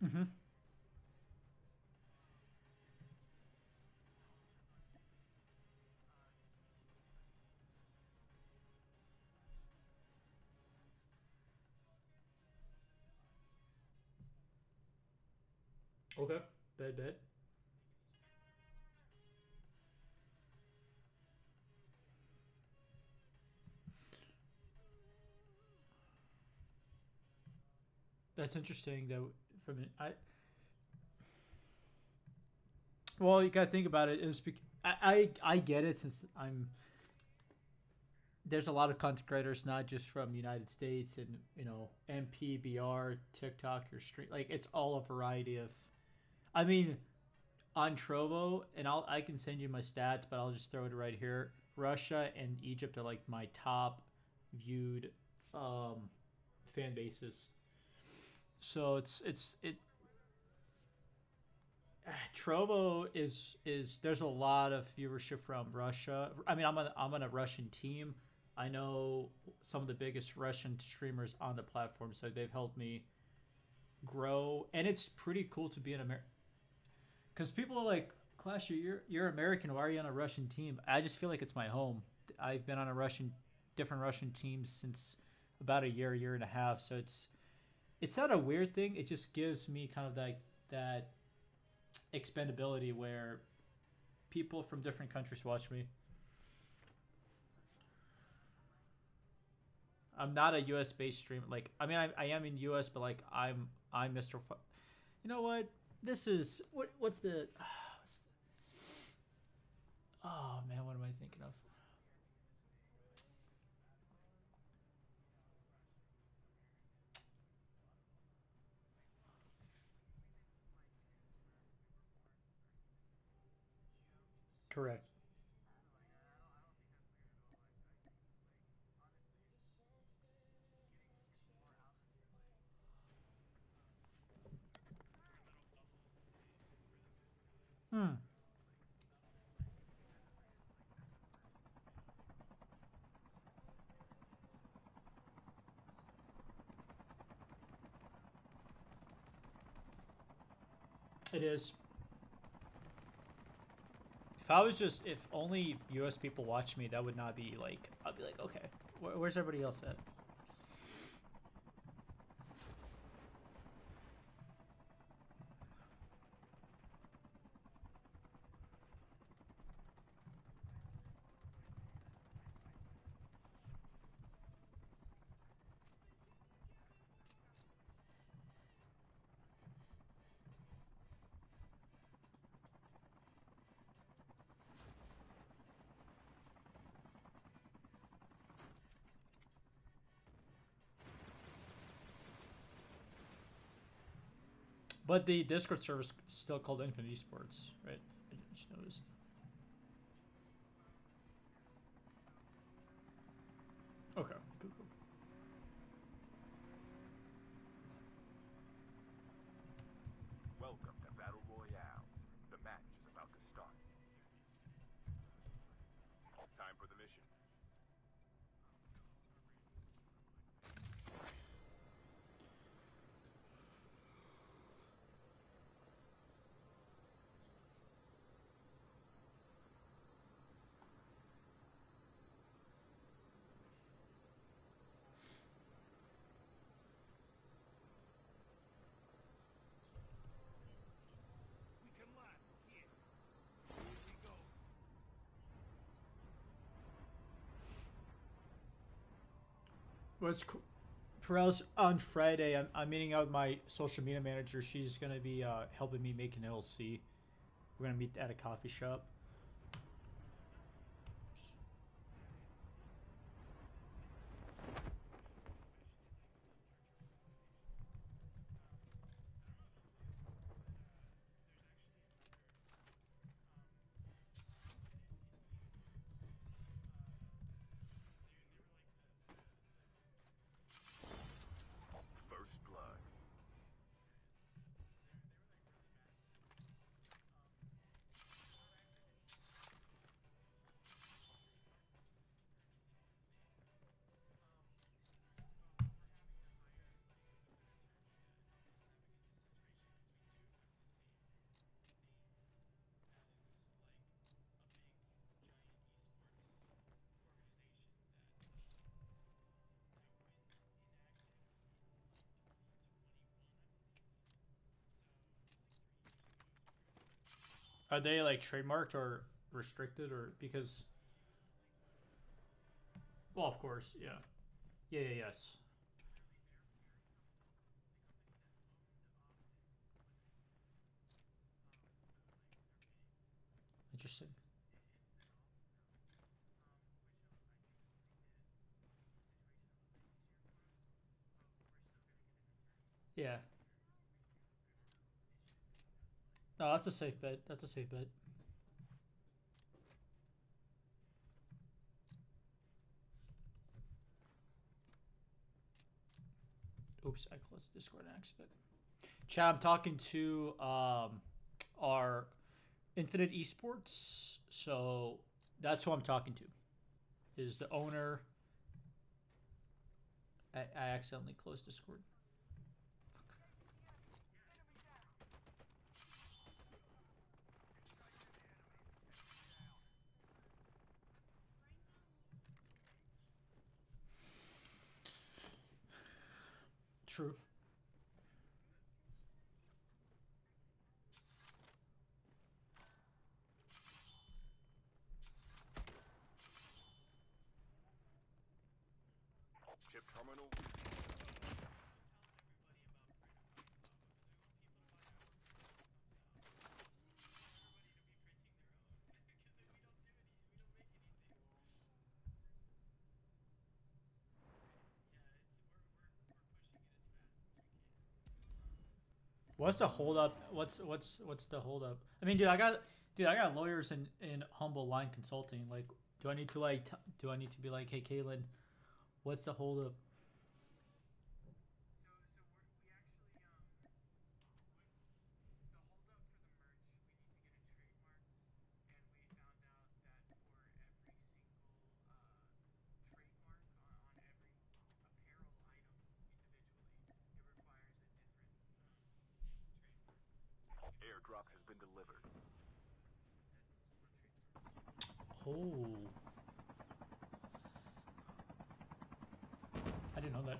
Mm-hmm. Okay. Bet. That's interesting though. From it, well, you gotta think about it. I get it since I'm there's a lot of content creators not just from the United States and MPBR, TikTok, or stream like it's all a variety of. I mean, on Trovo, and I can send you my stats, but I'll just throw it right here. Russia and Egypt are like my top viewed um, fan bases. So it Trovo is there's a lot of viewership from Russia. I mean, I'm on a Russian team. I know some of the biggest Russian streamers on the platform, so they've helped me grow. And it's pretty cool to be an American because people are like, Clash, you're American. Why are you on a Russian team? I just feel like it's my home. I've been on different Russian teams since about a year and a half. So it's not a weird thing. It just gives me kind of that expendability where people from different countries watch me. I'm not a US based streamer. Like, I mean, I am in US, but like, I'm Mr. You know what? This is what's the? Oh man, what am I thinking of? Correct. Hmm. It is. If only US people watch me, that would not be like, I'd be like, okay, where's everybody else at? But the Discord server is still called Infinite Esports, right? I just noticed. Okay, cool. Welcome to Battle Royale. The match is about to start. Time for the mission. We can land here. Here we go. What's cool? Perel's on Friday. I'm meeting out with my social media manager. She's gonna be helping me make an LC. We're gonna meet at a coffee shop. First blood. Are they like trademarked or restricted or because? Well, of course, yeah, yes. Interesting. Yeah. No, that's a safe bet. That's a safe bet. Oops, I closed Discord on accident. Chad, I'm talking to our Infinite Esports, so that's who I'm talking to. Is the owner. I accidentally closed Discord. True. Chip terminal. What's the holdup? What's the holdup? I mean, dude, I got lawyers in humble line consulting. Like, do I need to do I need to be like, hey, Caitlin, what's the holdup? Airdrop has been delivered. Oh, I didn't know that.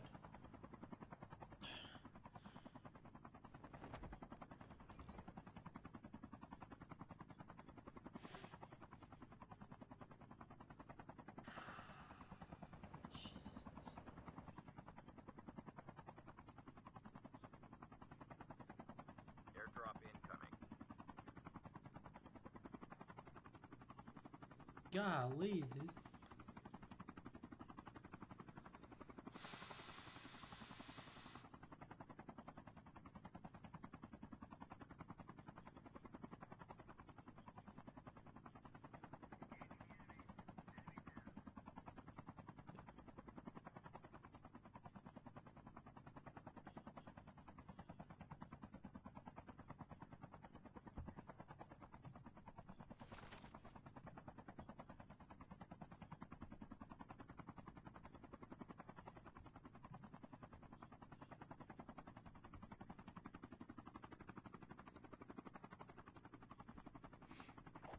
Airdrop incoming. Golly, dude.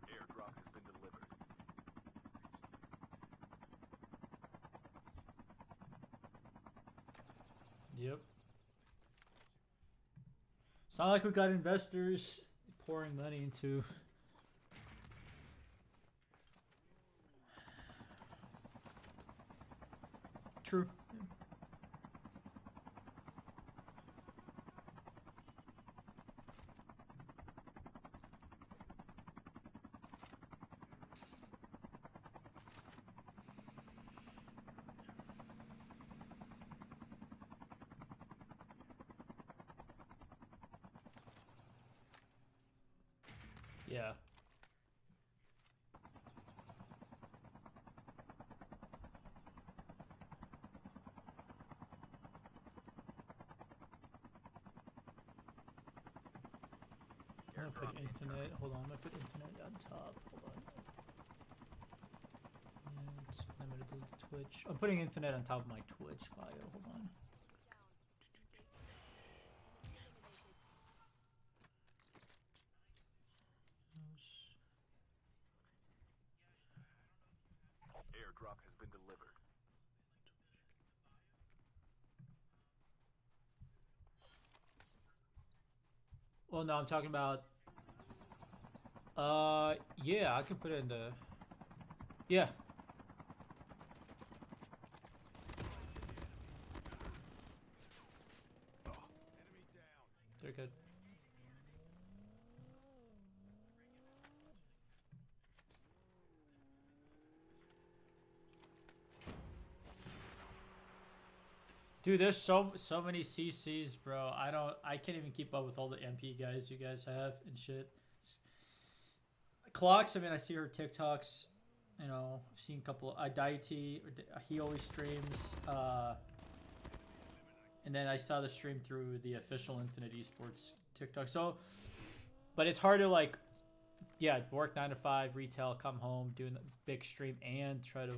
Airdrop has been delivered. Yep. It's not like we got investors pouring money into. True. Yeah. I'm gonna put Airdrop infinite. incoming. Hold on, I'm gonna put infinite on top. Hold on. Infinite. I'm gonna delete the Twitch. I'm putting infinite on top of my Twitch bio. Hold on. Airdrop has been delivered. Well, no, I'm talking about. Yeah, I can put it in the. Yeah, Enemy down. they're good. Dude, there's so many CCs, bro. I can't even keep up with all the MP guys you guys have and shit. Clocks, I mean, I see her TikToks. You know, I've seen a couple. Daiti, he always streams. And then I saw the stream through the official Infinite Esports TikTok. So, but it's hard to like, yeah, work 9 to 5, retail, come home, doing the big stream, and try to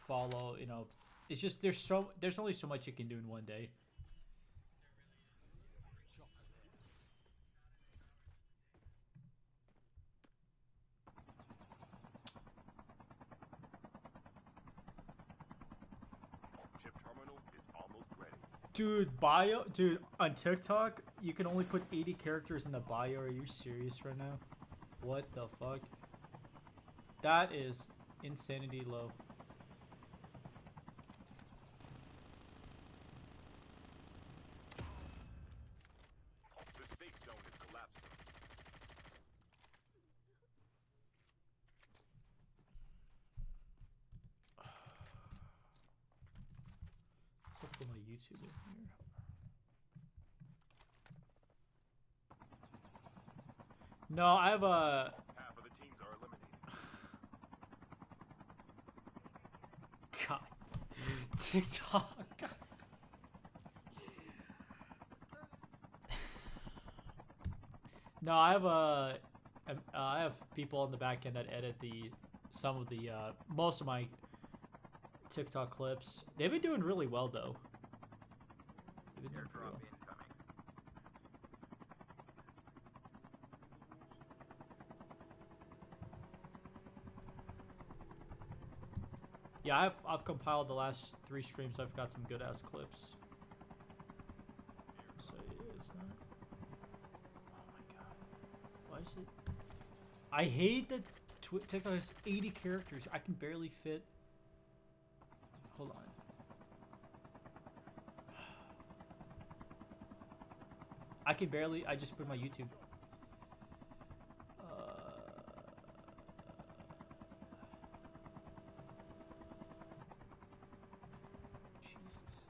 follow. You know, it's just there's only so much you can do in one day. Chip terminal is almost ready. Dude, on TikTok, you can only put 80 characters in the bio. Are you serious right now? What the fuck? That is insanity low. The safe zone is collapsing. Let's up put my YouTube in here. No, I have a. Half of the teams are eliminated. God. TikTok. No, I have I have people on the back end that edit some of the most of my TikTok clips. They've been doing really well though. They've been doing pretty well. Yeah, I've compiled the last 3 streams. I've got some good ass clips. So yeah, it's not. Oh my god, why is it? I hate that TikTok has 80 characters. I can barely fit. Hold on. I can barely. I just put my YouTube. Jesus.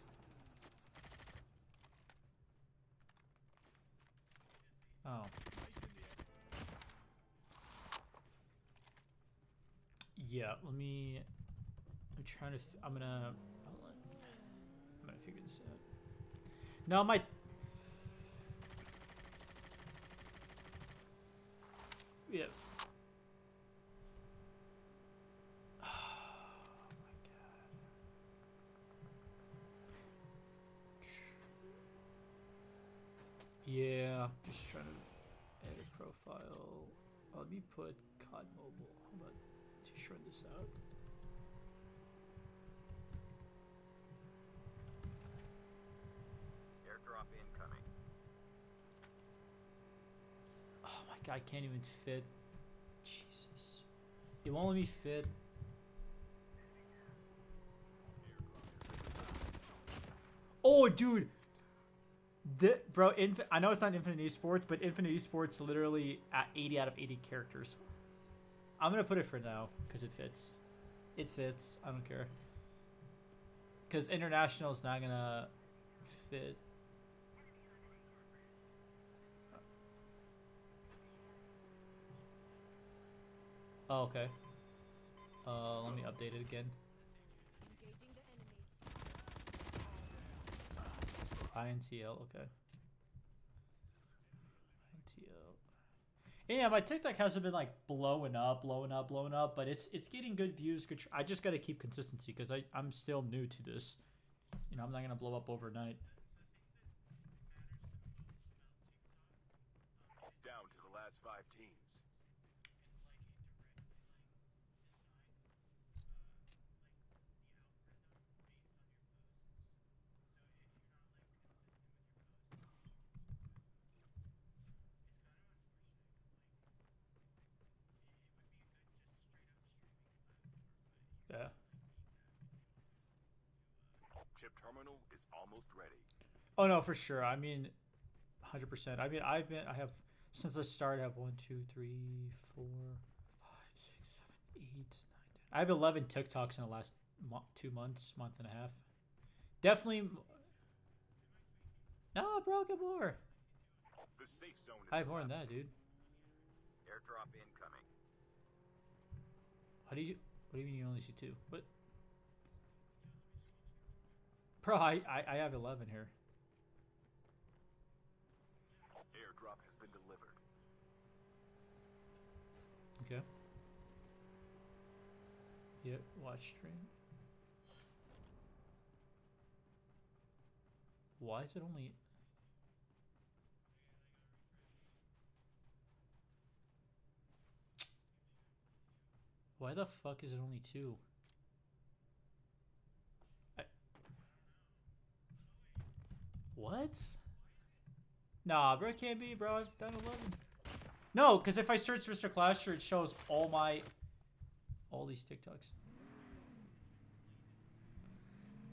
Oh. Yeah. Let me. I'm trying to. I'm gonna. Hold on. I'm gonna figure this out. No, my. Yeah. Oh my god. Yeah, just trying to edit profile. Let me put COD Mobile. How about to shred this out? Airdrop incoming. Oh my god, I can't even fit. Jesus. It won't let me fit. Oh, dude. Bro, I know it's not Infinite Esports, but Infinite Esports literally at 80 out of 80 characters. I'm gonna put it for now because it fits. It fits. I don't care. Because international is not gonna fit. Oh, okay. Let me update it again. INTL, okay. INTL. Yeah, my TikTok hasn't been like blowing up, but it's getting good views. Good. I just gotta keep consistency because I'm still new to this. You know, I'm not gonna blow up overnight. Down to the last 5 teams. terminal is almost ready. Oh no, for sure. I mean, 100%. I mean, I have since the start. I have 1, 2, 3, 4, 5, 6, 7, 8, 9, 10. I have 11 TikToks in the last 2 months, month and a half. Definitely. No, bro, get more. The safe zone is I have more than collapsing. that, dude. Airdrop incoming. How do you? What do you mean you only see 2? What? Bro, I have 11 here. Airdrop has been delivered. Okay. Yep. Watch stream. Why is it only? Why the fuck is it only 2? What? Nah, bro, it can't be, bro. I've done 11. No, because if I search Mr. Clasher, it shows all these TikToks.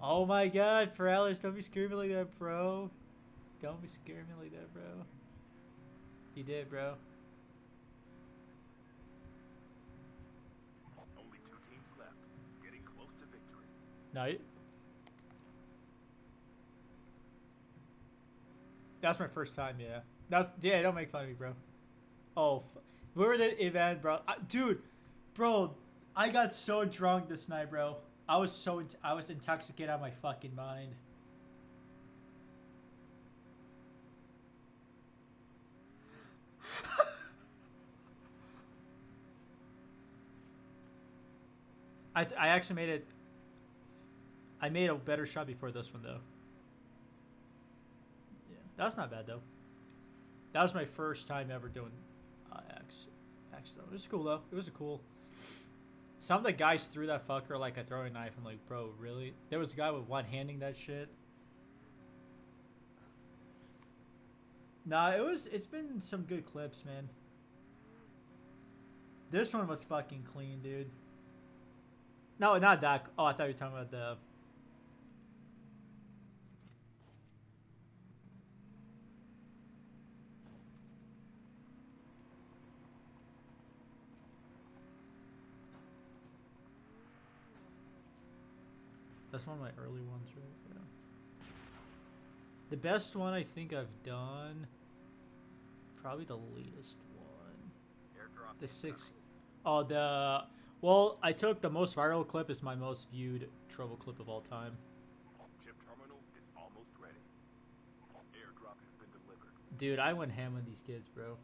Oh my god, Paralysis, don't be scaring me like that, bro. Don't be scaring me like that, bro. You did, bro. Only 2 teams left. Getting close to victory. No, that's my first time, yeah. Yeah, don't make fun of me, bro. Oh, we were at the event, bro. Dude, bro, I got so drunk this night, bro. I was intoxicated out of my fucking mind. I actually made it. I made a better shot before this one though. Yeah, that's not bad though. That was my first time ever doing axe throw. It was cool though. It was a cool. Some of the guys threw that fucker like a throwing knife. I'm like, bro, really? There was a guy with one-handing that shit. Nah, it's been some good clips, man. This one was fucking clean, dude. No, not that. Oh, I thought you were talking about the. That's one of my early ones, right? Yeah. The best one I think I've done. Probably the latest one. Airdrop The 6. incoming. Oh, the. Well, I took the most viral clip is my most viewed Trovo clip of all time. Chip terminal is almost ready. Airdrop has been delivered. Dude, I went ham on these kids, bro.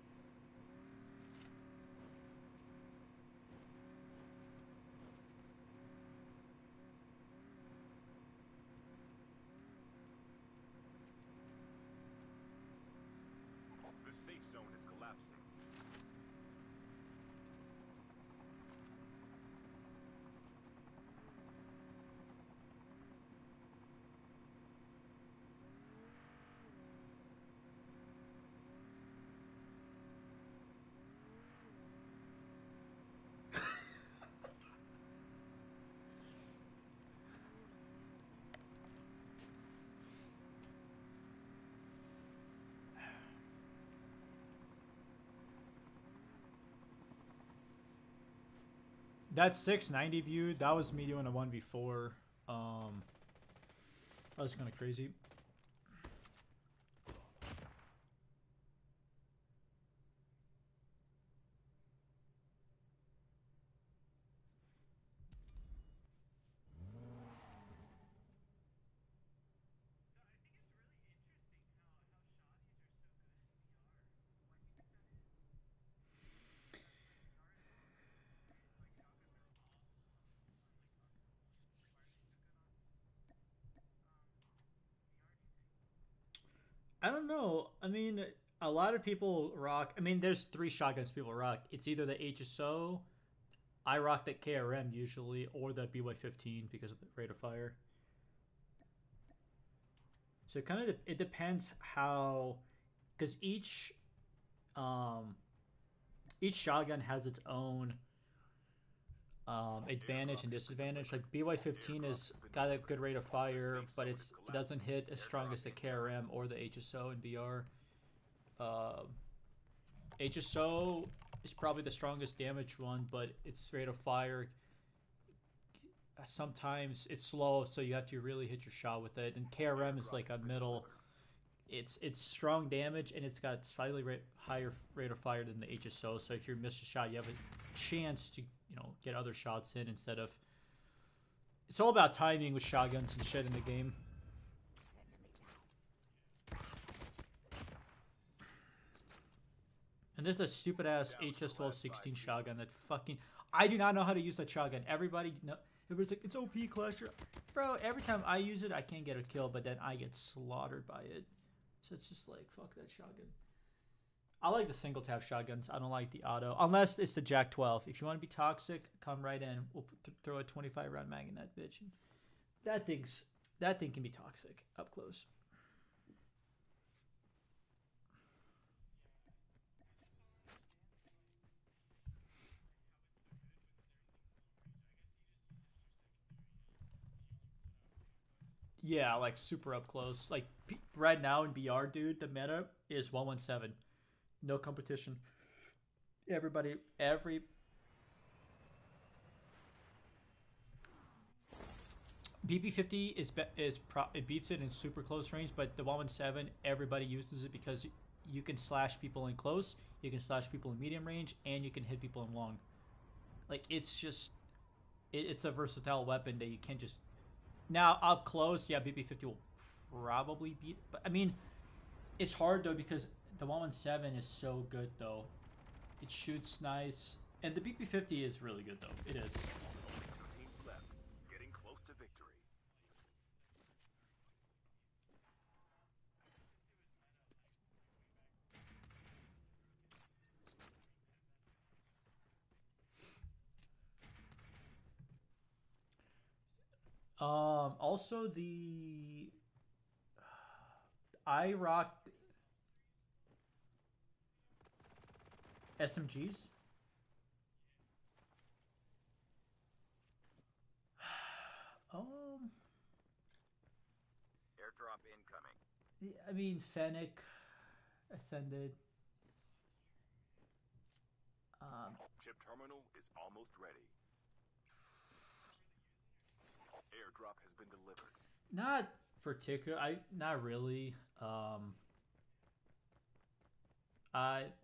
The safe zone is collapsing. That's 690 viewed. That was me doing a 1v4. That was kind of crazy. I don't know. I mean, a lot of people rock. I mean, there's 3 shotguns people rock. It's either the HSO, I rock the KRM usually, or the BY-15 because of the rate of fire. So it kind of it depends how, because each shotgun has its own advantage and disadvantage. Like BY-15 is got a good rate of fire, but it doesn't hit as strong as the KRM or the HSO in BR. HSO is probably the strongest damage one, but its rate of fire sometimes it's slow, so you have to really hit your shot with it. And KRM is like a middle. It's strong damage, and it's got slightly higher rate of fire than the HSO. So if you miss a shot, you have a chance to get other shots in instead of. It's all about timing with shotguns and shit in the game. And there's that stupid ass HS-1216 shotgun that fucking. I do not know how to use that shotgun. Everybody's like, it's OP Clasher. Bro, every time I use it, I can't get a kill, but then I get slaughtered by it. So it's just like, fuck that shotgun. I like the single tap shotguns. I don't like the auto. Unless it's the Jack 12. If you want to be toxic, come right in. We'll throw a 25 round mag in that bitch. That thing can be toxic up close. Yeah, like super up close. Like right now in BR, dude, the meta is 117. No competition. Every BP50 it beats it in super close range, but the 117 everybody uses it because you can slash people in close, you can slash people in medium range, and you can hit people in long. Like it's just it's a versatile weapon that you can't just. Now up close, yeah, BP50 will probably beat, but I mean, it's hard though because the 117 is so good though. It shoots nice, and the BP50 is really good though. It is. 2 teams left, getting close to victory. Also I rocked SMGs. Airdrop incoming. I mean, Fennec, Ascended. Chip terminal is almost ready. Airdrop has been delivered. Not particular. Not really.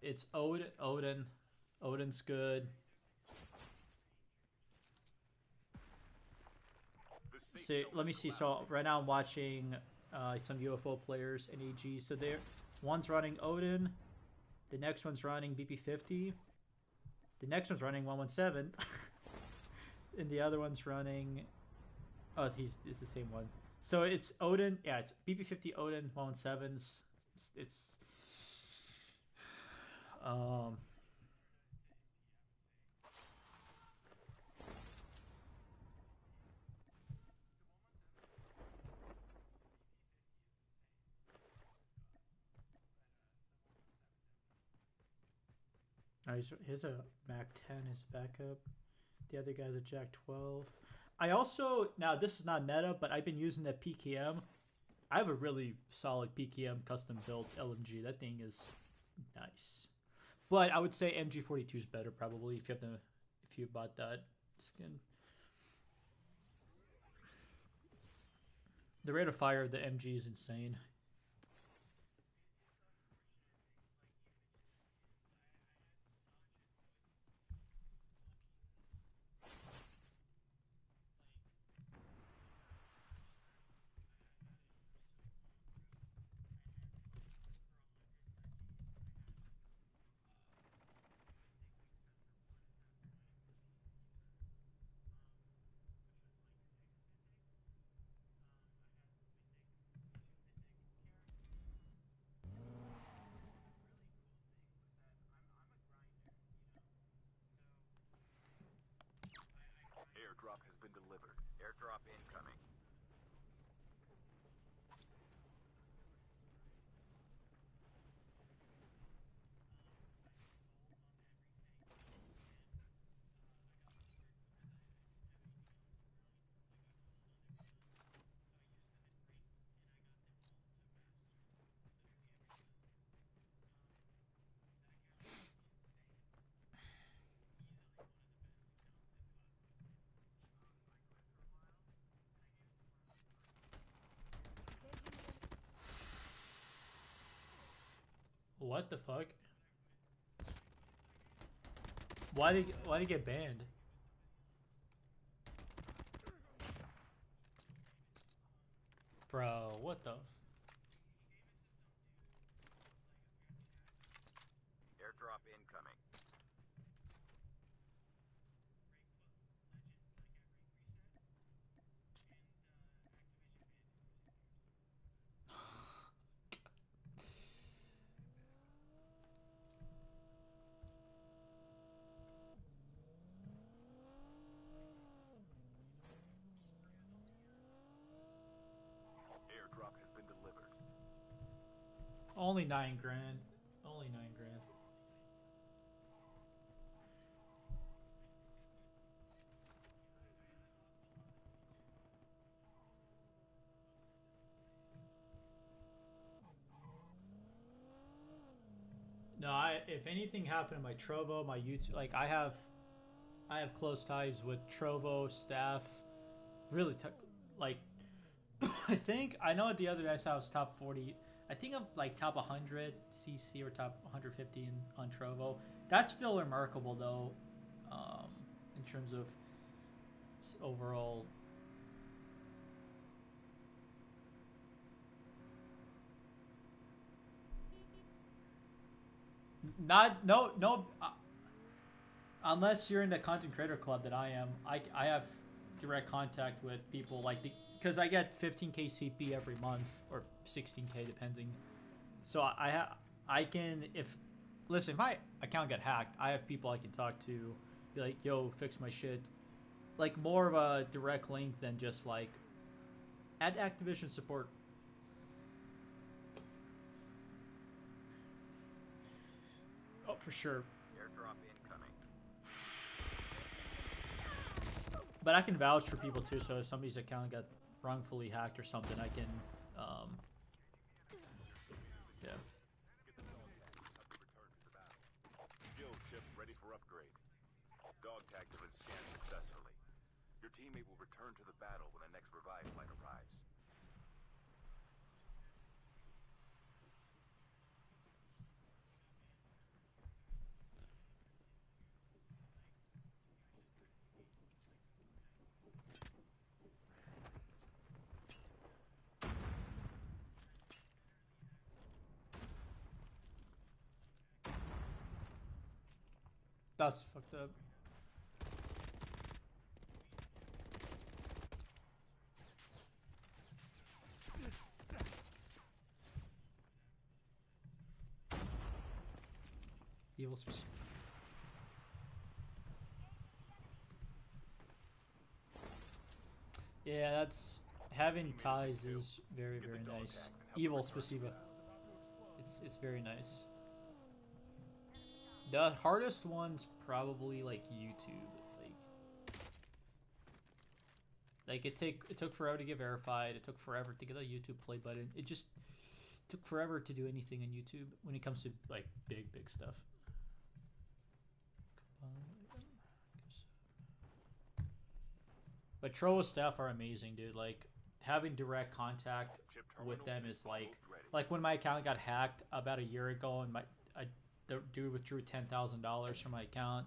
It's Odin. Odin's good. See, let me see. So right now I'm watching some UFO players in AG. So one's running Odin, the next one's running BP50, the next one's running 117, and the other one's running. Oh, it's the same one. So it's Odin. Yeah, it's BP50, Odin, 117s. It's here's a Mac 10 as backup. The other guy's a Jack 12. I also, now this is not meta, but I've been using that PKM. I have a really solid PKM custom built LMG. That thing is nice. But I would say MG42 is better probably if you bought that skin. The rate of fire of the MG is insane. Airdrop has been delivered. Airdrop incoming. What the fuck? Why did he get banned? Bro, what the? Airdrop incoming. Airdrop has been delivered. Only 9 grand. Only 9 grand. No, if anything happened to my Trovo, my YouTube, like I have close ties with Trovo staff. Really, like I know at the other day I was top 40. I think I'm like top 100 CC or top 150 on Trovo. That's still remarkable though, in terms of overall. Not no. Unless you're in the content creator club that I am, I have direct contact with people like because I get 15k CP every month or 16k depending. So I can listen, if my account got hacked, I have people I can talk to, be like, yo, fix my shit. Like more of a direct link than just like add Activision support. Oh, for sure. Airdrop incoming. But I can vouch for people too, so if somebody's account got wrongfully hacked or something, I can, yeah. Return to the battle. Skill chip ready for upgrade. Dog tags have been scanned successfully. Your teammate will return to the battle when the next revive flight arrives. That's fucked up. Evil specific. Yeah, that's having ties is very nice. Evil specific. It's very nice. The hardest one's probably like YouTube. Like it took forever to get verified. It took forever to get a YouTube play button. It just took forever to do anything on YouTube when it comes to like big stuff. But Trovo staff are amazing, dude. Like having direct contact with them is like when my account got hacked about a year ago, and the dude withdrew $10,000 from my account.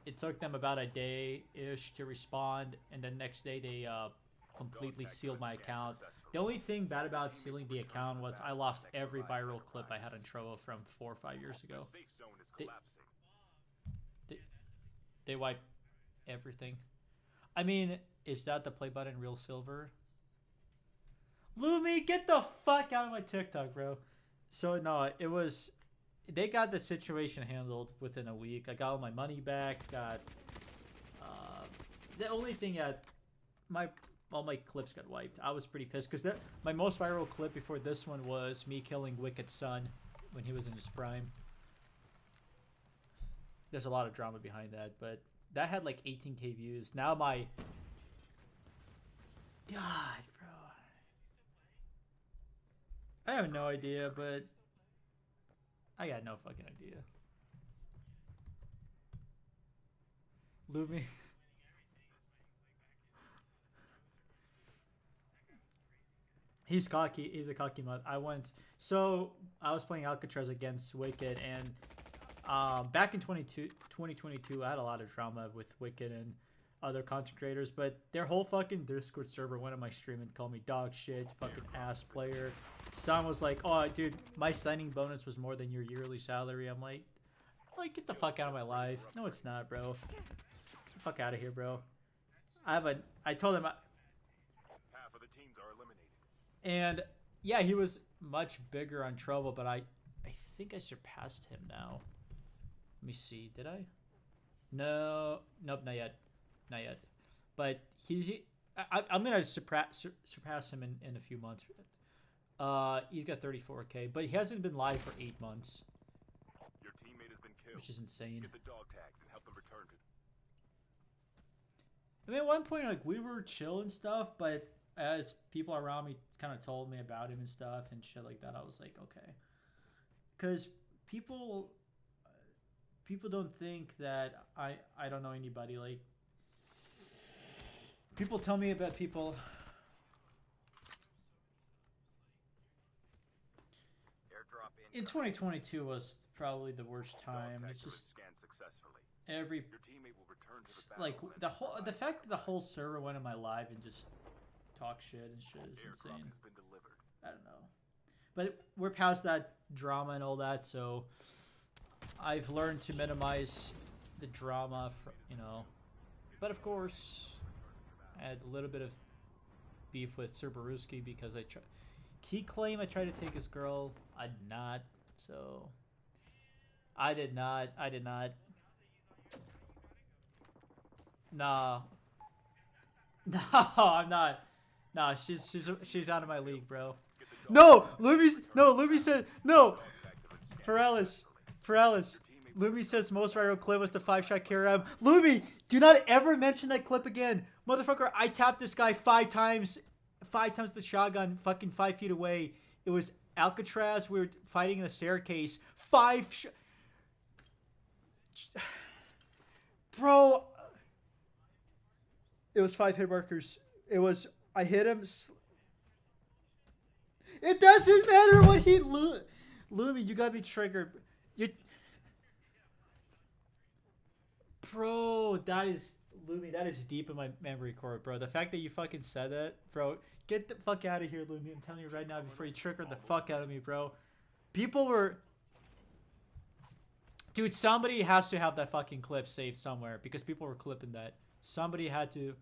It took them about a day-ish to respond, and the next day they completely sealed my account. The only thing bad about sealing the account was I lost every viral clip I had on Trovo from 4 or 5 years ago. They wiped everything. I mean, is that the play button real silver? Lumi, get the fuck out of my TikTok, bro. So no, it was. They got the situation handled within a week. I got all my money back. Got the only thing that all my clips got wiped. I was pretty pissed because my most viral clip before this one was me killing Wicked's son when he was in his prime. There's a lot of drama behind that, but that had like 18k views. Now my God, bro, I have no idea, but I got no fucking idea. Lumi. He's cocky. He's a cocky mud. So I was playing Alcatraz against Wicked, and back in 2022, I had a lot of drama with Wicked and other content creators, but their whole fucking Discord server went on my stream and called me dog shit, fucking ass player. Some was like, oh, dude, my signing bonus was more than your yearly salary. I'm like, get the fuck out of my life. No, it's not, bro. Get the fuck out of here, bro. I told him, Half of the teams are eliminated. and yeah, he was much bigger on Trouble, but I think I surpassed him now. Let me see. Did I? No. Nope, not yet. Not yet. But I'm going to surpass him in a few months. He's got 34K, but he hasn't been live for 8 months, Your teammate has been killed. which is insane. Get the dog tags and help them return to. I mean, at one point, like, we were chill and stuff, but as people around me kind of told me about him and stuff and shit like that, I was like, okay. Because people don't think that I don't know anybody. Like, people tell me about people. Airdrop In 2022 was probably the worst Dog time. tags It's have just been scanned successfully. every Your teammate will return to the battle like when the fact that the whole server went in my live and just talk shit and shit is airdrop insane. has been delivered. I don't know, but we're past that drama and all that, so I've learned to minimize the drama, But of course, I had a little bit of beef with Cerberusky because he claimed I tried to take his girl. I did not. So I did not. Nah. No, I'm not. Nah, she's out of my league, bro. No, Lumi said no. Paralysis. Lumi says most viral clip was the 5-shot KRM. Lumi, do not ever mention that clip again. Motherfucker, I tapped this guy 5 times the shotgun, fucking 5 feet away. It was Alcatraz. We were fighting in the staircase. Bro. It was 5 hit markers. I hit him. It doesn't matter what he... Lumi, you got me triggered. Bro, that is... Lumi, that is deep in my memory core, bro. The fact that you fucking said that, bro. Get the fuck out of here, Lumi. I'm telling you right now before you triggered the fuck out of me, bro. People were... Dude, somebody has to have that fucking clip saved somewhere because people were clipping that. Somebody had to...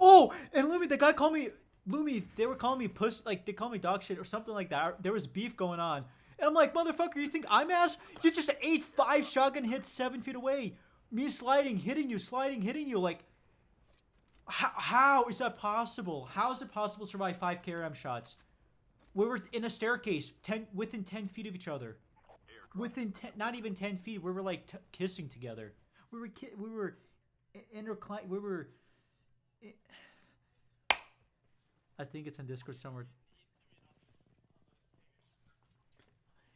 Oh, and Lumi, the guy called me... Lumi, they were calling me puss... Like, they called me dog shit or something like that. There was beef going on. And I'm like, motherfucker, you think I'm ass? You just ate 5 shotgun hits 7 feet away. Me sliding, hitting you. Like, how is that possible? How is it possible to survive 5 KRM shots? We were in a staircase, within 10 feet of each other. Within 10, not even 10 feet. We were like kissing together. We were interclined. I think it's on Discord somewhere.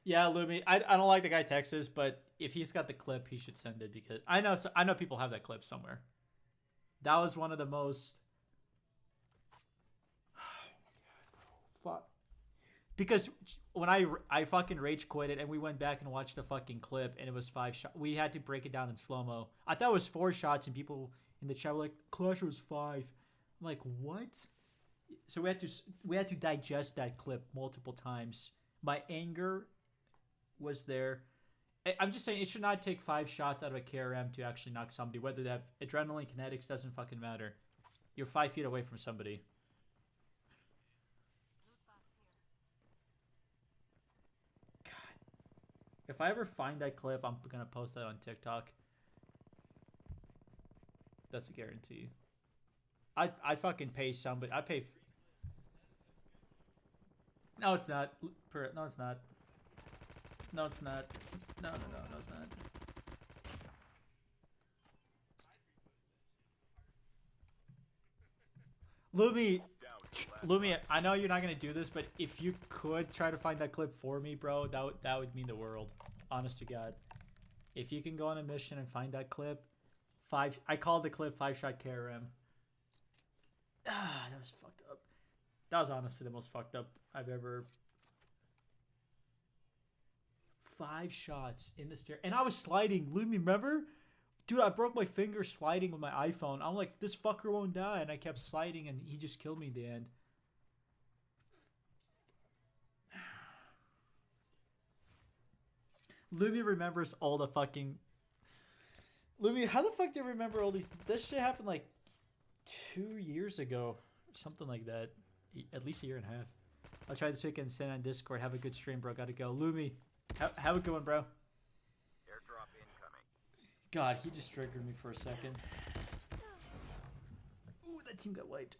Yeah, Lumi. I don't like the guy Texas, but if he's got the clip, he should send it because I know people have that clip somewhere. That was one of the most. Fuck. Because when I fucking rage quit it and we went back and watched the fucking clip and it was 5 shots. We had to break it down in slow mo. I thought it was 4 shots and people in the chat were like, Clash was 5. I'm like, what? So we had to digest that clip multiple times. My anger was there. I'm just saying it should not take 5 shots out of a KRM to actually knock somebody. Whether they have adrenaline, kinetics, doesn't fucking matter. You're 5 feet away from somebody. God. If I ever find that clip, I'm gonna post that on TikTok. That's a guarantee. I fucking pay somebody. I pay. No, it's not. No, it's not. No, it's not. No, it's not. Lumi, I know you're not gonna do this, but if you could try to find that clip for me, bro, that would mean the world. Honest to God, if you can go on a mission and find that clip, I called the clip 5-shot KRM. Ah, that was fucked up. That was honestly the most fucked up I've ever. 5 shots in the stair, and I was sliding. Lumi, remember? Dude, I broke my finger sliding with my iPhone. I'm like, this fucker won't die, and I kept sliding, and he just killed me in the end. Lumi remembers all the fucking. Lumi, how the fuck do you remember all these? This shit happened like 2 years ago, something like that. At least a year and a half. I'll try this weekend. Send on Discord. Have a good stream, bro. Gotta go. Lumi, have a good one, bro. Airdrop incoming. God, he just triggered me for a second. Ooh, that team got wiped.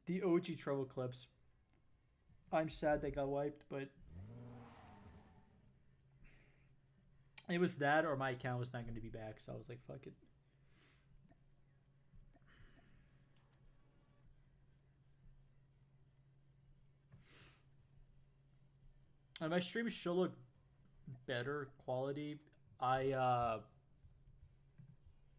The OG Trouble Clips. I'm sad they got wiped, but it was that or my account was not going to be back, so I was like, fuck it. And my stream should look better quality. My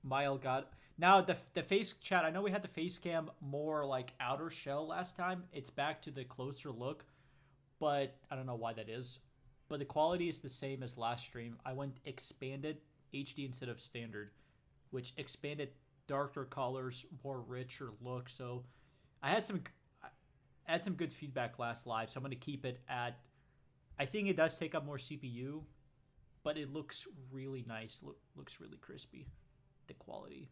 Elgato. Now the face chat. I know we had the face cam more like outer shell last time. It's back to the closer look, but I don't know why that is. But the quality is the same as last stream. I went expanded HD instead of standard, which expanded darker colors, more richer look. So I had some good feedback last live. So I'm gonna keep it at. I think it does take up more CPU, but it looks really nice. Looks really crispy. The quality.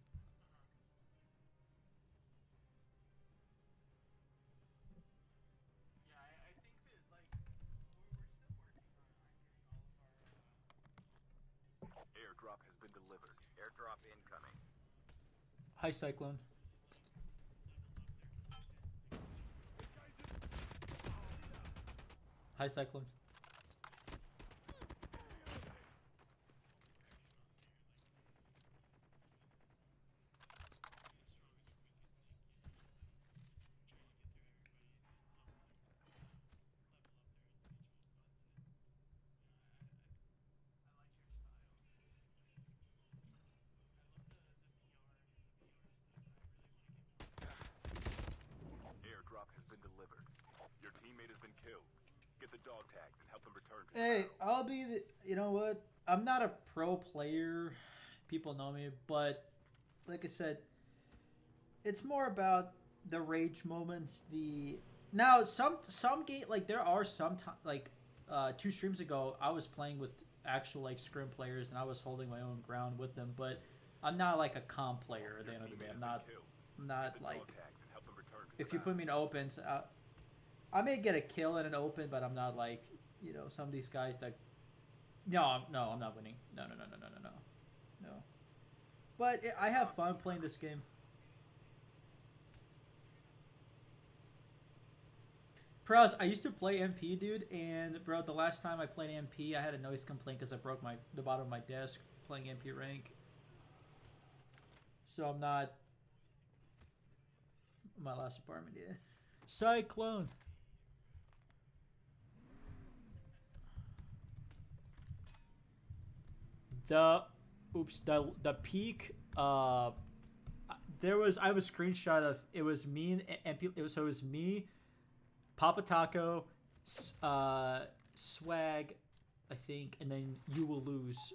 Airdrop has been delivered. Airdrop incoming. Hi, Cyclone. Hi, Cyclone. Airdrop has been delivered. Your teammate has been killed. Get the dog tags and help them return to the Hey, battle. I'll be the. You know what? I'm not a pro player. People know me, but like I said, it's more about the rage moments. The now some game like there are some like 2 streams ago I was playing with actual like scrim players and I was holding my own ground with them, but I'm not like a comp player at the end of the day. I'm not Get the like dog tags and help them return to the if you battle. put me in opens, I may get a kill in an open, but I'm not like some of these guys that. No, I'm not winning. No. But I have fun playing this game. Pros, I used to play MP, dude, and bro, the last time I played MP, I had a noise complaint because I broke the bottom of my desk playing MP rank. So I'm not. My last apartment, yeah. Cyclone. The peak I have a screenshot of it was me and it was me, Papa Taco, Swag, I think, and then You Will Lose,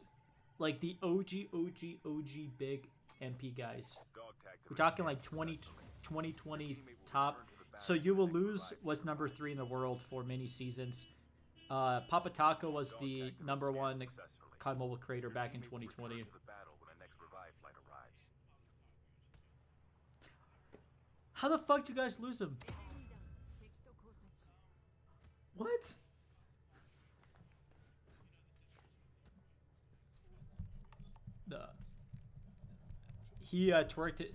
like the OG big MP guys. Dog tags have We're been talking like scanned 2020 top. So You Will Lose was number 3 in the world for many seasons. Papa Taco was the number 1 COD mobile creator back in 2020. How the fuck do you guys lose him? What? He twerked it.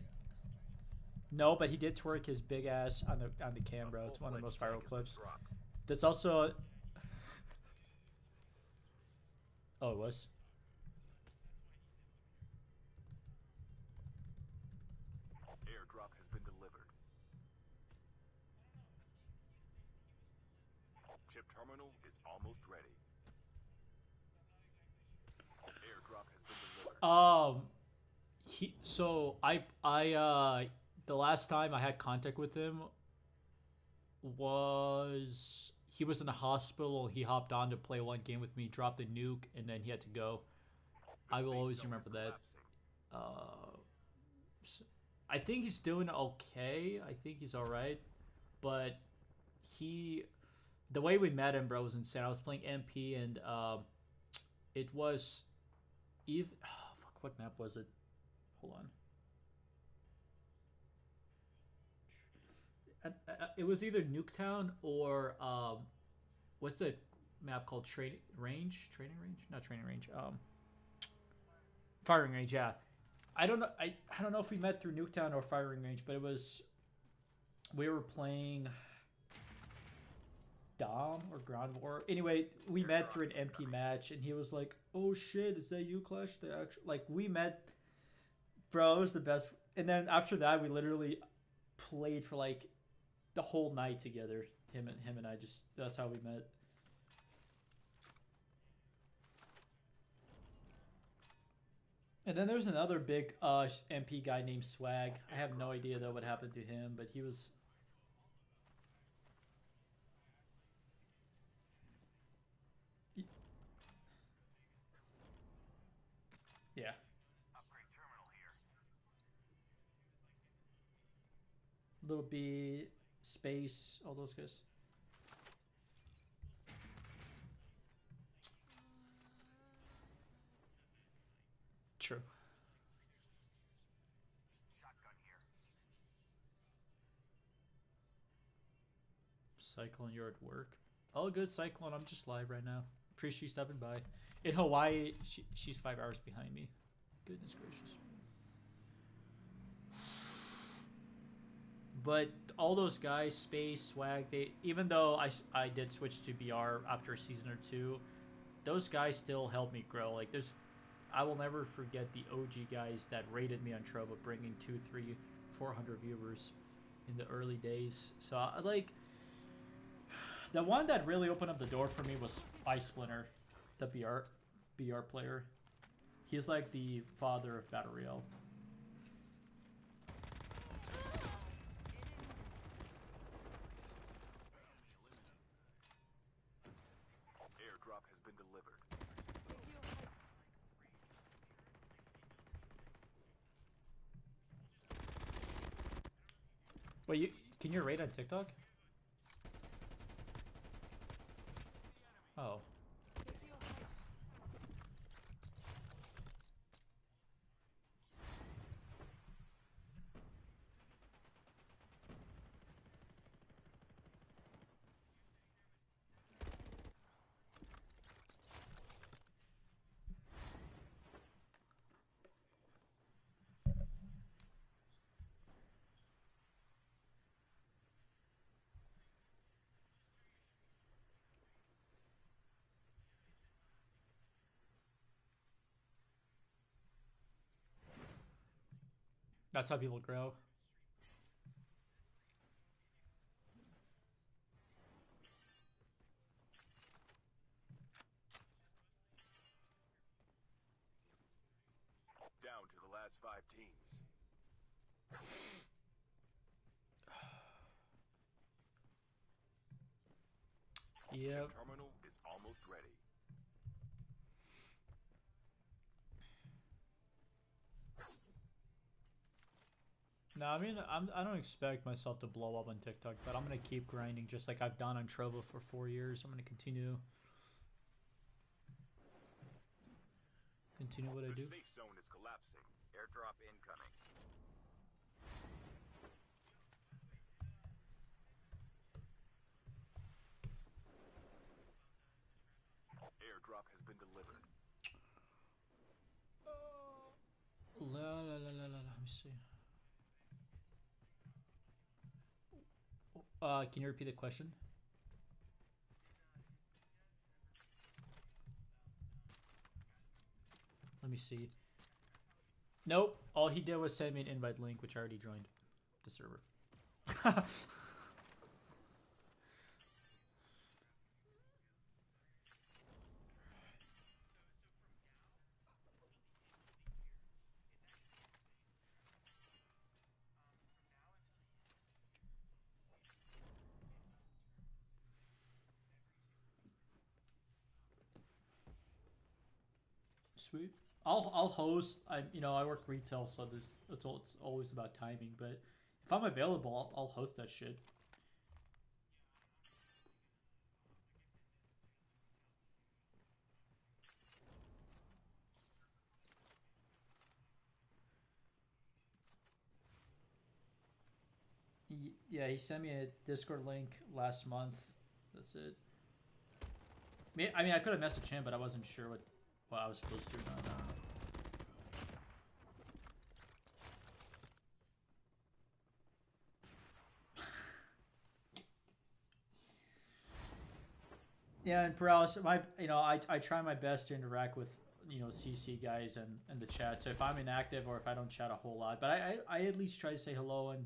No, but he did twerk his big ass on the cam, bro. It's one of the most viral clips. There's also. Oh, it was. Airdrop has been delivered. Chip terminal is almost ready. Airdrop has been delivered. the last time I had contact with him was he was in the hospital. He hopped on to play one game with me, dropped the nuke, and then he had to go. The I will safe always zone remember is that. collapsing. I think he's doing okay. I think he's all right, but he, the way we met him, bro, was insane. I was playing MP, and it was either fuck, what map was it? Hold on. It was either Nuketown or what's the map called? Training range? Training range? Not training range. Firing range. Yeah. I don't know. I don't know if we met through Nuketown or firing range, but it was we were playing Dom or Ground War. Anyway, we met through an MP match, and he was like, "Oh shit, is that you, Clash?" They actually like we met, bro. It was the best. And then after that, we literally played for like the whole night together. Him and I just that's how we met. And then there's another big MP guy named Swag. I have no idea though what happened to him, but he was yeah. Little B, Space, all those guys. True. Cyclone, you're at work. Oh, good, Cyclone. I'm just live right now. Appreciate you stopping by. In Hawaii, she's 5 hours behind me. Goodness gracious. But all those guys, Space, Swag, they even though I did switch to BR after a season or two, those guys still helped me grow. Like there's, I will never forget the OG guys that rated me on Trovo, bringing 2, 3, 400 viewers in the early days. So I like the one that really opened up the door for me was Ice Splinter, the BR player. He's like the father of Battle Royale. Airdrop has been delivered. Wait, can you rate on TikTok? Oh. That's how people grow. Down to the last 5 teams. Yep. Terminal is almost ready. No, I mean, I don't expect myself to blow up on TikTok, but I'm gonna keep grinding just like I've done on Trovo for 4 years. I'm gonna continue what I The do. safe zone is collapsing. Airdrop incoming. Airdrop has been delivered. Let me see. Can you repeat the question? Let me see. Nope. All he did was send me an invite link, which I already joined the server. Sweet. I'll host. I work retail, so it's always about timing. But if I'm available, I'll host that shit. Yeah, he sent me a Discord link last month. That's it. I mean, I could have messaged him, but I wasn't sure what I was supposed to. No. Yeah, and Paralysis, I try my best to interact with CC guys and the chat. So if I'm inactive or if I don't chat a whole lot, but I at least try to say hello and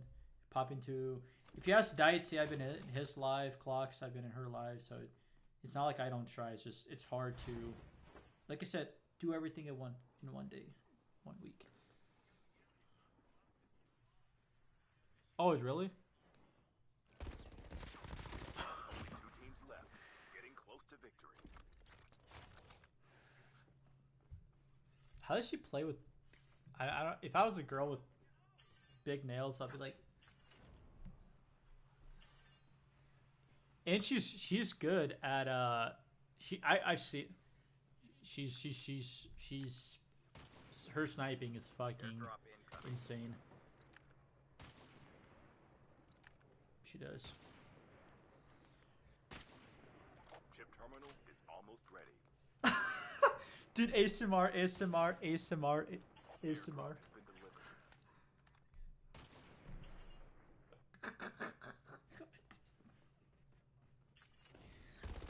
pop into. If you ask Diet, see, I've been in his live. Clocks, I've been in her live. So it's not like I don't try. It's just it's hard to, like I said, do everything in one day, 1 week. Oh, really? How does she play with? I don't. If I was a girl with big nails, I'd be like. And she's good at I see. She's her sniping is fucking insane. She does. Chip terminal is almost ready. Dude, ASMR.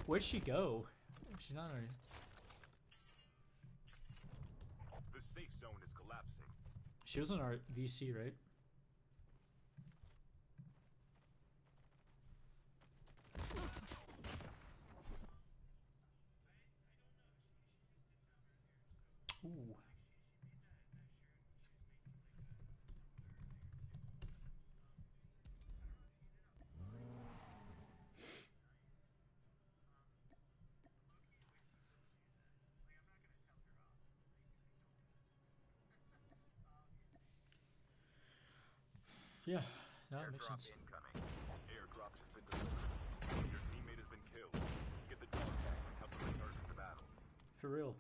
Where'd she go? She's not already. The safe zone is collapsing. She was on our VC, right? Ooh. Yeah, that makes sense. Incoming. Airdrops have been delivered. Your teammate has been killed. Get the dog tag and help them return to the battle. For real.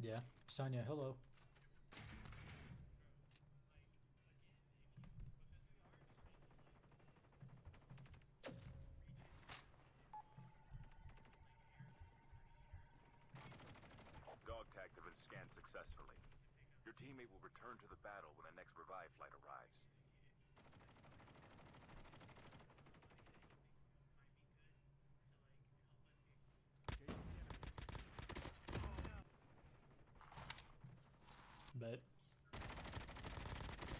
Yeah, Sonya, hello. Dog tags have been scanned successfully. Your teammate will return to the battle when the next revive flight arrives. But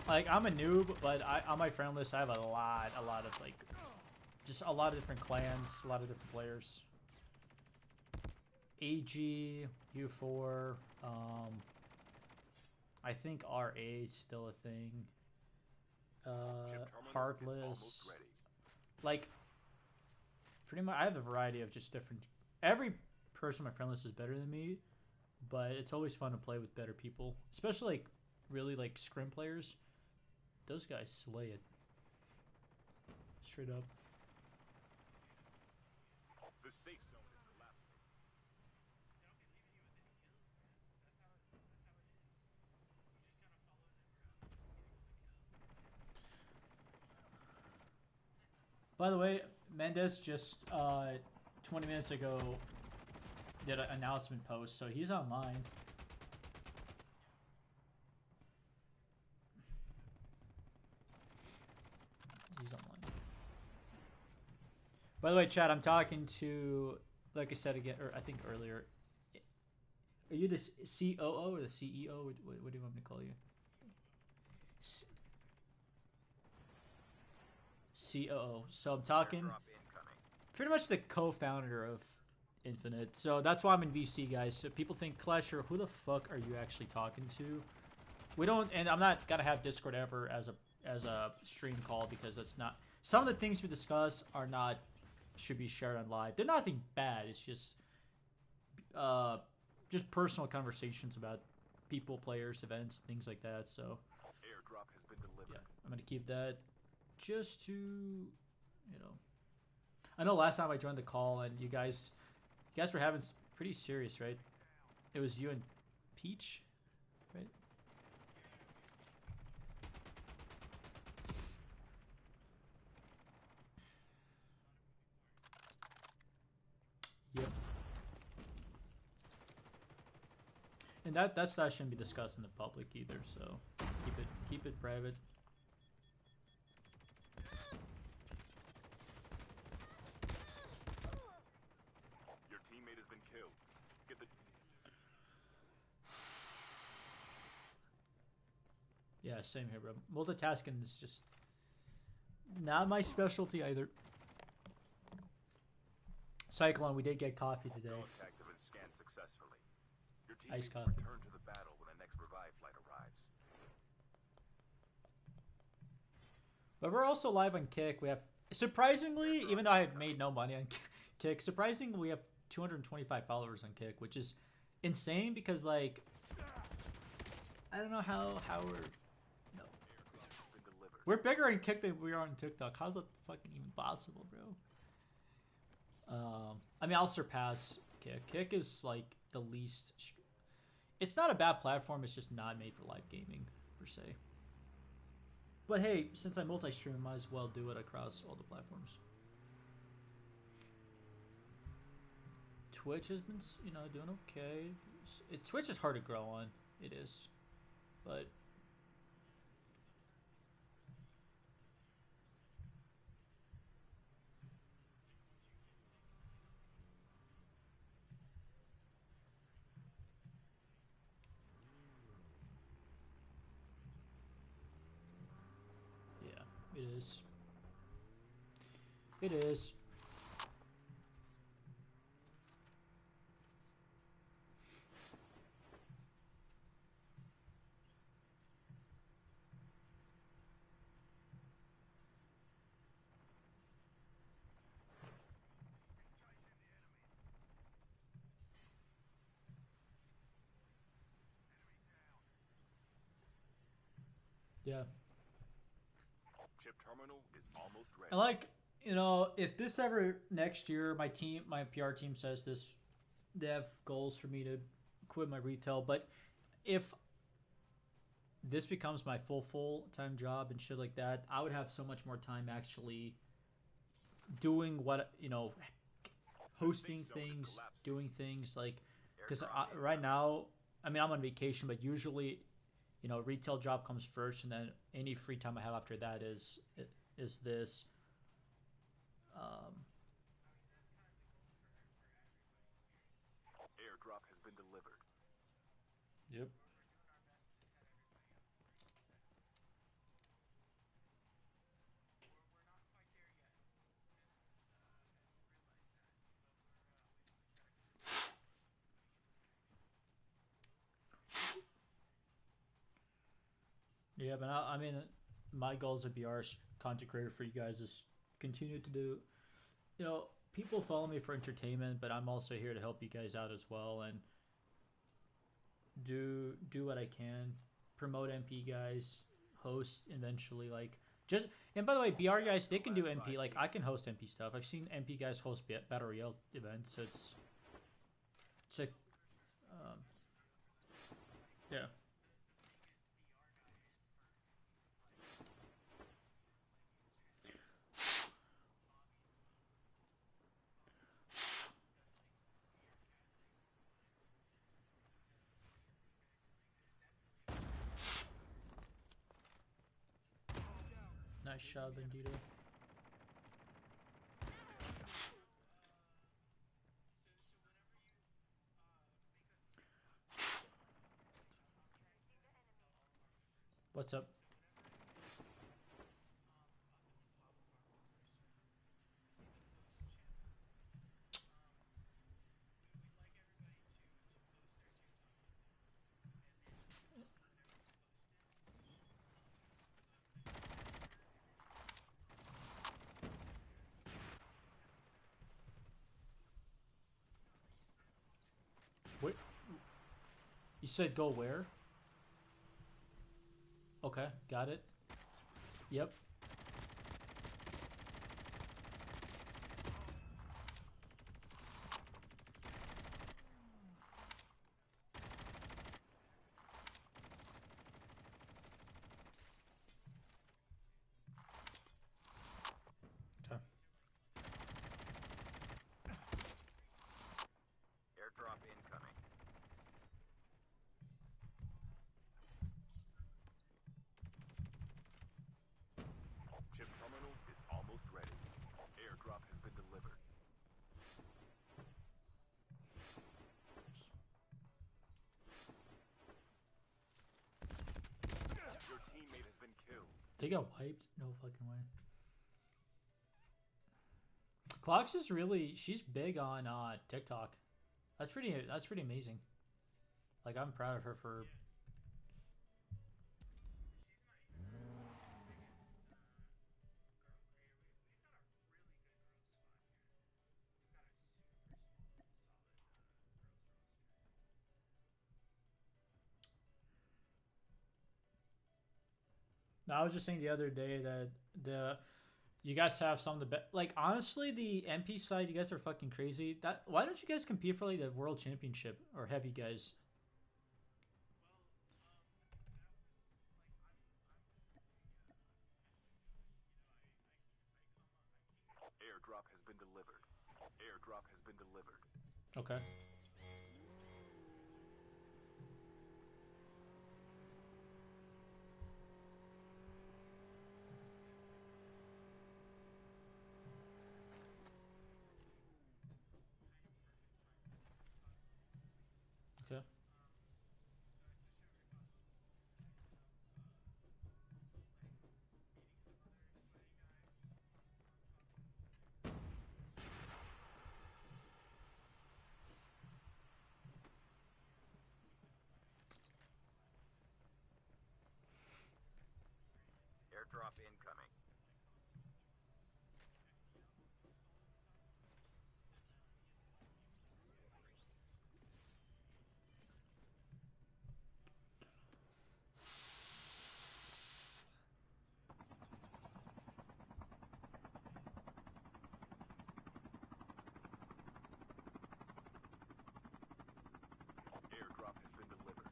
like I'm a noob, but on my friend list I have a lot of like just a lot of different clans, a lot of different players. AG, U4, I think RA is still a thing. Heartless. Like pretty much I have a variety of just different every person on my friend list is better than me, but it's always fun to play with better people, especially like really like scrim players. Those guys slay it. Straight up. The safe zone is collapsing. By the way, Mendez just 20 minutes ago did an announcement post, so he's online. He's online. By the way, Chad, I'm talking to, like I said again, or I think earlier. Are you the COO or the CEO? What do you want me to call you? COO. So I'm talking pretty much the co-founder of Infinite. So that's why I'm in VC, guys. So people think, Clasher, who the fuck are you actually talking to? We don't, and I'm not gonna have Discord ever as a stream call because that's not. Some of the things we discuss are not should be shared on live. They're nothing bad. It's just personal conversations about people, players, events, things like that. So Airdrop has been delivered. yeah, I'm gonna keep that just to I know last time I joined the call and you guys were having pretty serious, right? It was you and Peach, right? Yep. And that shouldn't be discussed in the public either, so keep it private. Your teammate has been killed. Get the Yeah, same here, bro. Multitasking is just not my specialty either. Cyclone, we did get coffee today. dog tags have been scanned successfully. Your Iced teammate will coffee. return to the battle when the next revive flight arrives. But we're also live on Kick. We have, surprisingly, even though I have made no money on Kick, surprisingly we have 225 followers on Kick, which is insane because, like, I don't know how we're, Airdrop has been delivered. we're bigger on Kick than we are on TikTok. How's that fucking even possible, bro? I mean, I'll surpass Kick. Kick is like the least. It's not a bad platform. It's just not made for live gaming per se. But hey, since I multi-stream, I might as well do it across all the platforms. Twitch has been, doing okay. Twitch is hard to grow on. It is, but yeah, it is. It is. Yeah. Chip terminal is almost ready. I like, if this ever next year, my PR team says this, they have goals for me to quit my retail. But if this becomes my full-time job and shit like that, I would have so much more time actually doing what, hosting things, doing things like, because right now, I mean, I'm on vacation, but usually, retail job comes first, and then any free time I have after that is this. Airdrop has been delivered. Yep. Yeah, but I mean, my goal as a BR content creator for you guys is continue to do, people follow me for entertainment, but I'm also here to help you guys out as well and do what I can, promote MP guys, host eventually, like and by the way, BR guys, they can do MP, like I can host MP stuff. I've seen MP guys host Battle Royale events, so it's like, yeah. Nice shot, Bandito. What's up? You said go where? Okay, got it. Yep. Okay. Airdrop incoming. Chip terminal is almost ready. Airdrop has been delivered. Your teammate has been killed. They got wiped? No fucking way. Clocks is really, she's big on TikTok. That's pretty amazing. Like, I'm proud of her for. No, I was just saying the other day that you guys have some of the best. Like, honestly, the MP side, you guys are fucking crazy. That why don't you guys compete for like the world championship, or have you guys? Airdrop has been delivered. Airdrop has been delivered. Okay. Okay. Airdrop incoming. Airdrop has been delivered.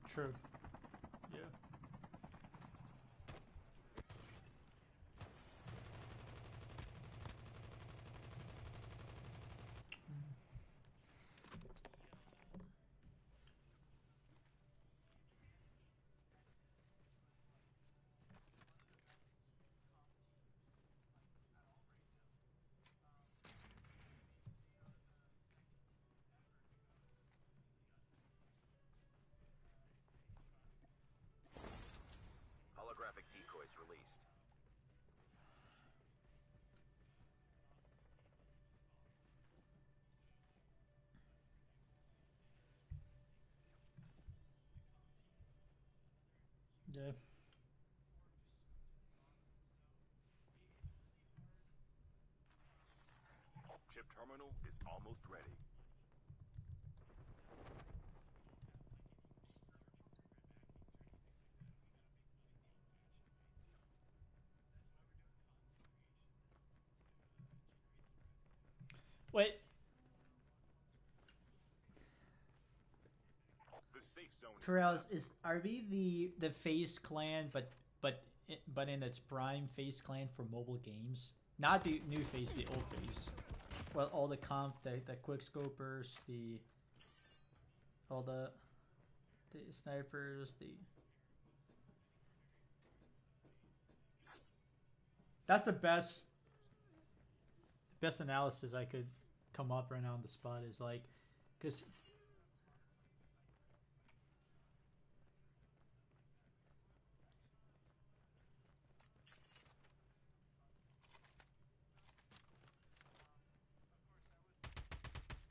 True. Yeah. Holographic decoys released. Yeah. Chip terminal is almost ready. Wait. The safe zone is Corrals, is are we the Face Clan, but in its prime Face Clan for mobile games? Not the new Face, the old Face. Well, all the the quick scopers, all the snipers, the. That's the best analysis I could come up right now on the spot is like, because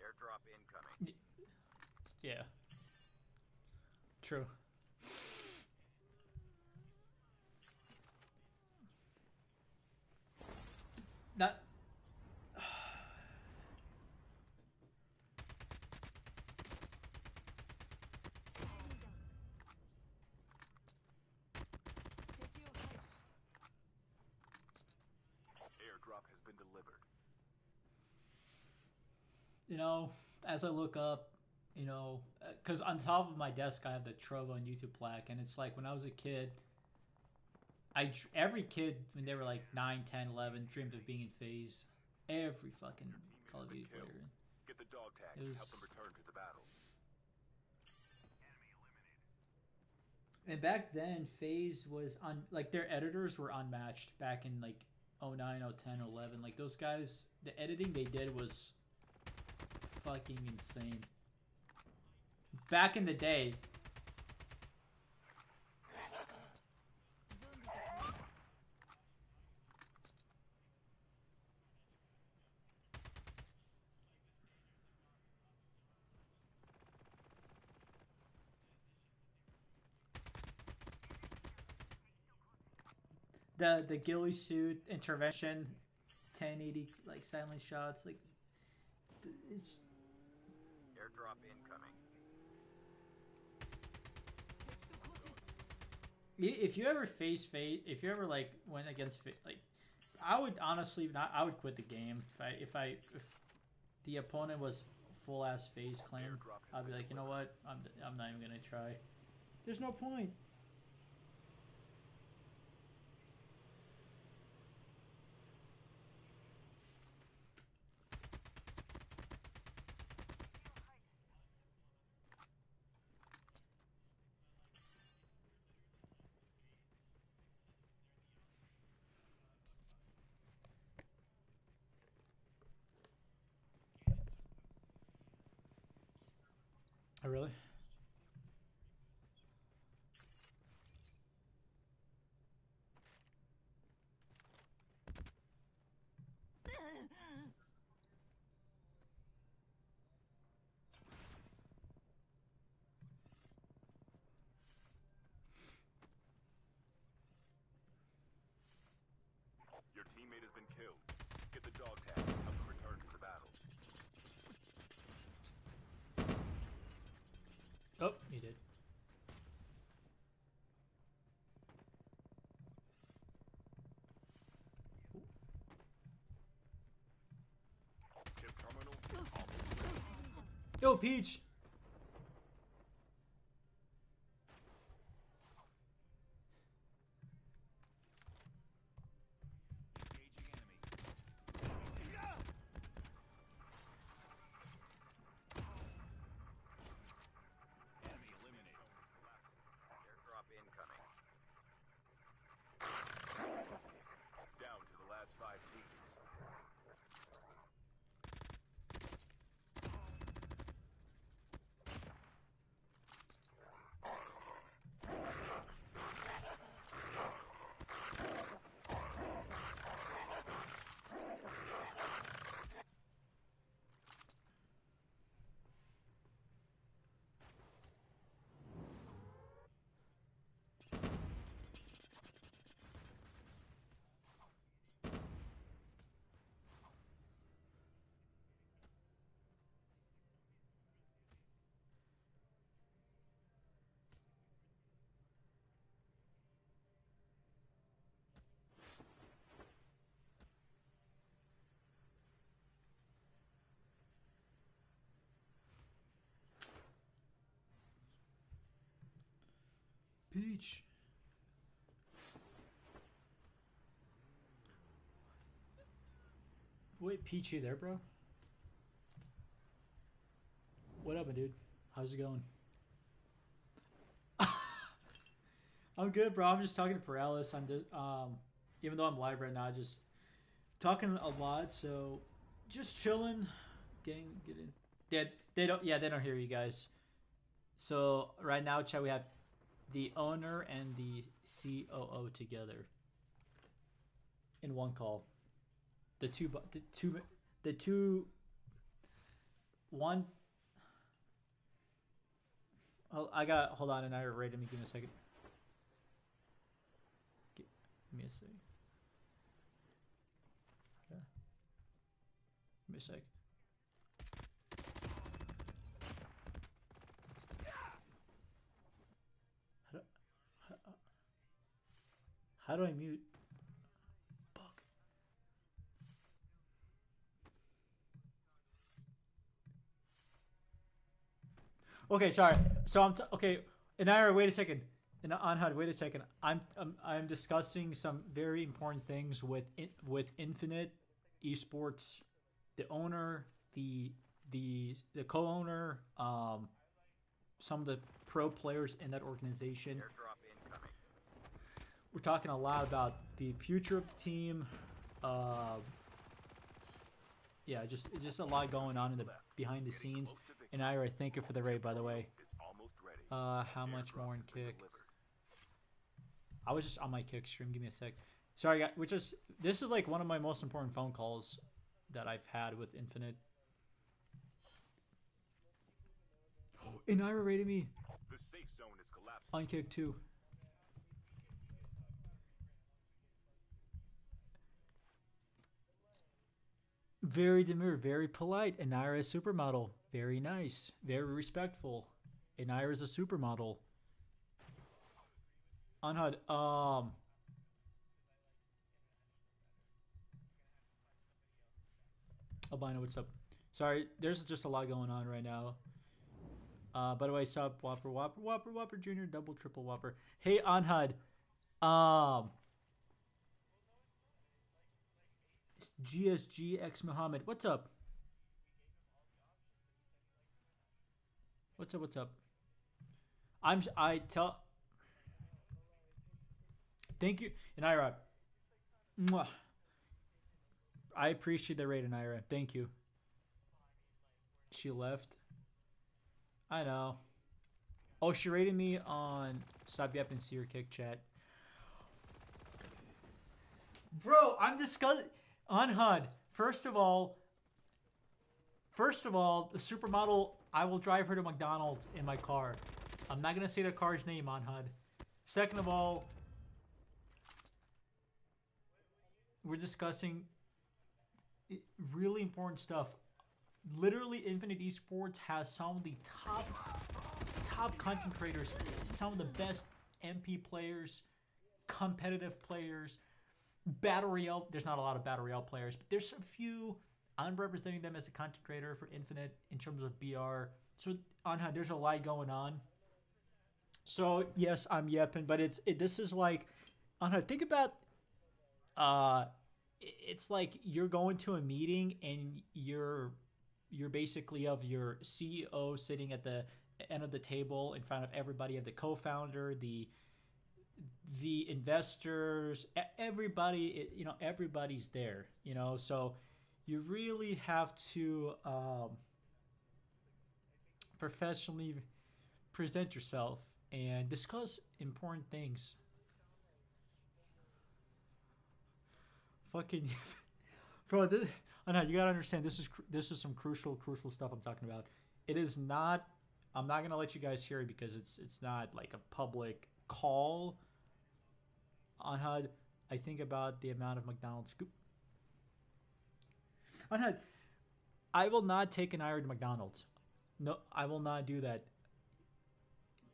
airdrop Yeah. True. That. Airdrop has been delivered. You know, as I look up, you know, because on top of my desk I have the Trovo and YouTube plaque, and it's like when I was a kid, every kid when they were like 9, 10, 11 dreamed of being in FaZe. Every fucking Call of Duty player. Get the dog tag It to was, help them return to the battle. and back then, FaZe was on, like, their editors were unmatched back in like 09, 010, 11. Like those guys, the editing they did was fucking insane. Back in the day, the ghillie suit intervention, 1080 like silent shots, like it's Airdrop incoming. if you ever face fate, if you ever like went against like, I would honestly not. I would quit the game if the opponent was full ass FaZe clan. I'd be like, you know what, I'm not even gonna try. There's no point. Oh really? Your teammate has been killed. Get the dog tag to help them return to the battle. Oh, he did. Chip terminal is almost ready. Yo, Peach. Enemy eliminated. Airdrop incoming. Down to the last 5 teams. Peach. Wait, Peach, you there, bro? What up, my dude? How's it going? I'm good, bro. I'm just talking to Paralysis. I'm just, even though I'm live right now, just talking a lot. So, just chilling, getting. They don't. Yeah, they don't hear you guys. So right now, chat, we have the owner and the COO together in one call. The two, one. I got. Hold on, and I rated me. Give me a second. Give me a second. Okay. Give me a sec. How do, how, how do I mute? Fuck. Okay, sorry. So okay. Inara, wait a second. And Anhad, wait a second. I'm discussing some very important things with Infinite Esports, the owner, the co-owner, some of the pro players in that organization. Airdrop incoming. We're talking a lot about the future of the team. Yeah, just a lot going on in the behind the scenes. And Ira, thank you for the raid, by the way. Is almost ready. How much more in Airdrop has been kick? delivered. I was just on my kick stream. Give me a sec. Sorry, guys. This is like one of my most important phone calls that I've had with Infinite. And Ira rated me The safe zone is collapsing. on kick too. Very demure, very polite. Inara is supermodel. Very nice. Very respectful. Inara is a supermodel. Anhad, Albino, what's up? Sorry, there's just a lot going on right now. By the way, sub Whopper, Whopper, Whopper, Whopper Junior, double, triple Whopper. Hey, Anhad. GSG X Muhammad, what's up? What's up? What's up? I tell. Thank you, Naira. Mwah. I appreciate the raid, Naira. Thank you. She left. I know. Oh, she rated me on Stop Yapping, see your kick chat. Bro, I'm discussing on HUD. First of all, the supermodel, I will drive her to McDonald's in my car. I'm not gonna say the car's name on HUD. Second of all, we're discussing really important stuff. Literally, Infinite Esports has some of the top content creators, some of the best MP players, competitive players, Battle Royale. There's not a lot of Battle Royale players, but there's a few. I'm representing them as a content creator for Infinite in terms of BR. So on how there's a lot going on. So yes, I'm yapping, but this is like on how think about it's like you're going to a meeting and you're basically of your CEO sitting at the end of the table in front of everybody, of the co-founder, the investors, everybody, everybody's there, so you really have to professionally present yourself and discuss important things. Fucking bro, I know you gotta understand. This is some crucial stuff I'm talking about. It is not. I'm not gonna let you guys hear it because it's not like a public call on HUD. I think about the amount of McDonald's scoop on HUD. I will not take an Ira to McDonald's. No, I will not do that.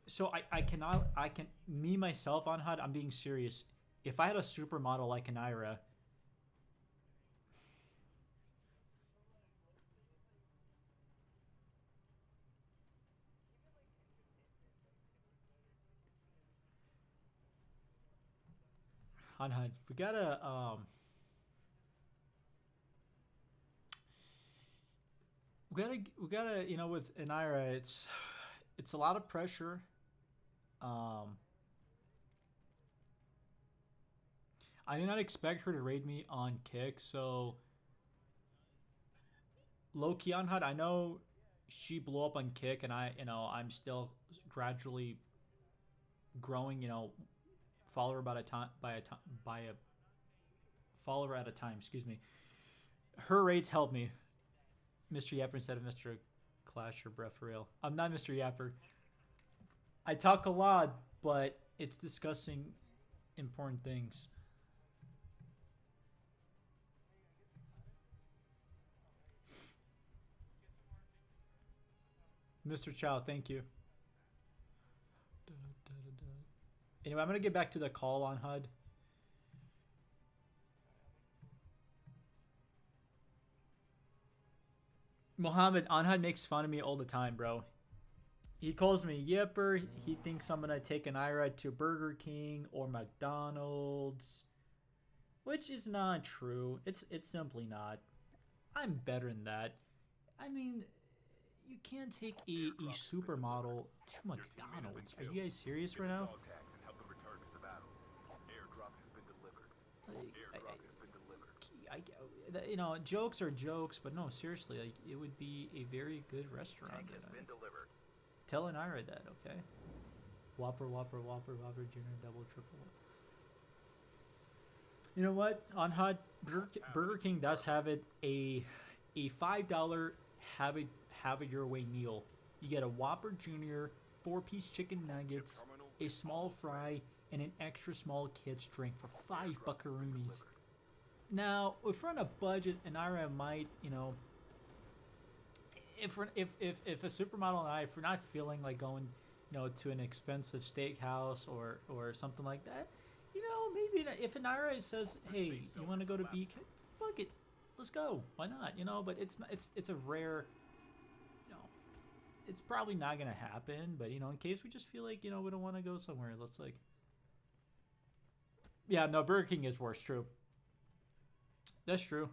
So I cannot. Me myself on HUD. I'm being serious. If I had a supermodel like an Ira. On HUD, we gotta with Anira, it's a lot of pressure. I did not expect her to raid me on kick, so low key on HUD. I know she blew up on kick, and I'm still gradually growing. Follower by a follower at a time. Excuse me. Her raids help me, Mr. Yapper instead of Mr. Clasher, bruh, for real. I'm not Mr. Yapper. I talk a lot, but it's discussing important things. Mr. Chow, thank you. Anyway, I'm gonna get back to the call on HUD. Mohammed, on HUD makes fun of me all the time, bro. He calls me Yipper. He thinks I'm gonna take an IRA to Burger King or McDonald's, which is not true. It's simply not. I'm better than that. I mean, you can't take a supermodel to McDonald's. Are you guys serious right now? Dog tags and help them return to the battle. Airdrop has been delivered. Airdrop has been delivered. You know, jokes are jokes, but no, seriously, like it would be a very good restaurant. Tank has been delivered. Tell an Ira that, okay? Whopper, Whopper, Whopper, Whopper, Junior, Double, Triple. You know what? On HUD, Burger King does have it a $5 have it your way meal. You get a Whopper Junior, 4-piece chicken nuggets, a small fry, and an extra small kid's drink for 5 buckaroonies. Now, if we're on a budget, an IRA might, you know, if a supermodel and I, if we're not feeling like going, you know, to an expensive steakhouse or something like that, you know, maybe if an IRA says, hey, you want to go to BK, fuck it, let's go. Why not? You know, but it's a rare, you know, it's probably not gonna happen. But you know, in case we just feel like, you know, we don't want to go somewhere, let's like, yeah, no, Burger King is worse. True. That's true.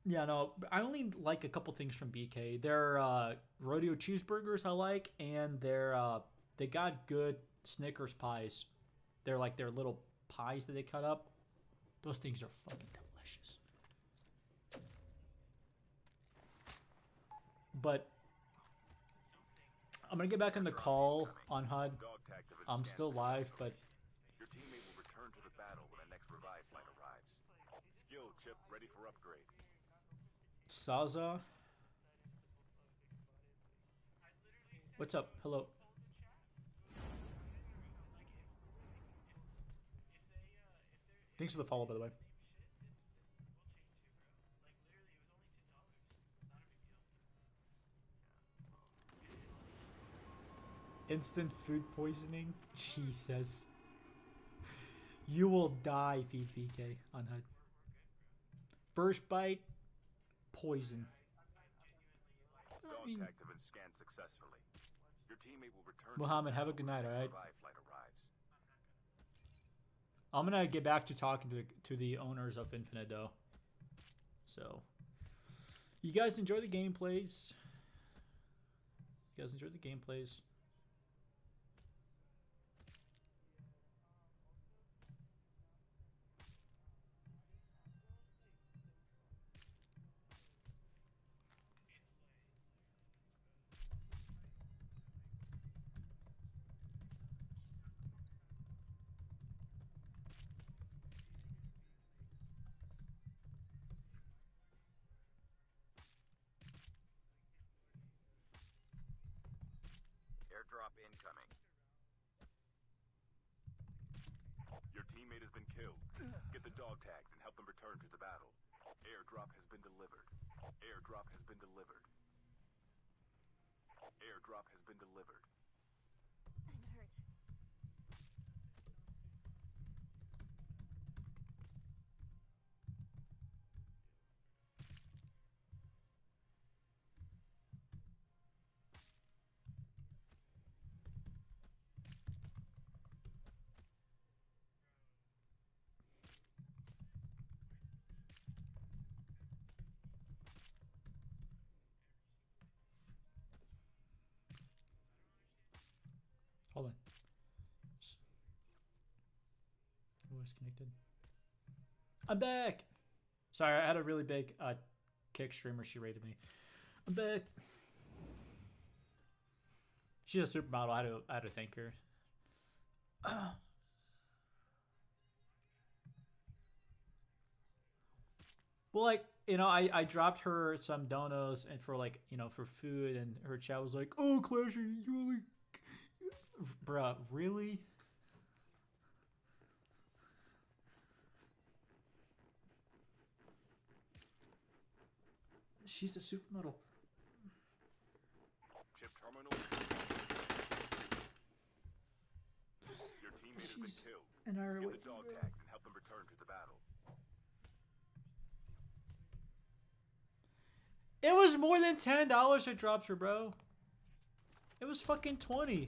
Yeah, no, I only like a couple things from BK. Their rodeo cheeseburgers I like, and they got good Snickers pies. They're like their little pies that they cut up. Those things are fucking delicious. But I'm gonna get back on the call on HUD. I'm still live, but Your teammate will return to the battle when the next revive flight arrives. Skill chip ready for upgrade. Saza, what's up? Hello. Thanks for the follow, by the way. Instant food poisoning? Jesus. You will die, Feed BK on HUD. First bite, poison. Dog I mean, tags have been scanned successfully. Your teammate will return. Muhammad, have a good night, alright? Revive flight arrives. I'm gonna get back to talking to the owners of Infinite though. So, you guys enjoy the gameplays. You guys enjoy the gameplays. Airdrop incoming. Your teammate has been killed. Get the dog tags and help them return to the battle. Airdrop has been delivered. Airdrop has been delivered. Airdrop has been delivered. I'm hurt. Hold on. Voice connected. I'm back. Sorry, I had a really big kick streamer. She rated me. I'm back. She's a supermodel. I had to thank her. Well, like, I dropped her some donos and for like, for food, and her chat was like, "Oh, Clashy, you only, bruh, really?" She's a supermodel. Chip terminal. Your teammate has been She's killed. an hour Get away the from dog her. tags and help them return to the battle. It was more than $10 I dropped her, bro. It was fucking 20.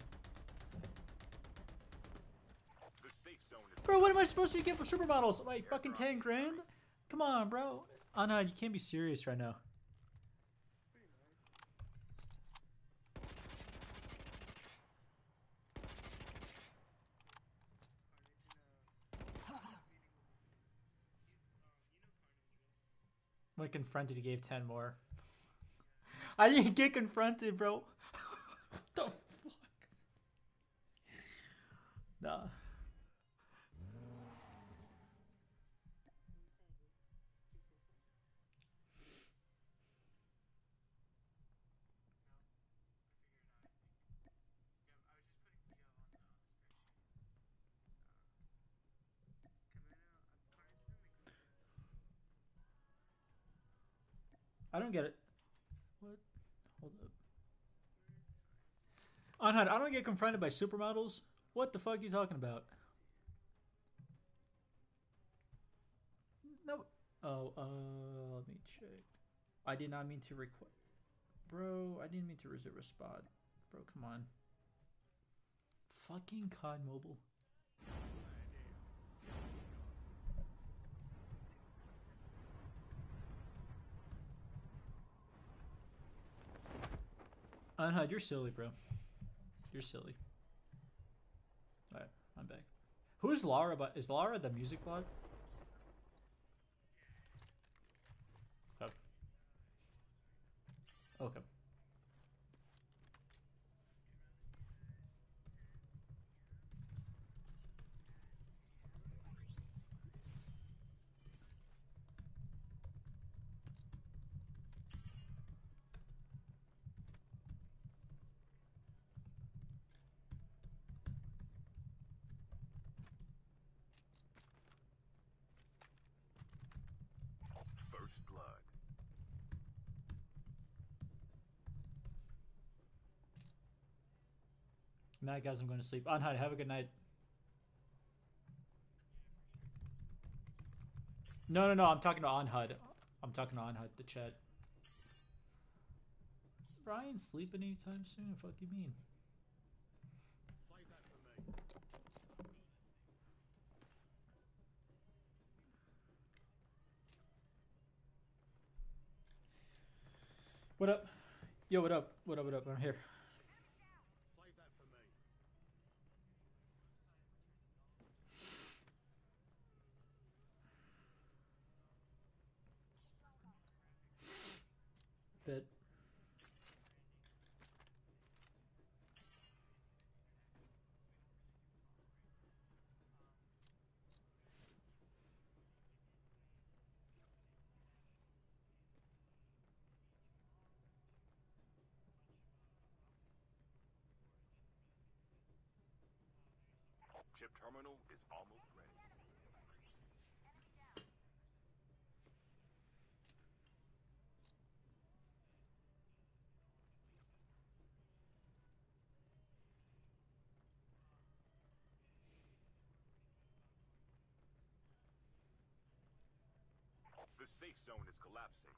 The safe zone is Bro, what am I supposed to get for supermodels? Like fucking 10 grand? Come on, bro. Oh no, you can't be serious right now. When confronted, he gave 10 more. I didn't get confronted, bro. What the fuck? Nah. I don't get it. What? Hold up. Anhad, I don't get confronted by supermodels. What the fuck are you talking about? No. Oh, let me check. I did not mean to request. Bro, I didn't mean to reserve a spot. Bro, come on. Fucking COD Mobile. Anhad, you're silly, bro. You're silly. Alright, I'm back. Who's Lara? But is Lara the music bot? Okay. Okay. first blood. Night, guys. I'm going to sleep. Anhad, have a good night. No, no, no. I'm talking to Anhad. I'm talking to Anhad, the chat. Brian sleeping anytime soon? Fuck you mean? Save that for me. What up? Yo, what up? What up? What up? I'm here. Save that for me. Bit. Chip terminal is almost ready. The safe zone is collapsing.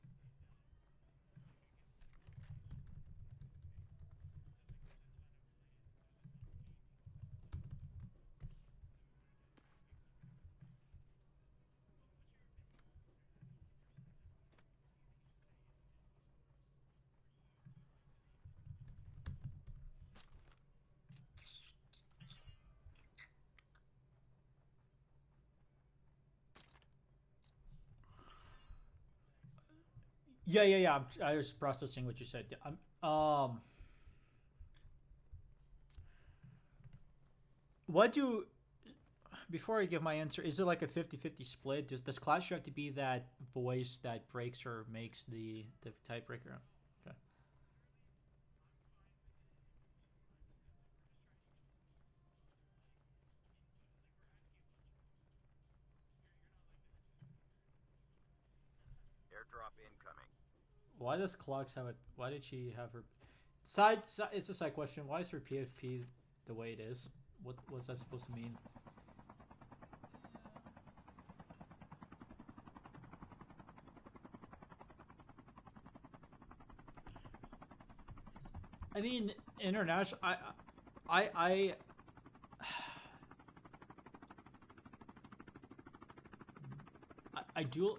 Yeah, yeah, yeah. I was processing what you said. Yeah, what do before I give my answer, is it like a 50-50 split? Does Clash have to be that voice that breaks or makes the tiebreaker? Okay. Airdrop incoming. Why does Clocks have it? Why did she have her side? It's a side question. Why is her PFP the way it is? What's that supposed to mean? I mean, international. I I do.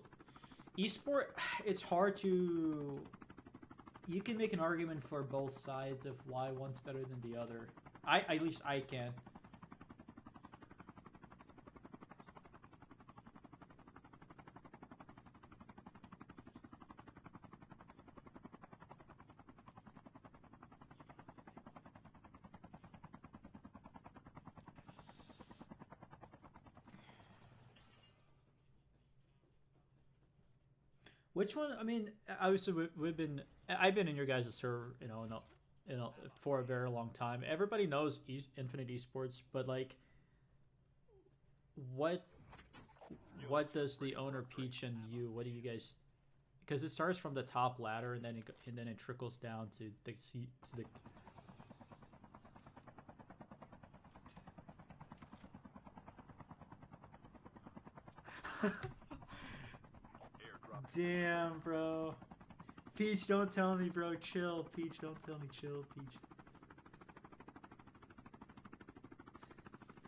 Esport. It's hard to. You can make an argument for both sides of why one's better than the other. At least I can. Which one? I mean, obviously we've been. I've been in your guys' server, for a very long time. Everybody knows Infinite Esports, but like, what, what does the owner Peach and you? What do you guys? Because it starts from the top ladder and then it trickles down to the seat to the. Damn, bro. Peach, don't tell me, bro. Chill. Peach, don't tell me. Chill, Peach.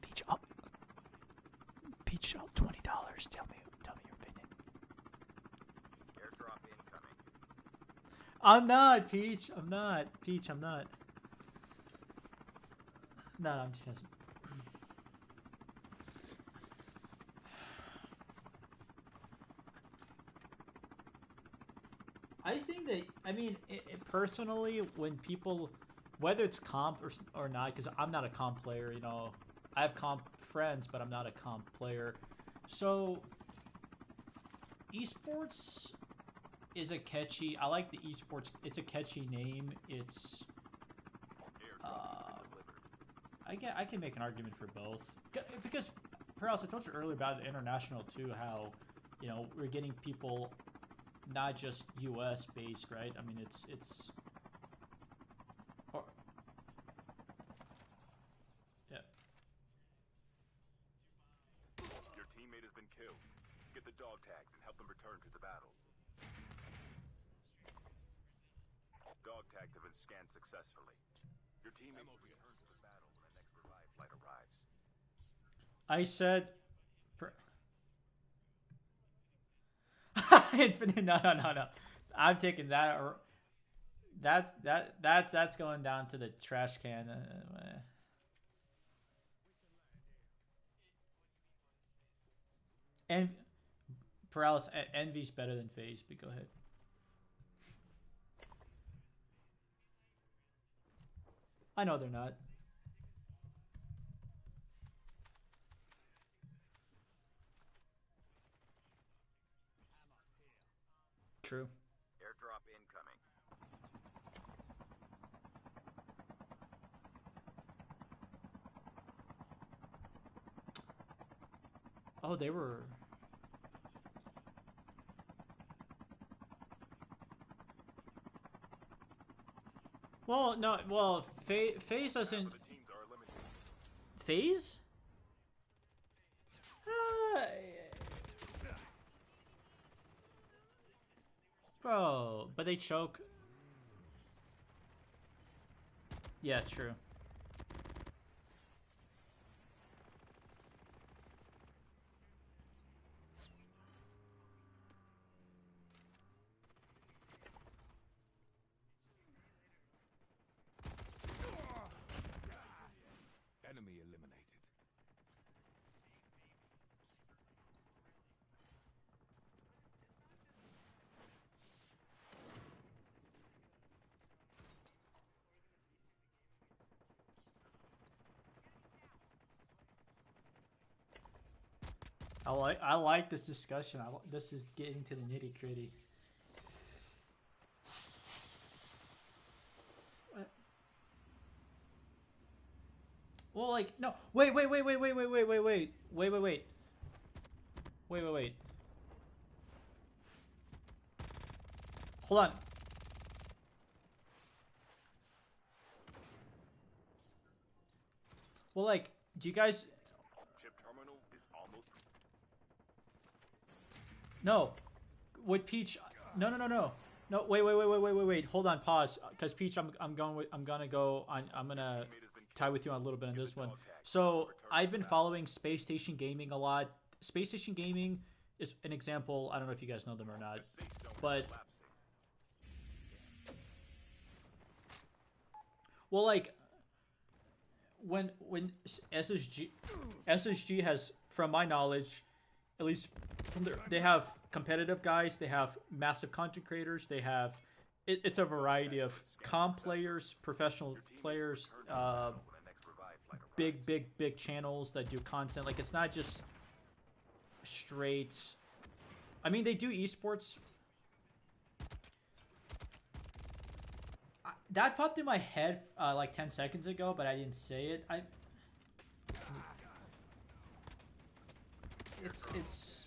Peach, up. Peach, up. $20. Tell me your opinion. Airdrop incoming. I'm not, Peach. I'm not. Peach, I'm not. No, I'm just messing. I think that, I mean, personally, when people, whether it's comp or not, because I'm not a comp player, I have comp friends, but I'm not a comp player. So, esports is a catchy, I like the esports, it's a catchy name. It's, I can make an argument for both. Because, perhaps I told you earlier about the international too, how, we're getting people not just US based, right? I mean, it's or, yeah. Your teammate has been killed. Get the dog tags and help them return to the battle. Dog tags have been scanned successfully. Your teammate will return to the battle when the next revive flight arrives. I said Infinite. No. I'm taking that. Or that's going down to the trash can. And Paralysis Envy's better than Phase, but go ahead. I know they're not. True. Airdrop incoming. Oh, they were. Well, no. Well, Phase doesn't. The teams are eliminated. Phase? Bro, but they choke. Yeah, true. Enemy eliminated. I like this discussion. This is getting to the nitty gritty. Well, like no. Wait. Hold on. Well, like, do you guys? Chip terminal is almost. No. With Peach. No. No. Wait. Hold on. Pause. Because Peach, I'm gonna go on. I'm gonna tie with you on a little bit on this one. So I've been following Space Station Gaming a lot. Space Station Gaming is an example. I don't know if you guys know them or not, but well, like when SSG has, from my knowledge, at least from their, they have competitive guys, they have massive content creators, they have it's a variety of comp players, professional players, big channels that do content. Like, it's not just straight. I mean, they do esports. That popped in my head like 10 seconds ago, but I didn't say it. It's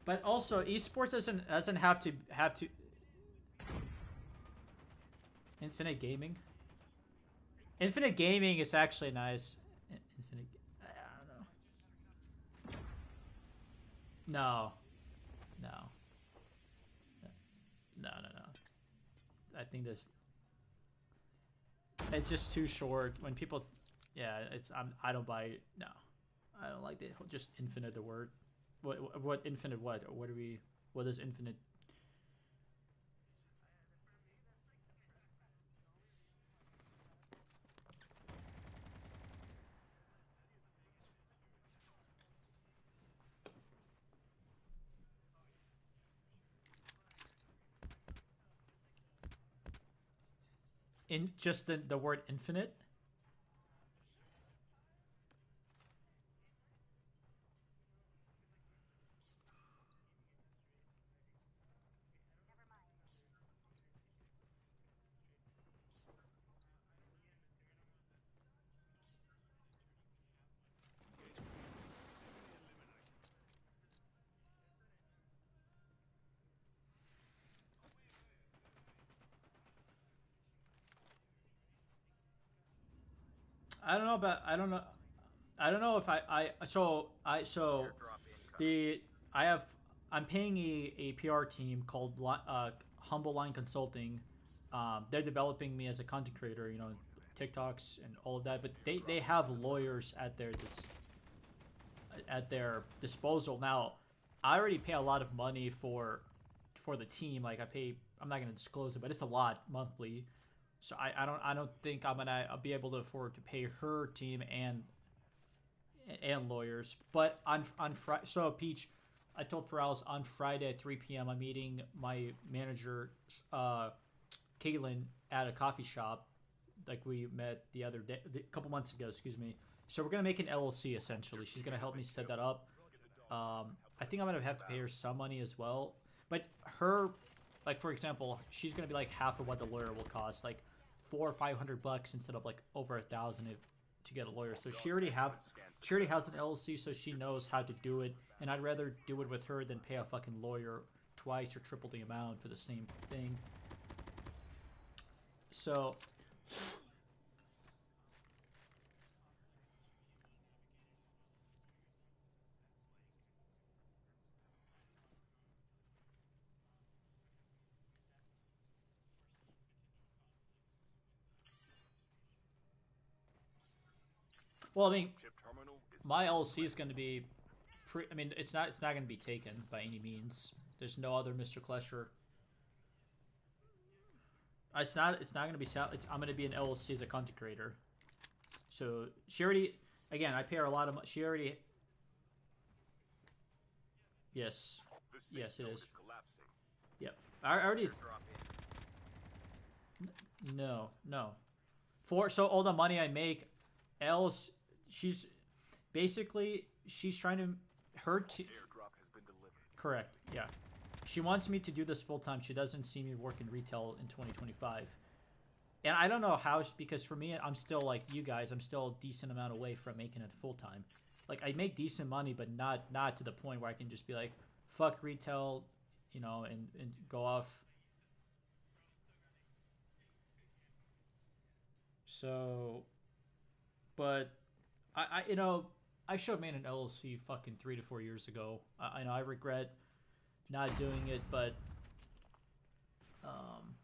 but also esports doesn't have to Infinite Gaming. Infinite Gaming is actually nice. Infinite, I don't know. No. I think this. It's just too short. When people, yeah, I don't buy it. No, I don't like the just infinite the word. What infinite what? What are we? What is infinite? In just the word infinite. I don't know about I don't know if the I have I'm paying a PR team called Humble Line Consulting. They're developing me as a content creator, you know, TikToks and all of that. But they have lawyers at their disposal. Now, I already pay a lot of money for the team. Like, I'm not gonna disclose it, but it's a lot monthly. So I don't think I'll be able to afford to pay her team and lawyers. But on Friday, so Peach, I told Perales on Friday at 3 p.m. I'm meeting my manager, Caitlin, at a coffee shop, like we met the other day, a couple months ago. Excuse me. So we're gonna make an LLC essentially. She's gonna help me set that up. I think I'm gonna have to pay her some money as well. But her, like, for example, she's gonna be like half of what the lawyer will cost, like $400 or $500 instead of like over $1,000 to get a lawyer. So she already has an LLC, so she knows how to do it. And I'd rather do it with her than pay a fucking lawyer twice or triple the amount for the same thing. So well, I mean, my LLC is going to be I mean, it's not going to be taken by any means. There's no other Mr. Klesher. It's not going to be I'm going to be an LLC as a content creator. So she already, again, I pay her a lot of money. She already. Yes, it is. Yep. I already. No. So all the money I make, else she's basically she's trying to Airdrop has been delivered. correct, yeah. She wants me to do this full time. She doesn't see me work in retail in 2025. And I don't know how, because for me, I'm still like you guys. I'm still a decent amount away from making it full time. Like I make decent money, but not to the point where I can just be like, fuck retail, you know, and go off. So, but I you know, I should have made an LLC fucking 3 to 4 years ago. I know I regret not doing it, but um.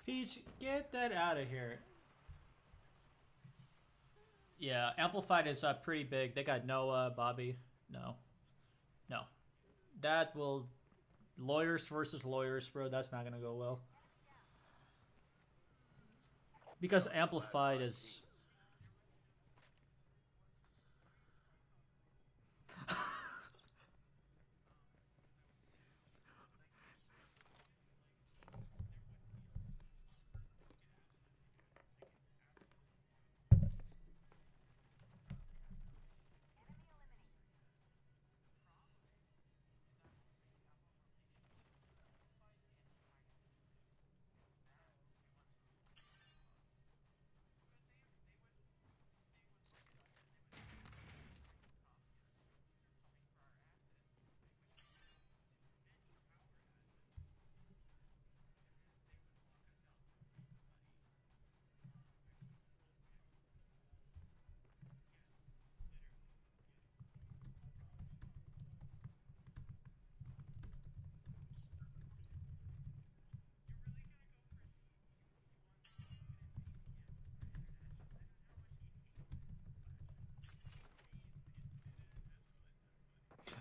Peach, get that out of here. Yeah, Amplified is pretty big. They got Noah, Bobby. No. No. That will... Lawyers versus lawyers, bro. That's not going to go well. Because Amplified is...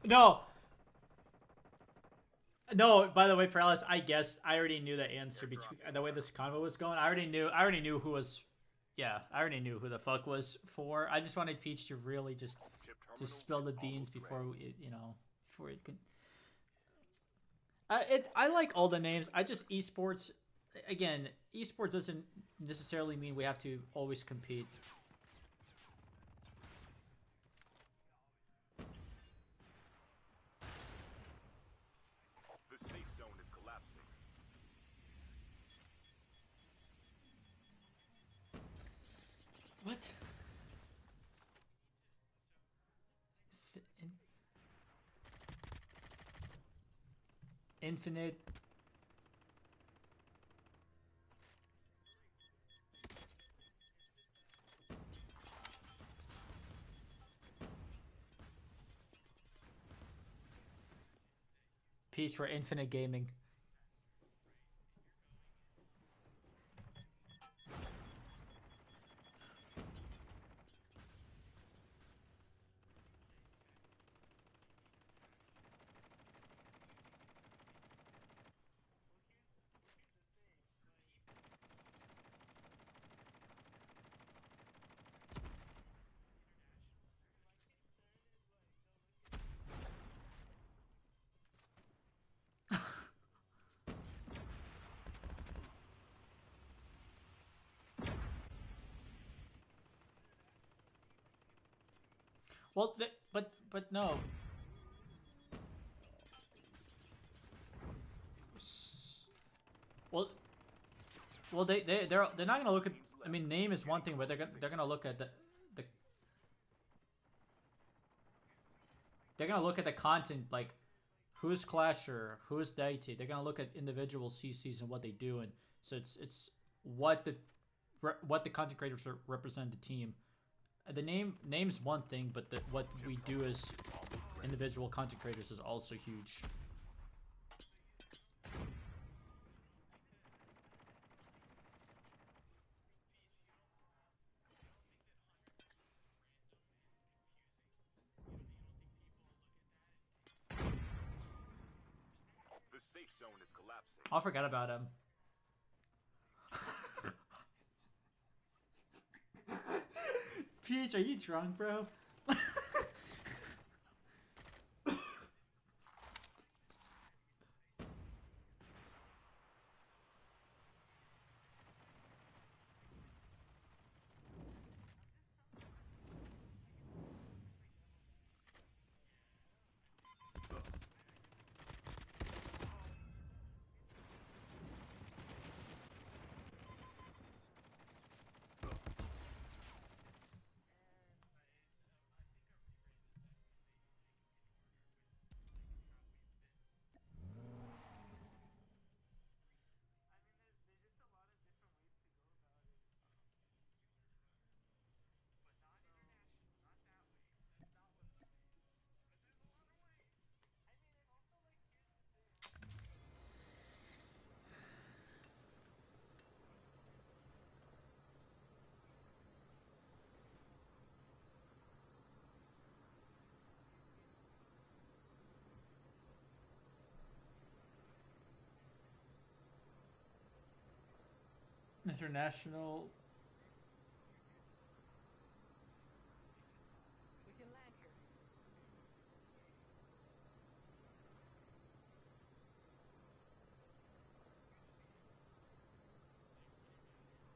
No! No, by the way, Paralysis, I guessed. I already knew the answer. The way this convo was going, I already knew who was... Yeah, I already knew who the fuck was for. I just wanted Peach to really just spill the beans before it, you know, before it could... I like all the names. I just esports. Again, esports doesn't necessarily mean we have to always compete. The safe zone is collapsing. What? Infinite. Peace for infinite gaming. Well, but no. Well, they're not gonna look at. I mean, name is one thing, but they're gonna look at the they're gonna look at the content, like who's Clasher, who's Deity. They're gonna look at individual CCs and what they do, and so it's what the content creators represent the team. The name's one thing, but what we do as individual content creators is also huge. The safe zone is collapsing. I forgot about him. Peach, are you drunk, bro? International. We can land here.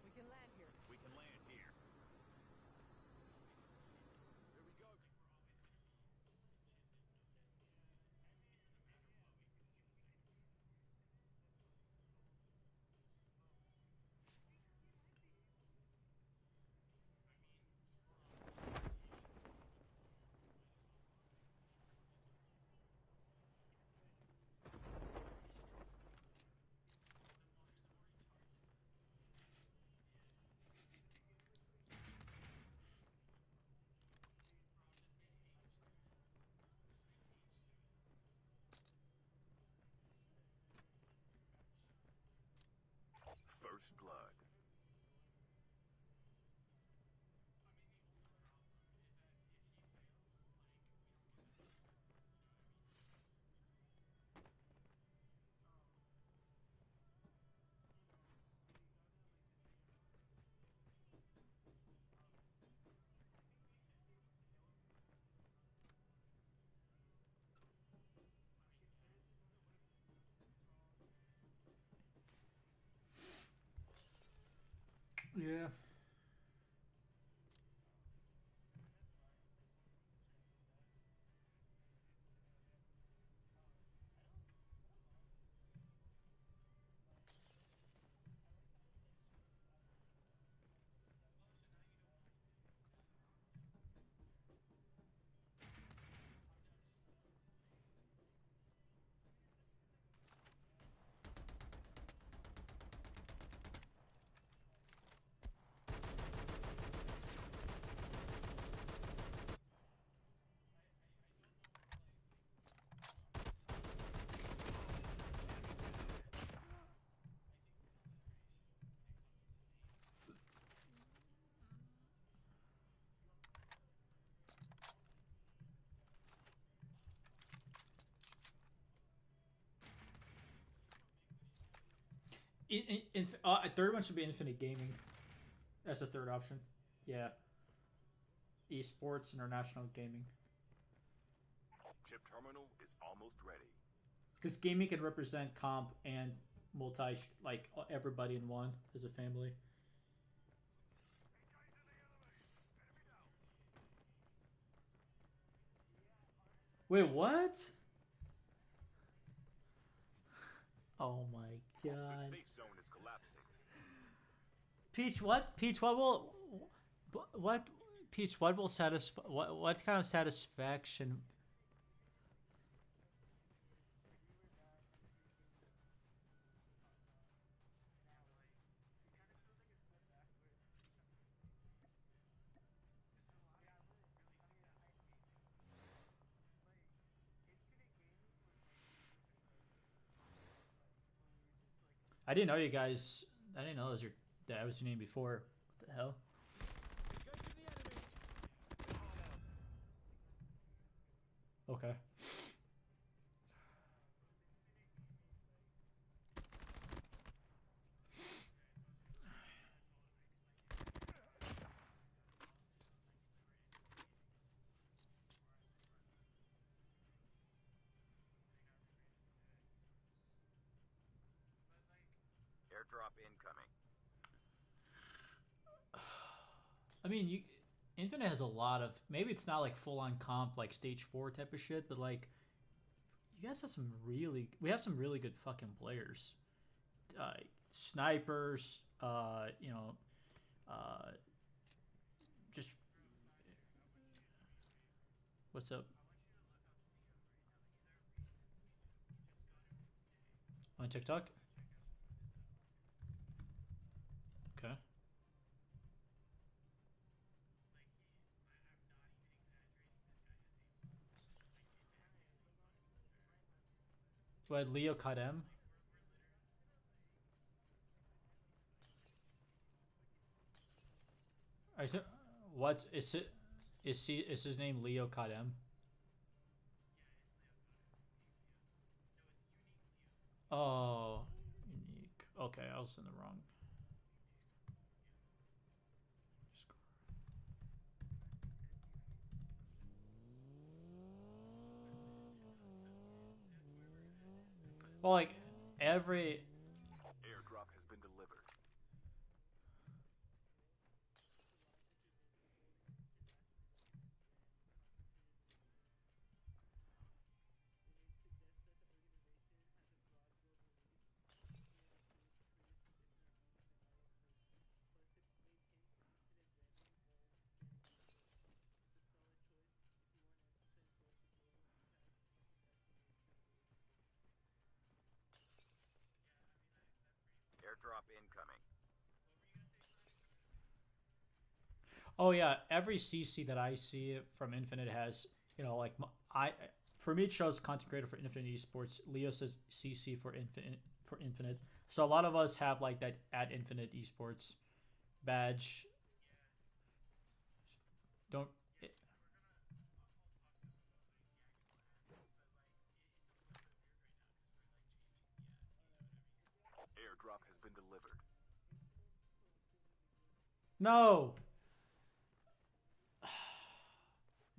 We can land here. We can land here. Here we go. First blood. Yeah. Third one should be Infinite Gaming. That's the third option. Yeah. Esports, International Gaming. Chip terminal is almost ready. Because gaming can represent comp and multi, like everybody in one as a family. Wait, what? Oh my The god. safe zone is collapsing. Peach, what? Peach, what will. What? Peach, what will satisfy. What kind of satisfaction. I didn't know you guys. I didn't know that was your name before. What the hell? Okay. Airdrop incoming. I mean, Infinite has a lot of. Maybe it's not like full on comp like stage 4 type of shit, but like, you guys have some really. We have some really good fucking players. Snipers. Uh, just what's up on TikTok? Okay. What Leo Kadem? I th- what is it? Is his name Leo Kadem? Oh, unique. Okay, I was in the wrong. Well, like every Airdrop has been delivered. Airdrop incoming. oh yeah, every CC that I see from Infinite has, you know, like I for me it shows content creator for Infinite Esports. Leo says CC for Infinite. So a lot of us have like that at Infinite Esports badge. Don't Airdrop has been delivered. no.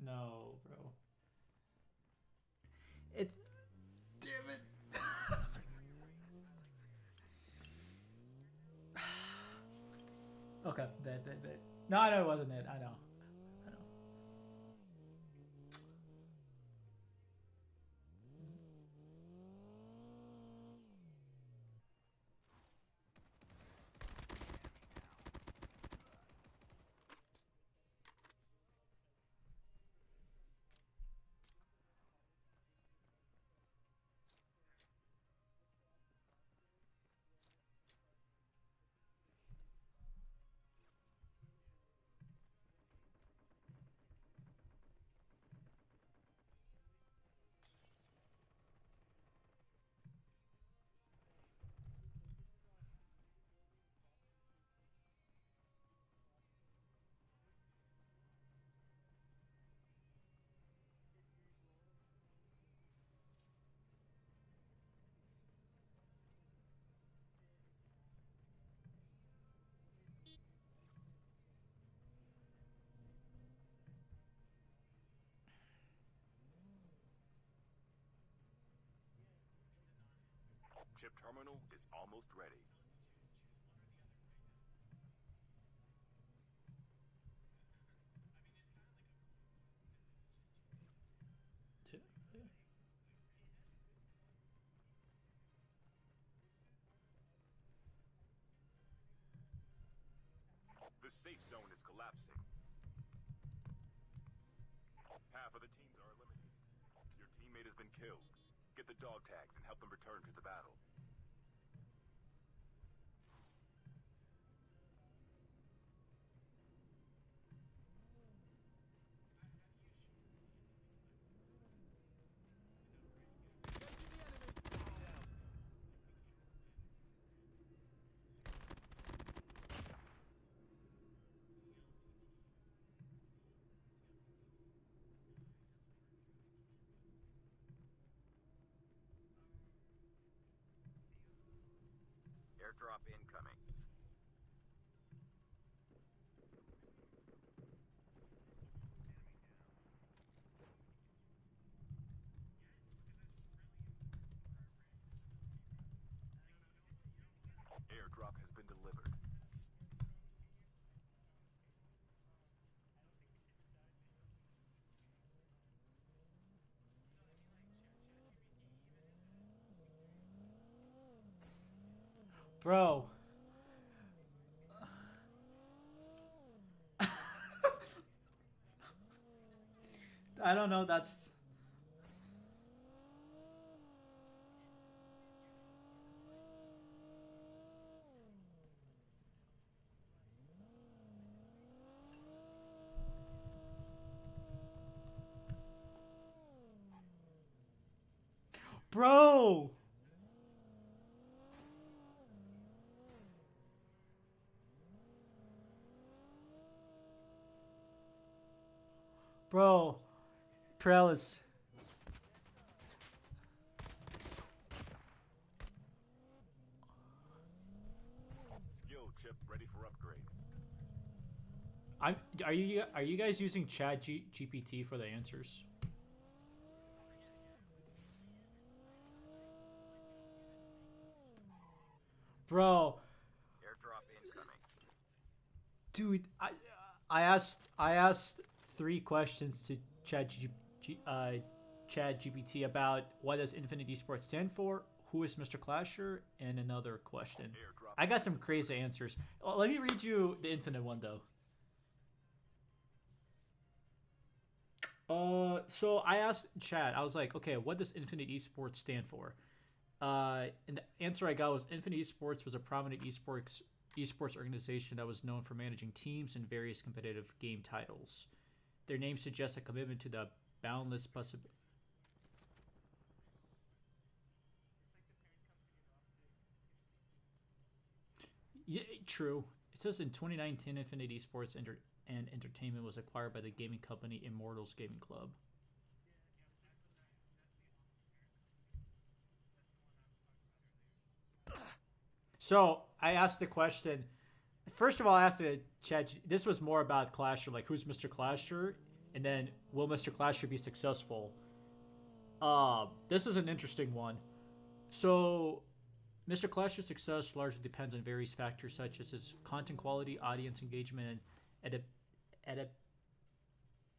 No, bro. It's damn it. Okay, bad. No, I know it wasn't it. I know. Chip terminal is almost ready. The safe zone is collapsing. Half of the teams are eliminated. Your teammate has been killed. Get the dog tags and help them return to the battle. Airdrop incoming. Airdrop has been delivered. Bro. I don't know. That's bro. Bro. Prellis. Skill chip ready for upgrade. I'm. Are you guys using Chat GPT for the answers? Bro, Airdrop incoming. dude, I asked 3 questions to Chad GPT about what does Infinite Esports stand for, who is Mr. Clasher, and another question. Airdrop. I got some crazy answers. Well, let me read you the Infinite one though. So I asked Chad. I was like, okay, what does Infinite Esports stand for? And the answer I got was Infinite Esports was a prominent esports organization that was known for managing teams and various competitive game titles. Their name suggests a commitment to the boundless possibility. Yeah, true. It says in 2019, Infinite Esports and Entertainment was acquired by the gaming company Immortals Gaming Club. So I asked the question. First of all, I asked the chat. This was more about Clasher, like who's Mr. Clasher, and then will Mr. Clasher be successful? This is an interesting one. So, Mr. Clasher's success largely depends on various factors such as his content quality, audience engagement, and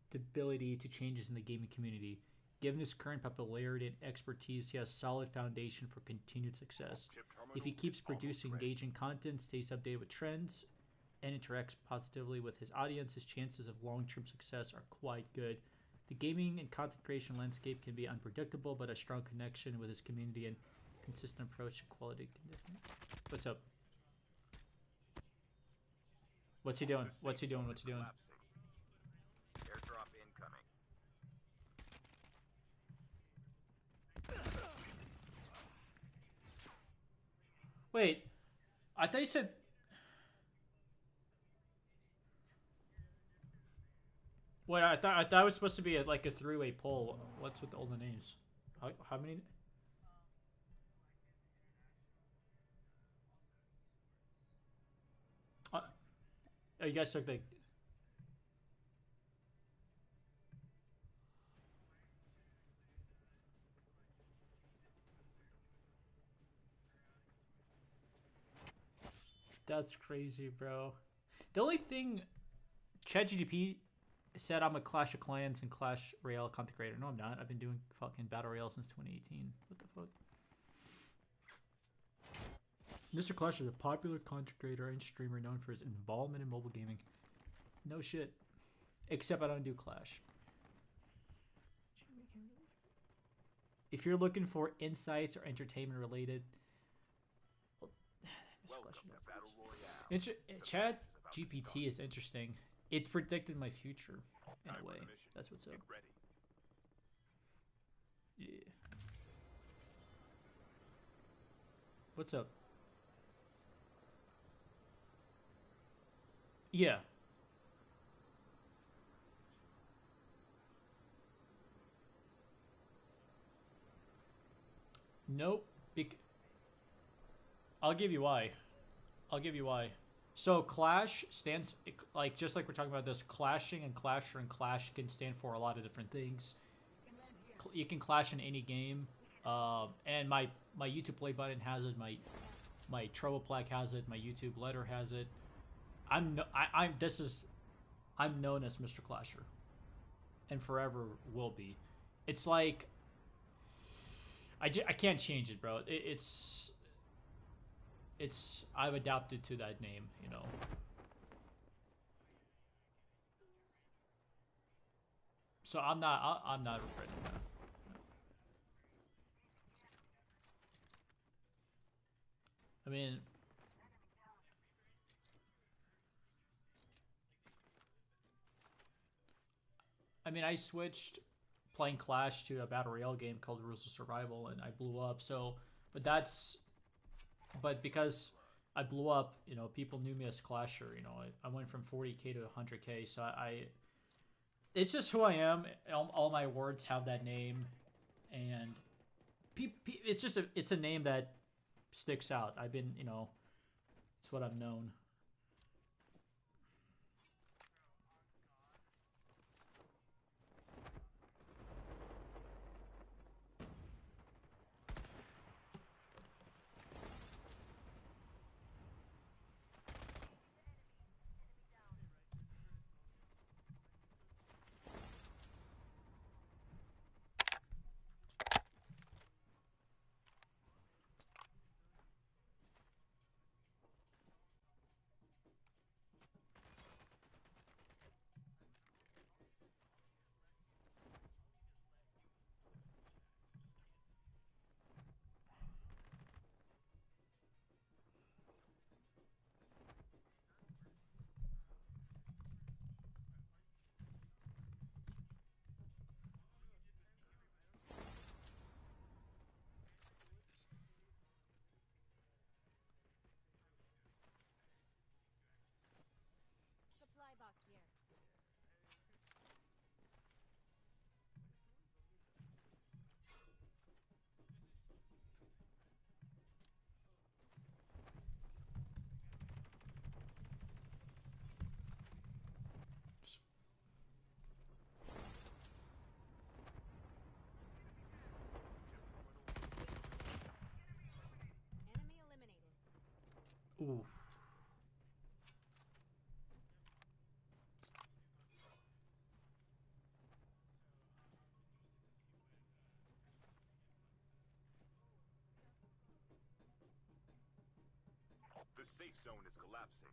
adaptability to changes in the gaming community. Given his current popularity and expertise, he has a solid foundation for continued success. Chip terminal If he keeps is almost producing ready. engaging content, stays updated with trends, and interacts positively with his audience, his chances of long-term success are quite good. The gaming and content creation landscape can be unpredictable, but a strong connection with his community and consistent approach to quality. What's up? What's he doing? What's he doing? What's he doing? Collapsing. Airdrop incoming. Wait, I thought you said. Wait, I thought it was supposed to be like a three-way poll. What's with all the names? How many? Oh, you guys took the. That's crazy, bro. The only thing ChatGPT said I'm a Clash of Clans and Clash Royale content creator. No, I'm not. I've been doing fucking Battle Royale since 2018. What the fuck? Mr. Clash is a popular content creator and streamer known for his involvement in mobile gaming. No shit. Except I don't do Clash. If you're looking for insights or entertainment related, Welcome to Battle Royale. Chat GPT is interesting. It predicted my future in Time a for way. the mission. That's what's up. Get ready. Yeah. What's up? Yeah. Nope. I'll give you why. I'll give you why. So Clash stands like just like we're talking about this clashing and clasher and clash can stand for a lot of different things. You can clash in any game, and my YouTube play button has it. My Trovo plaque has it. My YouTube letter has it. I'm known as Mr. Clasher, and forever will be. It's like I can't change it, bro. It's I've adapted to that name, you know. So I'm not regretting that. I mean, I switched playing Clash to a battle royale game called Rules of Survival, and I blew up. So, but because I blew up, you know, people knew me as Clasher. You know, I went from 40K to 100K. So it's just who I am. All my words have that name, and it's a name that sticks out. I've been, you know, it's what I've known. Ooh. The safe zone is collapsing.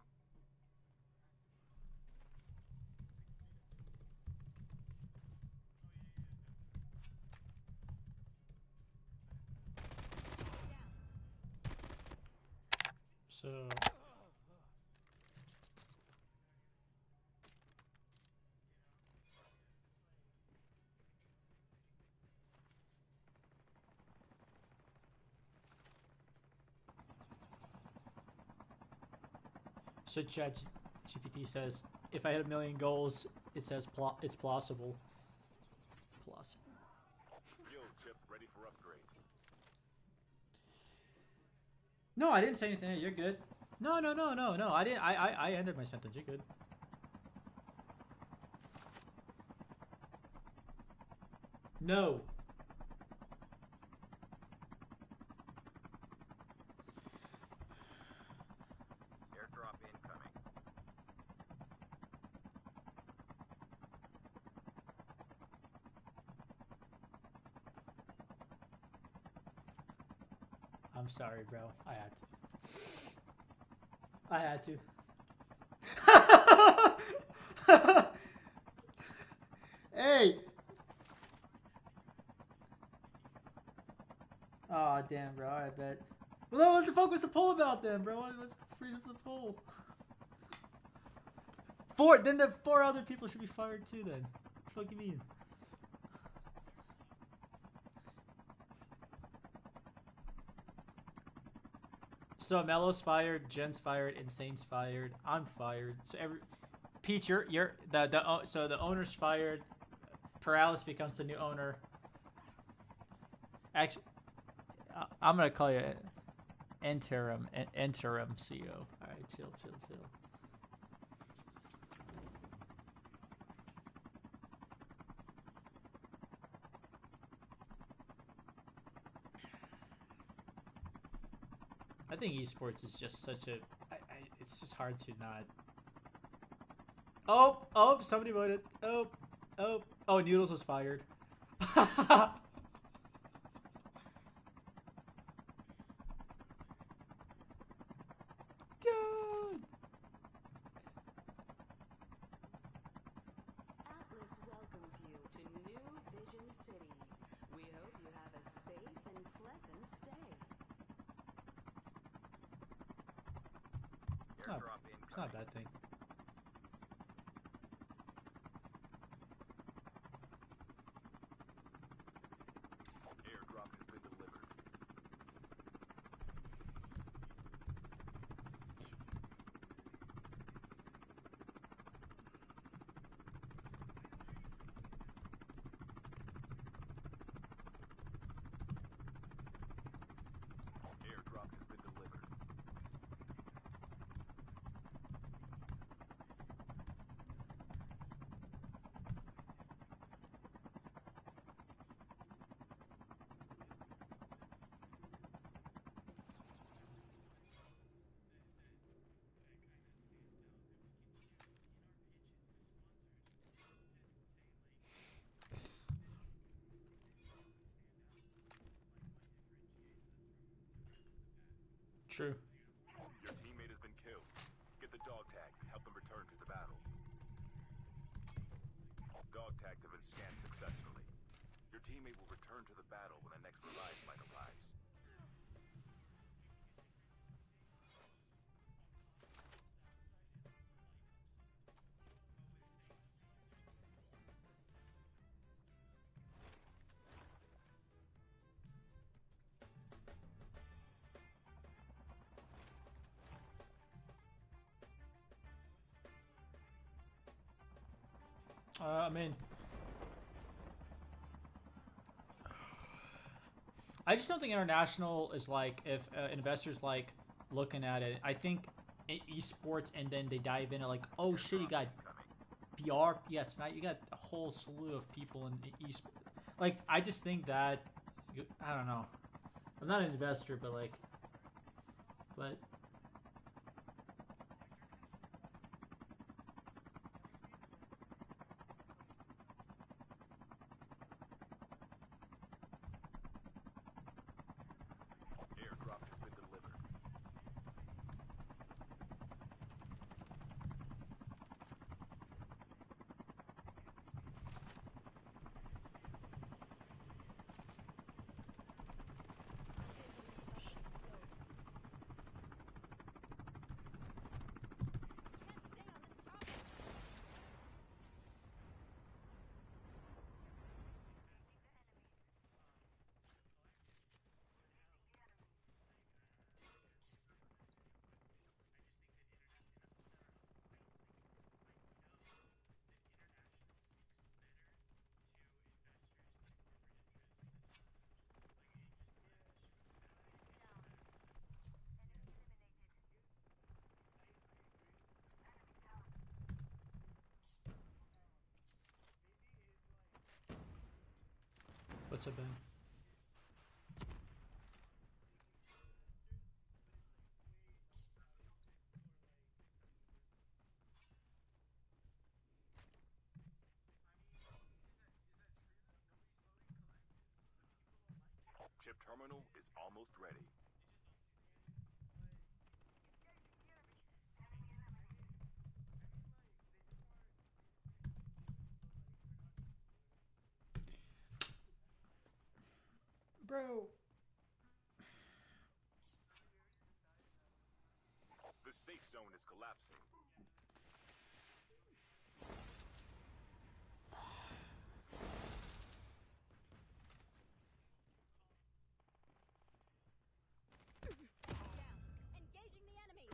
So Chat GPT says, if I had 1,000,000 goals, it says it's plausible. Plausible. Skill chip ready for upgrade. No, I didn't say anything. Hey, you're good. No. I didn't. I ended my sentence. You're good. No. Airdrop incoming. I'm sorry, bro. I had to. Hey. Oh damn, bro. I bet. Well, what the fuck was the poll about then, bro? What's the reason for the poll? Then the 4 other people should be fired too. Then, what the fuck you mean? So Melo's fired, Jen's fired, Insane's fired, I'm fired. So Peach, so the owner's fired. Paralysis becomes the new owner. Actually, I'm gonna call you interim CEO. All right, chill. I think esports is just such a. It's just hard to not. Oh! Somebody voted. Oh! Noodles was fired. Atlas welcomes you to New Vision City. We hope you have a safe and pleasant stay. Airdrop It's not a bad thing. Airdrop has been delivered. Airdrop has been delivered. True. Your teammate has been killed. Get the dog tags and help them return to the battle. Dog tags have been scanned successfully. Your teammate will return to the battle when the next revive flight arrives. I mean, I just don't think international is like if investors like looking at it. I think esports and then they dive into like, oh shit, you got BR, yeah, Snipe, you got a whole slew of people in esports. Like, I just think that I don't know. I'm not an investor, but like, Airdrop has been delivered. What's up, Ben? Chip terminal is almost ready. Bro. The safe zone is collapsing. Engaging the enemy.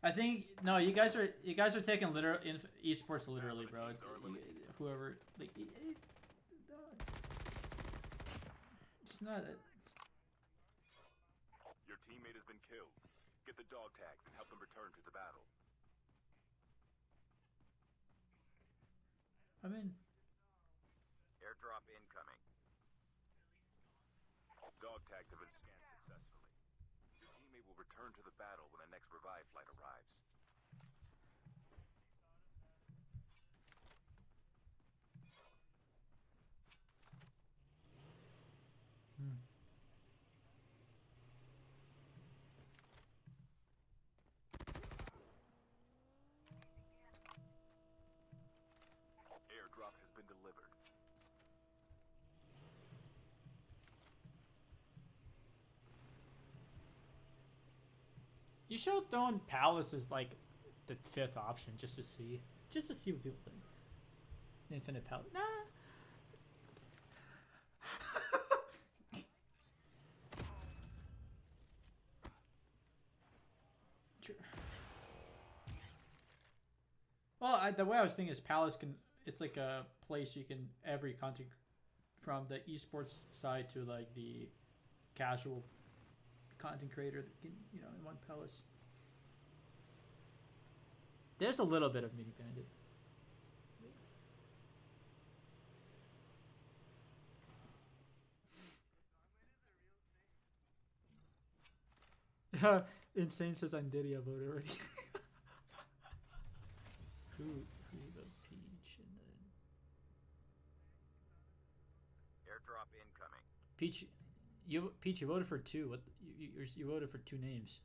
I think no, you guys are taking literal esports literally, bro. Whoever like it's not. Your teammate has been killed. Get the dog tags and help them return to the battle. I mean, Airdrop incoming. Dog tags have been scanned successfully. Your teammate will return to the battle when the next revive flight arrives. Airdrop has been delivered. you should have thrown Palace as like the 5th option just to see what people think. Infinite Palace, nah. Sure. Well, the way I was thinking is Palace can. It's like a place you can every content from the esports side to like the casual content creator that can in one Palace. There's a little bit of Mini Bandit. Insane says I'm Diddy. I voted already. who the Peach and then Airdrop incoming. Peach. You voted for 2. What you voted for 2 names.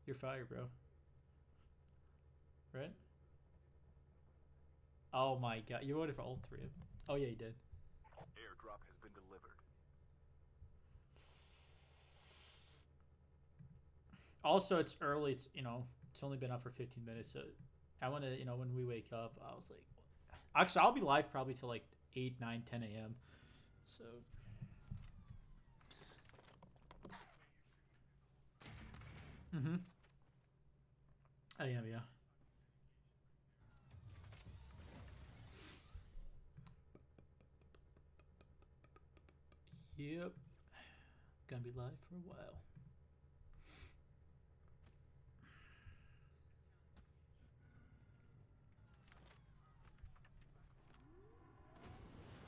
You're fired, bro. Right? Oh my god, you voted for all 3 of them. Oh yeah, you did. Airdrop has been delivered. Also, it's early. It's it's only been up for 15 minutes. So I want to when we wake up, I was like, actually, I'll be live probably till like 8, 9, 10 a.m. So. Mm-hmm. I am, yeah. Yep. Gonna be live for a while.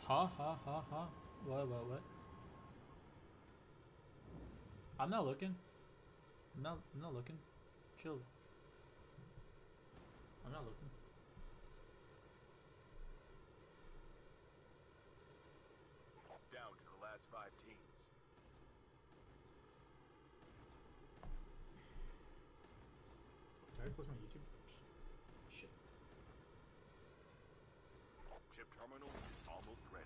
Ha ha ha ha. What? I'm not looking. I'm not looking. Chill. I'm not looking. close my YouTube? Shit. Chip terminal is almost ready.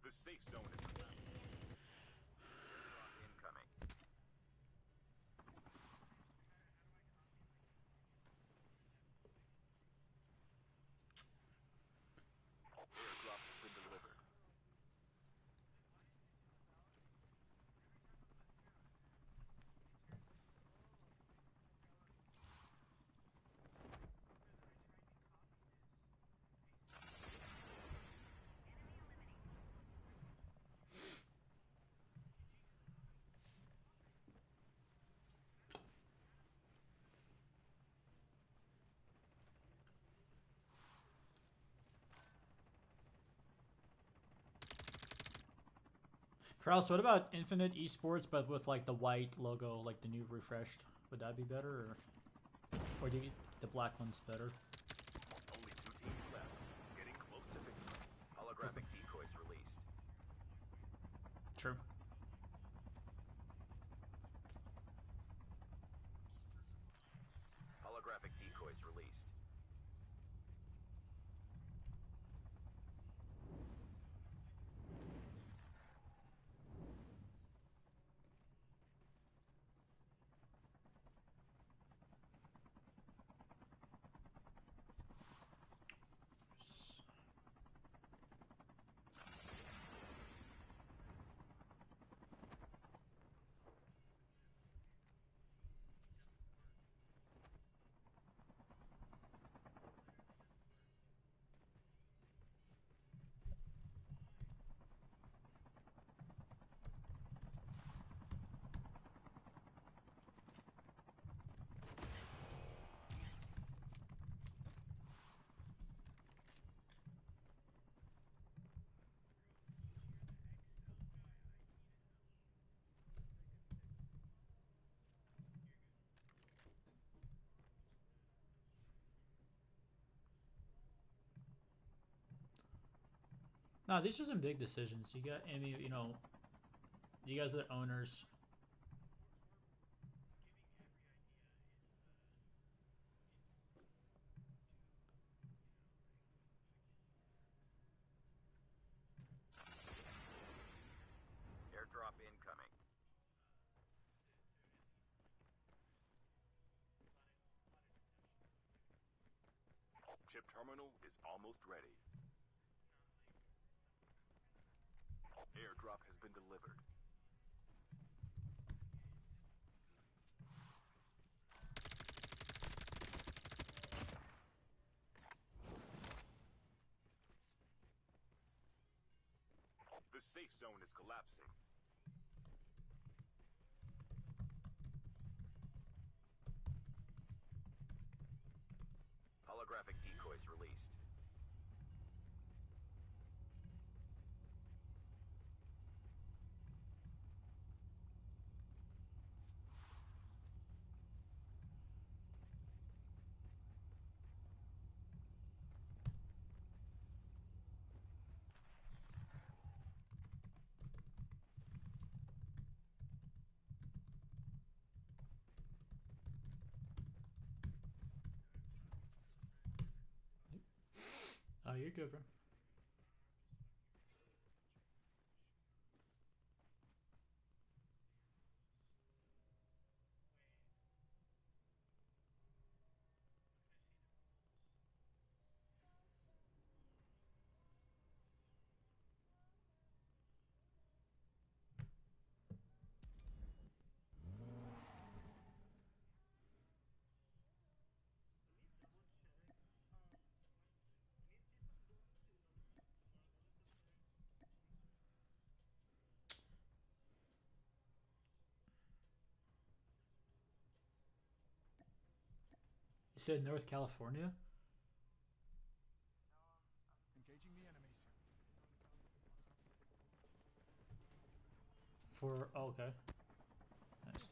The safe zone is incoming. Airdrop has been delivered. Kraus, what about Infinite Esports, but with like the white logo, like the new refreshed? Would that be better, or do you the black one's better? Only 2 teams left. Getting close to victory. Holographic decoys released. True. Holographic decoys released. No, these are some big decisions. You got, I mean, you know, you guys are the owners. Airdrop incoming. Chip terminal is almost ready. Airdrop has been delivered. The safe zone is collapsing. Holographic decoys released. Oh, you're good, bro. You said North California? Engaging the enemies. For, oh, okay. Nice.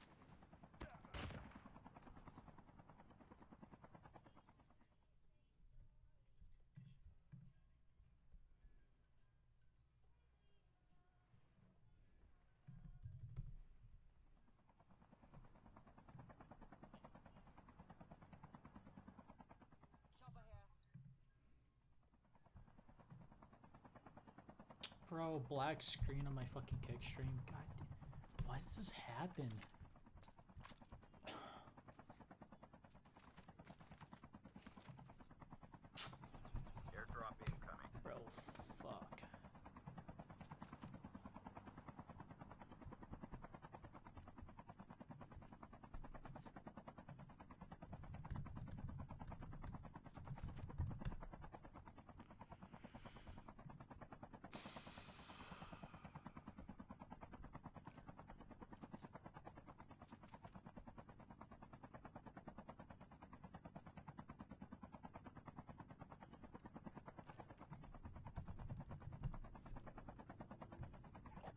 Bro, black screen on my fucking kick stream. God, why does this happen? Airdrop incoming. Bro, fuck.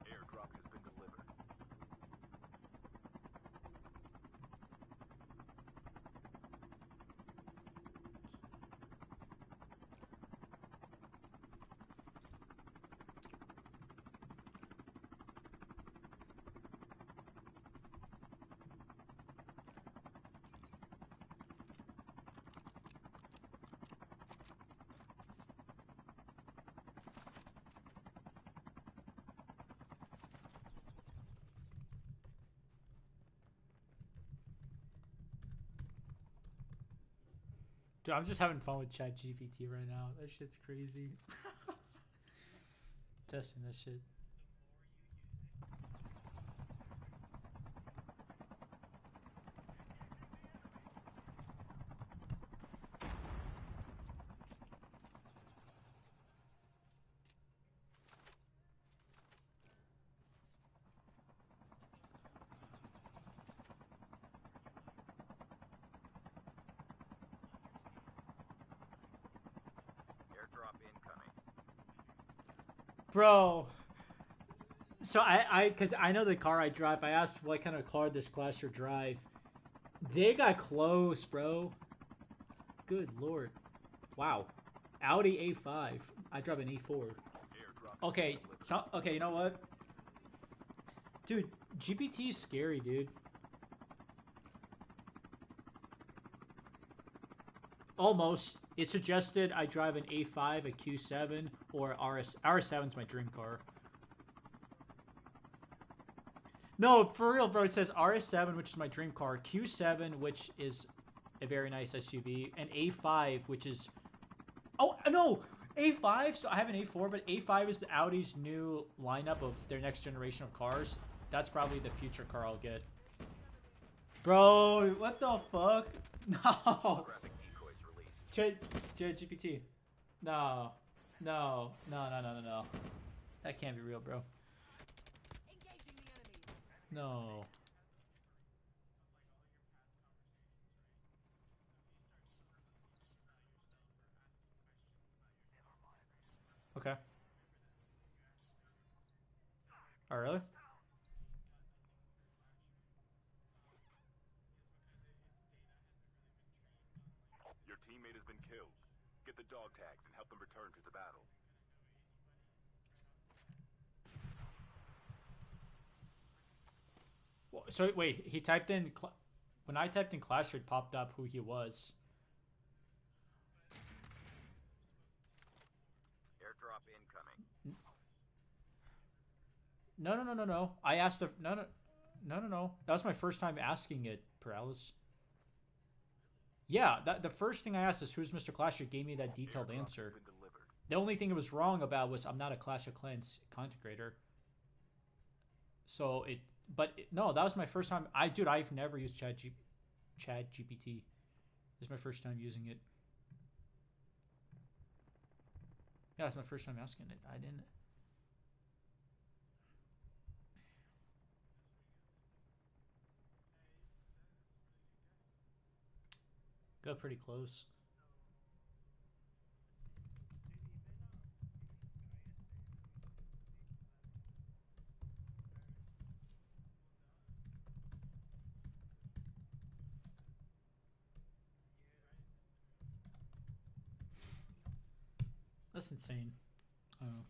Airdrop has been delivered. Dude, I'm just having fun with ChatGPT right now. That shit's crazy. Testing this shit. Airdrop incoming. Bro. So cause I know the car I drive. I asked what kind of car this class should drive. They got close, bro. Good lord. Wow. Audi A5. I drive an A4. Airdrop Okay, so, okay, you know what? Dude, GPT is scary, dude. Almost. It suggested I drive an A5, a Q7, or RS7's my dream car. No, for real, bro. It says RS7, which is my dream car, Q7, which is a very nice SUV, and A5, which is... Oh, no! A5, so I have an A4, but A5 is the Audi's new lineup of their next generation of cars. That's probably the future car I'll get. Bro, what the fuck? No! Graphic decoys released. GPT. No. No. No, no, no, no, no. That can't be real, bro. No. Okay. Oh, really? Your teammate has been killed. Get the dog tags and help them return to the battle. So, wait, he typed in... When I typed in Clash, it popped up who he was. Airdrop incoming. No, no, no, no, no. I asked the... No, no. No, no, no. That was my first time asking it, Paralysis. Yeah, the first thing I asked is who's Mr. Clash. It gave me that detailed Airdrop answer. has been delivered. The only thing it was wrong about was I'm not a Clash of Clans content creator. So it... But no, that was my first time. Dude, I've never used ChatGPT. This is my first time using it. Yeah, it's my first time asking it. I didn't... Got pretty close. That's insane. I don't know.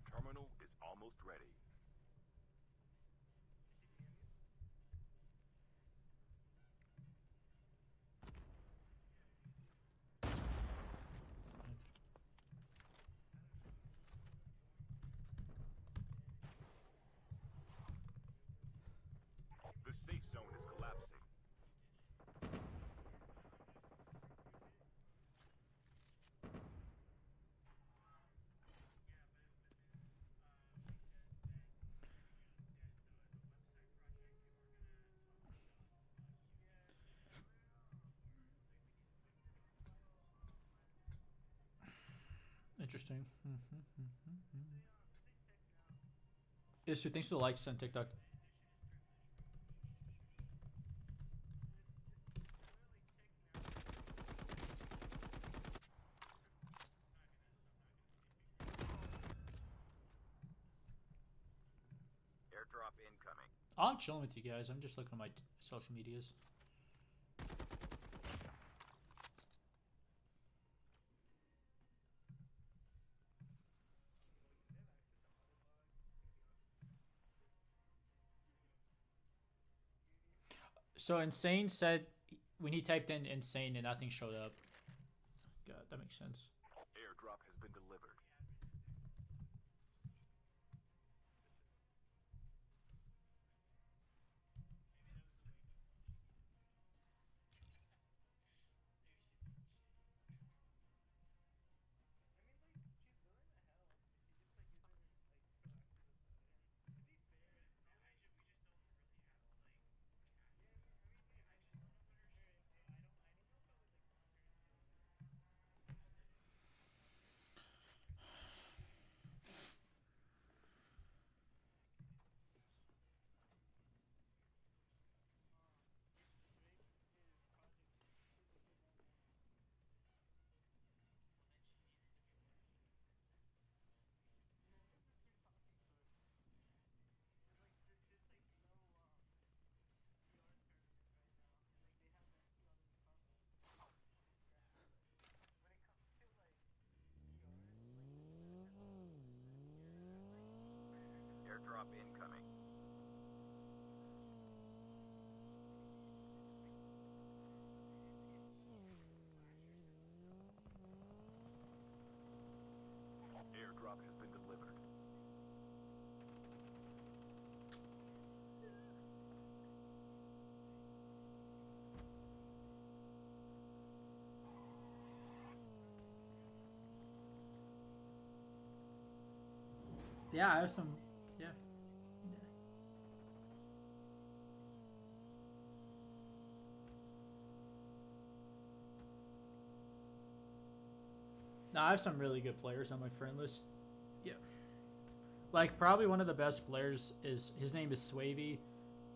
Chip terminal is almost ready. The safe zone is collapsing. Interesting. Issue, thanks for the likes on TikTok. Airdrop incoming. I'm chilling with you guys. I'm just looking at my social medias. So Insane said when he typed in Insane and nothing showed up. God, that makes sense. Airdrop has been delivered. Airdrop incoming. Airdrop has been delivered. Yeah, I have some. Yeah. No, I have some really good players on my friend list. Yeah. Like, probably one of the best players is, his name is Swavey.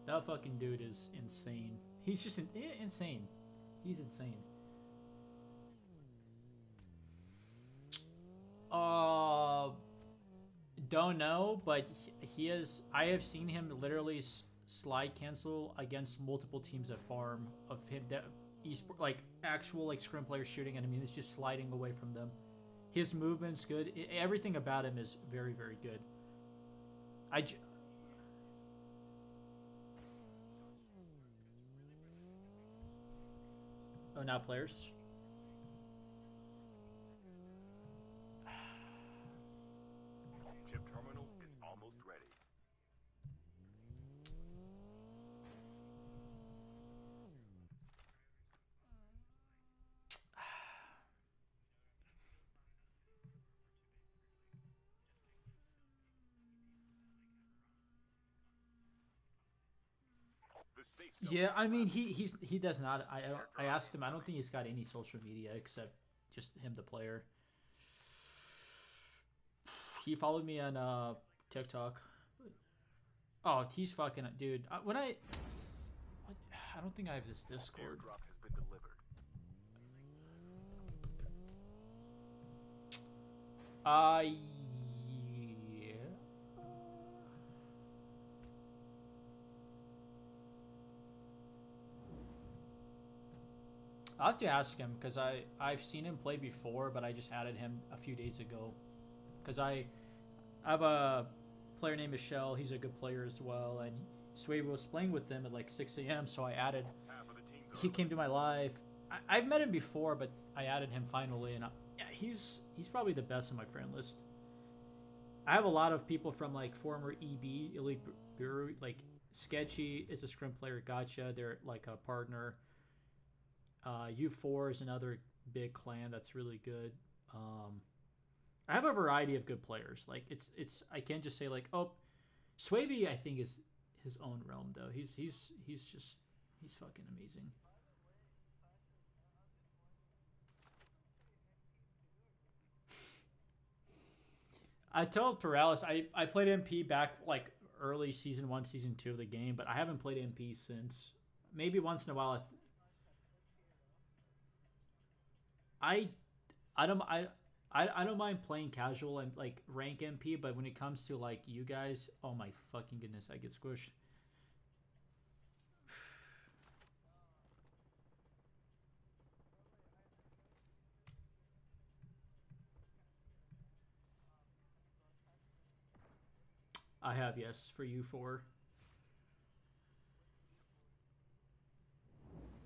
That fucking dude is insane. He's just insane. He's insane. Don't know, but he is. I have seen him literally slide cancel against multiple teams at farm of him that esport, like actual like scrim players shooting at him. He's just sliding away from them. His movement's good. Everything about him is very, very good. Oh, now players. Chip terminal is almost ready. The safe zone Yeah, is I mean collapsing. he does not. I asked him. I don't think he's got any social media except just him, the player. He followed me on TikTok. Oh, he's fucking dude. I don't think I have this Discord. Airdrop has been delivered. Yeah. I'll have to ask him because I've seen him play before, but I just added him a few days ago because I have a player named Michelle. He's a good player as well, and Sway was playing with them at like 6 a.m. So I added. Half of the teams are He came to my live. I've met him before, but I added him finally, and yeah, he's probably the best on my friend list. I have a lot of people from like former EB Elite Bureau, like Sketchy is a scrim player. Gotcha, they're like a partner. U4 is another big clan that's really good. I have a variety of good players. Like it's I can't just say like, oh, Swavey I think is his own realm though. He's fucking amazing. I told Paralysis I played MP back like early season 1, season 2 of the game, but I haven't played MP since. Maybe once in a while. I I don't I don't mind playing casual and like rank MP, but when it comes to like you guys, oh my fucking goodness, I get squished. I have, yes, for you four.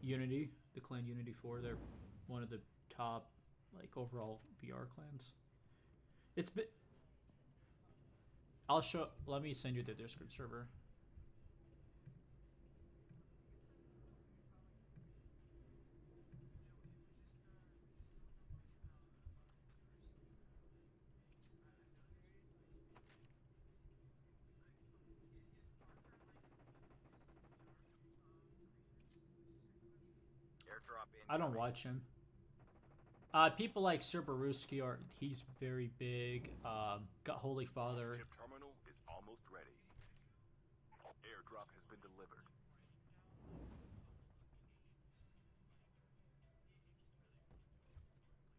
Unity, the clan Unity 4, they're one of the top like overall BR clans. It's been I'll show let me send you the Discord server. airdrop in. I don't watch him. People like Cerberusky are he's very big. Got Holy Father. Chip terminal is almost ready. Airdrop has been delivered.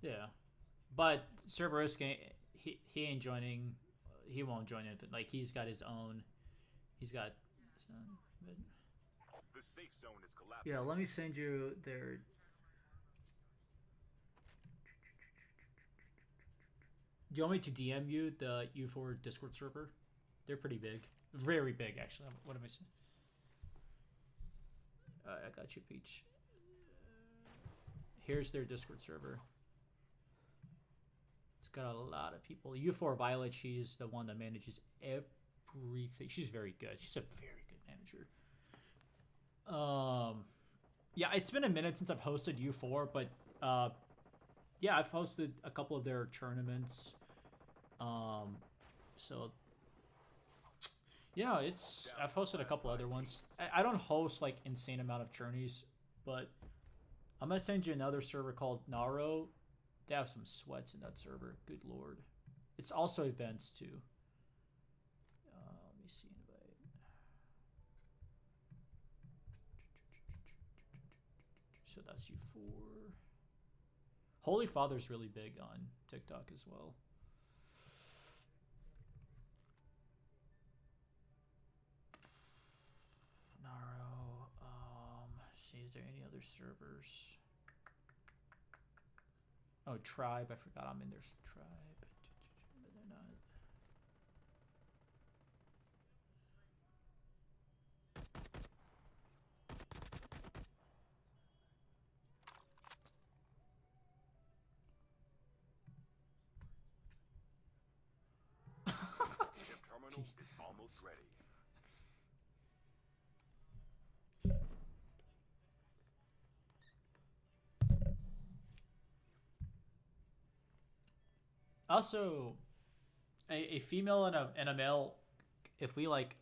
Yeah, but Cerberusky he ain't joining. He won't join anything. Like he's got his own. He's got. But The safe zone is collapsing. yeah, let me send you their. Do you want me to DM you the U4 Discord server? They're pretty big. Very big, actually. What am I saying? I got you, Peach. Here's their Discord server. It's got a lot of people. U4 Violet, she's the one that manages everything. She's very good. She's a very good manager. Yeah, it's been a minute since I've hosted U4, but yeah, I've hosted a couple of their tournaments. So yeah, I've hosted a couple other ones. I don't host like insane amount of journeys, but I'm gonna send you another server called Naro. They have some sweats in that server. Good lord. It's also events too. Let me see. Invite. So that's U4. Holy Father's really big on TikTok as well. Naro. See, is there any other servers? Oh, Tribe. I forgot I'm in their Tribe. But they're not. Chip terminal is almost ready. Also, a female and a male, if we like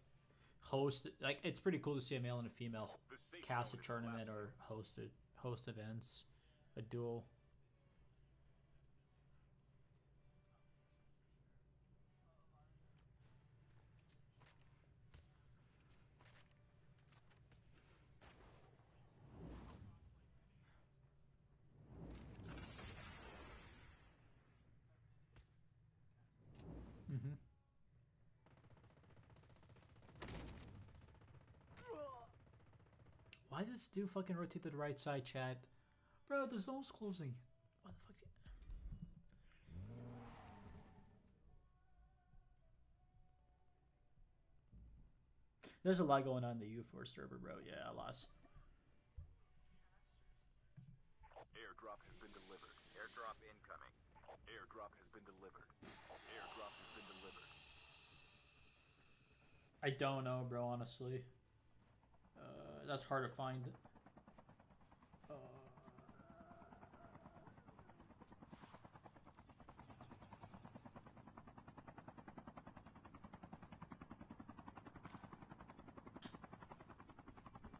host, like it's pretty cool to see a male and a female The safe cast a zone is tournament collapsing. or host events, a duel. Mm-hmm. Why did this dude fucking rotate to the right side, chat? Bro, the zone's closing. What the fuck? There's a lot going on in the U4 server, bro. Yeah, I lost. Airdrop has been delivered. Airdrop incoming. Airdrop has been delivered. Airdrop has been delivered. I don't know, bro, honestly. That's hard to find.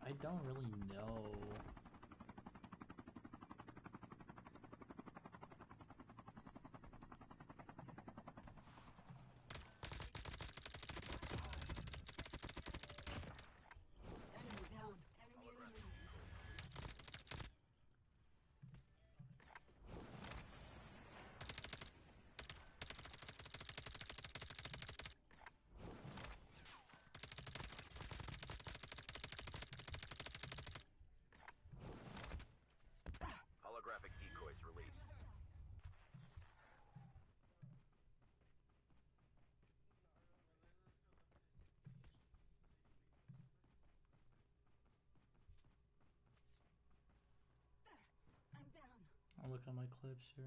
I don't really know. Enemy down. Enemy eliminated. Holographic decoys released. I'm down. I'll look at my clips here.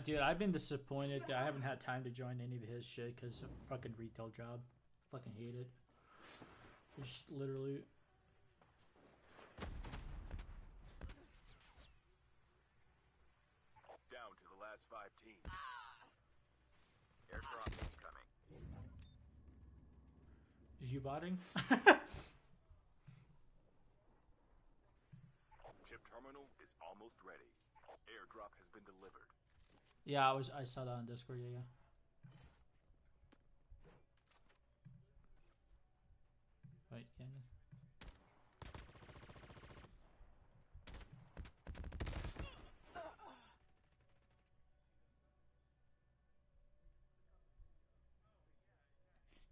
Dude, I've been disappointed that I haven't had time to join any of his shit because of fucking retail job. Fucking hate it. Just literally. Down to the last 5 teams. Airdrop incoming. Is you botting? Chip terminal is almost ready. Airdrop has been delivered. Yeah, I saw that on Discord. Yeah, yeah. Right, Kenneth.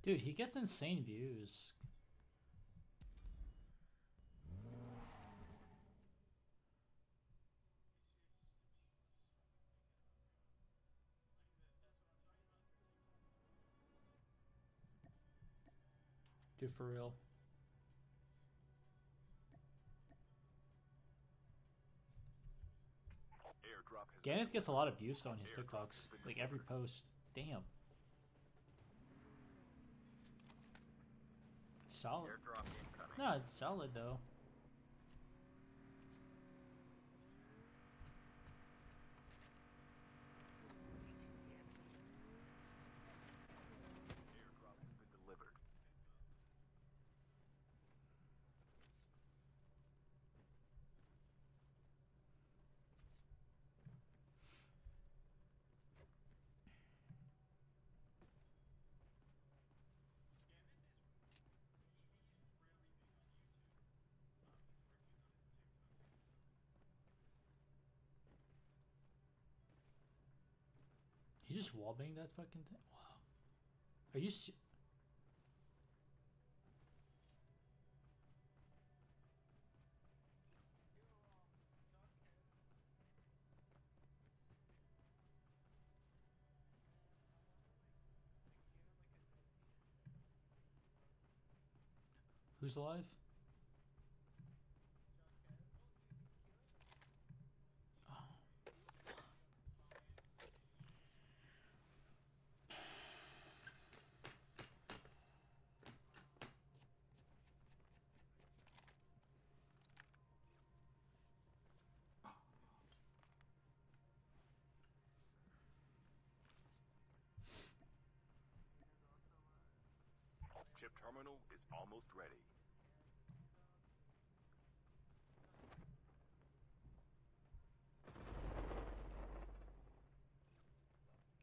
Dude, he gets insane views. Dude, for real. Airdrop has Ganeth gets a lot of views on his Airdrop TikToks. has been Like every delivered. post. Damn. Solid. Airdrop incoming. No, it's solid though. Airdrop has been delivered. He just wallbanged that fucking thing. Wow. Are you? Who's alive? Chip terminal is almost ready.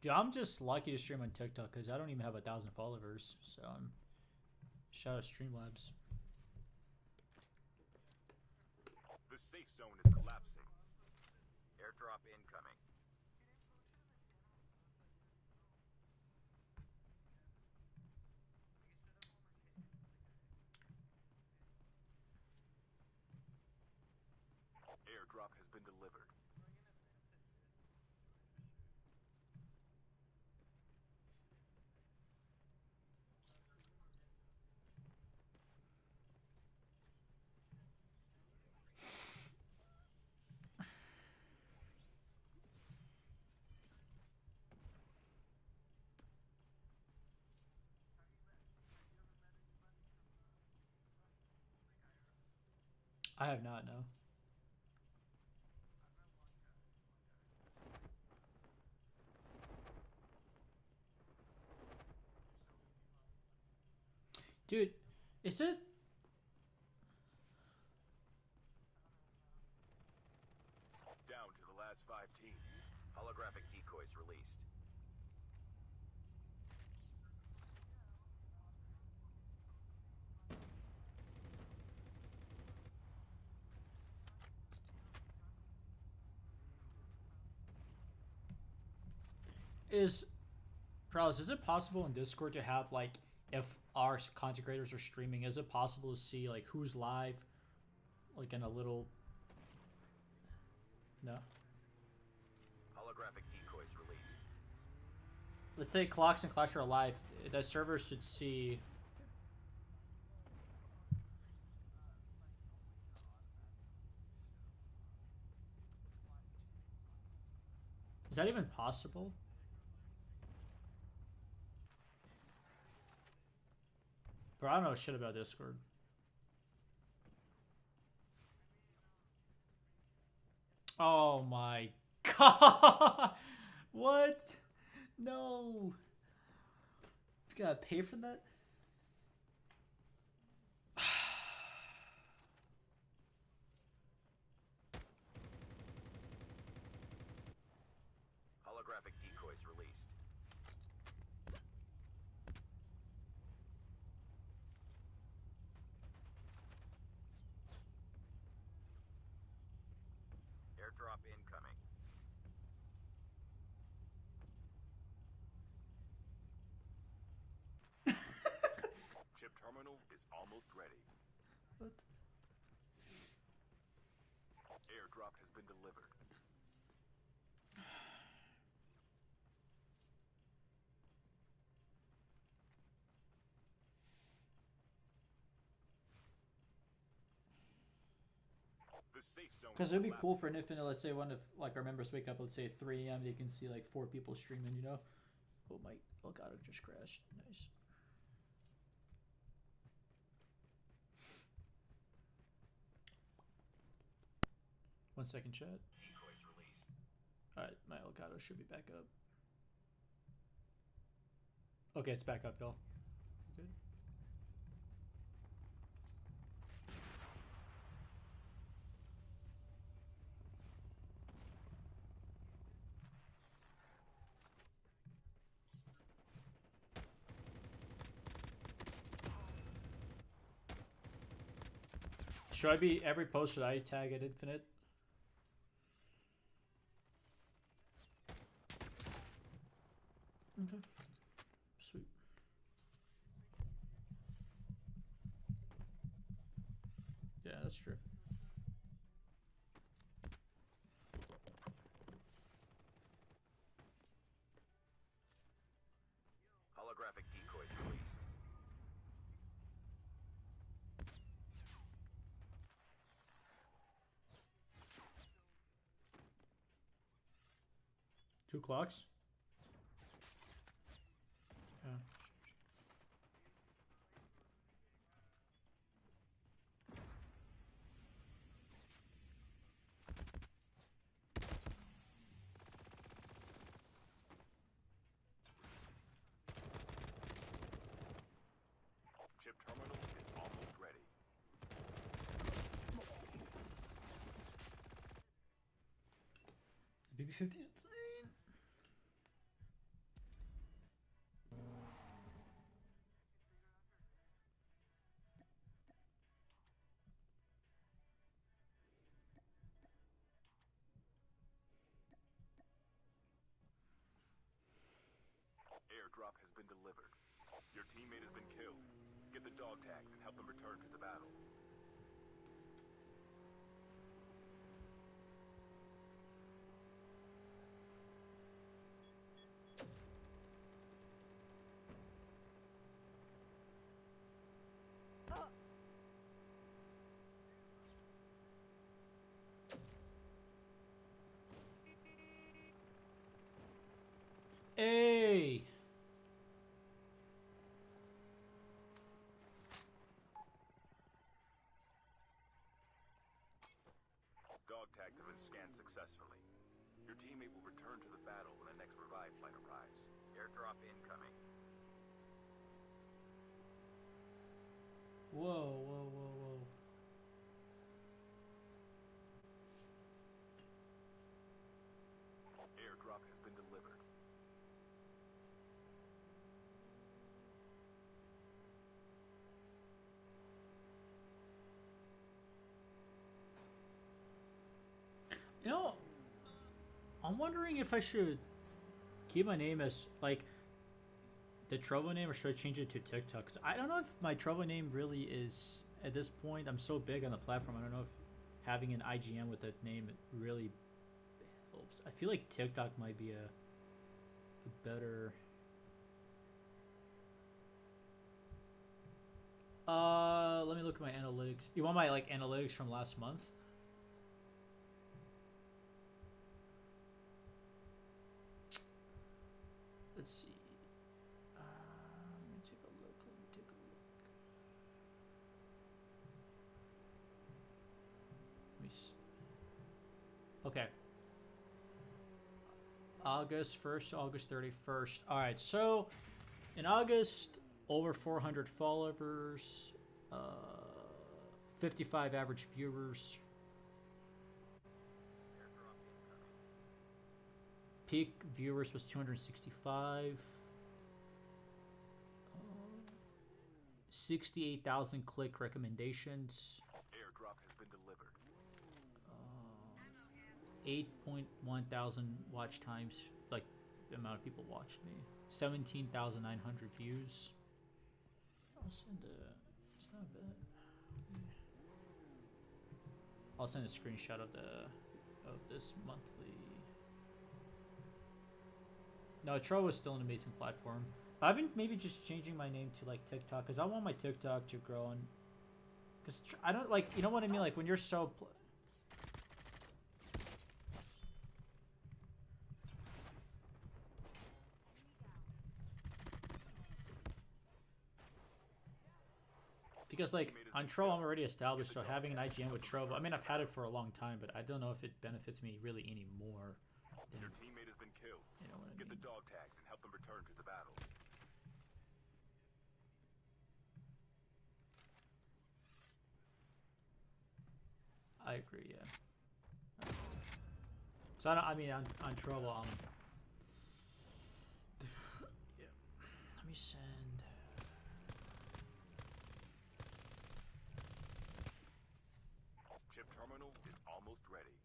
Dude, I'm just lucky to stream on TikTok because I don't even have 1,000 followers. So I'm shout out Streamlabs. The safe zone is collapsing. Airdrop incoming. Airdrop has been delivered. I have not, no. Dude, is it? Down to the last 5 teams. Holographic decoys released. Is Prowess, is it possible in Discord to have like if our content creators are streaming, is it possible to see like who's live like in a little no? Holographic decoys released. Let's say Clocks and Clash are live, the server should see is that even possible? Bro, I don't know shit about Discord. Oh my god! What? No. You gotta pay for that? Holographic decoys released. Airdrop incoming. Chip terminal is almost ready. What? Airdrop has been delivered. The safe zone. Because it'd be cool for an infinite, let's say one of like our members wake up, let's say 3 a.m. they can see like 4 people streaming, you know? Oh my, oh god, it just crashed. Nice. One second, chat. Decoys released. Alright, my Elgato should be back up. Okay, it's back up, y'all. Good. Should I be every post? Should I tag at infinite? Okay. Sweet. Yeah, that's true. Holographic decoys released. Two clocks? Yeah. Chip terminal is almost ready. BB50's insane. Airdrop has been delivered. Your teammate has been killed. Get the dog tags and help them return to the battle. Hey! Dog tags have been scanned successfully. Your teammate will return to the battle when the next revive flight arrives. Airdrop incoming. Whoa, whoa, whoa, whoa. Airdrop has been delivered. You know, I'm wondering if I should keep my name as, like, the Trovo name, or should I change it to TikTok? 'Cause I don't know if my Trovo name really is, at this point, I'm so big on the platform, I don't know if having an IGN with that name really helps. I feel like TikTok might be a better... let me look at my analytics. You want my, like, analytics from last month? Let's see. Let me take a look. Let me take a look. Let me see. Okay. August 1st to August 31st. Alright, so in August, over 400 followers, 55 average viewers. Peak viewers was 265. 68,000 click recommendations. Airdrop has been delivered. 8.1 thousand watch times, like the amount of people watched me. 17,900 views. I'll send a. It's not bad. I'll send a screenshot of this monthly. No, Trovo is still an amazing platform. But I've been maybe just changing my name to like TikTok, because I want my TikTok to grow. And because I don't like, you know what I mean, like when you're so because like on Trovo I'm already established, so having an IGN with Trovo, I mean I've had it for a long time, but I don't know if it benefits me really anymore. Your teammate has been killed. You know what I Get mean? the dog tags and help them return to the battle. I agree, yeah. So I mean on Trovo, yeah. Let me send. Chip terminal is almost ready.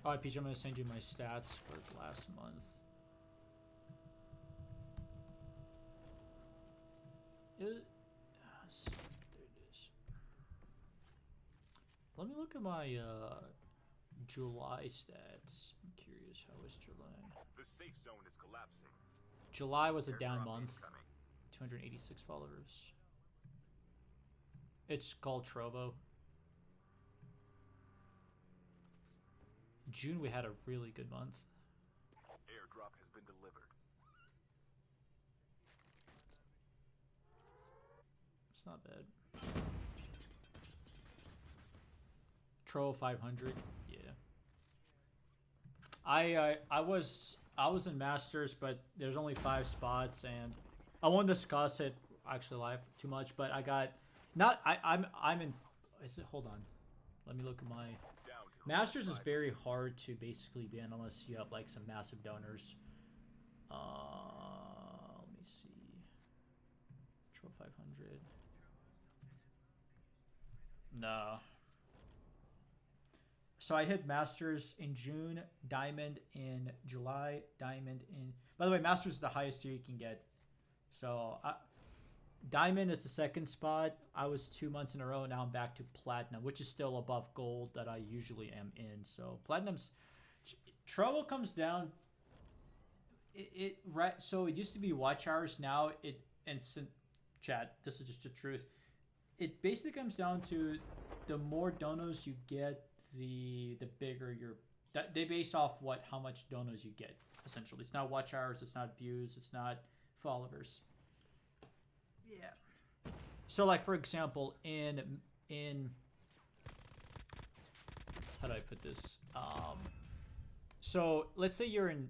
Alright, Peach, I'm gonna send you my stats for last month. There it is. Let me look at my July stats. I'm curious, how was July? The safe zone is collapsing. July was a down Airdrop month. incoming. 286 followers. It's called Trovo. June we had a really good month. Airdrop has been delivered. It's not bad. Trovo 500. Yeah. I was in Masters, but there's only 5 spots, and I won't discuss it actually live too much. But I got not I'm in. Is it? Hold on. Let me look at my. Down to the Masters is last very hard to basically be in unless you have like some massive donors. Let me see. Trovo 500. No. So I hit Masters in June, Diamond in July, Diamond in... By the way, Masters is the highest tier you can get. So Diamond is the second spot. I was 2 months in a row. Now I'm back to Platinum, which is still above Gold that I usually am in. So Platinum's trouble comes down. Right. So it used to be watch hours. Now chat. This is just the truth. It basically comes down to the more donos you get, the bigger your. They base off how much donos you get. Essentially, it's not watch hours. It's not views. It's not followers. Yeah. So like for example, in how do I put this? So let's say you're in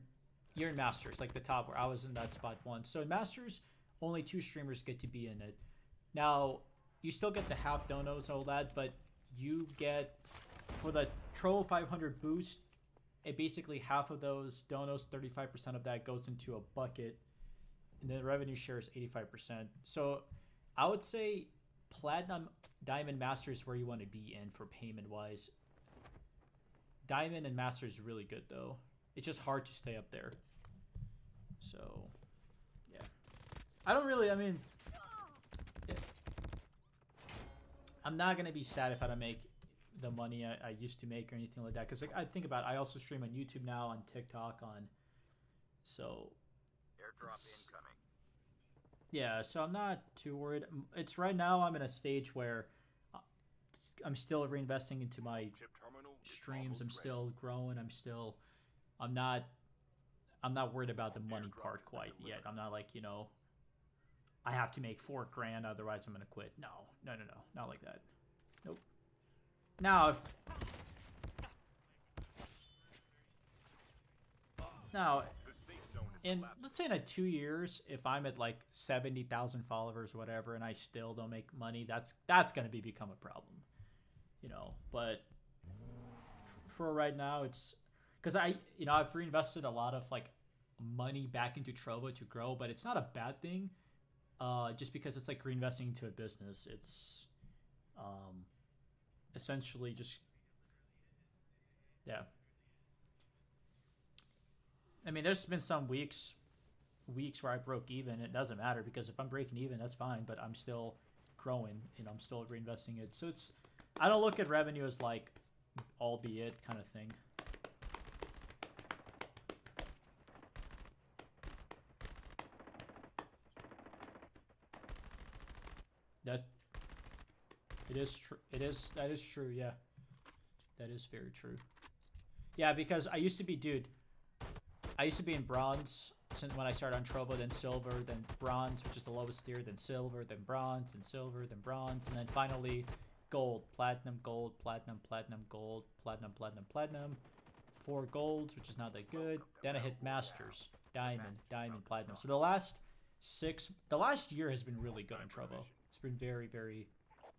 Masters, like the top where I was in that spot one. So in Masters, only 2 streamers get to be in it. Now you still get the half donos and all that, but you get for the Troll 500 boost. It basically half of those donos, 35% of that goes into a bucket. And the revenue share is 85%. So I would say Platinum, Diamond, Masters where you want to be in for payment wise. Diamond and Masters is really good though. It's just hard to stay up there. So yeah. Yeah. I'm not going to be sad if I don't make the money I used to make or anything like that. Because like, I think about it, I also stream on YouTube now, on TikTok, so Airdrop incoming. yeah, so I'm not too worried. It's right now I'm in a stage where I'm still reinvesting into my Chip terminal is streams. I'm almost still growing. I'm not worried about the money part quite yet. I'm not like, I have to make $4,000 otherwise I'm gonna quit. No, not like that. Nope. Now let's say in 2 years, if I'm at like 70,000 followers or whatever, and I still don't make money, that's gonna become a problem, But for right now, it's because I've reinvested a lot of like money back into Trovo to grow, but it's not a bad thing. Just because it's like reinvesting into a business. It's essentially just yeah. I mean, there's been some weeks where I broke even. It doesn't matter because if I'm breaking even, that's fine. But I'm still growing. I'm still reinvesting it. So I don't look at revenue as like albeit kind of thing. That is true. Yeah, that is very true. Yeah, because I used to be in bronze since when I started on Trovo, then silver, then bronze, which is the lowest tier, then silver, then bronze, then silver, then bronze, and then finally gold, platinum, gold, platinum, platinum, gold, platinum, platinum, platinum. 4 golds, which is not that good. Then I hit masters, diamond, diamond, platinum. So the last year has been really good on Trovo. It's been very, very.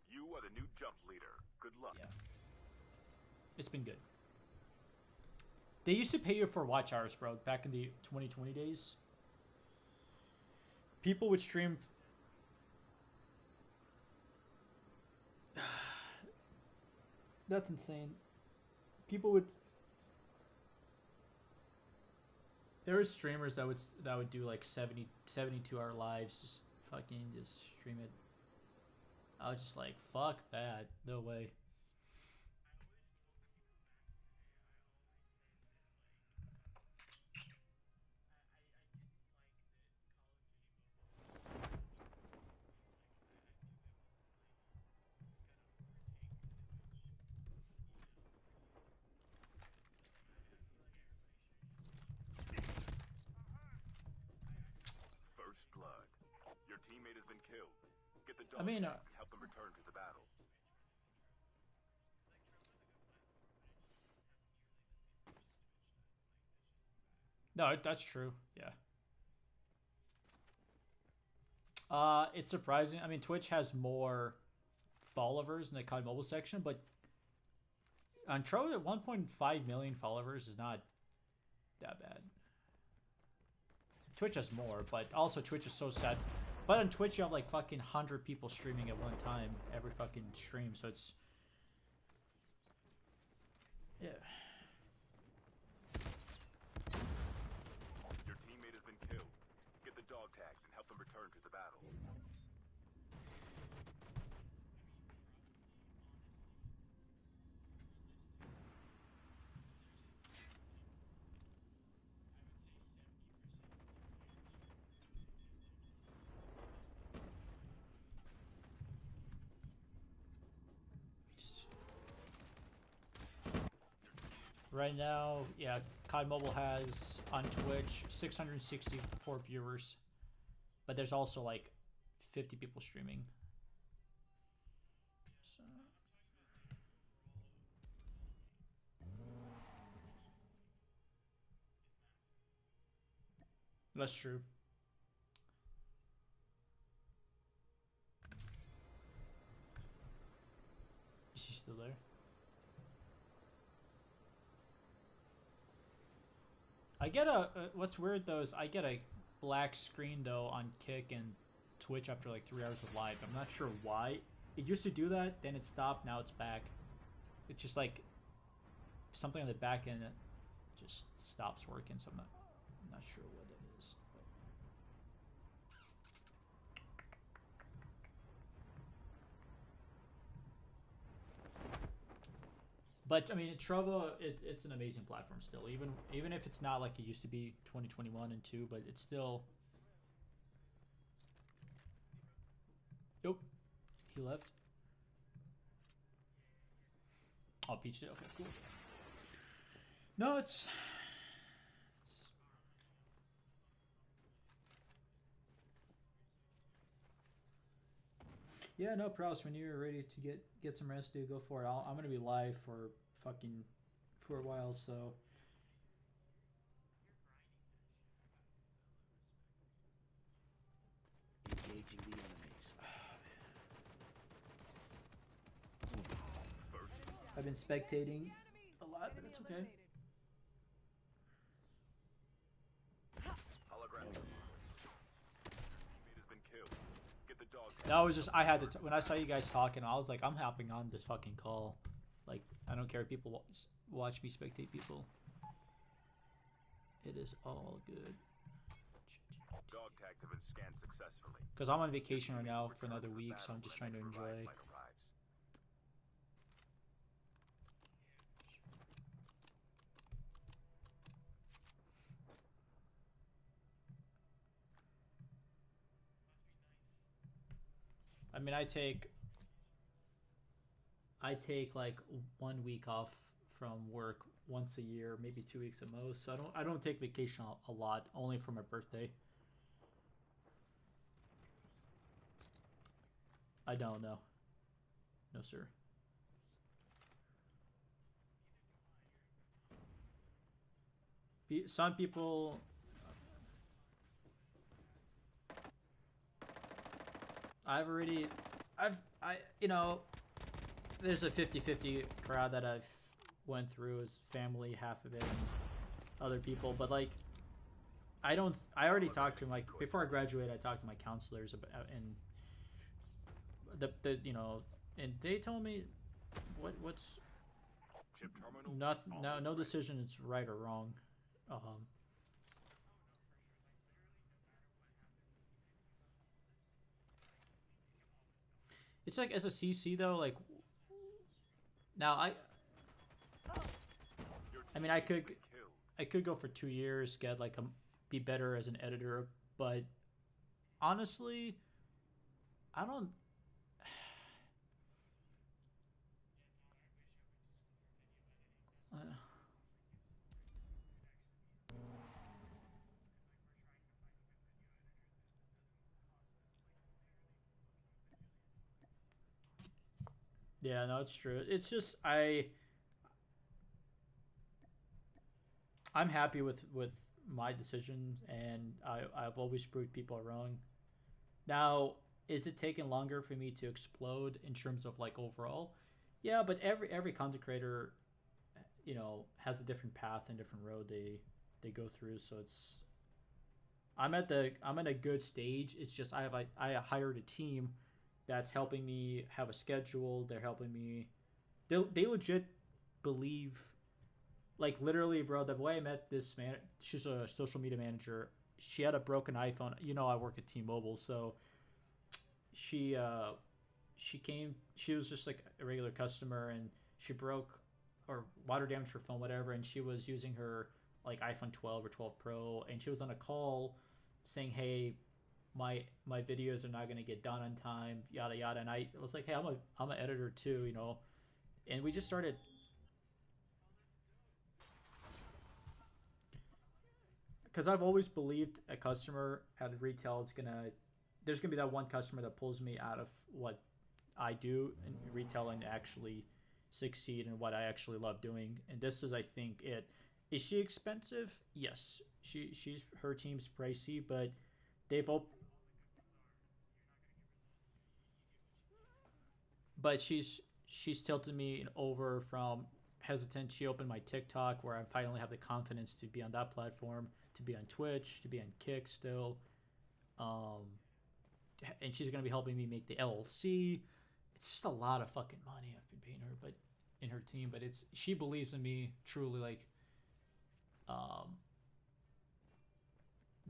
You are the new jump leader. Good luck. Yeah. It's been good. They used to pay you for watch hours, bro, back in the 2020 days. People would stream. That's insane. People would. There were streamers that would do like 72-hour lives, just stream it. I was just like, fuck that. No way. First blood. Your teammate has been killed. Get the dog I mean, tag and help them return to the battle. No, that's true. Yeah. It's surprising. I mean, Twitch has more followers in the COD Mobile section, but on Trovo at 1.5 million followers is not that bad. Twitch has more, but also Twitch is so sad. But on Twitch, you have like fucking 100 people streaming at one time every fucking stream, so it's yeah. Your teammate has been killed. Get the dog tag revived and help them return to the battle. Right now, yeah, COD Mobile has on Twitch 664 viewers, but there's also like 50 people streaming. So. That's true. Is he still there? I get a what's weird though is I get a black screen though on Kick and Twitch after like 3 hours of live. I'm not sure why. It used to do that, then it stopped, now it's back. It's just like something on the back end that just stops working, so I'm not sure what it is. But I mean, Trovo, it's an amazing platform still. Even if it's not like it used to be 2021 and 2, but it's still. Nope, he left. Oh, Peach did. Okay, cool. No, it's yeah, no problems. When you're ready to get some rest, dude, go for it. I'm gonna be live for a while, so. Engaging the enemies. I've been spectating a lot, but that's okay. Holographic. Teammate has been killed. Get the dog tag. No, it was just I had to when I saw you guys talking, I was like, I'm hopping on this fucking call. Like, I don't care if people watch me spectate people. It is all good. Dog tags have been scanned successfully. Because I'm on vacation right now for another week, so I'm just trying to enjoy. I mean, I take like 1 week off from work once a year, maybe 2 weeks at most. So I don't take vacation a lot, only for my birthday. I don't know. No, sir. Some people. You know, there's a 50-50 crowd that I've went through as family, half of it, and other people. But like, I already talked to them, like, before I graduated, I talked to my counselors about, and the you know, and they told me what's nothing, no decision is right or wrong. It's like as a CC though, like now I mean I could go for 2 years, get like be better as an editor, but honestly, I don't. Yeah, no, it's true. It's just I'm happy with my decision, and I've always proved people wrong. Now, is it taking longer for me to explode in terms of like overall? Yeah, but every content creator, you know, has a different path and different road they go through. So I'm at a good stage. It's just I hired a team that's helping me have a schedule. They're helping me. They legit believe, like literally, bro. The way I met this man, she's a social media manager she had a broken iPhone. You know, I work at T-Mobile, so she she came. She was just like a regular customer, and she broke or water damaged her phone, whatever. And she was using her like iPhone 12 or 12 Pro, and she was on a call saying, "Hey, my videos are not gonna get done on time, yada yada." And I was like, "Hey, I'm an editor too, you know." And we just started because I've always believed a customer at retail is gonna there's gonna be that one customer that pulls me out of what I do in retail and actually succeed in what I actually love doing. And this is, I think, it. Is she expensive? Yes. She's her team's pricey, but they've op- but she's tilted me over from hesitant. She opened my TikTok where I finally have the confidence to be on that platform, to be on Twitch, to be on Kick still. Um, and she's gonna be helping me make the LLC. It's just a lot of fucking money I've been paying her, but in her team. But it's she believes in me truly. Like, um,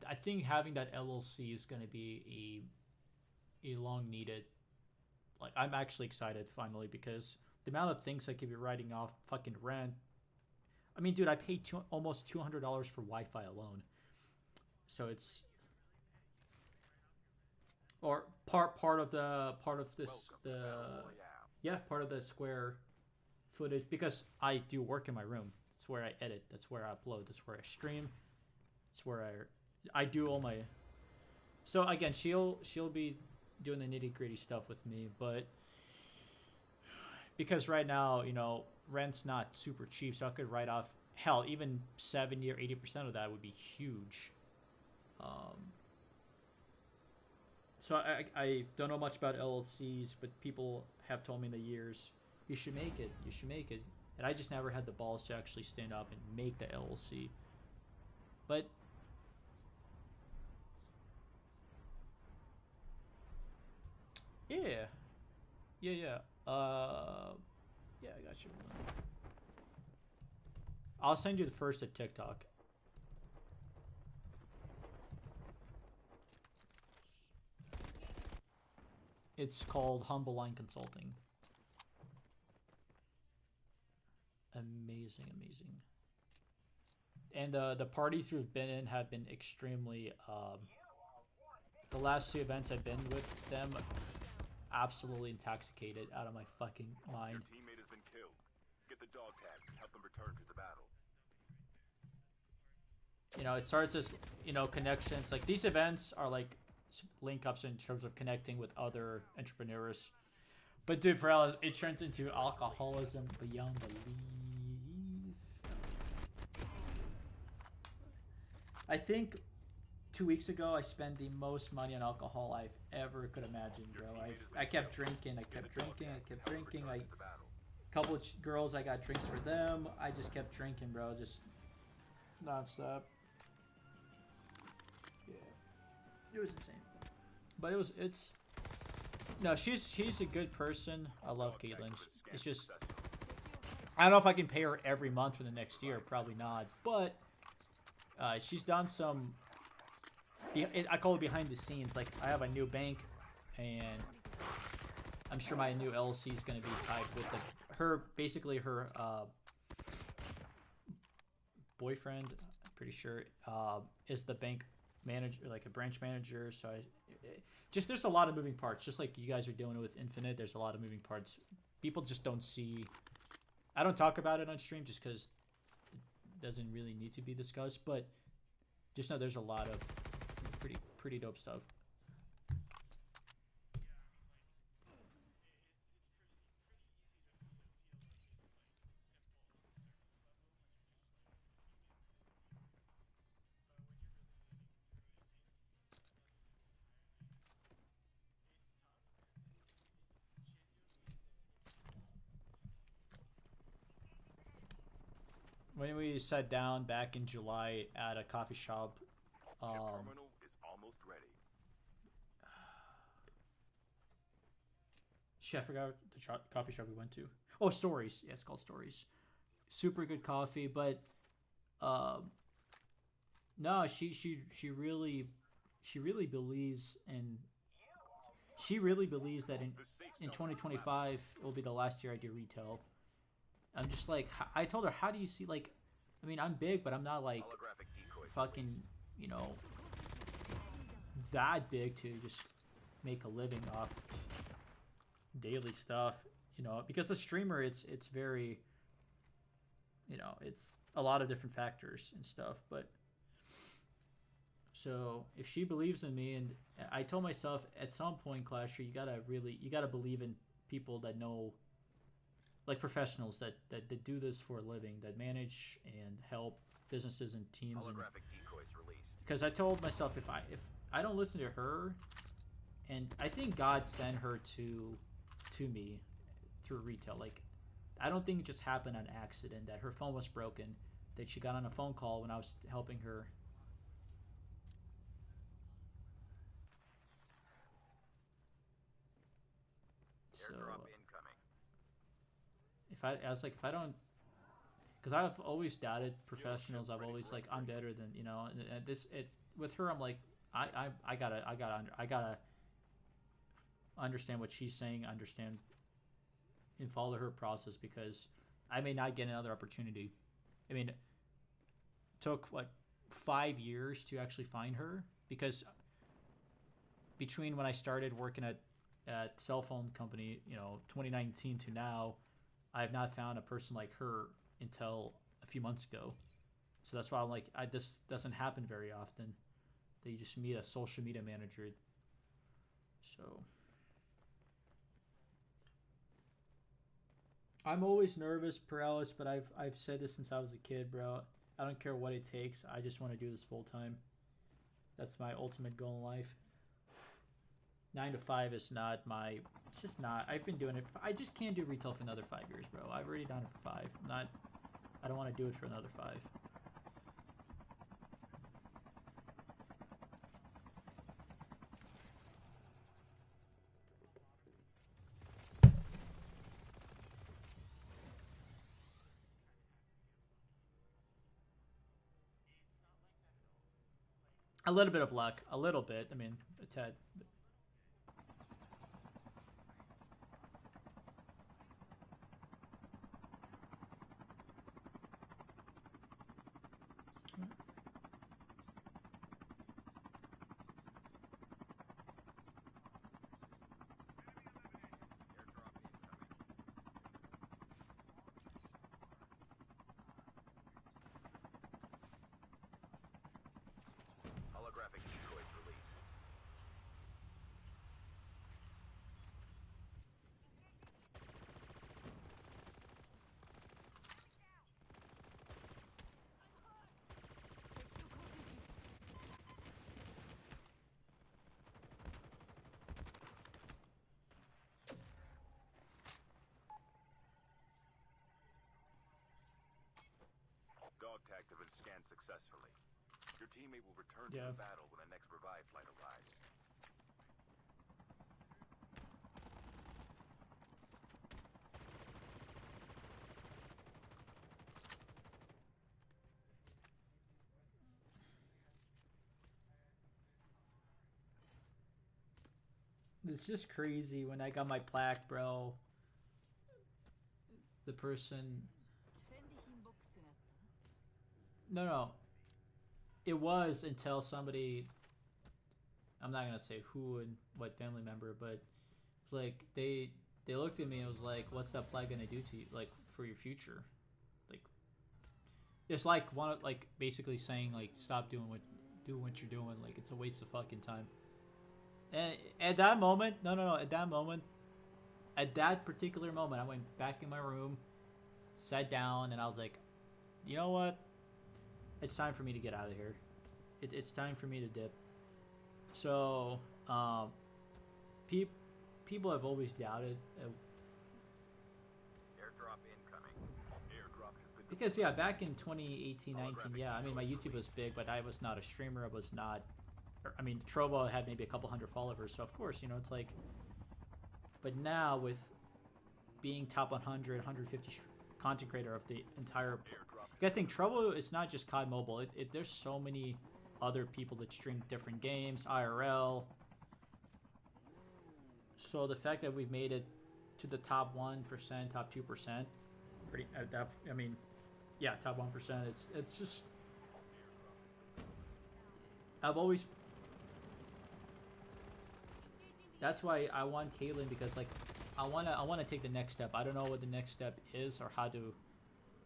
I think having that LLC is gonna be a long needed. Like, I'm actually excited finally because the amount of things I could be writing off, fucking rent. I mean, dude, I paid almost $200 for Wi-Fi alone. So it's or part of this Welcome to the Battle Royale. yeah, part of the square footage because I do work in my room. That's where I edit. That's where I upload. That's where I stream. It's where I do all my. So again, she'll be doing the nitty gritty stuff with me, but because right now, you know, rent's not super cheap, so I could write off hell even 70 or 80% of that would be huge. Um, so I don't know much about LLCs, but people have told me in the years you should make it, you should make it, and I just never had the balls to actually stand up and make the LLC. But yeah, yeah. Yeah, I got you. I'll send you the first at TikTok. It's called Humble Line Consulting. Amazing, amazing. And the parties we've been in have been extremely. The last two events I've been with them, absolutely intoxicated out of my fucking mind. Your teammate has been killed. Get the dog tags and help them return to the battle. You know, it starts as, you know, connections. Like, these events are like link ups in terms of connecting with other entrepreneurs. But dude, Perales, it turns into alcoholism beyond belief. I think 2 weeks ago I spent the most money on alcohol I've ever could imagine, bro. I kept drinking, I kept drinking. I couple of girls, I got drinks for them. I just kept drinking, bro, just nonstop. Yeah, it was insane. But it's no, she's a good person. I love Caitlyn. It's just I don't know if I can pay her every month for the next year. Probably not. But she's done some. I call it behind the scenes. Like, I have a new bank, and I'm sure my new LLC is going to be tied with basically her boyfriend. I'm pretty sure is the bank manager, like a branch manager. So just there's a lot of moving parts. Just like you guys are doing with Infinite, there's a lot of moving parts. People just don't see. I don't talk about it on stream just because it doesn't really need to be discussed. But just know there's a lot of pretty dope stuff. When we sat down back in July at a coffee shop, Chip terminal is almost ready. shit, I forgot the coffee shop we went to. Oh, Stories. Yeah, it's called Stories. Super good coffee, but um, No, she really believes in she really believes that The safe in zone is 2025 it will be the last year I do retail. I'm just like I told her, how do you see like, I mean, I'm big, but I'm not like holographic decoys fucking, you know, that big to just make a living off daily stuff, you know, because the streamer it's very, you know, it's a lot of different factors and stuff, but so if she believes in me, and I told myself at some point, Clasher, you gotta believe in people that know, like professionals that do this for a living, that manage and help businesses and teams, and holographic decoys released. because I told myself if I don't listen to her, and I think God sent her to me through retail. Like, I don't think it just happened on accident that her phone was broken, that she got on a phone call when I was helping her. So Airdrop incoming. I was like, if I don't, because I've always doubted professionals. I've always like, I'm better than, you know, and this it with her. I'm like, I gotta understand what she's saying, understand and follow her process, because I may not get another opportunity. I mean, it took what 5 years to actually find her, because between when I started working at cell phone company, you know, 2019 to now, I have not found a person like her until a few months ago. So that's why I'm like, this doesn't happen very often. That you just meet a social media manager. So I'm always nervous, Paralysis, but I've said this since I was a kid, bro. I don't care what it takes. I just want to do this full time. That's my ultimate goal in life. 9 to 5 is not my. It's just not. I've been doing it. I just can't do retail for another 5 years, bro. I've already done it for 5. I'm not. I don't want to do it for another 5. A little bit of luck, a little bit. I mean, a tad. Airdrop incoming. Holographic decoys released. Dog tags have been scanned successfully. Your teammate will return to Yeah. the battle when the next revive flight arrives. It's just crazy when I got my plaque, bro. The person. No. It was until somebody. I'm not gonna say who and what family member, but it's like they looked at me and was like, "What's that plaque gonna do to you? Like for your future?" Like it's like one like basically saying like, "Stop doing what you're doing. Like it's a waste of fucking time." And at that moment, no, at that particular moment, I went back in my room, sat down, and I was like, you know what? It's time for me to get out of here. It's time for me to dip. So, people have always doubted. Airdrop incoming. Airdrop has been Because, yeah, back in 2018, 19, yeah, I mean, my YouTube was big, but I was not a streamer. I was not. I mean, Trovo had maybe a couple hundred followers, so of course, you know, it's like. But now with being top 100, 150 content creator of the entire I think Trovo is not just COD Mobile. There's so many other people that stream different games, IRL. So the fact that we've made it to the top 1%, top 2%, pretty. I mean, yeah, top 1%. It's just. I've always. That's why I want Caitlyn, because like, I wanna take the next step. I don't know what the next step is or how to,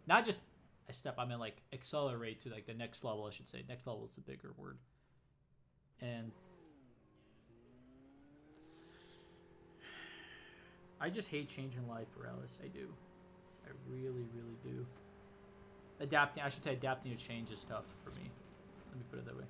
not just a step. I mean like accelerate to like the next level. I should say next level is a bigger word. And I just hate changing life paralysis. I do. I really, really do. Adapting. I should say adapting to change is tough for me. Let me put it that way.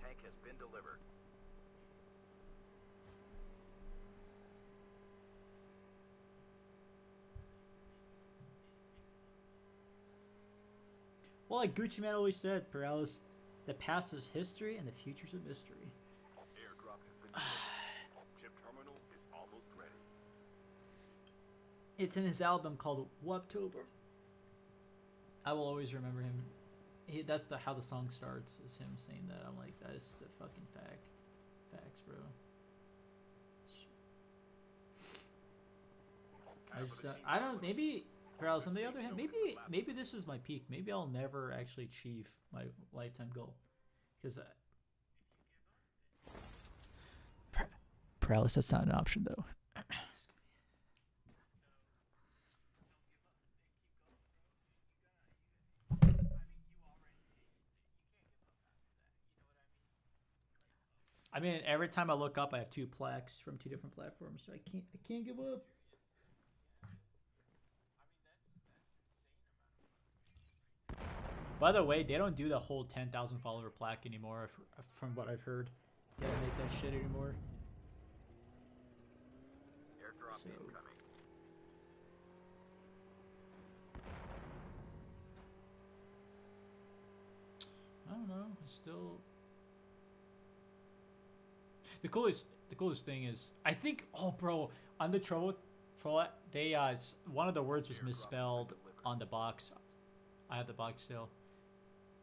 Tank has been delivered. Well, like Gucci Man always said, paralysis, the past is history and the future's a mystery. Airdrop has been delivered. Chip terminal is almost ready. It's in his album called Webtober. I will always remember him. That's how the song starts, is him saying that. I'm like, that is the fucking facts, bro. I don't. Maybe paralysis. On the other hand, maybe this is my peak. Maybe I'll never actually achieve my lifetime goal, because paralysis. That's not an option though. I mean, every time I look up, I have 2 plaques from 2 different platforms, so I can't give up. By the way, they don't do the whole 10,000 follower plaque anymore, from what I've heard. They don't make that shit anymore. Airdrop incoming. I don't know. It's still the coolest thing is, I think. Oh, bro, on the Trovo, they one of the words was misspelled on the box. I have the box still.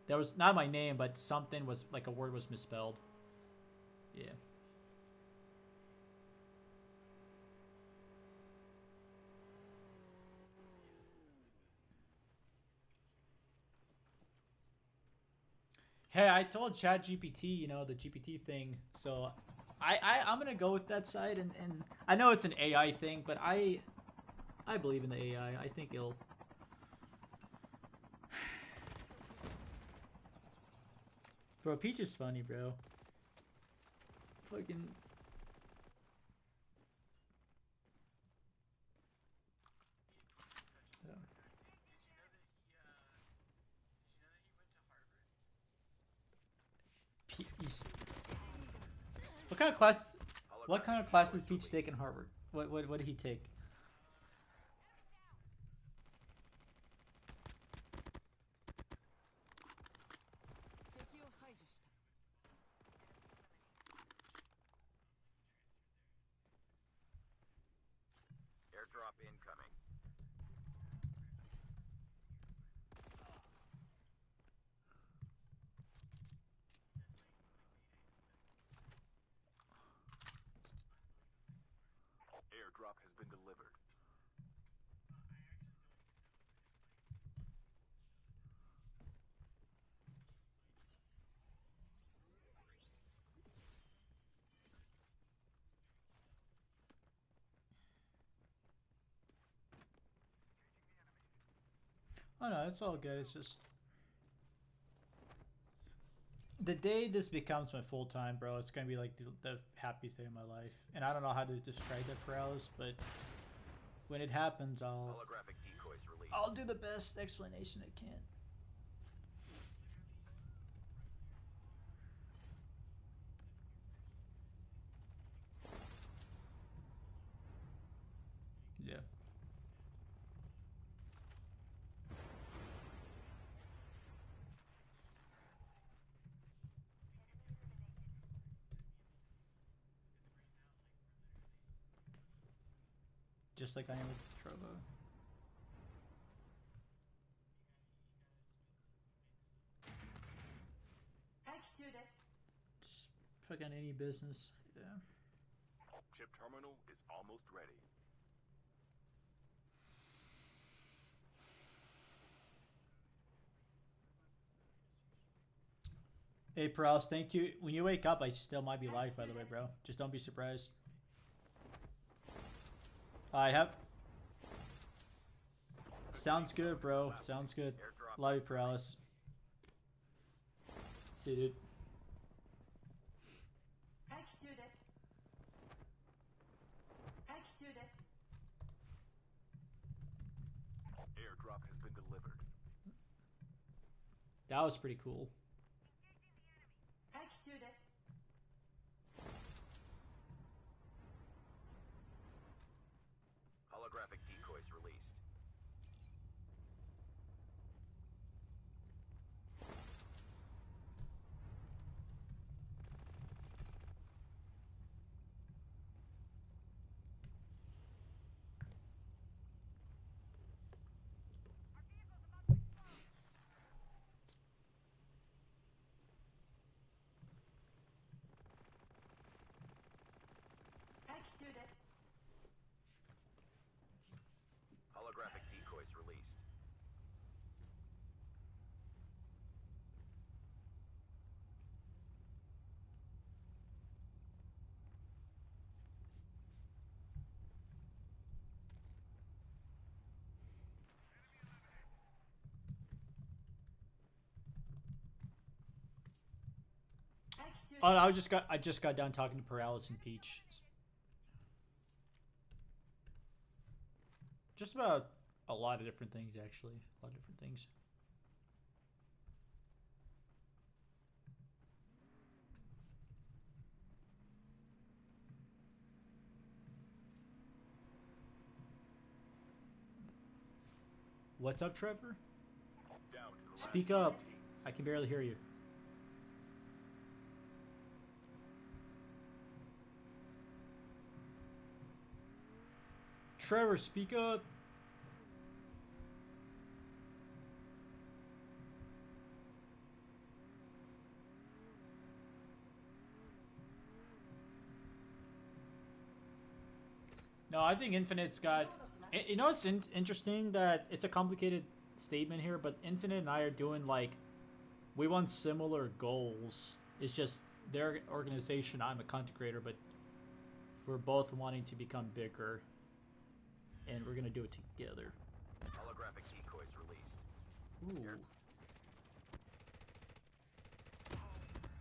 That was not my name, but something was like a word was misspelled. Yeah. Hey, I told ChatGPT, the GPT thing, so I'm gonna go with that side, and I know it's an AI thing, but I believe in the AI. I think it'll. Bro, Peach is funny, bro. Fucking. What kind of class? What kind of class did Peach take in Harvard? What did he take? Airdrop incoming. Airdrop has been delivered. Oh no, it's all good. It's just the day this becomes my full time, bro. It's gonna be like the happiest day of my life, and I don't know how to describe that paralysis, but when it happens, Holographic decoys released. I'll do the best explanation I can. Yeah. just like I am with Trovo. Just fucking any business. Yeah. Chip terminal is almost ready. Hey, Perales, thank you. When you wake up, I still might be live, by the way, bro. Just don't be surprised. I have. Sounds good, bro. Sounds good. Love you, Perales. See you, dude. Airdrop has been delivered. That was pretty cool. Holographic decoys released. Holographic decoys released. Oh, I just got done talking to Perales and Peach. Just about a lot of different things, actually. A lot of different things. What's up, Trevor? Down to the last Speak two up. teams. I can barely hear you. Trevor, speak up. No, I think Infinite's got... You know, it's interesting that it's a complicated statement here, but Infinite and I are doing, like... We want similar goals. It's just their organization, I'm a content creator, but we're both wanting to become bigger. And we're gonna do it together. Holographic decoys released. Ooh.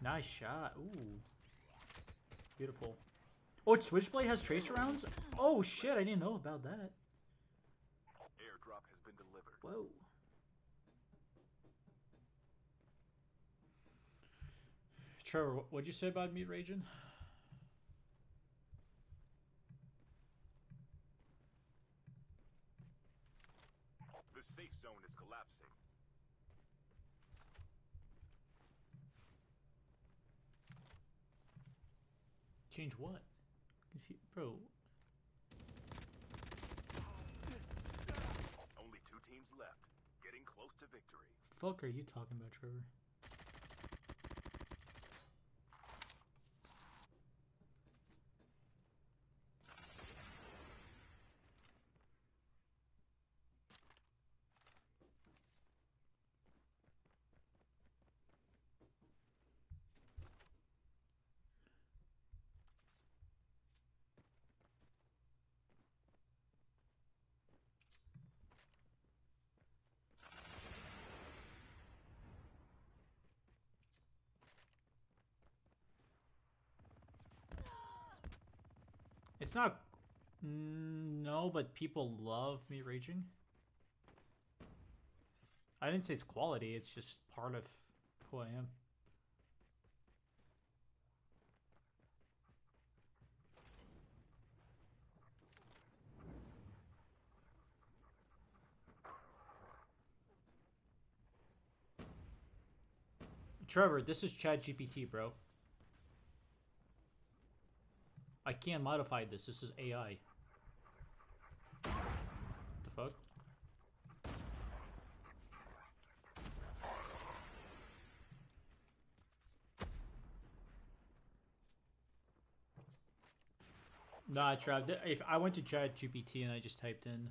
Nice shot. Ooh. Beautiful. Oh, Switchblade has tracer rounds? Oh shit, I didn't know about that. Airdrop has been delivered. Whoa. Trevor, what'd you say about me raging? The safe zone is collapsing. Change what? Bro. Only 2 teams left. Getting close to victory. Fuck are you talking about, Trevor? It's not... No, but people love me raging. I didn't say it's quality, it's just part of who I am. Trevor, this is ChatGPT, bro. I can't modify this. This is AI. Nah, Trav. If I went to ChatGPT and I just typed in,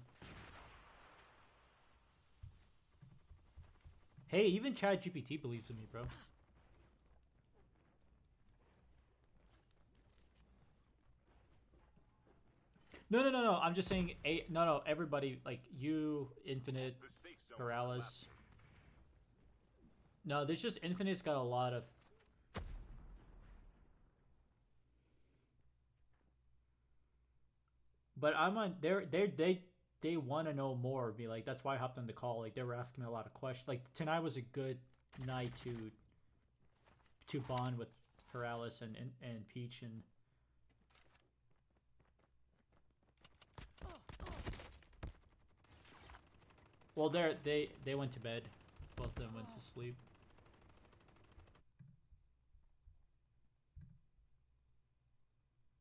hey, even ChatGPT believes in me, bro. No. I'm just saying. No. Everybody, like you, Infinite, The safe zone is Paralysis. collapsing. No, there's just Infinite's got a lot of. But I'm on. They want to know more. Be like, that's why I hopped on the call. Like they were asking me a lot of questions. Like tonight was a good night to bond with Paralysis and Peach and. Well, they went to bed. Both of them went to sleep.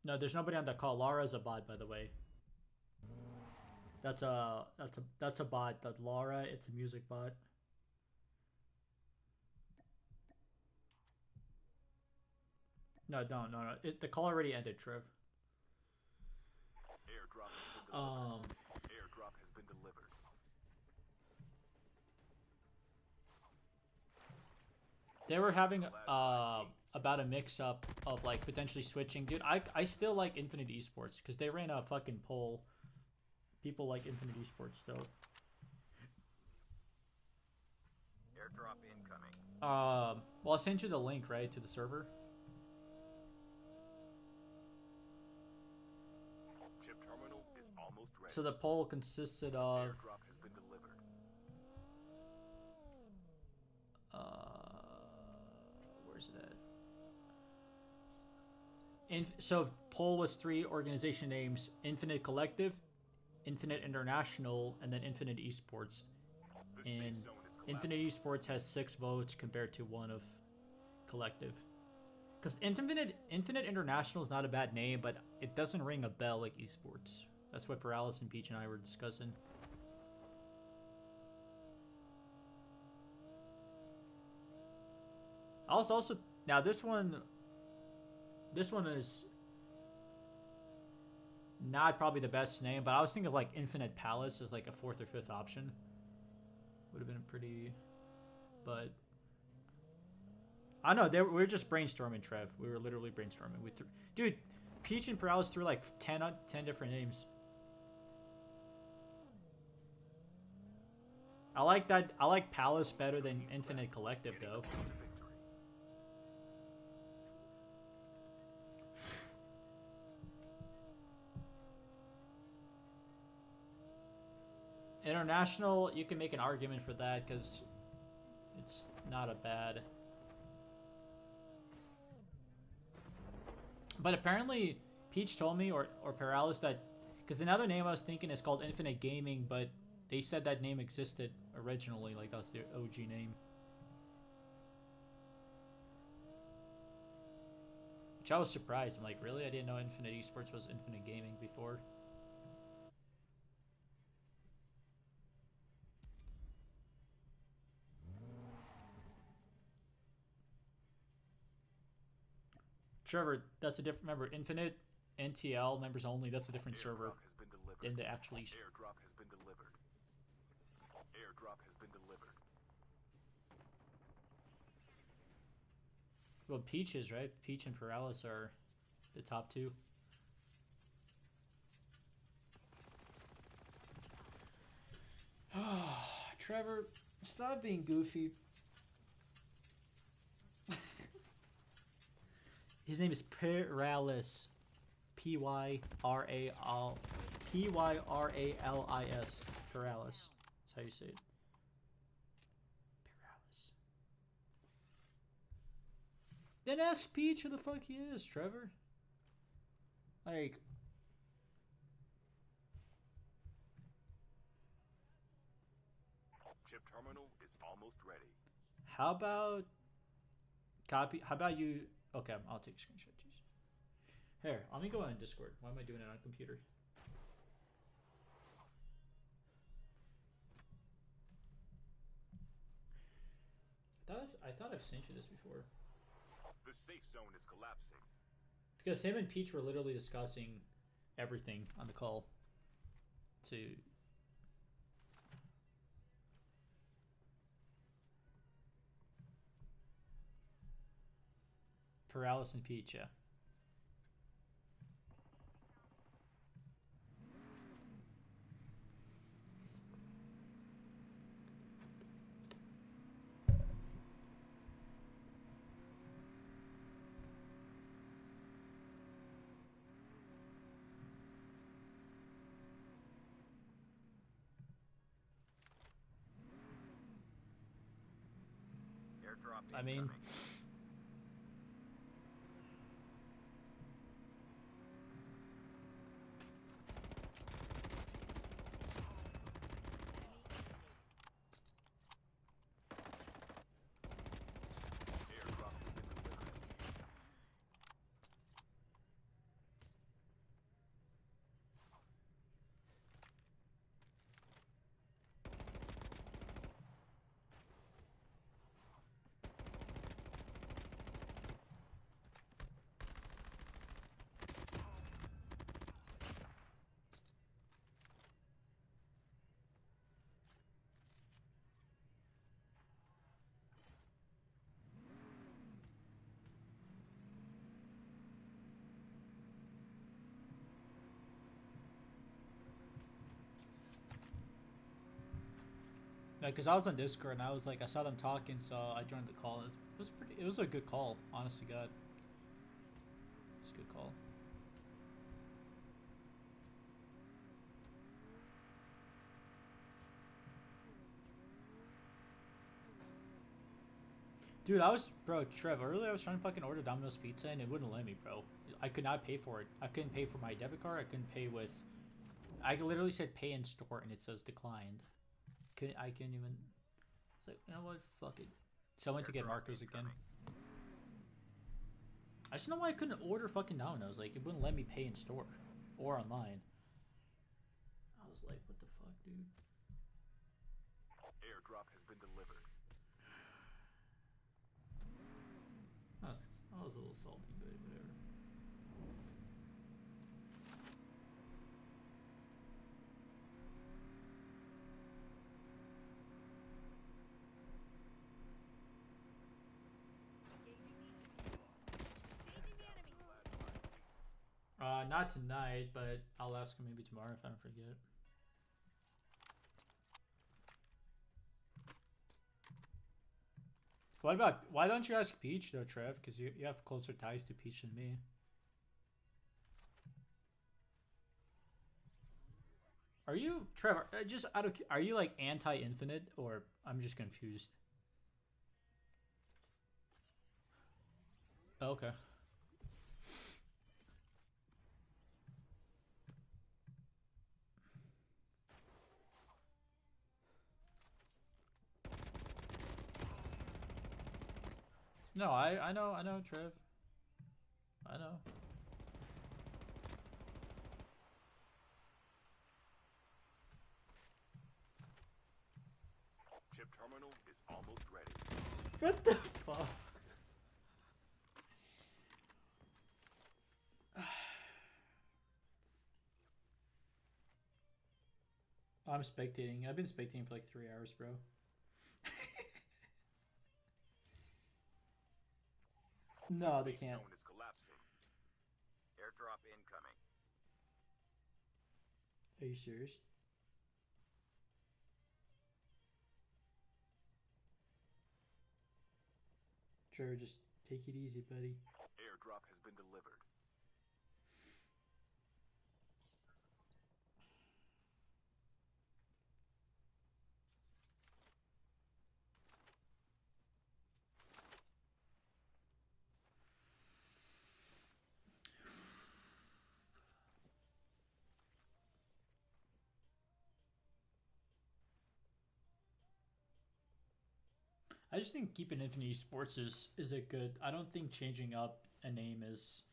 No, there's nobody on that call. Laura's a bot, by the way. That's a bot. That Laura, it's a music bot. No. The call already ended, Trev. Airdrop has been delivered. Airdrop has been delivered. They were having about a mix-up of like potentially switching. Dude, I still like Infinite Esports because they ran a fucking poll. People like Infinite Esports still. Airdrop incoming. Well, I sent you the link, right, to the server. Chip terminal is almost ready. So the poll consisted of Airdrop has been delivered. where's it at? So poll was 3 organization names: Infinite Collective, Infinite International, and then Infinite Esports. The safe And zone is collapsing. Infinite Esports has 6 votes compared to 1 of Collective. Because Infinite International is not a bad name, but it doesn't ring a bell like Esports. That's what Paralysis and Peach and I were discussing. I was also now this one is not probably the best name, but I was thinking of like Infinite Palace as like a 4th or 5th option. Would have been pretty, but I know we were just brainstorming, Trev. We were literally brainstorming. Dude, Peach and Paralysis threw like 10 different names. I like that. I like Palace better than Infinite Collective though. International, you can make an argument for that because it's not a bad. But apparently, Peach told me, or Paralysis, that because another name I was thinking is called Infinite Gaming, but they said that name existed originally, like that's their OG name. Which I was surprised. I'm like, really? I didn't know Infinite Esports was Infinite Gaming before. Trevor, that's a different. Remember, Infinite NTL members only. That's a different server than the actual Esports. Airdrop has been delivered. Airdrop has been delivered. Well, Peach is, right? Peach and Paralysis are the top 2. Trevor, stop being goofy. His name is Paralysis. Pyralis. Paralysis. That's how you say it. Paralysis. Then ask Peach who the fuck he is, Trevor. Like, Chip terminal is almost ready. how about copy? How about you? Okay, I'll take a screenshot. Jeez. Here, let me go on Discord. Why am I doing it on a computer? I thought I've sent you this before. The safe zone is collapsing. Because him and Peach were literally discussing everything on the call to Paralysis and Peach, yeah. Airdrop I mean, incoming. Airdrop has been delivered. because I was on Discord and I was like, I saw them talking, so I joined the call. It was pretty. It was a good call, honest to God. It's a good call. Dude, bro, Trev, earlier I was trying to fucking order Domino's Pizza and it wouldn't let me, bro. I could not pay for it. I couldn't pay for my debit card. I couldn't pay with. I literally said pay in store and it says declined. I couldn't even. It's like, you know what? Fuck it. So I went to get Marcos again. I just don't know why I couldn't order fucking Domino's. Like, it wouldn't let me pay in store or online. I was like, what the fuck, dude? Airdrop has been delivered. I was a little salty, but whatever. Not tonight, but I'll ask him maybe tomorrow if I don't forget. What about, why don't you ask Peach though, Trev? Because you have closer ties to Peach than me. Are you, Trevor? Just out of, are you like anti-infinite, or I'm just confused? Okay. No, I know, Trev. I know. Chip terminal is almost ready. What the fuck? I'm spectating. I've been spectating for like 3 hours, bro. No, they can't. Zone is collapsing. Airdrop incoming. Are you serious? Trevor, just take it easy, buddy. Airdrop has been delivered. I just think keeping Infinite Esports is a good. I don't think changing up a name is.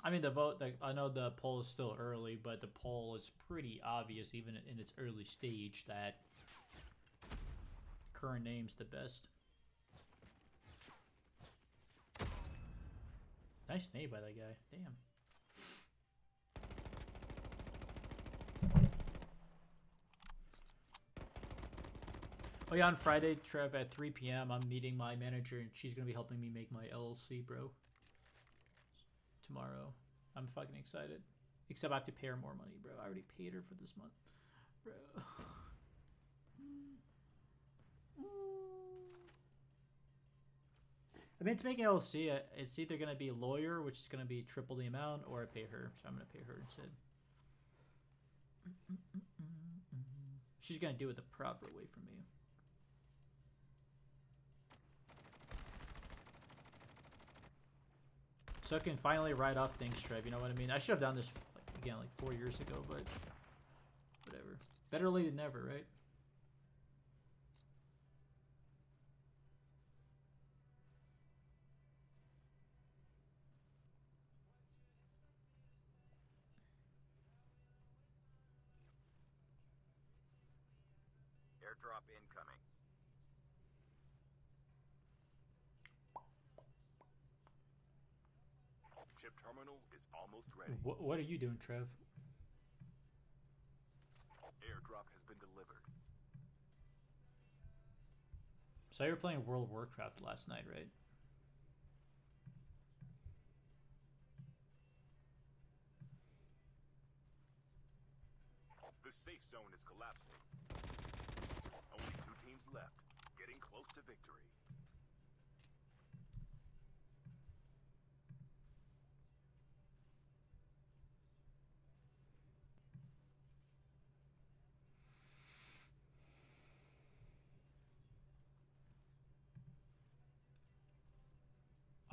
I mean, the vote. I know the poll is still early, but the poll is pretty obvious, even in its early stage, that current name's the best. Nice name by that guy. Damn. Oh yeah, on Friday, Trev, at 3 p.m., I'm meeting my manager, and she's gonna be helping me make my LLC, bro. Tomorrow. I'm fucking excited. Except I have to pay her more money, bro. I already paid her for this month, bro. I mean, to make an LLC, it's either gonna be a lawyer, which is gonna be triple the amount, or I pay her. So I'm gonna pay her instead. She's gonna do it the proper way for me. So I can finally write off things, Trev. You know what I mean? I should have done this again like 4 years ago, but whatever. Better late than never, right? Airdrop incoming. Chip terminal is almost ready. What are you doing, Trev? Airdrop has been delivered. So you were playing World of Warcraft last night, right? The safe zone is collapsing. Only 2 teams left, getting close to victory.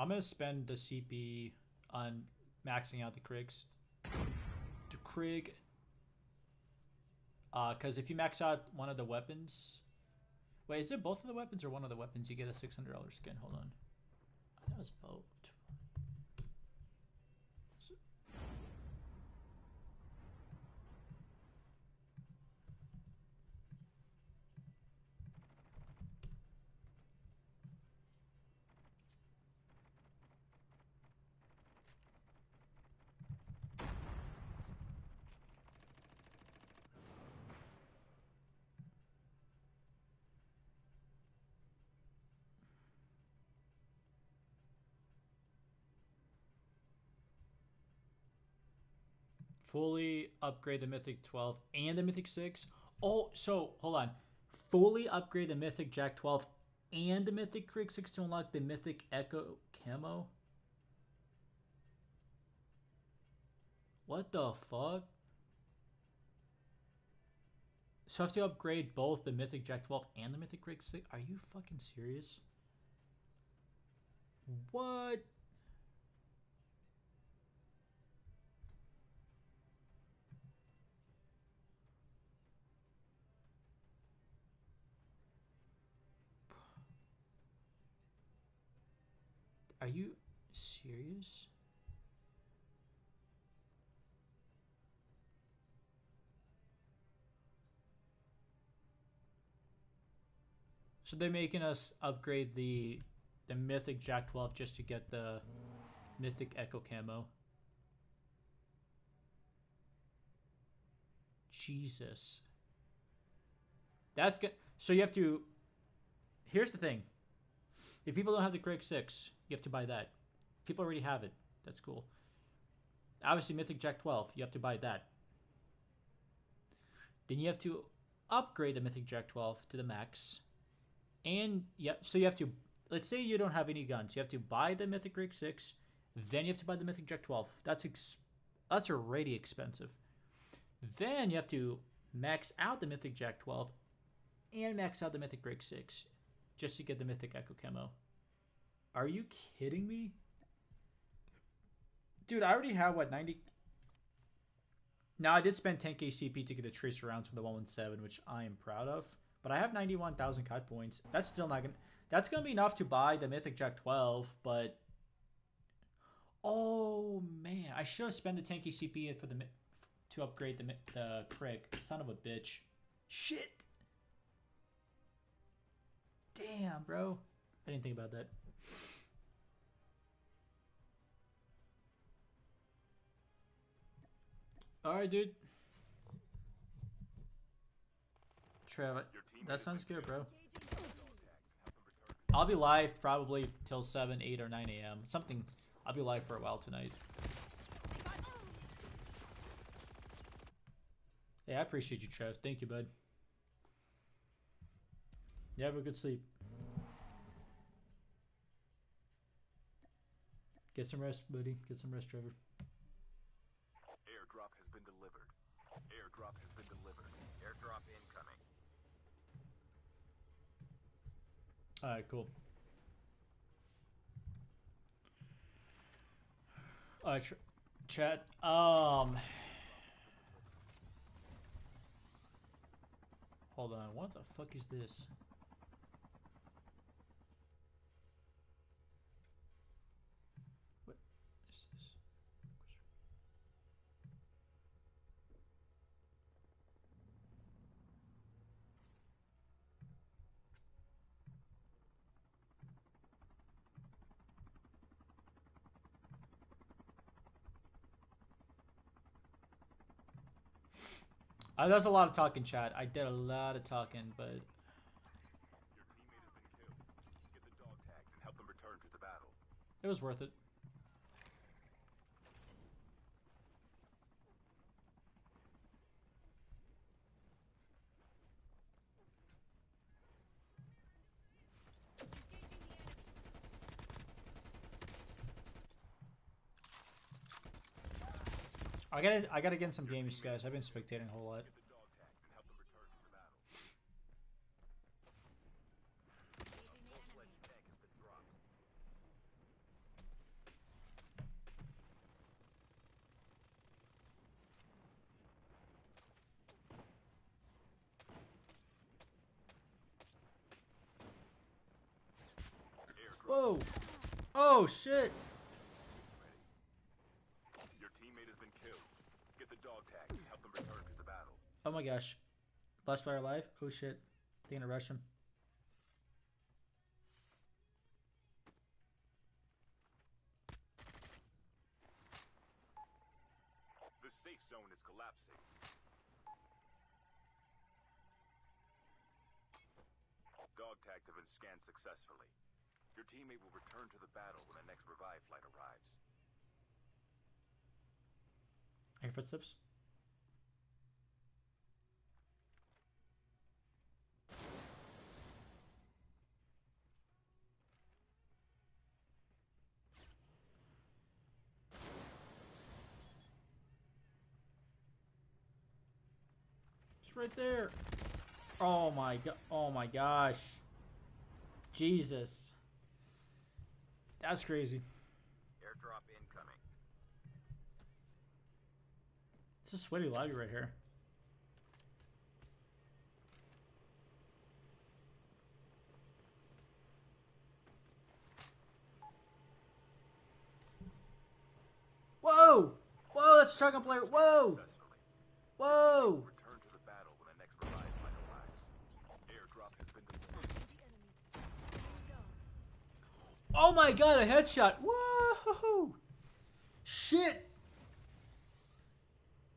I'm gonna spend the CP on maxing out the Krigs. The Krig. Because if you max out one of the weapons... Wait, is it both of the weapons or one of the weapons you get a $600 skin? Hold on. I thought it was both. Fully upgrade the Mythic 12 and the Mythic 6. Oh, so hold on. Fully upgrade the Mythic Jack 12 and the Mythic Krieg 6 to unlock the Mythic Echo Camo? What the fuck? So I have to upgrade both the Mythic Jack 12 and the Mythic Krieg 6? Are you fucking serious? What? Are you serious? So they're making us upgrade the Mythic Jack 12 just to get the Mythic Echo Camo. Jesus. That's good. So you have to... Here's the thing. If people don't have the Krieg 6, you have to buy that. If people already have it, that's cool. Obviously, Mythic Jack 12, you have to buy that. Then you have to upgrade the Mythic Jack 12 to the max. And yeah, so you have to, let's say you don't have any guns. You have to buy the Mythic Rig 6, then you have to buy the Mythic Jack 12. That's already expensive. Then you have to max out the Mythic Jack 12 and max out the Mythic Rig 6 just to get the Mythic Echo Camo. Are you kidding me? Dude, I already have, what, 90... Now, I did spend 10k CP to get the Tracer rounds from the 117, which I am proud of. But I have 91,000 cut points. That's still not going to... That's going to be enough to buy the Mythic Jack 12, but... Oh man, I should have spent the 10k CP for to upgrade the Krig. Son of a bitch. Shit. Damn, bro. I didn't think about that. All right, dude. Trev, that sounds good, bro. I'll be live probably till 7, 8, or 9 a.m. Something. I'll be live for a while tonight. Hey, I appreciate you, Trev. Thank you, bud. You have a good sleep. Get some rest, buddy. Get some rest, Trevor. Airdrop has been delivered. Airdrop has been delivered. Airdrop incoming. Alright, cool. Alright, chat. Hold on. What the fuck is this? What is this? There's a lot of talking, chat. I did a lot of talking, but Your teammate has been killed. Get the dog tags and help them return to the battle. it was worth it. I gotta get in some games, guys. I've been spectating a whole lot. Get the dog tags and help them return to the battle. Full-fledged tank has been dropped. Whoa! Oh shit! Your teammate has been killed. Get the dog tags and help them return to the battle. Oh my gosh. Last player alive? Oh shit. They're gonna rush him. The safe zone is collapsing. Dog tags have been scanned successfully. Your teammate will return to the battle when the next revive flight arrives. I hear footsteps. It's right there. Oh my god. Oh my gosh. Jesus. That's crazy. Airdrop incoming. It's a sweaty lobby right here. Whoa! Whoa, that's a shotgun player. Whoa! Whoa! Return to the battle when the next revive flight arrives. Airdrop has been delivered. Oh my god, a headshot. Whoa! Shit!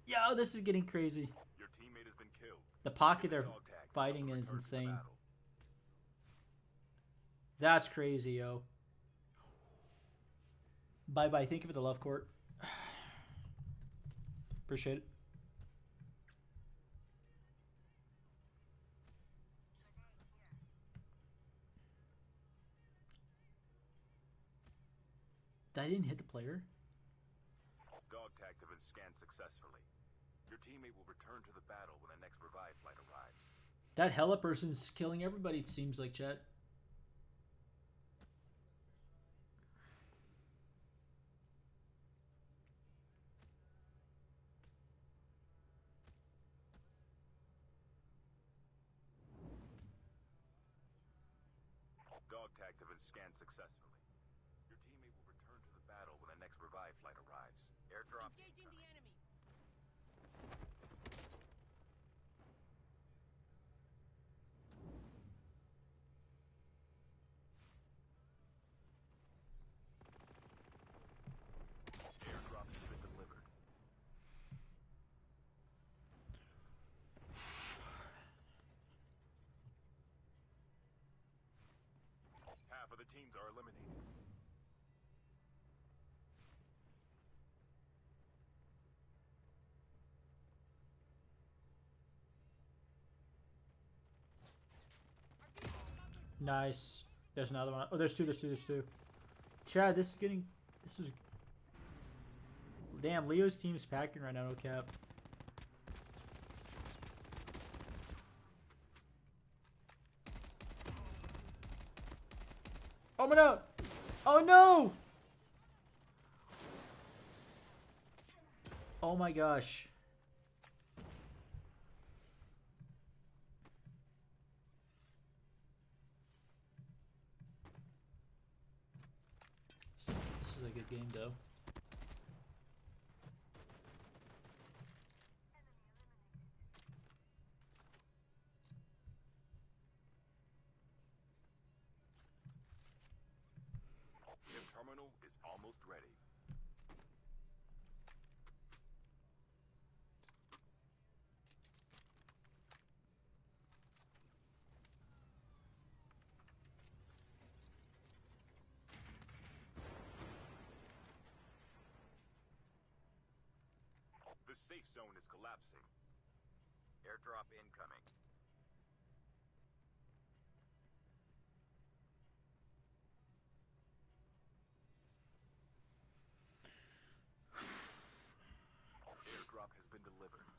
Yo, this is getting crazy. Your teammate has been killed. The pocket Get the they're dog tag and fighting help in them is return to the insane. battle. That's crazy, yo. Bye bye. Thank you for the love, Court. Appreciate it. That didn't hit the player. Dog tags have been scanned successfully. Your teammate will return to the battle when the next revive flight arrives. That hella person's killing everybody, it seems like, chat. Dog tags have been scanned successfully. Your teammate will return to the battle when the next revive Airdrop Engaging the incoming. enemy. Airdrop has been delivered. Half of the teams are eliminated. Nice. There's another one. Oh, there's two. There's two. Chad, this is getting. This is. Damn, Leo's team's packing right now. No cap. Oh my no! Oh no! Oh my gosh. This is a good game though. Chip terminal is almost ready. The safe zone is collapsing. Airdrop incoming. Airdrop has been delivered.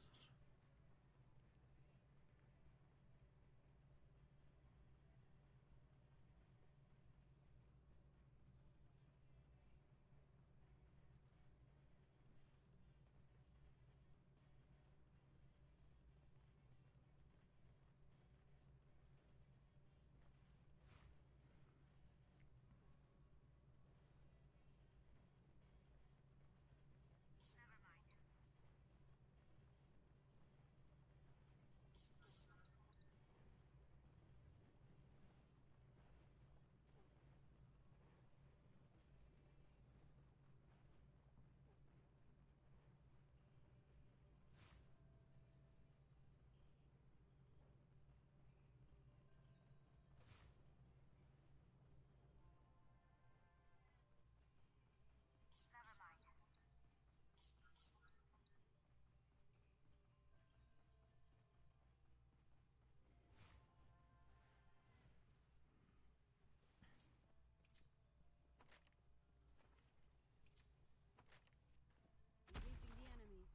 Engaging the enemies.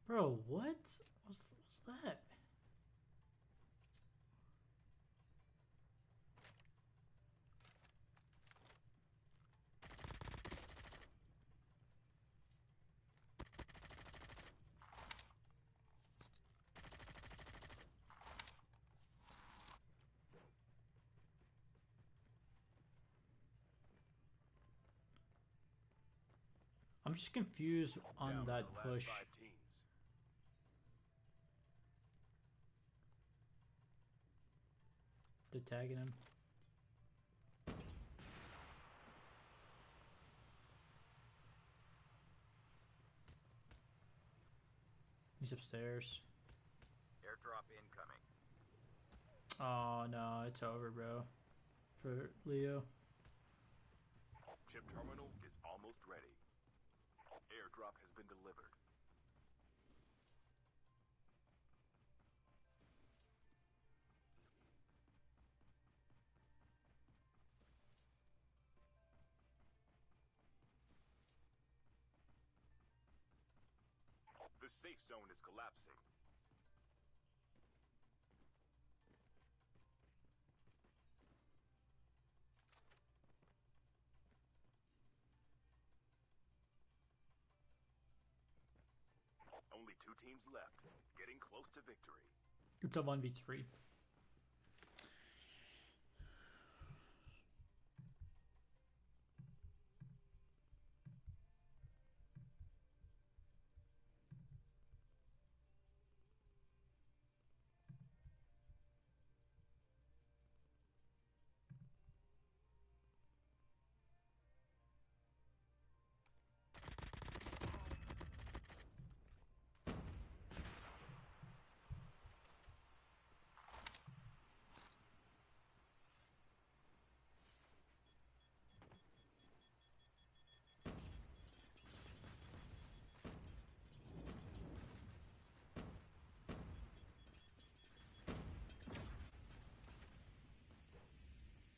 Bro, what? What's that? I'm just confused on Down to that the last push. 5 teams. They're tagging him. He's upstairs. Airdrop incoming. Oh no, it's over, bro. For Leo. Chip terminal is almost ready. Airdrop has been delivered. The safe zone is collapsing. Only 2 teams left, getting close to victory. It's a 1v3.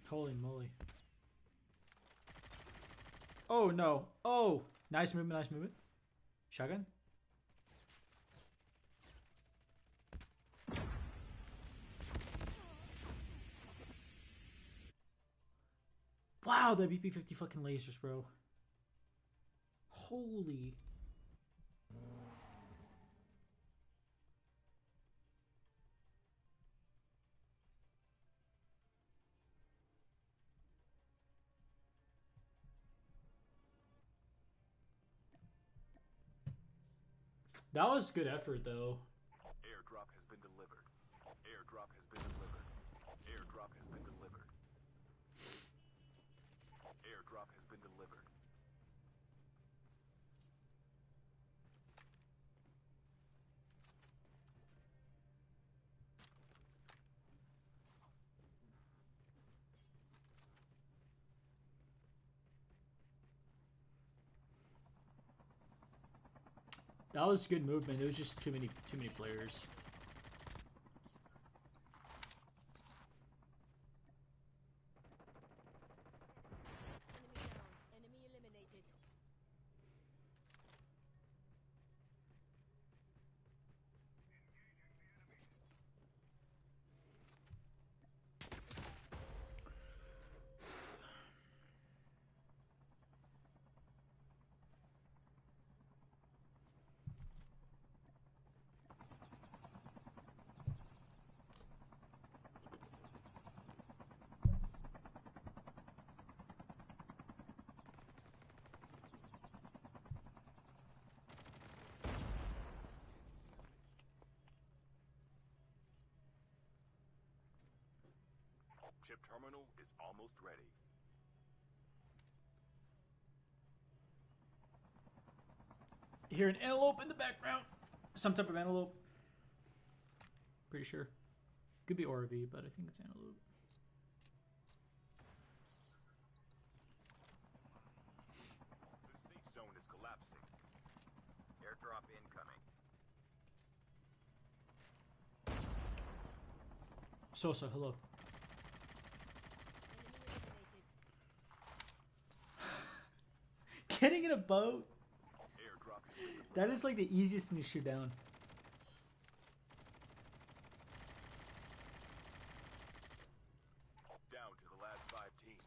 Holy moly. Oh no. Oh, nice movement, nice movement. Shotgun. Wow, the BP-50 fucking lasers, bro. Holy. That was good effort, though. Airdrop has been delivered. Airdrop has been delivered. Airdrop has been delivered. Airdrop has been delivered. That was good movement. It was just too many players. Enemy down. Enemy eliminated. Chip terminal is almost ready. Hear an antelope in the background. Some type of antelope. Pretty sure. Could be Orv, but I think it's antelope. The safe zone is collapsing. Airdrop incoming. Sosa, hello. Enemy eliminated. Getting in a boat? Airdrop has been delivered. That is like the easiest thing to shoot down. Down to the last 5 teams.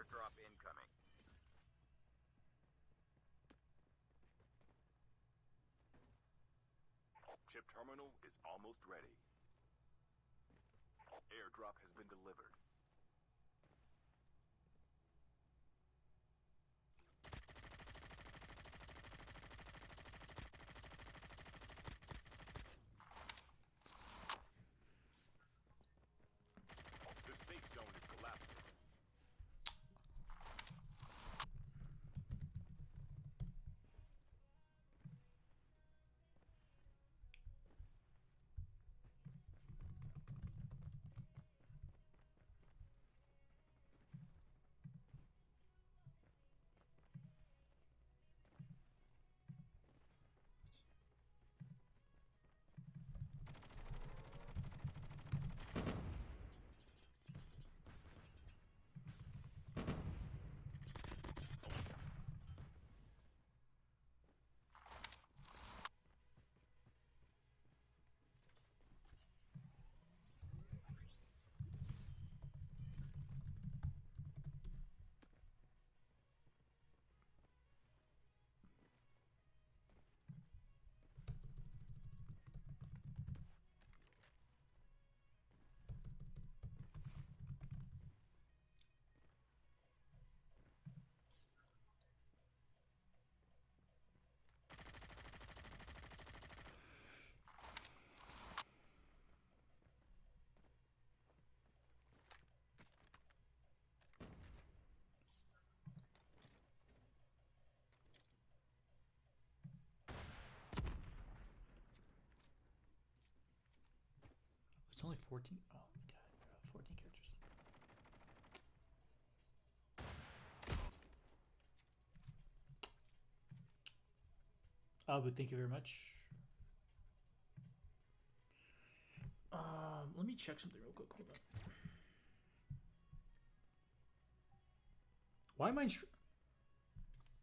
Airdrop incoming. Chip terminal is almost ready. Airdrop has been delivered. The safe zone is collapsing. It's only 14. Oh my god, bro. 14 characters. But thank you very much. Let me check something real quick. Hold on. Why am I in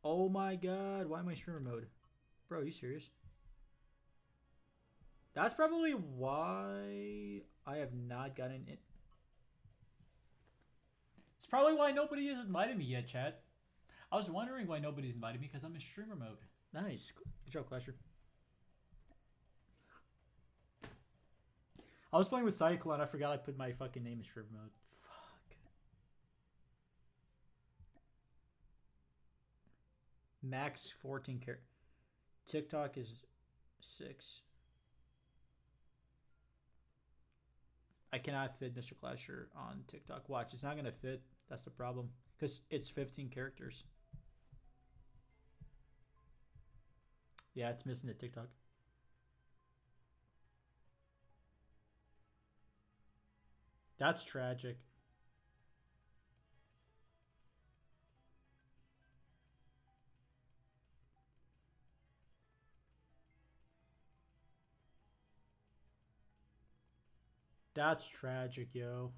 oh my god, why am I in streamer mode? Bro, are you serious? That's probably why I have not gotten it. It's probably why nobody has invited me yet, chat. I was wondering why nobody's invited me because I'm in streamer mode. Nice. Good job, Clasher. I was playing with Cyclone. I forgot I put my fucking name in streamer mode. Fuck. Max 14 characters. TikTok is 6. I cannot fit Mr. Clasher on TikTok. Watch, it's not gonna fit. That's the problem. Because it's 15 characters. Yeah, it's missing the TikTok. That's tragic. That's tragic, yo.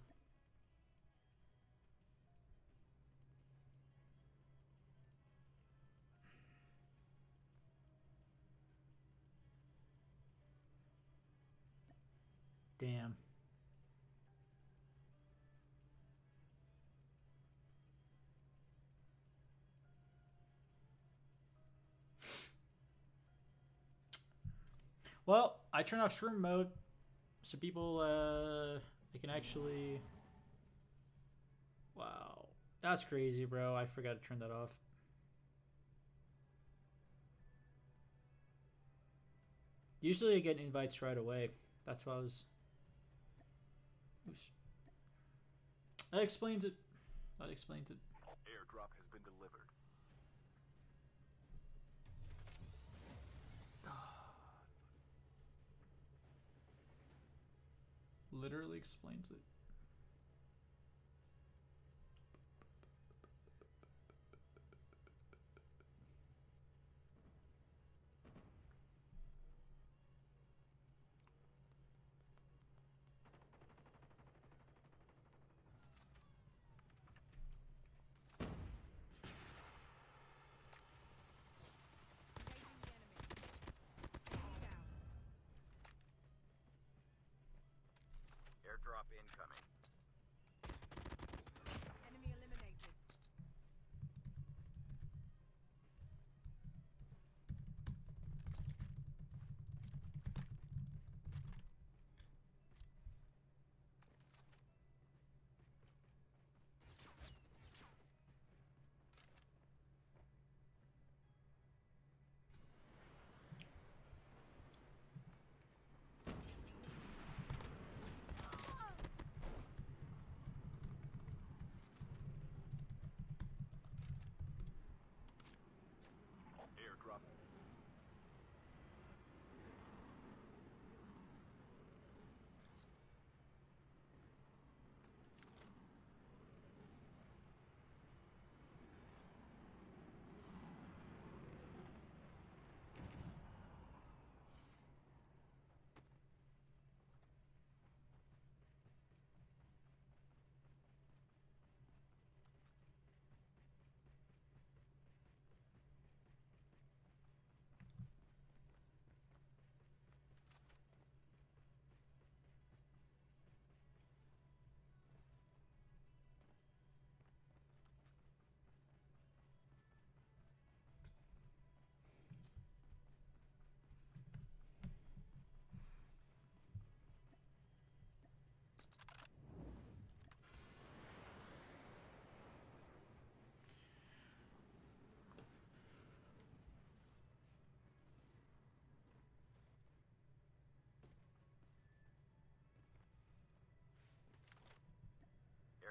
Damn. Well, I turned off stream mode so people they can actually. Wow, that's crazy, bro. I forgot to turn that off. Usually I get invites right away. That's why I was. Oops. That explains it. That explains it. Airdrop has been delivered. Literally explains it. Airdrop incoming. Enemy eliminated.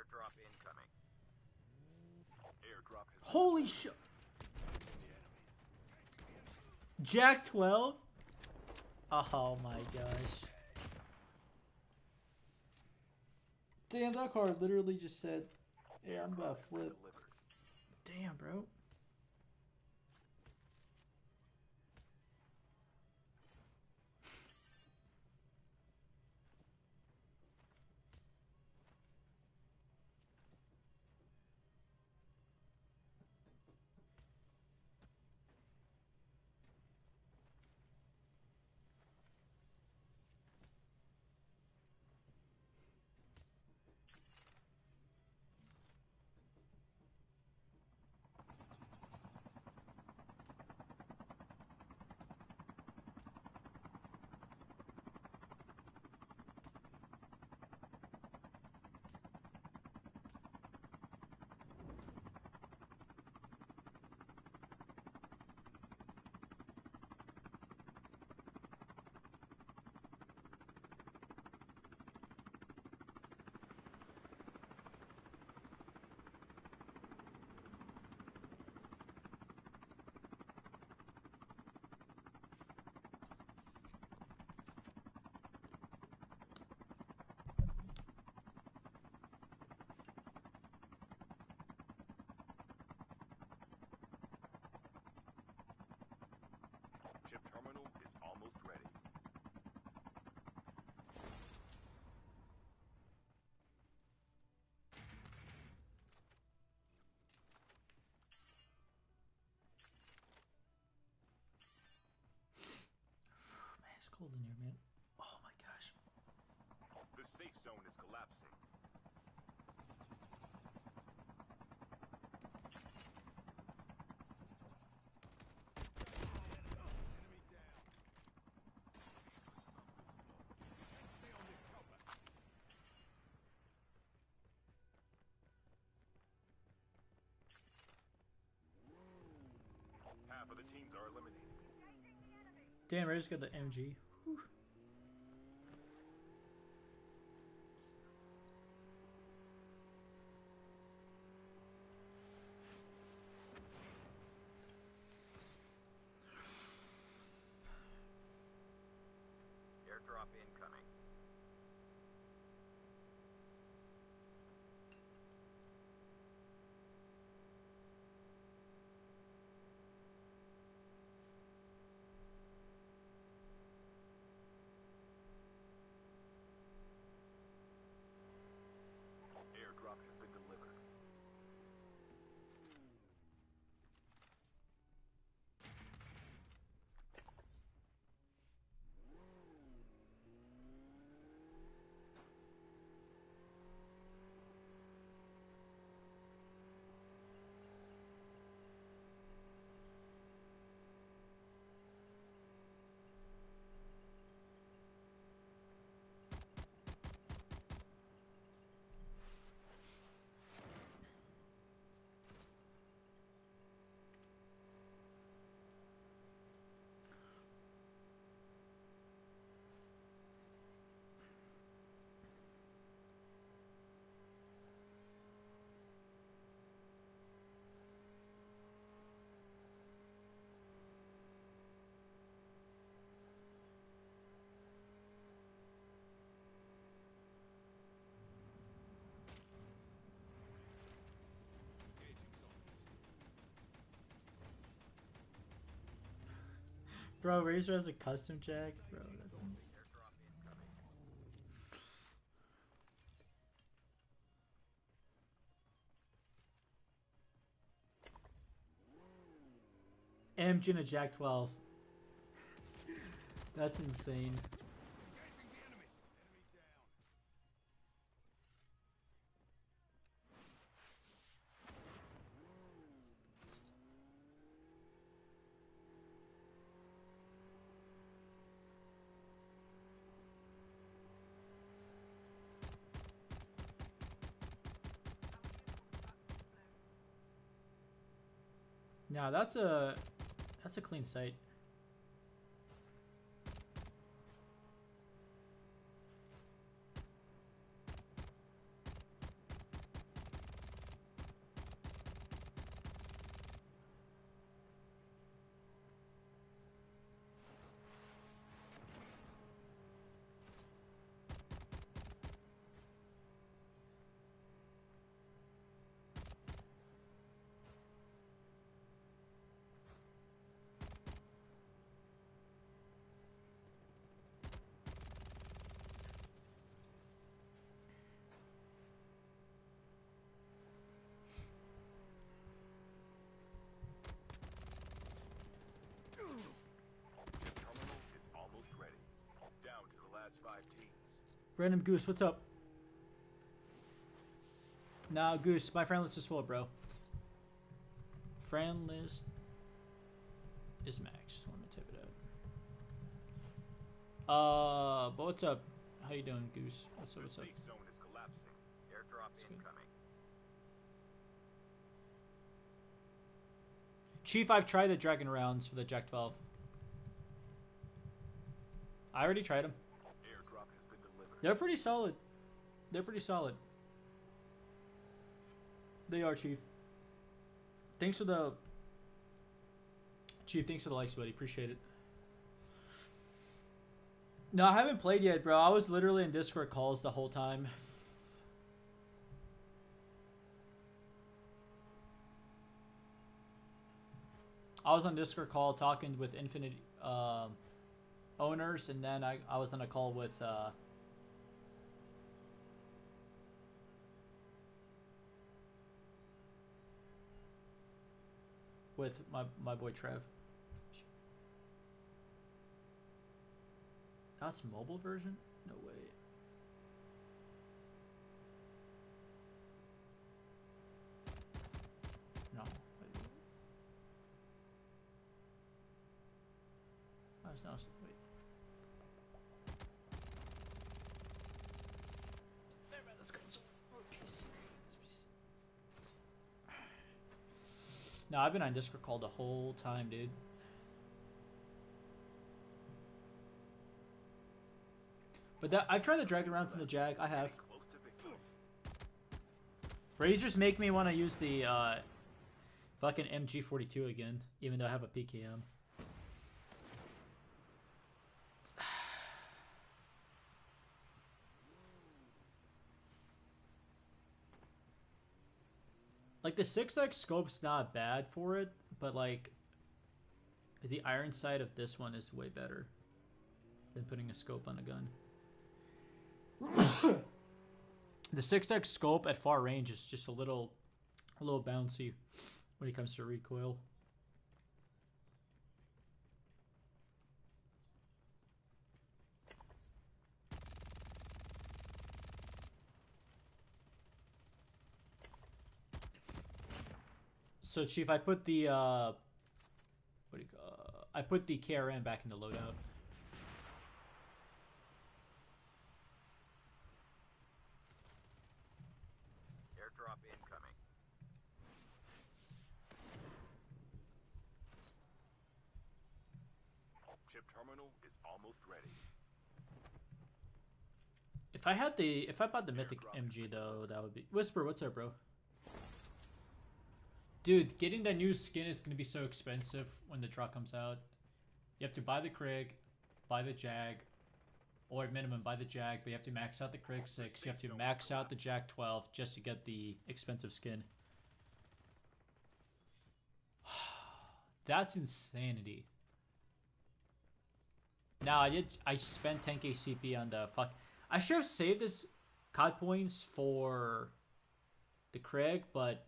Airdrop incoming. Airdrop has Holy shit! Jack 12? Oh my gosh. Damn, that card literally just said, hey, I'm about to flip. delivered. Damn, bro. Chip terminal is almost ready. Man, it's cold in here, man. Oh my gosh. The safe zone is collapsing. Enemy down. Stay on this chopper. Half of the teams are eliminated. Damn, I just got the MG. Whew. Airdrop incoming. Airdrop has been delivered. Engaging zombies. Bro, Razor has a custom jack? Bro, that's Airdrop incoming. MG and a Jack 12. That's insane. Engaging the enemies. Enemy down. Now that's a clean sight. Random Goose, what's up? Nah, Goose, my friend list is full, bro. Friend list is maxed. Let me type it out. But what's up? How you doing, Goose? What's up? What's up? Safe zone is collapsing. Airdrop incoming. Chief, I've tried the Dragon rounds for the Jack 12. I already tried them. Airdrop has been delivered. They're pretty solid. They're pretty solid. They are, Chief. Thanks for the... Chief, thanks for the likes, buddy. Appreciate it. No, I haven't played yet, bro. I was literally in Discord calls the whole time. I was on Discord call talking with Infinite owners, and then I was on a call with my boy Trev. That's mobile version? No way. No. Wait. Wait. Let's go. No, I've been on Discord call the whole time, dude. But that I've tried the Dragon rounds in the Jag. I have. Close to victory. Razors make me want to use the fucking MG42 again, even though I have a PKM. Like the 6x scope's not bad for it, but like the iron sight of this one is way better than putting a scope on a gun. The 6x scope at far range is just a little bouncy when it comes to recoil. So Chief, I put the I put the KRM back in the loadout. Airdrop incoming. Chip terminal is almost ready. If I bought the Mythic MG though, that would be Whisper. What's up, bro? Dude, getting that new skin is gonna be so expensive when the drop comes out. You have to buy the Krig, buy the Jag, or at minimum buy the Jag, but you have to max out the Krig 6. You have to max out the Jag 12 just to get the expensive skin. That's insanity. Now I spent 10k CP on the fuck. I should have saved this COD points for the Krig, but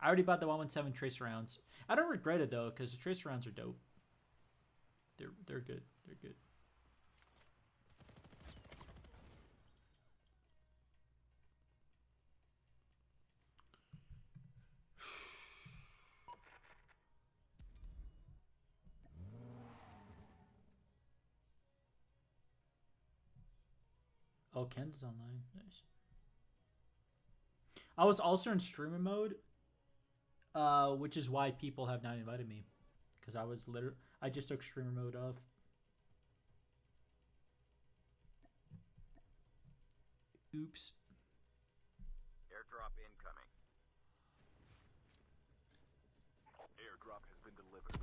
I already bought the 117 tracer rounds. I don't regret it though, because the tracer rounds are dope. They're good. They're good. Oh, Ken's online. Nice. I was also in streamer mode, which is why people have not invited me, because I just took streamer mode off. Oops. Airdrop incoming. Airdrop has been delivered.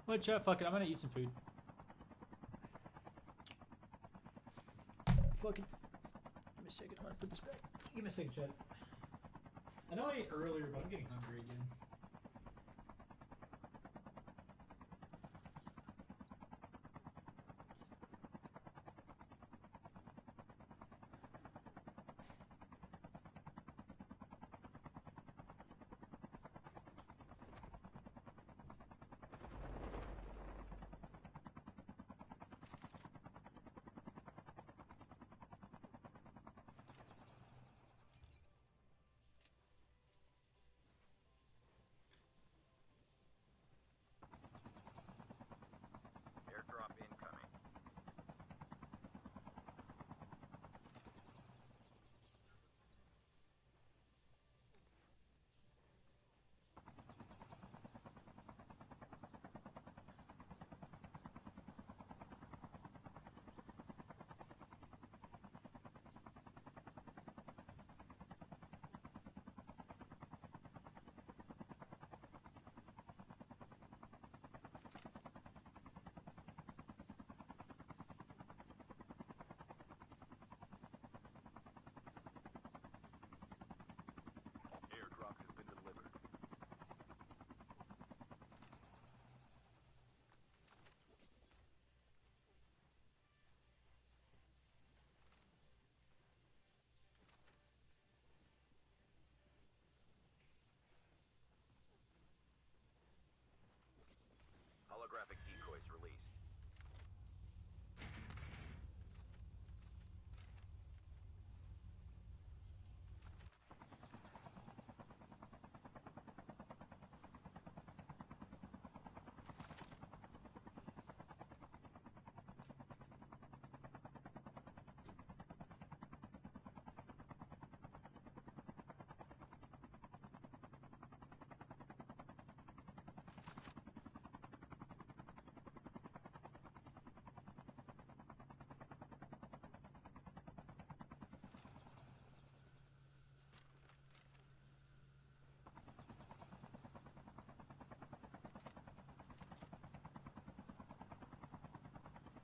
Well, chat, fuck it. I'm gonna eat some food. Fuck it. Give me a second. I'm gonna put this back. Give me a second, chat. I know I ate earlier, but I'm getting hungry again. Airdrop incoming. Airdrop has been delivered. Holographic decoys released.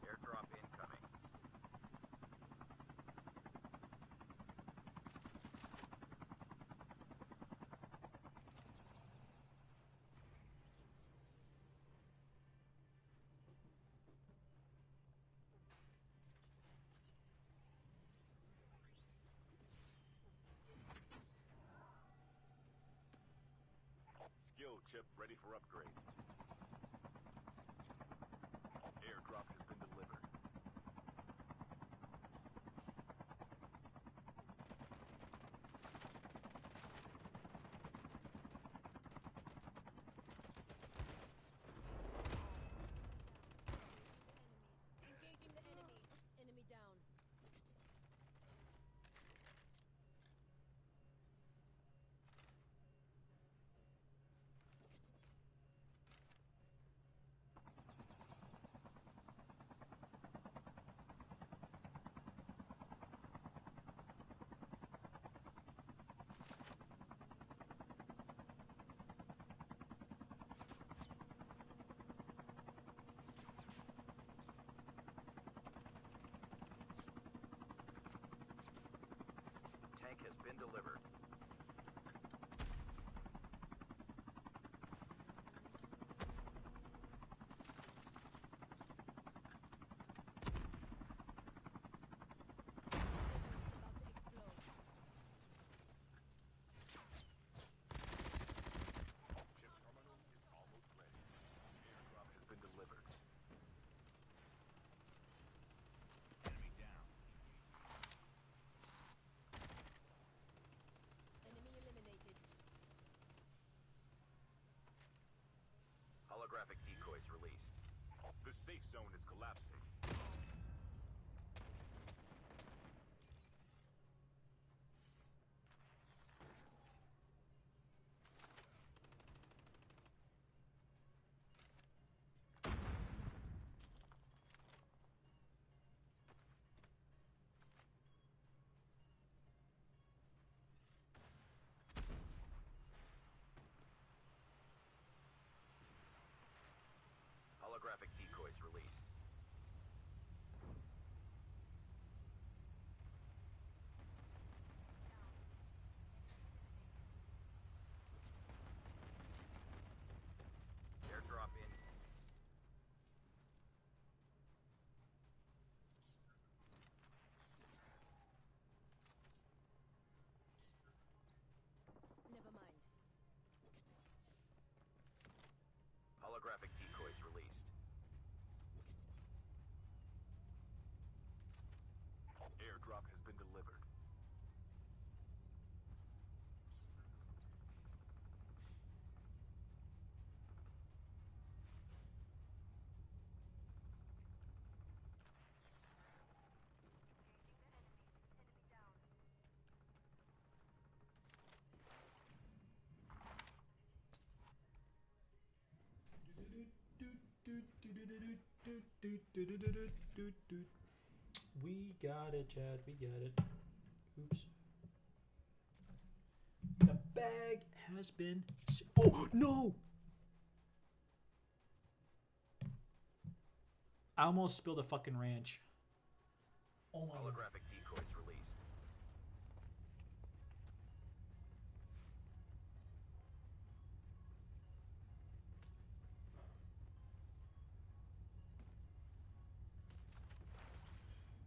Airdrop incoming. Skill chip ready for upgrade. Airdrop has been delivered. Engaging the enemies. Enemy down. Tank has been delivered. About to explode. Chip terminal is almost ready. Airdrop has been delivered. Enemy down. Enemy eliminated. Holographic decoys released. The safe zone is collapsing. Holographic decoys released. Airdrop has been delivered. We got it, Chad. We got it. Oops. The bag has been. Oh no! I almost spilled a fucking ranch. Oh my god. Holographic decoys released.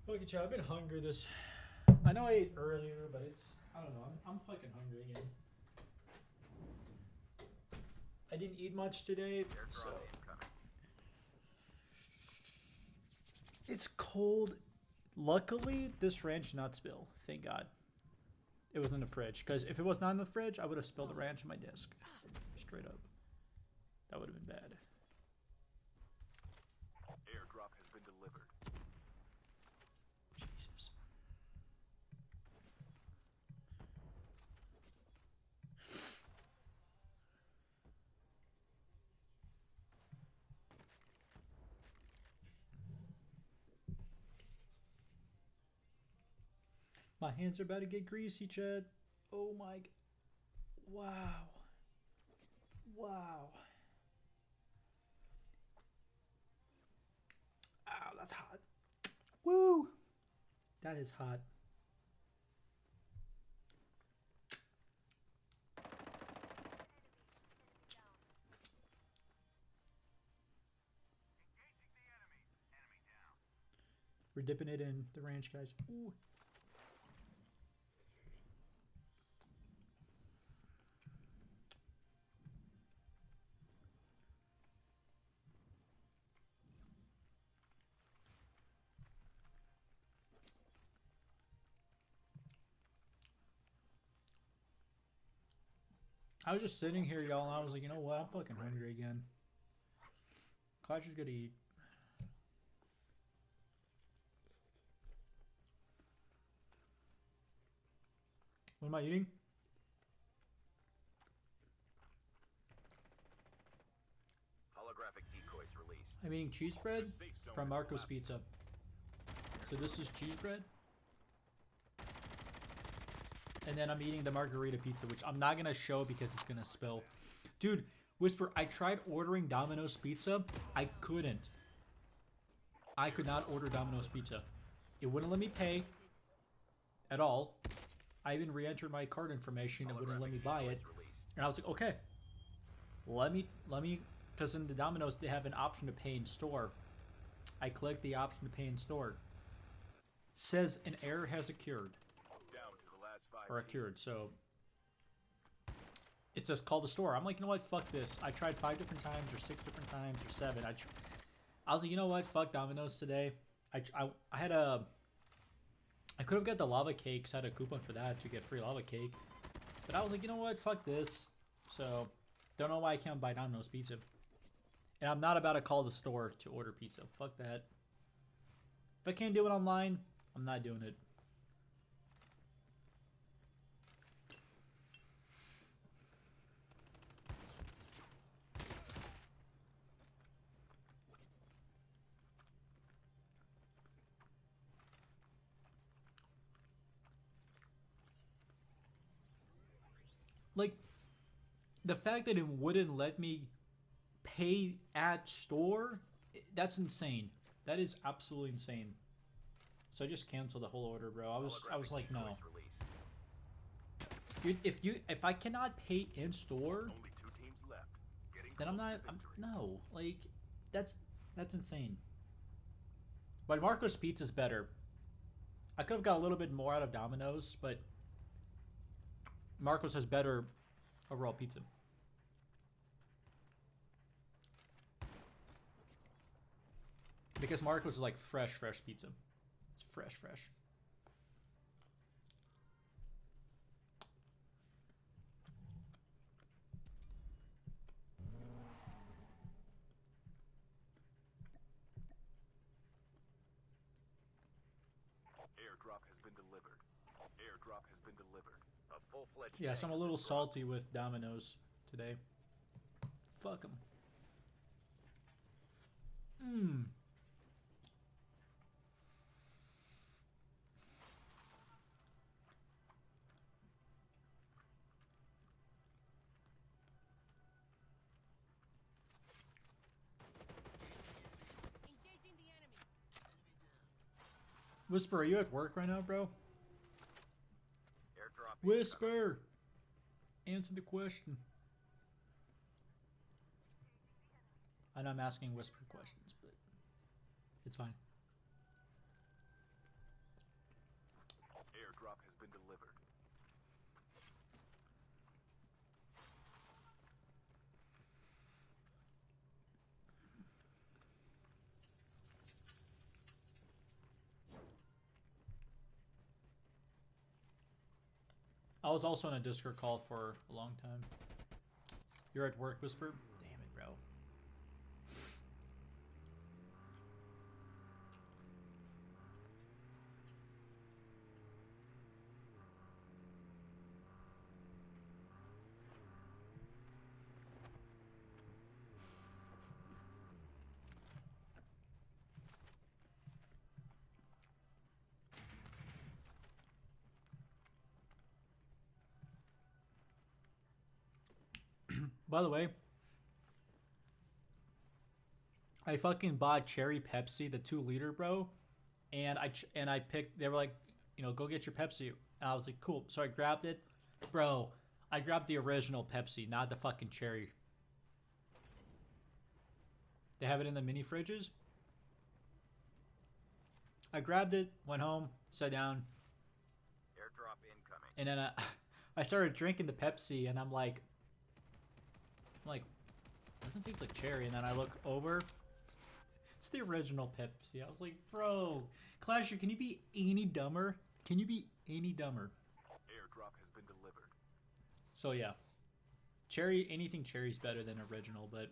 Okay, Chad. I've been hungry this. I know I ate earlier, but it's. I don't know. I'm fucking hungry again. I didn't eat much today, so. Airdrop incoming. It's cold. Luckily, this ranch did not spill. Thank God. It was in the fridge. Because if it was not in the fridge, I would have spilled the ranch on my desk. Straight up. That would have been bad. Airdrop has been delivered. Jesus. My hands are about to get greasy, Chad. Oh my. Wow. Wow. Ow, that's hot. Woo! That is hot. We're dipping it in the ranch, guys. Ooh. I was just sitting here, y'all, and I was like, you know what? I'm fucking hungry again. Clutch is gonna eat. What am I eating? Holographic decoys released. I'm eating cheese bread from Marco's Pizza. So this is cheese bread. And then I'm eating the margarita pizza, which I'm not going to show because it's going to spill. Dude, Whisper, I tried ordering Domino's Pizza. I couldn't. I could not order Domino's Pizza. It wouldn't let me pay at all. I even re-entered my card information. It wouldn't let me buy it. And I was like, okay. Let me, because in the Domino's, they have an option to pay in store. I clicked the option to pay in store. Says an error has occurred. Down to the last 5 Or teams. occurred, so it says call the store. I'm like, you know what, fuck this. I tried 5 different times or 6 different times or 7. I was like, you know what, fuck Domino's today. I had a, I could have got the lava cakes. I had a coupon for that to get free lava cake, but I was like, you know what, fuck this. So don't know why I can't buy Domino's Pizza, and I'm not about to call the store to order pizza. Fuck that. If I can't do it online, I'm not doing it. Like, the fact that it wouldn't let me pay at store, that's insane. That is absolutely insane. So I just canceled the whole order, bro. I was like, no. Dude, if I cannot pay in store, Only 2 teams left. Getting then I'm close not. to victory. No, like that's insane. But Marco's Pizza's better. I could have got a little bit more out of Domino's, but Marco's has better overall pizza. Because Marco's is like fresh pizza. It's fresh. Airdrop has been delivered. A full-fledged Yeah, so I'm a tank little has been brought. salty with Domino's today. Fuck them. Mmm. Engaging the enemy. Whisper, are you at work right now, bro? Airdrop incoming. Whisper! Answer the question. I know I'm asking Whisper questions, but it's fine. Airdrop has been delivered. I was also on a Discord call for a long time. You're at work, Whisper? Damn it, bro. By the way, I fucking bought Cherry Pepsi, the 2 liter, bro, and I picked. They were like, go get your Pepsi, and I was like, cool. So I grabbed it, bro. I grabbed the original Pepsi, not the fucking cherry. They have it in the mini fridges. I grabbed it, went home, sat down, Airdrop incoming. and then I started drinking the Pepsi, and I'm like, doesn't taste like cherry. And then I look over, it's the original Pepsi. I was like, bro, Clasher, can you be any dumber? Can you be any dumber? Airdrop has been delivered. So yeah, cherry, anything cherry's better than original, but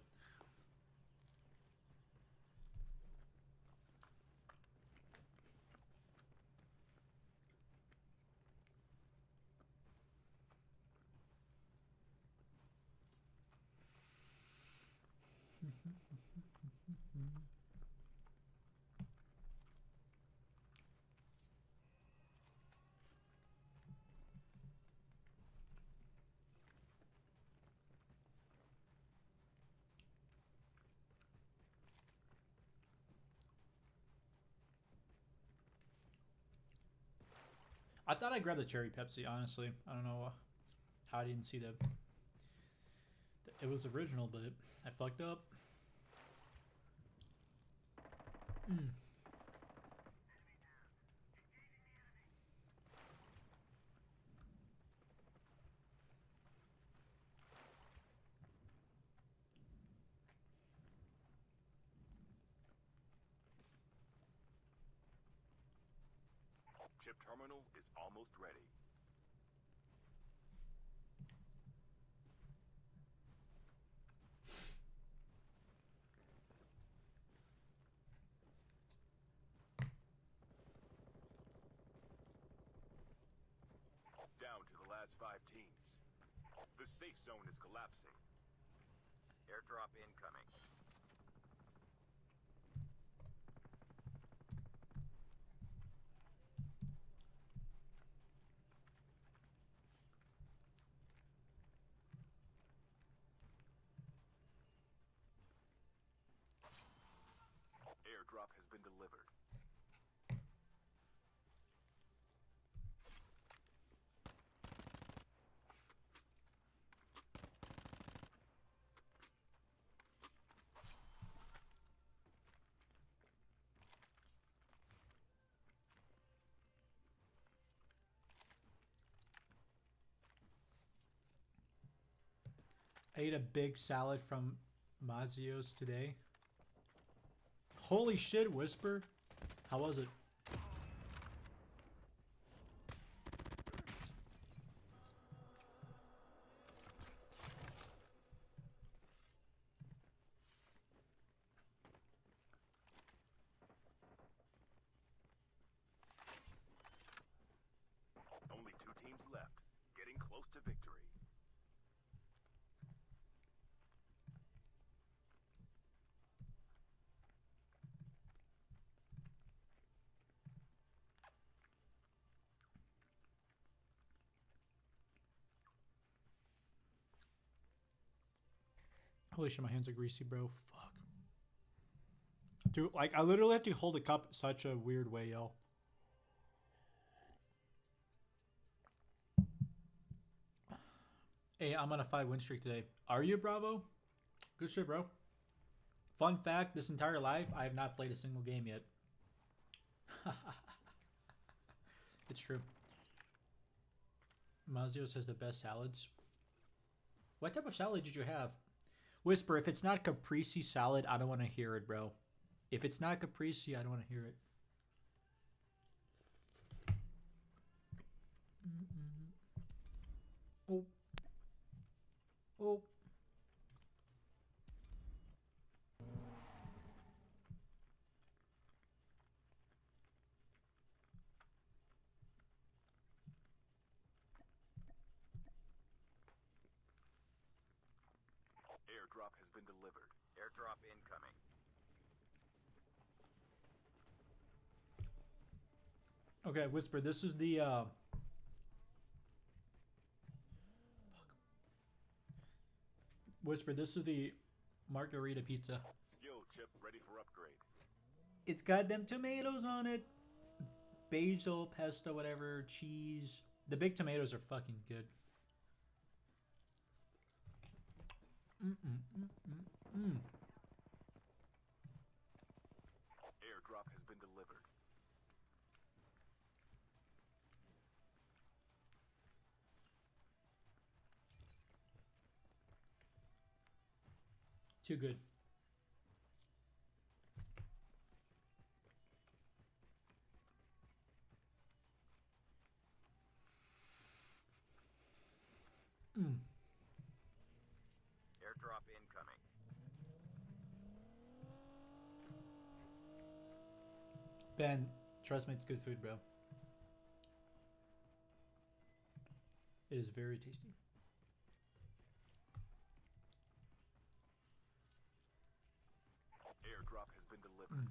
I thought I grabbed the cherry Pepsi, honestly. I don't know how I didn't see that. It was original, but I fucked up. Chip terminal is almost ready. Down to the last 5 teams. The safe zone is collapsing. Airdrop incoming. Airdrop has been delivered. I ate a big salad from Mazio's today. Holy shit, Whisper. How was it? Only Holy shit, my hands are greasy, bro. Fuck. Dude, like, I literally have to hold a cup such a weird way, yo. Hey, I'm on a 5-win streak today. Are you, Bravo? Good shit, bro. Fun fact, this entire life, I have not played a single game yet. It's true. Mazio says the best salads. What type of salad did you have? Whisper, if it's not caprese salad, I don't want to hear it, bro. If it's not caprese, I don't want to hear it. Oh. Oh. Airdrop has been delivered. Airdrop incoming. Okay, Whisper, this is the Whisper, this is the margarita pizza. Skill chip ready for upgrade. It's got them tomatoes on it. Basil, pesto, whatever, cheese. The big tomatoes are fucking good. Airdrop has been delivered. Too good. Airdrop incoming. Ben, trust me, it's good food, bro. It is very tasty. Airdrop has been delivered.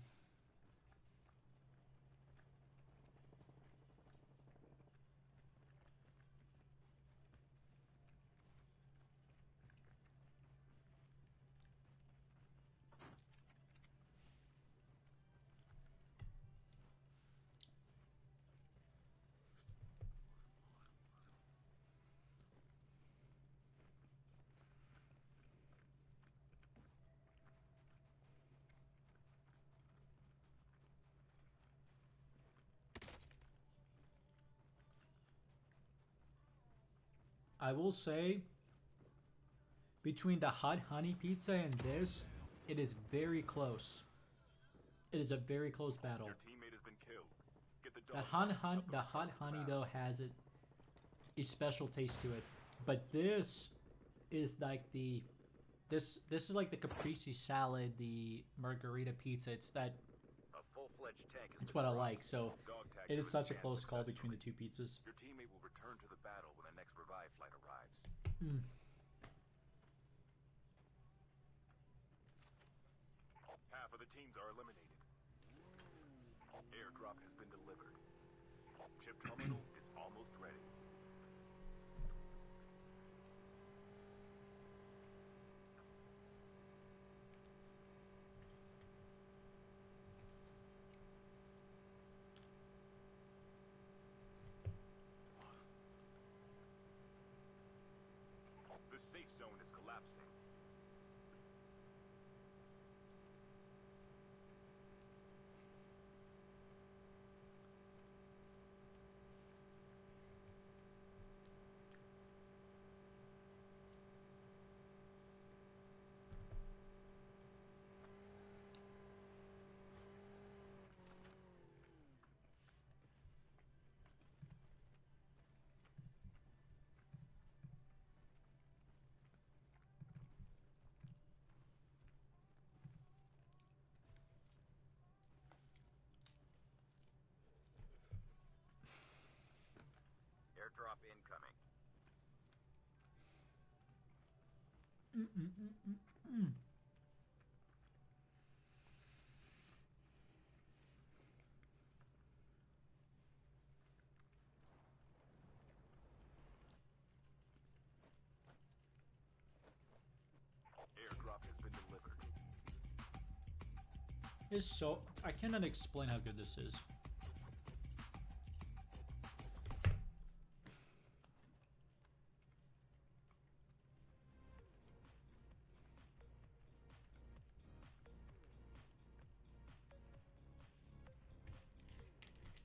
I will say, between the hot honey pizza and this, it is very close. It is a very close battle. Your teammate has been killed. Get the That dog the hot honey though has a special taste to it, but this is like this is like the caprese salad, the margarita pizza. It's that. A full-fledged tank has It's been what I dropped. like. So Dog tag it to is such a advance close call between successfully. the two pizzas. Your teammate will return to the battle when the next revive flight arrives. Half of the teams are eliminated. Airdrop has been delivered. Chip terminal is almost ready. The safe zone is collapsing. Airdrop incoming. Airdrop It's so... I cannot explain how good this is.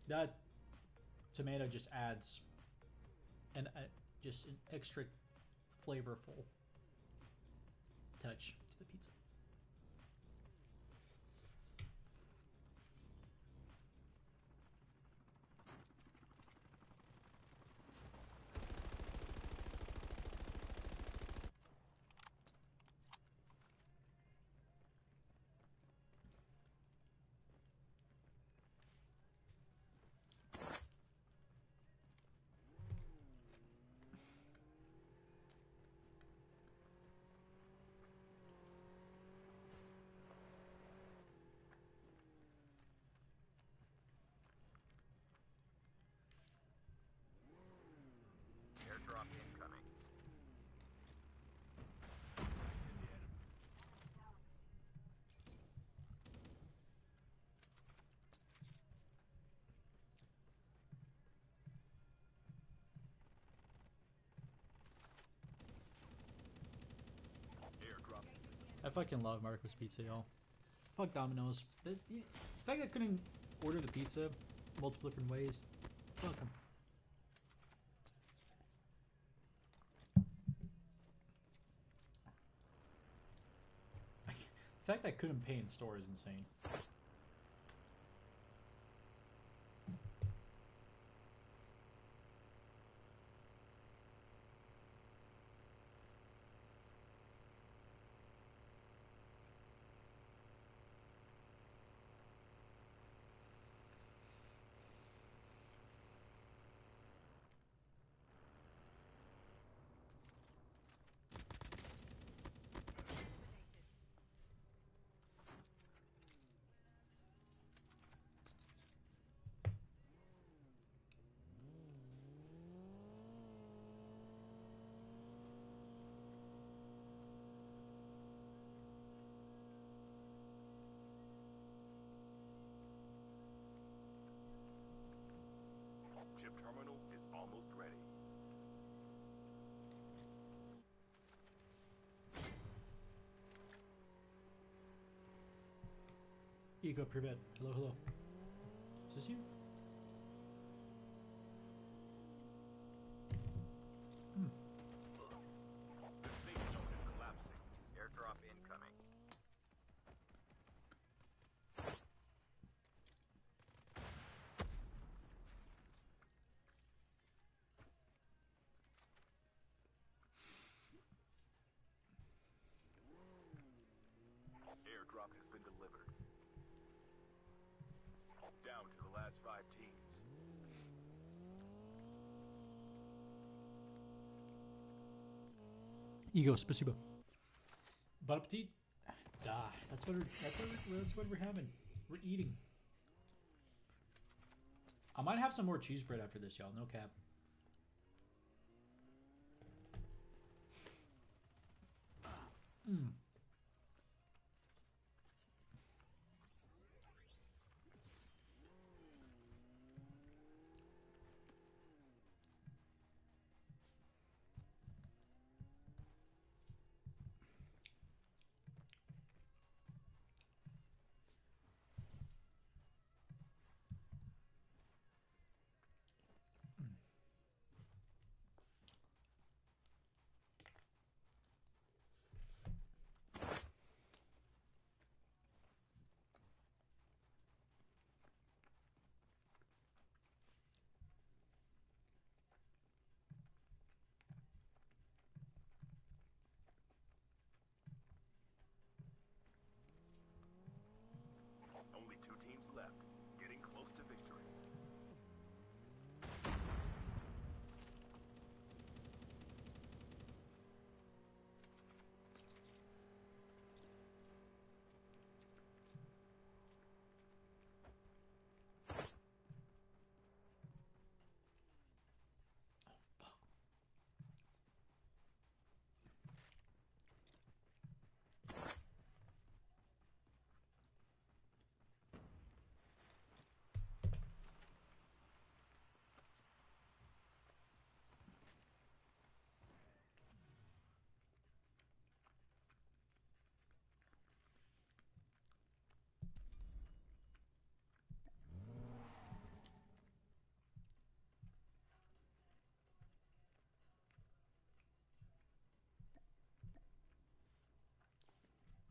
That tomato just adds just an extra flavorful touch to the pizza. Airdrop incoming. Airdrop. I fucking love Marco's Pizza, y'all. Fuck Domino's. The fact that I couldn't order the pizza multiple different ways. Fuck 'em. The fact that I couldn't pay in store is insane. Chip terminal is almost ready. Ego prevent. Hello, hello. Is this you? The safe zone is collapsing. Airdrop incoming. Airdrop has been delivered. Down to the last 5 teams. Ego, spasibo. Bon appetit. Ah, that's what we're having. We're eating. I might have some more cheese bread after this, y'all. No cap.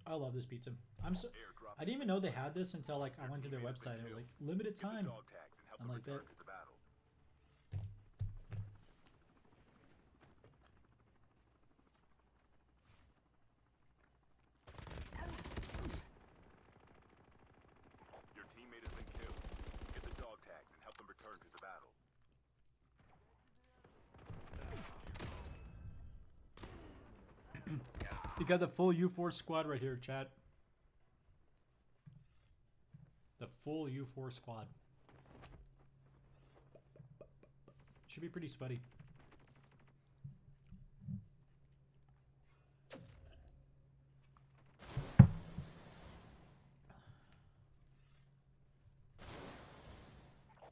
I love this pizza. Airdrop I didn't even know they had this until like I went to their teammate has been website. They were killed. like limited Get the time. dog tags and help I'm them like return that. to the battle. Your teammate has been killed. Get the dog tags and help them return to the battle. You got the full U4 squad right here, chat. The full U4 squad. Should be pretty sweaty.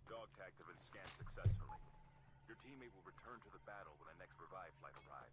Dog tags have been scanned successfully. Your teammate will return to the battle when the next revive flight arrives.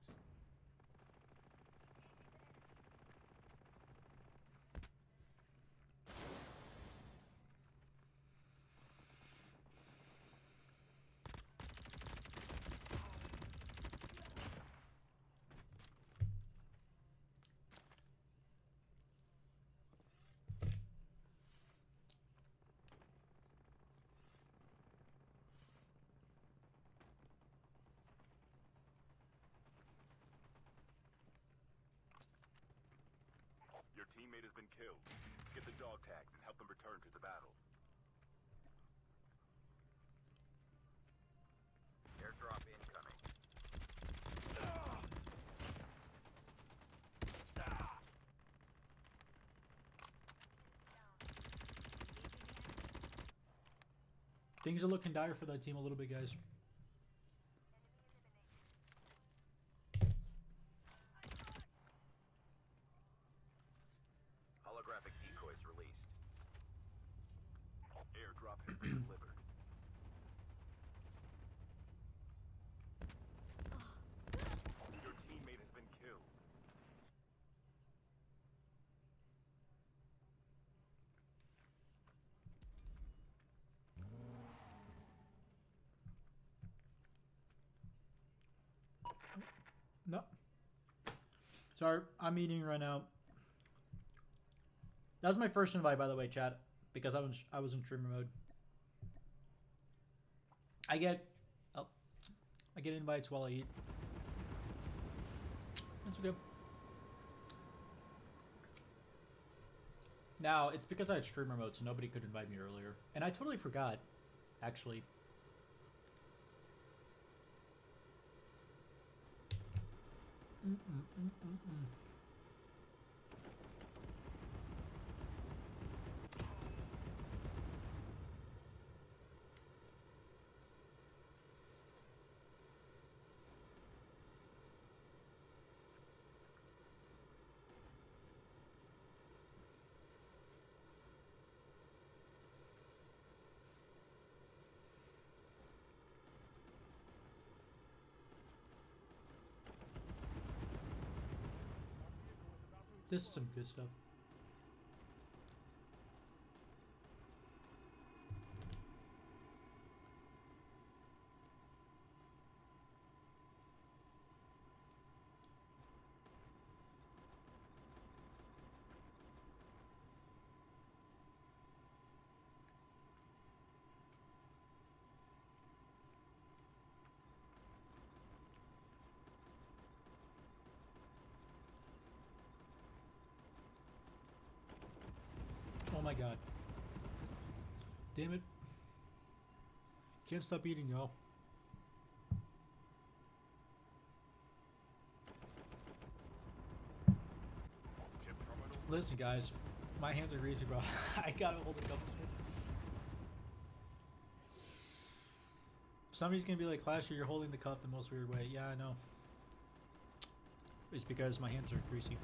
Your teammate has been killed. Get the dog tags and help them return to the battle. Airdrop incoming. Things are looking dire for that team a little bit, guys. Holographic decoys released. Airdrop has been delivered. Your teammate has been killed. No. Sorry, I'm eating right now. That was my first invite, by the way, chat, because I was in streamer mode. I get invites while I eat. That's okay. Now it's because I had streamer mode, so nobody could invite me earlier, and I totally forgot, actually. This is some good stuff. Oh my god. Damn it. Can't stop eating, y'all. Chip terminal. Listen, guys. My hands are greasy, bro. I gotta hold the cup this way. Somebody's gonna be like, Clasher, you're holding the cup the most weird way. Yeah, I know. It's because my hands are greasy.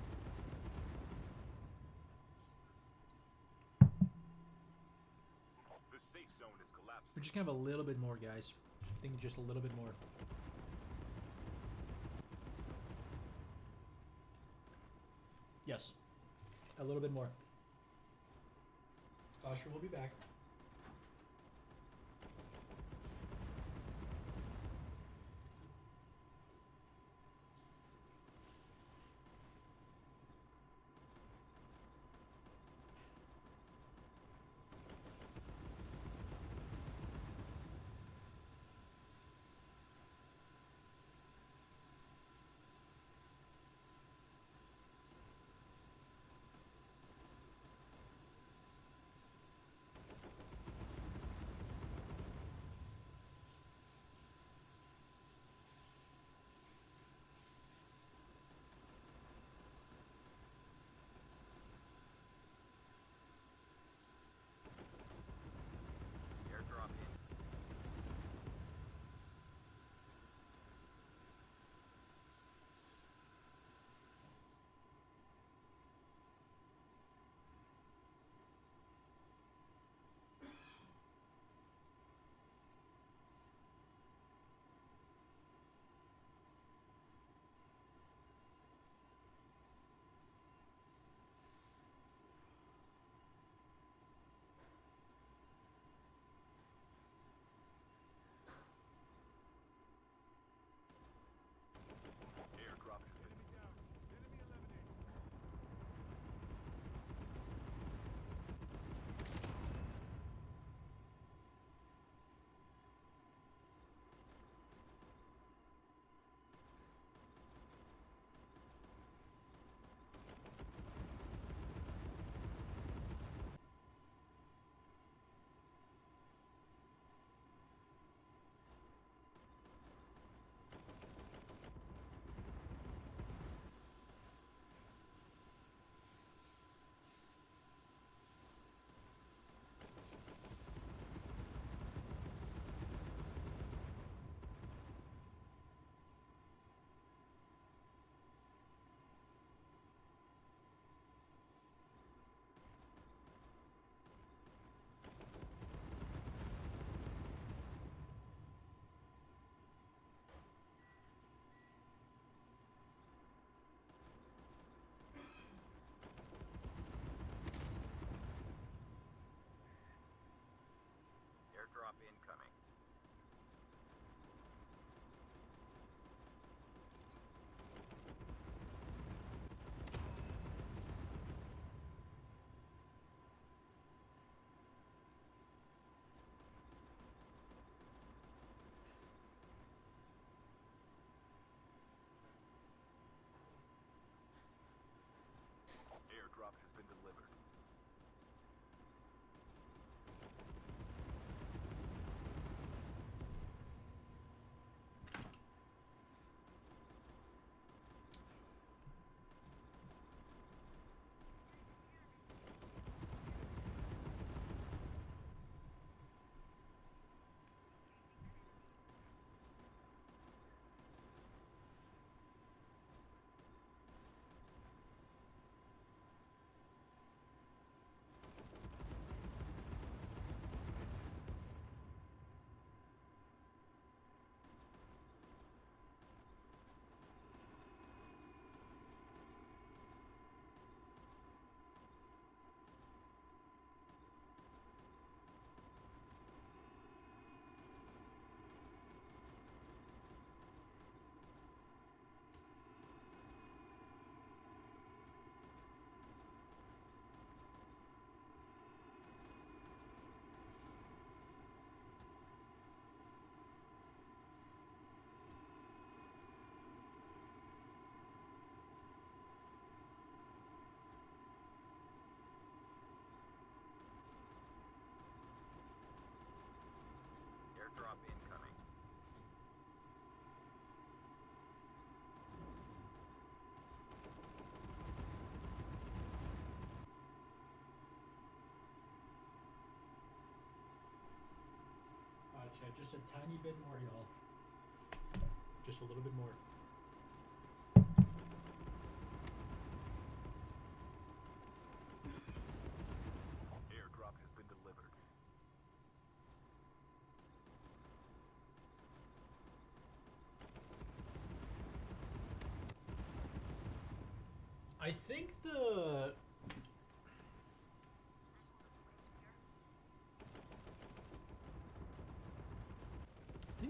The safe zone is collapsing. We're just gonna have a little bit more, guys. I think just a little bit more. Yes. A little bit more. Usher will be back. chat. Just a tiny bit more, y'all. Just a little bit more. Airdrop has been delivered. I think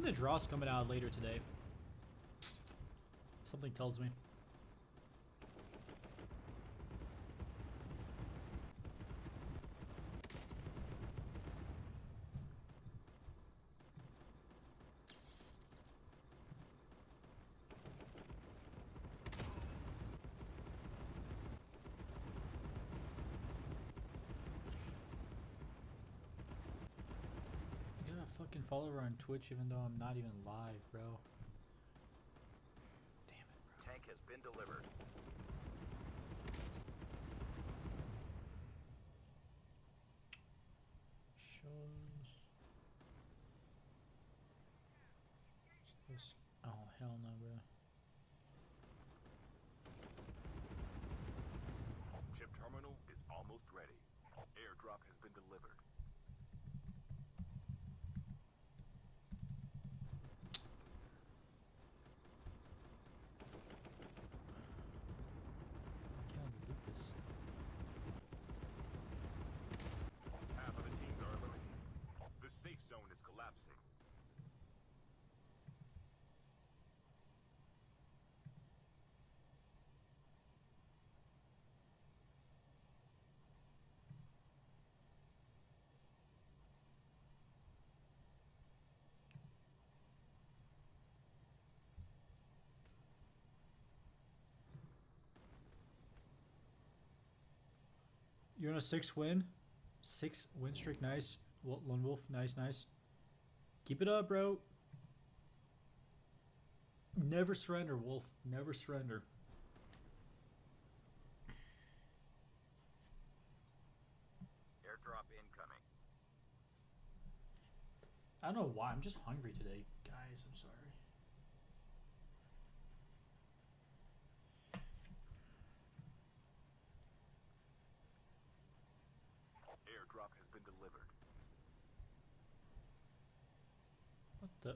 the draw's coming out later today. Something tells me. I got a fucking follower on Twitch even though I'm not even live, bro. Damn it, bro. Tank has been delivered. Shows. What's this? Oh, hell no, bro. Chip terminal is almost ready. Airdrop has been delivered. Why can't I delete this? Half of the teams are eliminated. The safe zone is collapsing. You're on a 6-win streak. Nice. Lone Wolf, nice. Keep it up, bro. Never surrender, Wolf. Never surrender. Airdrop incoming. I don't know why. I'm just hungry today, guys. I'm sorry. Airdrop has been delivered. What the?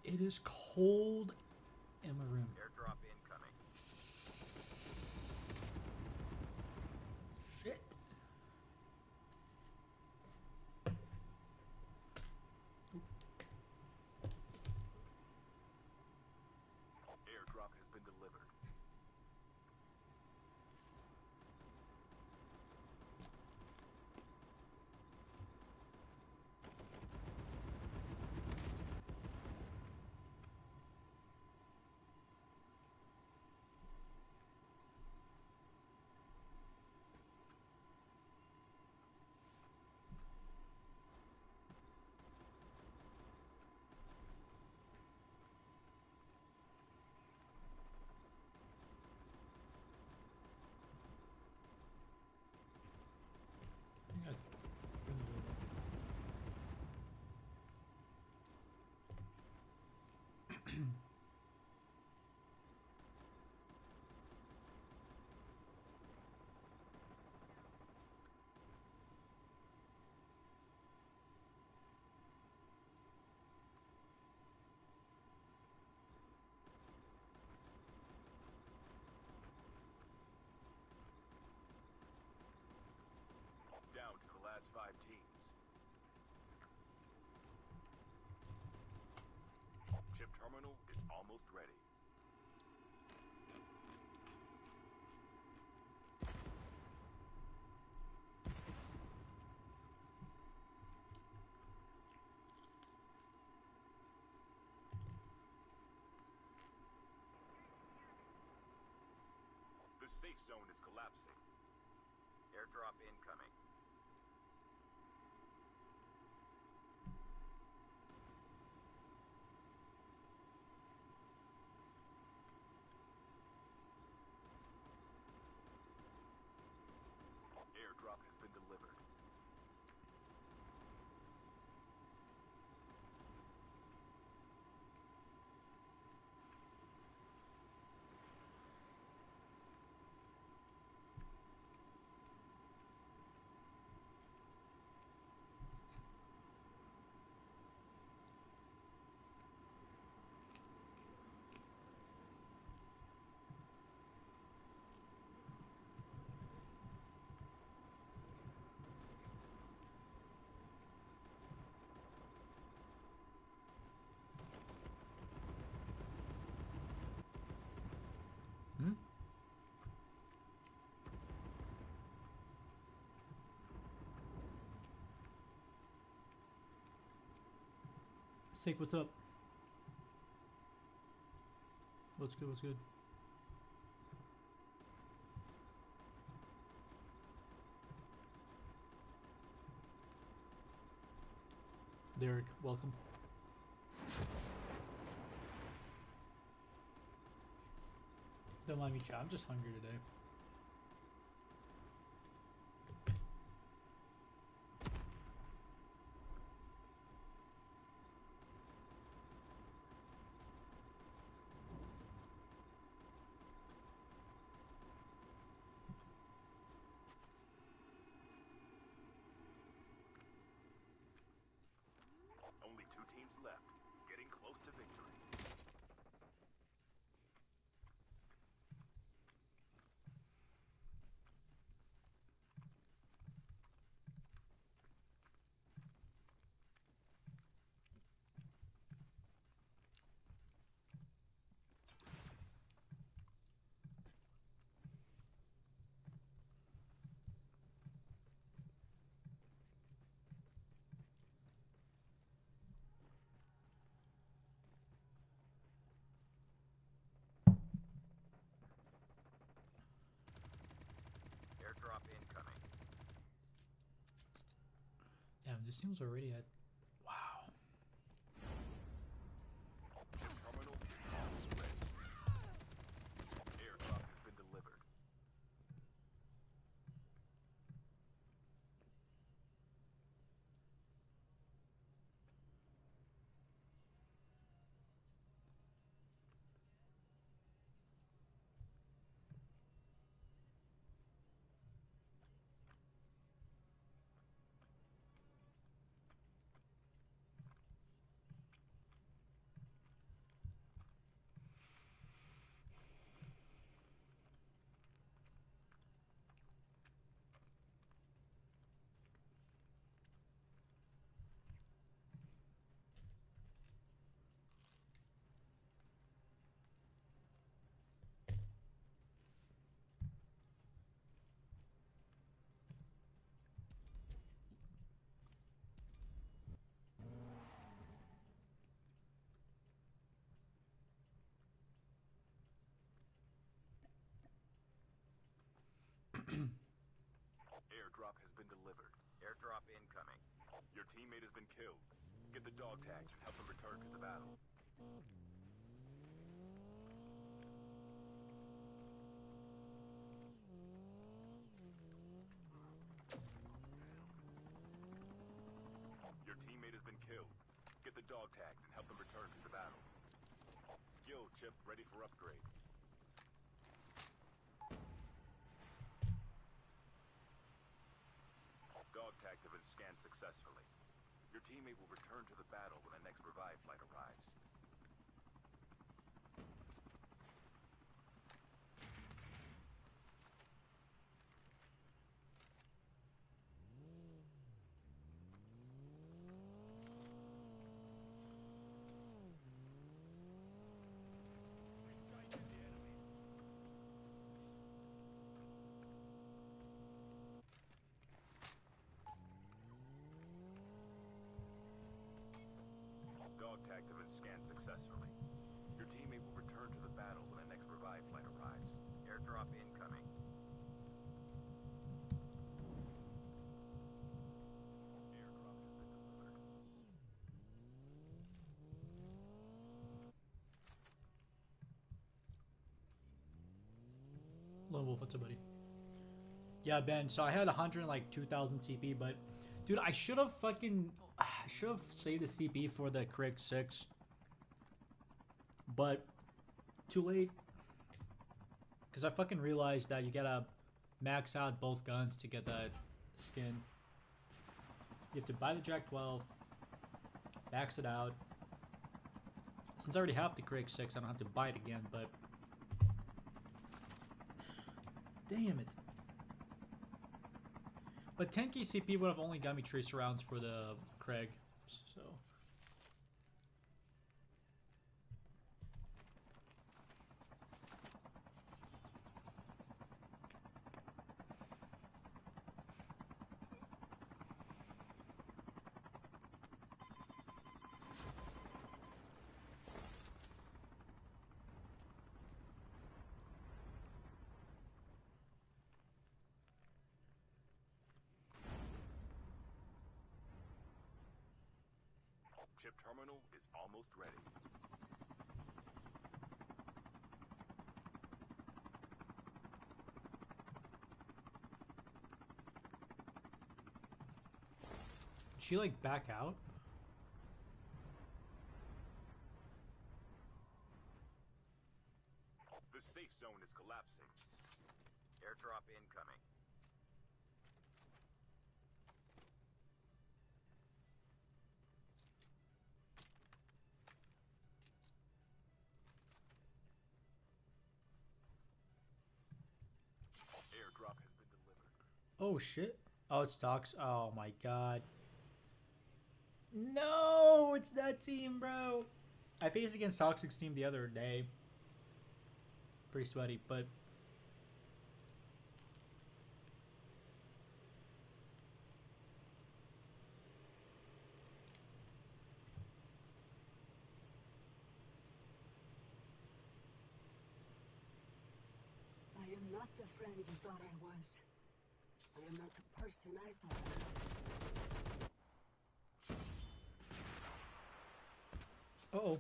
It is cold in my room. Airdrop incoming. Shit. Airdrop has been delivered. safe zone is collapsing. Airdrop incoming. Airdrop has been delivered. Hmm? Sake, what's up? What's good, what's good? Derek, welcome. Don't mind me, chat. I'm just hungry today. Only 2 teams left. Getting close to victory. Airdrop incoming. Damn, this team's already at. Wow. The terminal is almost ready. Airdrop has been delivered. Airdrop has been delivered. Airdrop incoming. Your teammate has been killed. Get the dog tags and help them return to the battle. Your teammate has been killed. Get the dog tags and help them return to the battle. Skill chip ready for upgrade. Dog tags have been scanned successfully. Your teammate will return to the battle when the next revive flight arrives. Engaging the enemy. Dog tags have been What's up, buddy? Yeah, Ben. So I had 102,000 CP, but dude, I should have saved the CP for the Craig 6, but too late. Because I fucking realized that you gotta max out both guns to get that skin. You have to buy the Jack 12, max it out. Since I already have the Craig 6, I don't have to buy it again, but damn it. But 10k CP would have only got me tracer rounds for the Craig, so. Chip terminal is almost ready. Did she like back out? The safe zone is collapsing. Airdrop incoming. Airdrop has been delivered. Oh shit. Oh, it's Docs. Oh my god. No, it's that team, bro. I faced against Toxic's team the other day. Pretty sweaty, but I am not the friend you thought I was. I am not the person I thought I was. uh-oh.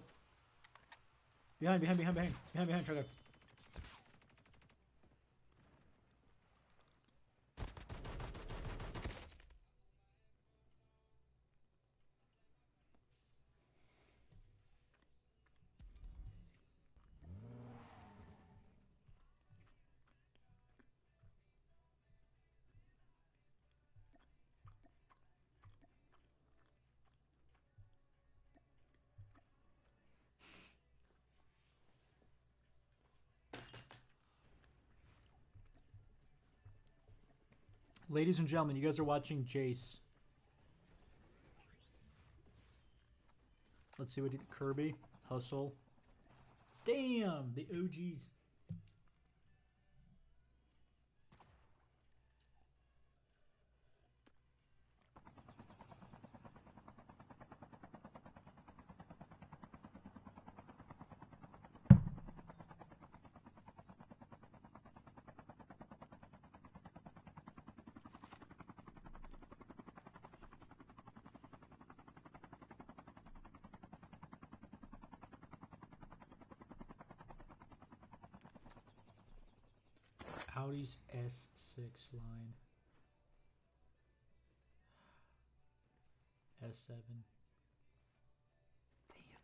Behind, trigger. Ladies and gentlemen, you guys are watching Jace. Let's see what he did. Kirby, Hustle. Damn, the OGs. Audi's S6 line. S7. Damn.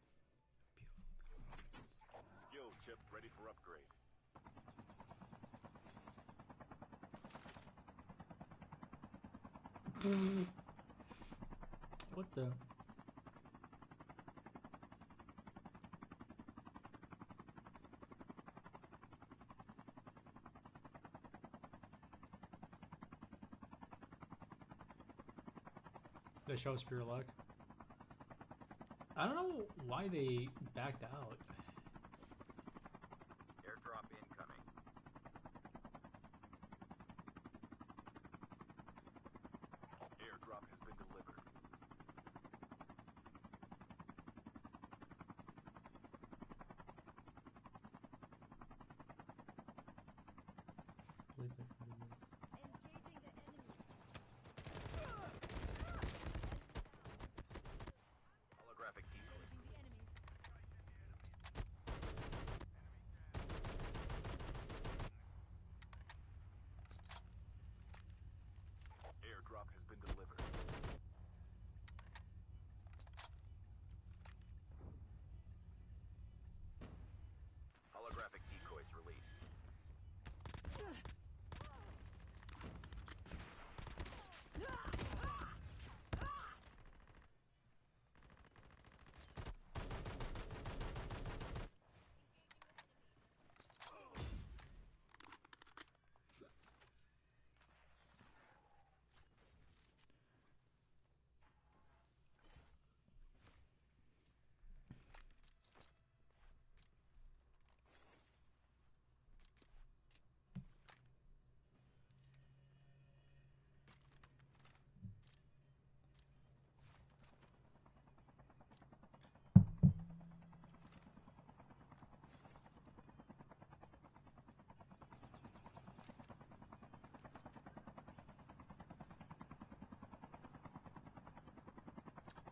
Beautiful. Skill chip ready for upgrade. What the? They show Spirit Luck. I don't know why they backed out. Airdrop incoming. Airdrop has been delivered. Holographic decoys. Engaging the enemies.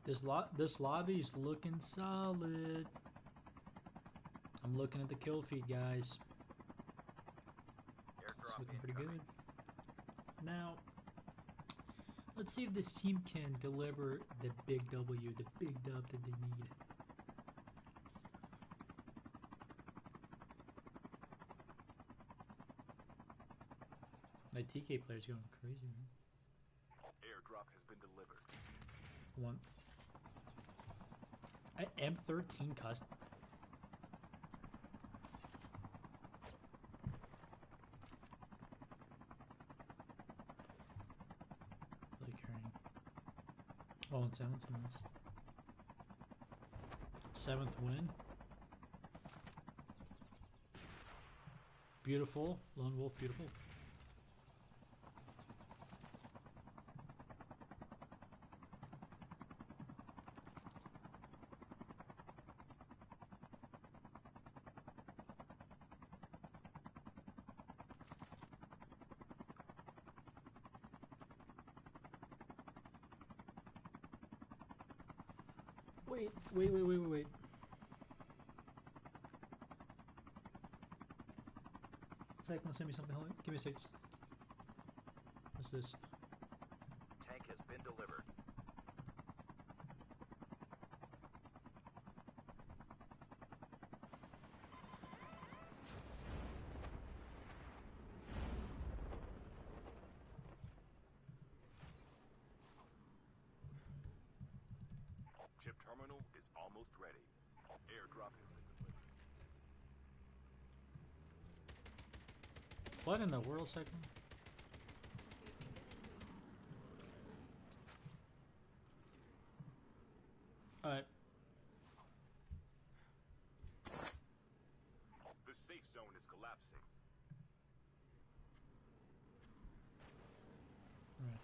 This lobby's looking solid. I'm looking at the kill feed, guys. It's Airdrop looking pretty incoming. good. Now, let's see if this team can deliver the big W, the big dub that they need. My TK player's going crazy, man. Airdrop has been delivered. One. I am 13 custom. Really carrying. Oh, and seventh wins. Seventh win. Beautiful. Lone Wolf, beautiful. Wait. Cyclone, send me something. Hold on. Give me a sec. What's this? Tank has been delivered. Chip terminal is almost ready. Airdrop has been delivered. What in the world, Cyclone? Alright. The safe zone is collapsing. Alright.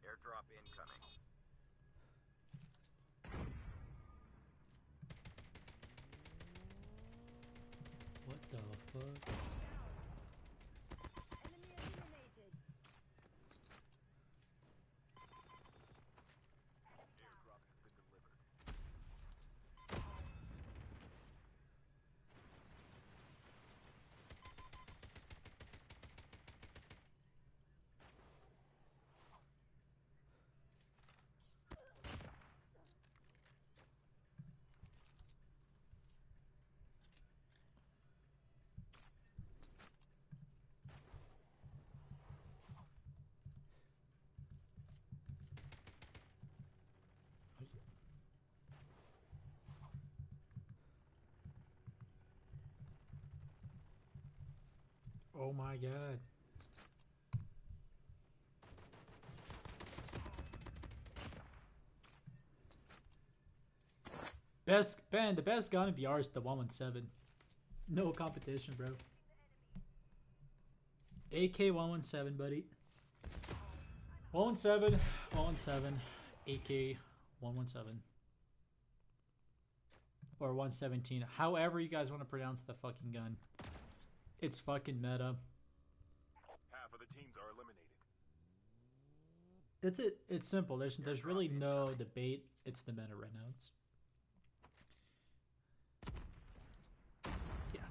Airdrop incoming. What the fuck? Enemy eliminated. Airdrop has been delivered. Oh my god. The best gun in VR is the 117. No competition, bro. AK 117, buddy. 117, 117, AK 117. Or 117. However you guys want to pronounce the fucking gun. It's fucking meta. Half of the teams are eliminated. That's it. It's simple. There's really no debate. It's the meta right now. It's yeah.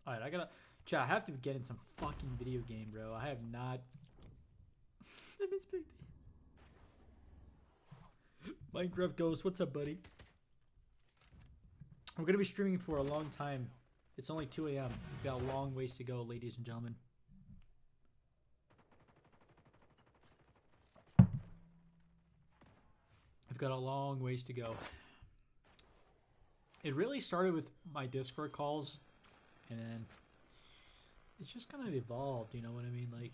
Alright, I gotta chat, I have to get in some fucking video game, bro. I have not I miss Big D. Minecraft Ghost, what's up, buddy? We're gonna be streaming for a long time. It's only 2 a.m. We've got a long ways to go, ladies and gentlemen. got a long ways to go. It really started with my Discord calls, and then it's just kind of evolved, you know what I mean? Like,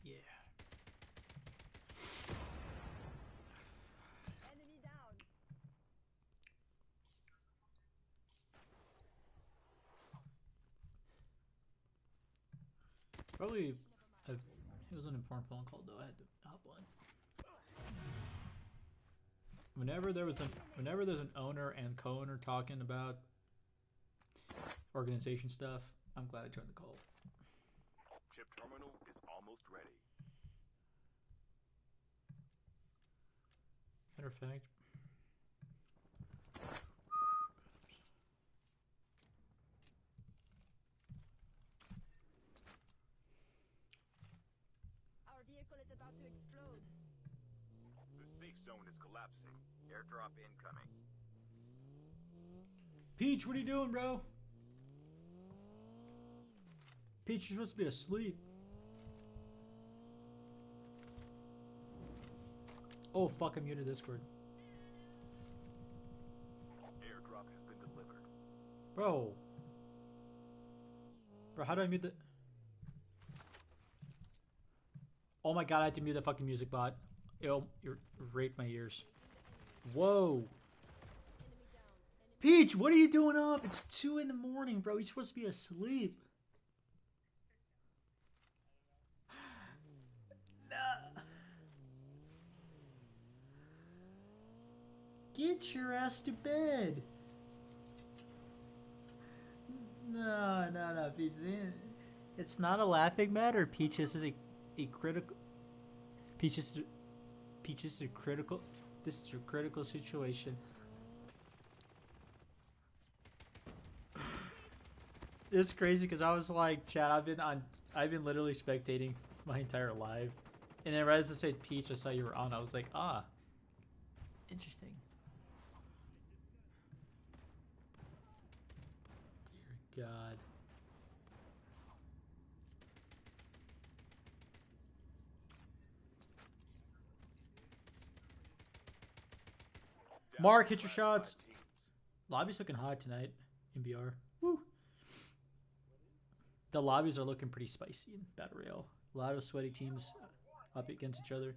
yeah. Enemy down. Probably, it was an important phone call though. I had to hop on. Whenever there's an owner and co-owner talking about organization stuff, I'm glad I joined the call. Chip terminal is almost ready. Matter of fact, Our vehicle is about to explode. The safe zone is collapsing. Airdrop incoming. Peach, what are you doing, bro? Peach, you're supposed to be asleep. Oh fuck, I'm muted Discord. Airdrop has been delivered. Bro, how do I mute the... Oh my god, I have to mute the fucking music bot. Yo, you raped my ears. Whoa. Peach, what are you doing up? It's 2 in the morning, bro. You're supposed to be asleep. Nah. Get your ass to bed. No, Peach. It's not a laughing matter, Peach. This is a critical... Peach, this is a critical... This is a critical situation. It's crazy because I was like, Chad, I've been literally spectating my entire life, and then right as I said Peach, I saw you were on. I was like, ah, interesting. Dear God. Mark, hit your shots. Lobby's looking hot tonight in BR. Woo. The lobbies are looking pretty spicy in Battle Royale. A lot of sweaty teams up against each other.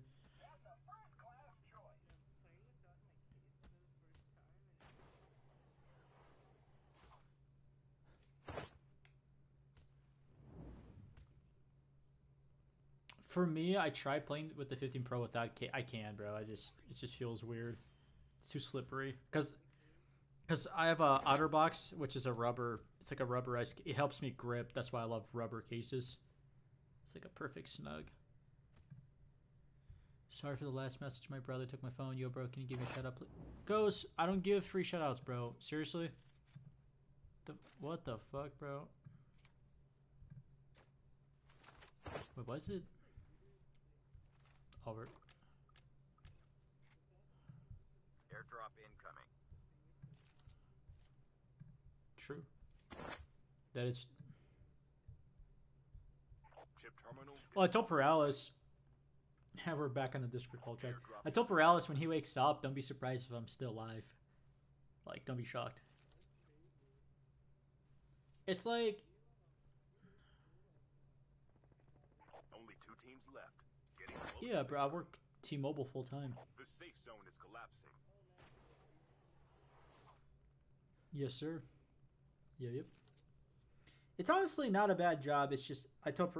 For me, I tried playing with the 15 Pro without I can, bro. It just feels weird. It's too slippery. Because I have a OtterBox, which is a rubber. It's like a rubberized. It helps me grip. That's why I love rubber cases. It's like a perfect snug. Sorry for the last message. My brother took my phone. Yo, bro, can you give me a shout out, please? Ghost, I don't give free shout outs, bro. Seriously? What the fuck, bro? Wait, what is it? Albert. Airdrop incoming. True. That is. Chip terminal. Well, I told Paralis. Have her back on the Discord call track. I told Paralis when he wakes up, don't be surprised if I'm still alive. Like, don't be shocked. It's like. Only 2 teams left. Getting close. Yeah, bro, I work T-Mobile full time. The safe zone is collapsing. Yes, sir. Yep. It's honestly not a bad job. It's just I told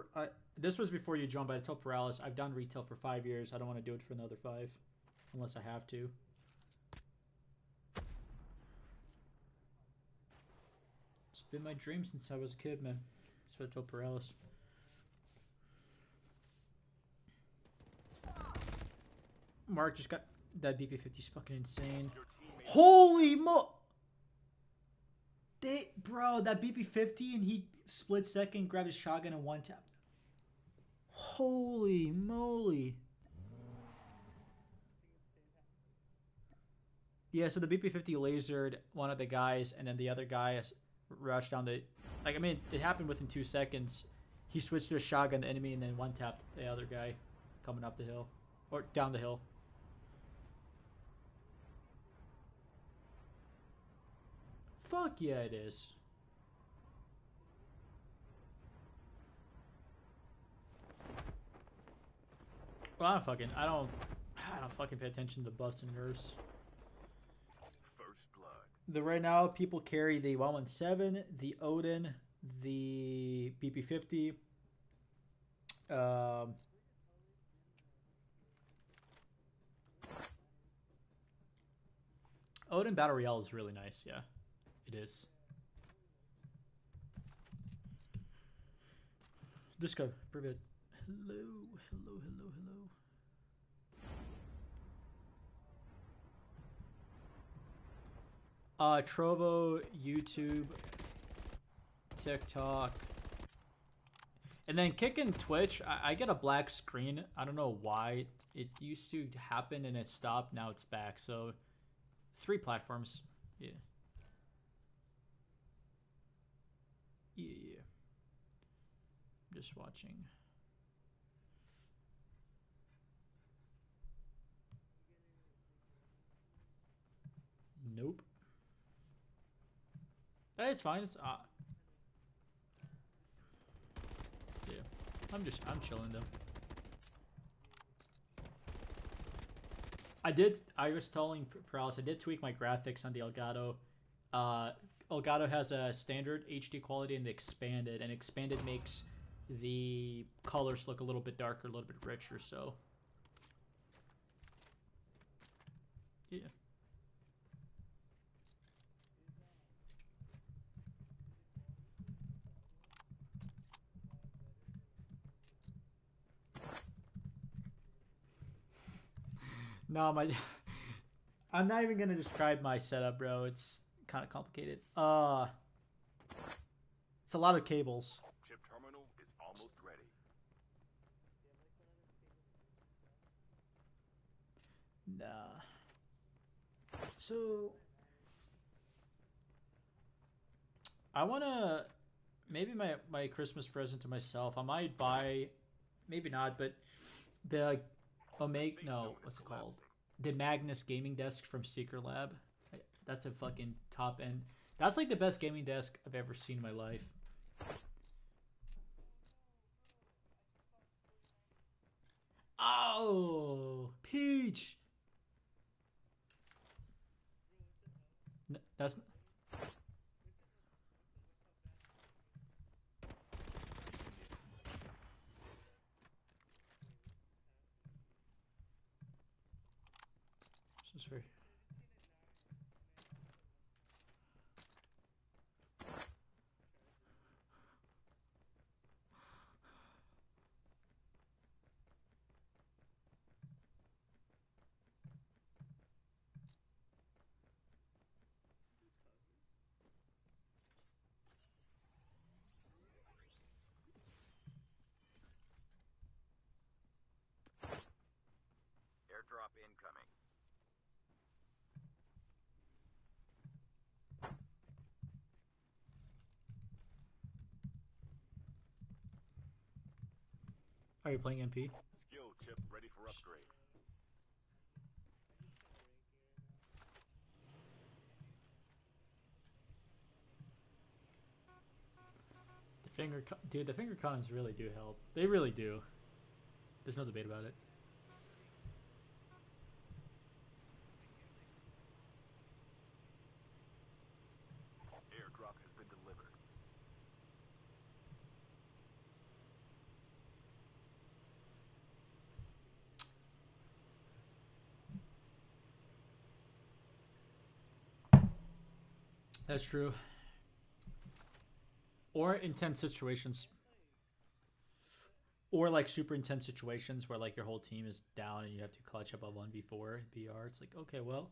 this was before you joined, but I told Paralis I've done retail for 5 years. I don't want to do it for another 5, unless I have to. It's been my dream since I was a kid, man. That's what I told Paralis. Mark just got that BP-50's fucking insane. Holy mo! Bro, that BP-50 and he split second, grabbed his shotgun and one tap. Holy moly. Yeah, so the BP-50 lasered one of the guys, and then the other guy rushed down the... Like, I mean, it happened within 2 seconds. He switched to a shotgun, the enemy, and then one tapped the other guy coming up the hill. Or down the hill. Fuck yeah, it is. Well, I don't fucking pay attention to buffs and nerfs. First blood. Right now, people carry the 117, the Odin, the BP50. Odin Battle Royale is really nice, yeah. It is. Disco, Privet. Hello, hello, hello, hello. Trovo, YouTube, TikTok. And then kicking Twitch, I get a black screen. I don't know why. It used to happen and it stopped. Now it's back. So 3 platforms. Yeah. Yeah. I'm just watching. Nope. It's fine. It's yeah. I'm chilling though. I was telling Paralysis, I did tweak my graphics on the Elgato. Elgato has a standard HD quality and the expanded, and expanded makes the colors look a little bit darker, a little bit richer, so yeah. No, I'm not even gonna describe my setup, bro. It's kind of complicated. It's a lot of cables. Chip terminal is almost ready. Nah. So I wanna maybe my Christmas present to myself. I might buy, maybe not, but the Omega. No, what's it called? The Magnus gaming desk from Secret Lab. That's a fucking top end. That's like the best gaming desk I've ever seen in my life. Oh, Peach. That's. This is very. Airdrop incoming. Are you playing MP? Skill chip ready for upgrade. Dude, the finger cons really do help. They really do. There's no debate about it. Airdrop has been delivered. That's true. Or intense situations. Or like super intense situations where like your whole team is down and you have to clutch up a 1v4 BR. It's like, okay, well.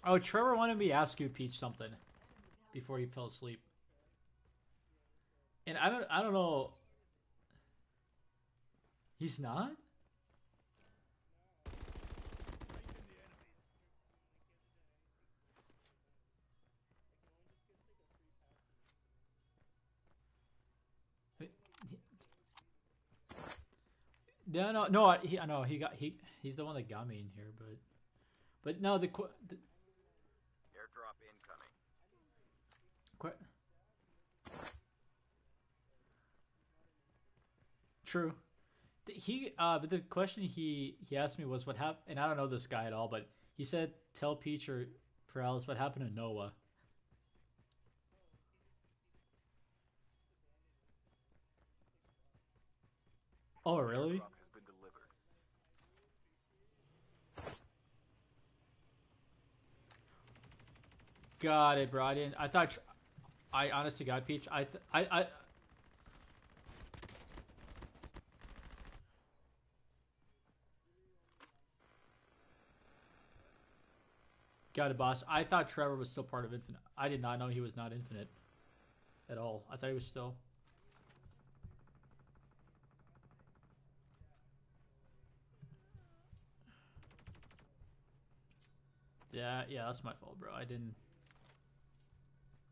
Oh, Trevor wanted me to ask you, Peach, something before he fell asleep. And I don't know. He's not? No, no, no. I know he's the one that got me in here, but no, the Airdrop incoming. true. But the question he asked me was what happened, and I don't know this guy at all, but he said tell Peach or Perales what happened to Noah. Oh, really? Airdrop has been delivered. Got it, bro. I didn't. I thought. I honestly got Peach. I. Got it, boss. I thought Trevor was still part of Infinite. I did not know he was not Infinite at all. I thought he was still. Yeah, that's my fault, bro. I didn't.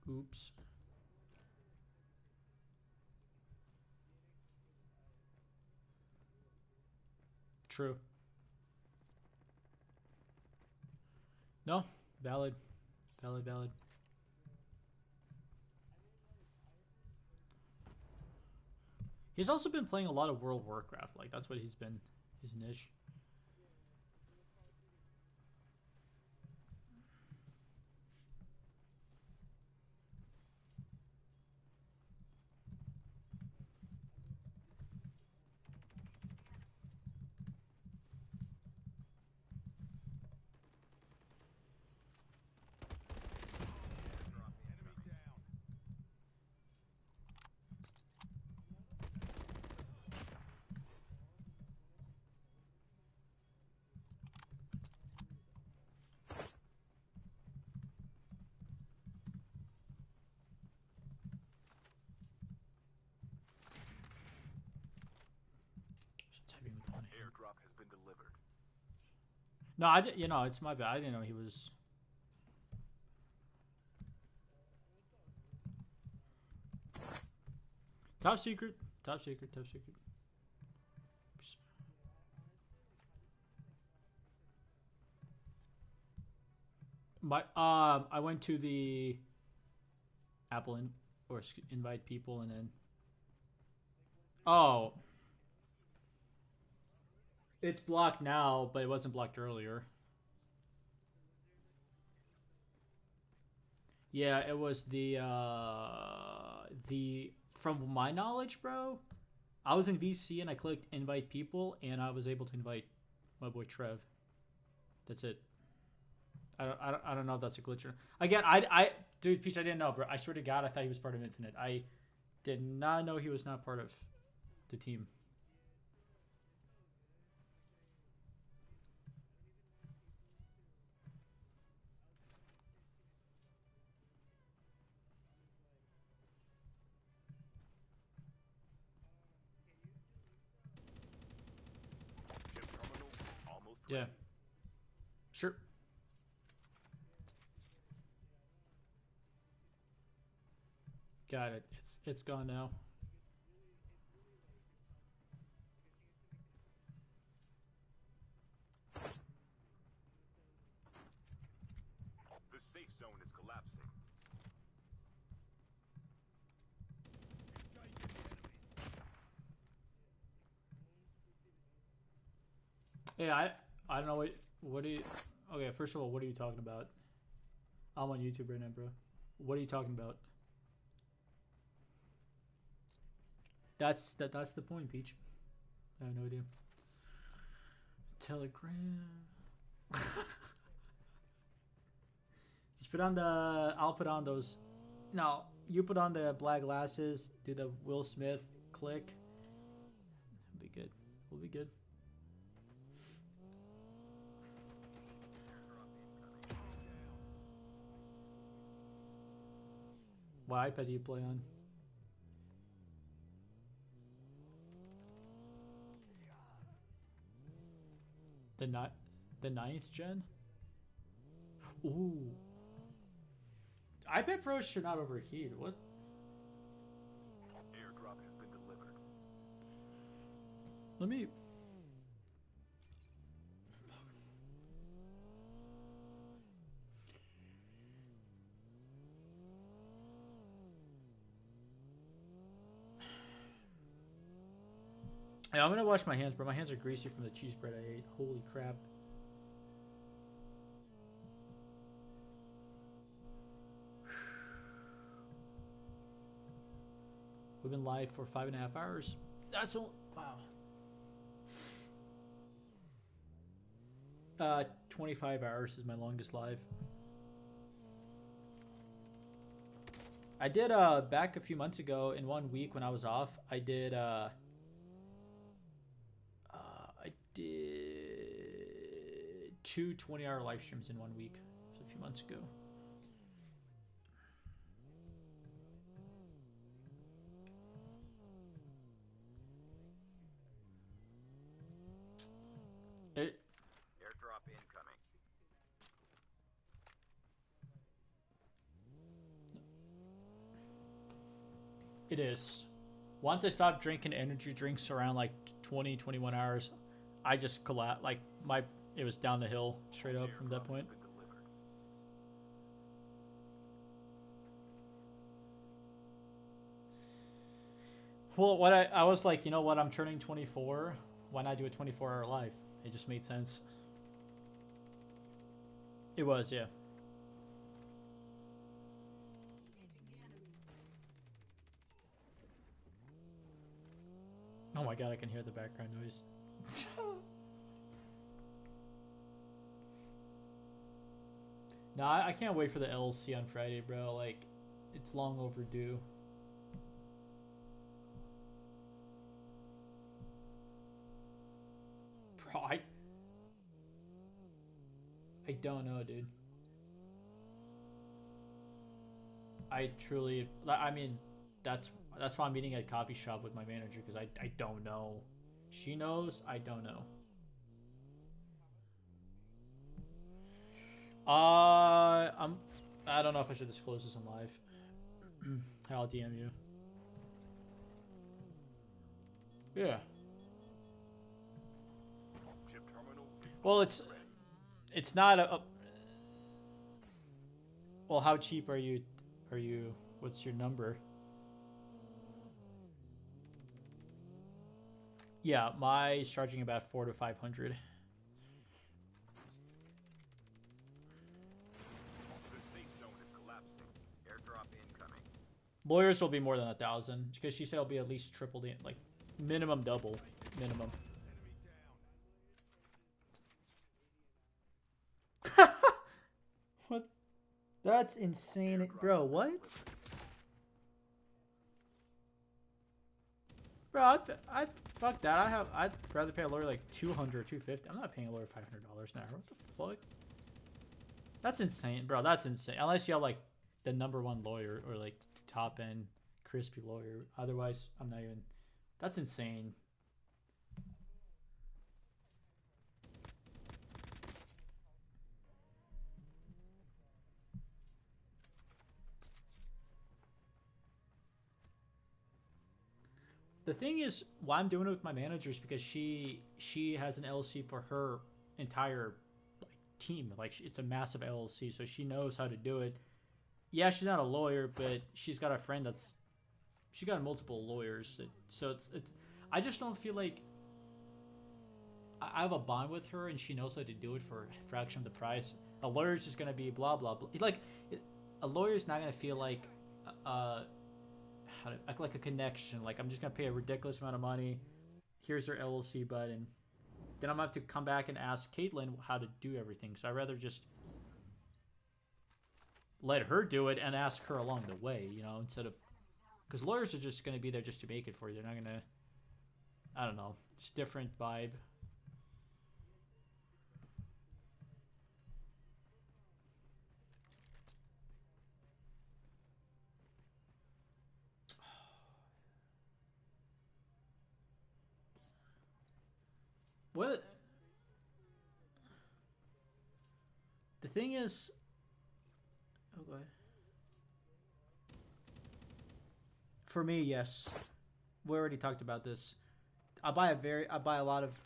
Oops. True. No, valid. Valid. He's also been playing a lot of World of Warcraft. Like, that's what he's been, his niche. Enemy down. Typing with one hand. Airdrop has been delivered. No, I did. It's my bad. I didn't know he was. Top secret. Top secret. Oops. I went to the invite people and then. Oh. It's blocked now, but it wasn't blocked earlier. Yeah, it was the from my knowledge, bro. I was in VC and I clicked invite people and I was able to invite my boy Trev. That's it. I don't know if that's a glitch or again. Dude, Peach, I didn't know, bro. I swear to God, I thought he was part of Infinite. I did not know he was not part of the team. Chip terminal almost Yeah. ready. Sure. Got it. It's gone now. The safe zone is collapsing. Hey, I don't know what do you. Okay, first of all, what are you talking about? I'm on YouTube right now, bro. What are you talking about? That's the point, Peach. I have no idea. Telegram. Just put on the. I'll put on those. No, you put on the black glasses. Do the Will Smith click. Be good. We'll be good. What iPad do you play on? The 9th gen? Ooh. iPad Pros should not overheat. What? Airdrop has been delivered. Let me. Hey, I'm gonna wash my hands, bro. My hands are greasy from the cheese bread I ate. Holy crap. We've been live for 5.5 hours. That's all. Wow. 25 hours is my longest live. I did back a few months ago in 1 week when I was off. I did 2 20-hour live streams in 1 week. It was a few months ago. Airdrop incoming. It is. Once I stopped drinking energy drinks around like 20, 21 hours, I just collapsed. Like it was down the hill straight up from that point. Well, what I was like, you know what? I'm turning 24. Why not do a 24-hour live? It just made sense. It was, yeah. Oh my god, I can hear the background noise. No, I can't wait for the LLC on Friday, bro. Like, it's long overdue. Bro, I don't know, dude. I truly, I mean, that's why I'm meeting at a coffee shop with my manager, because I don't know. She knows, I don't know. I don't know if I should disclose this on live. I'll DM you. Yeah. Well, it's not a well, how cheap are you? What's your number? Yeah, my charging about 400 to 500. Lawyers will be more than 1,000 because she said it'll be at least triple the, like, minimum double, minimum. What? That's insane, bro. What? Bro, I'd fuck that. I'd rather pay a lawyer like 200, 250. I'm not paying a lawyer $500 an hour. What the fuck? That's insane, bro. That's insane. Unless you have like the #1 lawyer or like top end crispy lawyer. Otherwise, I'm not even. That's insane. The thing is, why I'm doing it with my manager is because she has an LLC for her entire like team. Like, it's a massive LLC, so she knows how to do it. Yeah, she's not a lawyer, but she's got a friend that's she got multiple lawyers. So it's I just don't feel like I have a bond with her, and she knows how to do it for a fraction of the price. A lawyer's just gonna be blah blah blah. Like, a lawyer's not gonna feel like like a connection. Like, I'm just gonna pay a ridiculous amount of money. Here's her LLC button. Then I'm gonna have to come back and ask Caitlin how to do everything. So I'd rather just let her do it and ask her along the way, you know, instead of, because lawyers are just gonna be there just to make it for you. They're not gonna, I don't know, it's different vibe. What? The thing is, oh, go ahead. For me, yes. We already talked about this. I buy a lot of,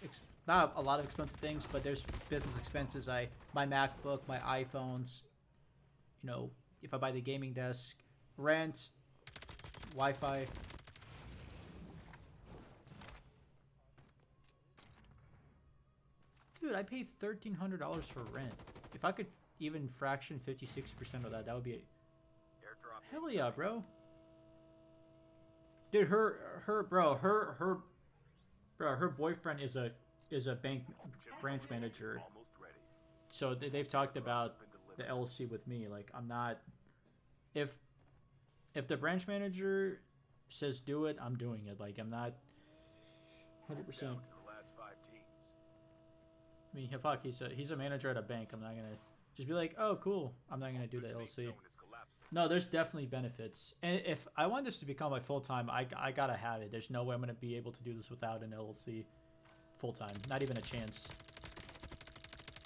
not a lot of expensive things, but there's business expenses. My MacBook, my iPhones, you know, if I buy the gaming desk, rent, Wi-Fi. Dude, I paid $1,300 for rent. If I could even fraction 50-60% of that, that would be Airdrop. hell yeah, bro. Dude, her boyfriend is a bank branch manager. Almost ready. So they've talked about the LC with me. Like, I'm not, if the branch manager says do it, I'm doing it. Like, I'm not 100%. Down to the last 5 teams. I mean, fuck, he's a manager at a bank. I'm not gonna just be like, oh, cool. I'm not gonna do the The safe LC. zone is collapsing. No, there's definitely benefits. And if I want this to become my full time, I gotta have it. There's no way I'm gonna be able to do this without an LLC full time. Not even a chance.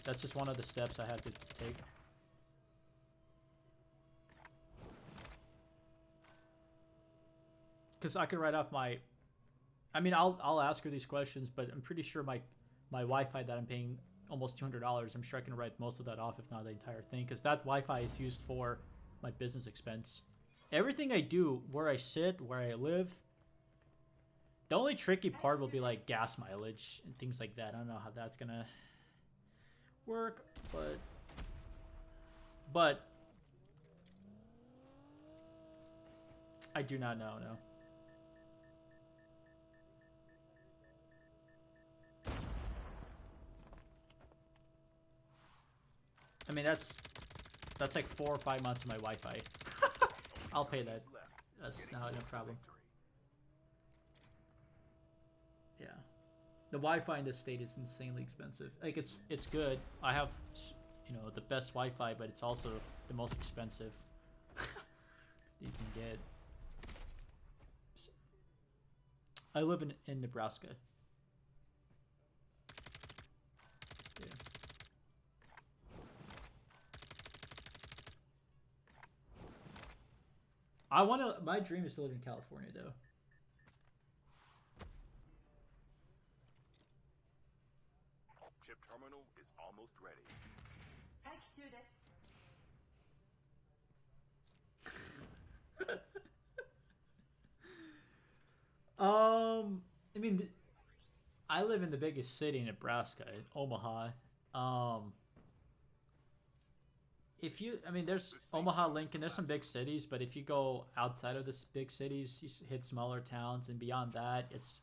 That's just one of the steps I have to take. Because I could write off my. I mean, I'll ask her these questions, but I'm pretty sure my Wi-Fi that I'm paying almost $200. I'm sure I can write most of that off, if not the entire thing, because that Wi-Fi is used for my business expense. Everything I do, where I sit, where I live. The only tricky part will be like gas mileage and things like that. I don't know how that's gonna work, but I do not know. No. I mean, that's like 4 or 5 months of my Wi-Fi. I'll pay that. That's no problem. Yeah, the Wi-Fi in this state is insanely expensive. Like, it's good. I have, the best Wi-Fi, but it's also the most expensive you can get. So, I live in Nebraska. Yeah. My dream is to live in California, though. Chip terminal is almost ready. I mean, I live in the biggest city in Nebraska, Omaha. There's Omaha, Lincoln, there's some big cities, but if you go outside of the big cities, you hit smaller towns, and beyond that, it's,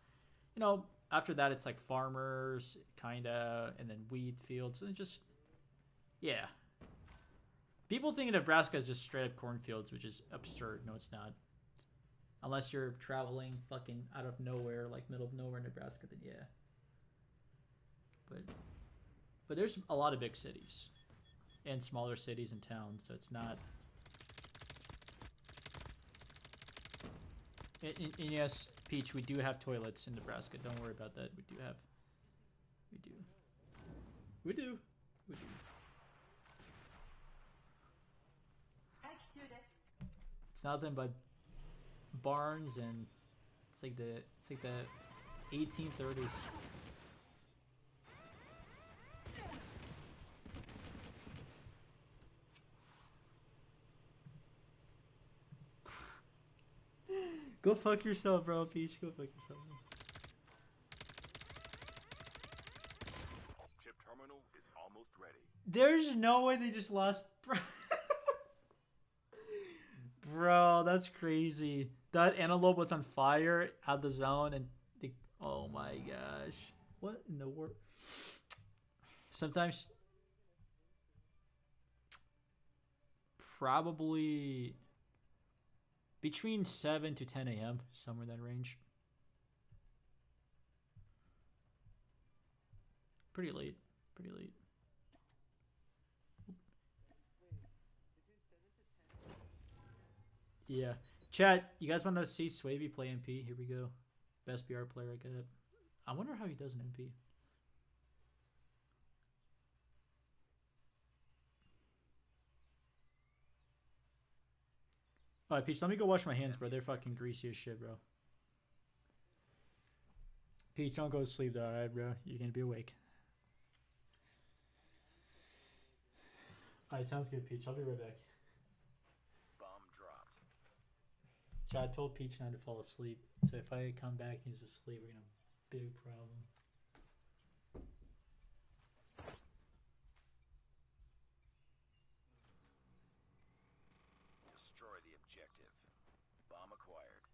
after that, it's like farmers, kinda, and then wheat fields, and just, yeah. People think Nebraska is just straight up cornfields, which is absurd. No, it's not. Unless you're traveling fucking out of nowhere, like middle of nowhere, Nebraska, then yeah. But there's a lot of big cities and smaller cities and towns, so it's not. And yes, Peach, we do have toilets in Nebraska. Don't worry about that. We do. It's nothing but barns, and it's like the 1830s. Go fuck yourself, bro, Peach. Go fuck yourself. Chip terminal is almost ready. There's no way they just lost. Bro, that's crazy. That antelope was on fire out the zone, and oh my gosh. What in the world? Sometimes probably between 7 to 10 a.m., somewhere in that range. Pretty late. Yeah. Chat, you guys want to see Swaby play MP? Here we go. Best BR player I got. I wonder how he does an MP. Alright, Peach, let me go wash my hands, bro. They're fucking greasy as shit, bro. Peach, don't go to sleep, though, alright, bro? You're gonna be awake. Alright, sounds good, Peach. I'll be right back. Bomb dropped. Chad, I told Peach not to fall asleep, so if I come back and he's asleep, we're gonna have a big problem. Bomb acquired.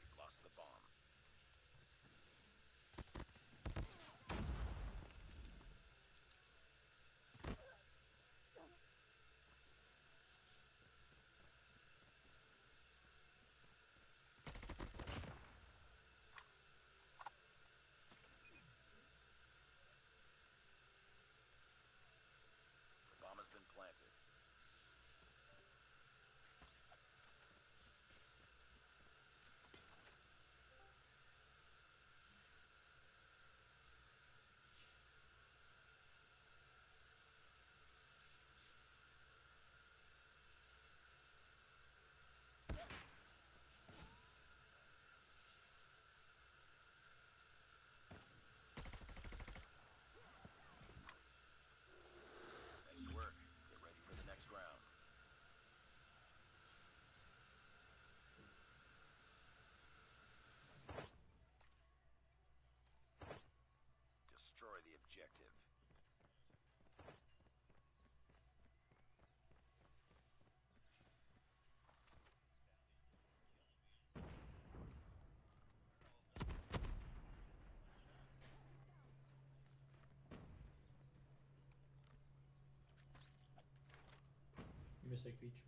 We've lost the bomb. The bomb has been planted. Nice work. Get ready for the next round. Destroy the objective. Your mistake, Peach.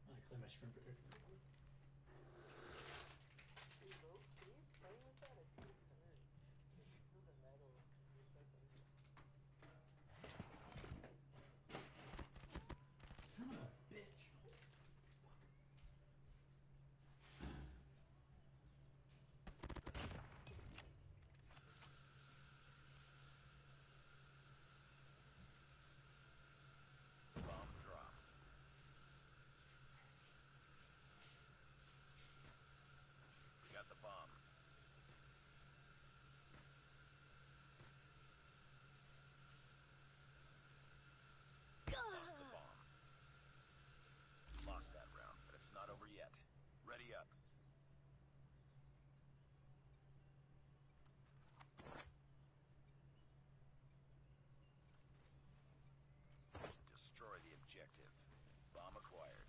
I clear my screen protector. Son of a bitch. Bomb drop. We got the bomb. Lost the bomb. Lost that round, but it's not over yet. Ready up. Destroy the objective. Bomb acquired.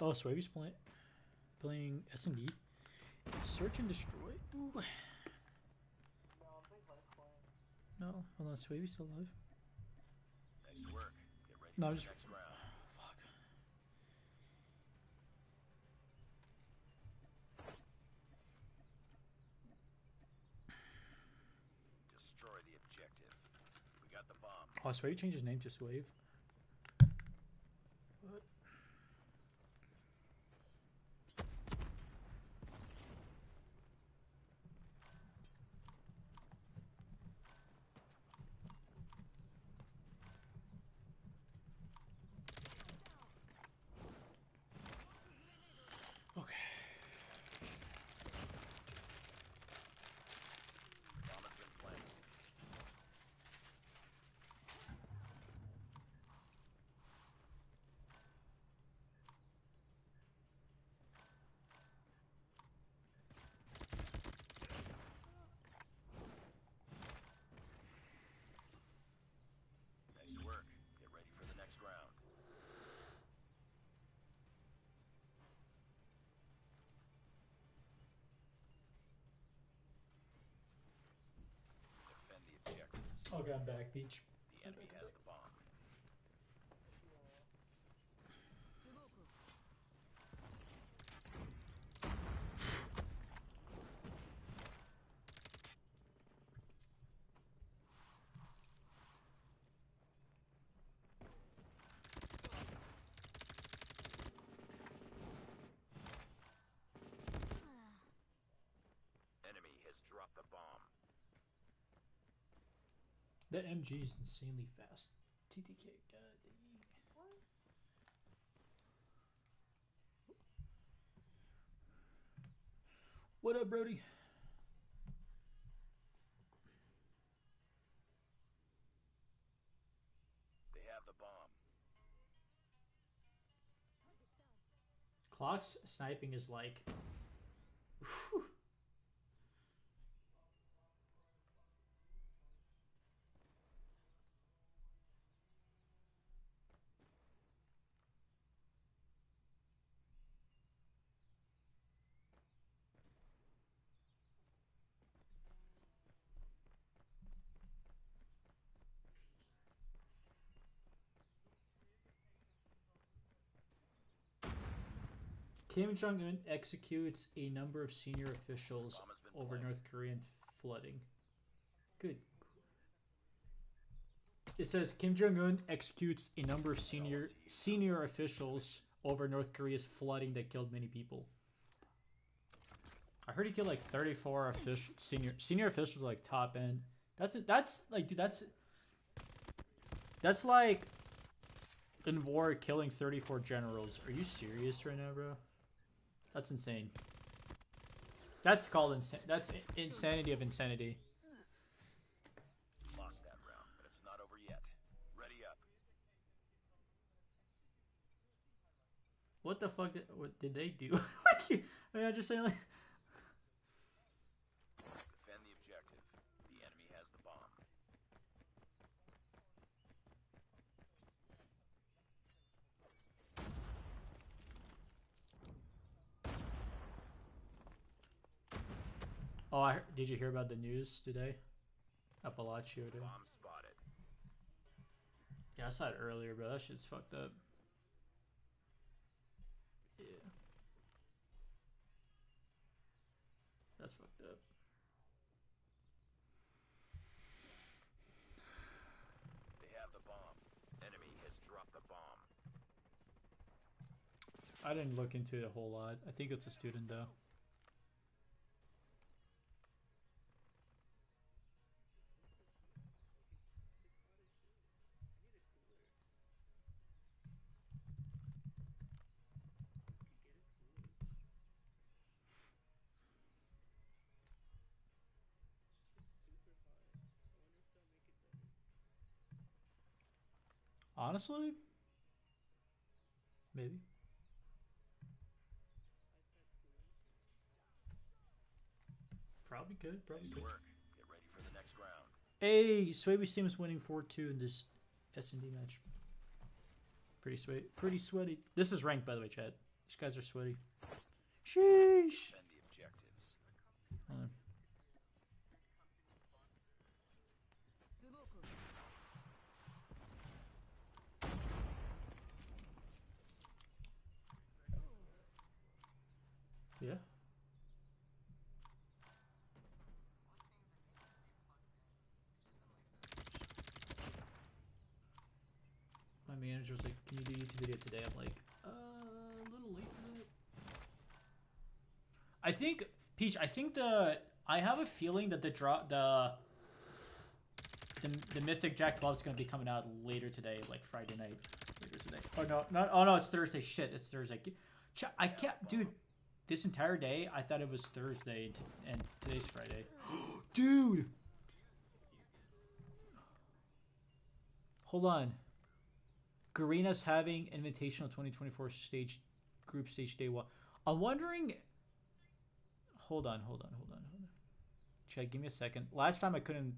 Oh, Swavy's playing S&D. Search and destroy. Ooh. No, hold on. Swavy's still alive. Nice work. Get ready No, for I'm the just. next round. Fuck. Destroy the objective. We got the bomb. Oh, Swavy changed his name to Swave. What? Okay. Bomb has been planted. Nice work. Get ready for the next round. Defend the objectives. Okay, I'm back, Peach. The enemy has the bomb. That MG is insanely fast. TTK, god dang. What up, Brody? They have the bomb. Clock's sniping is like. Whew. Kim Jong Un executes a number of senior officials Bomb has been over planted. North Korean flooding. Good. It says Kim Jong Un executes a number of senior officials over North Korea's flooding that killed many people. I heard he killed like 34 senior officials, like top end. That's like, dude, that's like in war killing 34 generals. Are you serious right now, bro? That's insane. That's called that's insanity of insanity. Lost that round, but it's not over yet. Ready up. What the fuck what did they do? I mean, I'm just saying, like. Defend the objective. The enemy has the bomb. Oh, did you hear about the news today? Appalachia. Bomb spotted. Yeah, I saw it earlier, bro. That shit's fucked up. Yeah. That's fucked up. They have the bomb. Enemy has dropped the bomb. I didn't look into it a whole lot. I think it's a student, though. Honestly, maybe. Probably could. Probably Nice could. work. Get ready for the next round. Hey, Swaby's team is winning 4-2 in this S&D match. Pretty sweet. Pretty sweaty. This is ranked, by the way, Chad. These guys are sweaty. Sheesh. Defend the objectives. Hold on. Yeah. My manager was like, "Can you do YouTube video today?" I'm like, a little late for that. I think Peach. I have a feeling that the Mythic Jack 12 is gonna be coming out later today, like Friday night, later today. Oh no, not. Oh no, it's Thursday. Shit, it's Thursday. I can't, dude. This entire day, I thought it was Thursday, and today's Friday. Dude! Hold on. Garena's having Invitational 2024 group stage day 1. I'm wondering... Hold on. Chad, give me a second. Last time I couldn't...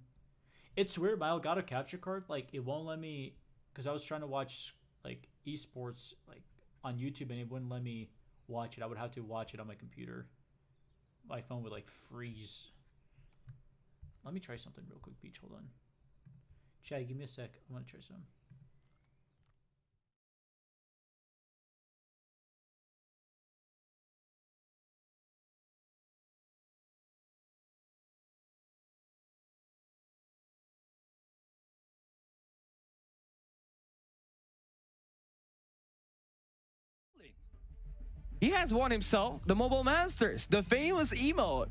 It's weird, my Elgato capture card, like, it won't let me... Because I was trying to watch, like, esports, like, on YouTube, and it wouldn't let me watch it. I would have to watch it on my computer. My phone would like freeze. Let me try something real quick, Beach. Hold on. Chad, give me a sec. I want to try some. He has won himself the Mobile Masters, the famous emote.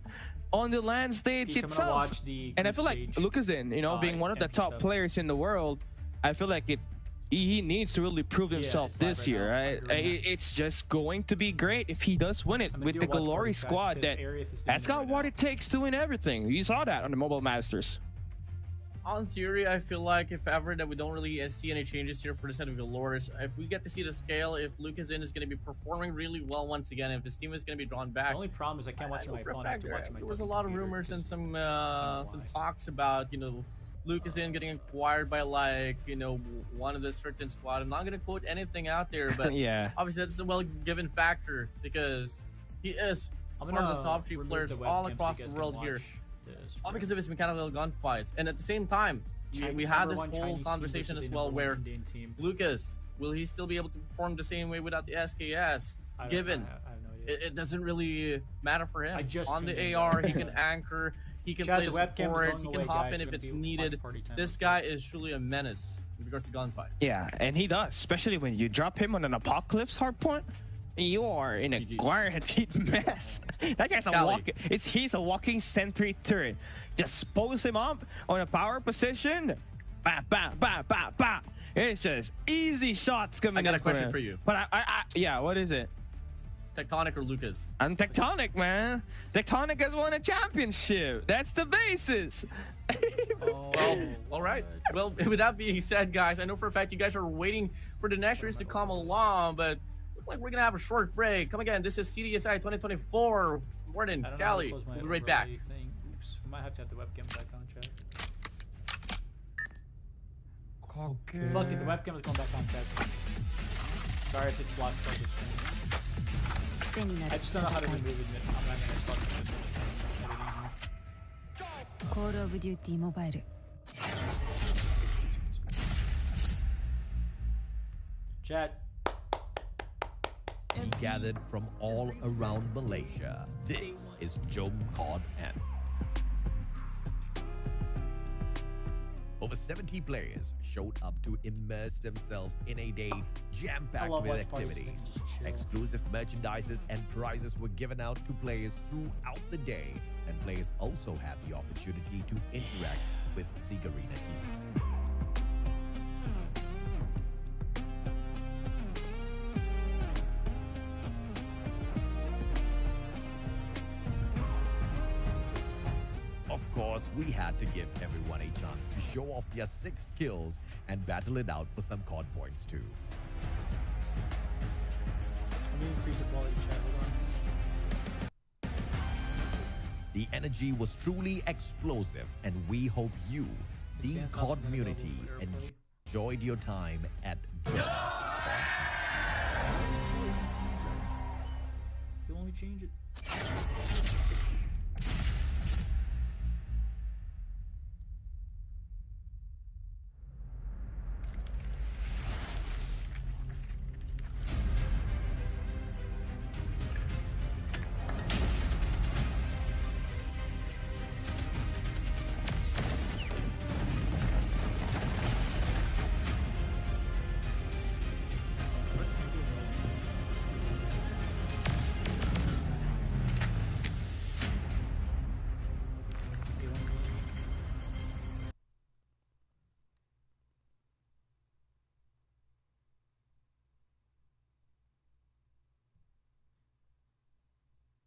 on the land stage Peach, I'm gonna itself. watch the And I group feel like stage. Lucazin, you know, being one of the MP top stuff. players in the world, I feel like he needs to really prove himself it's live this right year, now. I right? agree with that. It's just going to be great if he does win it I'm gonna with do the a watch Glory party chat squad because that Arieth is doing has it got right what now. it takes to win everything. You saw that on the Mobile Masters. On theory, I feel like if ever that we don't really see any changes here for the set of Galores, if we get to see the scale, if Lucazin is going to be performing really well once again, if his team is going to be drawn back. The only problem is I can't watch I know my for a phone. I have fact to watch my there was a fucking lot of computer rumors and because- some why. talks about, you know, Lucazin getting acquired by, like, you know, one of the certain squad. I'm not going to quote anything out there, but Yeah. obviously that's a well-given factor because he is I'm one of the gonna top 3 remove players the all webcam so across you the guys world can here. watch this. All because of his mechanical gunfights. And at the same time, we had Number this one whole Chinese team conversation versus as the well number one where Indian team. Lucas, will he still be able to perform the same way without the SKS? I don't- Given I have no idea. it doesn't really matter for him. I just On tuned the in, AR, though. he can anchor, he can Chat, play the the webcam's support, going he can away, hop guys. in It's if it's gonna be needed. watch party time. This guy is truly a menace in regards to gunfights. Yeah, and he does, especially when you drop him on an Apocalypse hardpoint. You are in a GG's. guaranteed mess. That guy's a Cali. walking. He's a walking sentry turret. Just pose him up on a power position. Bah, bah, bah, bah, bah. It's just easy shots coming. I got in a question him. for you. But yeah, what is it? Tectonic or Lucas? I'm Tectonic, man. Tectonic has won a championship. That's the basis. Oh, Well, all right. Well, with that being said, guys, I know for a fact you guys are waiting for the next race to come along, but look like we're gonna have a short break. Come again, this is CDSI 2024. Warden, I don't know how to Cali. close my We'll be right back. overlay thing. Oops, we might have to have the webcam back on, chat. Fuck it, the webcam is going back on, chat. Sorry if it's blocked from the screen. I just don't know how to remove it. I'm not gonna fucking editing. コールオブデューティーモバイル Chat. We gathered from all around Malaysia. This is Jom Cod M. Over 70 players showed up to immerse themselves in a day I jam-packed love with watch parties, so they can activities. just chill. Exclusive merchandises and prizes were given out to players throughout the day, and players also had the opportunity to interact with the Garena team. Of course, we had to give everyone a chance to show off their 6 skills and battle it out for some COD points too. Let me increase the quality, chat. Hold on. The energy was truly explosive, and we hope you, the Dance off COD and then go community, over there, buddy. enjoyed your time at Jom. You want me to change it?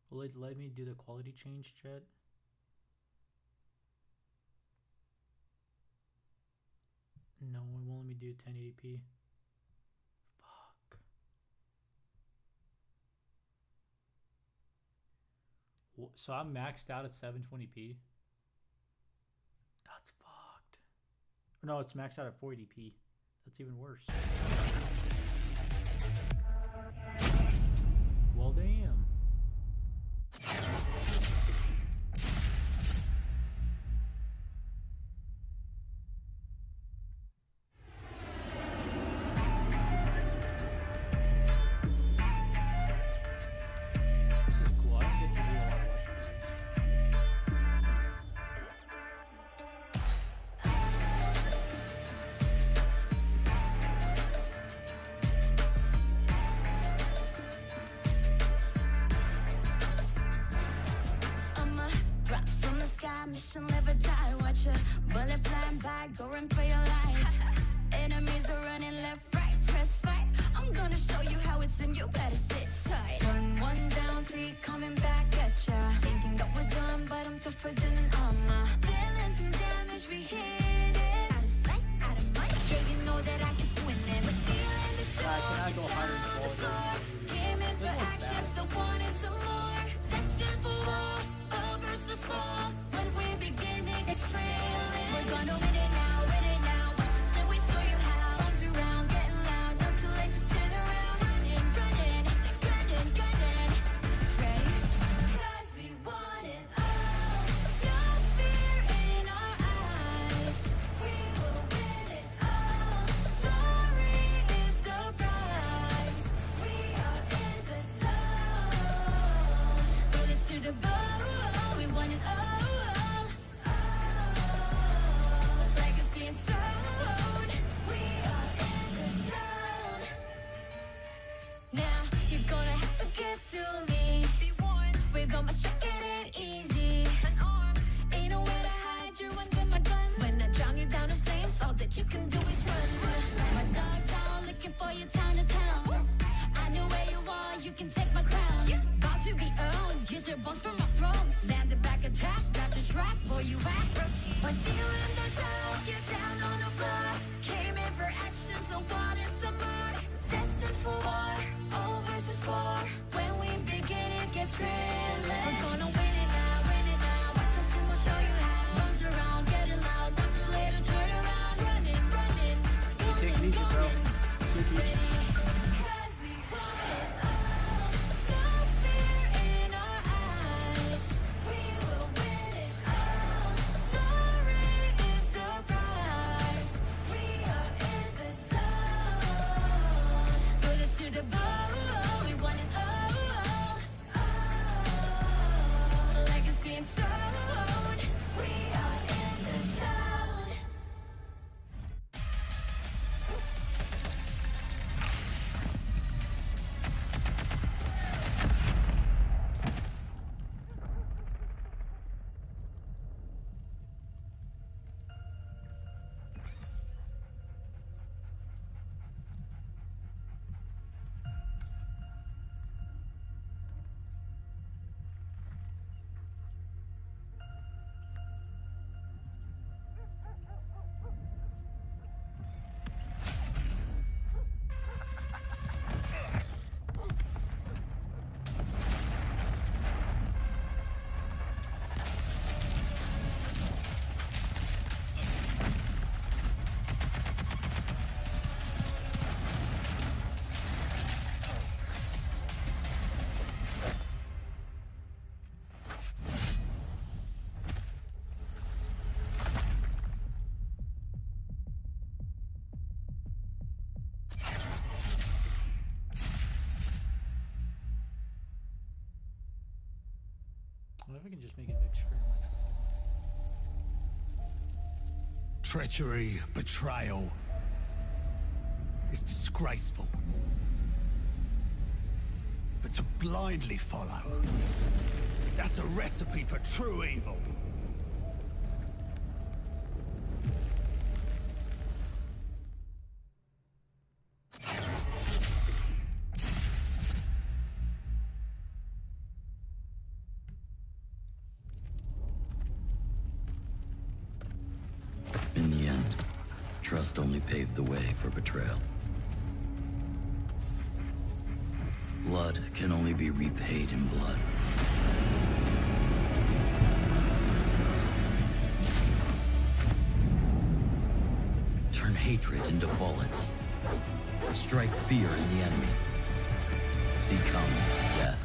Will it let me do the quality change, chat? No, it won't let me do 1080p. Fuck. So I'm maxed out at 720p? That's fucked. No, it's maxed out at 480p. That's even worse. Well, damn. This is cool. I don't get to do a lot of watch parties. mission, live or die. Watch a bullet flying by, go run for your life. Enemies are running left, right, press fight. I'm gonna show you how it's in, you better sit tight. One down, three coming back at ya. Thinking that we're done, but I'm tougher than an armor. Dealing some damage, we hit it. Out of sight, out of mind. Yeah, you know that I can win it. We're stealing the show. I cannot go higher Down on than the floor. Came in for action, still wanted some more. Destined for war, all versus four. When we begin, it gets thrilling. We're gonna win it now, win it now. Watch us and we show you how. Arms around, getting loud, not too late to turn around. Running, running, gunning, gunning. Ready? 'Cause we want it all. No fear in our eyes. We will win it all. Glory is the prize. We are in the zone. Bullets to the bone. We want it all. Legacy and soul. We are in the zone. Now you're gonna have to get through me. Be one with all my strength, it ain't easy. An arm ain't nowhere to hide. You're under my gun. When I drown you down in flames, all that you can do is run. My dog's out looking for you town to town. I know where you are. You can take my crown. About to be owned. Use your bones for my throne. Land the back attack. Got your track. Where you at? When stealing the show, get down on the floor. Came in for action, so wanted some more. Destined for war, all versus four. When we begin, it gets thrilling. We're gonna win it now, win it now. Watch us and we'll show you how. Runs around, getting loud, not too late to turn around. Running, running, Take it easy, bro. Take it easy. 'Cause we want it all. No fear in our eyes. We will win it all. Glory is the prize. We are in the zone. Bullets to the bone. We want it all. Legacy and soul. We are in the zone. What if we can just make it big screen? Treachery, betrayal is disgraceful. But to blindly follow, that's a recipe for true evil. In the end, trust only paved the way for betrayal. Blood can only be repaid in blood. Turn hatred into bullets. Strike fear in the enemy. Become death.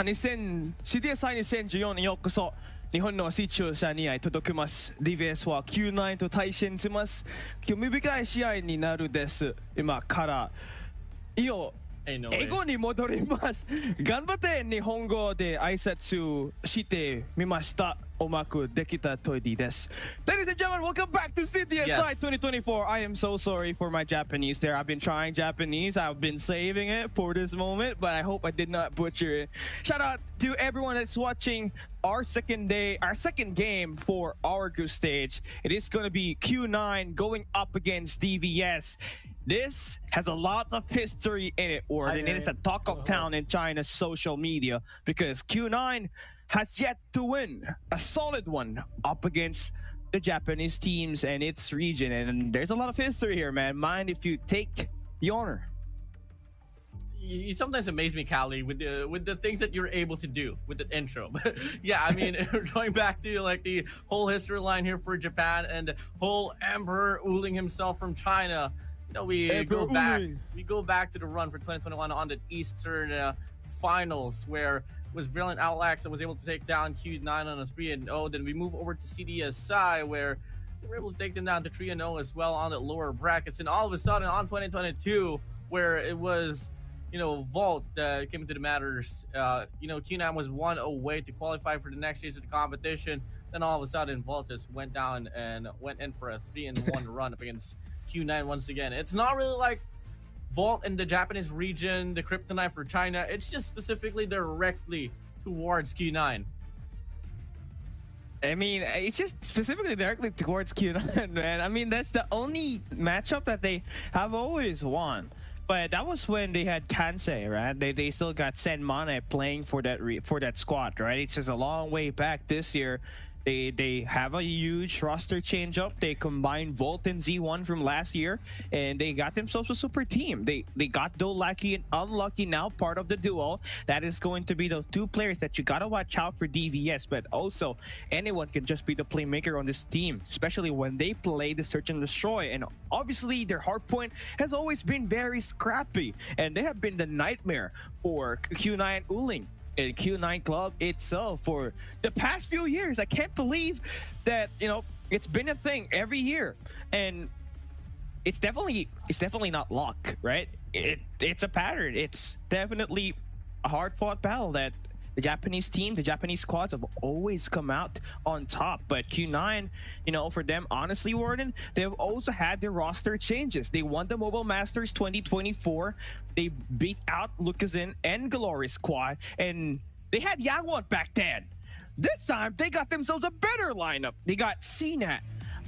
CDSI2014 にようこそ。日本の視聴者に届きます。DVS は Q9 と対戦します。興味深い試合になるです。今から英語に戻ります。頑張って日本語で挨拶してみました。うまくできたといいです。Ladies and gentlemen, welcome back to CDSI 2024. I am so sorry for my Japanese there. I've been trying Japanese. I've been saving it for this moment, but I hope I did not butcher it. Shout out to everyone that's watching our second game for our group stage. It is going to be Q9 going up against DVS. This has a lot of history in it, and it is a talk of town in China's social media because Q9 has yet to win a solid one up against the Japanese teams and its region. And there's a lot of history here, man. Mind if you take the honor. You sometimes amaze me, Callie, with the things that you're able to do with the intro. But yeah, I mean, going back to like the whole history line here for Japan and the whole Emperor Uling himself from China. You know, we go back to the run for 2021 on the Eastern Finals, where it was Brilliant Outlax that was able to take down Q9 on a 3-0. Then we move over to CDSI, where we were able to take them down to 3-0 as well on the lower brackets. And all of a sudden on 2022, where it was, you know, Vault that came into the matters, you know, Q9 was one away to qualify for the next stage of the competition. Then all of a sudden, Vault just went down and went in for a 3-1 run up against Q9 once again. It's not really like Vault in the Japanese region, the kryptonite for China. It's just specifically directly towards Q9. I mean, it's just specifically directly towards Q9, man. I mean, that's the only matchup that they have always won. But that was when they had Kansei, right? They still got Sen Mane playing for that squad, right? It's just a long way back this year. They have a huge roster change up. They combined Volt and Z1 from last year, and they got themselves a super team. They got Lucky and Unlucky now part of the duo. That is going to be those two players that you gotta watch out for DVS, but also anyone can just be the playmaker on this team, especially when they play the Search and Destroy. And obviously their hardpoint has always been very scrappy, and they have been the nightmare for Q9 Uling and Q9 Club itself for the past few years. I can't believe that, you know, it's been a thing every year, and it's definitely not luck, right? It's a pattern. It's definitely a hard-fought battle that the Japanese team, the Japanese squads have always come out on top. But Q9, you know, for them, honestly, Warden, they've also had their roster changes. They won the Mobile Masters 2024. They beat out Lucazin and Glory squad, and they had Yangwon back then. This time, they got themselves a better lineup. They got CNAT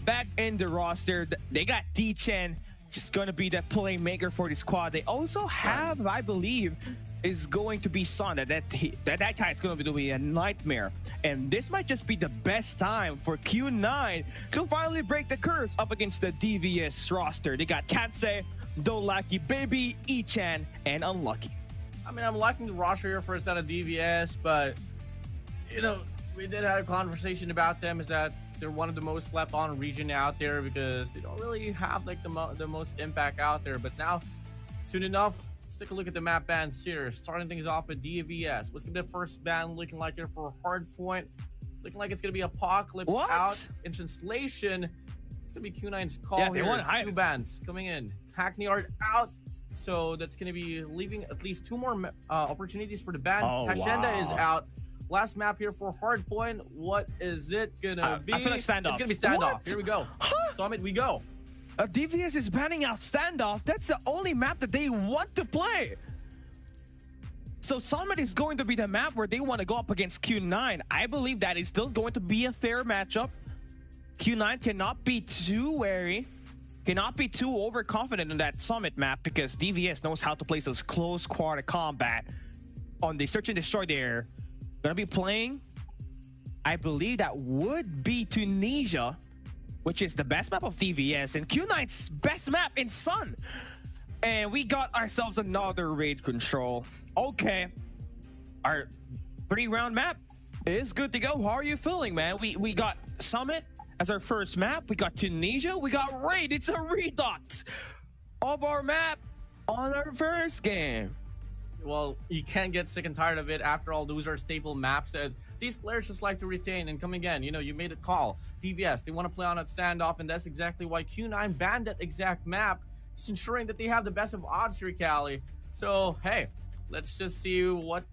back in the roster. They got D-Chen, just going to be that playmaker for the squad. They also have, I believe, is going to be Son. That guy is going to be a nightmare. And this might just be the best time for Q9 to finally break the curse up against the DVS roster. They got Kansei, Dolaki, Baby, Ichan, and Unlucky. I mean, I'm liking the roster here for a set of DVS, but, you know, we did have a conversation about them, is that they're one of the most slept on region out there because they don't really have like the most impact out there. But now, soon enough, let's take a look at the map bans here. Starting things off with DVS. What's gonna be the first ban looking like here for Hardpoint? Looking like it's gonna be Apocalypse out. In translation, it's gonna be Q9's call here. 2 bans coming in. Hackney Art out. So that's gonna be leaving at least 2 more opportunities for the ban. Hacienda is out. Last map here for Hardpoint. What is it gonna be? I feel like Standoff. It's gonna be Standoff. Here we go. Summit, we go. DVS is banning out Standoff. That's the only map that they want to play. So Summit is going to be the map where they want to go up against Q9. I believe that is still going to be a fair matchup. Q9 cannot be too wary, cannot be too overconfident in that Summit map because DVS knows how to place those close quarter combat. On the Search and Destroy, they're gonna be playing, I believe that would be Tunisia, which is the best map of DVS, and Q9's best map in Sun. And we got ourselves another raid control. Okay, our 3-round map is good to go. How are you feeling, man? We got Summit as our first map. We got Tunisia. We got raid. It's a redux of our map on our first game. well, you can't get sick and tired of it. After all, those are staple maps that these players just like to retain and come again. You know, you made a call. DVS, they want to play on a standoff, and that's exactly why Q9 banned that exact map, just ensuring that they have the best of odds here, Cali. So, hey, let's just see what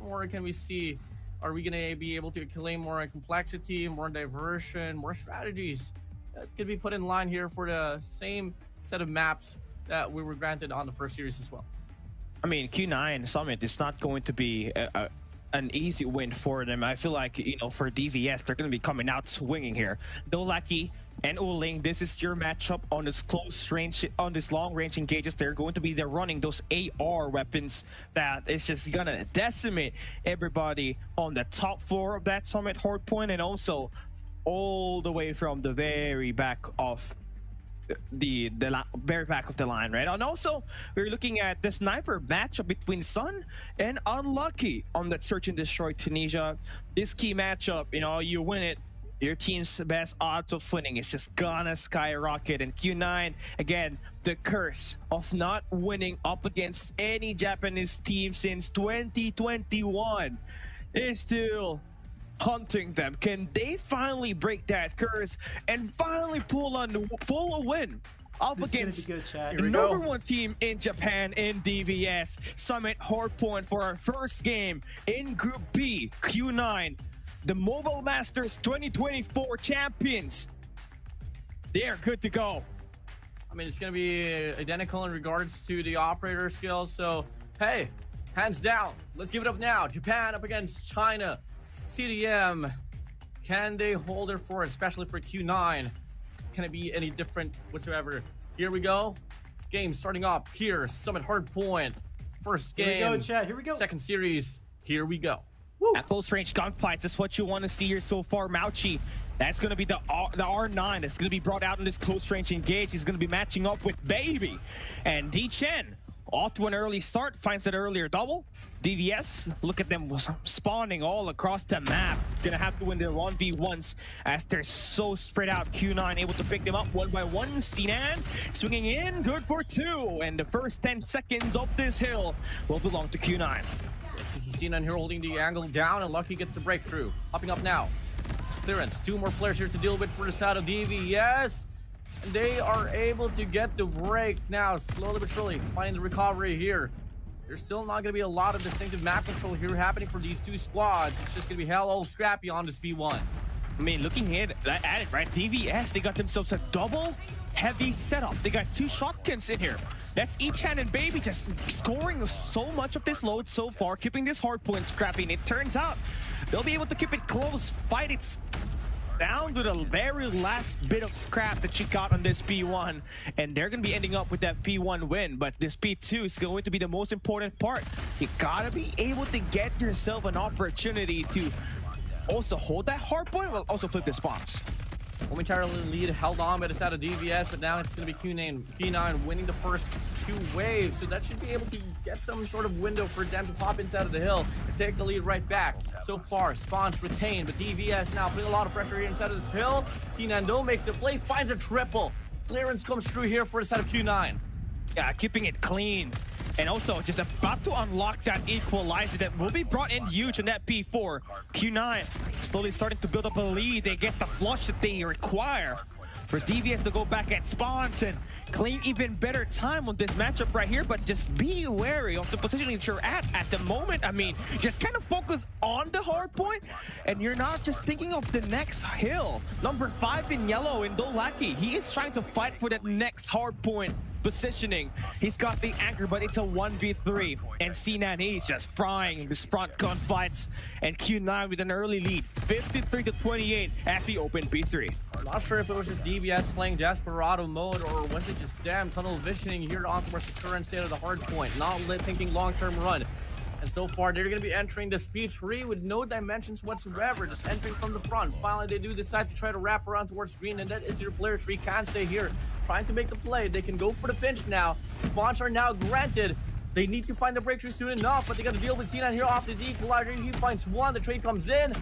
more can we see. Are we going to be able to claim more complexity, more diversion, more strategies that could be put in line here for the same set of maps that we were granted on the first series as well? I mean, Q9 Summit is not going to be an easy win for them. I feel like, you know, for DVS, they're going to be coming out swinging here. Dolaki and Uling, this is your matchup on this close range, on this long range engages. They're going to be there running those AR weapons that is just going to decimate everybody on the top floor of that Summit hardpoint, and also all the way from the very back of the very back of the line, right? And also we're looking at the sniper matchup between Sun and Unlucky on that Search and Destroy Tunisia. This key matchup, you know, you win it, your team's best odds of winning is just gonna skyrocket. And Q9, again, the curse of not winning up against any Japanese team since 2021 is still hunting them. Can they finally break that curse and finally pull a win up This is against gonna be good, chat. the number one team in Japan in DVS? Summit hardpoint for our first game in Group B. Q9, the Mobile Masters 2024 champions. They're good to go. I mean, it's going to be identical in regards to the operator skills. So, hey, hands down. Let's give it up now. Japan up against China. CDM, can they hold their fort, especially for Q9? Can it be any different whatsoever? Here we go. Game starting off here. Summit Hardpoint. First game. Here we go, Chad. Here we go. Second series. Here we go. At close range gunfights is what you want to see here so far. Mauchi, that's going to be the R9 that's going to be brought out in this close range engage. He's going to be matching up with Baby. And D-Chen, off to an early start, finds that earlier double. DVS, look at them spawning all across the map. Gonna have to win their 1v1s as they're so spread out. Q9 able to pick them up one by one. Sinan swinging in, good for two. And the first 10 seconds of this hill will belong to Q9. Sinan here holding the angle down, and Lucky gets the breakthrough. Hopping up now. Clearance, two more players here to deal with for the side of DVS. And they are able to get the break now, slowly but surely, finding the recovery here. There's still not going to be a lot of distinctive map control here happening for these two squads. It's just going to be hell old scrappy on this B1. I mean, looking at it, right? DVS, they got themselves a double heavy setup. They got two shotguns in here. That's Ichan and Baby just scoring so much of this load so far, keeping this hard point scrappy. And it turns out they'll be able to keep it close, fight it down to the very last bit of scrap that she got on this P1, and they're gonna be ending up with that P1 win. But this P2 is going to be the most important part. You gotta be able to get yourself an opportunity to also hold that hard point while also flip the spawns. Momentarily lead held on by the side of DVS, but now it's going to be Q9 winning the first two waves, so that should be able to get some sort of window for them to pop inside of the hill and take the lead right back. So far, spawns retained, but DVS now putting a lot of pressure here inside of this hill. Sinando makes the play, finds a triple. Clearance comes through here for the side of Q9. Yeah, keeping it clean. And also just about to unlock that equalizer that will be brought in huge in that P4. Q9 slowly starting to build up a lead. They get the flush that they require for DVS to go back at spawns and claim even better time on this matchup right here. But just be wary of the positioning that you're at the moment. I mean, just kind of focus on the hard point and you're not just thinking of the next hill. Number 5 in yellow in Dolaki. He is trying to fight for that next hard point positioning. He's got the anchor, but it's a 1v3. And Sinan, he's just frying these front gunfights. And Q9 with an early lead, 53-28 as we open B3. I'm not sure if it was just DVS playing Desperado mode, or was it just damn tunnel visioning here onto our current state of the hard point, not thinking long-term run. And so far, they're going to be entering the speed 3 with no dimensions whatsoever, just entering from the front. Finally, they do decide to try to wrap around towards green, and that is your player 3 Kansei here, trying to make the play. They can go for the pinch now. Spawns are now granted. They need to find the breakthrough soon enough, but they got to deal with Sinan here off this equalizer. He finds one. The trade comes in.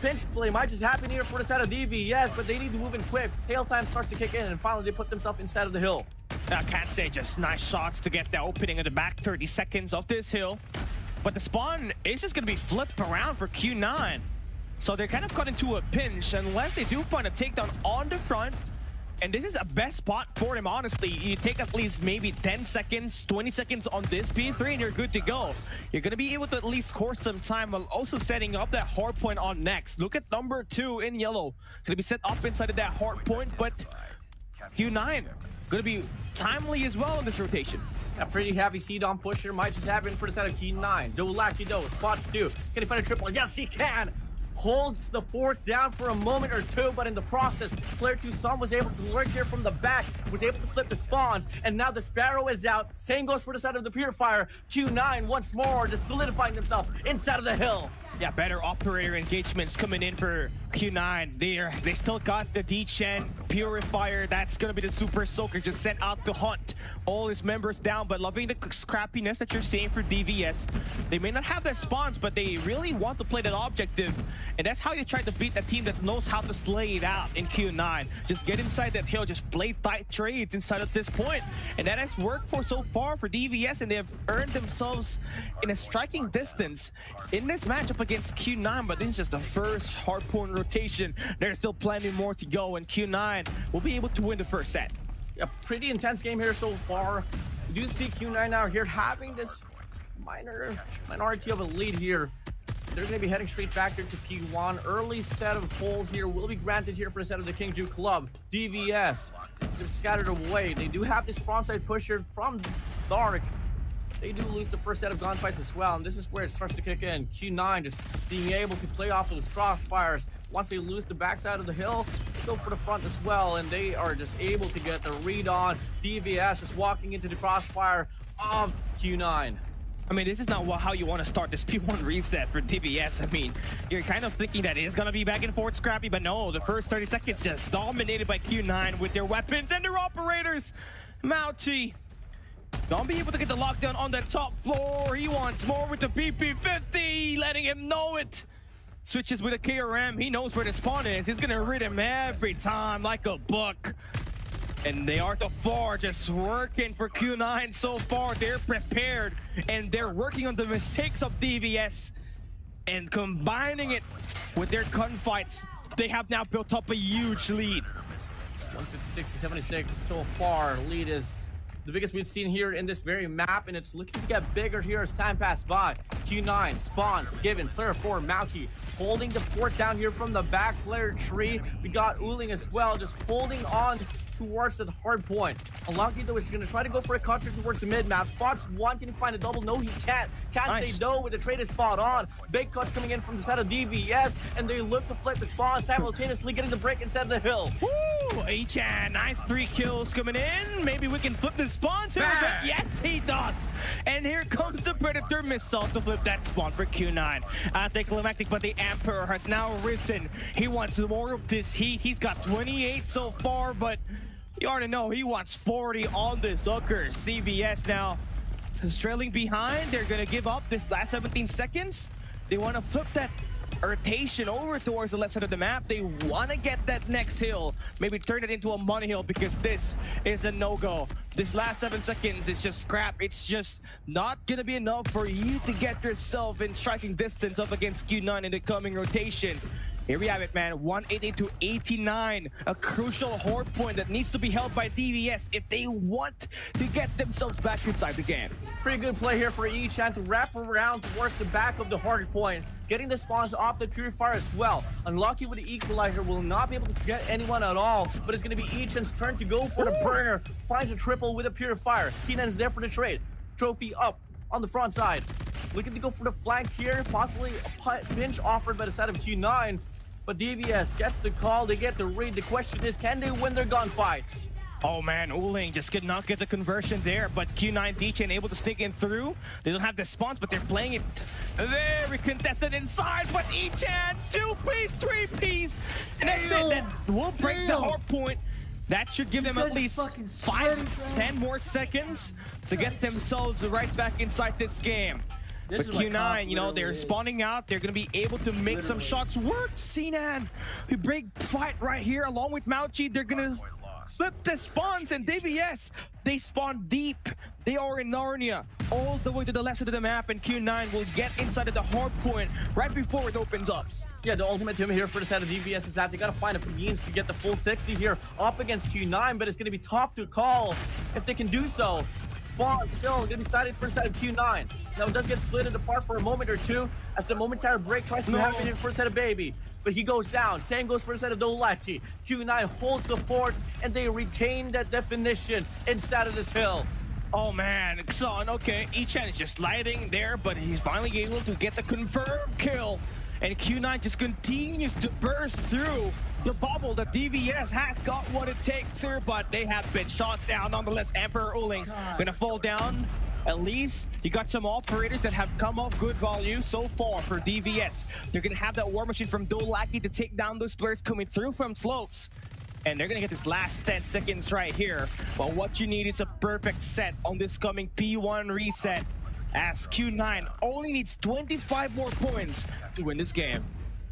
Pinch play might just happen here for the side of DV, yes, but they need to move in quick. Tail time starts to kick in, and finally they put themselves inside of the hill. Can't say just nice shots to get the opening of the back 30 seconds of this hill. But the spawn is just going to be flipped around for Q9. So they're kind of caught into a pinch unless they do find a takedown on the front. And this is a best spot for them, honestly. You take at least maybe 10 seconds, 20 seconds on this B3 and you're good to go. You're going to be able to at least score some time while also setting up that hard point on next. Look at number 2 in yellow. Going to be set up inside of that hard point, but Q9 going to be timely as well in this rotation. A pretty heavy C-Dom push here might just happen for the side of Q9. Do Lucky Do spots 2. Can he find a triple? Yes, he can! Holds the fork down for a moment or two, but in the process, player 2 Sun was able to lurk here from the back, was able to flip the spawns, and now the Sparrow is out. Same goes for the side of the Purifier. Q9 once more just solidifying themselves inside of the hill. Yeah, better operator engagements coming in for Q9. They still got the D-Chen Purifier. That's gonna be the Super Soaker just sent out to hunt all his members down. But loving the scrappiness that you're seeing for DVS. They may not have their spawns, but they really want to play that objective. And that's how you try to beat a team that knows how to slay it out in Q9. Just get inside that hill, just play tight trades inside at this point. And that has worked for so far for DVS, and they have earned themselves in a striking distance in this matchup against Q9. But this is just the first hardpoint rotation. There's still plenty more to go, and Q9 will be able to win the first set. A pretty intense game here so far. You do see Q9 out here having this minority of a lead here. They're going to be heading straight back here to P1. Early set of polls here will be granted here for the set of the King Ju Club. DVS, they're scattered away. They do have this frontside push here from Dark. They do lose the first set of gunfights as well, and this is where it starts to kick in. Q9 just being able to play off those crossfires. Once they lose the backside of the hill, they go for the front as well, and they are just able to get the read on. DVS is walking into the crossfire of Q9. I mean, this is not how you want to start this P1 reset for DVS. I mean, you're kind of thinking that it's going to be back and forth scrappy, but no, the first 30 seconds just dominated by Q9 with their weapons and their operators. Mauchi gonna be able to get the lockdown on the top floor. He wants more with the BP50, letting him know it. Switches with a KRM. He knows where the spawn is. He's gonna rid him every time like a buck. And they are the four just working for Q9 so far. They're prepared and they're working on the mistakes of DVS and combining it with their gunfights. They have now built up a huge lead. 156 to 76 so far. Lead is the biggest we've seen here in this very map, and it's looking to get bigger here as time passes by. Q9 spawns given. Player 4 Mauki holding the fort down here from the back. Player 3, we got Uling as well, just holding on towards the hard point. Unlucky though is going to try to go for a counter towards the mid map. Spots 1, can he find a double? No, he can't. Can't Nice. say no with the trade is spot on. Big cuts coming in from the side of DVS, and they look to flip the spawn, simultaneously getting the break inside the hill. Woo! Achan, nice 3 kills coming in. Maybe we can flip the spawn here, but yes, he does. And here comes the Predator missile to flip that spawn for Q9. Anticlimactic, but the Emperor has now risen. He wants more of this heat. He's got 28 so far, but you already know he wants 40 on this hooker. CBS now trailing behind. They're gonna give up this last 17 seconds. They want to flip that rotation over towards the left side of the map. They want to get that next hill, maybe turn it into a money hill, because this is a no-go. This last 7 seconds is just scrap. It's just not gonna be enough for you to get yourself in striking distance up against Q9 in the coming rotation. Here we have it, man. 188 to 89. A crucial hard point that needs to be held by DVS if they want to get themselves back inside the game. Pretty good play here for Echan to wrap around towards the back of the hard point, getting the spawns off the Purifier as well. Unlucky with the Equalizer, will not be able to get anyone at all, but it's going to be Echan's turn to go for the burner. Finds a triple with a Purifier. Sinan's there for the trade. Trophy up on the front side. Looking to go for the flank here, possibly a pinch offered by the side of Q9. But DVS gets the call, they get the read. The question is, can they win their gunfights? Oh man, Uling just could not get the conversion there, but Q9 D-Chain able to sneak in through. They don't have the spawns, but they're playing it very contested inside. But Echan, 2-piece, 3-piece, and that's it. That will break the hard point. That should give them at least 5-10 more seconds to get themselves right back inside this game. But Q9, you know, they're spawning out. They're going to be able to make some shots work. Sinan, we break fight right here along with Mauchi. They're going to flip the spawns, and DVS, they spawn deep. They are in Narnia, all the way to the left side of the map, and Q9 will get inside of the hard point right before it opens up. Yeah, the ultimate team here for the side of DVS is that they gotta find a means to get the full 60 here up against Q9, but it's gonna be tough to call if they can do so. Spawn still gonna be sided for the side of Q9. Now it does get split apart for a moment or two as the momentary break tries to happen here for the side of Baby. But he goes down. Same goes for the side of Dolaki. Q9 holds the fort and they retain that definition inside of this hill. Oh man, Xon, okay, Echan is just sliding there, but he's finally able to get the confirmed kill. And Q9 just continues to burst through the bubble. The DVS has got what it takes here, but they have been shot down. Nonetheless, Emperor Uling gonna fall down. At least you got some operators that have come off good value so far for DVS. They're gonna have that war machine from Dolaki to take down those players coming through from slopes. And they're gonna get this last 10 seconds right here. But what you need is a perfect set on this coming P1 reset, as Q9 only needs 25 more points to win this game.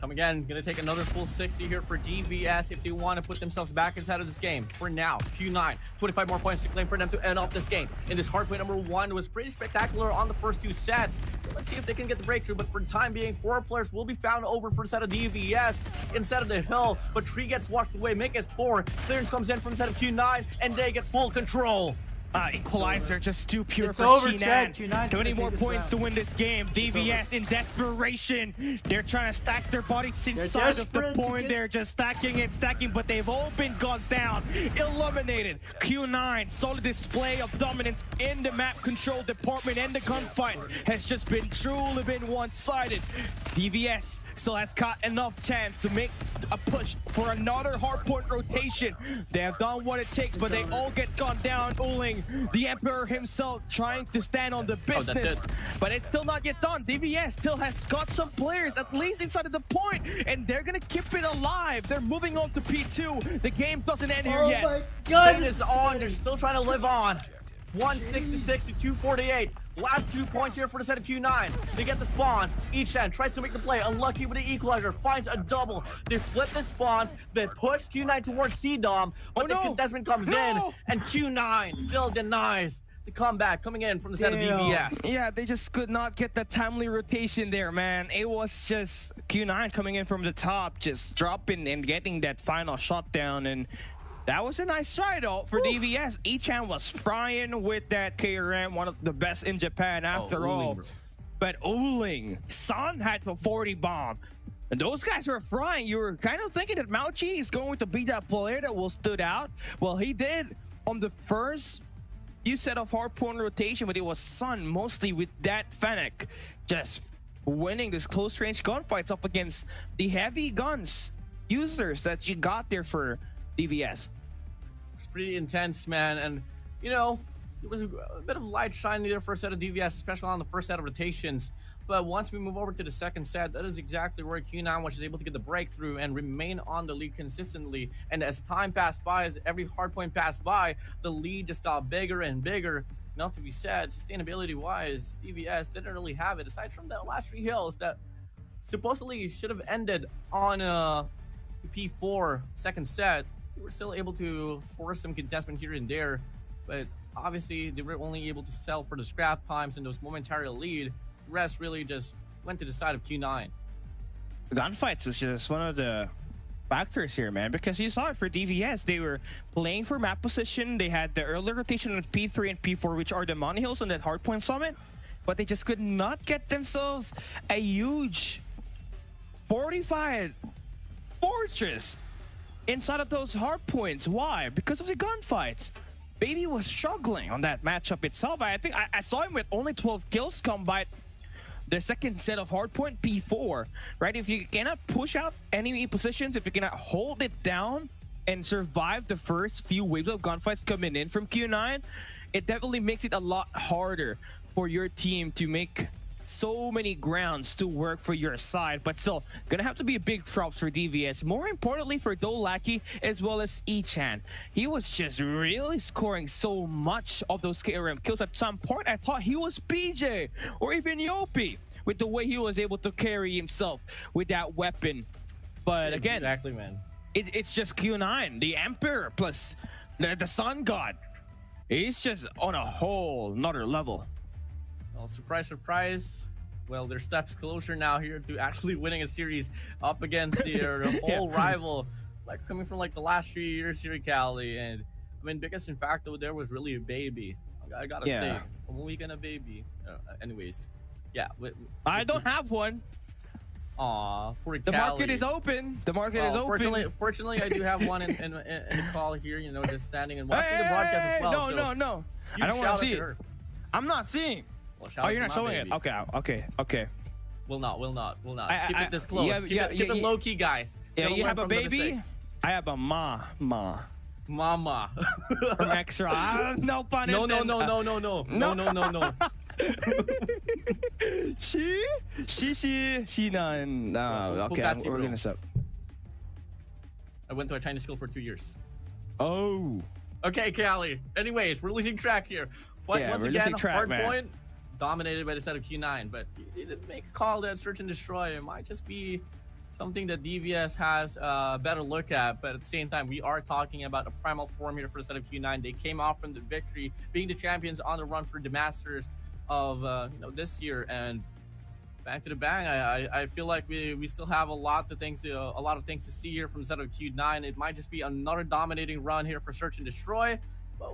Come again, gonna take another full 60 here for DVS if they want to put themselves back inside of this game. For now, Q9, 25 more points to claim for them to end off this game. And this hardpoint number 1 was pretty spectacular on the first 2 sets. Let's see if they can get the breakthrough, but for the time being, 4 players will be found over for the side of DVS inside of the hill, but Tree gets washed away, make it 4. Clearance comes in from the side of Q9, and they get full control. Equalizer just too pure It's for over, Shinan. Q9's 20 gonna more take this points round. to win this game. DVS in desperation. They're trying to stack their bodies inside of the desperate to point. get- They're just stacking and stacking, but they've all been gunned down. Eliminated. Q9, solid display of dominance in the map control department, and the gunfight has just been truly been one-sided. DVS still has got enough chance to make a push for another hardpoint rotation. They have done what it takes, but they all get gunned down. Uling, the Emperor himself, trying to stand on the business, but it's still not yet done. DVS still has got some players at least inside of the point, and they're gonna keep it alive. They're moving on to P2. The game doesn't end here yet. my God, Stain is on. They're still trying to live on. 166 to 248. Last 2 points here for the set of Q9. They get the spawns. Echan tries to make the play. Unlucky with the equalizer. Finds a double. They flip the spawns. Then push Q9 towards C-Dom. But the contestant comes in. And Q9 still denies the comeback coming in from the set of DVS. Yeah, they just could not get the timely rotation there, man. It was just Q9 coming in from the top, just dropping and getting that final shot down. And that was a nice try though for DVS. Echan was frying with that KRM, one of the best in Japan after all. Bro. But Uling, Son had the 40 bomb. And those guys were frying. You were kind of thinking that Mauchi is going to be that player that will stood out. Well, he did on the first few set of hardpoint rotation, but it was Son mostly with that Fennec just winning this close range gunfights up against the heavy guns users that you got there for DVS. It's pretty intense, man. And, you know, it was a bit of light shining there for a set of DVS, especially on the first set of rotations. But once we move over to the second set, that is exactly where Q9 was able to get the breakthrough and remain on the lead consistently. And as time passed by, as every hardpoint passed by, the lead just got bigger and bigger. Not to be said, sustainability-wise, DVS didn't really have it, aside from the last 3 hills that supposedly should have ended on P4 second set. They were still able to force some contestment here and there, but obviously they were only able to sell for the scrap times and those momentary lead. The rest really just went to the side of Q9. Gunfights was just one of the factors here, man, because you saw it for DVS. They were playing for map position. They had the early rotation on P3 and P4, which are the money hills on that hardpoint summit, but they just could not get themselves a huge fortified fortress inside of those hardpoints. Why? Because of the gunfights. Baby was struggling on that matchup itself. I think I saw him with only 12 kills come by the second set of hardpoint P4, right? If you cannot push out enemy positions, if you cannot hold it down and survive the first few waves of gunfights coming in from Q9, it definitely makes it a lot harder for your team to make so many grounds to work for your side. But still, gonna have to be a big props for DVS. More importantly for Dolaki as well as Echan. He was just really scoring so much of those KRM kills. At some point, I thought he was PJ or even Yopi with the way he was able to carry himself with that weapon. But again, exactly, man. It's just Q9, the Emperor plus The Sun God, he's just on a whole another level. Well, surprise, surprise. Well, they're steps closer now here to actually winning a series up against their whole rival, like coming from like the last 3 years here in Cali. And I mean, biggest in fact over there was really a baby. I gotta say, a weekend a baby. Anyways, yeah. I don't have one. Aw, for The Cali. market is open. The market is open. Fortunately, I do have one in the call here. You know, just standing and watching the broadcast as well. No. You I don't want shout to see out it. her. I'm not seeing. Well, shout Oh, out you're to not my showing baby. it. Okay. Will not. I- Keep I- it this close. yeah, Keep it low key, guys. Yeah, Gotta you learn have a from the baby. mistakes. I have a mama Mama. from extra. No pun No. intended. No. She. No. Okay, Bugatti, we're bro. gonna stop. I went to a Chinese school for 2 years. Oh. Okay, Cali. Anyways, we're losing track here. But Yeah, once we're again, losing track, man. Hardpoint dominated by the set of Q9, but he didn't make a call that search and destroy. It might just be something that DVS has a better look at, but at the same time, we are talking about a primal form here for the set of Q9. They came off from the victory, being the champions on the run for the Masters of this year, and back to the bang. I feel like we still have a lot of things to see here from the set of Q9. It might just be another dominating run here for search and destroy. But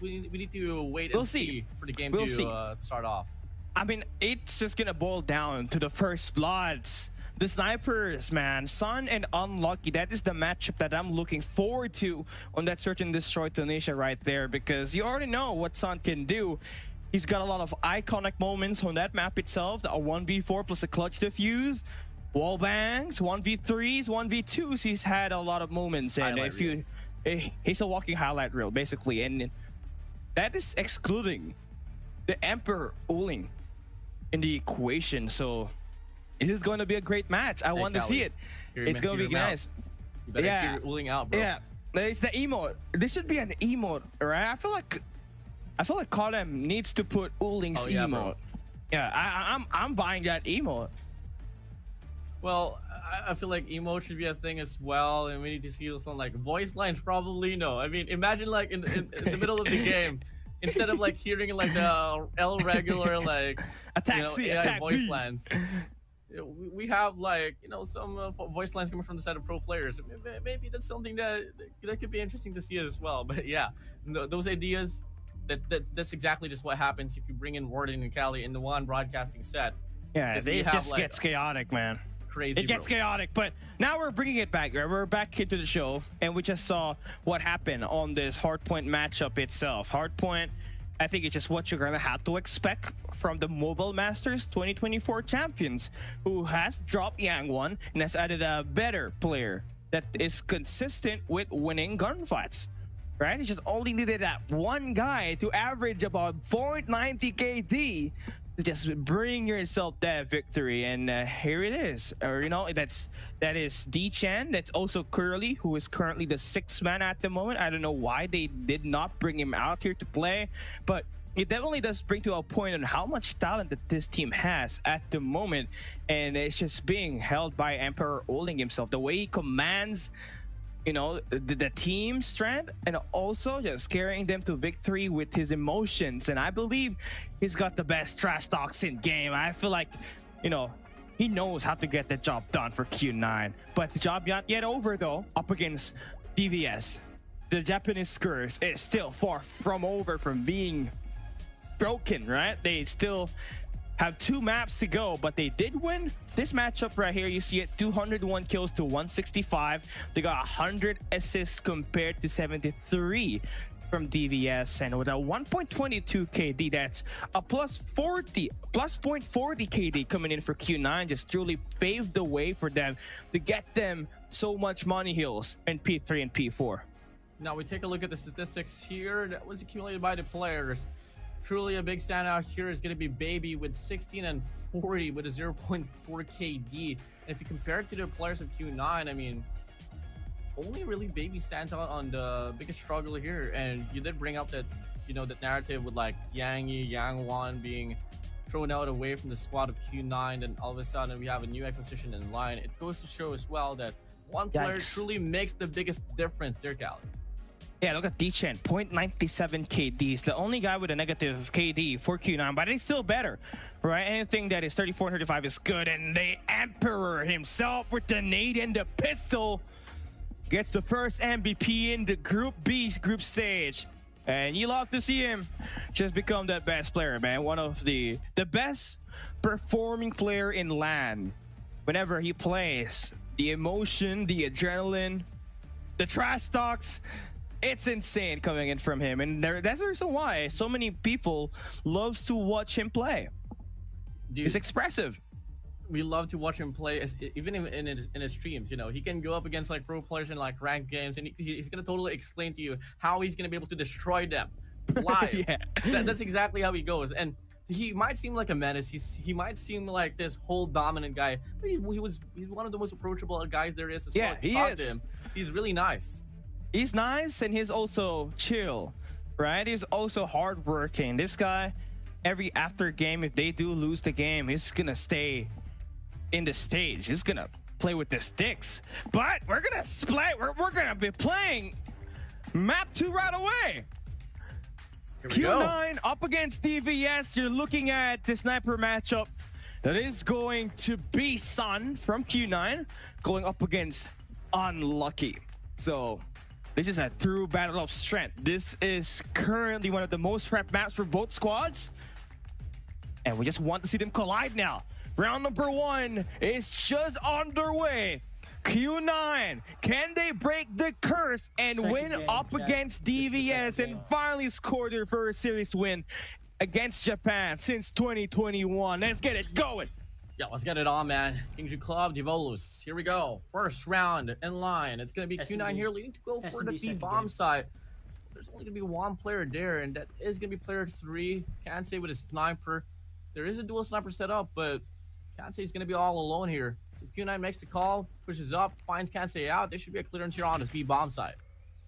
we need to wait and see for the game to start off. I mean, it's just gonna boil down to the first bloods. The snipers, man. Sun and Unlucky. That is the matchup that I'm looking forward to on that search and destroy Tunisia right there, because you already know what Sun can do. He's got a lot of iconic moments on that map itself. A 1v4 plus a clutch defuse, wall bangs, 1v3s, 1v2s. He's had a lot of moments, and he's a walking highlight reel basically, and that is excluding the Emperor Uling in the equation. So it is going to be a great match. I want to see it. It's going to be nice. You better hear Uling out, bro. Yeah, it's the emote. This should be an emote, right? I feel like Colem needs to put Uling's emote. Bro. Yeah, I'm buying that emote. Well, I feel like emote should be a thing as well, and we need to see something like voice lines. Probably no. I mean, imagine like in the middle of the game, instead of like hearing like the L regular like attack C, AI attack voice B. lines. We have like some voice lines coming from the set of pro players. Maybe that's something that could be interesting to see as well. But yeah, those ideas. That's exactly just what happens if you bring in Warden and Cali in the one broadcasting set. Yeah, it just gets chaotic, man. Crazy. It gets chaotic, but now we're bringing it back. Right? We're back into the show, and we just saw what happened on this Hardpoint matchup itself. Hardpoint, I think it's just what you're gonna have to expect from the Mobile Masters 2024 champions, who has dropped Yang1 and has added a better player that is consistent with winning gunfights. Right? He just only needed that one guy to average about 490 KD to just bring yourself that victory, and here it is. That is D-Chan. That's also Curly, who is currently the 6th man at the moment. I don't know why they did not bring him out here to play, but it definitely does bring to a point on how much talent that this team has at the moment, and it's just being held by Emperor Uling himself. The way he commands the team strength, and also just carrying them to victory with his emotions. And I believe he's got the best trash talks in game. I feel like, he knows how to get the job done for Q9. But the job not yet over though, up against DVS. The Japanese curse is still far from over from being broken, right? They still have 2 maps to go, but they did win this matchup right here. You see it, 201 kills to 165. They got 100 assists compared to 73 from DVS, and with a 1.22 KD, that's a plus 0.40 KD coming in for Q9. Just truly paved the way for them to get them so much money hills in P3 and P4. Now we take a look at the statistics here that was accumulated by the players. Truly a big standout here is going to be Baby with 16 and 40 with a 0.4 KD. And if you compare it to the players of Q9, I mean, only really Baby stands out on the biggest struggle here. And you did bring up that, that narrative with like Yang1 being thrown out away from the squad of Q9. And all of a sudden we have a new acquisition in line. It goes to show as well that one player truly makes the biggest difference there, Cali. Yeah, look at D-Chen, 0.97 KD. He's the only guy with a negative KD for Q9, but he's still better, right? Anything that is 34 and 35 is good. And the Emperor himself with the nade and the pistol gets the first MVP in the Group B group stage. And you love to see him just become that best player, man. One of the best performing player in LAN. Whenever he plays, the emotion, the adrenaline, the trash talks, it's insane coming in from him. And that's the reason why so many people loves to watch him play. Dude, he's expressive. We love to watch him play, even in his streams. You know, he can go up against like pro players in like ranked games, and he's gonna totally explain to you how he's gonna be able to destroy them live. Yeah. That's exactly how he goes. And he might seem like a menace. He might seem like this whole dominant guy, but he's one of the most approachable guys there is as well. Yeah, If you he talk is. to him, he's really nice. He's nice and he's also chill, right? He's also hardworking. This guy, every after game, if they do lose the game, he's gonna stay in the stage. He's gonna play with the sticks. But we're gonna split. We're gonna be playing map 2 right away. Q9 up against DVS. You're looking at the sniper matchup that is going to be Sun from Q9 going up against Unlucky. So this is a true battle of strength. This is currently one of the most rep maps for both squads. And we just want to see them collide now. Round number 1 is just underway. Q9, can they break the curse and win up against DVS and finally score their first series win against Japan since 2021? Let's get it going. Yeah, let's get it on, man. Kingju Club, Divolus. Here we go. First round in line. It's going to be Q9 here leading to go for the B-bomb side. There's only going to be one player there, and that is going to be player 3. Can't say with a sniper. There is a dual sniper set up, but can't say he's going to be all alone here. So Q9 makes the call, pushes up, finds Kansei out. There should be a clearance here on this B-bomb side.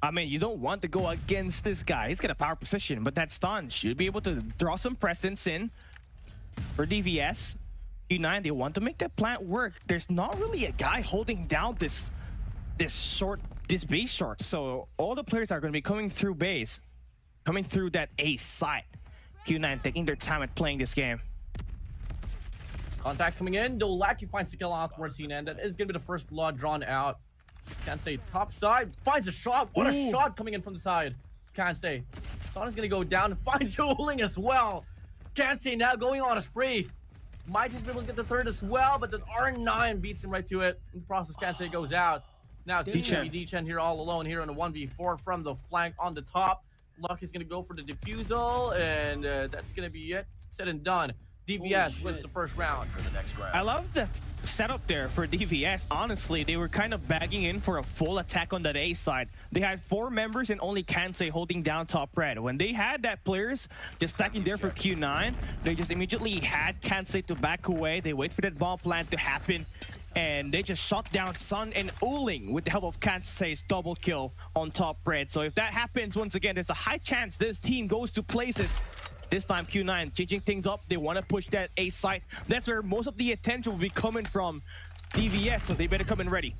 I mean, you don't want to go against this guy. He's got a power position, but that stun should be able to draw some presence in for DVS. Q9, they want to make that plant work. There's not really a guy holding down this base short. So all the players are going to be coming through base, coming through that A side. Q9 taking their time at playing this game. Contacts coming in. Dolaki finds the kill out towards the end. That is going to be the first blood drawn out. Can't say top side. Finds a shot. What a shot coming in from the side. Can't say. Son is going to go down. Finds Uling as well. Can't say now going on a spree. Might just be able to get the third as well, but the R9 beats him right to it. In the process, can't say goes out. Now it's going to be D-Chen here all alone here in a 1v4 from the flank on the top. Lucky's going to go for the defusal, and that's going to be it. Said and done. DVS wins the first round. For the next round. I love the setup there for DVS. Honestly, they were kind of bagging in for a full attack on that A side. They had 4 members and only Kansei holding down top red. When they had that players just stacking there for Q9, they just immediately had Kansei to back away. They wait for that bomb plant to happen, and they just shot down Sun and Uling with the help of Kansei's double kill on top red. So if that happens once again, there's a high chance this team goes to places. This time Q9 changing things up. They want to push that A site. That's where most of the attention will be coming from DVS, so they better come in ready.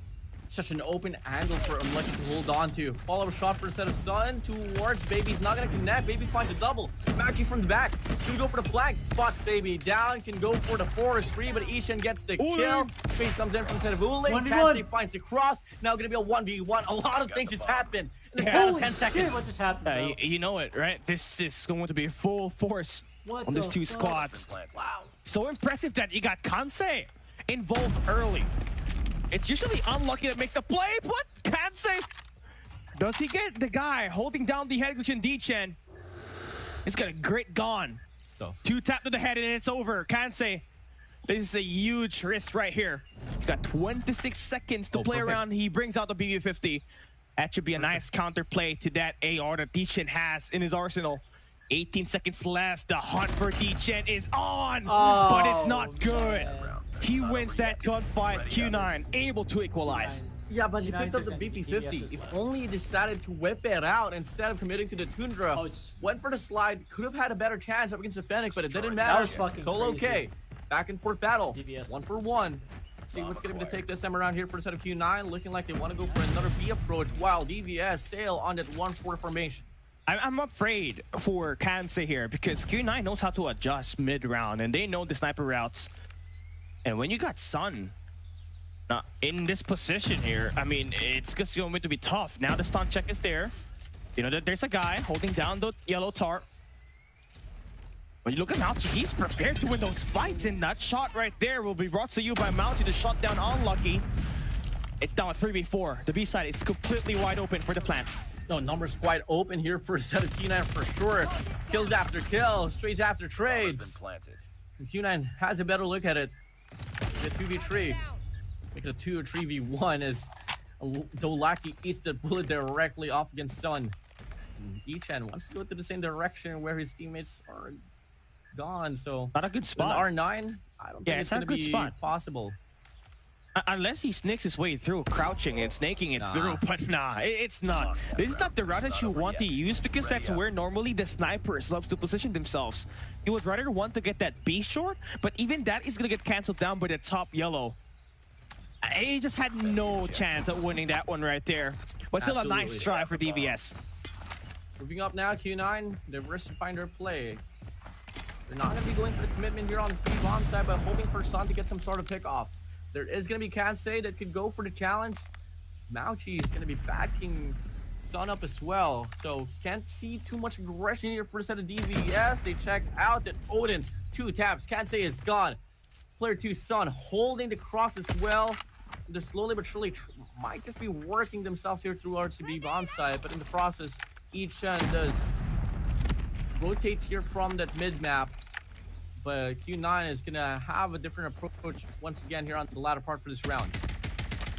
Such an open angle for Unlucky to hold on to. Follow-up shot for a set of Sun towards Baby's not going to connect. Baby finds a double. Mackie from the back. Should go for the flank. Spots Baby down. Can go for the forestry, but Ishan gets the kill. Face comes in from the set of Uling. Kansei finds the cross. Now going to be a 1v1. A lot of things just happened in this matter of 10 seconds. What just happened, you know it, right? This is going to be full force on these 2 squads. Wow. So impressive that you got Kansei involved early. It's usually Unlucky that makes the play, but Kansei, does he get the guy holding down the head glitch in D-Chen? He's got a great gone. Stuff. 2 tap to the head and it's over. Kansei, this is a huge risk right here. Got 26 seconds to play around. He brings out the BB-50. That should be a nice counter play to that AR that D-Chen has in his arsenal. 18 seconds left. The hunt for D-Chen is on, but it's not good. He wins that gunfight. Q9 able to equalize. Yeah, but he picked up the BP-50. If only he decided to whip it out instead of committing to the Tundra. Went for the slide. Could have had a better chance up against the Fennec, but it didn't matter. That was fucking Totally crazy. okay. Back and forth battle. DVS. 1 for 1. Let's see what's going to be the take this time around here for the set of Q9. Looking like they want to go for another B approach while DVS still on that 1-4 formation. I'm afraid for Kansai here because Q9 knows how to adjust mid-round and they know the sniper routes. And when you got Sun in this position here, I mean, it's just going to be tough. Now the stun check is there. You know that there's a guy holding down the yellow tarp. When you look at Mouchy, he's prepared to win those fights, and that shot right there will be brought to you by Mouchy to shut down Unlucky. It's down at 3v4. The B side is completely wide open for the plant. No, numbers quite open here for a set of Q9 for sure. Kills after kills, trades after trades. And Q9 has a better look at it. The 2v3. Make it a 2 or 3v1 as Dolaki eats the bullet directly off against Sun. And Ichan wants to go to the same direction where his teammates are gone, so not a good spot. R9, I don't think it's going to be possible. Unless he sneaks his way through, crouching and snaking it through, but nah, it's not. This is not the route that you want to use because that's where normally the snipers loves to position themselves. You would rather want to get that B short, but even that is going to get canceled down by the top yellow. He just had no chance of winning that one right there. But still a nice try for DVS. Moving up now, Q9, diversifying their play. They're not going to be going for the commitment here on the speed bomb side, but hoping for Sun to get some sort of pickoffs. There is going to be Kansai that could go for the challenge. Mouchy is going to be backing Sun up as well. So can't see too much aggression here for the set of DVS. They check out that Odin, 2 taps. Kansai is gone. Player 2 Sun holding the cross as well. Just slowly but surely might just be working themselves here towards the B bomb side, but in the process, Ichan does rotate here from that mid map. But Q9 is gonna have a different approach once again here on the latter part for this round.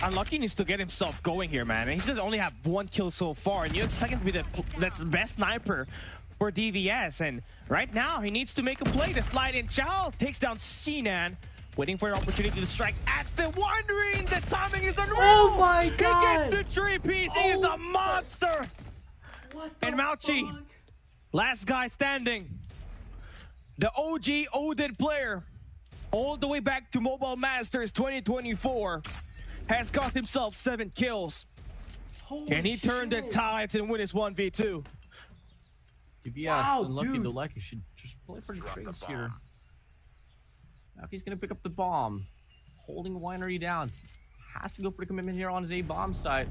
Unlucky needs to get himself going here, man. And he just only have 1 kill so far, and you expect him to be that's the best sniper for DVS. And right now, he needs to make a play to slide in. Chow takes down Sinan, waiting for an opportunity to strike at the One Ring. The timing is unreal. Oh my god! He gets the 3-piece. He is a monster. And Mouchy, last guy standing. The OG Odin player, all the way back to Mobile Masters 2024, has got himself 7 kills. And he turned the tides and win his 1v2. DVS, Unlucky though, like he should just play for the trades here. Now he's gonna pick up the bomb, holding Winery down. Has to go for the commitment here on his A bomb side.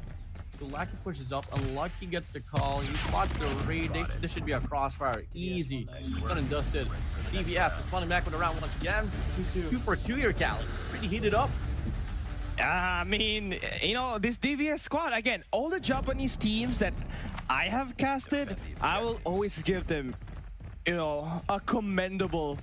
Lucky pushes up. Unlucky gets the call. He spots the raid. This should be a crossfire. Easy. Done and dusted. DVS responding back with a round once again. 2 for 2 here, Cali. Pretty heated up. I mean, you know, this DVS squad, again, all the Japanese teams that I have casted, I will always give them, you know, a commendable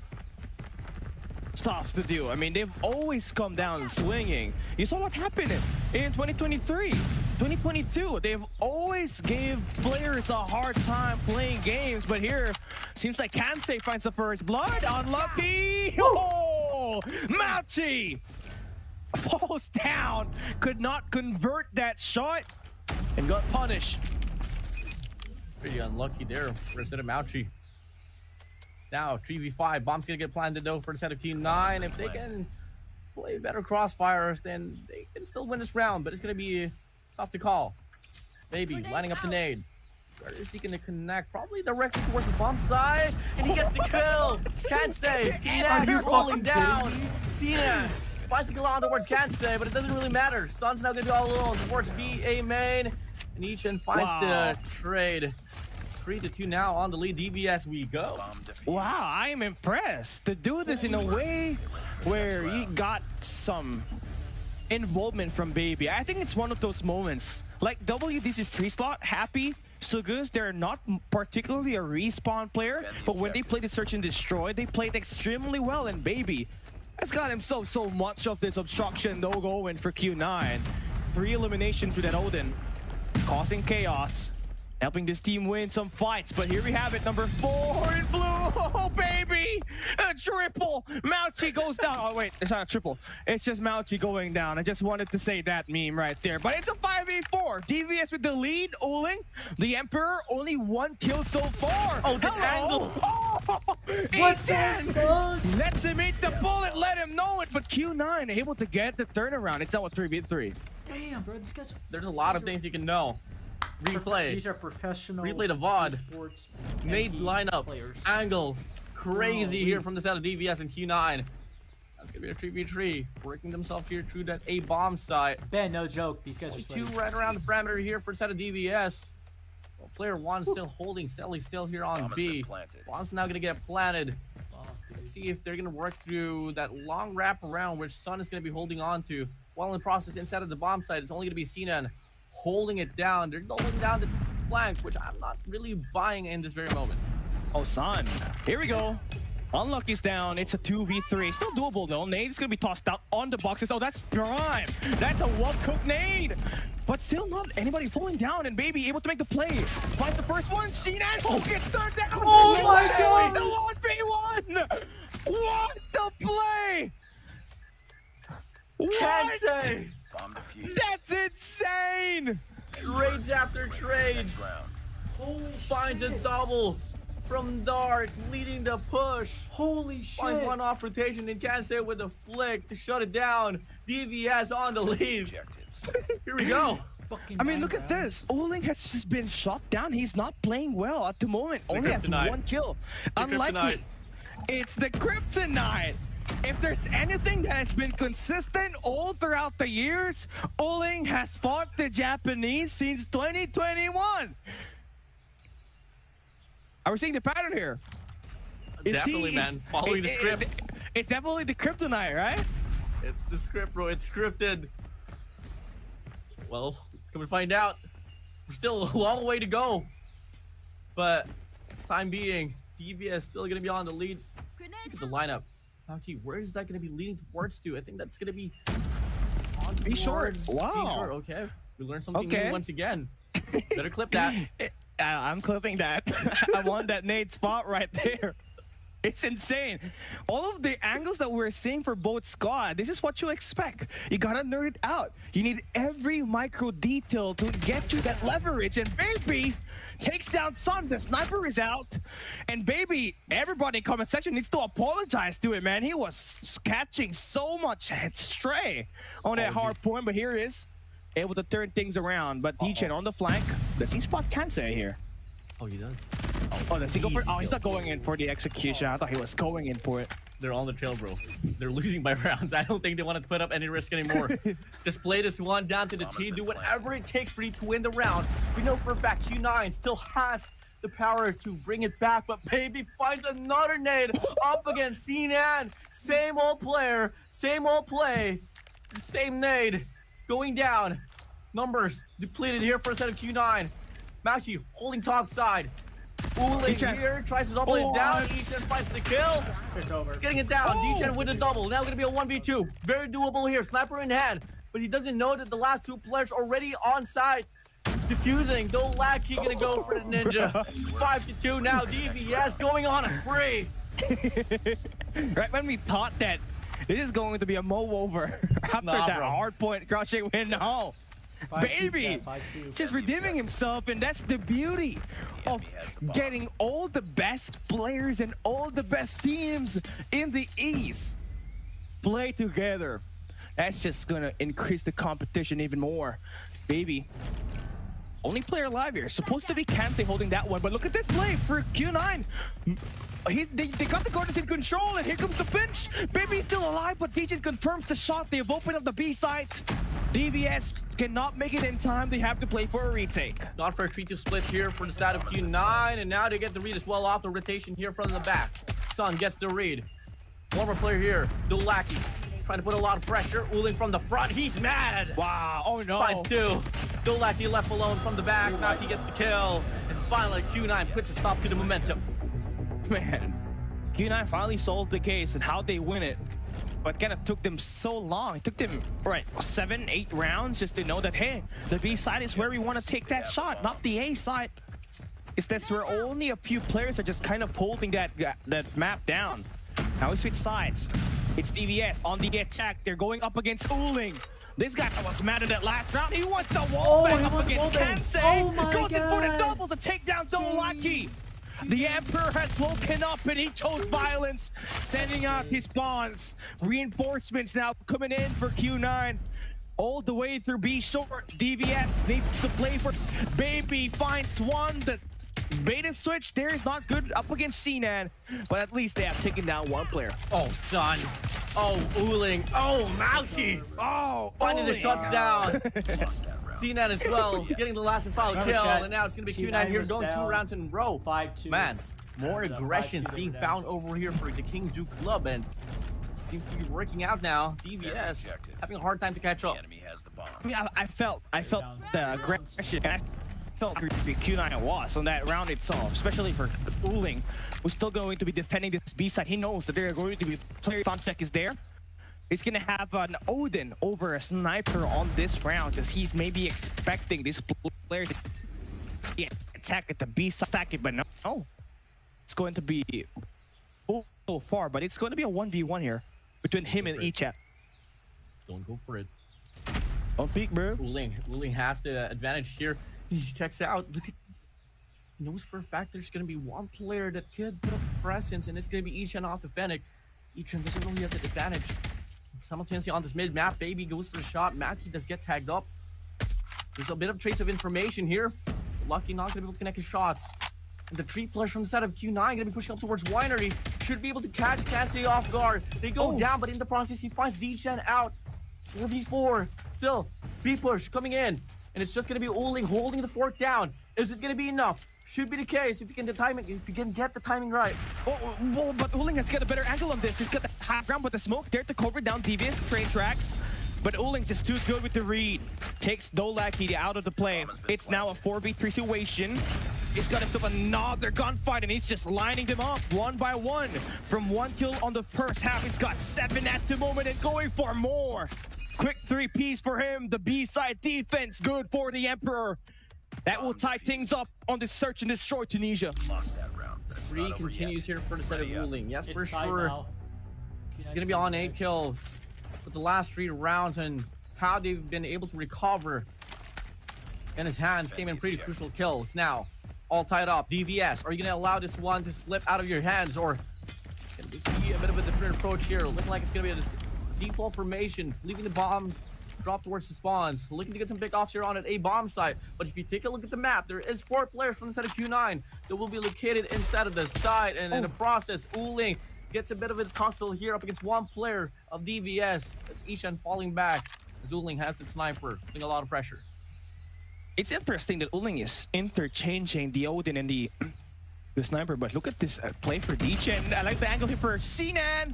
stuff to do. I mean, they've always come down swinging. You saw what happened in 2023, 2022. They've always gave players a hard time playing games, but here, seems like Kansai finds the first blood. Unlucky! Oh! Mouchy falls down, could not convert that shot, and got punished. Pretty unlucky there for a set of Mouchy. Now, 3v5, bomb's gonna get planted though for the set of Q9. If they can play better crossfires, then they can still win this round, but it's gonna be tough to call. Baby, lining up the nade. Where is he gonna connect? Probably directly towards the bomb side, and he gets the kill! Kansai, Knack rolling down! Cena, bicycle on towards Kansai, but it doesn't really matter. Sun's now gonna be all alone towards B, A main, and Ichan finds the trade. 3-2 now on the lead. DVS we go. Wow, I am impressed to do this in a way where he got some involvement from Baby. I think it's one of those moments. Like WDC free slot, Happy, Sugus, they're not particularly a respawn player, but when they play the Search and Destroy, they played extremely well, and Baby has got himself so much of this obstruction no going for Q9. 3 eliminations with that Odin, causing chaos. Helping this team win some fights, but here we have it, number 4 in blue. Oh, Baby! baby! A triple! Mauchi goes down. Oh, wait, it's not a triple. It's just Mauchi going down. I just wanted to say that meme right there. But it's a 5v4. DVS with the lead. Uling, the Emperor, only 1 kill so far. Oh, the angle. Oh, E10! Lets him eat the bullet, let him know it. But Q9 able to get the turnaround. It's now a 3v3. Damn, bro, these guys. There's a lot of things you can know. Replay. These are professional. Replay the VOD. Esports Made MP lineups, players. angles. Crazy here Holy. from the side of DVS and Q9. That's gonna be a 3v3. Working themselves here through that A bomb site. Ben, no joke. These guys are Two sweaty. right around the parameter here for the side of DVS. Well, player 1 still holding. Selly's still here on B. Bomb's now gonna get planted. Let's see if they're gonna work through that long wrap around which Sun is gonna be holding on to. While in the process, inside of the bomb site, it's only gonna be Sinan holding it down. They're holding down the flank, which I'm not really buying in this very moment. Oh, Sun. Here we go. Unlucky's down. It's a 2v3. Still doable, though. Nade's going to be tossed out on the boxes. Oh, that's Prime. That's a well-cooked nade. But still not anybody falling down, and Baby able to make the play. Finds the first one. Sinan gets third down. Oh, my God. The 1v1. What the play? Can't What? say. That's insane. Trades after trades. Holy Finds a shit. double from Dark, leading the push. Holy shit. Finds one off rotation and can't say with a flick to shut it down. DVS on the lead. Here we go. I mean, look at this. Uling has just been shot down. He's not playing well at the moment. Only has kryptonite. 1 kill. the Unlikely. kryptonite. It's the kryptonite. If there's anything that has been consistent all throughout the years, Uling has fought the Japanese since 2021. Are we seeing the pattern here? Definitely, man. Following the scripts. It's definitely the kryptonite, right? It's the script, bro. It's scripted. Well, let's come and find out. We're still a long way to go. But, for the time being, DVS still going to be on the lead. Look at the lineup. Mauchi, where is that going to be leading towards to? I think that's going to be on B short. towards Wow. B short. Okay. We learned something Okay. new once again. Better clip that. I'm clipping that. I want that Nate spot right there. It's insane. All of the angles that we're seeing for both squad, this is what you expect. You gotta nerd it out. You need every micro detail to get you that leverage. And Baby takes down Sun. The sniper is out. And Baby, everybody in comment section needs to apologize to him, man. He was catching so much stray on that hard point, but here he is, able to turn things around. But DJ on the flank, does he spot Kansei here? Oh, he does. Oh, does he go for it? Oh, he's not going in for the execution. I thought he was going in for it. They're on the trail, bro. They're losing by rounds. I don't think they want to put up any risk anymore. Just play this one down to the T. Do whatever it takes for you to win the round. We know for a fact Q9 still has the power to bring it back, but Baby finds another nade up against Sinan. Same old player, same old play, same nade going down. Numbers depleted here for a set of Q9. Mauchi holding top side. Uling here tries to double it down. E10 finds the kill. It's over. Getting it down. D10 with a double. Now going to be a 1v2. Very doable here. Sniper in hand. But he doesn't know that the last two players already on site. Diffusing. Don't lag. He's going to go for the ninja. 5-2 now. DVS going on a spree. Right when we thought that this is going to be a mow over after that bro. hard point crushing win. No. Baby just redeeming himself, and that's the beauty of getting all the best players and all the best teams in the East play together. That's just gonna increase the competition even more. Baby, only player alive here. Supposed to be Kansei holding that one, but look at this play for Q9. They got the Guardians in control, and here comes the pinch. Baby's still alive, but DJ confirms the shot. They've opened up the B site. DVS cannot make it in time. They have to play for a retake. Not for a 3-2 split here for the side of Q9, and now they get the read as well off the rotation here from the back. Sun gets the read. One more player here, Dolaki, trying to put a lot of pressure. Uling from the front, he's mad. Wow, oh no. Finds two. Dolaki left alone from the back. Mauchi gets the kill, and finally Q9 puts a stop to the momentum. Man, Q9 finally solved the case and how they win it. But kind of took them so long. It took them, 7-8 rounds just to know that, hey, the B side is where we want to take that shot, not the A side. is that there are only a few players that are just kind of holding that map down. Now we switch sides. It's DVS on the attack. They're going up against Uling. This guy was mad at that last round. He wants the wall back up against Kansei. Oh my Goes in for the God. double to take down Dolaki. The Emperor has woken up and he chose violence, sending out his spawns. Reinforcements now coming in for Q9. All the way through B short. DVS needs to play for Baby, finds one. The bait and switch there is not good up against Sinan, but at least they have taken down one player. Oh, son. Oh, Uling. Oh, Mouty. Oh, Finding the Uling. shots down. Sinan as well, getting the last and final Remember, kill, chat, and now it's going to be Q9 Q9 here was going 2 down rounds in a row. 5-2. Man, more And, aggressions 5-2 being down. found over here for the King Duke Club, and it seems to be working out now. DVS having a hard time to catch up. I mean, I felt the aggression. And I felt who the Q9 was on that round itself, especially for Uling, who's still going to be defending this B side. He knows that there are going to be player contact is there. He's gonna have an Odin over a sniper on this round because he's maybe expecting this player to attack at the B side, stack it, but no. It's going to be so far, but it's going to be a 1v1 here between him and Ichat. Don't go for it. Don't peek, bro. Uling has the advantage here. He checks out. Look at, he knows for a fact there's going to be one player that could put up a presence, and it's going to be Ichan off the Fennec. Ichan doesn't really have the advantage. Simultaneously on this mid map, Baby goes for the shot. Matty does get tagged up. There's a bit of trace of information here. Lucky not going to be able to connect his shots. And the 3 players from the side of Q9 going to be pushing up towards Winery. Should be able to catch Cassie off guard. They go down, but in the process, he finds D-Chen out. 4v4. Still, B push coming in. And it's just going to be Uling holding the fork down. Is it going to be enough? Should be the case if you can get the timing right. Oh, but Uling has got a better angle on this. He's got the high ground with the smoke there to cover down Devious train tracks. But Uling just too good with the read. Takes Dolaki out of the play. It's now a 4v3 situation. He's got himself another gunfight, and he's just lining them up one by one. From 1 kill on the first half, he's got 7 at the moment and going for more. Quick 3-piece for him. The B-side defense good for the Emperor. That will tie things up on this search and destroy Tunisia. Spree continues here for the side of Uling. Yes, for It's tied sure. now. He's going to be on 8 kills with the last 3 rounds, and how they've been able to recover in his hands came in pretty crucial kills. Now, all tied up. DVS, are you going to allow this one to slip out of your hands, or can we see a bit of a different approach here? Looking like it's going to be a default formation, leaving the bomb drop towards the spawns, looking to get some pickoffs here on an A bomb site. But if you take a look at the map, there is 4 players from the side of Q9 that will be located inside of the site, and in the process, Uling gets a bit of a tussle here up against 1 player of DVS. That's Ishan falling back as Uling has its sniper, putting a lot of pressure. It's interesting that Uling is interchanging the Odin and the sniper, but look at this play for D-Chen. I like the angle here for Sinan.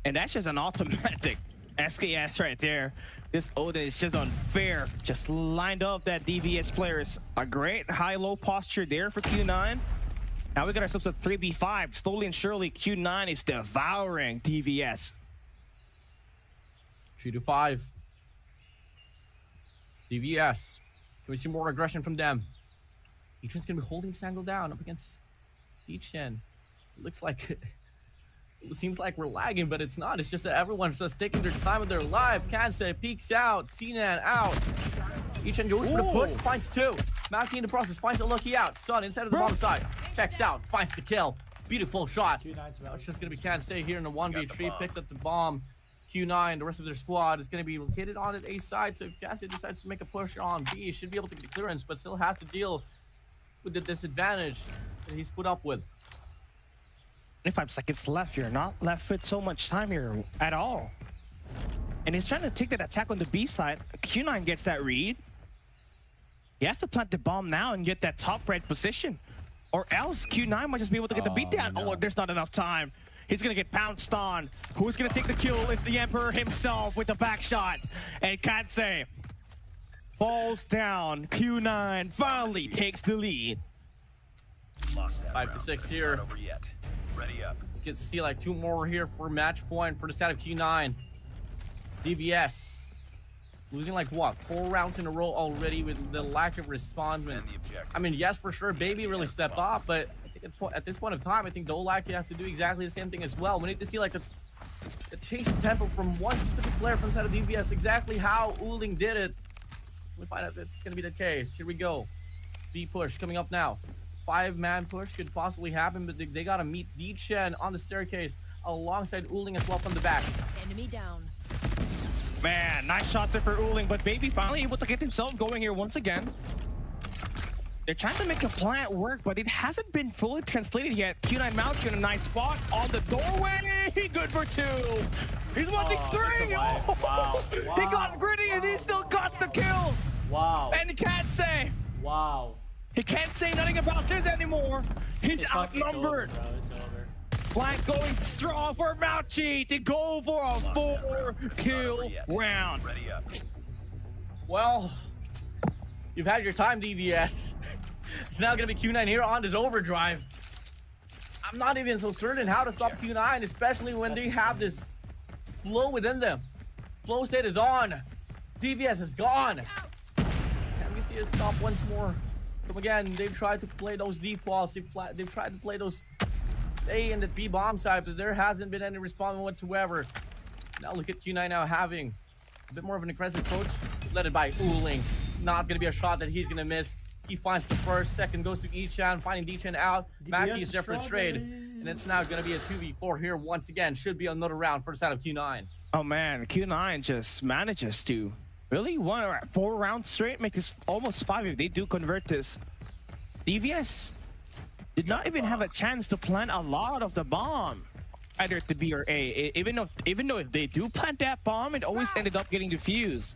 And that's just an automatic SKS right there. This Odin is just unfair. Just lined up that DVS players. A great high-low posture there for Q9. Now we got ourselves a 3v5. Slowly and surely, Q9 is devouring DVS. 3-5. DVS. Can we see more aggression from them? Echen's gonna be holding this angle down up against D-Chen. Looks like it seems like we're lagging, but it's not. It's just that everyone's just taking their time with their life. Kansei peeks out. Sinan out. Echen goes for the push, finds 2. Maki in the process finds a lucky out. Sun inside of the bomb side. Checks out, finds the kill. Beautiful shot. Now it's just gonna be Kansei here in the 1v3. Picks up the bomb. Q9, the rest of their squad is going to be located on an A side, so if Kansei decides to make a push on B, he should be able to get the clearance, but still has to deal with the disadvantage that he's put up with. 25 seconds left. You're not left with so much time here at all. And he's trying to take that attack on the B side. Q9 gets that read. He has to plant the bomb now and get that top right position. Or else Q9 might just be able to get the beat down. No. Oh, there's not enough time. He's gonna get pounced on. Who's gonna take the kill? It's the Emperor himself with the back shot. And Kansei falls down. Q9 finally takes the lead. 5-6 here. Ready up. Let's get to see like 2 more here for match point for the side of Q9. DVS Losing like what, 4 rounds in a row already with the lack of response. I mean, yes, for sure, Baby really stepped off, but I think at this point of time, I think Dolaki has to do exactly the same thing as well. We need to see like the change of tempo from one specific player from the side of DVS, exactly how Uling did it. We find out that's gonna be the case. Here we go. B push coming up now. 5-man push could possibly happen, but they gotta meet D-Chen on the staircase alongside Uling as well from the back. Enemy down. Man, nice shots there for Uling, but Baby finally able to get himself going here once again. They're trying to make a plan work, but it hasn't been fully translated yet. Q9 Mount in a nice spot on the doorway. Good for 2. He's wanting 3. Oh, Wow. he got gritty and he still got the kill. Wow. And he can't say. Wow. He can't say nothing about this anymore. He's It's fucking outnumbered. over, bro. It's over. Flank going strong for Mouchi to go for a 4-kill round. Well, you've had your time, DVS. It's now gonna be Q9 here on his overdrive. I'm not even so certain how to stop Q9, especially when they have this flow within them. Flow state is on. DVS is gone. Can we see it stop once more? Come again, they've tried to play those defaults. They've tried to play those A and the B bomb side, but there hasn't been any response whatsoever. Now look at Q9 now having a bit more of an aggressive approach, led by Uling. Not gonna be a shot that he's gonna miss. He finds the first, second goes to Echan, finding D-Chen out. Mackie is there for a trade, and it's now gonna be a 2v4 here once again. Should be another round for the side of Q9. Oh man, Q9 just manages to really 4 rounds straight, make this almost 5 if they do convert this. DVS did not even have a chance to plant a lot of the bomb, either at the B or A. Even though if they do plant that bomb, it always ended up getting defused.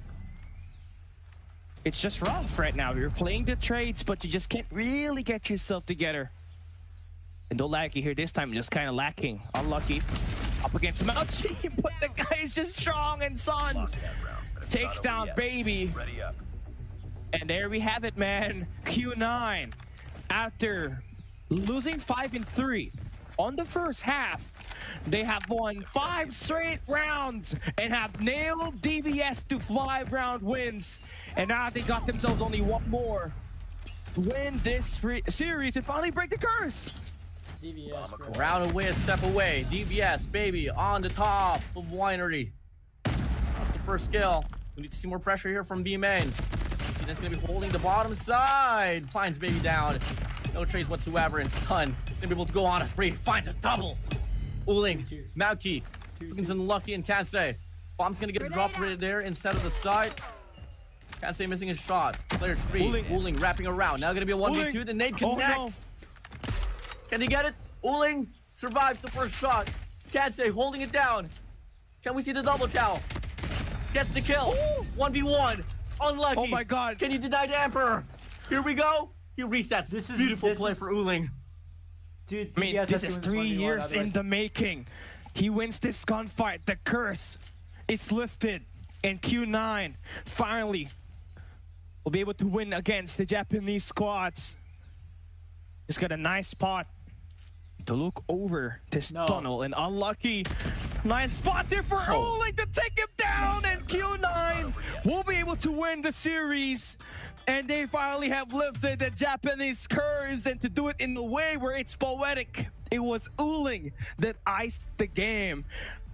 It's just rough right now. You're playing the trades, but you just can't really get yourself together. And Dolaki here this time just kind of lacking. Unlucky. Up against Mouchi, but the guy is just strong and Sun takes down Baby. And there we have it, man. Q9, after losing 5 and 3 on the first half, they have won 5 straight rounds and have nailed DVS to 5-round wins. And now they got themselves only 1 more to win this series and finally break the curse. DVS, bro. Round away, a step away. DVS, Baby, on the top of Winery. That's the first kill. We need to see more pressure here from B main. That's gonna be holding the bottom side. Finds Baby down. No trades whatsoever, and Sun gonna be able to go on a spree. Finds a double. Uling, Mauki, looking unlucky, and Kansei. Bomb's gonna get dropped right there instead of the side. Kansei missing his shot. Player 3, Uling wrapping around. Now gonna be a 1v2. The nade connects. Can he get it? Uling survives the first shot. Kansei holding it down. Can we see the double cow? Gets the kill. 1v1. Unlucky. Oh my god. Can you deny the Emperor? Here we go. He resets. This is beautiful play for Uling. Dude, I mean, DVS this has is to win 3 this 1v1, years in otherwise- the making. He wins this gunfight. The curse is lifted. And Q9 finally will be able to win against the Japanese squads. He's got a nice spot to look over this tunnel. And unlucky. Nice spot there for Uling to take him down. And Q9 will be able to win the series. And they finally have lifted the Japanese curse, and to do it in a way where it's poetic. It was Uling that iced the game.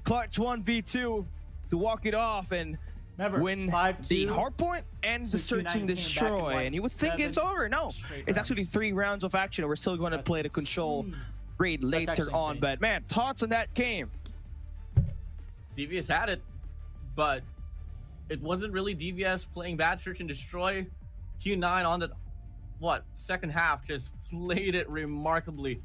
Clutch 1v2 to walk it off and win 5-2. the hardpoint and the search and destroy. And you would think it's over. No, it's actually 3 rounds of action. We're still going to play the control raid later on. insane. But man, thoughts on that game? DVS had it, but it wasn't really DVS playing bad search and destroy. Q9 on the second half just played it remarkably.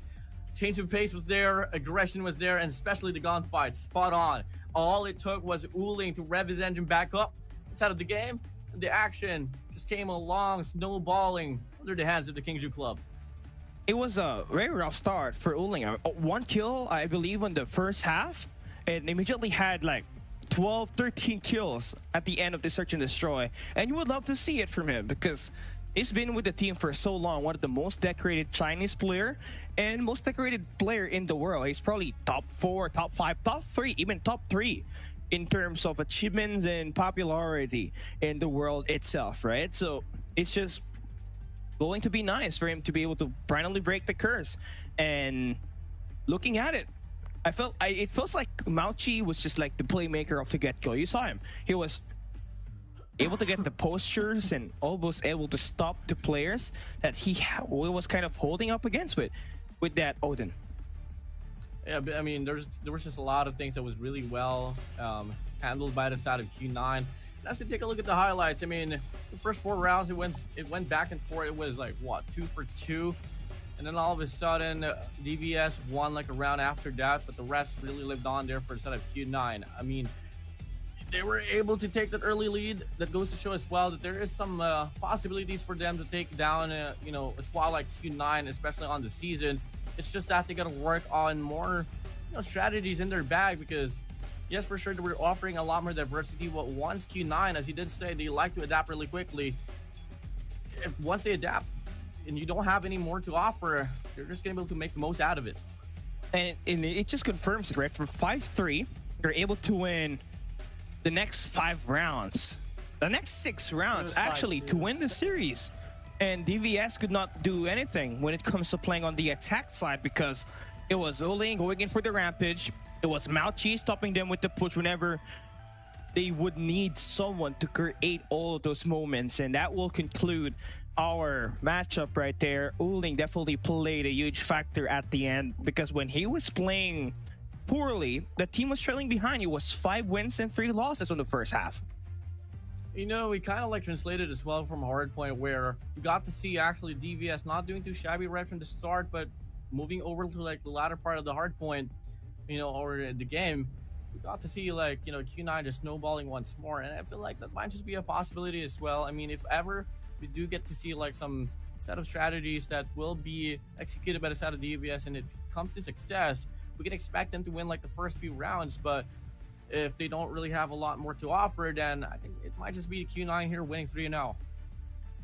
Change of pace was there, aggression was there, and especially the gunfight, spot on. All it took was Uling to rev his engine back up inside of the game. The action just came along, snowballing under the hands of the Kingju Club. It was a very rough start for Uling. 1 kill, I believe, in the first half, and immediately had like 12, 13 kills at the end of the search and destroy. And you would love to see it from him because he's been with the team for so long. One of the most decorated Chinese player and most decorated player in the world. He's probably top 4, top 5, top 3, even top 3 in terms of achievements and popularity in the world itself, right? So it's just going to be nice for him to be able to finally break the curse. And looking at it, it feels like Mauchi was just like the playmaker of the get-go. You saw him. He was able to get the postures and almost able to stop the players that he was kind of holding up against with that Odin. Yeah, but I mean, there was just a lot of things that was really well handled by the side of Q9. And as we take a look at the highlights, I mean, the first 4 rounds it went back and forth. It was like what, 2 for 2, and then all of a sudden DVS won like a round after that, but the rest really lived on there for the side of Q9. I mean, they were able to take that early lead. That goes to show as well that there is some possibilities for them to take down a squad like Q9, especially on the season. It's just that they gotta work on more strategies in their bag, because yes, for sure, we're offering a lot more diversity. But once Q9, as he did say, they like to adapt really quickly. Once they adapt and you don't have any more to offer, you're just gonna be able to make the most out of it. And it just confirms it, right? From 5-3, you're able to win the next 5 rounds, the next 6 rounds actually, to win the series. And DVS could not do anything when it comes to playing on the attack side, because it was Oling going in for the rampage. It was Mauchi stopping them with the push whenever they would need someone to create all of those moments. And that will conclude our matchup right there. Oling definitely played a huge factor at the end, because when he was playing poorly, the team was trailing behind. It was 5 wins and 3 losses on the first half. We kind of like translated as well from Hardpoint, where we got to see actually DVS not doing too shabby right from the start, but moving over to like the latter part of the Hardpoint, or the game, we got to see like Q9 just snowballing once more. And I feel like that might just be a possibility as well. I mean, if ever we do get to see like some set of strategies that will be executed by the side of DVS, and it comes to success, we can expect them to win like the first few rounds. But if they don't really have a lot more to offer, then I think it might just be Q9 here winning 3-0.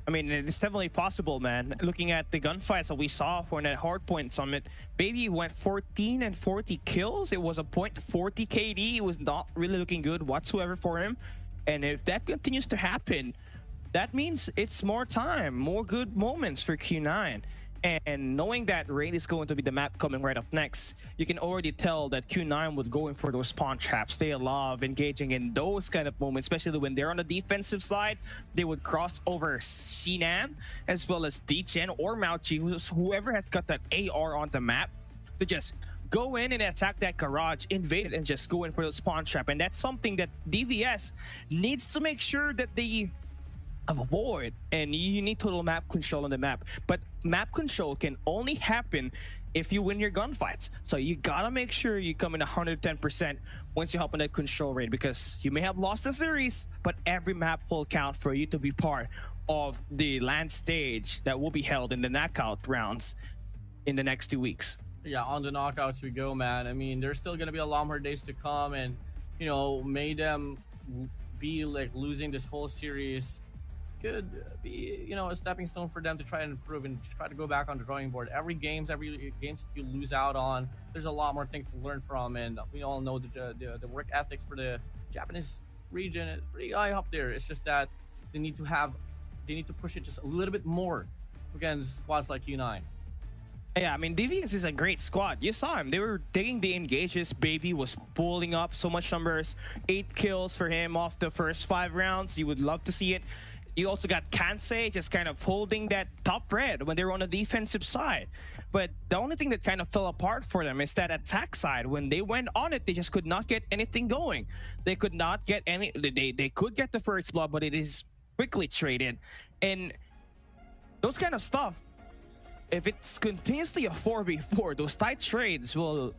I mean, it's definitely possible, man. Looking at the gunfights that we saw for that Hardpoint Summit, Baby went 14 and 40 kills. It was a .40 KD. It was not really looking good whatsoever for him. And if that continues to happen, that means it's more time, more good moments for Q9. And knowing that Raid is going to be the map coming right up next, you can already tell that Q9 would go in for those spawn traps. They love engaging in those kind of moments, especially when they're on the defensive side. They would cross over Sinan as well as D-Chen or Mauchi, whoever has got that AR on the map, to just go in and attack that garage, invade it, and just go in for the spawn trap. And that's something that DVS needs to make sure that they avoid. And you need total map control on the map, but map control can only happen if you win your gunfights. So you gotta make sure you come in 110% once you hop on that control rate, because you may have lost the series, but every map will count for you to be part of the land stage that will be held in the knockout rounds in the next 2 weeks. Yeah, on the knockouts we go, man. I mean, there's still gonna be a lot more days to come, and may them be like losing this whole series could be a stepping stone for them to try and improve and try to go back on the drawing board. Every games that you lose out on, there's a lot more things to learn from, and we all know the work ethics for the Japanese region is pretty high up there. It's just that they need to push it just a little bit more against squads like Q9. Yeah, I mean, DVS is a great squad. You saw him. They were taking the engages. Baby was pulling up so much numbers. 8 kills for him off the first 5 rounds. You would love to see it. You also got Kansei just kind of holding that top red when they were on the defensive side. But the only thing that kind of fell apart for them is that attack side. When they went on it, they just could not get anything going. They could not get any... They could get the first blood, but it is quickly traded. And those kind of stuff, if it's continuously a 4v4, those tight trades will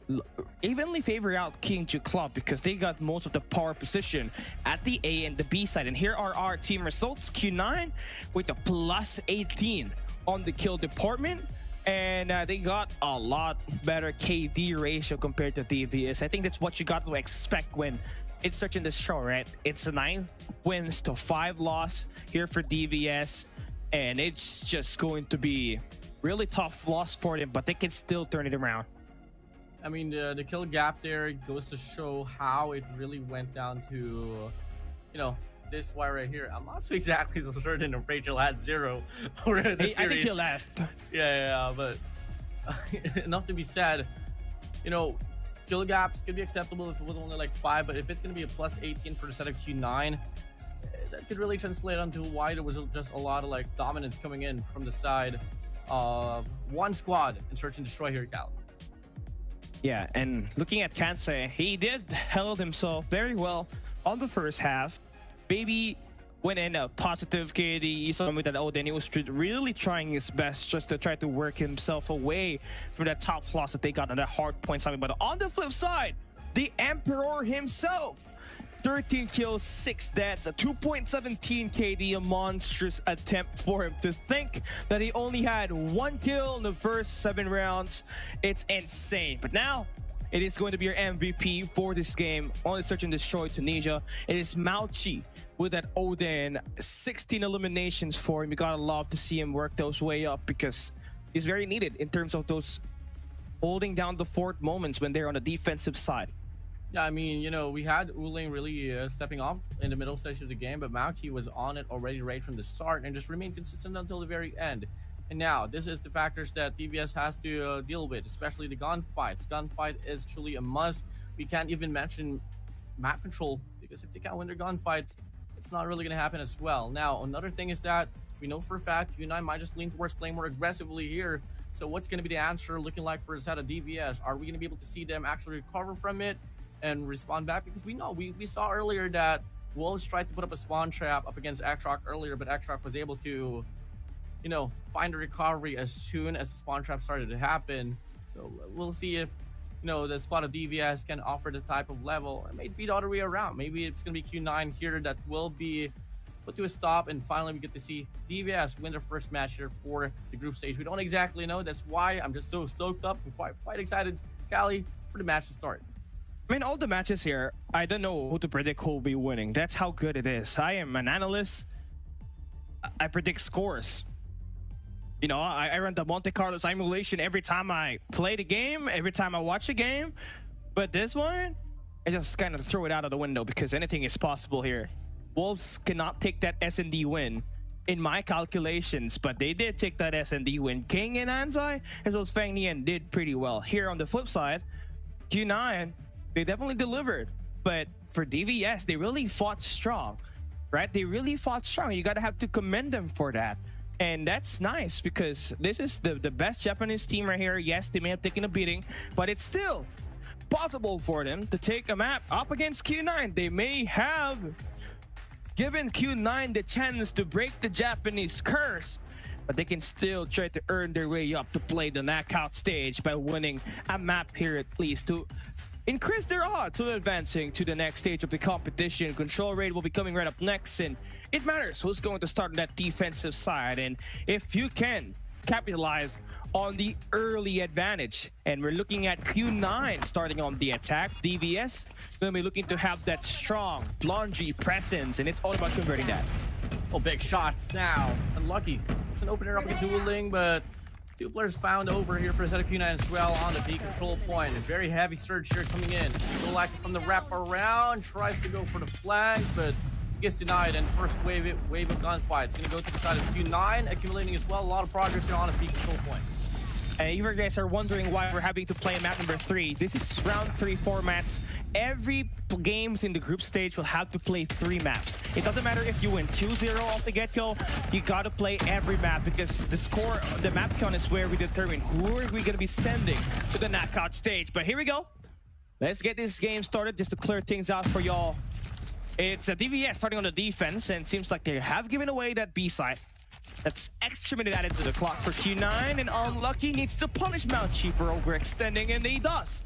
evenly favor out Kingju Club, because they got most of the power position at the A and the B side. And here are our team results. Q9 with a plus 18 on the kill department. And they got a lot better KD ratio compared to DVS. I think that's what you got to expect when it's searching this show, right? It's a 9 wins to 5 loss here for DVS. And it's just going to be really tough loss for them, but they can still turn it around. I mean, the kill gap there goes to show how it really went down to, you know, this wire right here. I'm not so exactly so certain if Rachel had 0 for the series. I think he left. Yeah, but enough to be said. You know, kill gaps could be acceptable if it was only like 5, but if it's going to be a plus 18 for the set of Q9, that could really translate onto why there was just a lot of like dominance coming in from the side of one squad in Search and Destroy here, Cal. Yeah, and looking at Kansai, he did held himself very well on the first half. Baby went in a positive KD. You saw him with that Odin. He was really trying his best just to try to work himself away from that top loss that they got on that hard point summit. But on the flip side, the Emperor himself, 13 kills, 6 deaths, a 2.17 KD, a monstrous attempt for him. To think that he only had 1 kill in the first 7 rounds, it's insane. But now, it is going to be your MVP for this game on the Search and Destroy Tunisia. It is Mauchi with that Odin. 16 eliminations for him. You gotta love to see him work those way up because he's very needed in terms of those holding down the fort moments when they're on the defensive side. Yeah, I mean, you know, we had Uling really stepping off in the middle section of the game, but Mauchi was on it already right from the start and just remained consistent until the very end. And now, this is the factors that DVS has to deal with, especially the gunfights. Gunfight is truly a must. We can't even mention map control, because if they can't win their gunfights, it's not really going to happen as well. Now, another thing is that we know for a fact Q9 might just lean towards playing more aggressively here. So what's going to be the answer looking like for the side of DVS? Are we going to be able to see them actually recover from it and respond back? Because we know, we saw earlier that Wolves tried to put up a spawn trap up against Xrock earlier, but Xrock was able to, you know, find a recovery as soon as the spawn trap started to happen. So we'll see if, you know, the squad of DVS can offer the type of level, or maybe the other way around. Maybe it's going to be Q9 here that will be put to a stop, and finally we get to see DVS win their first match here for the group stage. We don't exactly know. That's why I'm just so stoked up and quite excited, Callie, for the match to start. I mean, all the matches here, I don't know who to predict who will be winning. That's how good it is. I am an analyst. I predict scores. You know, I run the Monte Carlo simulation every time I play the game, every time I watch a game. But this one, I just kind of throw it out of the window because anything is possible here. Wolves cannot take that S&D win in my calculations, but they did take that S&D win. King and Anzai, as well as Fang Nian, did pretty well. Here on the flip side, Q9, they definitely delivered. But for DVS, they really fought strong, right? They really fought strong. You gotta have to commend them for that. And that's nice because this is the best Japanese team right here. Yes, they may have taken a beating, but it's still possible for them to take a map up against Q9. They may have given Q9 the chance to break the Japanese curse, but they can still try to earn their way up to play the knockout stage by winning a map here at least to increase their odds of advancing to the next stage of the competition. Control rate will be coming right up next, and it matters who's going to start on that defensive side. And if you can capitalize on the early advantage, and we're looking at Q9 starting on the attack, DVS going to be looking to have that strong Blondie presence, and it's all about converting that. Oh, big shots now. Unlucky. It's an opener up against Uling, but two players found over here for the set of Q9 as well on the B control point. A very heavy surge here coming in. Golak from the wrap around, tries to go for the flag, but gets denied. And first wave of gunfight. It's going to go to the side of Q9, accumulating as well. A lot of progress here on his B control point. If you guys are wondering why we're having to play map number 3, this is round 3 formats. Every games in the group stage will have to play 3 maps. It doesn't matter if you win 2-0 off the get-go, you gotta play every map because the score, the map count is where we determine who are we gonna be sending to the knockout stage. But here we go. Let's get this game started just to clear things out for y'all. It's a DVS starting on the defense, and it seems like they have given away that B side. That's extra minute added to the clock for Q9, and Unlucky needs to punish Mauchi for overextending, and he does.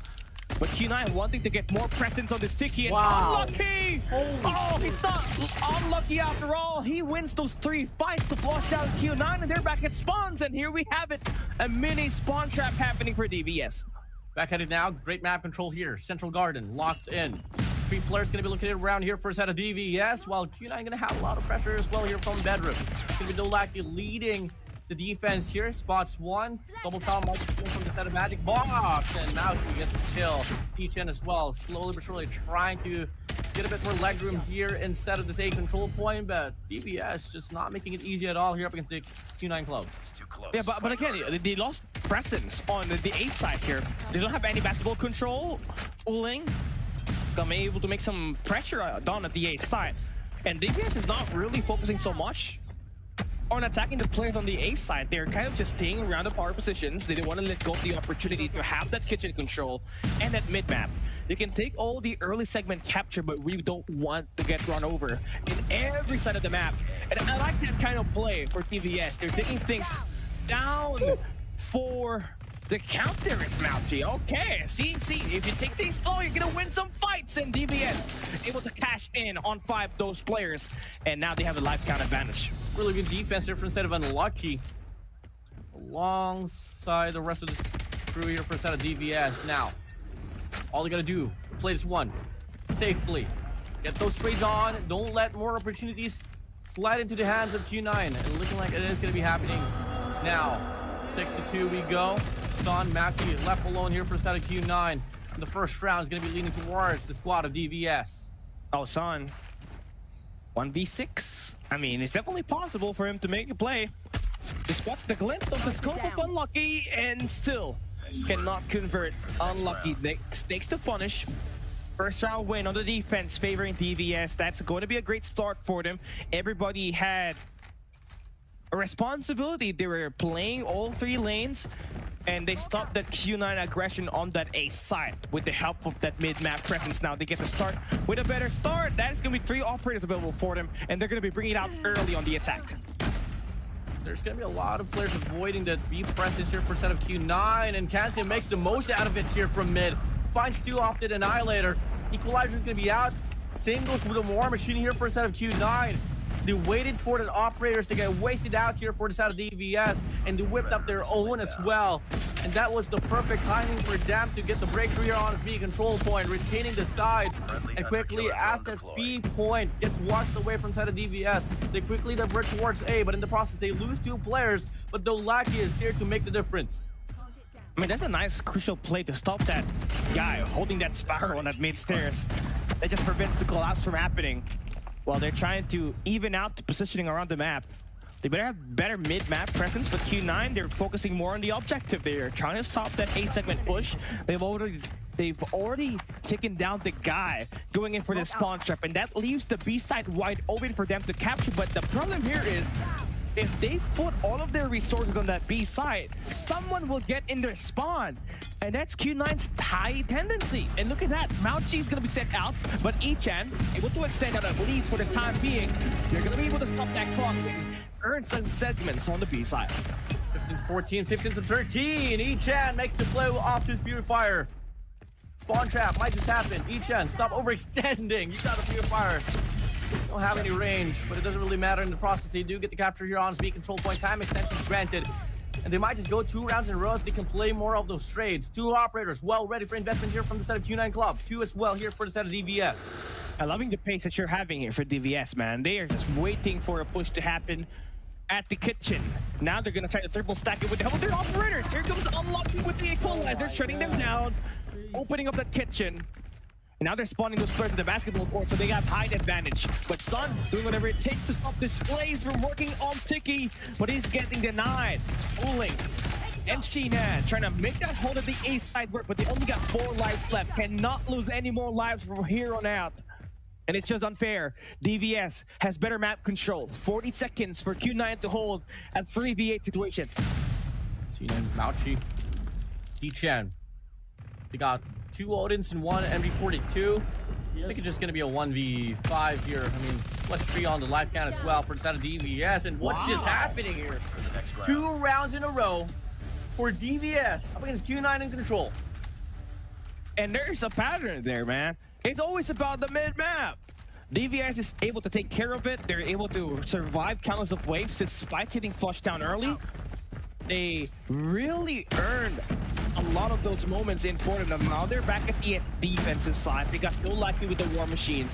But Q9 wanting to get more presence on the sticky, and Unlucky! Oh, he thought Unlucky after all. He wins those 3 fights to flush down Q9, and they're back at spawns, and here we have it. A mini spawn trap happening for DVS. Back at it now. Great map control here. Central Garden locked in. 3 players going to be located around here for a set of DVS, while Q9 going to have a lot of pressure as well here from Bedroom. It's going to be Dolaki leading the defense here. Spots one. Double foul marks from the set of Magic Box. And now he gets a kill. T-Chen as well. Slowly but surely trying to get a bit more leg room here instead of this A control point. But DBS just not making it easy at all here up against the Q9 club. It's too close. Yeah, but again, they lost presence on the A side here. They don't have any basketball control. Uling able to make some pressure down at the A side. And DBS is not really focusing so much on attacking the players on the A side. They're kind of just staying around the power positions. They don't want to let go of the opportunity to have that kitchen control and that mid map. They can take all the early segment capture, but we don't want to get run over in every side of the map. And I like that kind of play for DBS. They're taking things down for the counter is Mouchy. Okay, see, if you take things slow, you're gonna win some fights. And DBS able to cash in on 5 those players, and now they have the life count advantage. Really good defense here for instead of unlucky. Alongside the rest of this crew here for instead of DBS. Now, all you gotta do, play this one safely. Get those trades on. Don't let more opportunities slide into the hands of Q9. And looking like it is gonna be happening now. 6-2 we go. Son Matthew left alone here for instead of Q9. And the first round is gonna be leaning towards the squad of DBS. Oh, Son. 1v6. I mean, it's definitely possible for him to make a play. Just watch the glint of the scope of Unlucky and still cannot convert. Unlucky takes the punish. First round win on the defense favoring DBS. That's going to be a great start for them. Everybody had a responsibility. They were playing all 3 lanes and they stopped that Q9 aggression on that A side with the help of that mid-map presence. Now they get to start with a better start. That is going to be 3 operators available for them, and they're going to be bringing it out early on the attack. There's going to be a lot of players avoiding that B presence here for a set of Q9, and Cassian makes the most out of it here from mid. Finds 2 off the Annihilator. Equalizer is going to be out. Same goes with the War Machine here for a set of Q9. They waited for the operators to get wasted out here for the side of DBS, and they whipped up their own as well. And that was the perfect timing for them to get the breakthrough here on his B control point, retaining the sides. And quickly, as that B point gets washed away from the side of DBS, they quickly divert towards A, but in the process, they lose 2 players, but Dolaki is here to make the difference. I mean, that's a nice, crucial play to stop that guy holding that spiral on that mid stairs. That just prevents the collapse from happening. While they're trying to even out the positioning around the map. They better have better mid-map presence, but Q9, they're focusing more on the objective. They're trying to stop that A-segment push. They've already taken down the guy going in for the spawn trap, and that leaves the B side wide open for them to capture. But the problem here is, if they put all of their resources on that B side, someone will get in their spawn. And that's Q9's high tendency. And look at that, Mouchy is going to be sent out, but Ichan able to extend out at least for the time being. They're going to be able to stop that clock and earn some segments on the B side. 15-14, 15-13. Ichan makes the play off his Purifier. Spawn trap might just happen. Ichan, stop overextending. You got a Purifier. Don't have any range, but it doesn't really matter in the process. They do get the capture here on his B control point. Time extensions granted. And they might just go 2 rounds in a row if they can play more of those trades. 2 operators well ready for investment here from the set of Q9 Club. 2 as well here for the set of DVS. I'm loving the pace that you're having here for DVS, man. They are just waiting for a push to happen at the kitchen. Now they're going to try to triple stack it with the help of their operators. Here comes Unlucky with the equalizer, shutting them down, opening up that kitchen. And now they're spawning those players in the basketball court, so they got height advantage. But Sun doing whatever it takes to stop this plays from working on Tiki, but he's getting denied. Uling and Sheenan trying to make that hold of the A side work, but they only got 4 lives left. Cannot lose any more lives from here on out. And it's just unfair. DVS has better map control. 40 seconds for Q9 to hold a 3v8 situation. Sheenan, Mouchy, D-Chan. They got 2 Odins and 1 MV42. I think it's just going to be a 1v5 here. I mean, +3 on the life count as well for the side of DVS. And what's just happening here? 2 rounds in a row for DVS up against Q9 in control. And there's a pattern there, man. It's always about the mid-map. DVS is able to take care of it. They're able to survive countless of waves despite getting flushed down early. They really earned a lot of those moments in for them. Now they're back at the defensive side. They got no likely with the War Machine.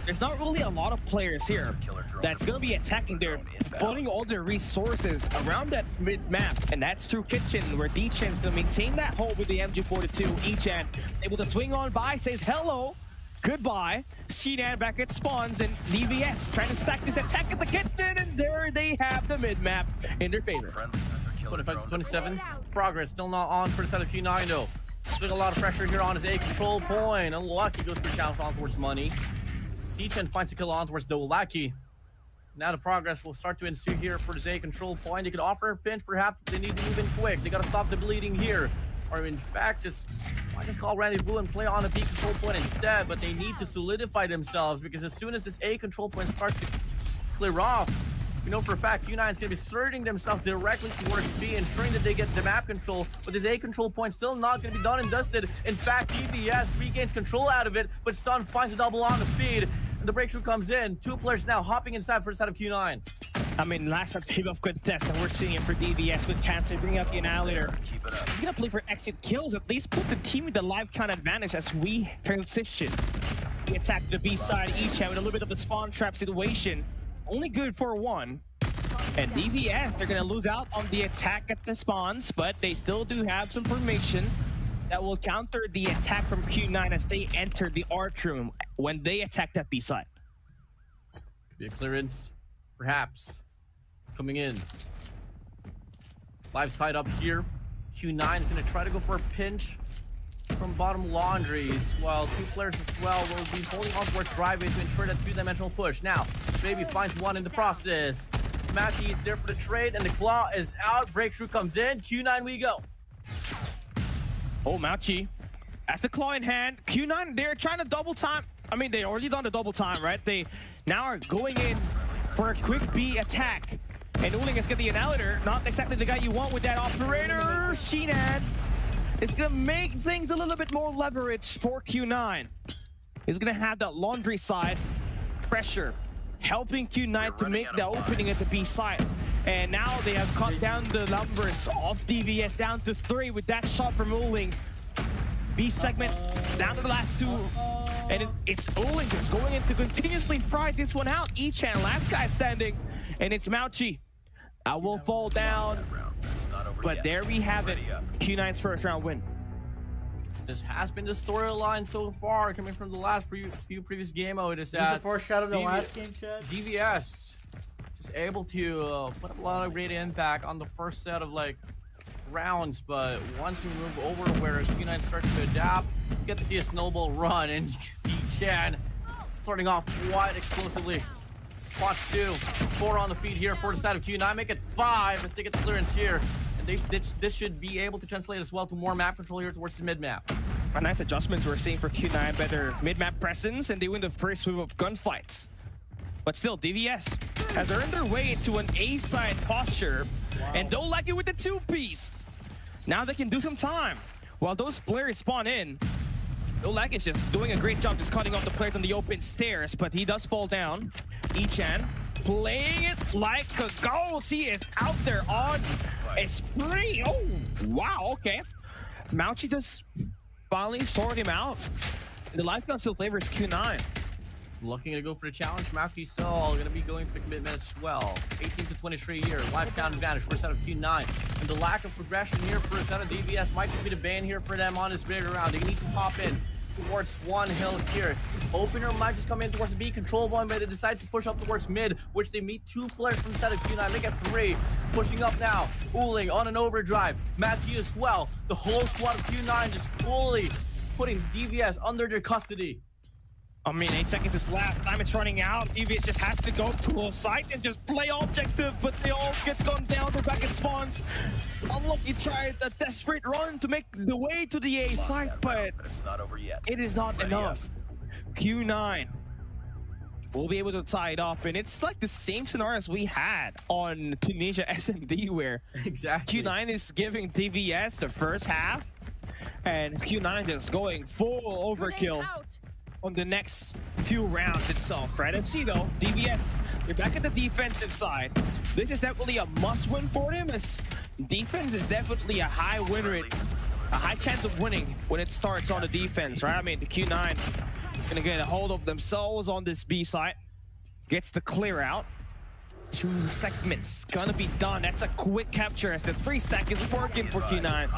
there's not really a lot of players here that's going to be attacking. They're putting all their resources around that mid-map, and that's through Kitchen, where D-Chan's going to maintain that hold with the MG42. E-Chan able to swing on by, says hello, goodbye. Shinan back at spawns, and DVS trying to stack this attack at the Kitchen, and there they have the mid-map in their favor. 25-27. Progress still not on for the side of Q9 though. There's a lot of pressure here on his A control point. Unlucky goes for a challenge on towards money. D-Chen finds the kill on towards Dolaki. Now the progress will start to ensue here for the A control point. They could offer a pinch, perhaps they need to move in quick. They gotta stop the bleeding here. Or in fact, might just call rendezvous and play on a B control point instead, but they need to solidify themselves because as soon as this A control point starts to clear off, we know for a fact Q9 is going to be asserting themselves directly towards B, ensuring that they get the map control, but this A control point still not going to be done and dusted. In fact, DVS regains control out of it, but Sun finds a double on the feed, and the breakthrough comes in. Two players now hopping inside for the side of Q9. I mean, last wave of contest, and we're seeing it for DVS with Kansai bringing up the Annihilator. He's going to play for exit kills, at least put the team with the live count advantage as we transition. We attack the B side, E-Chan with a little bit of a spawn trap situation. Only good for one. And DVS, they're going to lose out on the attack at the spawns, but they still do have some formation that will counter the attack from Q9 as they enter the art room when they attack that B side. Could be a clearance, perhaps, coming in. Live's tied up here. Q9 is going to try to go for a pinch from bottom laundries, while two players as well will be holding on towards driveway to ensure that two-dimensional push. Now, Baby finds one in the process. Matty is there for the trade, and the claw is out. Breakthrough comes in. Q9 we go. Oh, Mauchi. That's the claw in hand. Q9, they're trying to double time. I mean, they already done the double time, right? They now are going in for a quick B attack. And Uling is getting the Annihilator. Not exactly the guy you want with that operator. Shinan is going to make things a little bit more leverage for Q9. He's going to have that laundry side pressure, helping Q9 to make the opening at the B side. And now they have cut down the numbers of DVS down to 3 with that shot from Uling. B segment down to the last 2. And it's Uling just going in to continuously fry this one out. E-Chan, last guy standing. And it's Mauchi. I will fall down. But there we have it. Q9's first round win. This has been the storyline so far, coming from the last few previous game mode. Is Is that it foreshadow the last game, Chad? DVS just able to put up a lot of great impact on the first set of like rounds, but once we move over where Q9 starts to adapt, you get to see a snowball run, and D-Chan starting off quite explosively. Spots 2, 4 on the feed here for the side of Q9, make it 5 as they get the clearance here. And this should be able to translate as well to more map control here towards the mid-map. A nice adjustments we're seeing for Q9, better mid-map presence, and they win the first wave of gunfights. But still, DVS has earned their way into an A-side posture, and don't like it with the 2-piece. Now they can do some time. While those players spawn in, Dolak is just doing a great job just cutting off the players on the open stairs, but he does fall down. E-Chan playing it like a ghost. He is out there on a spree. Oh, wow, okay. Mauchi just finally sorted him out. The life gun still favors Q9. Looking to go for the challenge. Mauchi still going to be going for the commitment as well. 18 to 23 here. Life count advantage for a set of Q9. And the lack of progression here for a set of DVS might just be the ban here for them on this bigger round. They need to pop in towards one hill here. Opener might just come in towards the B control one, but they decide to push up towards mid, which they meet 2 players from the side of Q9. Make it 3. Pushing up now. Uling on an overdrive. Matthew as well. The whole squad of Q9 just fully putting DVS under their custody. I mean, 8 seconds is left. Time is running out. DVS just has to go to a site and just play objective, but they all get gunned down. They're back in spawns. Unlucky tried a desperate run to make the way to the A site, but it's not over yet. it is not enough. Q9 will be able to tie it up, and it's like the same scenario as we had on Tunisia SMD, where exactly Q9 is giving DVS the first half, and Q9 is going full overkill on the next few rounds itself, right? And see though, DVS, they're back at the defensive side. This is definitely a must-win for them, as defense is definitely a high win rate, a high chance of winning when it starts on the defense, right? I mean, the Q9 Gonna get a hold of themselves on this B site. Gets the clear out. 2 segments gonna be done. That's a quick capture as the 3 stack is working for Q9.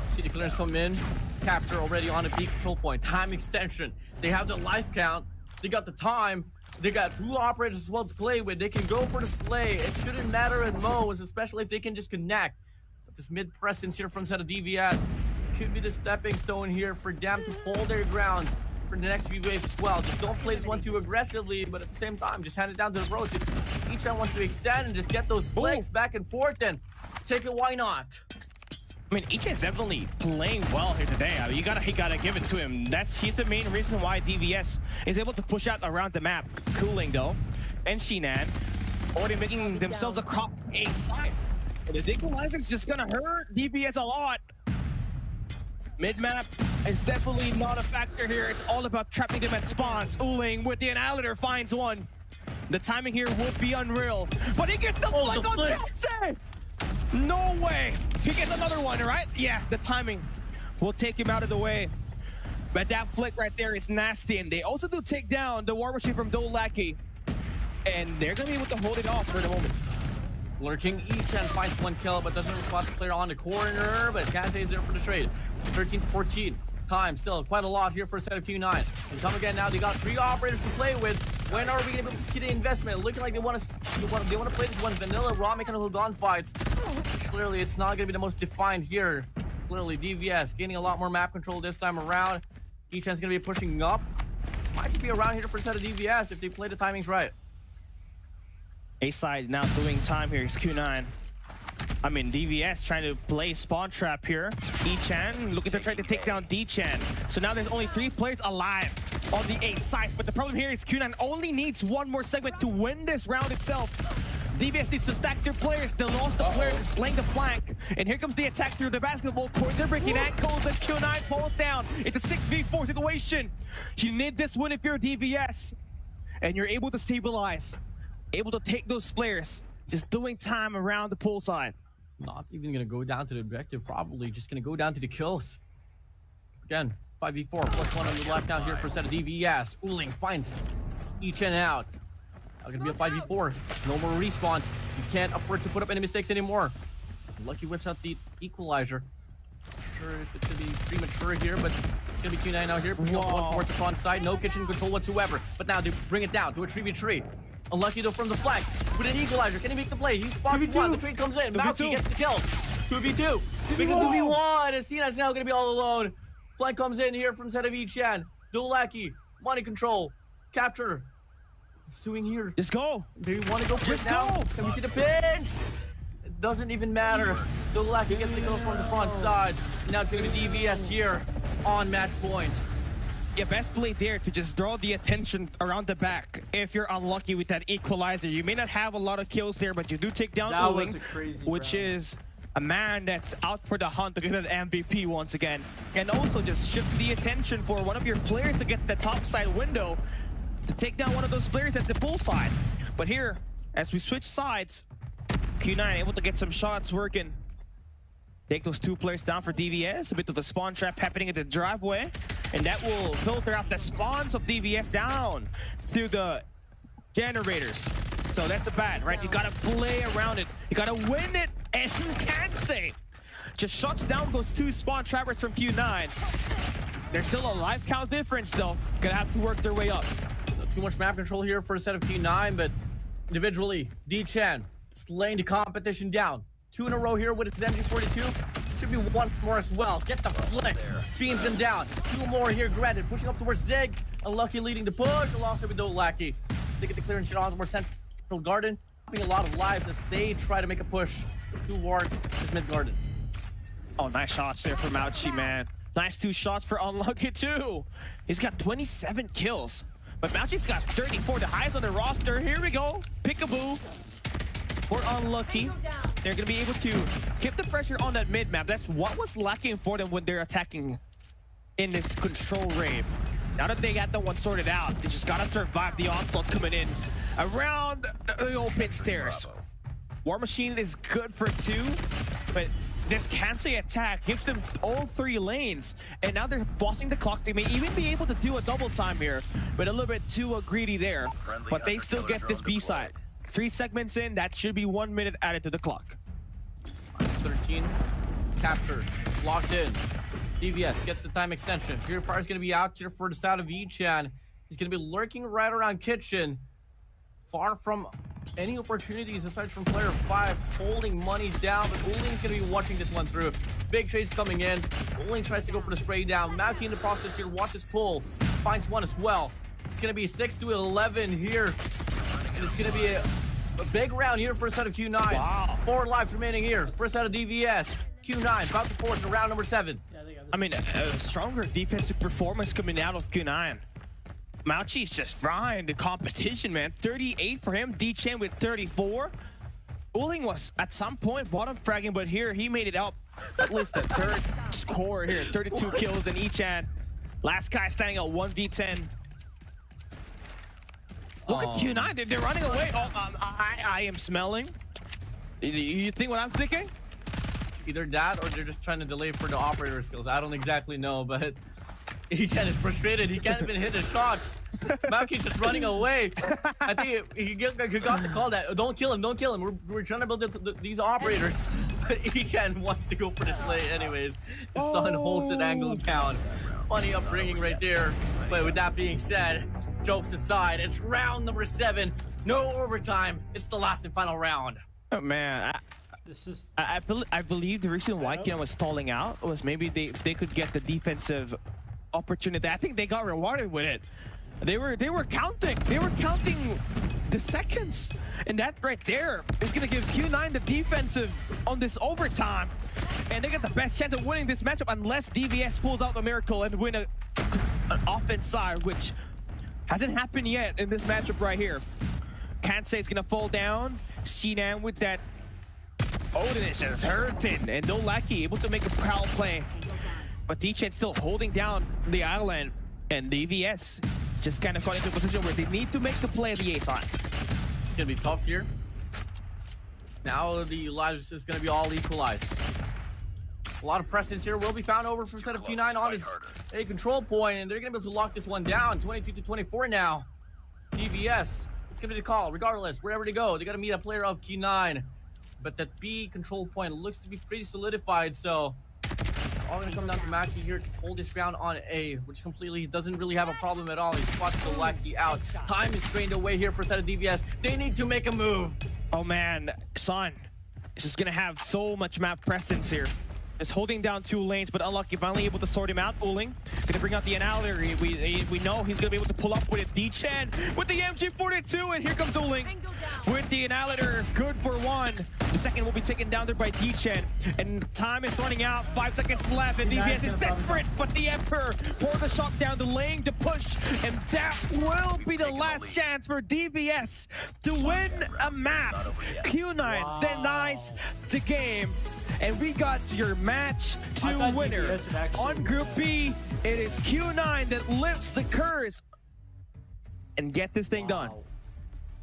See the clearance come in. Capture already on a B control point. Time extension. They have the life count. They got the time. They got 2 operators as well to play with. They can go for the slay. It shouldn't matter at most, especially if they can just connect. But this mid presence here from set of DVS could be the stepping stone here for them to hold their grounds for the next few waves as well. Just don't play this one too aggressively, but at the same time, just hand it down to the pros. If each one wants to extend and just get those flicks back and forth, then take it, why not? I mean, Ichan's definitely playing well here today. I mean, you gotta give it to him. He's the main reason why DVS is able to push out around the map. Cooling though, and Shinan already making themselves a crop A side. But this equalizer is just gonna hurt DVS a lot. Mid map is definitely not a factor here. It's all about trapping them at spawns. Uling with the annihilator finds one. The timing here would be unreal, but he gets the flick on Tansei. No way. He gets another one, right? Yeah, the timing will take him out of the way. But that flick right there is nasty. And they also do take down the War Machine from Dolaki. And they're going to be able to hold it off for the moment. Lurking, Ichan finds 1 kill, but doesn't respond to player on the corner. But Tansei is there for the trade. 13-14. Time still quite a lot here for a set of Q9. And come again now, they got 3 operators to play with. When are we gonna be able to see the investment? Looking like they want to play this one vanilla raw mechanical gunfights. Clearly, it's not gonna be the most defined here. Clearly, DVS gaining a lot more map control this time around. Ichan's gonna be pushing up. This might just be around here for a set of DVS if they play the timings right. A side now doing time here is Q9. I mean, DVS trying to play spawn trap here. Ichan looking to try to take down D-Chan. So now there's only 3 players alive on the A side. But the problem here is Q9 only needs 1 more segment to win this round itself. DVS needs to stack their players. They lost the players playing the flank. And here comes the attack through the basketball court. They're breaking ankles and Q9 falls down. It's a 6v4 situation. You need this win if you're DVS. And you're able to stabilize. Able to take those players. Just doing time around the poolside. Not even gonna go down to the objective, probably just gonna go down to the kills. Again, 5v4 plus 1 on the left down here for a set of DVS. Uling finds Ichan out. Now gonna be a 5v4. No more respawns. You can't afford to put up any mistakes anymore. Lucky whips out the equalizer. Not sure if it's gonna be premature here, but it's gonna be Q9 out here. Pushing up 1 towards the front side. No kitchen control whatsoever. But now they bring it down to a 3v3. Unlucky though from the flag. With an equalizer, can he make the play? He spots 1, the trade comes in. Mauki gets the kill. 2v2. Big 2v1. And Cena's now gonna be all alone. Flank comes in here from set of Ichan. Dolaki, money control. Capture. What's doing here? Just go. Do you want to go for it now? Can we see the pinch? It doesn't even matter. Dolaki gets the kill from the front side. Now it's gonna be DVS here on match point. Yeah, best play there to just draw the attention around the back. If you're unlucky with that equalizer, you may not have a lot of kills there, but you do take down Uling, which is a man that's out for the hunt to get an MVP once again. And also just shift the attention for one of your players to get the top side window to take down one of those players at the pool side. But here, as we switch sides, Q9 able to get some shots working. Take those 2 players down for DVS. A bit of a spawn trap happening at the driveway. And that will filter out the spawns of DVS down through the generators. So that's a bad, right? You gotta play around it. You gotta win it, and you can say. Just shuts down those 2 spawn trappers from Q9. There's still a life count difference though. Gonna have to work their way up. Not too much map control here for a set of Q9, but individually, D-Chan slaying the competition down. 2 in a row here with his MG42. Should be 1 more as well. Get the flick. Beams them down. 2 more here, granted. Pushing up towards Zig. Unlucky leading the push alongside with Dolaki. They get the clearance shot on more central garden. Having a lot of lives as they try to make a push towards this mid garden. Oh, nice shots there from Mauchi, man. Nice 2 shots for Unlucky too. He's got 27 kills. But Mauchi's got 34, the highest on the roster. Here we go. Peekaboo. For Unlucky. They're going to be able to keep the pressure on that mid-map. That's what was lacking for them when they're attacking in this control raid. Now that they got the one sorted out, they just got to survive the onslaught coming in around the open stairs. War Machine is good for 2, but this Kansai attack gives them all 3 lanes, and now they're forcing the clock. They may even be able to do a double time here, but a little bit too greedy there. But they still get this B side. 3 segments in, that should be 1 minute added to the clock. 13, captured, locked in. DVS gets the time extension. Purifier is going to be out here for the side of Echan. He's going to be lurking right around kitchen, far from any opportunities aside from player 5, holding money down, but Uling's going to be watching this one through. Big trades coming in. Uling tries to go for the spray down. Mauki in the process here, watches pull, finds one as well. It's going to be 6-11 here, and it's going to be a big round here for a set of Q9. Wow. 4 lives remaining here. First set of DVS. Q9 about to force in round number 7. I mean, a stronger defensive performance coming out of Q9. Mauchi's just frying the competition, man. 38 for him. D-Chen with 34. Uling was at some point bottom fragging, but here he made it up. At least the 3rd score here. 32 kills in Echan. Last guy standing at 1v10. Look at Q9. They're running away. Oh, I am smelling. You think what I'm thinking? Either that or they're just trying to delay for the operator skills. I don't exactly know, but Echan is frustrated. He can't even hit his shots. Mauki's just running away. I think he got the call that don't kill him, don't kill him. We're trying to build these operators. But Echan wants to go for the slay anyways. His son holds it angle down. Funny upbringing right there. But with that being said, jokes aside, it's round number 7. No overtime. It's the last and final round. Oh, man. I believe the reason why Ken was stalling out was maybe they could get the defensive opportunity. I think they got rewarded with it. They were counting. They were counting the seconds, and that right there is gonna give Q9 the defensive on this overtime, and they get the best chance of winning this matchup unless DVS pulls out a miracle and win an offense side, which hasn't happened yet in this matchup right here. Kansai is gonna fall down. Sinan with that. Odin is just hurting, and Dolaki able to make a prowl play. But D-Chen still holding down the island, and DVS just kind of got into a position where they need to make the play at the A side. It's going to be tough here. Now the lives is going to be all equalized. A lot of precedence here will be found over from set of Q9 on his A control point, and they're going to be able to lock this one down. 22-24 now. DVS, it's going to be the call. Regardless, wherever they go, they got to meet a player of Q9. But that B control point looks to be pretty solidified, so it's all going to come down to Maki here to hold his ground on A, which completely doesn't really have a problem at all. He spots the Lucky out. Time is drained away here for a set of DVS. They need to make a move. Oh man, Son is just going to have so much map presence here. Is holding down 2 lanes, but Unlucky finally able to sort him out. Uling gonna bring out the Annihilator. We know he's gonna be able to pull up with it. D-Chen with the MG42, and here comes Uling with the Annihilator. Good for 1. The second will be taken down there by D-Chen, and time is running out. 5 seconds left, and DVS is desperate, but the Emperor for the shot down the lane to push, and that will be the last chance for DVS to win a map. Q9 denies the game. And we got your match 2 winner. On Group B, it is Q9 that lifts the curse and get this thing done.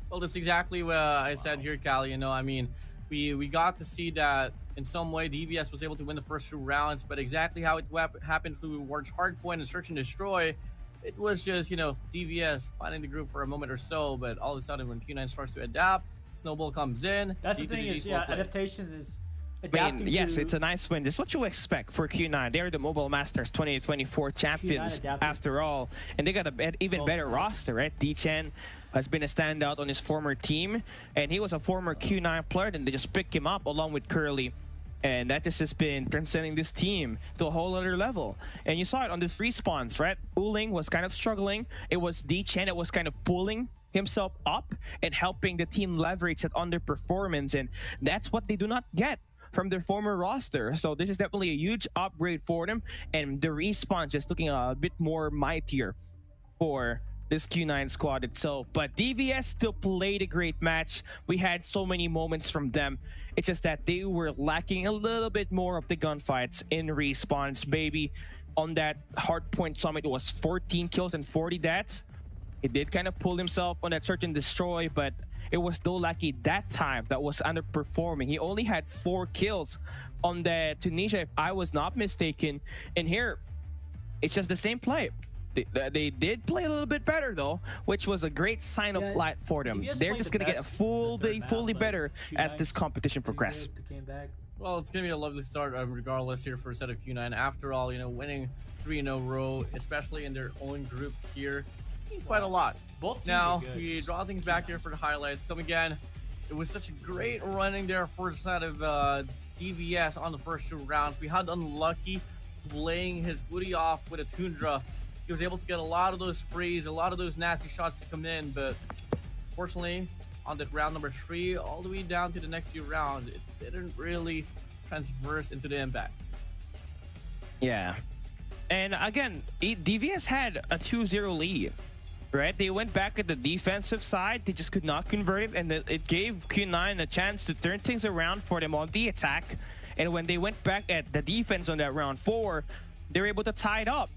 Well, that's exactly what I said here, Callie. You know, I mean, we got to see that in some way DVS was able to win the first 2 rounds, but exactly how it happened through Wards Hardpoint and Search and Destroy, it was just, you know, DVS finding the group for a moment or so, but all of a sudden when Q9 starts to adapt, Snowball comes in. That's the thing is, yeah, adaptation is... I mean, yes, it's a nice win. This is what you expect for Q9. They're the Mobile Masters 2024 champions after all. And they got an even better roster, right? D-Chen has been a standout on his former team. And he was a former Q9 player, and they just picked him up along with Curly. And that just has been transcending this team to a whole other level. And you saw it on this respawns, right? Uling was kind of struggling. It was D-Chen that was kind of pulling himself up and helping the team leverage that underperformance. And that's what they do not get from their former roster. So this is definitely a huge upgrade for them, and the respawn just looking a bit more mightier for this Q9 squad itself. But DVS still played a great match. We had so many moments from them. It's just that they were lacking a little bit more of the gunfights in respawns, baby. On that Hardpoint Summit, it was 14 kills and 40 deaths. He did kind of pull himself on that Search and Destroy, but it was Dolaki that time that was underperforming. He only had 4 kills, on the Tunisia, if I was not mistaken. And here, it's just the same play. They did play a little bit better though, which was a great sign of light for them. DVS They're played just the gonna get best fully but better as Q9 this competition progresses. Came back. Well, it's gonna be a lovely start, regardless here for a set of Q9. After all, winning 3 in a row, especially in their own group here, means quite a lot. Both teams Now are good. we draw things back here for the highlights. Come again. It was such a great running there for the side of DVS on the first 2 rounds. We had unlucky playing his booty off with a Tundra. He was able to get a lot of those sprays, a lot of those nasty shots to come in, but fortunately, on that round number 3, all the way down to the next few rounds, it didn't really transverse into the impact. Yeah. And again, DVS had a 2-0 lead, right? They went back at the defensive side. They just could not convert it, and it gave Q9 a chance to turn things around for them on the attack. And when they went back at the defense on that round 4, they were able to tie it up.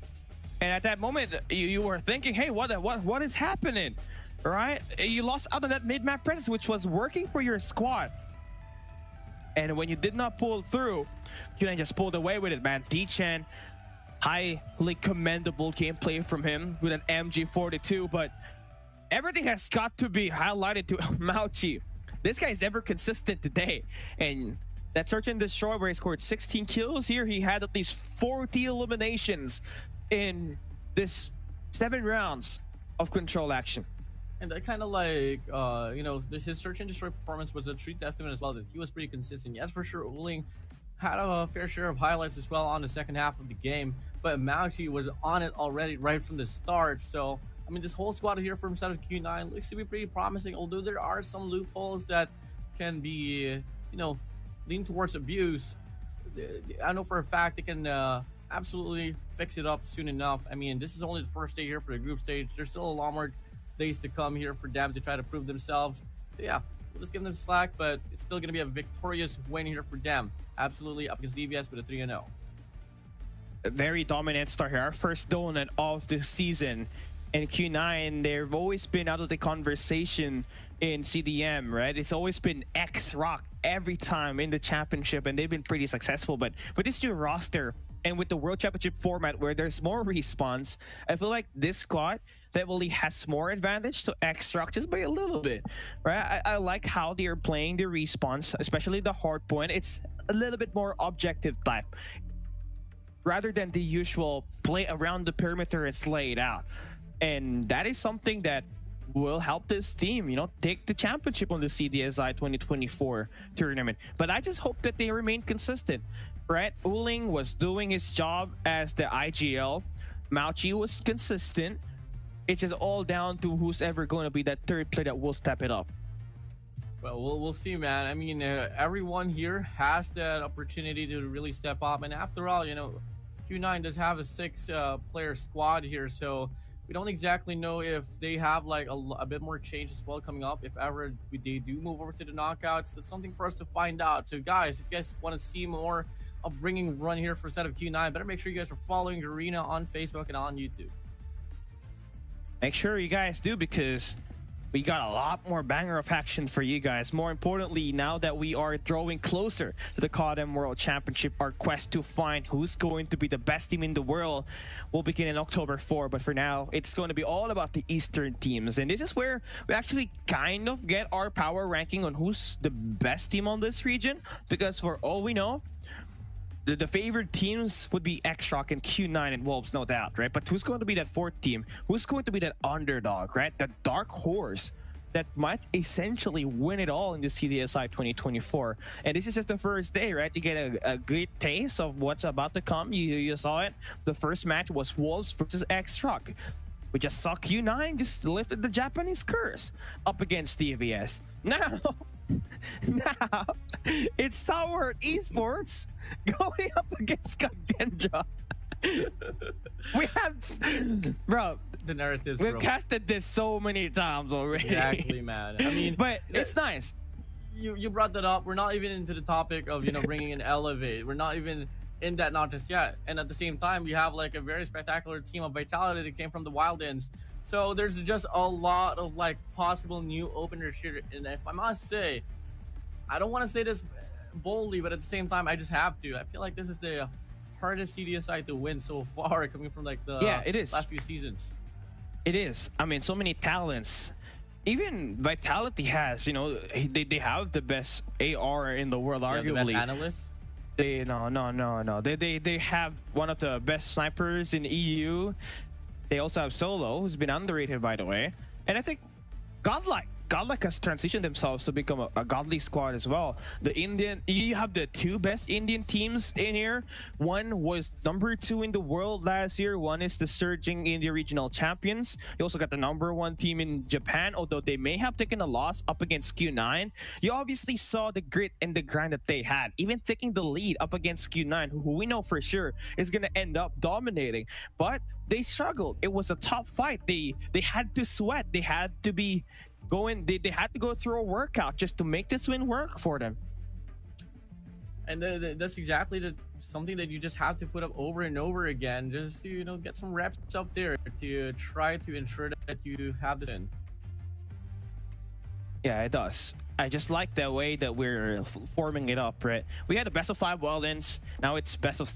And at that moment, you were thinking, hey, what is happening? Right? You lost out on that mid-map presence, which was working for your squad. And when you did not pull through, Q9 just pulled away with it, man. D-Chan, highly commendable gameplay from him with an MG42, but everything has got to be highlighted to Mauchi. This guy is ever consistent today. And that search and destroy where he scored 16 kills here, he had at least 40 eliminations in this 7 rounds of control action. And that kind of like, his search and destroy performance was a true testament as well that he was pretty consistent. Yes, for sure, Uling had a fair share of highlights as well on the second half of the game, but Mauchi was on it already right from the start. So, I mean, this whole squad here from side of Q9 looks to be pretty promising, although there are some loopholes that can be, lean towards abuse. I know for a fact they can absolutely fix it up soon enough. I mean, this is only the first day here for the group stage. There's still a lot more days to come here for them to try to prove themselves. But yeah, we'll just give them slack, but it's still going to be a victorious win here for them. Absolutely up against DVS with a 3-0. A very dominant start here. Our first donut of the season. And Q9, they've always been out of the conversation in CDM, right? It's always been X-Rock every time in the championship, and they've been pretty successful. But with this new roster, and with the World Championship format where there's more respawns, I feel like this squad definitely has more advantage to X-Rock just by a little bit, right? I like how they're playing the respawns, especially the hard point. It's a little bit more objective type, rather than the usual play around the perimeter and slay it out. And that is something that will help this team, take the championship on the CDSI 2024 tournament. But I just hope that they remain consistent. Right, Uling was doing his job as the IGL. Mauchi was consistent. It's just all down to who's ever going to be that third player that will step it up. Well, we'll see, man. I mean, everyone here has that opportunity to really step up. And after all, Q9 does have a 6-player squad here, so we don't exactly know if they have like a bit more change as well coming up. If ever they do move over to the knockouts, that's something for us to find out. So, guys, if you guys want to see more of bringing run here for a set of Q9, better make sure you guys are following Garena on Facebook and on YouTube. Make sure you guys do, because we got a lot more banger of action for you guys. More importantly, now that we are drawing closer to the CODM World Championship, our quest to find who's going to be the best team in the world will begin in October 4. But for now, it's going to be all about the Eastern teams. And this is where we actually kind of get our power ranking on who's the best team on this region. Because for all we know, the favored teams would be X-Rock and Q9 and Wolves, no doubt, right? But who's going to be that fourth team? Who's going to be that underdog, right? That dark horse that might essentially win it all in the CDSI 2024. And this is just the first day, right? You get a good taste of what's about to come. You saw it. The first match was Wolves versus X-Rock. We just saw Q9 just lifted the Japanese curse up against DVS. Now, it's Sour Esports going up against Kagendra. We have, bro, the narratives. We've casted this so many times already. Exactly, man. I mean, but it's nice. You brought that up. We're not even into the topic of bringing in Elevate. We're not even in that not just yet. And at the same time, we have like a very spectacular team of Vitality that came from the Wild Ends. So there's just a lot of like possible new openers here. And if I must say, I don't want to say this boldly, but at the same time, I just have to. I feel like this is the hardest CDSI to win so far, coming from like the it is. last few seasons. It is. I mean, so many talents. Even Vitality has, they have the best AR in the world, Yeah, the best arguably. analysts. No. They have one of the best snipers in EU. They also have Solo, who's been underrated, by the way. And I think Godlike has transitioned themselves to become a godly squad as well. You have the two best Indian teams in here. One was #2 in the world last year. One is the surging India regional champions. You also got the #1 team in Japan, although they may have taken a loss up against Q9. You obviously saw the grit and the grind that they had, even taking the lead up against Q9, who we know for sure is going to end up dominating. But they struggled. It was a tough fight. They had to sweat. They had to be they had to go through a workout just to make this win work for them. And that's exactly something that you just have to put up over and over again, just to get some reps up there to try to ensure that you have this in. Yeah, it does. I just like the way that we're forming it up, right? We had a best of 5 wild-ins. Now it's best of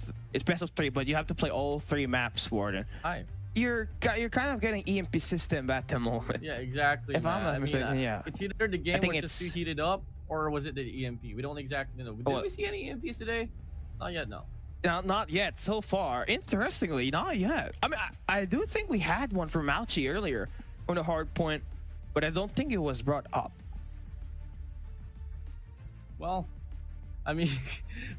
3, but you have to play all 3 maps, Warden. Hi. You're kind of getting EMP system at the moment. Yeah, exactly. If I'm not mistaken, yeah. It's either the game was just too heated up, or was it the EMP? We don't exactly know. Did we see any EMPs today? Not yet, no. Not yet so far. Interestingly, not yet. I mean, I do think we had one from Mauchi earlier on a hard point, but I don't think it was brought up. Well, I mean,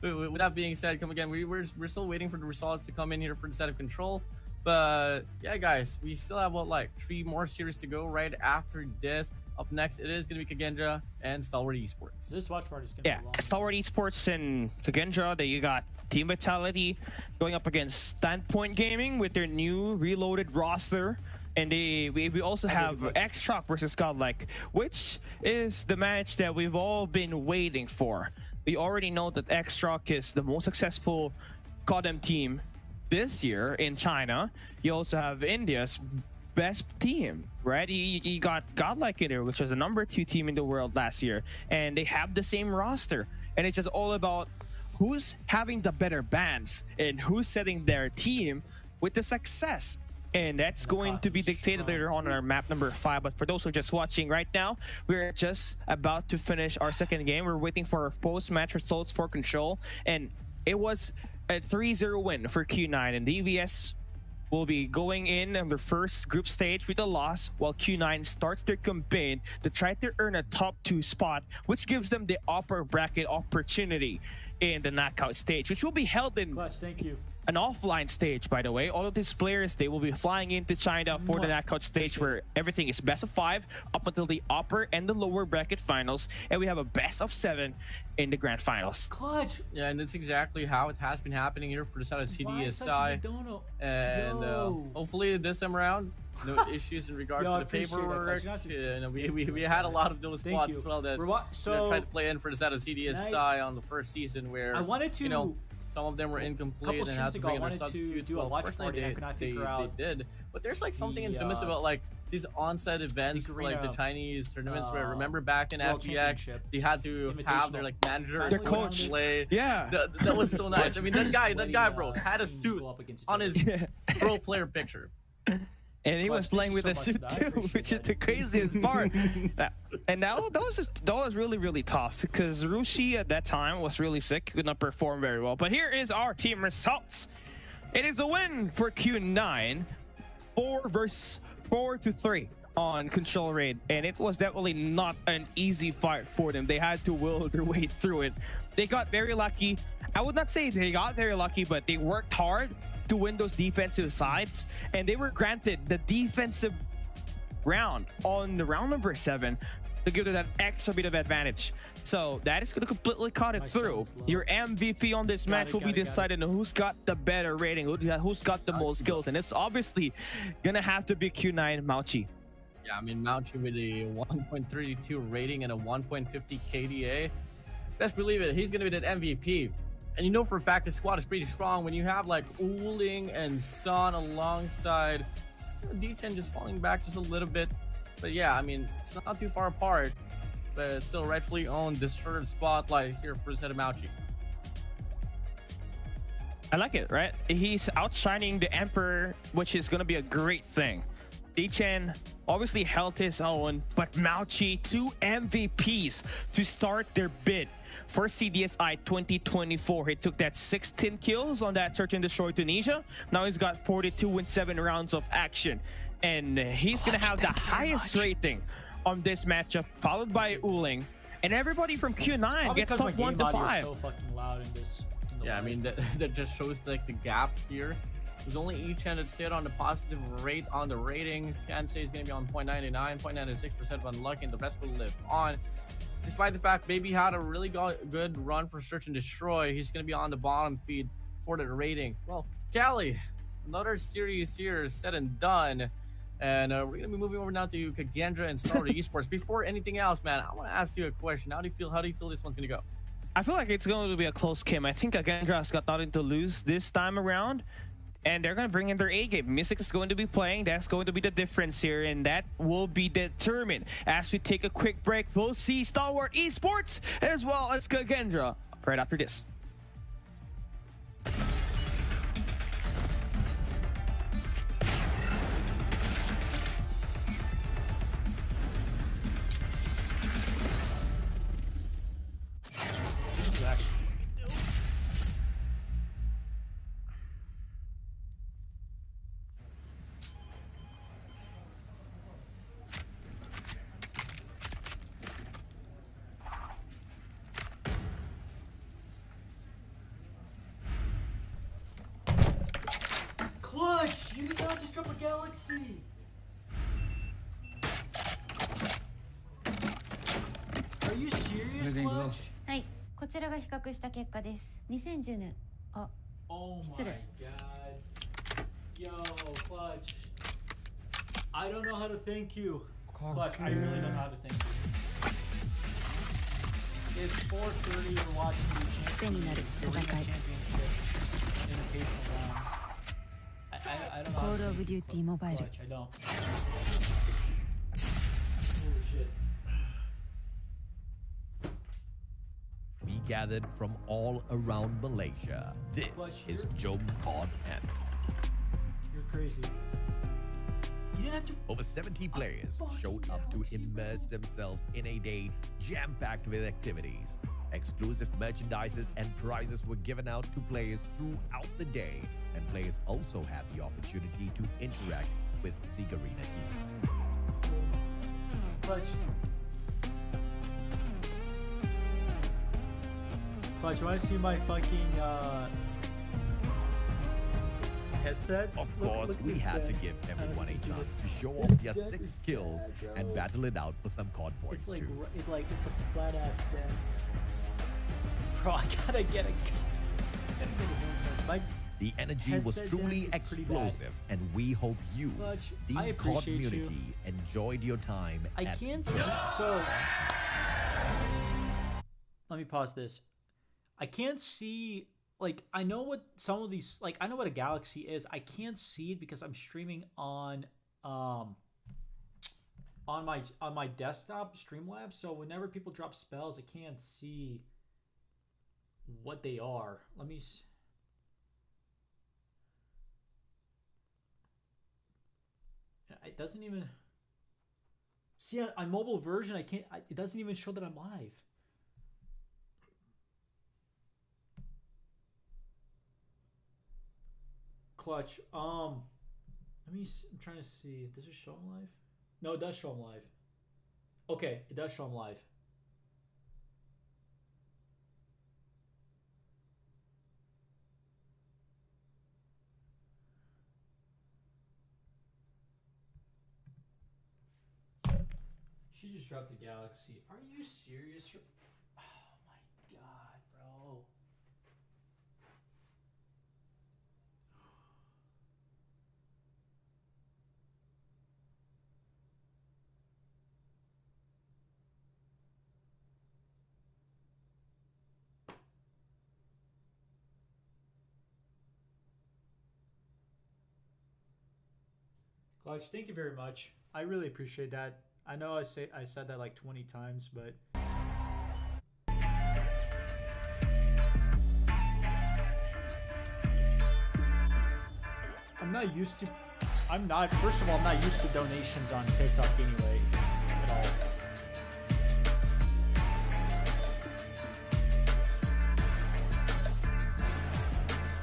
with that being said, come again, we're still waiting for the results to come in here for the set of control. But yeah, guys, we still have like 3 more series to go right after this. Up next, it is going to be Kagendra and Stalwart Esports. This watch party is going to be long. Stalwart Esports and Kagendra. Then you got Team Vitality going up against Standpoint Gaming with their new reloaded roster. And we also have X-Shock versus Godlike, which is the match that we've all been waiting for. We already know that X-Shock is the most successful CODM team this year in China. You also have India's best team, right? You got Godlike in there, which was the #2 team in the world last year, and they have the same roster. And it's just all about who's having the better bans and who's setting their team with the success. And that's going to be dictated later on our map #5. But for those who are just watching right now, we're just about to finish our second game. We're waiting for our post-match results for Control, and it was a 3-0 win for Q9, and DVS will be going in on their first group stage with a loss, while Q9 starts their campaign to try to earn a top 2 spot, which gives them the upper bracket opportunity in the knockout stage, which will be held in an offline stage, by the way. All of these players, they will be flying into China for the knockout stage, where everything is best of 5 up until the upper and the lower bracket finals, and we have a best of 7 in the grand finals. Clutch. Yeah, and that's exactly how it has been happening here for the side of CDSI. And hopefully this time around, no issues in regards to the paperwork. We had a lot of those spots as well that tried to play in for the side of CDSI on the first season, where I wanted to, some of them were incomplete and had to bring in their substitutes. Well, personally, they did. But there's like something infamous about like these on-site events for like the Chinese tournaments, where remember back in FGX, they had to have their like manager, their coach play. Yeah, that was so nice. I mean, that guy, bro, had a suit on his pro player picture. And he was playing with a suit too, which is the craziest part. And that was really, really tough, because Rushi at that time was really sick, could not perform very well. But here is our team results. It is a win for Q9, 4-3 on Control Raid, and it was definitely not an easy fight for them. They had to will their way through it. They got very lucky. I would not say they got very lucky, but they worked hard to win those defensive sides, and they were granted the defensive round on the round #7 to give them that extra bit of advantage. So that is going to completely cut it through. Your MVP on this match will be decided on who's got the better rating, who's got the most skills, and it's obviously gonna have to be Q9 Mauchi. Yeah, I mean, Mauchi with a 1.32 rating and a 1.50 KDA. Best believe it, he's gonna be that MVP. And you know for a fact the squad is pretty strong when you have like Uling and Son alongside D10 just falling back just a little bit. But yeah, I mean, it's not too far apart. but still rightfully owned deserved spotlight here for Sedamauchi. I like it, right? He's outshining the Emperor, which is going to be a great thing. D-Chen obviously held his own, but Mauchi, 2 MVPs to start their bid for CDSI 2024. He took that 16 kills on that Search and Destroy Tunisia. Now he's got 42 in 7 rounds of action. And he's going to have the highest rating on this matchup, followed by Uling. And everybody from Q9 gets top 1 to 5. So fucking loud in this. Yeah, I mean, that just shows like the gap here. There's only each hand that stayed on the positive rate on the rating. Kansei is going to be on 0.99, 0.96% of unlucky, and the rest will live on. Despite the fact Baby had a really good run for Search and Destroy, he's going to be on the bottom feed for the rating. Well, Cali, another series here said and done. And we're going to be moving over now to Kagendra and Star Esports. Before anything else, man, I want to ask you a question. How do you feel this one's going to go? I feel like it's going to be a close game. I think Kagendra's got nothing to lose this time around. And they're going to bring in their A game. Mystic is going to be playing. That's going to be the difference here. And that will be determined as we take a quick break. We'll see Stalwart Esports as well as Kagendra right after this. Clutch! You did not just drop a galaxy! Are you serious, Clutch? はい、こちらが比較した結果です。2010年。あ、 Oh 失 my 礼。 god. Yo, Clutch. I don't know how to thank you. Clutch, I really don't know how to thank you. It's 4:30, we're watching the championship. I don't know. Call of Duty Mobile. Clutch, I don't. Holy shit. We gathered from all around Malaysia. This is Jom Con and You're crazy. You didn't have to. over 70 players showed up to immerse themselves in a day jam-packed with activities. Exclusive merchandises and prizes were given out to players throughout the day, and players also had the opportunity to interact with the Garena team. Clutch. Clutch, you want to see my fucking headset? Of Look- course, look at we this had to thing. give everyone a chance to show off their 6 skills and battle it out for some COD points It's like, too. it's a flat ass dead. Bro, I gotta get a. My The energy was headset truly damage is pretty bad. explosive, and we hope you, Clutch, the I COD appreciate you. community, enjoyed your time I at can't see. So let me pause this. I can't see. Like, I know what some of these. Like, I know what a galaxy is. I can't see it because I'm streaming on my desktop Streamlabs. So whenever people drop spells, I can't see what they are. Let me. It doesn't even see on mobile version. I can't. It doesn't even show that I'm live. Clutch. Let me. I'm trying to see. Does it show him live? No, it does show him live. Okay, it does show him live. She just dropped a galaxy. Are you serious? Oh my god, bro. Clutch, thank you very much. I really appreciate that. I know I said that like 20 times, but not used to. I'm not. First of all, I'm not used to donations on TikTok anyway. At all.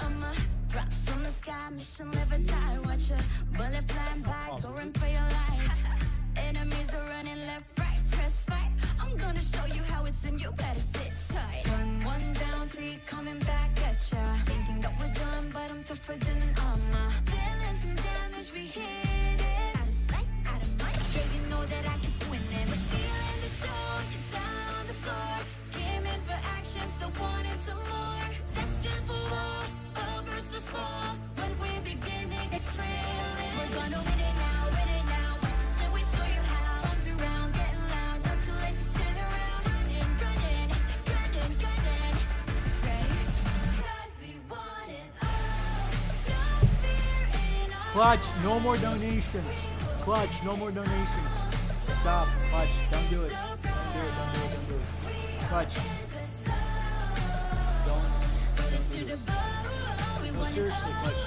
I'm a drop from the sky, mission live a tie. Watch a bullet flying by, go run for your life. Enemies are running left, right, press fight. I'm gonna show you how it's in, you better sit tight. One down, three coming back at ya. Thinking that we're done, but I'm tougher than an armor. Dealing some damage, we hit it. Out of sight, out of mind. Yeah, you know that I keep winning. We're stealing the show, you're down on the floor. Came in for action, still wanting some more. Destined for war, all versus four. When we begin, it gets thrilling. We're gonna win it now, win it now. Watch us and we show you how. Arms around, getting loud, not too late to turn around. Running, running, gunning, gunning. Ready? 'Cause we want it all. No fear in our Clutch, no more donations. Clutch, no more donations. Stop. Clutch, don't do it. Don't do it. Don't do it. Don't do it. Clutch. Don't. No, seriously, Clutch.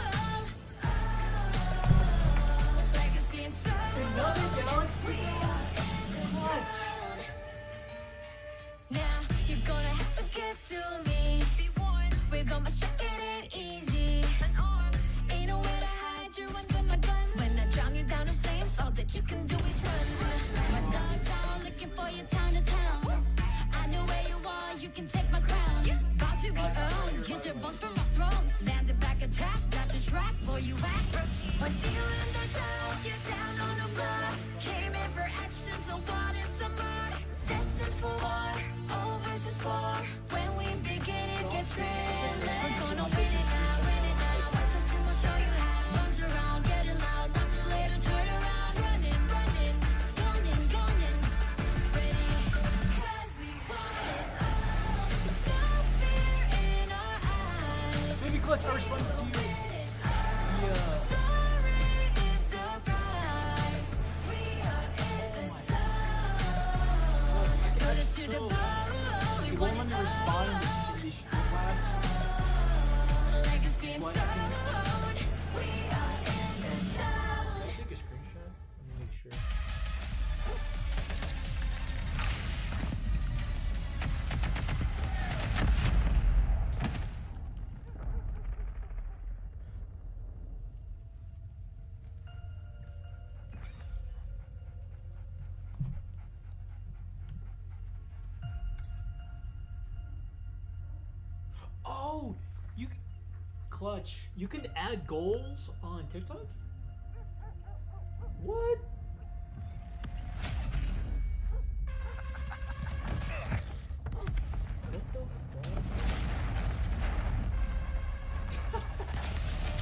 legacy and soul. Now you're gonna have to get through me. Be one with all my shit, get it easy. An arm, ain't nowhere to hide. You under my gun. When I drown you down in flames, all that you can do is run. My dogs out looking for your town to town. I know where you are, you can take my crown. About to be owned, use your bones for my throne. Landed back attack, got your track, boy you act. We're stealing the show, you're down on the floor. Came in for action, so what is some more? Destined for war, all versus four. When we begin, it gets thrilling. We're gonna win it now, win it now. Watch us and we'll show you how. Runs around, getting loud, not too late to turn around. Running, running, gunning, gunning. Ready? 'Cause we want it all. No fear in our eyes. Maybe Clutch, I respond to you. Yeah. Glory is the prize. We are in the zone. Put us to the bone. We You want won't it let me respond in these class. all. Legacy and What? soul. We are in the zone. Take a screenshot. Let me make sure. Oh, Clutch. You can add goals on TikTok? What? What the fuck?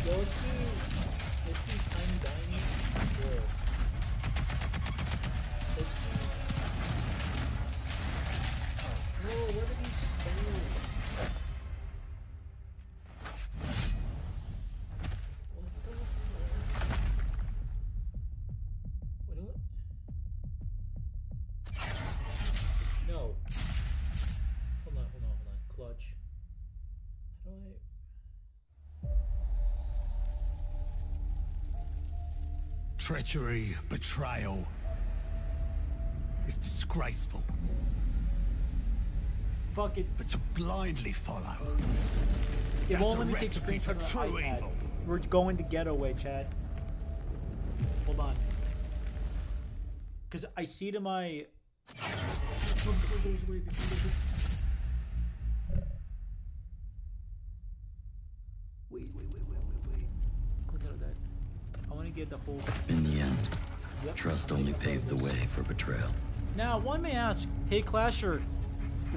Yo, let's see Tiny Diamond. Whoa. Let's see. Whoa, what are these stones? No. Hold on. Clutch. How do I... Treachery, betrayal. It's disgraceful. Fuck it. But to blindly follow. It That's won't a let me take a recipe screenshot for of the true iPad. evil. We're going to getaway, chat. Hold on. Because I see to my... Wait. Click out of that. I want to get the whole... In the end, Yep. trust only paved the way for betrayal. Now, one may ask, hey Clasher,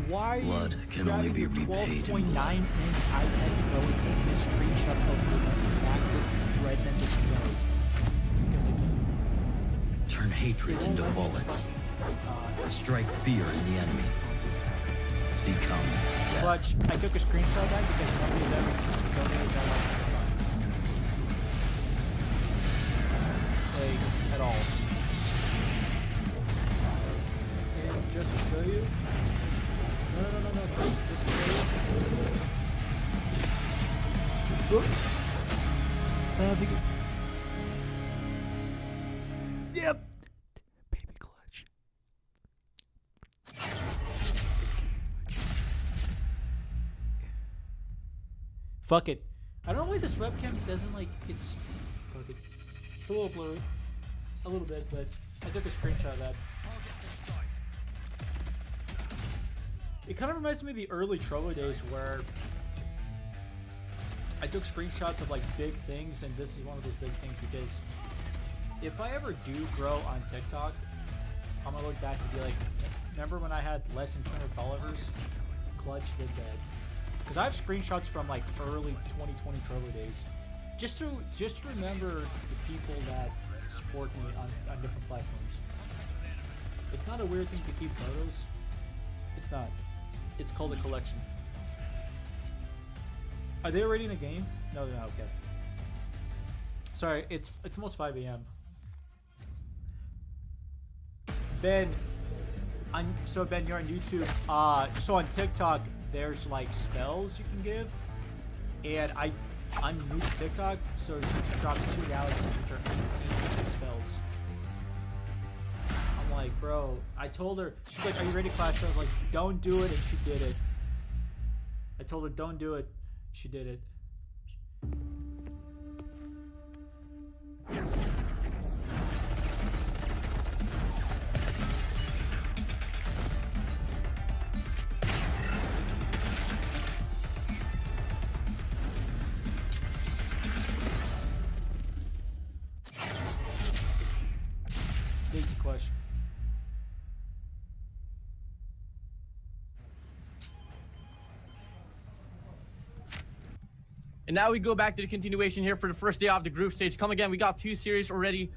why are Blood you can only grabbing be your repaid in 12.9 blood. inch iPad Pro and taking a screenshot of the MacBook right then to go? Because I can. Turn hatred into bullets. Strike fear in the enemy. Become death. Clutch, I took a screenshot of that because nobody's ever donated that much like, at all. And just to show you. No. Just to show you. Oops. Fuck it. I don't know why this webcam doesn't like. Fuck it. It's a little blurry. A little bit, but I took a screenshot of that. It kind of reminds me of the early Trovo days where I took screenshots of like big things, and this is one of those big things because if I ever do grow on TikTok, I'm gonna look back and be like, remember when I had less than 200 followers? Clutch did that. Because I have screenshots from like early 2020 Trovo days, just to remember the people that support me on different platforms. It's not a weird thing to keep photos. It's not. It's called a collection. Are they already in a game? No, they're not. Okay. Sorry, it's almost 5 a.m. Ben, Ben, you're on YouTube. So on TikTok, there's like spells you can give, and I'm new to TikTok, so she dropped 2 galaxies which are insane spells. I'm like, bro, I told her, she's like, are you ready, Clash? I was like, don't do it, and she did it. I told her, don't do it. She did it. Big question. And now we go back to the continuation here for the first day of the group stage. Come again, we got 2 series already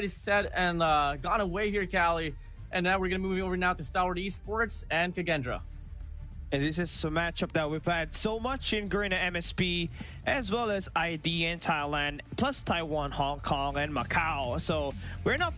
set and gone away here, Cali. And now we're gonna move over now to Stalwart Esports and Kagendra. And this is a matchup that we've had so much in Garena MSP, as well as ID in Thailand, plus Taiwan, Hong Kong, and Macau. So we're not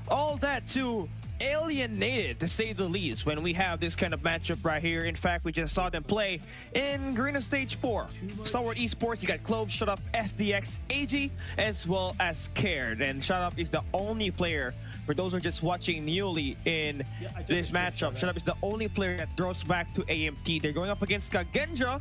all that too alienated, to say the least, when we have this kind of matchup right here. In fact, we just saw them play in Garena Stage 4. Stalwart Esports, you got Clove, Shut Up, FDX, AG, as well as Cared. And Shut Up is the only player, for those who are just watching newly in this matchup, Shut Up is the only player that throws back to AMT. They're going up against Kagendra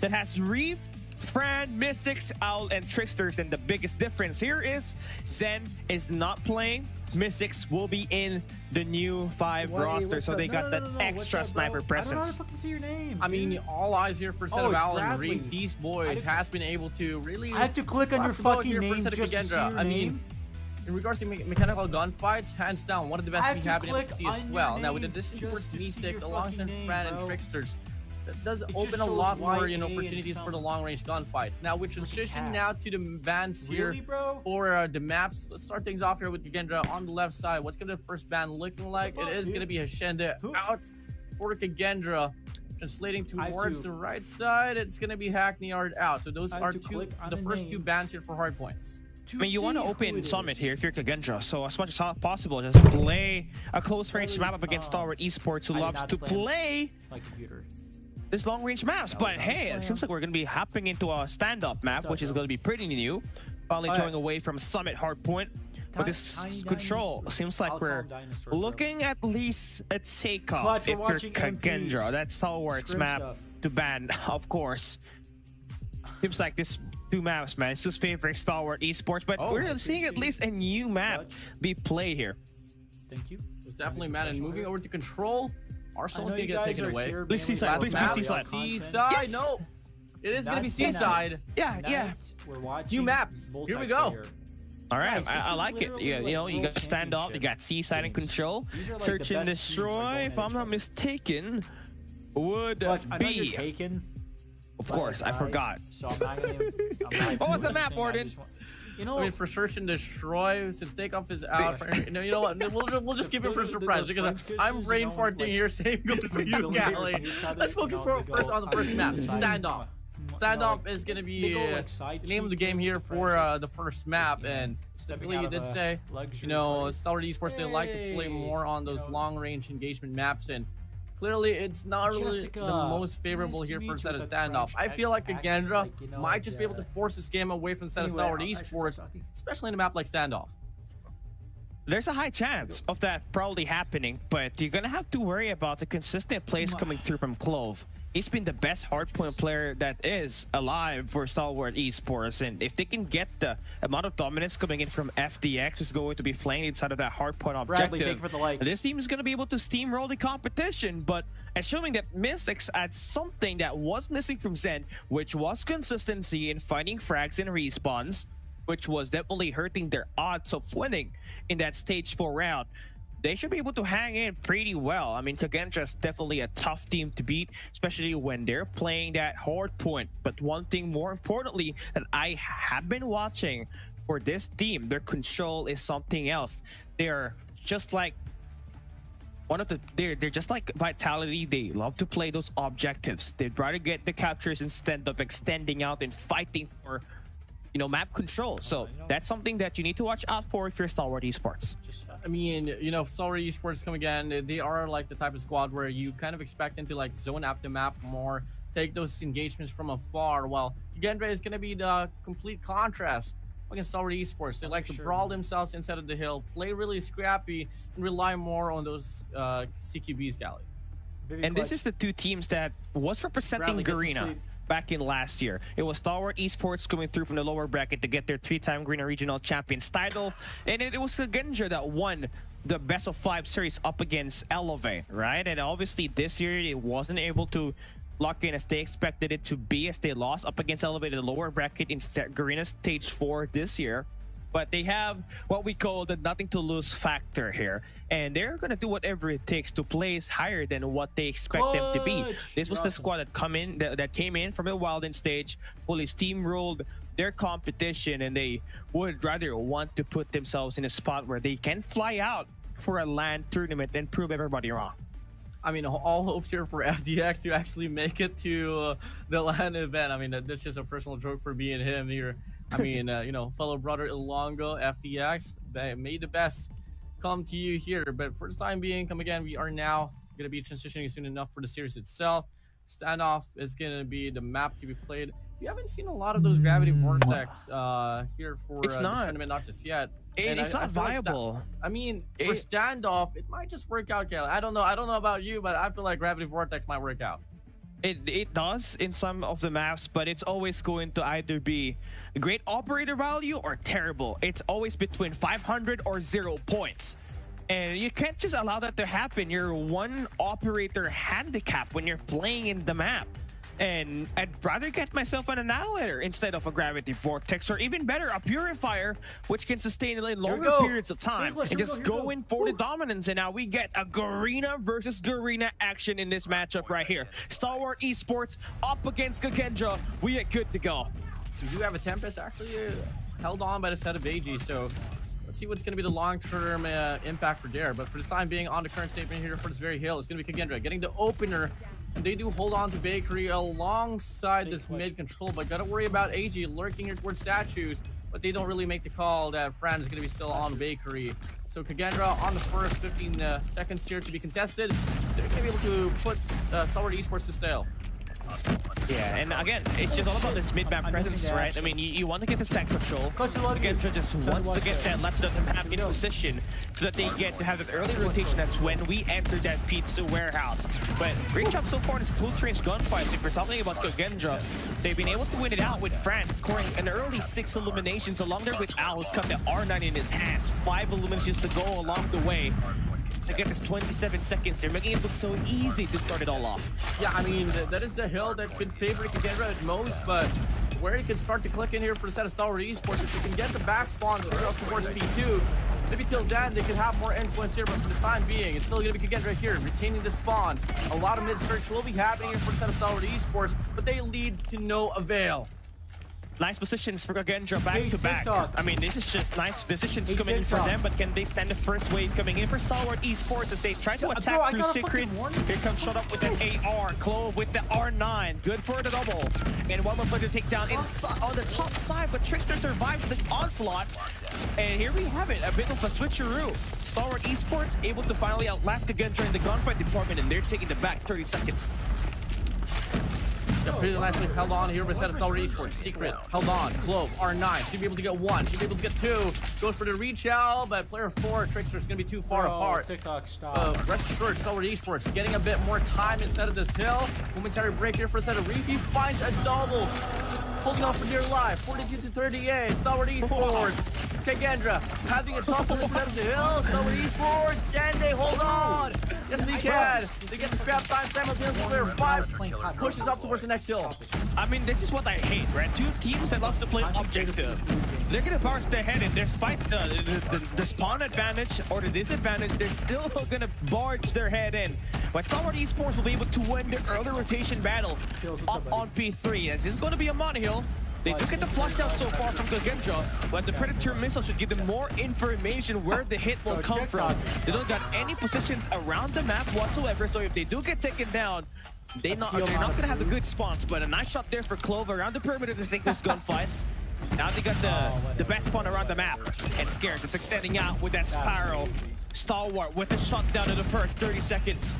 that has Reeve, Fran, Mystics, Owl, and Tricksters. And the biggest difference here is Zen is not playing. Mystics will be in the new 5 roster, so they got that extra sniper presence. I don't know how to fucking say your name. I mean, all eyes here for Set of Owl and Bradley. Reeve. These boys has been able to really. I have to click on your fucking name just to see your I mean, name. in regards to mechanical gunfights, hands down, one of the best I we have have to been able to click see as on well. your Now, with name addition just towards to see V6, your alongside fucking Fran name, and bro. Tricksters, that does just open a shows lot more, YA and opportunities for the some- long-range gunfights. Now, we transition now to the bans here Really, bro? for the maps. Let's start things off here with Kagendra on the left side. What's gonna be the first ban looking like? What the It fuck, is dude? gonna be Hashenda out for Kagendra. Translating I have towards to- the right side, it's gonna be Hackney Yard out. So those I have are to the click on first the 2 name. bans here for hard points. I mean, you want to see who open it Summit is. here if you're Kagendra, so as much as possible, just play a close range map up against Stalwart Esports, who I did loves not to slam play my computer. this long range maps. But hey, it seems like we're going to be hopping into a stand-up map, which is going to be pretty new. Finally All right. drawing away from Summit Hardpoint. But this Tiny control dinosaur. seems like I'll call we're him dinosaur, bro. looking at least a Clutch, takeoff we're if you're watching MP. Kagendra. That's Stalwart's Scrim map stuff. to ban, of course. Seems like this 2 maps, man. It's his favorite Stalwart Esports, but Oh, we're I seeing at least a new map be played here. Thank you. It's definitely man. And moving over to control, Arsenal's I know gonna you get guys taken are away. here Please mainly seaside, for please be Mario seaside. content. Seaside, Yes! no. It is gonna be That's tonight. seaside. Yeah, yeah. Tonight, we're watching New maps. Here we go. multiplayer. All right, Guys, this I is like it. literally You like know, you World got stand up, you Championship got seaside and games. control. These are like Search the and best teams are going destroy, at if each I'm not other. mistaken, would Clutch, I know you're be. taken. Of course, I but forgot. So I'm not gonna even, What was the map, Warden? You know, I mean, for search and destroy, since takeoff is out. You know what? We'll just keep it for surprise because I'm brain farting here. Same goes for you, Callie. Let's focus first on the first map. Standoff. Standoff is gonna be the name of the game here for the first map, and typically you did say, you know, Stalwart Esports they like to play more on those long-range engagement maps, and clearly it's not really the most favorable here for a set of standoff. I feel like Kagendra might just be able to force this game away from the set of Stalwart Esports, especially in a map like standoff. There's a high chance of that probably happening, but you're gonna have to worry about the consistent plays coming through from Clove. He's been the best hardpoint player that is alive for Stalwart Esports, and if they can get the amount of dominance coming in from FDX, who's going to be playing inside of that hardpoint Bradley, objective, thank you for the likes. this team is going to be able to steamroll the competition. But assuming that Mystics adds something that was missing from Zen, which was consistency in finding frags and respawns, which was definitely hurting their odds of winning in that stage 4 round, they should be able to hang in pretty well. I mean, Kagendra is definitely a tough team to beat, especially when they're playing that hard point. But one thing more importantly that I have been watching for this team, their control is something else. They're just like they're just like Vitality. They love to play those objectives. They'd rather get the captures instead of extending out and fighting for, you know, map control. So that's something that you need to watch out for if you're Stalwart Esports. I mean, you know, Stalwart Esports come again. They are like the type of squad where you kind of expect them to like zone out the map more, take those engagements from afar, while Kagendra is going to be the complete contrast. Fucking Stalwart Esports, they like to brawl themselves inside of the hill, play really scrappy, and rely more on those CQBs, Cali. And this is the two teams that was representing Garena back in last year. It was Stalwart Esports coming through from the lower bracket to get their 3-time Greener Regional Champions title, and it was Kagendra that won the best of 5 series up against Elevate, right? And obviously this year it wasn't able to lock in as they expected it to be, as they lost up against Elevate in the lower bracket in Garena stage 4 this year. But they have what we call the nothing to lose factor here, and they're gonna do whatever it takes to place higher than what they expect them to be. This was the squad that came in from the Wilden stage, fully steamrolled their competition, and they would rather want to put themselves in a spot where they can fly out for a LAN tournament and prove everybody wrong. I mean, all hopes here for FDX to actually make it to the LAN event. I mean, that's just a personal joke for me and him here. I mean, you know, fellow brother Ilongo, FDX, may the best come to you here. But for the time being, come again, we are now going to be transitioning soon enough for the series itself. Standoff is going to be the map to be played. We haven't seen a lot of those Gravity Vortex here for this tournament, not just yet. It's not viable. Like I mean, for Standoff, it might just work out, Kelly. I don't know about you, but I feel like Gravity Vortex might work out. It does in some of the maps, but it's always going to either be great operator value or terrible. It's always between 500 or 0 points. And you can't just allow that to happen. You're one operator handicap when you're playing in the map. And I'd rather get myself an Annihilator instead of a Gravity Vortex, or even better, a Purifier, which can sustain longer periods of time and just go in for the dominance. And now we get a Garena versus Garena action in this matchup right here. Stalwart Esports up against Kagendra. We are good to go. We do have a Tempest actually held on by the set of AG, so let's see what's going to be the long-term impact for Dare. But for the time being, on the current statement here for this very hill, it's going to be Kagendra getting the opener. And they do hold on to Bakery alongside this mid control, but gotta worry about AG lurking here towards statues, but they don't really make the call that Fran is gonna be still on Bakery. So Kagendra on the first 15 seconds here to be contested. They're gonna be able to put Stalwart Esports to stale. Yeah, and again, it's just all about this mid-map presence, right? I mean, you want to get the stack control. Kagendra just wants to get that left of the map in position so that they get to have an early rotation. That's when we enter that pizza warehouse. But great job so far in this close-range gunfights. If we're talking about Kagendra, they've been able to win it out with France, scoring an early 6 eliminations along there with Al, who's got the R9 in his hands. 5 eliminations to go along the way. To get this 27 seconds, they're making it look so easy to start it all off. Yeah, I mean, that is the hill that could favor Kagendra at most, but where he can start to click in here for the set of Stalwart Esports, if they can get the back spawn up towards P2, maybe till then they could have more influence here, but for this time being, it's still going to be Kagendra here, retaining the spawn. A lot of mid-search will be happening here for the set of Stalwart Esports, but they lead to no avail. Nice positions for Kagendra back to back. I mean, this is just nice positions coming in for them, but can they stand the first wave coming in for Stalwart Esports as they try to attack through Secret? Here comes Shut Up with an AR, Clove with the R9, good for the double. And one more player to take down inside, on the top side, but Trickster survives the onslaught. And here we have it, a bit of a switcheroo. Stalwart Esports able to finally outlast Kagendra in the gunfight department, and they're taking the back 30 seconds. Got pretty nicely held on here by Star Esports. Secret held on. Clove, R9. Should be able to get 1. Should be able to get 2. Goes for the reach out, but player 4, Trickster's going to be too far apart. TikTok, stop. Rest assured, Star Esports getting a bit more time instead of this hill. Momentary break here for a set of Reef. He finds a double. Holding on for dear life. 42 to 38. Star Esports. Kagendra having a tough one instead of the hill. Star Esports. Can they hold on? Yes, they can. They get the scrap time simultaneously. Player 5 pushes up towards the next hill. I mean, this is what I hate, right? Two teams that loves to play objective. They're gonna barge their head in, despite the spawn advantage or the disadvantage. They're still gonna barge their head in. But Star Esports will be able to win the early rotation battle on P3. As this is gonna be a monohill. They do get the flush out so far from Kagendra, but the Predator missile should give them more information where the hit will come from. They don't got any positions around the map whatsoever, so if they do get taken down, they're not gonna have the good spawns. But a nice shot there for Clove around the perimeter to take those gunfights. Now they got the best spawn around the map, and Scared just extending out with that spiral. Stalwart with a shutdown in the first 30 seconds.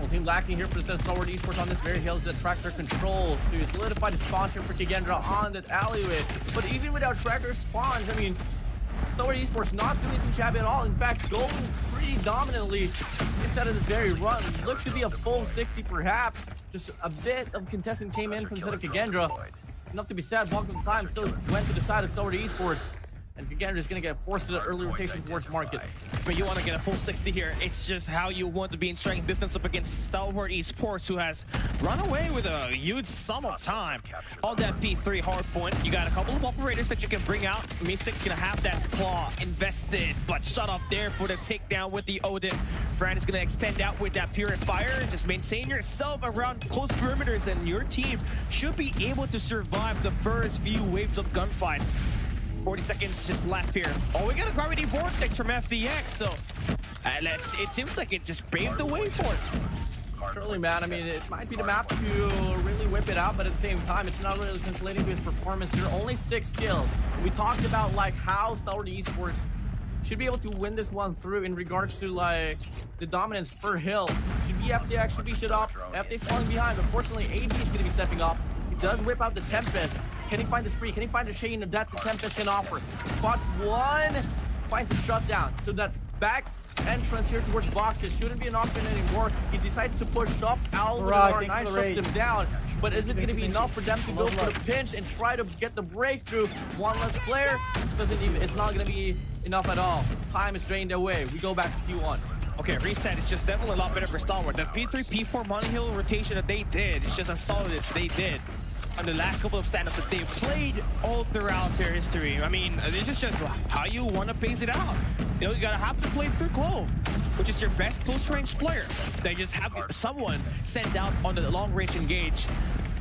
Whole team lacking here for the Stalwart Esports on this very hill is the tractor control to solidify the spawn here for Kagendra on that alleyway. But even without tractor spawns, I mean, Stalwart Esports not doing too shabby at all. In fact, going pretty dominantly instead of this very run. Looked to be a full 60 perhaps. Just a bit of contestant came in from the side of Kagendra. Enough to be sad, welcome time still went to the side of Stalwart Esports. And Kagendra is going to get forced to the early rotation towards market. But you want to get a full 60 here. It's just how you want to be in striking distance up against Stalwart Esports, who has run away with a huge sum of time on that P3 hard point. You got a couple of operators that you can bring out. Mi6 going to have that claw invested, but shut off there for the takedown with the Odin. Fran is going to extend out with that Purifier. Just maintain yourself around close perimeters, and your team should be able to survive the first few waves of gunfights. 40 seconds just left here. Oh, we got a Gravity Vortex from FDX, so it seems like it just paved the way for us. Certainly, man. I mean, it might be the map to really whip it out, but at the same time, it's not really translating to his performance here. Only 6 kills. We talked about like how Stalwart Esports should be able to win this one through in regards to like the dominance per hill. Should be FDX, should be shut up. FDX falling behind. Unfortunately, AB is going to be stepping up. He does whip out the Tempest. Can he find the spree? Can he find the chain that the Tempest can offer? Spots 1, finds the shutdown. So that back entrance here towards boxes shouldn't be an option anymore. He decided to push up. Al with an R9 shuts him down. But is it going to be enough for them to go for the pinch and try to get the breakthrough? One less player it's not going to be enough at all. Time is drained away. We go back to Q1. Okay, reset. It's just definitely a lot better for Stalwart. The P3, P4 monohill rotation that they did, it's just as solid as they did on the last couple of stand-ups that they've played all throughout their history. I mean, this is just how you want to pace it out. You know, you gotta have to play through Clove, which is your best close-range player. They just have someone sent out on the long-range engage.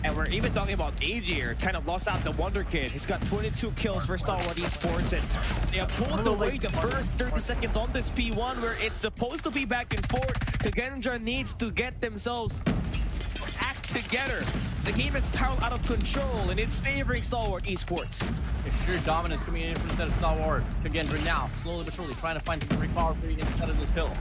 And we're even talking about AG here, kind of lost out the Wonder Kid. He's got 22 kills for Stalwart Esports, and they have pulled away the first 30 seconds on this P1, where it's supposed to be back and forth. Kagendra needs to get themselves act together. The game is spiraled out of control, and it's favoring Stalwart Esports. It's sheer dominance coming in from the set of Stalwart. Kagendra now, slowly but surely, trying to find some recovery instead of this hill.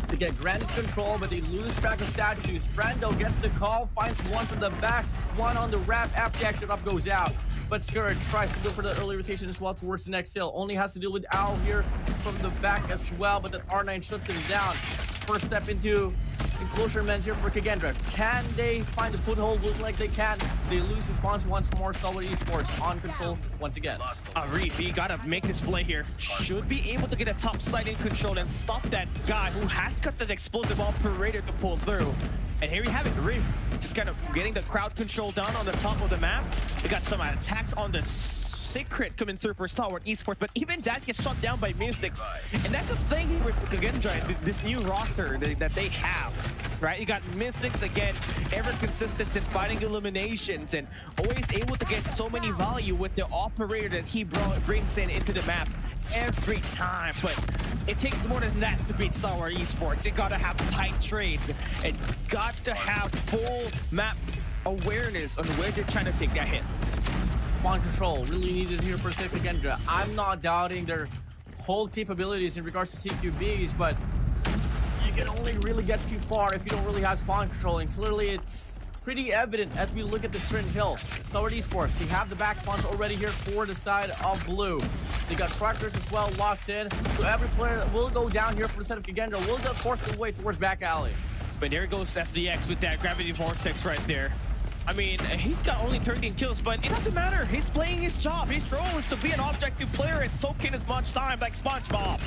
They get granted control, but they lose track of statues. Brando gets the call, finds one from the back, one on the ramp. After the action up goes out. But Scourge tries to go for the early rotation as well towards the next hill. Only has to deal with Owl here from the back as well, but the R9 shuts him down. First step into enclosure meant here for Kagendra. Can they find the foothold? Looks like they can. They lose his spawns once more. Stalwart Esports on control once again. Reef, you gotta make this play here. Should be able to get a top side in control and stop that guy who has got that explosive operator to pull through. And here we have it, Reef just kind of getting the crowd control down on the top of the map. We got some attacks on the Secret coming through for Stalwart Esports, but even that gets shut down by Mi6. And that's the thing here with Kagendra, this new roster that they have, right? You got Mi6 again, ever consistent in fighting eliminations and always able to get so many value with the operator that he brings into the map every time. But it takes more than that to beat Stalwart Esports. You gotta have tight trades and got to have full map awareness on where they're trying to take that hit. Spawn control really needed here for Kagendra. I'm not doubting their whole capabilities in regards to CQBs, but you can only really get too far if you don't really have spawn control, and clearly it's pretty evident as we look at this sprint hill. Stalwart Esports, they have the back spawns already here for the side of blue. They got truckers as well locked in. So every player that will go down here for the set of Kagendra will go force their way towards back alley. But there goes FDX with that gravity vortex right there. I mean, he's got only 13 kills, but it doesn't matter. He's playing his job. His role is to be an objective player and soak in as much time like SpongeBob.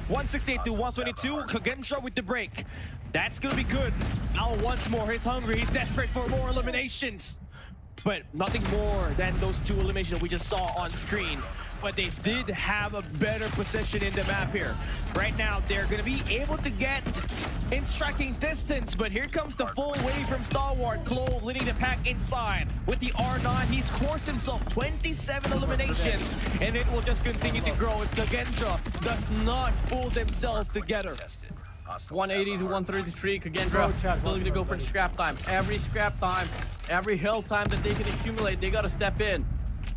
168 to 122, Kagendra with the break. That's gonna be good. Now once more, he's hungry. He's desperate for more eliminations. But nothing more than those 2 eliminations we just saw on screen. But they did have a better position in the map here. Right now, they're going to be able to get in striking distance, but here comes the full wave from Stalwart. Clove leading the pack inside. With the R9, he scores himself 27 eliminations, and it will just continue to grow if Kagendra does not pull themselves together. 180 to 133, Kagendra still going to go for the scrap time. Every scrap time, every hill time that they can accumulate, they got to step in.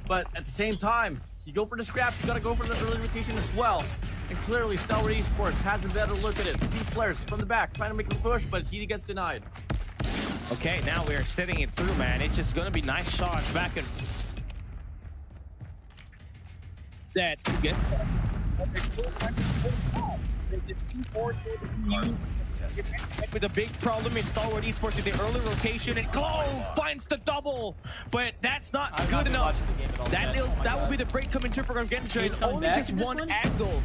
But at the same time, you go for the scraps, you gotta go for the early rotation as well. And clearly, Stalwart Esports has a better look at it. 2 players from the back trying to make the push, but he gets denied. Okay, now we're setting it through, man. It's just gonna be nice shots back and that get with a big problem in Stalwart Esports with the early rotation, and Clove finds the double, but that's not good enough. That will be the break coming through for Kagendra. It's only just one angle,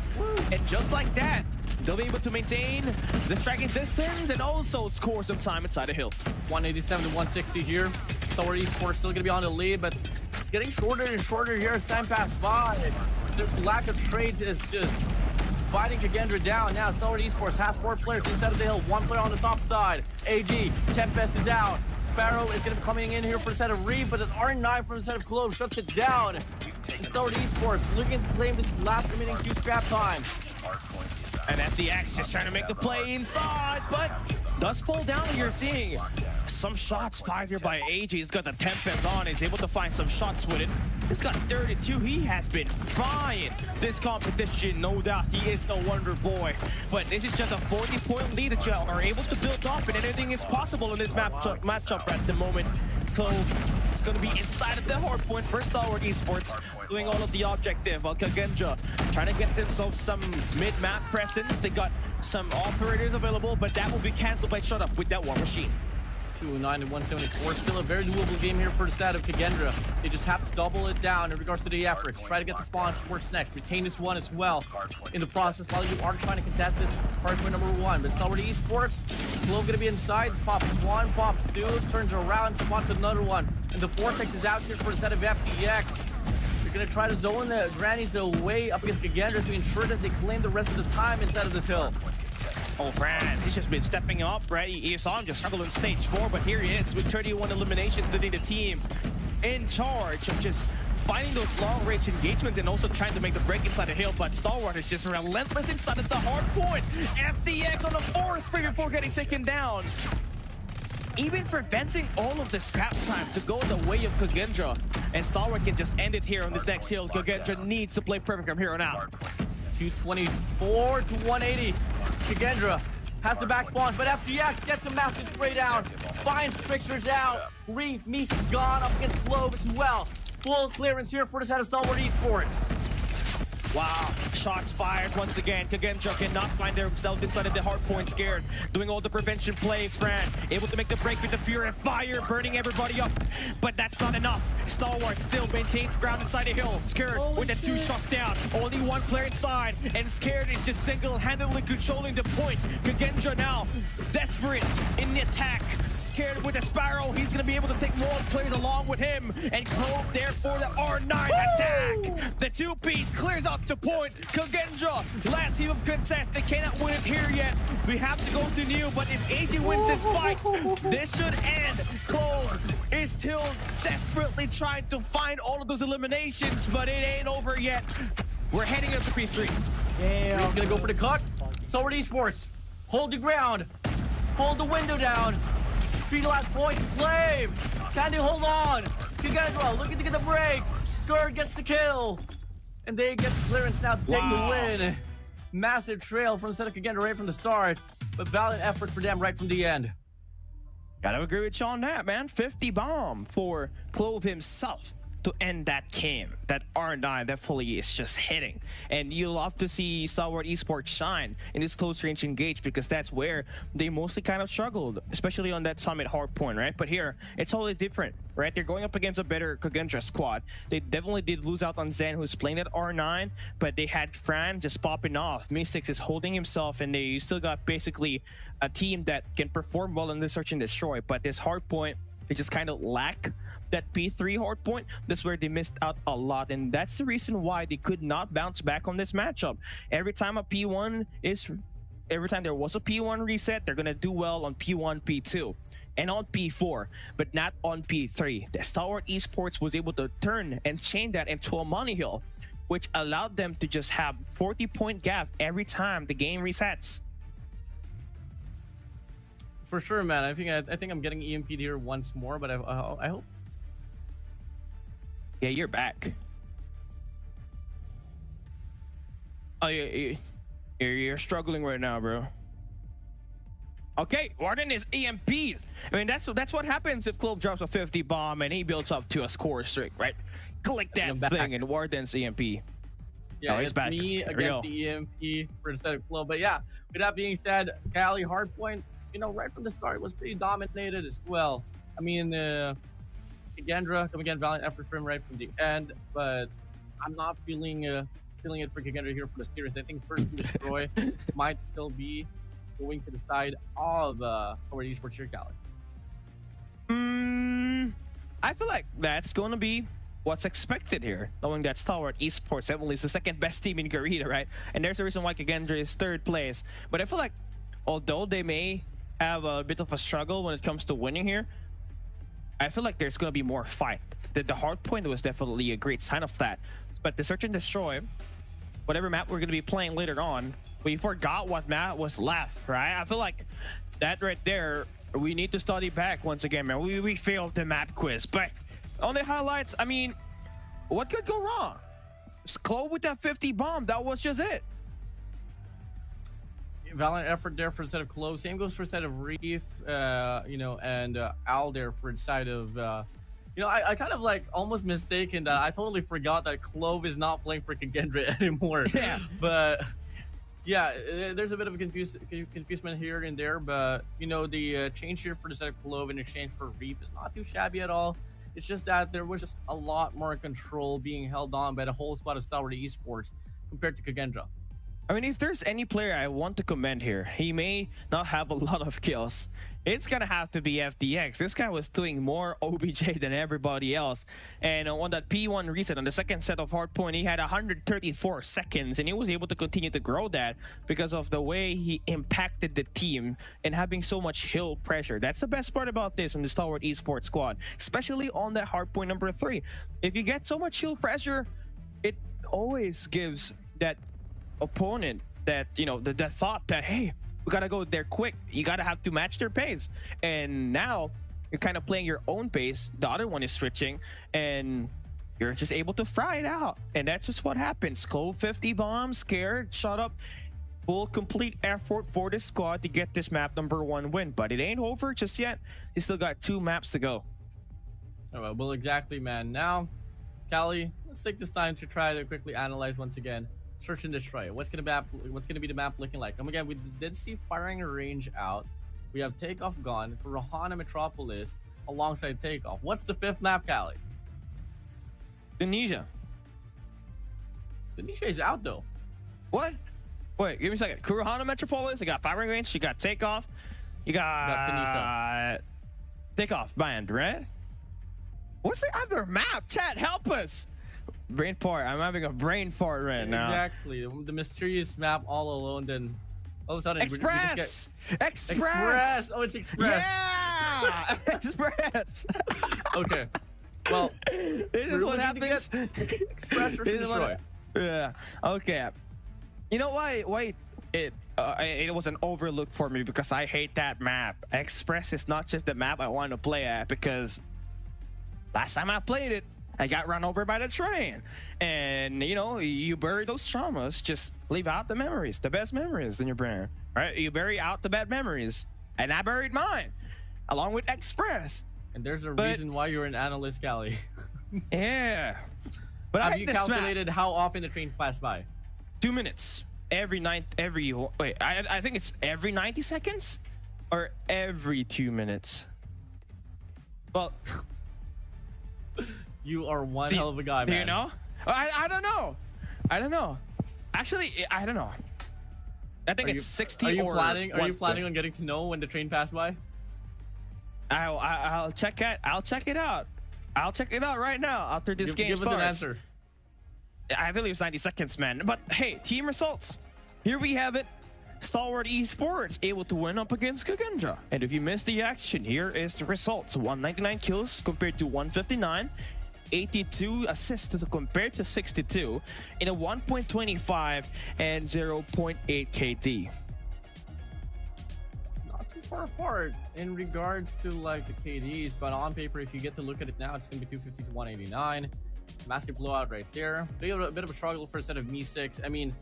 and just like that, they'll be able to maintain the striking distance and also score some time inside the hill. 187 to 160 here. Stalwart Esports still gonna be on the lead, but it's getting shorter and shorter here as time passes by. The lack of trades is just fighting Kagendra down. Now Stalwart Esports has 4 players inside of the hill, 1 player on the top side. AG, Tempest is out. Sparrow is going to be coming in here for the set of Reeve, but an R9 from the set of Clove shuts it down. And Stalwart Esports looking to claim this last remaining 2 scrap time. And FDX just trying to make the play inside, but does fall down. You're seeing some shots fired here by AG. He's got the Tempest on. He's able to find some shots with it. He's got 32. He has been flying this competition, no doubt. He is no wonder boy. But this is just a 40-point lead that you are able to build up, and anything is possible in this matchup at the moment. So it's going to be inside of the hard point for Stalwart Esports, doing all of the objective. While Kagendra trying to get themselves some mid-map presence. They got some operators available, but that will be canceled by Shut Up with that War Machine. 209 and 174. Still a very doable game here for the side of Kagendra. They just have to double it down in regards to the efforts. Try to get the spawn towards next. Retain this one as well in the process while you are trying to contest this hard point number 1. But Stalwart Esports, Clove gonna be inside. Pops 1, pops 2, turns around, spawns another one. And the Vortex is out here for the set of FDX. They're gonna try to zone the grannies away up against Kagendra to ensure that they claim the rest of the time inside of this hill. Oh, Fran, he's just been stepping up, right? You saw him just struggle in stage 4, but here he is with 31 eliminations, leading the team in charge of just finding those long-range engagements and also trying to make the break inside the hill. But Stalwart is just relentless inside of the hard point. FDX on the 4th spring before getting taken down. Even preventing all of the scrap time to go the way of Kagendra. And Stalwart can just end it here on this next hill. Kagendra needs to play perfect from here on out. 224 to 180. Kagendra has the back spawns, but FDX gets a massive spray down. Finds Tricksters out. Reeve, Meese's gone up against Clove as well. Full clearance here for the side of Stalwart Esports. Wow, shots fired once again. Kagendra cannot find themselves inside of the hard point, scared. Doing all the prevention play, Fran. Able to make the break with the Fury and Fire, burning everybody up. But that's not enough. Stalwart still maintains ground inside the hill. Scared with the 2 shot down. Only 1 player inside. And Scared is just single-handedly controlling the point. Kagendra now desperate in the attack. Scared with the Sparrow. He's going to be able to take more players along with him. And Clove there for the R9 attack. The 2-piece clears out the point. Kagendra, last heap of contest. They cannot win it here yet. We have to go to new, but if AG wins this fight, this should end. Clove is still desperately trying to find all of those eliminations, but it ain't over yet. We're heading up to P3. Yeah, he's gonna go for the cut. Stalwart Esports, hold the ground. Hold the window down. 3 last points to claim. Can they hold on? Kagendra looking to get the break. Skurd gets the kill. And they get the clearance now to take the win. Massive trail from the set of Kagendra right from the start, but valiant effort for them right from the end. Gotta agree with you on that, man. 50 bomb for Clove himself to end that game. That R9 definitely is just hitting. And you love to see Star Wars Esports shine in this close range engage because that's where they mostly kind of struggled, especially on that Summit hardpoint, right? But here, it's totally different, right? They're going up against a better Kagendra squad. They definitely did lose out on Zen, who's playing at R9, but they had Fran just popping off. Mystics is holding himself, and they still got basically a team that can perform well in the search and destroy. But this hardpoint, they just kind of lack that P3 hard point. That's where they missed out a lot, and that's the reason why they could not bounce back on this matchup. Every time there was a P1 reset, they're gonna do well on P1, P2, and on P4, but not on P3. The Star Wars Esports was able to turn and change that into a money hill, which allowed them to just have 40-point gap every time the game resets. For sure, man. I think I'm getting EMP'd here once more, but I hope. Yeah, you're back. Oh, yeah, you're struggling right now, bro. Okay, Warden is EMP'd. I mean, that's what happens if Clove drops a 50 bomb and he builds up to a score streak, right? Click that thing and Warden's EMP. Yeah, he's it's back. me against the EMP for the set of Clove. But yeah, with that being said, Cali hardpoint, right from the start was pretty dominated as well. I mean, Kagendra, come again, valiant effort from right from the end, but I'm not feeling it for Kagendra here for the series. I think first to destroy might still be going to the side of Star Esports here, Cali. I feel like that's going to be what's expected here, knowing that Star Wars Esports definitely is the second best team in Garita, right? And there's a reason why Kagendra is third place. But I feel like, although they may have a bit of a struggle when it comes to winning here, I feel like there's going to be more fight. The hard point was definitely a great sign of that. But the search and destroy, whatever map we're going to be playing later on, we forgot what map was left, right? I feel like that right there, we need to study back once again, man. We failed the map quiz. But on the highlights, I mean, what could go wrong? Clove with that 50 bomb, that was just it. Valiant effort there for the set of Clove. Same goes for the set of Reef, and Al there for the side of, I kind of like almost mistaken that I totally forgot that Clove is not playing for Kagendra anymore. Yeah. But yeah, there's a bit of a confusement here and there, but the change here for the set of Clove in exchange for Reef is not too shabby at all. It's just that there was just a lot more control being held on by the whole squad of Star Wars Esports compared to Kagendra. I mean, if there's any player I want to commend here, he may not have a lot of kills. It's gonna have to be FDX. This guy was doing more OBJ than everybody else. And on that P1 reset, on the second set of hardpoint, he had 134 seconds, and he was able to continue to grow that because of the way he impacted the team and having so much hill pressure. That's the best part about this on the Star Wars Esports squad, especially on that hardpoint number 3. If you get so much hill pressure, it always gives that opponent that the thought that, hey, we gotta go there quick. You gotta have to match their pace. And now you're kind of playing your own pace. The other one is switching, and you're just able to fry it out. And that's just what happens. Clove 50 bombs, scared, shut up. Full complete effort for this squad to get this map number 1 win. But it ain't over just yet. They still got 2 maps to go. All right, well, exactly, man. Now, Cali, let's take this time to try to quickly analyze once again. Search and destroy. What's gonna be the map looking like? Again, we did see firing range out. We have takeoff gone. Rohana Metropolis alongside takeoff. What's the 5th map, Cali? Tunisia. Tunisia is out though. What? Wait, give me a second. Kurohana Metropolis. You got firing range. You got takeoff. You got Tunisia. Takeoff band, right? What's the other map? Chat, help us. Brain fart. I'm having a brain fart right now. Exactly. The mysterious map all alone. Then all of a sudden, Express. Express. Oh, it's Express. Yeah. Express. Okay. Well, this is what happens. Express versus destroy. Yeah. Okay. You know why it was an overlook for me, because I hate that map. Express is not just the map I want to play at, because last time I played it, I got run over by the train. And, you bury those traumas. Just leave out the memories, the best memories in your brain, right? You bury out the bad memories. And I buried mine. along with Express. And there's a But- reason why you're an analyst, Callie. Yeah. But I Have like you this map. calculated how often the train passed by? 2 minutes I think it's every 90 seconds or every 2 minutes. Well, You are one hell of a guy, do man. you know? I don't know. I don't know. Actually, I don't know. I think it's 60 Are you or planning? Are you 130. planning on getting to know when the train passed by? I'll check it. I'll check it out. I'll check it out right now after this game Give starts. us an answer. I believe it's 90 seconds, man. But hey, team results. Here we have it. Stalwart Esports able to win up against Kagendra. And if you missed the action, here is the results. 199 kills compared to 159. 82 assists compared to 62 in a 1.25 and 0.8 KD. Not too far apart in regards to like the KDs, but on paper, if you get to look at it now, it's gonna be 250 to 189. Massive blowout right there. Bit of a struggle for a set of Me6. I mean,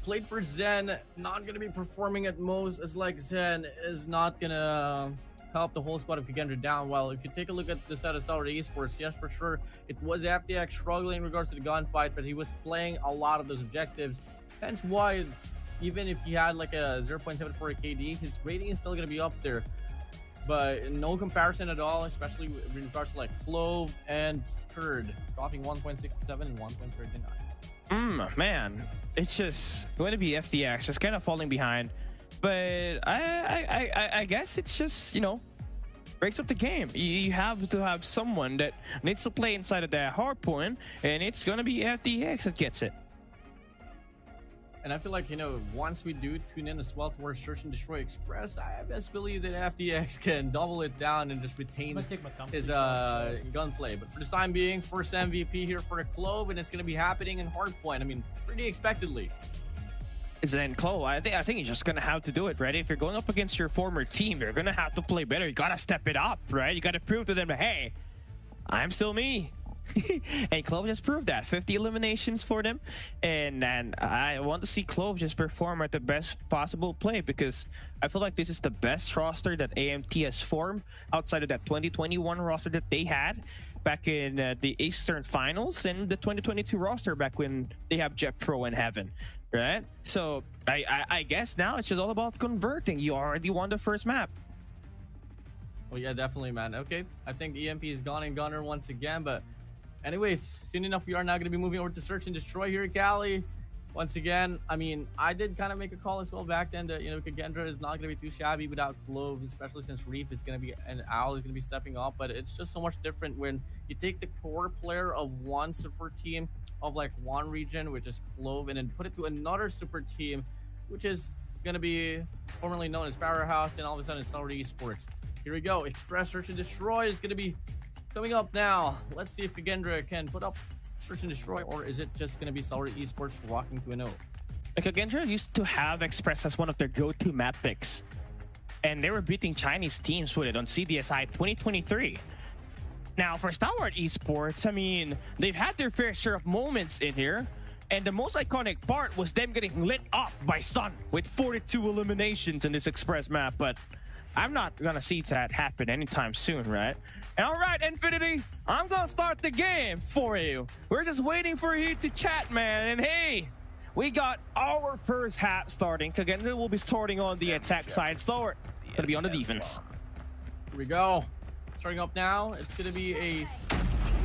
played for Zen, not gonna be performing at most, as like Zen is not gonna help the whole squad of Kagendra down. Well, if you take a look at the set of Stalwart Esports, yes, for sure, it was FTX struggling in regards to the gunfight, but he was playing a lot of those objectives. Hence why, even if he had like a 0.74 KD, his rating is still going to be up there. But no comparison at all, especially in regards to like Clove and Skurd, dropping 1.67 and 1.39. Man, it's just going to be FTX, just kind of falling behind. But I guess it's just, you know, breaks up the game. You have to have someone that needs to play inside of that hard point, and it's going to be FTX that gets it. And I feel like, you know, once we do tune in as well towards Search and Destroy Express, I best believe that FTX can double it down and just retain his gunplay. But for the time being, first MVP here for the Clove, and it's going to be happening in Hardpoint. I mean, pretty expectedly. And Clove, I think you're just gonna have to do it, right? If you're going up against your former team, you're gonna have to play better. You gotta step it up, right? You gotta prove to them that, hey, I'm still me. And Clove just proved that. 50 eliminations for them, and I want to see Clove just perform at the best possible play, because I feel like this is the best roster that AMT has formed outside of that 2021 roster that they had back in the Eastern Finals, and the 2022 roster back when they have Jet Pro in heaven. Right? So I guess now it's just all about converting. You already won the first map. Oh yeah, definitely, man. Okay, I think EMP is gone and Gunner once again, but anyways, soon enough we are now going to be moving over to Search and Destroy here, Cali. Once again, I mean, I did kind of make a call as well back then that, you know, Kagendra is not going to be too shabby without Clove, especially since Reef is going to be, and Owl is going to be stepping up, but it's just so much different when you take the core player of one super team of like one region, which is Clove, and then put it to another super team, which is going to be formerly known as Powerhouse, then all of a sudden it's Stalwart Esports. Here we go. Express Search and Destroy is going to be coming up now. Let's see if Kagendra can put up Search and Destroy, or is it just going to be Stalwart Esports walking to a no? Kagendra used to have Express as one of their go-to map picks, and they were beating Chinese teams with it on CDSI 2023. Now, for Stalwart Esports, I mean, they've had their fair share of moments in here, and the most iconic part was them getting lit up by Sun with 42 eliminations in this Express map, but I'm not gonna see that happen anytime soon, right? And all right, Infinity, I'm gonna start the game for you. We're just waiting for you to chat, man, and hey, we got our first half starting. Kagendra will be starting on the attack side. Stalwart gonna be on the defense. Here we go. Starting up now, it's going to be a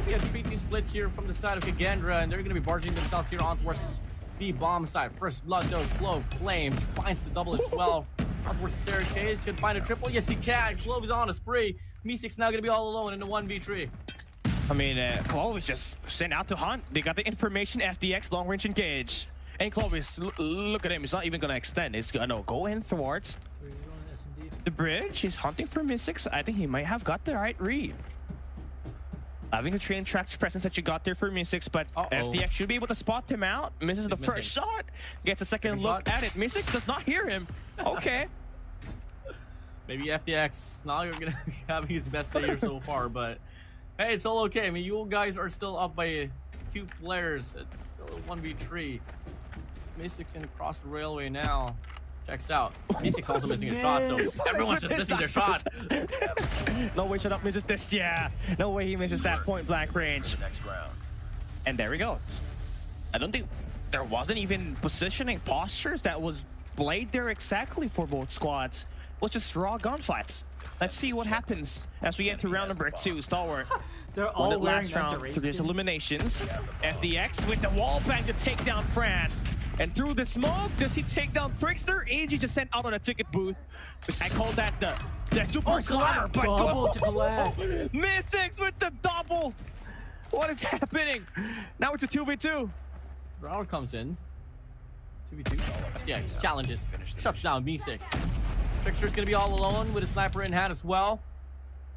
3-2 split here from the side of Kagendra, and they're going to be barging themselves here on towards the bomb side. First blood, though, Clove claims, finds the double as well. On towards Staircase, could find a triple. Yes, he can. Clove is on a spree. Me6 now going to be all alone in the 1v3. I mean, Clove is just sent out to hunt. They got the information, FDX, long range engage. And Clove is, look at him, he's not even going to extend. He's going to go in towards the bridge. He's hunting for Me6. I think he might have got the right read. Having the train tracks presence that you got there for Me6, but FDX should be able to spot him out. Misses the first shot. Gets a second look at it. Me6 does not hear him. Okay. Maybe FDX not going to be having his best day here so far, but hey, it's all okay. I mean, you guys are still up by 2 players. It's still a 1v3. Me6 in across the railway now. Checks out. B6 also missing a shot, so everyone's just missing their shot. No way Shut Up misses this. Yeah. No way he misses that point blank range. Next round. And there we go. I don't think there wasn't even positioning postures that was played there exactly for both squads. It was just raw gunfights. Let's see what happens as we enter round number 2. Stalwart. They're all Won it wearing last round Mentor for there's skins. eliminations. FDX with the wall bang to take down Fran. And through the smoke, does he take down Trickster? AG just sent out on a ticket booth. I call that the super slammer. But Double to collab. Mystics with the double. What is happening? Now it's a 2v2. Router comes in. 2v2. Yeah, challenges. Shuts down B6. Trickster's gonna be all alone with a sniper in hand as well.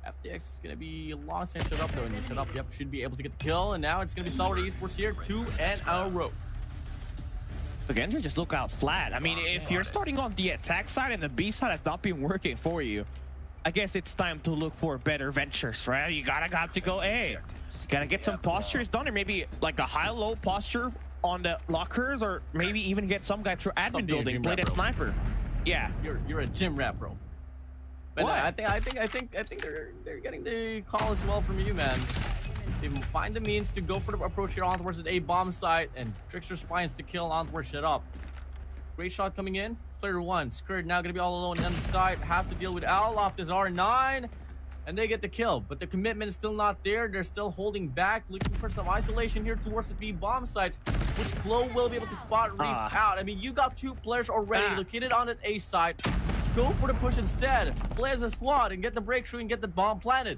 FDX is gonna be a long time shut up though, and shut up, yep, should be able to get the kill, and now it's gonna be Stalwart Esports here, 2 in a row. Again, just look out flat. I mean, if you're starting on the attack side and the B side has not been working for you, I guess it's time to look for better ventures, right? You have to go A. Gotta get some postures done, or maybe like a high-low posture on the lockers, or maybe even get some guy through admin building, play that sniper. Yeah, you're a gym rat, bro. But what? I think they're getting the call as well from you, man. They find the means to go for the approach here on towards the A bomb site, and Trickster finds to kill on towards shut up. Great shot coming in. Player 1, Skirt now gonna be all alone on the side, has to deal with Owl off this R9, and they get the kill. But the commitment is still not there. They're still holding back, looking for some isolation here towards the B bomb site, which Chloe will be able to spot Reef out. I mean, you got 2 players already located on that A site. Go for the push instead. Play as a squad and get the breakthrough and get the bomb planted.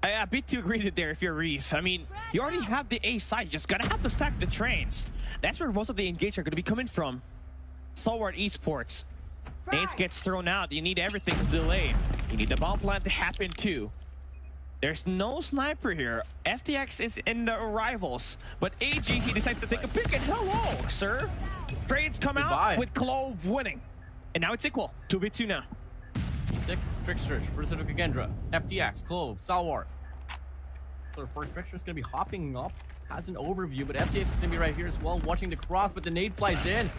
A bit too greedy there if you're Reef. I mean, you already have the A side. You just gotta have to stack the trains. That's where most of the engage are gonna be coming from. Stalwart Esports. Nades gets thrown out. You need everything to delay. You need the bomb plant to happen too. There's no sniper here. FTX is in the arrivals, but AG, he decides to take a pick, and hello, sir. Trades come out with Clove winning. And now it's equal. 2v2 now. E6, Trickster versus Kagendra. FTX, Clove, Stalwart. So for Trickster's gonna be hopping up. Has an overview, but FTX is gonna be right here as well, watching the cross, but the nade flies in.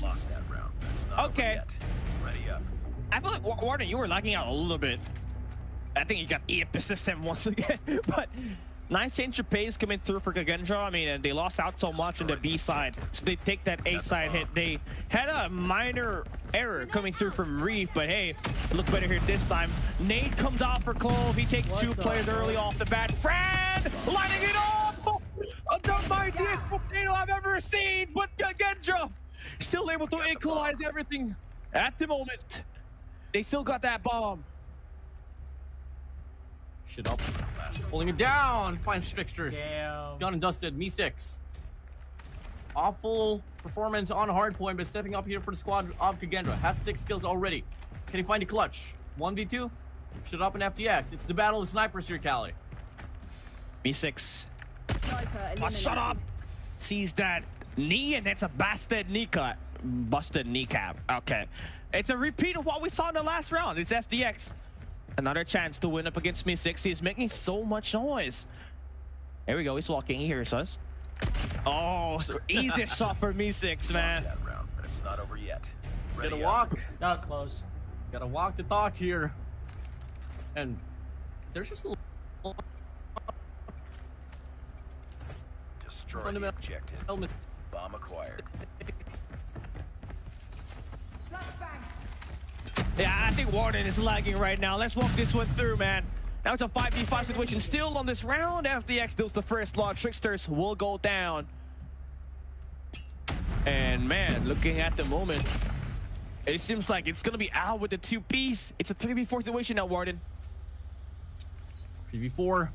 Lost that round. That's not okay. yet. Ready up. I feel like Warden, you were lagging out a little bit. I think you got EMP system once again, but nice change of pace coming through for Kagendra. I mean, they lost out so much on the B side, so they take that A side hit. They had a minor error coming through from Reef, but hey, look better here this time. Nade comes out for Clove. He takes 2 players early off the bat. Fran lining it up! The mightiest potato I've ever seen, but Kagendra still able to equalize everything at the moment. They still got that bomb. Shit up. Pulling it down. Finds Tricksters. Damn. Done and dusted. Me6. Awful performance on hardpoint, but stepping up here for the squad of Kagendra. Has 6 kills already. Can he find a clutch? 1v2? Shut up in FDX. It's the battle of snipers here, Callie. Me6. Shut up. Sees that knee, and it's a busted kneecap. Busted kneecap. Okay. It's a repeat of what we saw in the last round. It's FDX. Another chance to win up against Me6. He's making so much noise. There we go. He's walking. He hears us. Oh, so easy shot for Me6, man. That round, but it's not over yet. Gotta walk. That was close. Gotta walk the talk here. And there's just a little Destroy the objective. element. Bomb acquired. Yeah, I think Warden is lagging right now. Let's walk this one through, man. Now it's a 5v5 situation still on this round. FDX deals the first blood. Tricksters will go down. And man, looking at the moment, it seems like it's gonna be out with the 2-piece. It's a 3v4 situation now, Warden. 3v4.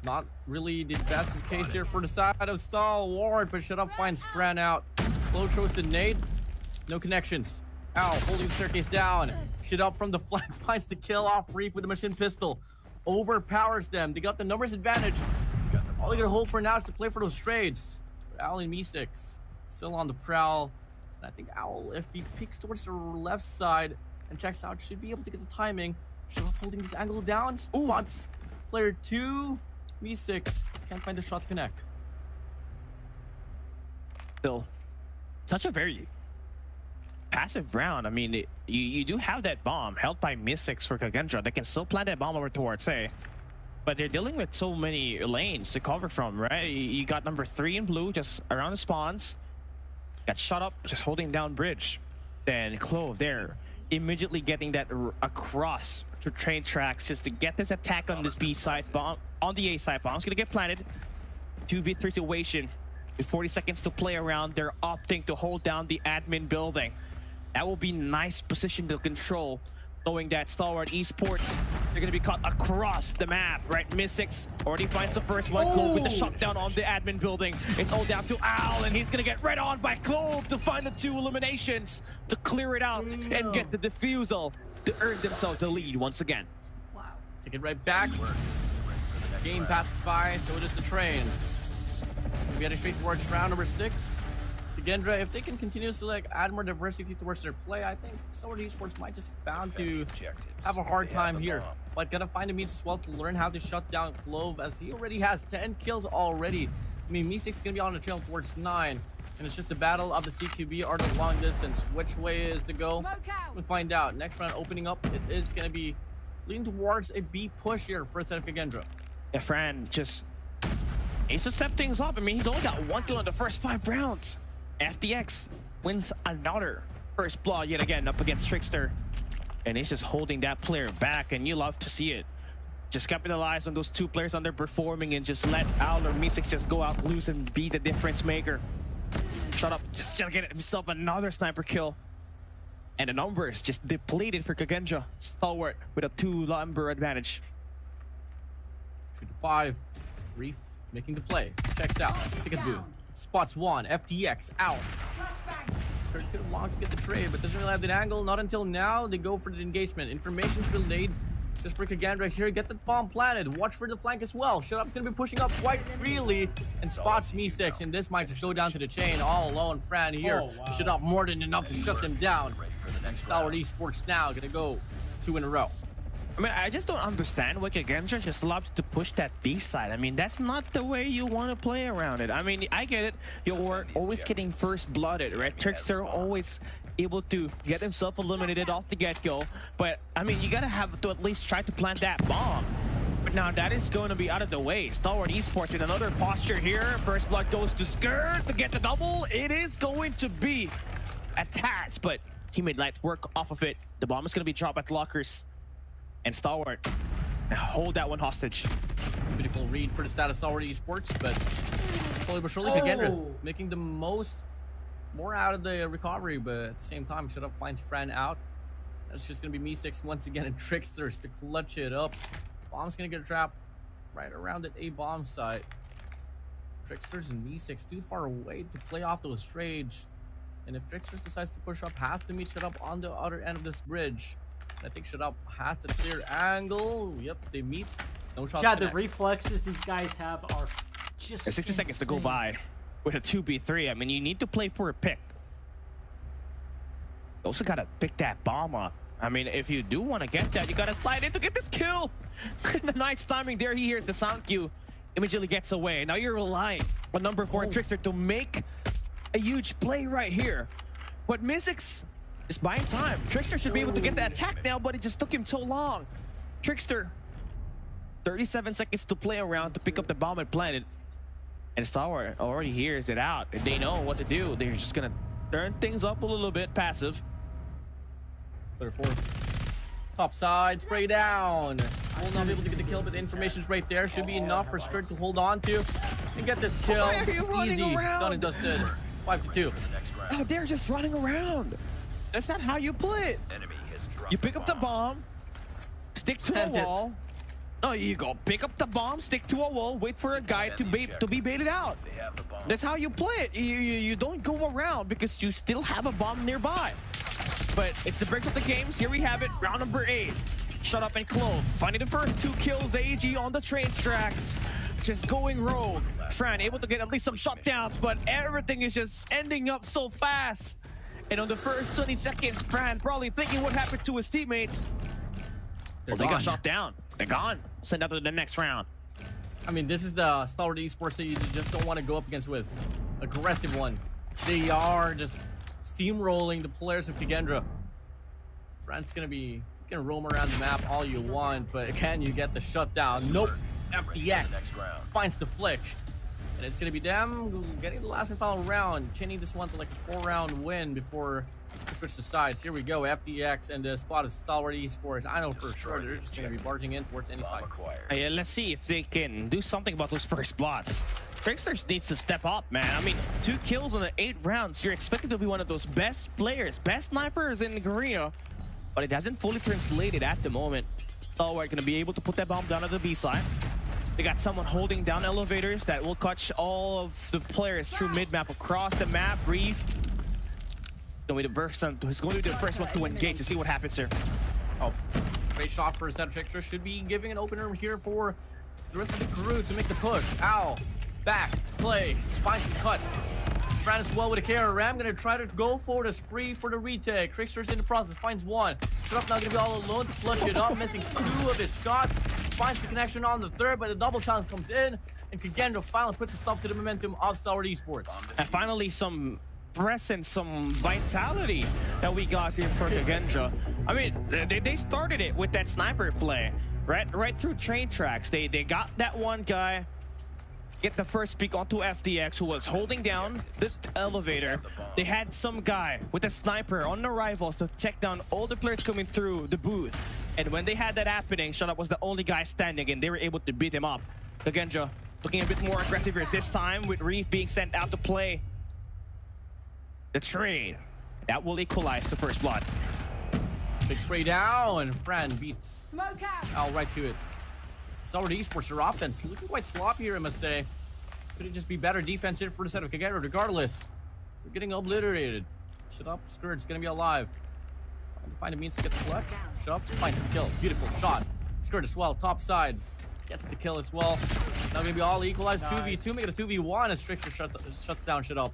Not really the best case here for the side of Stalwart, but Shut Up finds Fran out. Low throws the nade. No connections. Ow, holding the staircase down. Shut Up from the flank finds the kill off Reef with the machine pistol. Overpowers them. They got the numbers advantage. All they gotta hope for now is to play for those trades. But Owl and Me6 still on the prowl. And I think Owl, if he peeks towards the left side and checks out. Should be able to get the timing. Should holding this angle down. Spots player 2. Me6 can't find a shot to connect. Still, such a very passive round. I mean, you do have that bomb held by Me6 for Kagendra. They can still plant that bomb over towards A. But they're dealing with so many lanes to cover from, right? You got number 3 in blue just around the spawns. Got shot up, just holding down bridge. Then Clove there, immediately getting that across to train tracks just to get this attack on this B side. Bomb on the A side. Bomb's gonna get planted. 2v3 situation. With 40 seconds to play around, they're opting to hold down the admin building. That will be nice position to control, knowing that Stalwart Esports, they're going to be caught across the map, right? Me6 already finds the first one. Clove with the shutdown on the admin building. It's all down to Al, and he's going to get right on by Clove to find the 2 eliminations to clear it out and get the defusal to earn themselves the lead once again. Wow. Take it right back. Game passes by, so does the train. We're getting straight towards round number 6. Gendra, if they can continue to like add more diversity towards their play, I think Stalwart Esports might just bound to have a hard time here. But gotta find a means as well to learn how to shut down Clove, as he already has 10 kills already. I mean, Me6 is gonna be on the trail towards 9, and it's just a battle of the CQB or the long distance. Which way is to go? We'll find out. Next round opening up, it is gonna be leaning towards a B push here for Gendra. Yeah, Fran just needs to step things up. I mean, he's only got 1 kill in the first 5 rounds. FTX wins another first blood yet again up against Trickster, and he's just holding that player back, and you love to see it. Just capitalize on those 2 players underperforming and just let Owl or Me6 just go out loose and be the difference maker. Shut up, just gonna get himself another sniper kill, and the numbers just depleted for Kagendra. Stalwart with a 2 number advantage. 3-5. Reef making the play. Checks out. Ticket booth. Spots 1. FTX out. Skirt could have long to get the trade, but doesn't really have that angle. Not until now. They go for the engagement. Information's relayed just for Kagendra here. Get the bomb planted. Watch for the flank as well. Shut Up's gonna be pushing up quite freely and spots Me6, and this might just go down to the chain all alone. Fran here. Shut Up more than enough to shut them down. And Stalwart Esports now gonna go 2 in a row. I mean, I just don't understand why Kagendra just loves to push that B side. I mean, that's not the way you want to play around it. I mean, I get it. You're always getting first blooded, right? Trickster always able to get himself eliminated off the get-go. But, I mean, you got to have to at least try to plant that bomb. But now that is going to be out of the way. Stalwart Esports in another posture here. First blood goes to Skirt to get the double. It is going to be a task, but he made light work off of it. The bomb is going to be dropped at lockers. And Stalwart, hold that one hostage. Beautiful read for the stat of Stalwart Esports, but slowly but surely Kagendra making the more out of the recovery, but at the same time, Shut Up finds Fran out. That's just gonna be Me6 once again and Tricksters to clutch it up. Bomb's gonna get trapped right around at A bomb site. Tricksters and Me6 too far away to play off those trades. And if Tricksters decides to push up, has to meet Shut Up on the other end of this bridge. I think Shut Up has the clear angle. Yep, they meet. No shots. Yeah, the reflexes these guys have are just 60 seconds to go by with a 2v3. I mean, you need to play for a pick. You also gotta pick that bomb up. I mean, if you do want to get that, you gotta slide in to get this kill. The nice timing there. He hears the sound cue, immediately gets away. Now you're relying on number 4 Trickster to make a huge play right here. But Me6 is buying time. Trickster should be able to get that attack now, but it just took him so long. Trickster, 37 seconds to play around to pick up the bomb and plant it. And Stalwart already hears it out. And they know what to do. They're just gonna turn things up a little bit, passive. Clear 4. Top side, spray down. Will not be able to get the kill, but the information's right there. Should be enough for Skirt to hold on to and get this kill. Easy, done and dusted. 5-2. Oh, they're just running around. That's not how you play it. You pick up the bomb, stick to a wall. No, you go pick up the bomb, stick to a wall, wait for a guy to be baited out. That's how you play it. You don't go around because you still have a bomb nearby. But it's the breaks of the games. Here we have it, round number 8. Shut Up and Clove finding the first 2 kills. AG on the train tracks, just going rogue. Fran able to get at least some shutdowns, but everything is just ending up so fast. And on the first 20 seconds, Fran probably thinking what happened to his teammates. Well, they got shot down. They're gone. Send out to the next round. I mean, this is the Star Wars Esports that you just don't want to go up against with. Aggressive one. They are just steamrolling the players of Kagendra. Fran's gonna be, you can roam around the map all you want, but can you get the shutdown? Nope. FDX finds the flick. And it's gonna be them getting the last and final round, chaining this one to like a 4-round win before we switch the sides. Here we go, FDX and the squad of Stalwart Esports. I know for sure they're just gonna be barging in towards any sides. Yeah, let's see if they can do something about those first spots. Tricksters needs to step up, man. I mean, 2 kills on the 8 rounds. You're expected to be one of those best players, best snipers in the arena, but it hasn't fully translated at the moment. Stalwart gonna be able to put that bomb down at the B side. They got someone holding down elevators that will catch all of the players through mid-map across the map. Reef going to be the first one to engage to see what happens here. Oh, great shot for a set of Tricksters. Should be giving an opener here for the rest of the crew to make the push. Ow, back, play, finds the cut. Fran as well with a care. Ram gonna try to go for the spree for the retake. Tricksters in the process, finds one. Shut up now gonna be all alone to flush it up, missing 2 of his shots. Finds the connection on the 3rd, but the double challenge comes in, and Kagendra finally puts a stop to the momentum of Stalwart Esports. And finally, some presence, some vitality that we got here for Kagendra. I mean, they started it with that sniper play, right through train tracks. They got that one guy, get the first peek onto FDX, who was holding down the elevator. They had some guy with a sniper on the rivals to check down all the players coming through the booth. And when they had that happening, Shut was the only guy standing, and they were able to beat him up. Kagendra looking a bit more aggressive here this time, with Reef being sent out to play the trade. That will equalize the first blood. Big spray down, and Fran beats Al right to it. Stalwart Esports are offense looking quite sloppy here, I must say. Could it just be better defense here for the set of Kagendra? Regardless, we're getting obliterated. Shut up, Scourge's gonna be alive. Trying to find a means to get the flex. Shut up, finds the kill. Beautiful shot. Scourge as well, top side. Gets the kill as well. Now gonna be all equalized. 2v2, make it a 2v1 as Trickster shuts down Shut Up.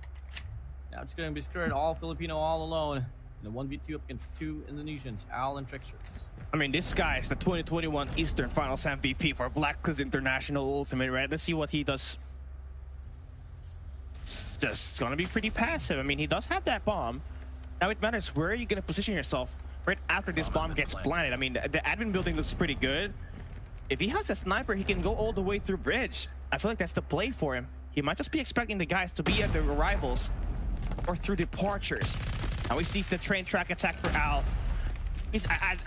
Now it's gonna be Scourge, all Filipino, all alone. In a 1v2 up against 2 Indonesians, Al and Tricksters. I mean, this guy is the 2021 Eastern Finals MVP for Blacklist International Ultimate, right? Let's see what he does. It's just gonna be pretty passive. I mean, he does have that bomb. Now it matters where are you gonna position yourself right after this bomb gets planted. I mean, the admin building looks pretty good. If he has a sniper, he can go all the way through bridge. I feel like that's the play for him. He might just be expecting the guys to be at the arrivals or through departures. Now he sees the train track attack for Al.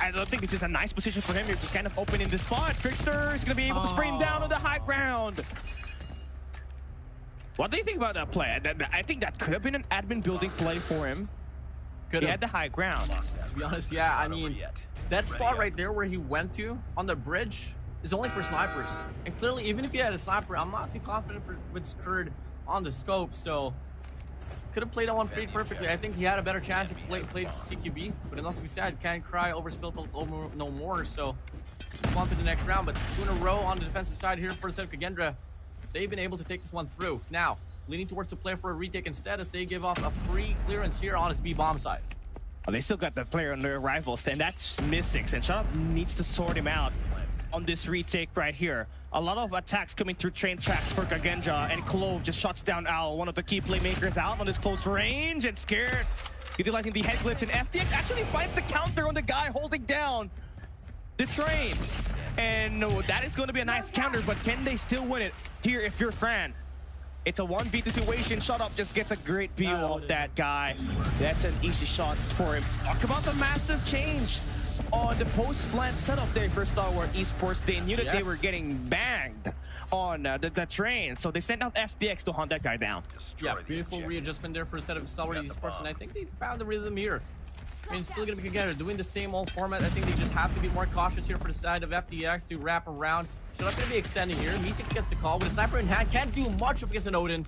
I don't think this is a nice position for him. You're just kind of opening the spot. Trickster is going to be able to spray him down on the high ground. What do you think about that play? I think that could have been an admin building play for him. He had the high ground. To be honest, yeah, I mean, that spot right there where he went to on the bridge is only for snipers. And clearly, even if he had a sniper, I'm not too confident with Skurd on the scope, so could have played that one pretty perfectly. I think he had a better chance if he played CQB, but enough to be said, can't cry over spilled milk no more, so on to the next round. But 2 in a row on the defensive side here for the set of Kagendra. They've been able to take this one through. Now, leaning towards the play for a retake instead as they give off a free clearance here on his B bomb side. Oh, they still got the player on their rivals, and that's missing. And Shut Up needs to sort him out on this retake right here. A lot of attacks coming through train tracks for Kagendra, and Clove just shuts down Al, one of the key playmakers out on this close range, and Scared utilizing the head glitch, and FDX actually finds the counter on the guy holding down the trains. And that is going to be a nice counter, but can they still win it here if you're Fran? It's a 1v2 situation. Shut Up just gets a great view of that guy. That's an easy shot for him. Talk about the massive change on the post-plant setup there for Stalwart Esports. They knew that they were getting banged on the train, so they sent out FDX to hunt that guy down. Yeah, beautiful readjustment there for the set of Stalwart Esports, and I think they found the rhythm here. I mean, it's still going to be together, doing the same old format. I think they just have to be more cautious here for the side of FDX to wrap around. Shut Up going to be extending here. Meeseeks gets the call with a sniper in hand. Can't do much up against an Odin.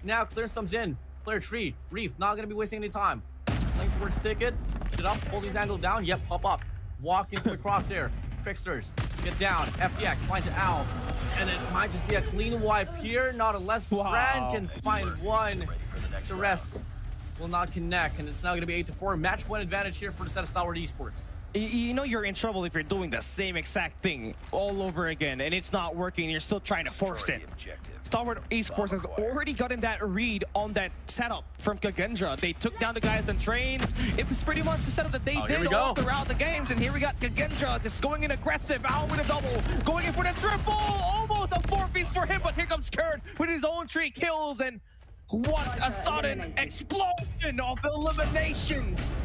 Now clearance comes in. Player 3, Reef, not going to be wasting any time. Playing towards Ticket. Shut Up, holding his angle down. Yep, pop up. Walk into the crosshair. Tricksters, get down. FDX finds an Owl. And it might just be a clean wipe here. Not unless Fran can find one. The rest will not connect, and it's now going to be 8-4. Match point advantage here for the set of Stalwart Esports. You know you're in trouble if you're doing the same exact thing all over again and it's not working and you're still trying to force it. Stalwart Esports has already gotten that read on that setup from Kagendra. They took down the guys on trains. It was pretty much the setup that they did all throughout the games. And here we got Kagendra just going in aggressive, out with a double, going in for the triple. Almost a 4-piece for him, but here comes Kurt with his own 3 kills. And what a sudden explosion of eliminations.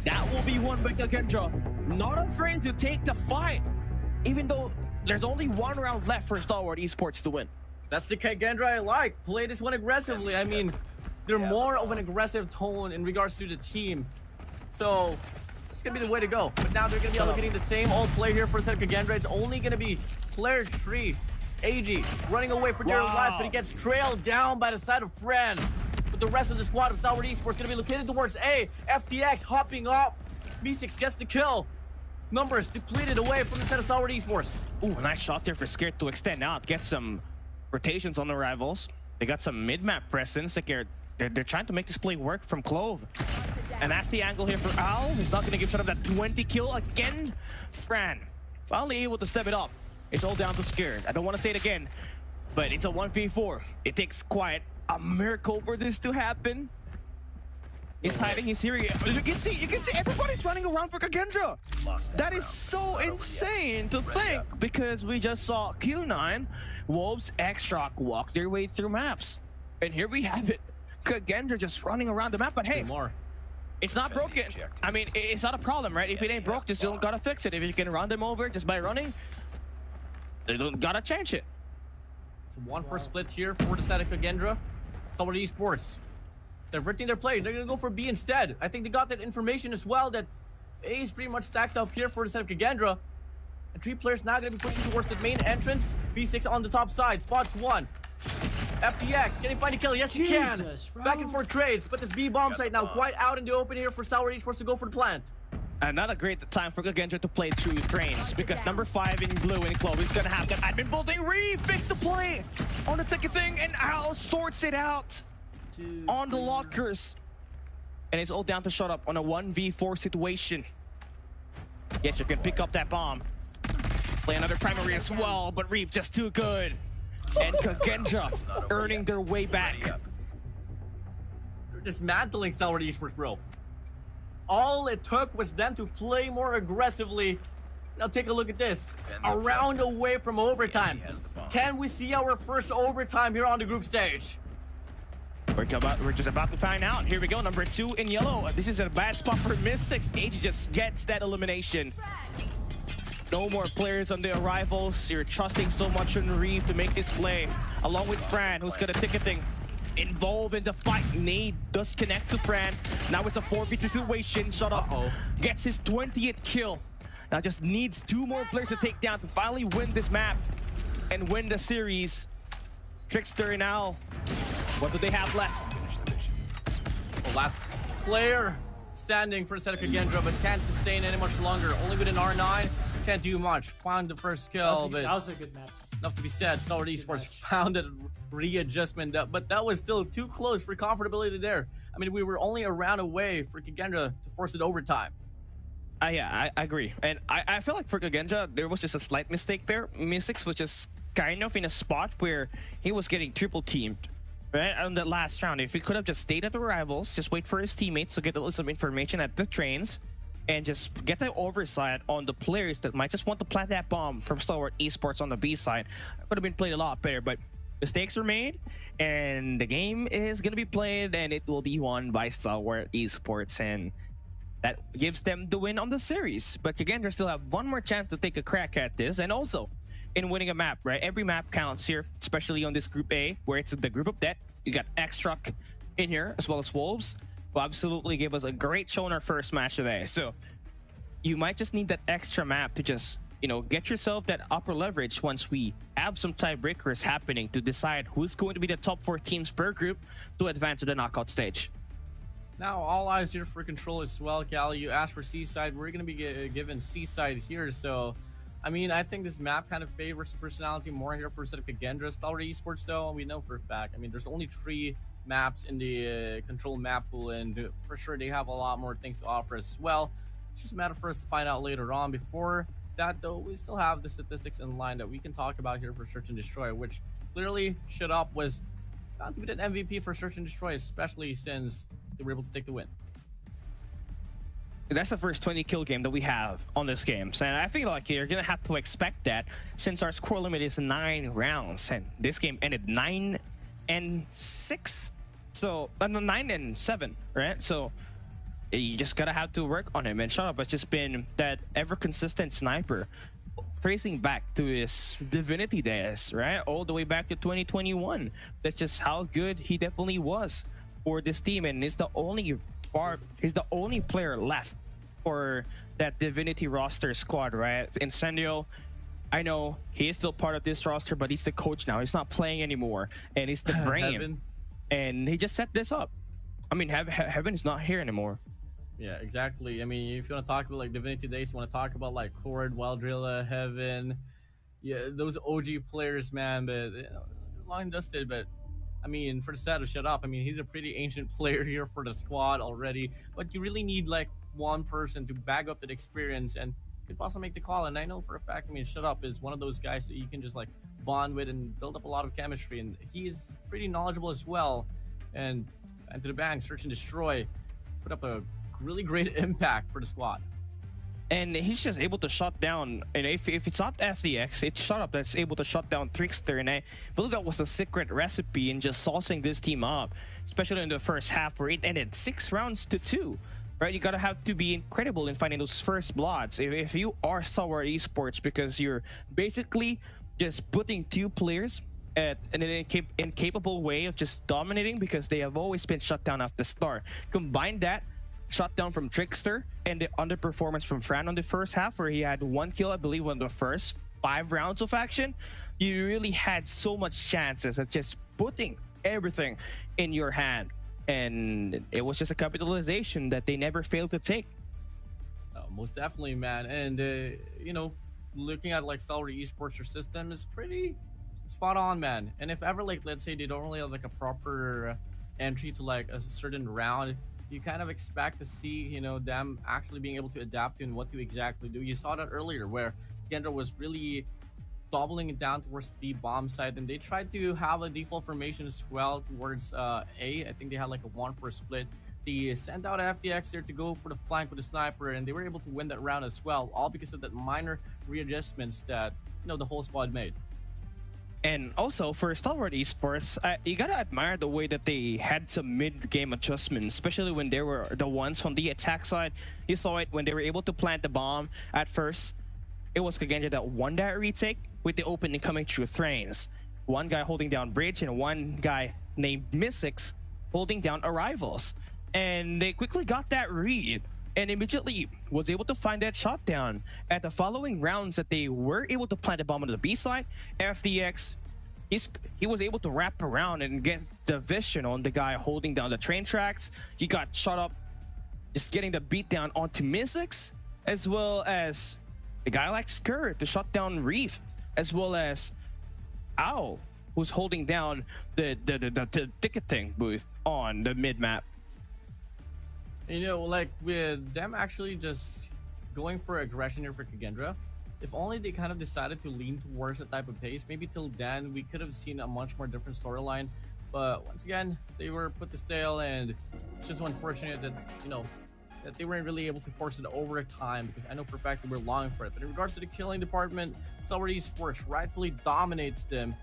That will be one by Kagendra. Not afraid to take the fight, even though there's only 1 round left for Stalwart Esports to win. That's the Kagendra I like. Play this one aggressively. I mean, they're more of an aggressive tone in regards to the team. So, it's going to be the way to go. But now they're going to be allocating the same old play here for set of Kagendra. It's only going to be player 3, AG, running away for dear life, but he gets trailed down by the side of Fran. But the rest of the squad of Stalwart Esports going to be located towards A. FTX hopping up. B6 gets the kill. Numbers depleted away from the set of Stalwart Esports. Ooh, nice shot there for Scared to extend out, get some rotations on the rivals. They got some mid-map presence. Like they're trying to make this play work from Clove. And that's the angle here for Al. He's not going to give shot of that 20 kill again. Fran finally able to step it up. It's all down to Scared. I don't want to say it again, but it's a 1v4. It takes quite a miracle for this to happen. He's hiding, he's here. You can see everybody's running around for Kagendra. That is so insane to think, because we just saw Q9, Wolves, X-Rock walk their way through maps. And here we have it. Kagendra just running around the map, but hey, it's not broken. I mean, it's not a problem, right? If it ain't broke, just don't gotta fix it. If you can run them over just by running, they don't gotta change it. It's 1-4 split here for the side of Kagendra. Stalwart Esports. They're diverting their play. They're going to go for B instead. I think they got that information as well, that A is pretty much stacked up here for the set of Kagendra. And 3 players now going to be pushing towards the main entrance. B6 on the top side. Spots 1. FTX, can he find a kill? Yes, he can. Back and forth trades, but this B bomb site now quite out in the open here for Stalwart Esports to go for the plant. And not a great time for Kagendra to play through trains, because number 5 in blue and Chloe is going to have that admin building refix the play on the ticket thing, and Al sorts it out on the lockers. And it's all down to shut up on a 1v4 situation. Yes, you can pick up that bomb. Play another primary as well, but Reeve just too good. And Kagendra earning their way back. They're dismantling Stalwart Esports, bro. All it took was them to play more aggressively. Now take a look at this. A round away from overtime. Can we see our first overtime here on the group stage? We're just about to find out. Here we go, number 2 in yellow. This is a bad spot for Miss6. H just gets that elimination. No more players on the arrivals. You're trusting so much on Reeve to make this play, along with Fran, who's got a ticketing involved in the fight. Nade does connect to Fran. Now it's a 4v2 situation. Shut up. Gets his 20th kill. Now just needs 2 more players to take down to finally win this map and win the series. Trickster and Al, what do they have left? The last player standing for the set of Kagendra, but can't sustain any much longer. Only with an R9, can't do much. Found the first kill, but that was a good map. Enough to be said, Stalwart Esports found a readjustment, but that was still too close for comfortability there. I mean, we were only a round away for Kagendra to force it overtime. Yeah, I agree. And I feel like for Kagendra, there was just a slight mistake there. Miss6 was just kind of in a spot where he was getting triple teamed. Right on the last round, if he could have just stayed at the rivals, just wait for his teammates to get a little some information at the trains, and just get the oversight on the players that might just want to plant that bomb from Stalwart Esports on the B side, could have been played a lot better. But mistakes were made, and the game is gonna be played, and it will be won by Stalwart Esports, and that gives them the win on the series. But again, they still have 1 more chance to take a crack at this, and also in winning a map, right? Every map counts here, especially on this Group A, where it's the group of death. You got X-Truck in here, as well as Wolves, who absolutely gave us a great show in our first match today. So you might just need that extra map to just, you know, get yourself that upper leverage once we have some tiebreakers happening to decide who's going to be the top 4 teams per group to advance to the knockout stage. Now, all eyes here for Control as well, Callie. You asked for Seaside. We're going to be given Seaside here, so I mean, I think this map kind of favors personality more here for set of Kagendra. Stalwart Esports, though, we know for a fact. I mean, there's only 3 maps in the control map pool, and for sure they have a lot more things to offer as well. It's just a matter for us to find out later on. Before that, though, we still have the statistics in line that we can talk about here for Search and Destroy, which clearly Shut Up was bound to be an MVP for Search and Destroy, especially since they were able to take the win. That's the first 20 kill game that we have on this game. So I feel like you're gonna have to expect that since our score limit is 9 rounds, and this game ended 9-6. So 9-7, right? So you just gotta have to work on him. And Shut Up has just been that ever consistent sniper, tracing back to his Divinity days, right? All the way back to 2021. That's just how good he definitely was for this team, and he's the only player left for that Divinity roster squad, right? Incendio, I know he is still part of this roster, but he's the coach now. He's not playing anymore, and he's the brain. Heaven. And he just set this up. I mean, Heaven is not here anymore. Yeah, exactly. I mean, if you want to talk about like Divinity Days, you want to talk about like Cord, Wildrilla, Heaven, yeah, those OG players, man. But long dusted. But I mean, for the set of Shut Up, I mean, he's a pretty ancient player here for the squad already. But you really need like one person to bag up that experience and could possibly make the call. And I know for a fact, I mean, Shut Up is one of those guys that you can just like bond with and build up a lot of chemistry. And he is pretty knowledgeable as well. And to the bank, Search and Destroy put up a really great impact for the squad. And he's just able to shut down, and if it's not FDX, it's Shut Up that's able to shut down Trickster, and I believe that was the secret recipe in just saucing this team up, especially in the first half where it ended 6-2, right? You gotta have to be incredible in finding those first bloods if you are Stalwart Esports, because you're basically just putting 2 players at an incapable way of just dominating, because they have always been shut down at the start. Combine that shutdown from Trickster and the underperformance from Fran on the first half, where he had 1 kill, I believe, on the first 5 rounds of action. You really had so much chances of just putting everything in your hand, and it was just a capitalization that they never failed to take. Most definitely, man. And you know, looking at like Stalwart Esports, your system is pretty spot on, man. And if ever, like, let's say they don't really have like a proper entry to like a certain round, you kind of expect to see, you know, them actually being able to adapt to and what to exactly do. You saw that earlier where Gendra was really doubling it down towards the bomb side, and they tried to have a default formation as well towards A. I think they had like a 1-4 split. They sent out FDX there to go for the flank with the sniper, and they were able to win that round as well, all because of that minor readjustments that, you know, the whole squad made. And also for Stalwart Esports, you gotta admire the way that they had some mid-game adjustments, especially when they were the ones on the attack side. You saw it when they were able to plant the bomb. At first, it was Kagenja that won that retake with the opening coming through Thrains. One guy holding down Bridge and one guy named Mystics holding down Arrivals. And they quickly got that read and immediately was able to find that shot down. At the following rounds that they were able to plant the bomb on the B side, FDX, he was able to wrap around and get the vision on the guy holding down the train tracks. He got shot up, just getting the beat down onto Mystics, as well as the guy like Skur to shut down Reef, as well as Owl, who's holding down the ticketing booth on the mid map. You know, like with them actually just going for aggression here for Kagendra, if only they kind of decided to lean towards that type of pace, maybe till then we could have seen a much more different storyline. But once again, they were put to stale, and it's just unfortunate that, you know, that they weren't really able to force it over time, because I know for a fact that we're longing for it. But in regards to the killing department, Stalwart Esports rightfully dominates them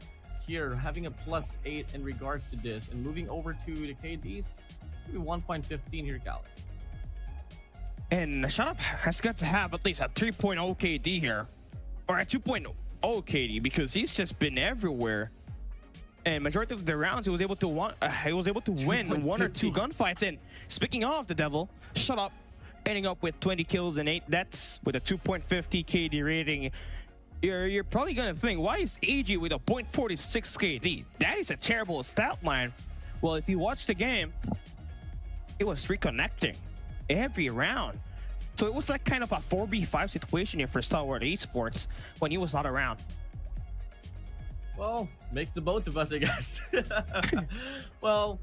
here, having a +8 in regards to this, and moving over to the KDs. 1.15 here, Cali. And Shut Up has got to have at least a 3.0 KD here, or a 2.0 KD, because he's just been everywhere. And majority of the rounds, he was able to win 1 or 2 gunfights. And speaking of the devil, Shut Up, ending up with 20 kills and 8 deaths with a 2.50 KD rating. You're probably gonna think, why is AG with a 0.46 KD? That is a terrible stat line. Well, if you watch the game, it was reconnecting every round. So it was like kind of a 4v5 situation here for Stalwart Esports when he was not around. Well, makes the both of us, I guess. Well,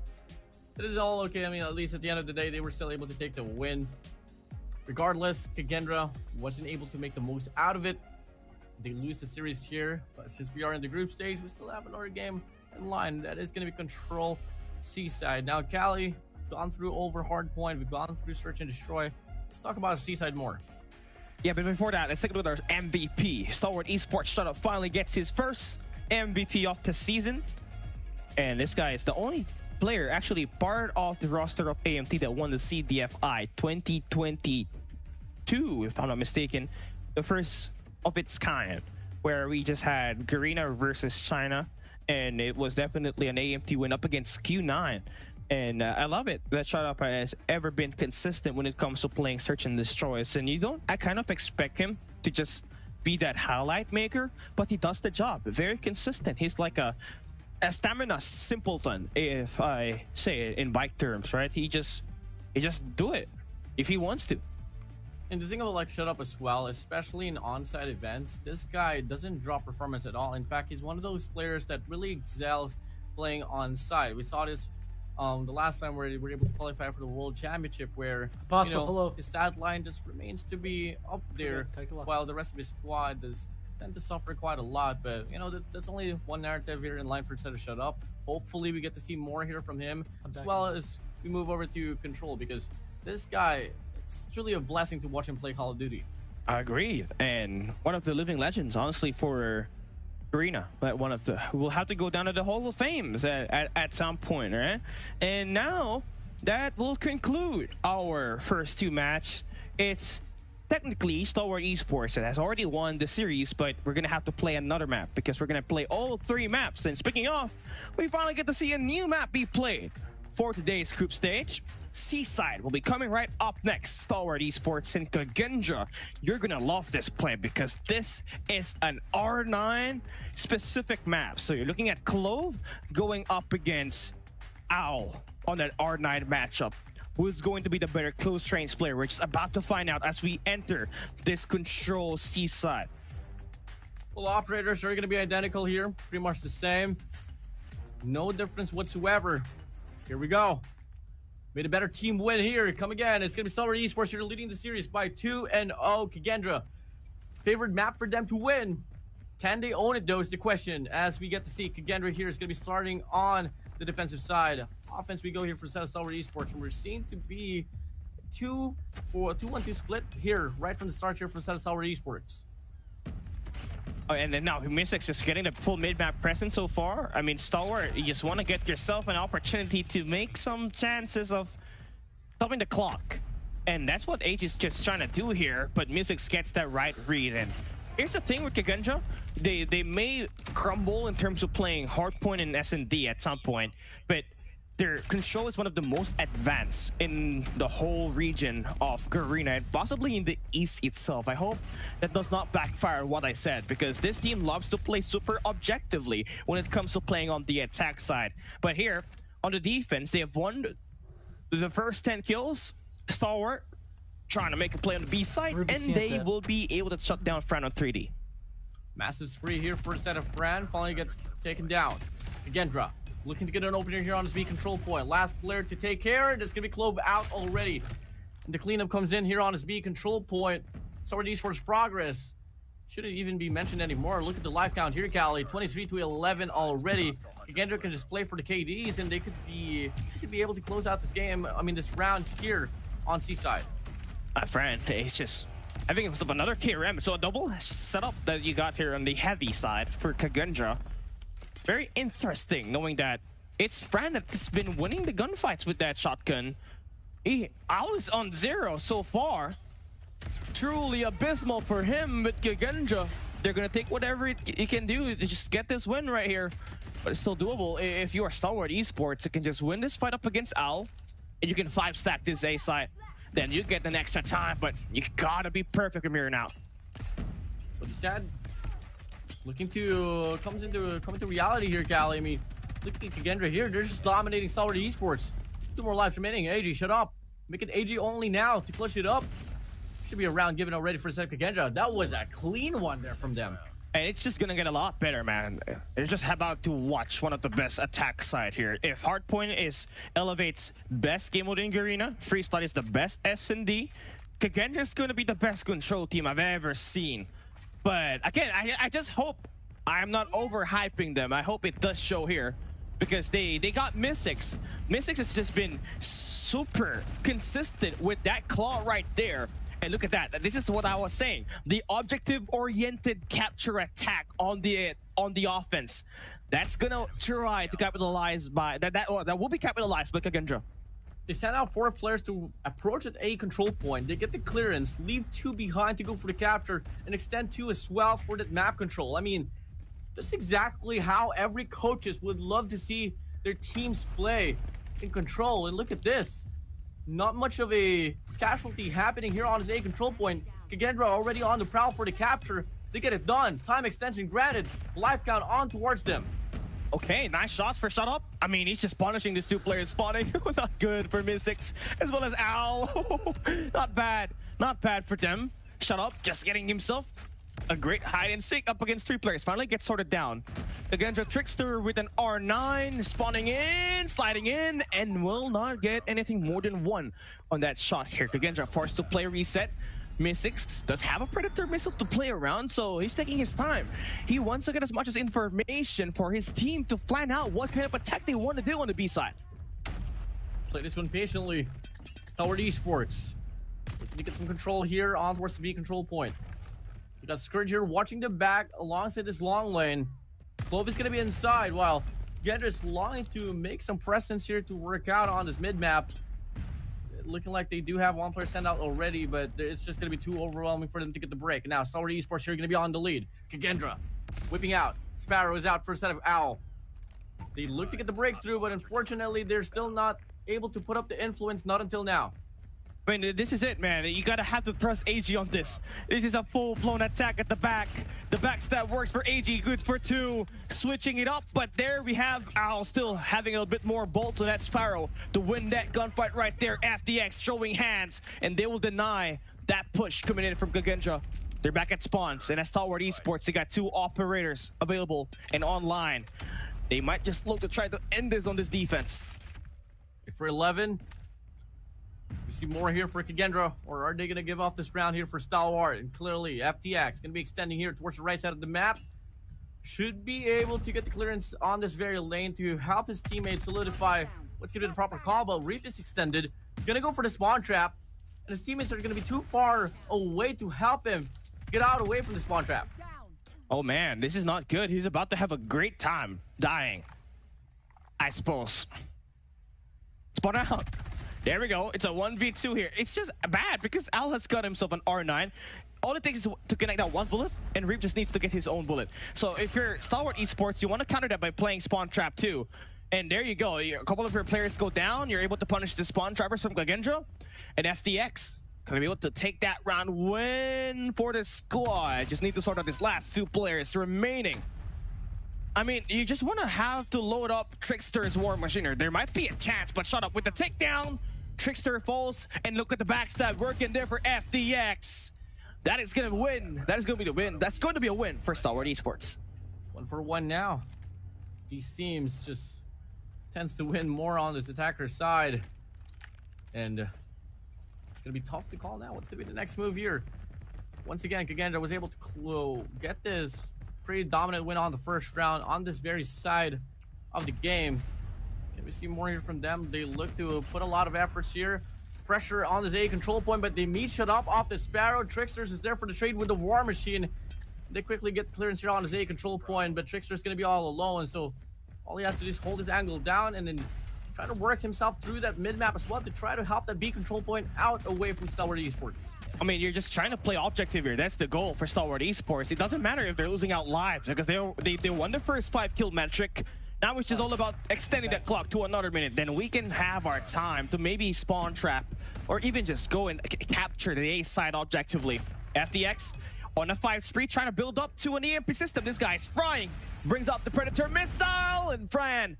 it is all okay. I mean, at least at the end of the day, they were still able to take the win. Regardless, Kagendra wasn't able to make the most out of it. They lose the series here, but since we are in the group stage, we still have another game in line. That is going to be Control Seaside. Now, Cali, we've gone through over Hardpoint. We've gone through Search and Destroy. Let's talk about Seaside more. Yeah, but before that, let's take a look at our MVP. Stalwart Esports Startup finally gets his first MVP of the season. And this guy is the only player actually part of the roster of AMT that won the CDFI 2022, if I'm not mistaken. The first of its kind, where we just had Garena versus China. And it was definitely an AMT win up against Q9. And I love it that Startup has ever been consistent when it comes to playing Search and Destroys. And I kind of expect him to just be that highlight maker, but he does the job. Very consistent. He's like a stamina simpleton, if I say it in bike terms, right? He just do it if he wants to. And the thing about like Shut Up as well, especially in on-site events, this guy doesn't drop performance at all. In fact, he's one of those players that really excels playing on-site. We saw this the last time where they were able to qualify for the World Championship, where Hello. his stat line just remains to be up there, while the rest of his squad does tend to suffer quite a lot. But that's only one narrative here in line for Set to Shut Up. Hopefully, we get to see more here from him, as well as we move over to Control, because this guy, it's truly a blessing to watch him play Call of Duty. I agree, and one of the living legends, honestly, for Arena, but one of the will have to go down to the Hall of Fames at some point, right? And now that will conclude our first two match. It's technically Stalwart Esports that has already won the series, but we're gonna have to play another map because we're gonna play all three maps. And speaking of, we finally get to see a new map be played for today's group stage. Seaside will be coming right up next. Stalwart Esports and Kagendra. You're gonna love this play because this is an R9 specific map. So you're looking at Clove going up against Owl on that R9 matchup. Who's going to be the better close range player? We're just about to find out as we enter this Control Seaside. Well, operators are gonna be identical here, pretty much the same. No difference whatsoever. Here we go. Made a better team win here. Come again. It's going to be Stalwart Esports here leading the series by 2-0. Kagendra. Favorite map for them to win. Can they own it, though, is the question. As we get to see Kagendra here is going to be starting on the defensive side. Offense, we go here for Stalwart Esports. And we're seeing to be 2-1-2 split here right from the start here for Stalwart Esports. Oh, and then now Mystics is getting the full mid-map presence so far. I mean, Stalwart, you just want to get yourself an opportunity to make some chances of stopping the clock. And that's what Age is just trying to do here, but Mystics gets that right read. And here's the thing with Kagendra. They may crumble in terms of playing Hardpoint and S&D at some point, but their control is one of the most advanced in the whole region of Garena and possibly in the East itself. I hope that does not backfire what I said, because this team loves to play super objectively when it comes to playing on the attack side. But here, on the defense, they have won the first 10 kills. Stalwart trying to make a play on the B side, and they will be able to shut down Fran on 3D. Massive spree here, first set of Fran, finally gets taken down. Kagendra looking to get an opener here on his B control point. Last player to take care. It's going to be Clove out already. And the cleanup comes in here on his B control point. Stalwart Esports progress shouldn't even be mentioned anymore. Look at the life count here, Cali. 23-11 already. Kagendra can just play for the KDs, and they could be able to close out this game. I mean, this round here on Seaside. My friend, it's just, I think it was another KRM. So a double setup that you got here on the heavy side for Kagendra. Very interesting knowing that it's Fran that's been winning the gunfights with that shotgun. Owl is on 0 so far. Truly abysmal for him, but Kagendra, they're gonna take whatever it can do to just get this win right here. But it's still doable. If you are Stalwart Esports, you can just win this fight up against Owl, and you can 5-stack this A side. Then you get an extra time, but you gotta be perfect from here now. What he said, looking to come into reality here, Cali. I mean, look at Kagendra here. They're just dominating Stalwart Esports. 2 more lives remaining. AG, shut up. Make it AG only now to clutch it up. Should be a round given already for Kagendra. That was a clean one there from them. And it's just gonna get a lot better, man. You're just about to watch one of the best attack side here. If Hardpoint is Elevate's best game mode in Garena, Freestyle is the best S&D, Kagendra is gonna be the best control team I've ever seen. But again, I just hope I'm not overhyping them. I hope it does show here. Because they got Mystics. Mystics has just been super consistent with that claw right there. And look at that. This is what I was saying. The objective-oriented capture attack on the offense. That's gonna try to capitalize by that will be capitalized by Kagendra. They send out 4 players to approach at A control point. They get the clearance, leave 2 behind to go for the capture, and extend 2 as well for that map control. I mean, that's exactly how every coaches would love to see their teams play in control. And look at this. Not much of a casualty happening here on his A control point. Kagendra already on the prowl for the capture. They get it done. Time extension granted. Life count on towards them. Okay, nice shots for Shut Up. I mean, he's just punishing these 2 players spawning. Not good for Mystics, as well as Owl. Not bad. Not bad for them. Shut Up, just getting himself a great hide and seek up against 3 players. Finally gets sorted down. Against a Trickster with an R9, spawning in, sliding in, and will not get anything more than 1 on that shot here. Kagendra forced to play reset. Mystics does have a Predator missile to play around, so he's taking his time. He wants to get as much as information for his team to plan out what kind of attack they want to do on the B side. Play this one patiently. Stalwart Esports. Looking to get some control here on towards the B control point. You got Scourge here watching the back alongside this long lane. Clovis is going to be inside while Gendra is longing to make some presence here to work out on this mid map. Looking like they do have 1 player sent out already, but it's just going to be too overwhelming for them to get the break. Now, Stalwart Esports here going to be on the lead. Kagendra whipping out. Sparrow is out for a set of Owl. They look to get the breakthrough, but unfortunately, they're still not able to put up the influence, not until now. I mean, this is it, man. You gotta have to trust AG on this. This is a full-blown attack at the back. The backstab works for AG, good for 2. Switching it up, but there we have Owl still having a bit more bolt on that Sparrow to win that gunfight right there. FDX showing hands, and they will deny that push coming in from Kagendra. They're back at spawns, and at Stalwart Esports, they got 2 operators available and online. They might just look to try to end this on this defense. For 11, we see more here for Kagendra, or are they going to give off this round here for Stalwart? And clearly, FTX going to be extending here towards the right side of the map. Should be able to get the clearance on this very lane to help his teammates solidify what's going to be the proper combo. Reef is extended, going to go for the spawn trap, and his teammates are going to be too far away to help him get out away from the spawn trap. Oh man, this is not good. He's about to have a great time dying, I suppose. Spawn out. There we go. It's a 1v2 here. It's just bad because Al has got himself an R9. All it takes is to connect that 1 bullet, and Reap just needs to get his own bullet. So if you're Stalwart Esports, you want to counter that by playing Spawn Trap too. And there you go. A couple of your players go down. You're able to punish the Spawn Trappers from Kagendra. And FDX gonna be able to take that round win for the squad. Just need to sort out these last 2 players remaining. I mean, you just want to have to load up Trickster's War Machine. There might be a chance, but shut up with the takedown. Trickster falls, and look at the backstab working there for FDX. That is going to win. That is going to be the win. That's going to be a win for Stalwart Esports. 1 for 1 now. These teams just tends to win more on this attacker's side. And it's going to be tough to call now. What's going to be the next move here? Once again, Kagendra was able to get this pretty dominant win on the first round on this very side of the game. Can we see more here from them? They look to put a lot of efforts here. Pressure on this A control point, but they meet shut up off the Sparrow. Tricksters is there for the trade with the War Machine. They quickly get the clearance here on his A control point, but Trickster's going to be all alone, so all he has to do is hold his angle down and then try to work himself through that mid-map as well to try to help that B control point out away from Stalwart Esports. I mean, you're just trying to play objective here. That's the goal for Stalwart Esports. It doesn't matter if they're losing out lives because they won the first 5-kill metric. Now it's just all about extending that clock to another minute. Then we can have our time to maybe spawn trap or even just go and capture the A side objectively. FDX on a 5 spree trying to build up to an EMP system. This guy's frying. Brings out the Predator missile, and Fran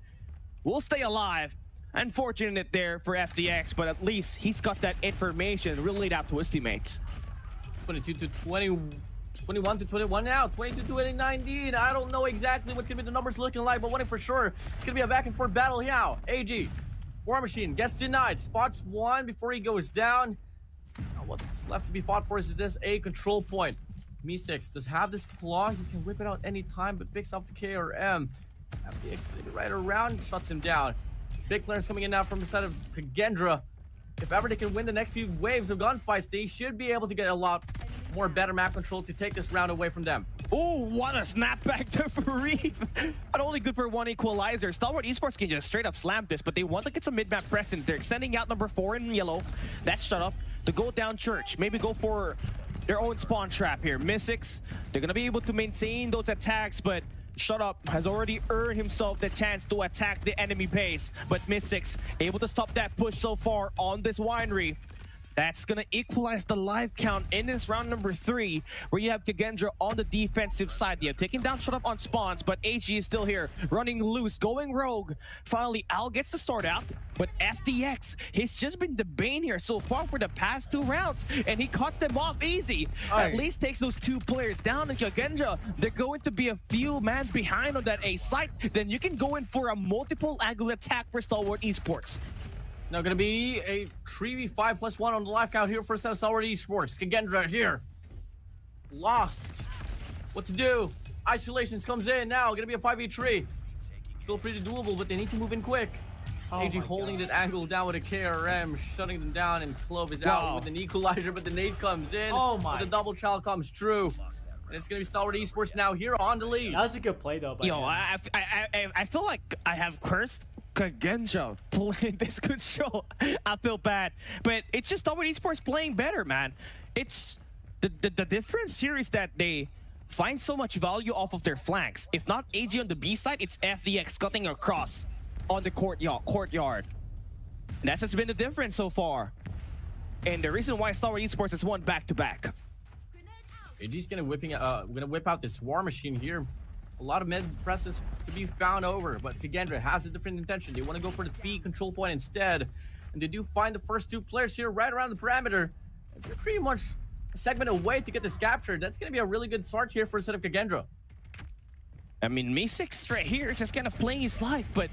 will stay alive. Unfortunate there for FDX, but at least he's got that information relayed out to his teammates. 22 to 20. 21-21 now. 22-19. I don't know exactly what's gonna be the numbers looking like, but one thing for sure, it's gonna be a back and forth battle here. AG, War Machine gets denied. Spots one before he goes down. Now what's left to be fought for is this A control point. Me6 does have this claw. He can whip it out anytime, but picks up the KRM. FDX gonna be right around, shuts him down. Big clearance coming in now from the side of Kagendra. If ever they can win the next few waves of gunfights, they should be able to get a lot more better map control to take this round away from them. Oh, what a snapback to Reef. Not only good for one equalizer. Stalwart Esports can just straight up slam this, but they want to get some mid-map presence. They're extending out number 4 in yellow. That's shut up. To go down Church. Maybe go for their own spawn trap here. Mystics, they're going to be able to maintain those attacks, but Shut Up has already earned himself the chance to attack the enemy base. But Mystics able to stop that push so far on this winery. That's going to equalize the life count in this round number 3, where you have Kagendra on the defensive side. You have taken down Shut Up on spawns, but AG is still here, running loose, going rogue. Finally, Al gets the start out, but FDX, he's just been the bane here so far for the past 2 rounds, and he cuts them off easy. At least takes those 2 players down, and Kagendra, they're going to be a few man behind on that A site. Then you can go in for a multiple angle attack for Stalwart Esports. Now gonna be a 3v5+1 on the life count here for Stalwart Esports. Kagendra here. Lost. What to do? Isolations comes in now. Gonna be a 5v3. Still pretty doable, but they need to move in quick. AG holding that angle down with a KRM, shutting them down, and Clove is out with an equalizer, but the nade comes in. The double child comes true. And it's gonna be Stalwart Esports now here on the lead. That was a good play though. I feel like I have cursed Kagendra playing this good show. I feel bad, but it's just Stalwart Esports playing better, man. It's the difference here is that they find so much value off of their flanks. If not AG on the B side, it's FDX cutting across on the courtyard. And that's just been the difference so far. And the reason why Stalwart Esports has won back-to-back. AG's gonna whip out this War Machine here. A lot of mid presses to be found over, but Kagendra has a different intention. They want to go for the B control point instead. And they do find the first 2 players here right around the perimeter. And they're pretty much a segment away to get this captured. That's going to be a really good start here for instead of Kagendra. I mean, Me6 right here is just kind of playing his life, but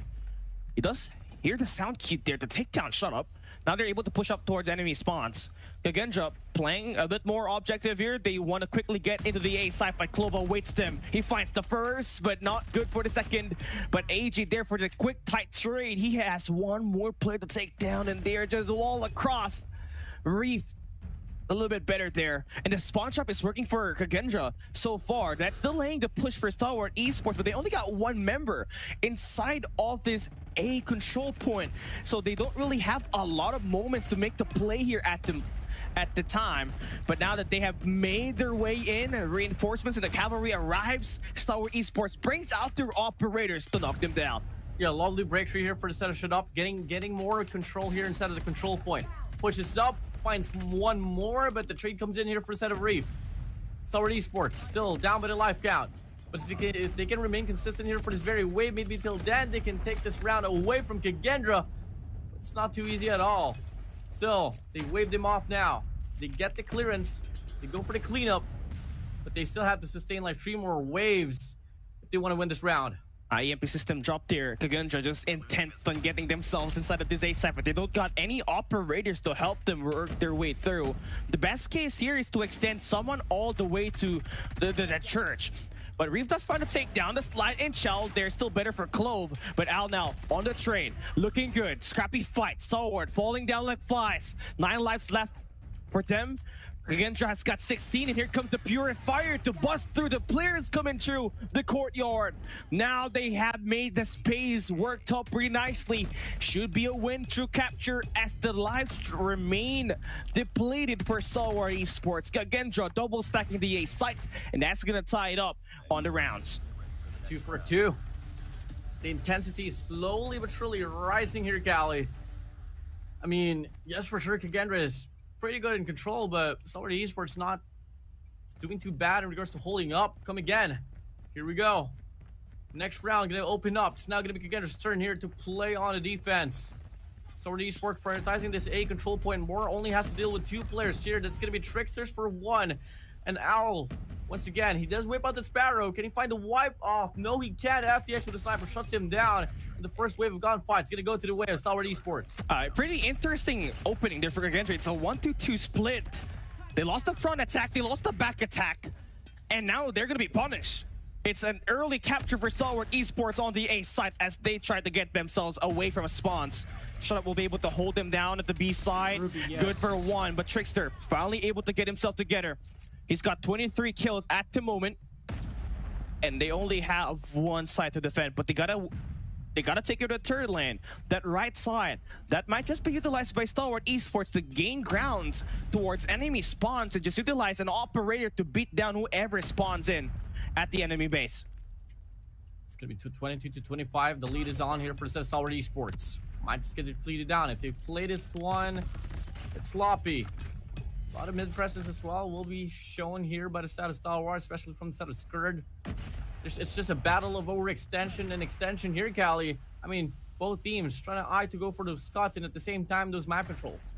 he does hear the sound cue there to take down Shut Up. Now they're able to push up towards enemy spawns. Kagendra playing a bit more objective here. They want to quickly get into the A site, but Clova waits them. He finds the first, but not good for the second. But AG there for the quick, tight trade. He has 1 more player to take down, and they're just all across. Reef a little bit better there. And the spawn trap is working for Kagendra so far. That's delaying the push for Stalwart Esports, but they only got 1 member inside of this A control point. So they don't really have a lot of moments to make the play here at the time. But now that they have made their way in, reinforcements and the cavalry arrives, Stalwart Esports brings out their operators to knock them down. Yeah, lovely breakthrough here for the set of Shut Up. Getting more control here instead of the control point. Pushes up, finds 1 more, but the trade comes in here for a set of Reef. Stalwart Esports still down by the life count. But if they can remain consistent here for this very wave, maybe till then they can take this round away from Kagendra. It's not too easy at all. Still, they waved him off now. They get the clearance. They go for the cleanup. But they still have to sustain like 3 more waves if they want to win this round. EMP system dropped there. Kagendra just intent on getting themselves inside of this A site, but they don't got any operators to help them work their way through. The best case here is to extend someone all the way to the church. But Reef does find a takedown. The slide and shell, they're still better for Clove. But Al now on the train, looking good. Scrappy fight. Stalwart falling down like flies. 9 lives left for them. Kagendra has got 16, and here comes the Purifier to bust through. The players coming through the courtyard. Now they have made the space worked up pretty nicely. Should be a win through capture as the lives remain depleted for Stalwart Esports. Kagendra double stacking the A site, and that's gonna tie it up on the rounds. 2 for 2. The intensity is slowly but surely rising here, Cali. I mean, yes, for sure, Kagendra is pretty good in control, but Stalwart Esports not doing too bad in regards to holding up. Come again. Here we go. Next round gonna open up. It's now gonna be Kagendra's turn here to play on the defense. Stalwart Esports prioritizing this A control point more. Only has to deal with 2 players here. That's gonna be Tricksters for 1. And Owl Once again, he does whip out the Sparrow. Can he find the wipe off? No, he can't. FTX with the sniper shuts him down. And the first wave of gunfight is going to go to the way of Stalwart Esports. Pretty interesting opening there for Kagendra. It's a 1-2-2 split. They lost the front attack, they lost the back attack, and now they're going to be punished. It's an early capture for Stalwart Esports on the A side as they try to get themselves away from a spawns. Shut Up will be able to hold them down at the B side. Ruby, yes. Good for one, but Trickster finally able to get himself together. He's got 23 kills at the moment, and they only have one side to defend, but they gotta take it to third lane. That right side, that might just be utilized by Stalwart Esports to gain grounds towards enemy spawns and just utilize an operator to beat down whoever spawns in at the enemy base. It's going to be 22-25. The lead is on here for Stalwart Esports. Might just get depleted down. If they play this one, it's sloppy. A lot of mid presses as well will be shown here by the side of Stalwart, especially from the side of Skurd. It's just a battle of overextension and extension here, Callie. I mean, both teams trying to go for those scuds and at the same time those map controls.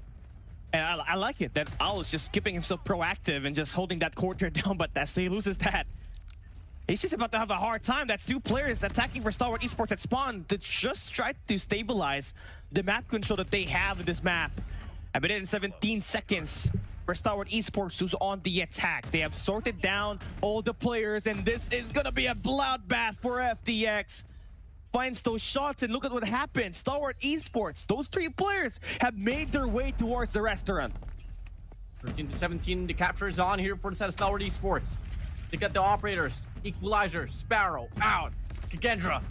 And I like it that Al is just keeping himself proactive and just holding that quarter down, but as he loses that, he's just about to have a hard time. That's two players attacking for Stalwart Esports at spawn to just try to stabilize the map control that they have in this map. A minute and 17 seconds for Stalwart Esports, who's on the attack. They have sorted down all the players, and this is gonna be a bloodbath for FTX. Finds those shots, and look at what happened. Stalwart Esports, those three players have made their way towards the restaurant. 13-17, the capture is on here for the side of Stalwart Esports. They got the operators, Equalizer, Sparrow, out. Kagendra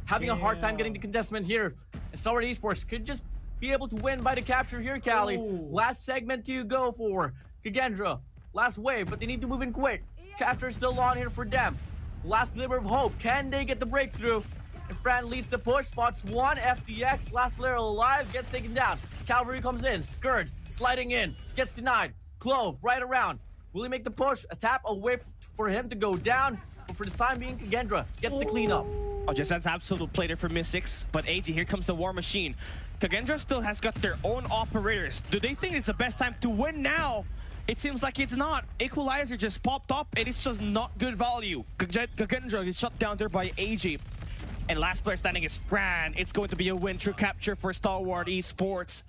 having a hard time getting the contestment here. And Stalwart Esports could just be able to win by the capture here, Callie. Last segment to go for Kagendra. Last wave, but they need to move in quick. Capture is still on here for them. Last glimmer of hope. Can they get the breakthrough? And Fran leads the push, spots one. FTX, last player alive, gets taken down. Cavalry comes in. Skurd sliding in, gets denied. Clove right around. Will he make the push? A tap away for him to go down. But for the time being, Kagendra gets the cleanup. Oh, just that's absolute play there for Mystics. But AG, here comes the War Machine. Kagendra still has got their own operators. Do they think it's the best time to win now? It seems like it's not. Equalizer just popped up, and it's just not good value. Kagendra is shut down there by AG. And last player standing is Fran. It's going to be a win through capture for Stalwart Esports,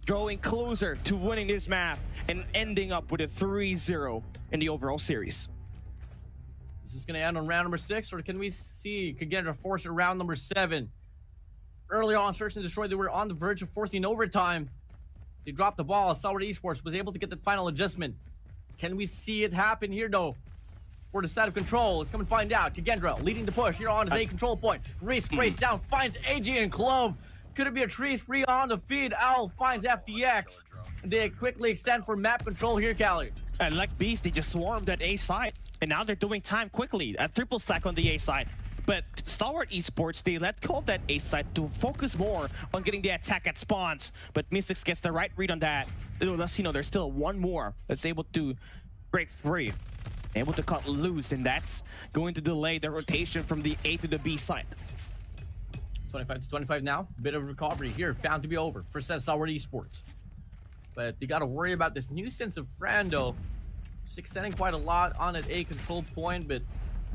drawing closer to winning this map and ending up with a 3-0 in the overall series. Is this going to end on round number 6, or can we see Kagendra force it round number 7? Early on, Search and Destroy, they were on the verge of forcing overtime. They dropped the ball. Stalwart Esports was able to get the final adjustment. Can we see it happen here, though? For the side of control, let's come and find out. Kagendra leading the push here on his A control point. Reese sprays down, finds AG and Clove. Could it be a tree spree on the feed? Owl finds FTX. They quickly extend for map control here, Callie. And like Beast, they just swarmed at A side, and now they're doing time quickly. A triple stack on the A side. But Stalwart Esports, they let go of that A side to focus more on getting the attack at spawns. But Mystics gets the right read on that. Thus, you know, there's still one more that's able to break free, able to cut loose, and that's going to delay the rotation from the A to the B side. 25-25 now. Bit of recovery here, found to be over for Stalwart Esports. But they got to worry about this nuisance of Frando. Just extending quite a lot on an A control point, but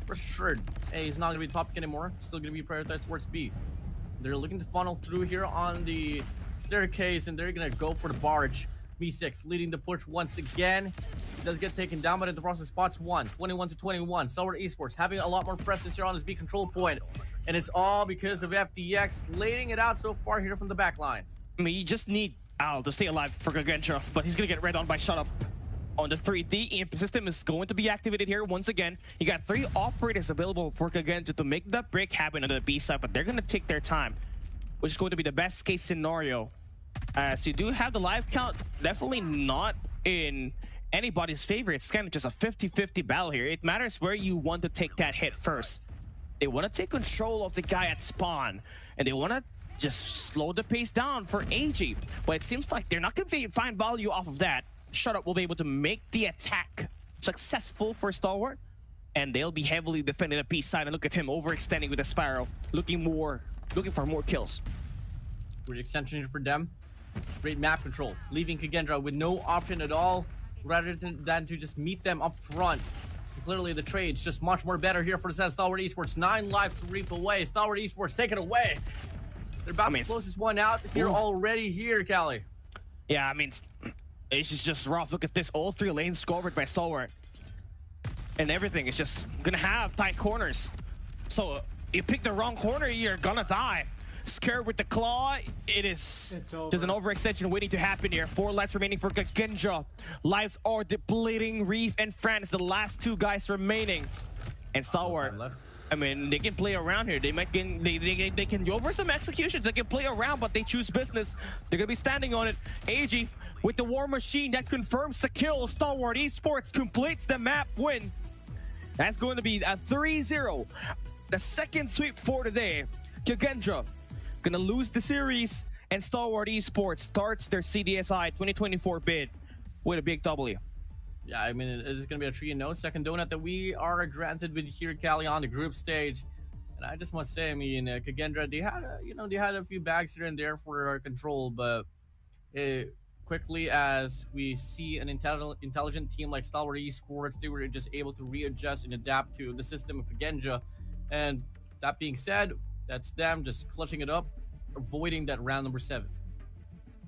for sure, A is not going to be the topic anymore. It's still going to be prioritized towards B. They're looking to funnel through here on the staircase, and they're going to go for the barge. B6 leading the push once again. He does get taken down, but in the process spots one. 21-21. Stalwart Esports having a lot more presence here on his B control point. And it's all because of FTX laying it out so far here from the back lines. I mean, you just need Al to stay alive for Kagendra, but he's going to get read on by Shut Up. On the 3, the imp system is going to be activated here once again. You got 3 operators available for Kagendra to make that break happen on the B side, but they're going to take their time, which is going to be the best case scenario. So you do have the live count, definitely not in anybody's favor. It's kind of just a 50-50 battle here. It matters where you want to take that hit first. They want to take control of the guy at spawn, and they want to just slow the pace down for AG. But it seems like they're not going to find value off of that. Shut Up will be able to make the attack successful for Stalwart, and they'll be heavily defending the B side. And look at him overextending with a Sparrow, looking for more kills. Great extension here for them. Great map control, leaving Kagendra with no option at all, rather than to just meet them up front. clearly the trade's just much more better here for the set of Stalwart Esports. 9 lives to reap away. Stalwart Esports, take it away. They're about to close this one out here already here, Callie. Yeah, I mean, it's just rough. Look at this. All 3 lanes covered by Stalwart. And everything is just gonna have tight corners. So you pick the wrong corner, you're gonna die. Scared with the claw. It is just an overextension waiting to happen here. 4 lives remaining for Kagendra. Lives are depleting. Reef and Fran is the last 2 guys remaining. And Stalwart, I mean, they can play around here. They might they can go over some executions. They can play around, but they choose business. They're gonna be standing on it. AG with the War Machine that confirms the kill. Stalwart Esports completes the map win. That's going to be a 3-0. The second sweep for today. Kagendra gonna lose the series, and Stalwart Esports starts their CDSI 2024 bid with a big W. Yeah, I mean, it's going to be a 3-0 second donut that we are granted with here, Callie, on the group stage. And I just must say, I mean, Kagendra, they had a few bags here and there for our control, but quickly as we see an intelligent team like Stalwart Esports, they were just able to readjust and adapt to the system of Kagendra. And that being said, that's them just clutching it up, avoiding that round number 7.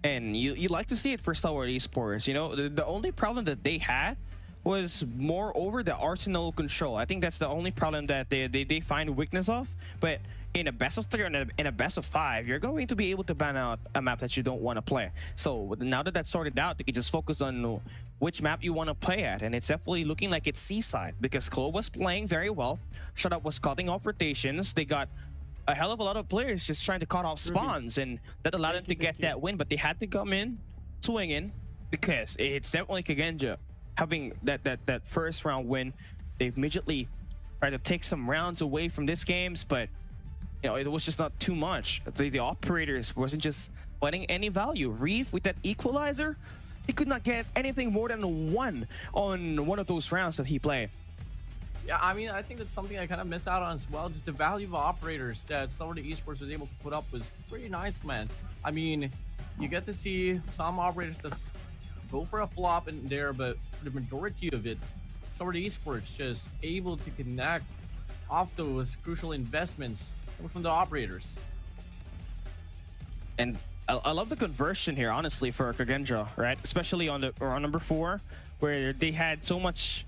And you like to see it for Stalwart Esports. You know, the only problem that they had was more over the arsenal control. I think that's the only problem that they find weakness of. But in a best of 3 or in a best of 5, you're going to be able to ban out a map that you don't want to play. So now that that's sorted out, you can just focus on which map you want to play at. And it's definitely looking like it's Seaside, because Chloe was playing very well. Shutout was cutting off rotations. They got a hell of a lot of players just trying to cut off spawns, and that allowed them to get that win. But they had to come in swinging, because it's definitely Kagendra having that first round win. They immediately tried to take some rounds away from this games, but you know, it was just not too much. The operators wasn't just letting any value. Reef with that equalizer, he could not get anything more than 1 on one of those rounds that he played. Yeah, I mean, I think that's something I kind of missed out on as well. Just the value of operators that Stalwart Esports was able to put up was pretty nice, man. I mean, you get to see some operators just go for a flop in there, but for the majority of it, Stalwart Esports just able to connect off those crucial investments from the operators. And I love the conversion here, honestly, for Kagendra, right? Especially on number 4, where they had so much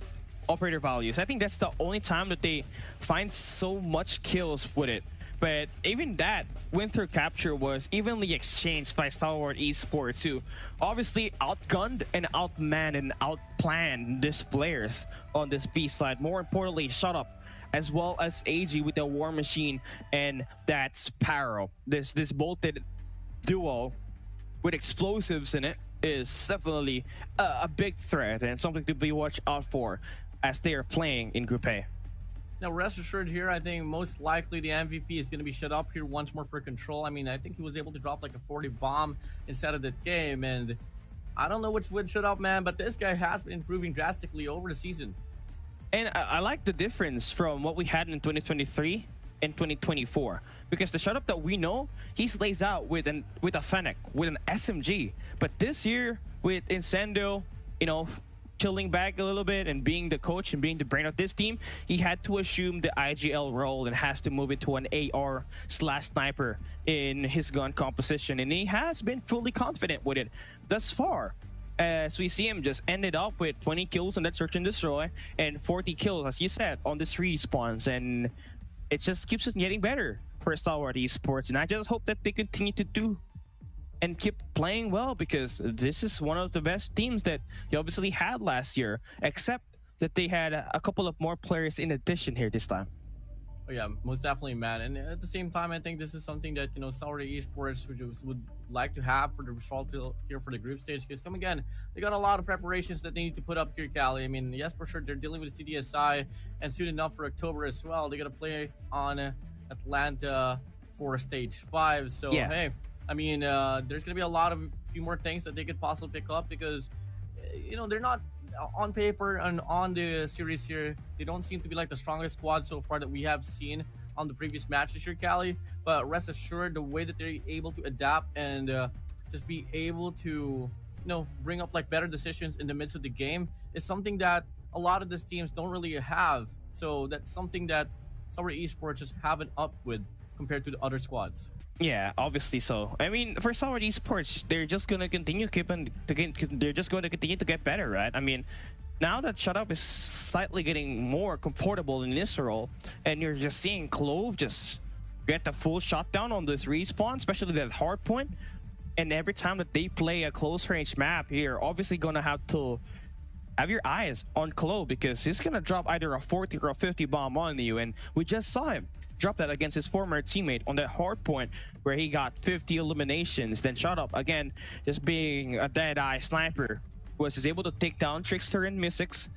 operator values. I think that's the only time that they find so much kills with it. But even that winter capture was evenly exchanged by Stalwart Esports, who obviously outgunned and outmanned and outplanned these players on this B side. More importantly, Shut Up, as well as AG with the War Machine and that Sparrow. This bolted duo with explosives in it is definitely a big threat and something to be watched out for as they are playing in Group A. Now, rest assured here, I think most likely the MVP is going to be shut up here once more for control. I mean, I think he was able to drop like a 40 bomb inside of that game, and I don't know which would shut up, man, but this guy has been improving drastically over the season. And I like the difference from what we had in 2023 and 2024, because the shut up that we know, he lays out with a Fennec, with an SMG. But this year with Incendio, you know, chilling back a little bit and being the coach and being the brain of this team, he had to assume the IGL role and has to move it to an AR/sniper in his gun composition, and he has been fully confident with it thus far, as we see him just ended up with 20 kills on that search and destroy and 40 kills, as you said, on this respawns, and it just keeps getting better for Stalwart Esports. And I just hope that they continue to do and keep playing well, because this is one of the best teams that you obviously had last year, except that they had a couple of more players in addition here this time. Oh yeah, most definitely, man. And at the same time, I think this is something that, you know, Stalwart Esports would like to have for the result here for the group stage. Because come again, they got a lot of preparations that they need to put up here, Callie. I mean, yes, for sure, they're dealing with CDSI, and soon enough for October as well, they got to play on Atlanta for stage 5. So yeah. Hey, I mean, there's gonna be a few more things that they could possibly pick up, because you know, they're not on paper and on the series here, they don't seem to be like the strongest squad so far that we have seen on the previous matches here, Callie. But rest assured, the way that they're able to adapt and just be able to, you know, bring up like better decisions in the midst of the game is something that a lot of these teams don't really have. So that's something that Sour Esports just haven't up with compared to the other squads. Yeah, obviously so. I mean, for Solid Esports, they're just gonna continue keeping to get. They're just going to continue to get better, right? I mean, now that Shut Up is slightly getting more comfortable in this role, and you're just seeing Clove just get the full shutdown on this respawn, especially that hard point. And every time that they play a close range map, you're obviously gonna have to have your eyes on Clove because he's gonna drop either a 40 or a 50 bomb on you, and we just saw him drop that against his former teammate on that hard point where he got 50 eliminations. Then Shut Up again, just being a dead-eye sniper, was able to take down Trickster and Mystics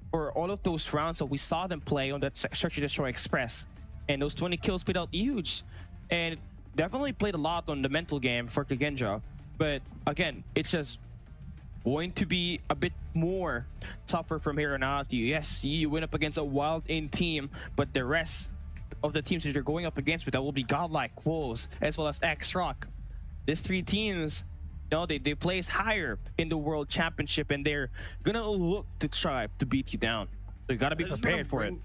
for all of those rounds that we saw them play on that Search and Destroy Express. And those 20 kills played out huge, and it definitely played a lot on the mental game for Kagendra. But again, it's just going to be a bit more tougher from here on out. Yes, you went up against a Wild In team, but the rest of the teams that you're going up against with that will be Godlike, Wolves, as well as X-Rock. These three teams, you know, they place higher in the World Championship, and they're gonna look to try to beat you down. So you gotta be prepared for it.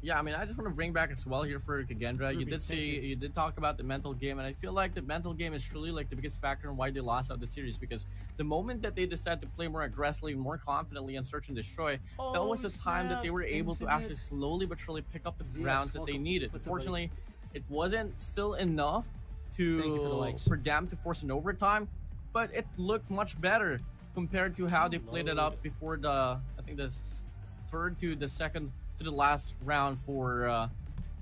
Yeah, I mean, I just want to bring back as well here for Kagendra. You did talk about the mental game, and I feel like the mental game is truly like the biggest factor in why they lost out the series, because the moment that they decided to play more aggressively, more confidently, and search and destroy, that was the time that they were able to actually slowly but surely pick up the rounds that they needed. Unfortunately, it wasn't still enough for them to force an overtime, but it looked much better compared to how they played it up before the, I think, the third to the second to the last round for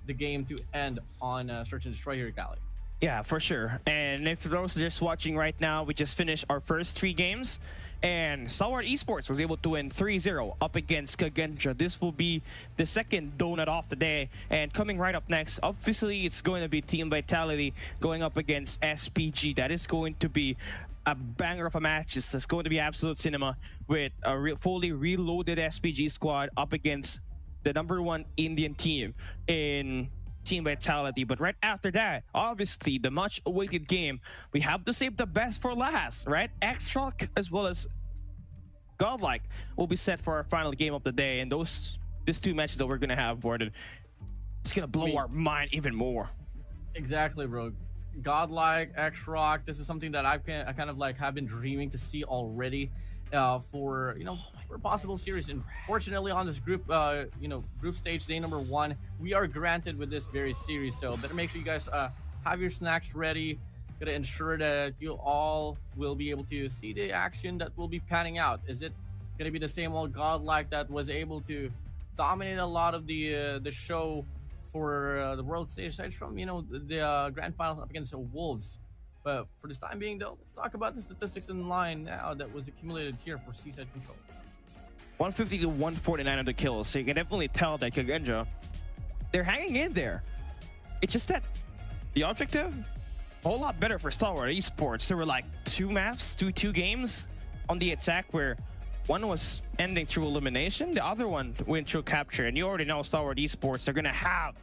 the game to end on Search and Destroy here, Cali. Yeah, for sure. And if those just watching right now, we just finished our first 3 games, and Stalwart Esports was able to win 3-0 up against Kagendra. This will be the second donut of the day, and coming right up next, obviously it's going to be Team Vitality going up against SPG. That is going to be a banger of a match. It's going to be absolute cinema with a fully reloaded SPG squad up against the #1 Indian team in Team Vitality. But right after that, obviously the much awaited game, we have to save the best for last, right? X-Rock as well as Godlike will be set for our final game of the day, and these 2 matches that we're gonna have, Warden, it's gonna blow our mind even more. Exactly, bro. Godlike, X-Rock, this is something that I kind of like have been dreaming to see already for, you know, for a possible series. And fortunately on this group group stage day #1, we are granted with this very series. So better make sure you guys have your snacks ready. Gotta ensure that you all will be able to see the action that will be panning out. Is it gonna be the same old Godlike that was able to dominate a lot of the show for the world stage, aside from, you know, the grand finals up against the Wolves? But for this time being, though, let's talk about the statistics in line now that was accumulated here for Seaside Control. 150 to 149 of the kills, so you can definitely tell that Kagendra, they're hanging in there. It's just that the objective, a whole lot better for Stalwart Esports. There were like 2 maps, two games on the attack where one was ending through elimination, the other one went through capture. And you already know Stalwart Esports, they're gonna have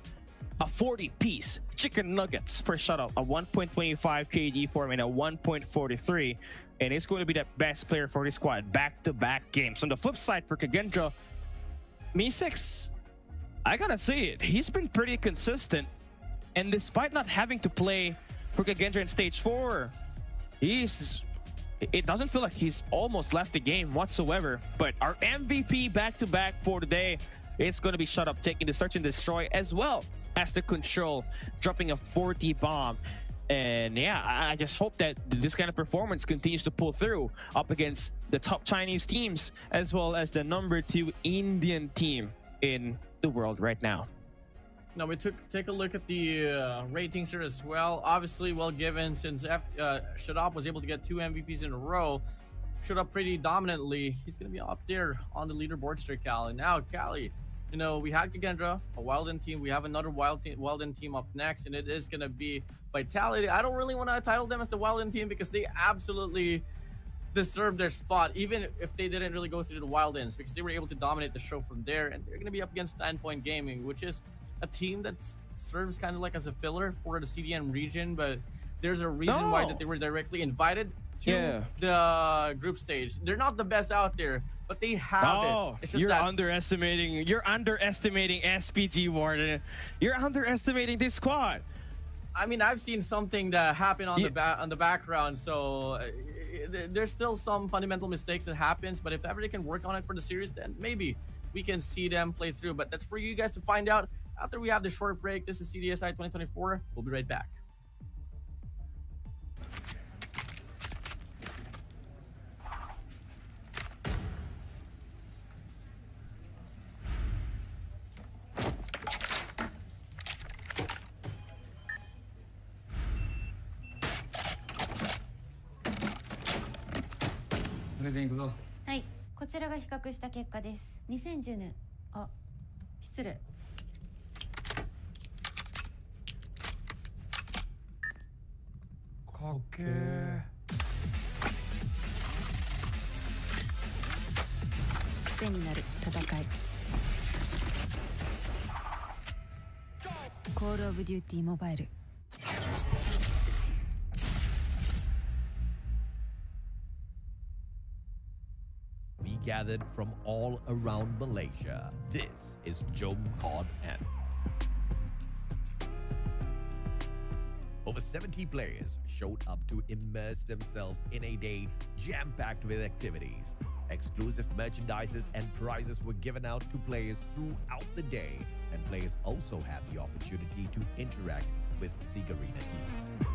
a 40-piece chicken nuggets for Shut Up, a 1.25 KD form and a 1.43. And it's going to be the best player for this squad back-to-back games. On the flip side for Kagendra, Mystics, I gotta say it, he's been pretty consistent. And despite not having to play for Kagendra in stage 4, it doesn't feel like he's almost left the game whatsoever. But our MVP back-to-back for today, it's going to be Shut Up, taking the Search and Destroy as well as the Control, dropping a 40 bomb. And yeah, I just hope that this kind of performance continues to pull through up against the top Chinese teams as well as the #2 Indian team in the world right now. Now we take a look at the ratings here as well. Obviously well given, since Shut Up was able to get 2 MVPs in a row. Shut Up pretty dominantly. He's going to be up there on the leaderboard straight, Cali. Now, Cali, you know, we had Kagendra, a Wilden team. We have another Wilden team up next, and it is going to be Vitality. I don't really want to title them as the Wilden team because they absolutely deserve their spot, even if they didn't really go through the Wildens, because they were able to dominate the show from there. And they're going to be up against 10 Point Gaming, which is a team that serves kind of like as a filler for the CDM region, but there's a reason why that they were directly invited to the group stage. They're not the best out there, but they have Oh, it. It's just you're that underestimating. You're underestimating SPG Warden. You're underestimating this squad. I mean, I've seen something that happened on Yeah. the background, so there's still some fundamental mistakes that happens. But if ever they can work on it for the series, then maybe we can see them play through. But that's for you guys to find out after we have the short break. This is CDSI 2024. We'll be right back. What do you think, Lil? はい、こちらが比較した結果です。2010年、あ、失礼。かっけー。癖になる戦い。コールオブデューティーモバイル。We gathered from all around Malaysia. This is Jom Cod N. Over 70 players showed up to immerse themselves in a day jam-packed with activities. Exclusive merchandises and prizes were given out to players throughout the day, and players also had the opportunity to interact with the Garena team.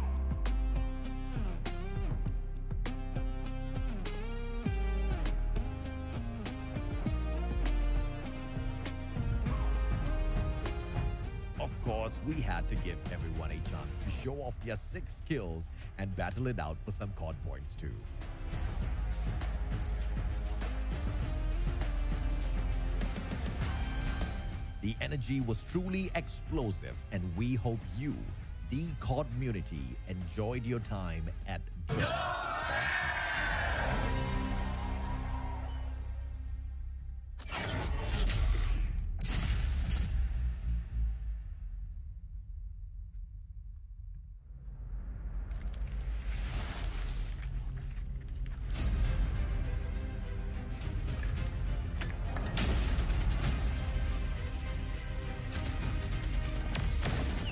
Of course, we had to give everyone a chance to show off their sick skills and battle it out for some COD points too. The energy was truly explosive, and we hope you, the COD community, enjoyed your time at Jump.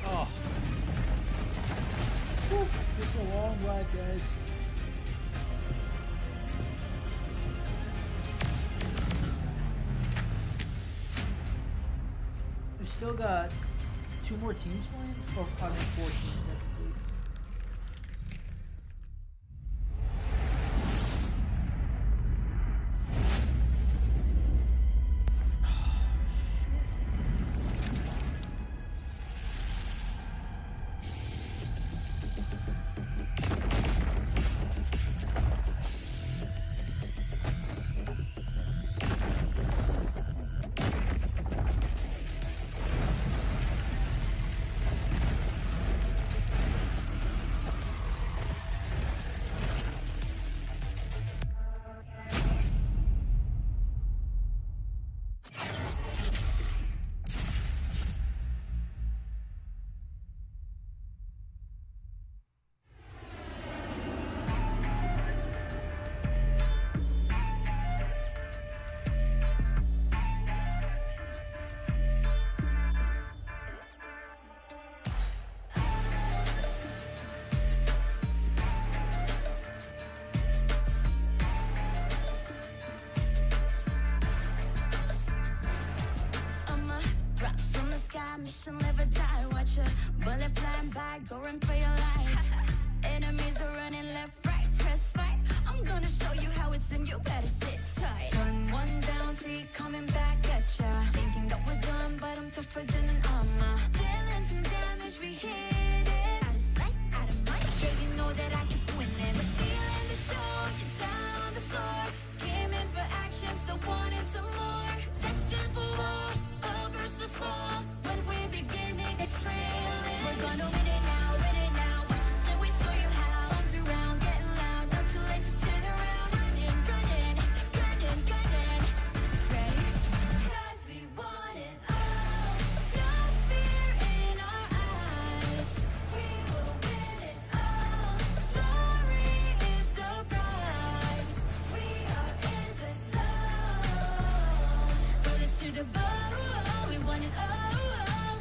Oh. Whew, it's a long ride, guys. We still got 2 more teams playing, or I mean 4 teams technically. Mission live or die, watch a bullet flying by, go run for your life. Enemies are running left, right, press fight. I'm gonna show you how it's in, you better sit tight. One down, 3 coming back at ya. Thinking that we're done, but I'm tougher than an armor. Dealing some damage, we hit it. Out of sight, out of mind, yeah, you know that I keep winning. We're stealing the show, you're down on the floor. Came in for action, still wanting some more. Destined for war, all versus fall. When we're beginning, it's thrilling. We're gonna win it now, win it now. Watch us and we show you how. Arms around, getting loud, not too late to turn around. Running, gunning, gunning, gunning. the bone. We want it all.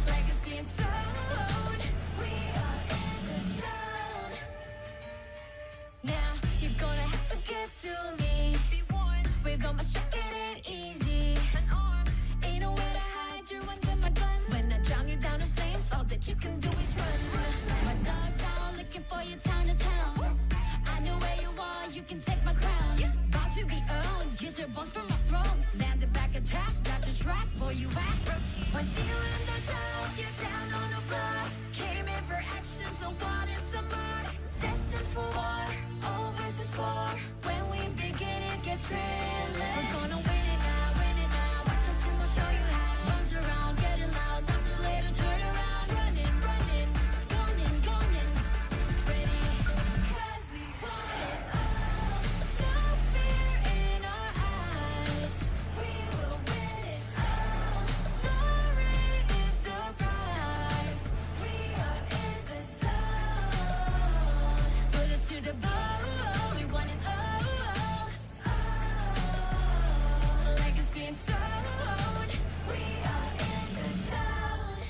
Legacy and soul. We are in the zone. Now you're gonna have to get through me. Be one with all my shit, it ain't easy. An arm ain't nowhere to hide you under my gun. When I drown you down in flames, all that you can do is run. My dogs out looking for you town to town. I know where you are, you can take my crown. About to be owned, use your bones from my throne. Landed back attack, got your track, boy you act. When stealing the show, you're down on the floor. Came in for action, so what is some more? Destined for war, all versus four. When we begin, it gets real. We're gonna win it now. Watch us and we'll show you how. Runs around, getting loud, not too late to turn around. Running, gunning, ready. 'Cause we want it all. No fear in our eyes. We will win it all. Glory is the prize. We are in the zone. Put us to the bone. We want it all. Legacy and soul. We are in the zone.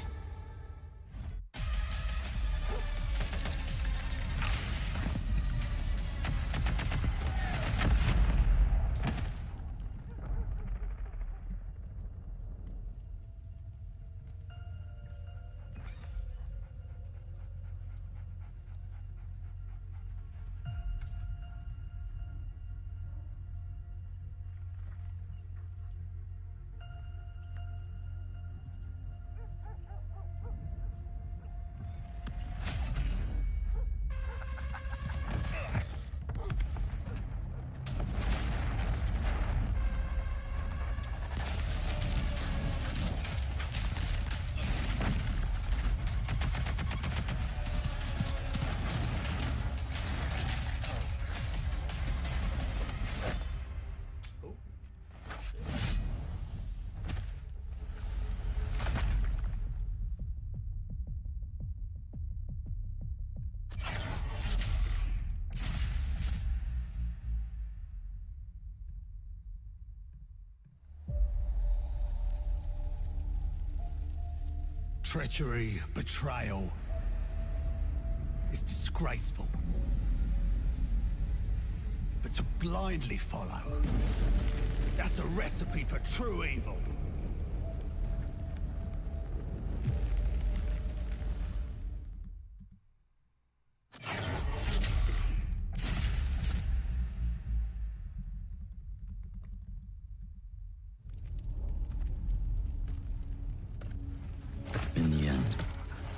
Treachery, betrayal is disgraceful. But to blindly follow, that's a recipe for true evil. In the end,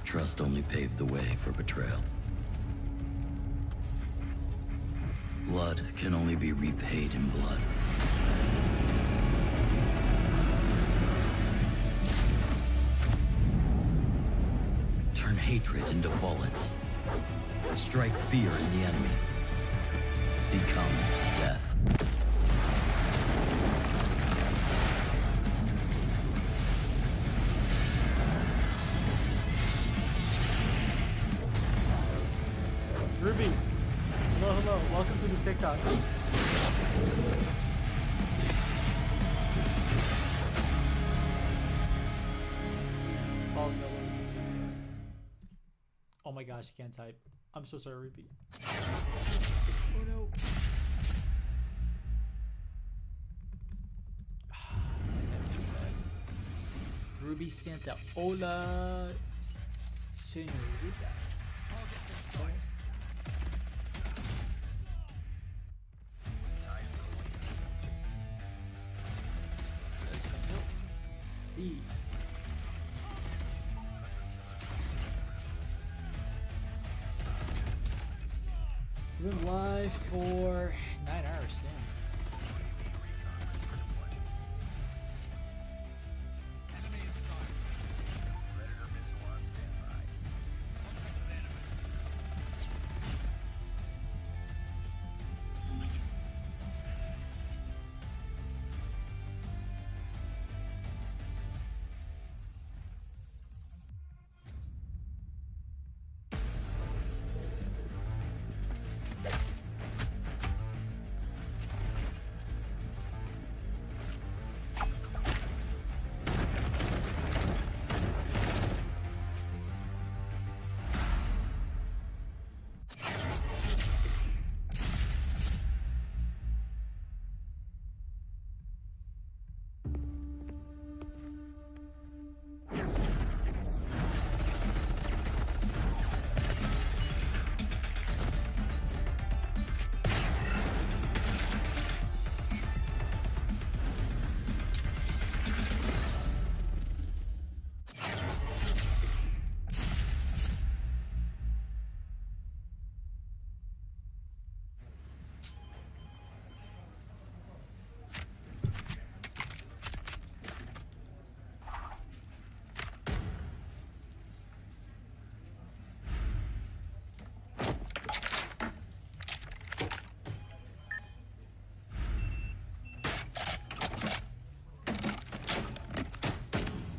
trust only paved the way for betrayal. Blood can only be repaid in blood. Turn hatred into bullets. Strike fear in the enemy. Become death. Ruby, hello. Welcome to the TikTok. Oh my gosh, I can't type. I'm so sorry, Ruby. Oh no. Ruby Santa Ola Senorita. See. We've been live for 9 hours, damn.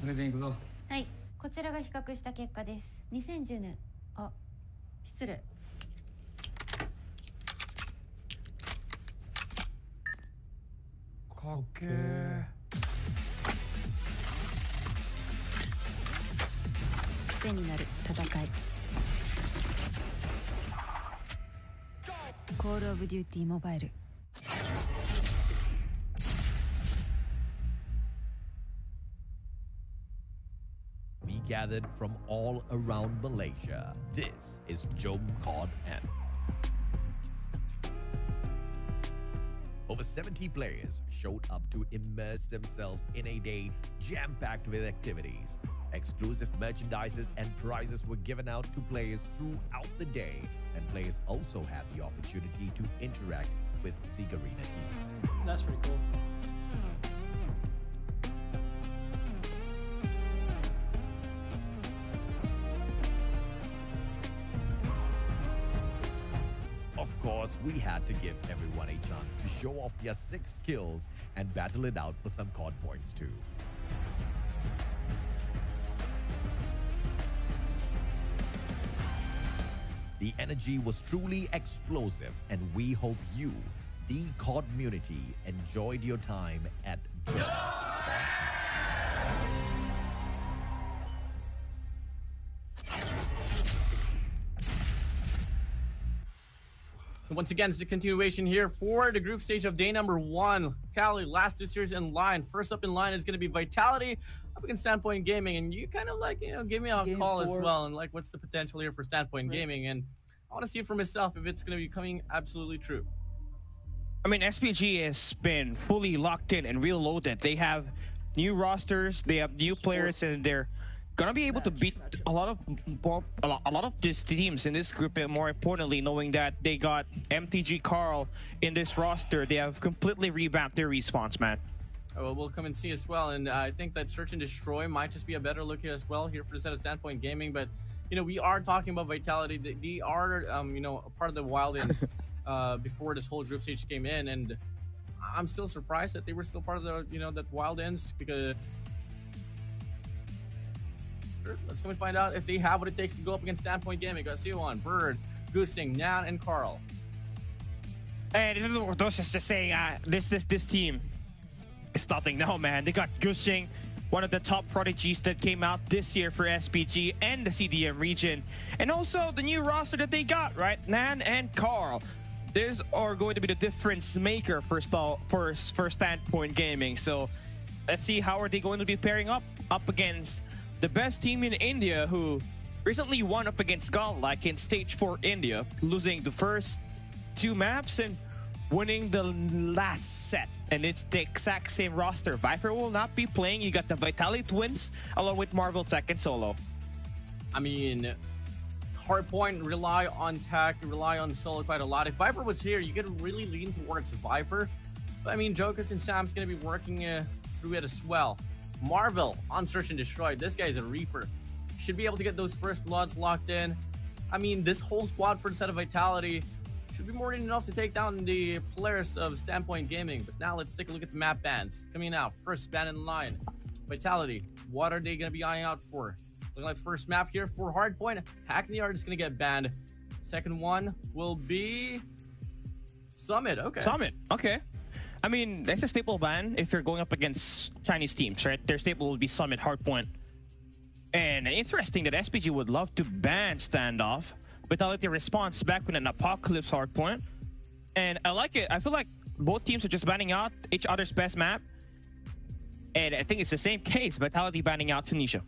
はい、こちらが比較した結果です。2010年。あ、失礼。かっけー。癖になる戦い。コールオブデューティーモバイル。We gathered from all around Malaysia. This is Jom Cod N. Over 70 players showed up to immerse themselves in a day jam-packed with activities. Exclusive merchandises and prizes were given out to players throughout the day, and players also had the opportunity to interact with the Garena team. That's pretty cool. Of course, we had to give everyone a chance to show off their 6 skills and battle it out for some COD points too. The energy was truly explosive, and we hope you, the COD community, enjoyed your time at Jom. Once again, it's the continuation here for the group stage of day number 1. Cali, last 2 series in line. First up in line is going to be Vitality up against Standpoint Gaming. And you kind of like, give me a Game call 4. as well. And like, what's the potential here for Standpoint Gaming? And I want to see it for myself if it's going to be coming absolutely true. I mean, SPG has been fully locked in and reloaded. They have new rosters, they have new players, and they're gonna be able to beat a lot of these teams in this group. And more importantly, knowing that they got MTG Carl in this roster, they have completely revamped their respawns, man. Well, we'll come and see as well. And I think that Search and Destroy might just be a better look here as well here for the set of Standpoint Gaming. But we are talking about Vitality. They are a part of the Wild Ends before this whole group stage came in, and I'm still surprised that they were still part of the that Wild Ends, because let's come and find out if they have what it takes to go up against Standpoint Gaming. Got C1, Bird, Goosing, Nan, and Carl. And those just to say, this team is nothing. No, man, they got Goosing, one of the top prodigies that came out this year for SPG and the CDM region, and also the new roster that they got, right? Nan and Carl. These are going to be the difference maker for Standpoint Gaming. So let's see how are they going to be pairing up against the best team in India, who recently won up against Godlike in Stage 4 India, losing the first 2 maps and winning the last set. And it's the exact same roster. Viper will not be playing. You got the Vitality Twins along with Marvel Tech and Solo. I mean, Hardpoint rely on Tech, rely on Solo quite a lot. If Viper was here, you could really lean towards Viper. But I mean, Jokas and Sam's going to be working through it as well. Marvel on Search and Destroy. This guy is a Reaper. Should be able to get those first bloods locked in. I mean, this whole squad for the set of Vitality should be more than enough to take down the players of Standpoint Gaming. But now let's take a look at the map bans. Coming out, first ban in line. Vitality, what are they going to be eyeing out for? Looking like first map here for Hardpoint. Hackney Yard is going to get banned. Second one will be Summit. Okay. Summit. Okay. I mean, that's a staple ban if you're going up against Chinese teams, right? Their staple would be Summit, Hardpoint. And interesting that SPG would love to ban Standoff. Vitality response back with an Apocalypse Hardpoint. And I like it. I feel like both teams are just banning out each other's best map. And I think it's the same case, Vitality banning out Tunisia.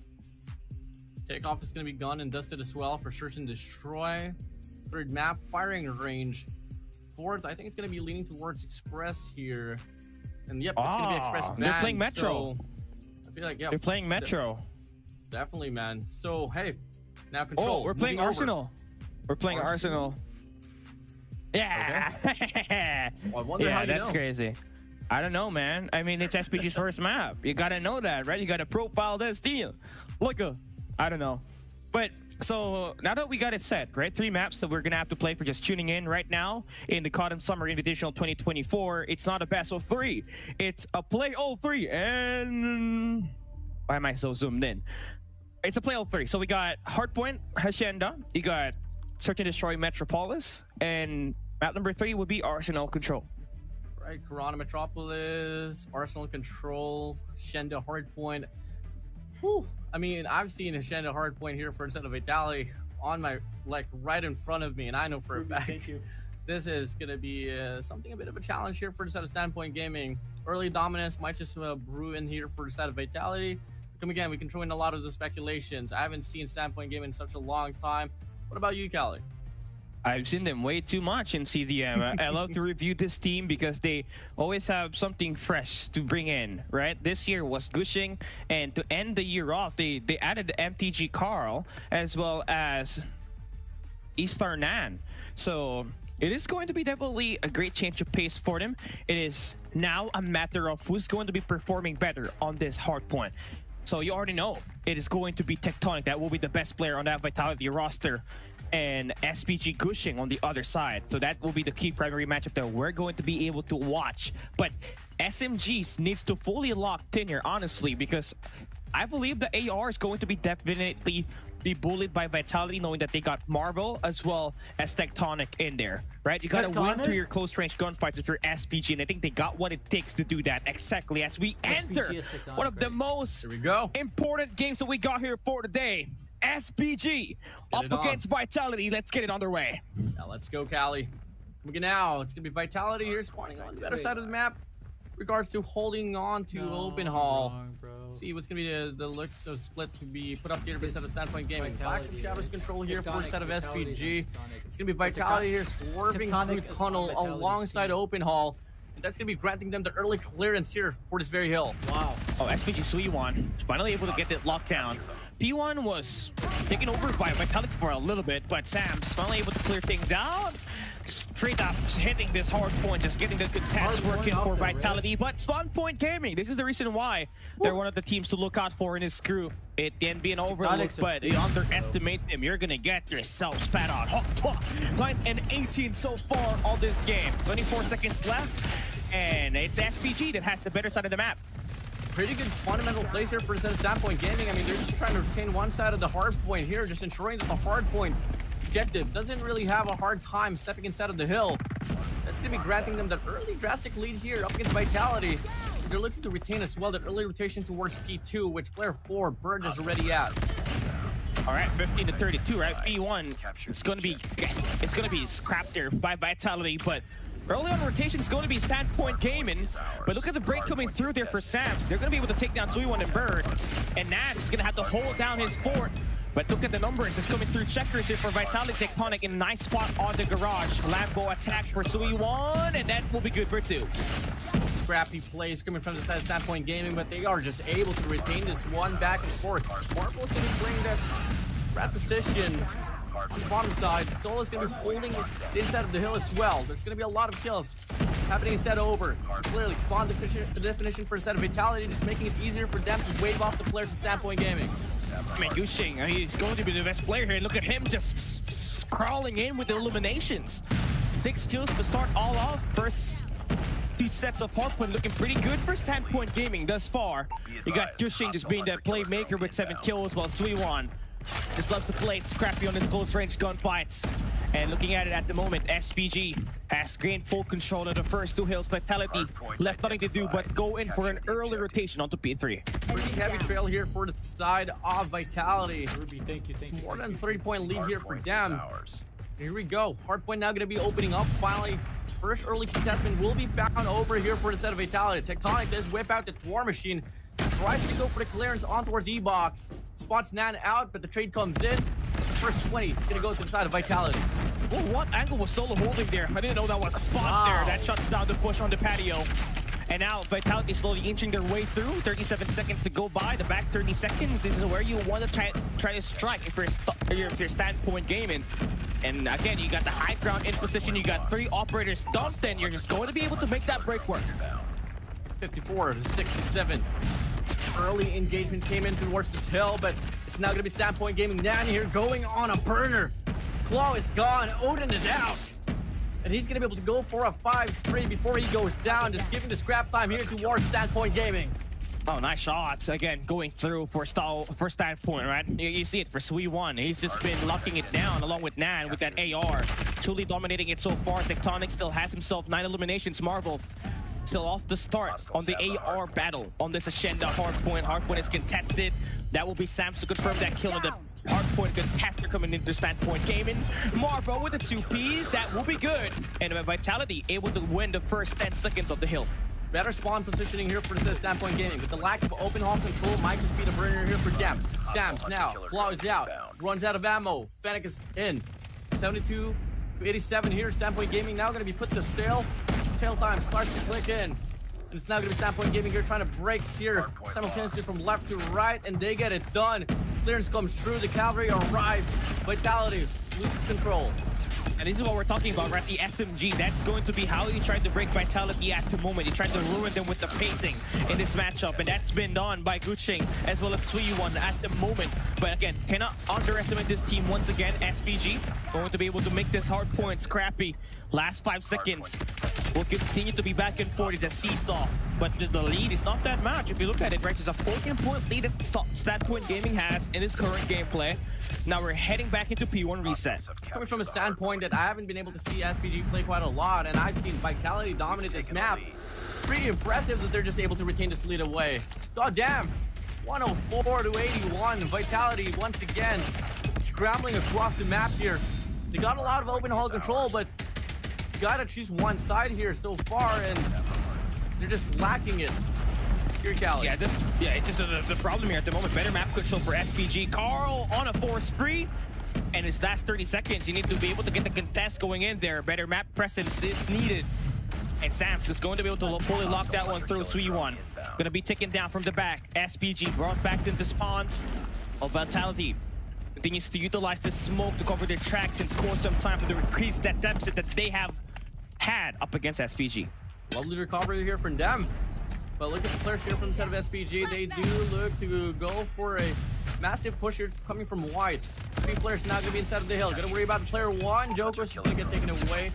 Takeoff is going to be gone and dusted as well for Search and Destroy. Third map, firing range. Fourth, I think it's going to be leaning towards Express here. And yep, it's going to be Express banned. They're playing Metro. So I feel like, yeah. They're playing Metro. Definitely, man. So, hey, now Control. Oh, we're playing Arsenal. We're playing Arsenal. Yeah. Okay. Well, I wonder how you that's know. crazy. I don't know, man. I mean, it's SPG's first map. You got to know that, right? You got to profile this team. Look, I don't know. But so now that we got it set, right? 3 maps that we're going to have to play for just tuning in right now in the Cotton Summer Invitational 2024. It's not a best of 3. It's a play all 3. And Why am I so zoomed in? It's a playoff 3. So we got Hardpoint, Hacienda. You got Search and Destroy Metropolis. And map number 3 would be Arsenal Control. Right, Corona Metropolis, Arsenal Control, Hacienda Hardpoint. Whew. I mean, I've seen Hacienda Hardpoint here for instead of Vitality on my, like, right in front of me. And I know for a fact Thank you. this is going to be something a bit of a challenge here for the side of Standpoint Gaming. Early dominance might just brew in here for the side of Vitality. Come again, we can throw in a lot of the speculations. I haven't seen Standpoint Gaming in such a long time. What about you, Callie? I've seen them way too much in CDM. I love to review this team because they always have something fresh to bring in, right? This year was Gushing, and to end the year off, they added the MTG Carl as well as Eastar Nan. So it is going to be definitely a great change of pace for them. It is now a matter of who's going to be performing better on this hard point. So you already know it is going to be Tectonic that will be the best player on that Vitality roster, and SPG Gushing on the other side. So that will be the key primary matchup that we're going to be able to watch. But SMGs needs to fully lock in here, honestly, because I believe the AR is going to be definitely be bullied by Vitality, knowing that they got Marvel as well as Tectonic in there, right? You gotta win through your close range gunfights with your SPG, and I think they got what it takes to do that exactly as we enter one of the most important games that we got here for today. SPG up against Vitality. Let's get it underway. Now let's go, Callie. Looking now, it's gonna be Vitality here spawning on the other side of the map. Regards to holding on to Open Hall. See what's gonna be the looks of split to be put up here by set of Standpoint Gaming. Back some Shadows control here for a set of SPG. It's gonna be Vitality here swerving through tunnel alongside Open Hall. And that's gonna be granting them the early clearance here for this very hill. Wow. Oh, SPG Suiwon finally able to get it locked down. P1 was taken over by Vitality for a little bit, but Sam's finally able to clear things out. Straight up hitting this hard point, just getting the contest working for Vitality. But Spawn Point Gaming, this is the reason why they're one of the teams to look out for in this group. It can be an overlook, but you underestimate them, you're gonna get yourself spat on. 9 and 18 so far on this game. 24 seconds left, and it's SPG that has the better side of the map. Pretty good fundamental plays here for the Standpoint Gaming. I mean, they're just trying to retain one side of the hard point here, just ensuring that the hard point objective doesn't really have a hard time stepping inside of the hill. That's going to be granting them that early drastic lead here up against Vitality. They're looking to retain as well that early rotation towards P2, which player 4, Bird, is already at. All right, 15 to 32, right? P1, it's going to be scrapped there by Vitality, but early on rotation is going to be Standpoint Gaming, but look at the break coming through there for Sams. They're going to be able to take down Suiwon and Bird, and Nat is going to have to hold down his fort. But look at the numbers, it's coming through checkers here for Vitality. Tectonic in a nice spot on the garage. Lambo attack for Suiwon, and that will be good for 2. Scrappy plays coming from the side of Standpoint Gaming, but they are just able to retain this one back and forth. Marvel is going to be playing that rat position on the bottom side. Soul is going to be holding the inside of the hill as well. There's going to be a lot of kills happening inside over. Clearly, spawn the definition for a set of Vitality, just making it easier for them to wave off the players of Standpoint Gaming. I mean, Gushing, he's going to be the best player here. Look at him just crawling in with the eliminations. 6 kills to start all off. First 2 sets of hardpoint looking pretty good for Standpoint Gaming thus far. You got Gushing just being that playmaker with 7 kills, while Suiwon just loves to play it scrappy on his close range gunfights. And looking at it at the moment, SPG has gained full control of the first 2 hills. Vitality left nothing to do but go in for an early rotation onto P3. Pretty heavy trail here for the side of Vitality. Ruby, thank you. More than a 3-point lead here for them. Here we go. Hardpoint now going to be opening up. Finally, first early contestment will be found over here for the set of Vitality. Tectonic does whip out the War Machine. Tries to go for the clearance on towards E-Box. Spots Nan out, but the trade comes in. First 20, it's going to go to the side of Vitality. Well, what angle was Solo holding there? I didn't know that was a spot there. That shuts down the push on the patio. And now Vitality slowly inching their way through. 37 seconds to go by. The back 30 seconds is where you want to try to strike if you're Standpoint Gaming. And again, you got the high ground in position. You got 3 operators dumped, and you're just going to be able to make that break work. 54 to 67. Early engagement came in towards this hill, but it's now going to be Standpoint Gaming down here going on a burner. Claw is gone. Odin is out. And he's going to be able to go for a 5 spree before he goes down, just giving the scrap time here towards Standpoint Gaming. Oh, nice shots. Again, going through for standpoint, right? You see it for Sui1. He's just been locking it down along with Nan with that AR. Truly dominating it so far. Tectonic still has himself 9 eliminations. Marvel still off the start on the AR battle on this Ascenda hardpoint. Hardpoint is contested. That will be Sam's to confirm that kill on the hardpoint contester coming into standpoint gaming. Marvel with the 2 Ps. That will be good. And Vitality able to win the first 10 seconds of the hill. Better spawn positioning here for the standpoint gaming. With the lack of open hall control, might just be the burner here for them. Sam's now, Flaw is out, runs out of ammo. Fennec is in. 72 to 87 here. Standpoint gaming now going to be put to stale. Tail time starts to click in. And it's now going to be standpoint gaming here trying to break here simultaneously from left to right, and they get it done. Clearance comes through. The cavalry arrives. Vitality loses control. And this is what we're talking about, right? The SMG. That's going to be how you try to break Vitality at the moment. You try to ruin them with the pacing in this matchup. And that's been done by Guching as well as Sui1 at the moment. But again, cannot underestimate this team once again. SPG going to be able to make this hard point scrappy. Last 5 seconds. Will continue to be back and forth. It's a seesaw. But the lead is not that much. If you look at it, right? There's a 14-point lead that Standpoint Gaming has in this current gameplay. Now we're heading back into P1 reset. Coming from a standpoint that I haven't been able to see SPG play quite a lot, and I've seen Vitality dominate this map. Pretty impressive that they're just able to retain this lead away. God damn. 104 to 81. Vitality once again scrambling across the map here. They got a lot of open hall control, but gotta choose one side here so far, and they're just lacking it. Here, Cali. Yeah, it's just the problem here at the moment. Better map control for SPG. Carl on a force free, and his last 30 seconds, you need to be able to get the contest going in there. Better map presence is needed. And Sam's just going to be able to fully lock that one through. Sui1 gonna be taken down from the back. SPG brought back into spawns. Vitality continues to utilize the smoke to cover their tracks and score some time to increase that deficit that they have had up against SPG. Lovely recovery here from them. But look at the players here from the side of SPG. They do look to go for a massive push here coming from Whites. 3 players now going to be inside of the hill. Got to worry about player 1. Joker's going to get taken away.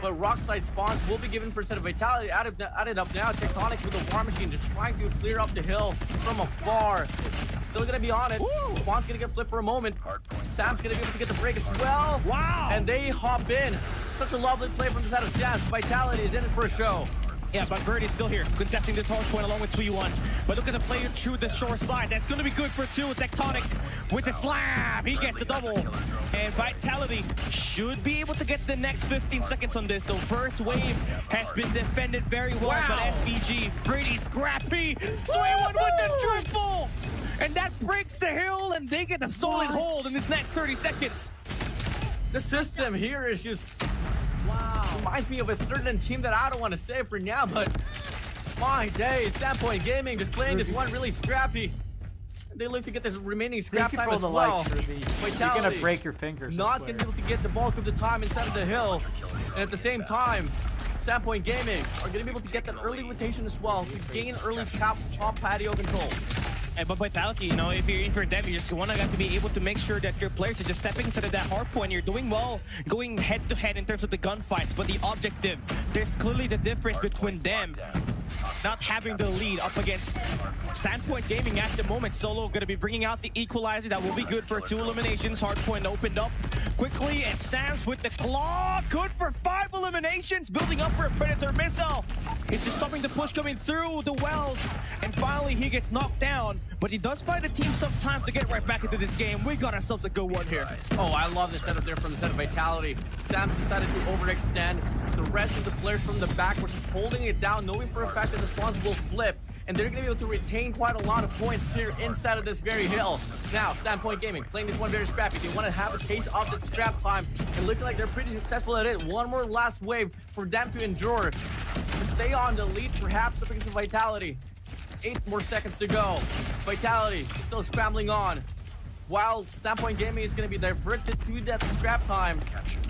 But Rockside spawns will be given for a set of Vitality. Added up now. Tectonic with the War Machine just trying to clear up the hill from afar. Still going to be on it. Spawn's going to get flipped for a moment. Sam's going to be able to get the break as well. Wow. And they hop in. Such a lovely play from the side of Sam's. Vitality is in it for a show. Yeah, but Bird is still here, contesting this hard point along with Sui1. But look at the player through the short side. That's going to be good for 2. Tectonic with the slam. He gets the double. And Vitality should be able to get the next 15 seconds on this, though. First wave has been defended very well, but SPG pretty scrappy. Sui1 with the triple. And that breaks the hill, and they get a solid hold in this next 30 seconds. The system here is just... Wow. Reminds me of a certain team that I don't want to say for now, but my days, Standpoint Gaming just playing this one really scrappy. They look to get this remaining scrap time as well. You're gonna break your fingers. Not gonna be able to get the bulk of the time inside of the hill, and at the same time, Standpoint Gaming are gonna be able to get that early rotation as well to gain early top patio control. But Vitality, you know, if you're them, you just want to be able to make sure that your players are just stepping inside of that hard point. You're doing well, going head to head in terms of the gunfights, but the objective, there's clearly the difference between them not having the lead up against Standpoint Gaming at the moment. Solo going to be bringing out the equalizer. That will be good for 2 eliminations. Hardpoint opened up quickly, and Sam's with the claw. Good for 5 eliminations. Building up for a Predator missile. It's just stopping the push coming through the wells. And finally, he gets knocked down. But he does buy the team some time to get right back into this game. We got ourselves a good one here. Oh, I love the setup there from the set of Vitality. Sam's decided to overextend. The rest of the players from the back were just holding it down, knowing for a fact that the spawns will flip. And they're going to be able to retain quite a lot of points here inside of this very hill. Now, Standpoint Gaming playing this one very scrappy. They want to have a taste of that scrap time. And looking like they're pretty successful at it. One more last wave for them to endure. To stay on the lead, perhaps, up against the Vitality. 8 more seconds to go. Vitality still scrambling on. While Standpoint Gaming is going to be diverted to that scrap time,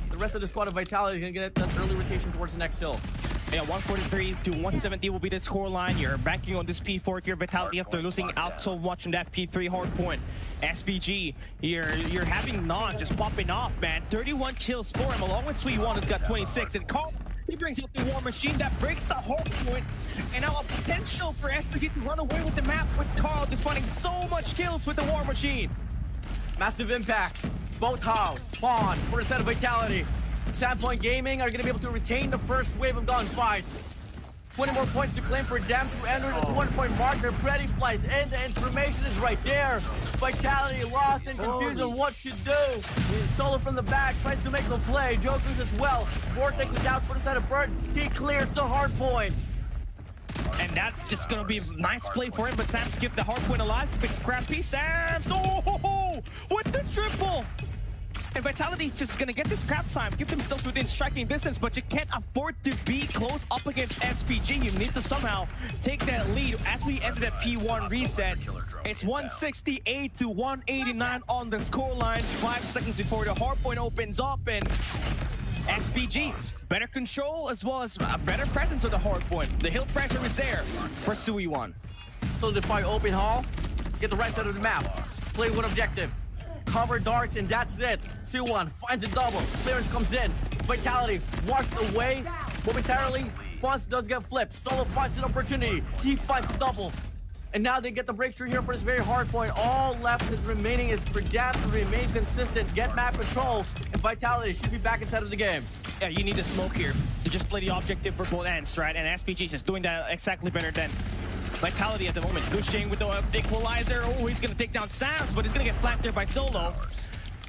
the rest of the squad of Vitality is going to get that early rotation towards the next hill. Yeah, 143 to 170 will be the scoreline. You're banking on this P4 if you're Vitality after losing out so much on that P3 hard point. SPG, you're having Non just popping off, man. 31 kills for him, along with Sui1 has got 26. And Carl, he brings out the War Machine that breaks the hard point. And now a potential potential for SPG to run away with the map with Carl just finding so much kills with the War Machine. Massive impact. Both house spawn for a set of vitality. Sandpoint Gaming are going to be able to retain the first wave of gunfights. 20 more points to claim for them to enter the 200-point mark. They're pretty flies, and the information is right there. Vitality lost and confused on what to do. Solo from the back tries to make the play. Jokers as well. Vortex is out for the side of Bird. He clears the hard point. And that's just gonna be a nice play for him, but Sam's kept the hard point alive. Big scrappy. Sam's, oh, with the triple. And Vitality's just gonna get the scrap time, keep themselves within striking distance, but you can't afford to be close up against SPG. You need to somehow take that lead as we enter that P1 reset. It's 168 to 189 on the scoreline. 5 seconds before the hard point opens up, and SPG, better control as well as a better presence on the hard point. The hill pressure is there for Suiwon. Solidify open hall, get the right side of the map, play one objective, cover darts, and that's it. Suiwon finds a double, clearance comes in, Vitality washed away momentarily. Spawns does get flipped, Solo finds an opportunity, he finds a double. And now they get the breakthrough here for this very hard point. All left is remaining is for Gap to remain consistent, get map control, and Vitality should be back inside of the game. Yeah, you need the smoke here to just play the objective for both ends, right? And SPG is just doing that exactly better than Vitality at the moment. Gushing with the equalizer. Oh, he's gonna take down Sams, but he's gonna get flanked there by Solo.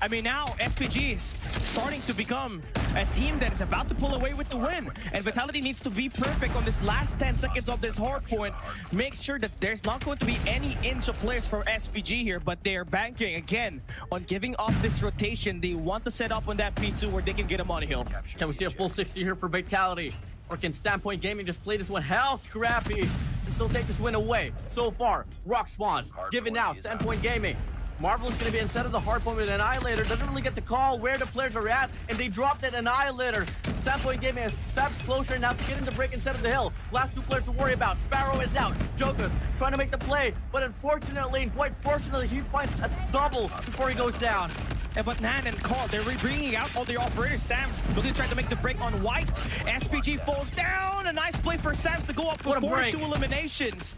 I mean, now SPG is starting to become a team that is about to pull away with the win. And Vitality needs to be perfect on this last 10 seconds of this hard point. Make sure that there's not going to be any inch of players for SPG here, but they're banking again on giving up this rotation. They want to set up on that P2 where they can get him on a hill. Can we see a full 60 here for Vitality? Or can Standpoint Gaming just play this one hell scrappy and still take this win away? So far, Rock spawns, given now, Standpoint Gaming. Marvel is going to be inside of the hard point with an Annihilator. Doesn't really get the call where the players are at, and they drop that Annihilator. Standpoint Gaming has steps closer now to getting the break instead of the hill. Last 2 players to worry about. Sparrow is out. Joker's trying to make the play, but unfortunately, and quite fortunately, he finds a double before he goes down. Yeah, but Nan and Carl, they're bringing out all the operators. Sam's really trying to make the break on White. SPG falls down. A nice play for Sam's to go up for 42 eliminations.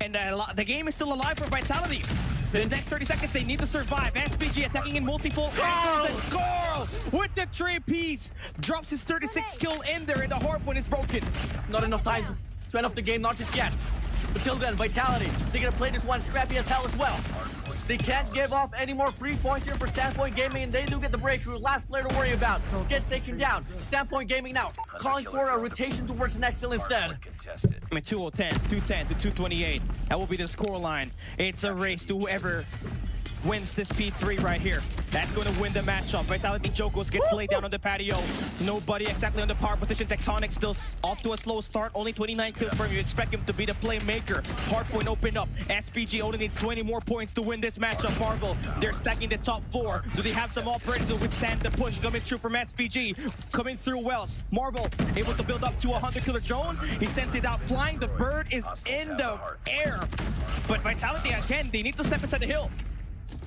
And the game is still alive for Vitality. This next 30 seconds, they need to survive. SPG attacking in multiple angles, and Carl with the 3-piece drops his 36 kill in there, and the hard one is broken. Not enough time to end off the game, not just yet. Until then, Vitality, they're gonna play this one scrappy as hell as well. They can't give off any more free points here for Standpoint Gaming, and they do get the breakthrough. Last player to worry about gets taken down. Standpoint Gaming now calling for a rotation towards the next hill instead. I mean, 210, 210 to 228. That will be the scoreline. It's a race to whoever wins this P3 right here. That's going to win the matchup. Vitality Jokos gets laid down on the patio. Nobody exactly on the power position. Tectonic still off to a slow start. Only 29 kills from you. Expect him to be the playmaker. Hardpoint open up. SPG only needs 20 more points to win this matchup. Marvel, they're stacking the top 4. Do they have some operators to withstand the push coming through from SPG? Coming through Wells. Marvel able to build up to a 100-killer drone. He sends it out flying. The bird is in the air. But Vitality, again, they need to step inside the hill.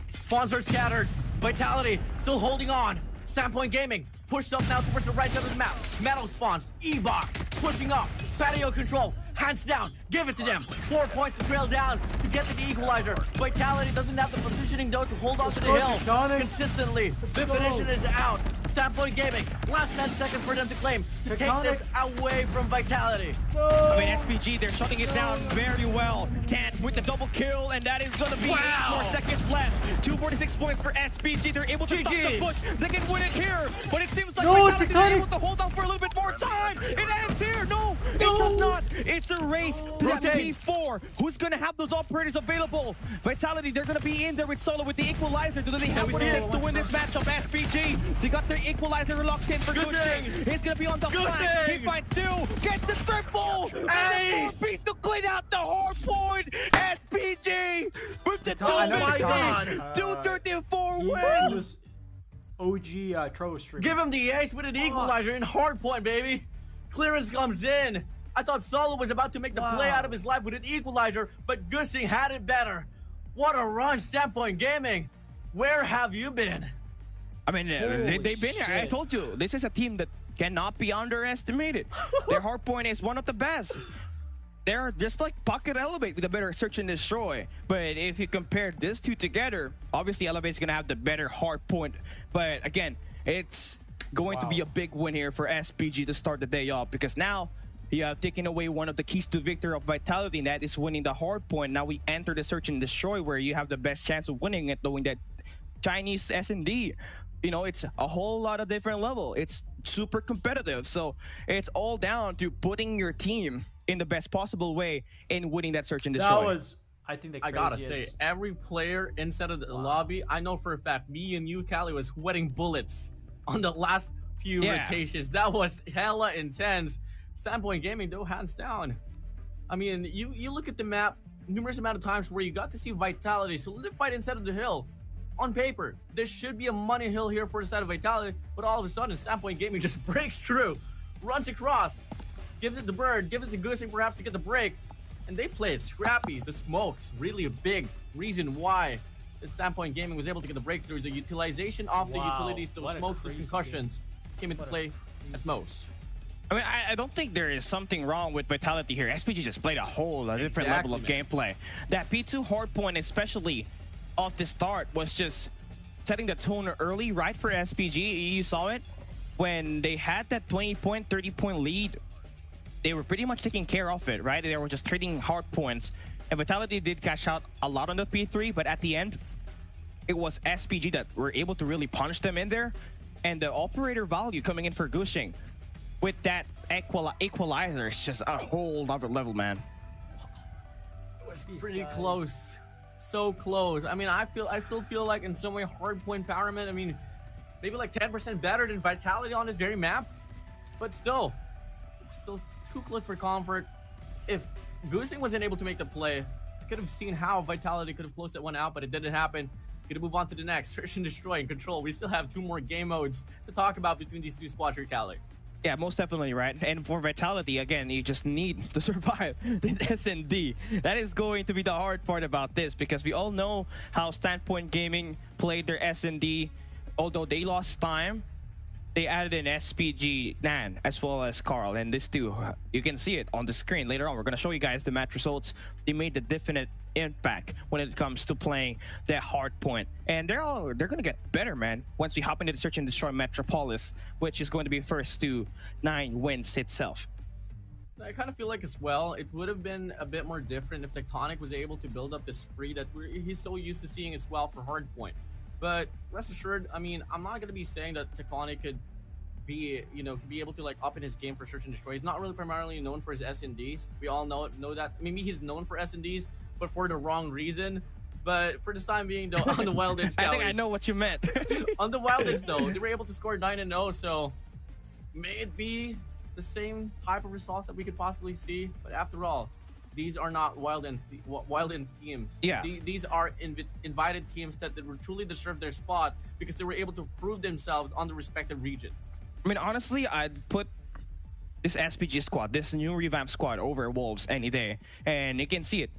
Spawns are scattered. Vitality still holding on. Standpoint Gaming pushed up now towards the right side of the map. Metal spawns. E-Bot pushing up. Patio control. Hands down. Give it to them. 4 points to trail down to get to the equalizer. Vitality doesn't have the positioning though to hold on to the hill consistently. Definition is out. Standpoint Gaming. Last 10 seconds for them to claim to take this away from Vitality. I mean, SPG, they're shutting it down very well. Tan with the double kill, and that is going to be 8 more seconds left. 246 points for SPG. They're able to stop the push. They can win it here, but it seems like Vitality is able to hold on for a little bit more time. It ends here. No, it does not. It's a race to that P4. Who's going to have those operators available? Vitality, they're going to be in there with Solo with the equalizer. Do they have what it takes to win this matchup? SPG, they got their equalizer locked in for Gushing. He's going to be on the flank. He finds 2, gets the triple. Ace! And to clean out the hard point. SPG with the 234 win. OG Trovo stream. Give him the ace with an equalizer in hard point, baby. Clearance comes in. I thought Solo was about to make the play out of his life with an equalizer, but Gushing had it better. What a run, Standpoint Gaming. Where have you been? I mean, they've been here. I told you, this is a team that cannot be underestimated. Their hard point is one of the best. they're just like Pocket Elevate with a better search and destroy. But if you compare these two together, obviously Elevate's gonna have the better hard point. But again, it's going to be a big win here for SPG to start the day off, because now you have taken away one of the keys to victory of Vitality, and that is winning the hard point. Now we enter the search and destroy, where you have the best chance of winning it, knowing that Chinese S&D, you know, it's a whole lot of different level. It's super competitive. So it's all down to putting your team in the best possible way in winning that search and destroy. That was, I think, the I craziest. gotta say, every player inside of the lobby, I know for a fact, me and you, Callie, was sweating bullets on the last few rotations. That was hella intense. Standpoint Gaming, though, hands down. I mean, you look at the map numerous amount of times where you got to see Vitality solidified inside of the hill. On paper, there should be a money hill here for the side of Vitality, but all of a sudden, Standpoint Gaming just breaks through, runs across, gives it the bird, gives it the Goosing perhaps to get the break, and they play it scrappy. The smokes, really a big reason why the Standpoint Gaming was able to get the breakthrough. The utilization of the utilities, those smokes, those concussions, came into play at most. I mean, I don't think there is something wrong with Vitality here. SPG just played a whole different level of gameplay. That P2 hard point, especially off the start, was just setting the tone early, right, for SPG. You saw it when they had that 20-point, 30-point lead. They were pretty much taking care of it, right? They were just trading hard points. And Vitality did cash out a lot on the P3, but at the end, it was SPG that were able to really punch them in there. And the operator value coming in for Gushing with that equalizer is just a whole other level, man. It was pretty close. So close. I mean, I still feel like in some way hardpoint Powerman, I mean, maybe like 10% better than Vitality on this very map, but still too close for comfort. If Goosing wasn't able to make the play, I could have seen how Vitality could have closed that one out, but it didn't happen. Gonna move on to the next. Search and Destroy and Control. We still have 2 more game modes to talk about between these 2 squads here, Callie. Yeah, most definitely, right? And for Vitality, again, you just need to survive this S&D. That is going to be the hard part about this, because we all know how Standpoint Gaming played their S&D. Although they lost time, they added in SPG, Nan, as well as Carl. And this too, you can see it on the screen later on. We're going to show you guys the match results. They made the definite impact when it comes to playing that hard point, and they're going to get better, man, once we hop into the Search and Destroy Metropolis, which is going to be first to 9 wins itself. I kind of feel like as well, it would have been a bit more different if Tectonic was able to build up this spree that he's so used to seeing as well for hardpoint. But rest assured, I mean, I'm not going to be saying that Tectonic could be, could be able to like up in his game for Search and Destroy. He's not really primarily known for his S&Ds. We all know that. Maybe he's known for S&Ds, but for the wrong reason. But for this time being, though, on the Wild Ins, I think I know what you meant. On the Wild Ins, though, they were able to score 9-0, so may it be the same type of results that we could possibly see. But after all, these are not Wild In teams. Yeah. These are invited teams that truly deserve their spot because they were able to prove themselves on the respective region. I mean, honestly, I'd put this SPG squad, this new revamped squad, over Wolves any day. And you can see it.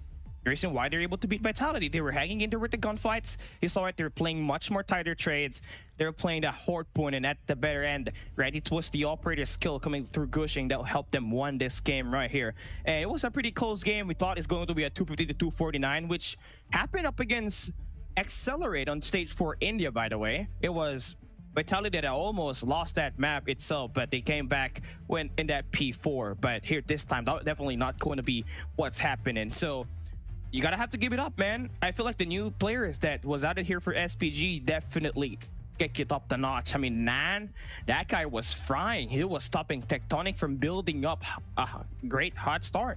The reason why they're able to beat Vitality, they were hanging in there with the gunfights. You saw it, they were playing much more tighter trades. They were playing that hard point, and at the better end, right? It was the operator skill coming through Gushing that helped them win this game right here. And it was a pretty close game. We thought it's going to be a 250 to 249, which happened up against Accelerate on stage 4 India, by the way. It was Vitality that almost lost that map itself, but they came back when in that P4. But here this time, definitely not going to be what's happening. So you gotta have to give it up, man. I feel like the new players that was added here for SPG definitely get it up the notch. I mean, Nan, that guy was frying. He was stopping Tectonic from building up a great hot start.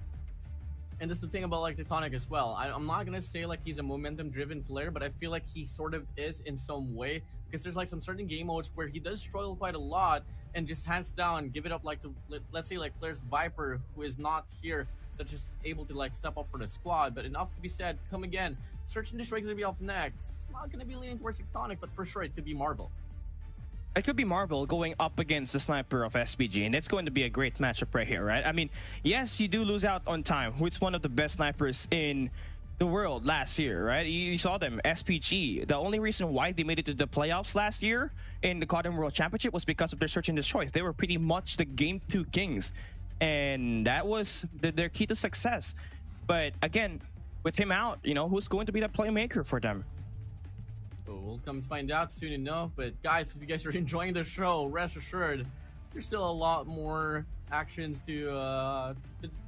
And that's the thing about like Tectonic as well. I'm not gonna say like he's a momentum-driven player, but I feel like he sort of is in some way, because there's like some certain game modes where he does struggle quite a lot and just hands down give it up, like let's say like players Viper, who is not here, that's just able to like step up for the squad. But enough to be said, come again, Search and Destroy is gonna be up next. It's not gonna be leaning towards Tectonic, but for sure it could be Marvel. It could be Marvel going up against the sniper of SPG, and it's going to be a great matchup right here, right? I mean, yes, you do lose out on time, who's one of the best snipers in the world last year, right? You saw them, SPG. The only reason why they made it to the playoffs last year in the Cotton World Championship was because of their Search and Destroy. They were pretty much the Game 2 kings. and that was their key to success. But again, with him out, you know, who's going to be that playmaker for them? Oh, we'll come find out soon enough. But guys, if you guys are enjoying the show, rest assured, there's still a lot more actions to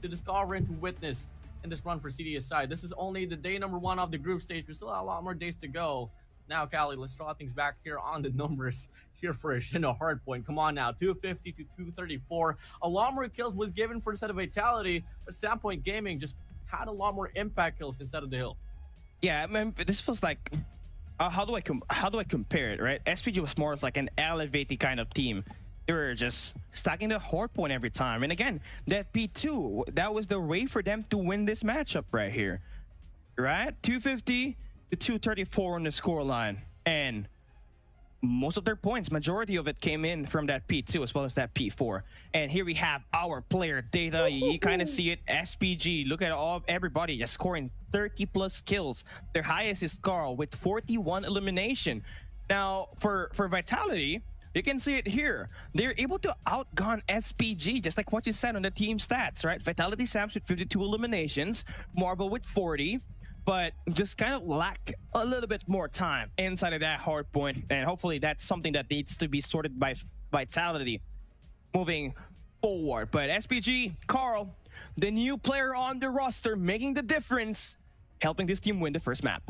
discover and to witness in this run for CDSI. This is only the day number 1 of the group stage. We still have a lot more days to go. Now, Callie, let's draw things back here on the numbers here for a Shindo Hardpoint. Come on now, 250 to 234. A lot more kills was given for the set of Vitality, but Sandpoint Gaming just had a lot more impact kills instead of the hill. Yeah, I mean, this feels like how do I compare it, right? SPG was more of like an elevated kind of team. They were just stacking the hard point every time. And again, that P2, that was the way for them to win this matchup right here. Right? 250 to 234 on the scoreline. And most of their points, majority of it came in from that P2 as well as that P4. And here we have our player data. You kind of see it. SPG, look at everybody just scoring 30 plus kills. Their highest is Carl with 41 elimination. Now, for Vitality, you can see it here. They're able to outgun SPG, just like what you said on the team stats, right? Vitality Sams with 52 eliminations, Marble with 40, but just kind of lack a little bit more time inside of that hard point. And hopefully that's something that needs to be sorted by Vitality moving forward. But SPG, Carl, the new player on the roster, making the difference, helping this team win the first map.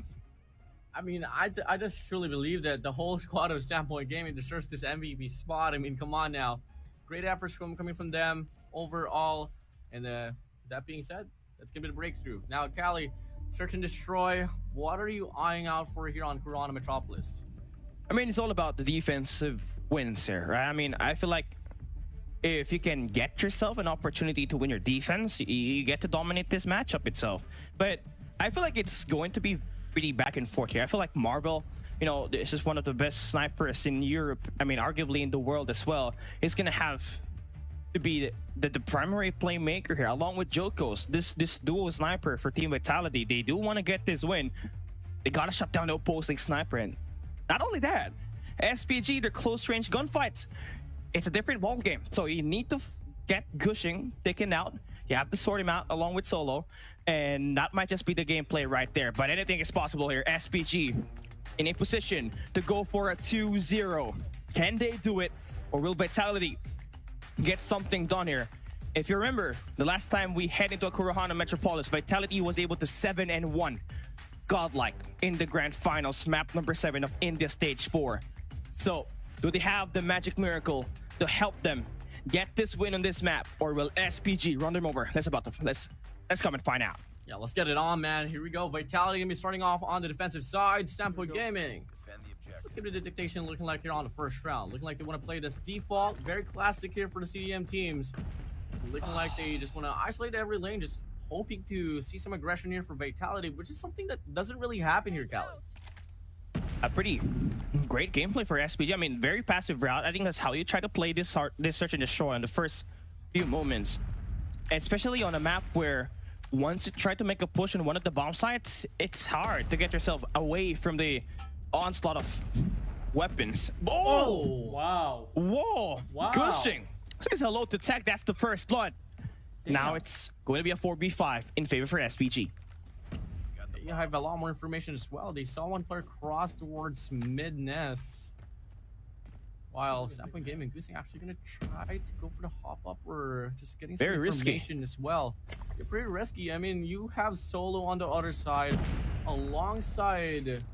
I mean, I just truly believe that the whole squad of Sandpoint Gaming deserves this MVP spot. I mean, come on now. Great efforts coming from them overall. And that being said, that's going to be the breakthrough. Now, Callie, search and destroy. What are you eyeing out for here on Corona Metropolis? I mean, it's all about the defensive wins here, right? I mean, I feel like if you can get yourself an opportunity to win your defense, you get to dominate this matchup itself. But I feel like it's going to be pretty back and forth here. I feel like Marvel, you know, this is one of the best snipers in Europe. I mean, arguably in the world as well. He's gonna have to be the primary playmaker here, along with Jokos. This duo sniper for Team Vitality. They do want to get this win. They gotta shut down the opposing sniper, and not only that, SPG, their close range gunfights. It's a different ball game, so you need to get Gushing taken out. You have to sort him out along with Solo, and that might just be the gameplay right there. But anything is possible here. SPG in a position to go for a 2-0. Can they do it, or will Vitality get something done here? If you remember, the last time we head into a Kurohana Metropolis, Vitality was able to 7-1. Godlike in the grand finals, map number 7 of India Stage 4. So, do they have the magic miracle to help them get this win on this map, or will SPG run them over? Let's come and find out. Yeah, let's get it on, man. Here we go. Vitality gonna be starting off on the defensive side. Sandpoint Gaming. Let's give it a dictation looking like here on the first round. Looking like they want to play this default. Very classic here for the CDM teams. Looking like they just want to isolate every lane, just hoping to see some aggression here for Vitality, which is something that doesn't really happen here, Callie. A pretty great gameplay for SPG. I mean, very passive route. I think that's how you try to play this search and destroy in the first few moments. And especially on a map where once you try to make a push on one of the bomb sites, it's hard to get yourself away from the onslaught of weapons. Oh! Wow. Whoa! Wow. Gushing! Says hello to Tech. That's the first blood. Damn. Now it's going to be a 4v5 in favor for SPG. You have a lot more information as well. They saw one player cross towards mid-nest, while Sandpoint Gaming Goosing actually going to try to go for the hop-up or just getting some information as well. You're pretty risky. I mean, you have Solo on the other side alongside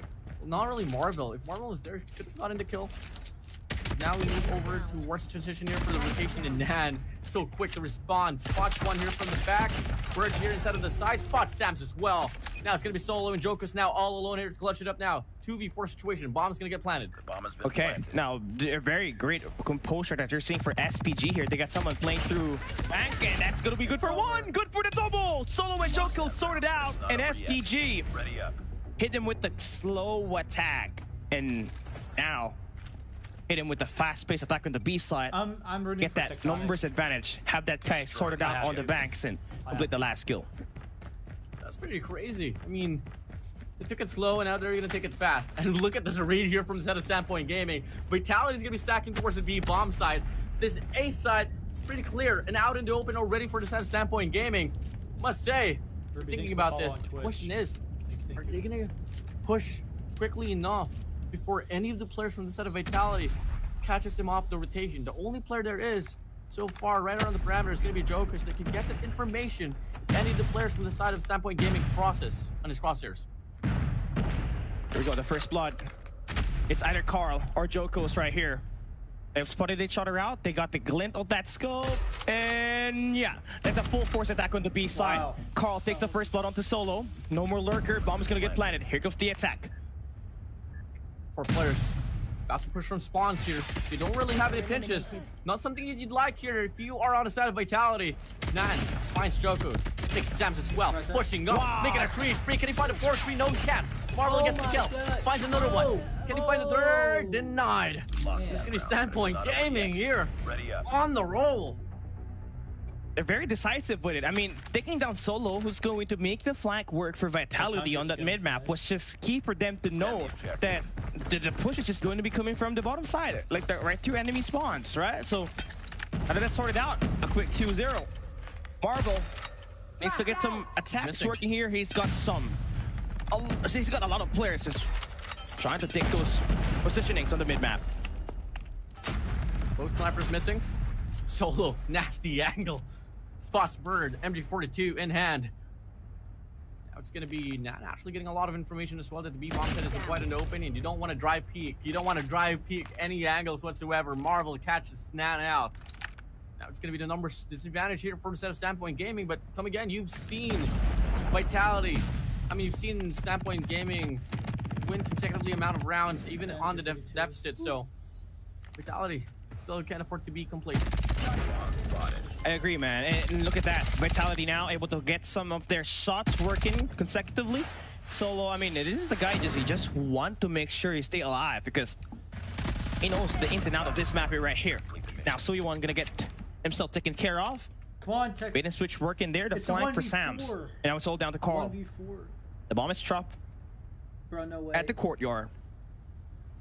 not really Marvel. If Marvel was there, he could have gotten the kill. Now we move over towards the transition here for the rotation in Nan. So quick to respond. Spots one here from the back. Bird here instead of the side. Spots Sams as well. Now it's going to be Solo and Jokos now all alone here to clutch it up now. 2v4 situation. Bomb's going to get planted. Okay, now a very great composure that you're seeing for SPG here. They got someone playing through Bank, and that's going to be good for one. Good for the double. Solo and Jokos sorted out, and SPG hit him with the slow attack. And now hit him with the fast-paced attack on the B side. I'm rooting get that numbers advantage. Have that guy sorted out on the banks and complete the last kill. That's pretty crazy. I mean, they took it slow and now they're gonna take it fast. And look at this read here from the set of Sandpoint Gaming. Vitality's gonna be stacking towards the B bomb side. This A side It's pretty clear and out in the open already for the side of Standpoint Gaming. Must say, Ruby, thinking thanks for about following this, the Twitch. question is, Thank are you. they gonna push quickly enough before any of the players from the side of Vitality catches them off the rotation? The only player there is so far right around the parameter is gonna be Jokers that can get that information if any of the players from the side of Standpoint Gaming crosses on his crosshairs. Here we go, the first blood. It's either Carl or Jokos right here. They've spotted each other out. They got the glint of that scope. And yeah, that's a full force attack on the B side. Wow. Carl takes the first blood onto Solo. No more lurker. Bomb is gonna get planted. Here comes the attack. 4 players about to push from spawns here. They don't really have any pinches. Not something you'd like here if you are on the side of Vitality. Nan finds Joko. Takes Sam's as well. Pushing up, Wow. making a tree spree. Can he find a 4-3? No, he can't. Marvel Oh gets the my kill. God. Finds another one. Oh. Can he find a third? Denied. It's gonna be Standpoint Gaming here. Ready up. On the roll. They're very decisive with it. I mean, taking down Solo, who's going to make the flank work for Vitality on that mid-map, was just key for them to know that the push is just going to be coming from the bottom side, like right through enemy spawns, right? So, how did that sort it out? A quick 2-0. Marvel needs to get some attacks Missing. working here. He's got he's got a lot of players just trying to take those positionings on the mid-map. Both snipers missing. Solo, nasty angle. Spots Bird, MG42 in hand. Now it's going to be naturally getting a lot of information as well that the B-bomb set is quite an open, and you don't want to drive peek. You don't want to drive peek any angles whatsoever. Marvel catches Nan out. Now it's going to be the numbers disadvantage here for the set of Standpoint Gaming, but come again, you've seen Vitality. I mean, you've seen Standpoint Gaming win consecutively amount of rounds, even on the deficit, so Vitality still can't afford to be complacent. I agree, man. And look at that. Vitality now able to get some of their shots working consecutively. Solo, I mean, this is the guy he just want to make sure he stay alive because he knows the ins and outs of this map here right here. Now, Suiwon gonna get himself taken care of. Come on, Tech. Bait and switch working there. The It's a flank for 1v4. Sams. And now it's all down to Carl. 1v4. The bomb is dropped Bro, no way. at the courtyard.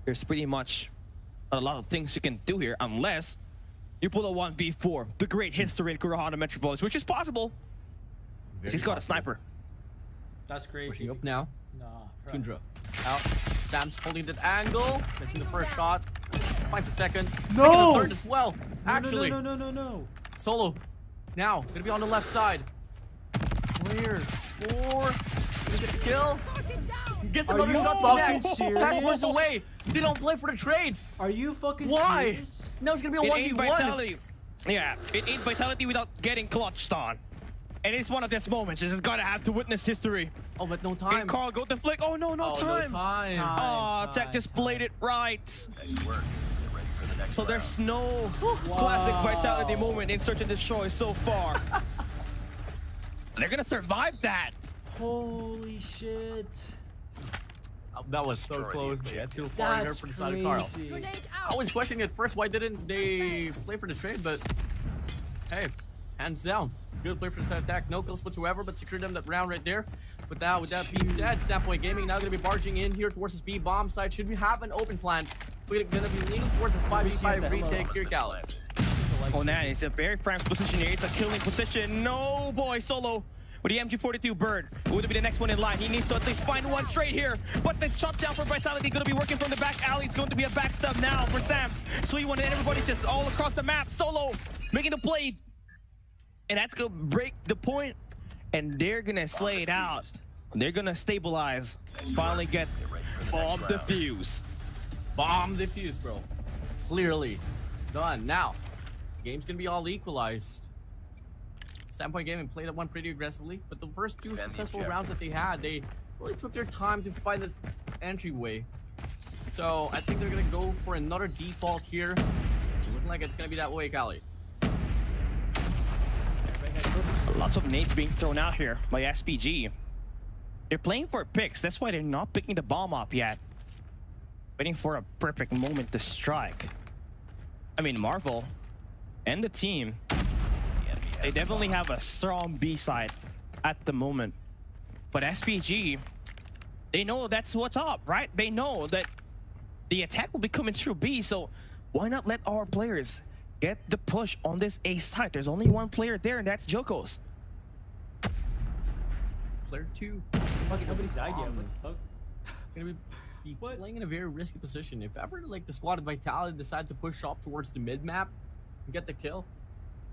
There's pretty much a lot of things you can do here unless you pull a 1v4. The great history in Kurohana Metropolis, which is possible. He's got a sniper. That's crazy. Pushing up now. Nah. bro. Tundra out. Sam's holding that angle. Missing the first shot. Finds a second. No! Making the third as well. No, Actually, no. Solo. Now, gonna be on the left side. Clear. 4. Gonna get the kill. Gets Are another you shot to the neck. fucking serious? Attack runs away. They don't play for the trades. Are you fucking Why? serious? Now it's gonna be a It ain't 1v1. Vitality. Yeah, it ain't Vitality without getting clutched on. And it's one of these moments. It's gotta have to witness history. Oh, but no time. And Carl go to flick. Oh, no Oh, time. no time. Oh, Tech just played it right. Nice work. Get ready for the next So round. there's no classic Vitality moment in Search and Destroy so far. They're gonna survive that. Holy shit. Oh, that was so Destroy the close, man. objective. Too far here That's for the side of Carl. crazy. I was questioning at first why didn't they play for the trade, but hey, hands down. Good play for the side attack. No kills whatsoever, but secured them that round right there. But now, with that being said, Standpoint Gaming now going to be barging in here towards this B bomb side. Should we have an open plan? We're going to be leaning towards a 5v5 retake here, Khaled. Oh, now it's a very prime position here. It's a killing position. No, boy, Solo with the MG42 Bird. Going to be the next one in line. He needs to at least find one straight here. But the shot down for Vitality going to be working from the back alley. It's going to be a backstab now for Sams. Suiwon and everybody just all across the map. Solo making the play. And that's going to break the point. And they're going to slay it out. They're going to stabilize. Finally get bomb defused. Bomb defused, bro. Clearly done. Now, game's going to be all equalized. Standpoint Gaming played that one pretty aggressively, but the first 2 successful rounds that they had, they really took their time to find the entryway. So I think they're gonna go for another default here. Looking like it's gonna be that way, Kali. Lots of nades being thrown out here by SPG. They're playing for picks. That's why they're not picking the bomb up yet. Waiting for a perfect moment to strike. I mean, Marvel and the team, they definitely have a strong B side at the moment. But SPG, they know that's what's up, right? They know that the attack will be coming through B, so why not let our players get the push on this A side. There's only one player there, and that's Jokos. Player 2. Fucking nobody's idea. What the fuck? Gonna be playing in a very risky position. If ever like the squad of Vitality decide to push up towards the mid map and get the kill,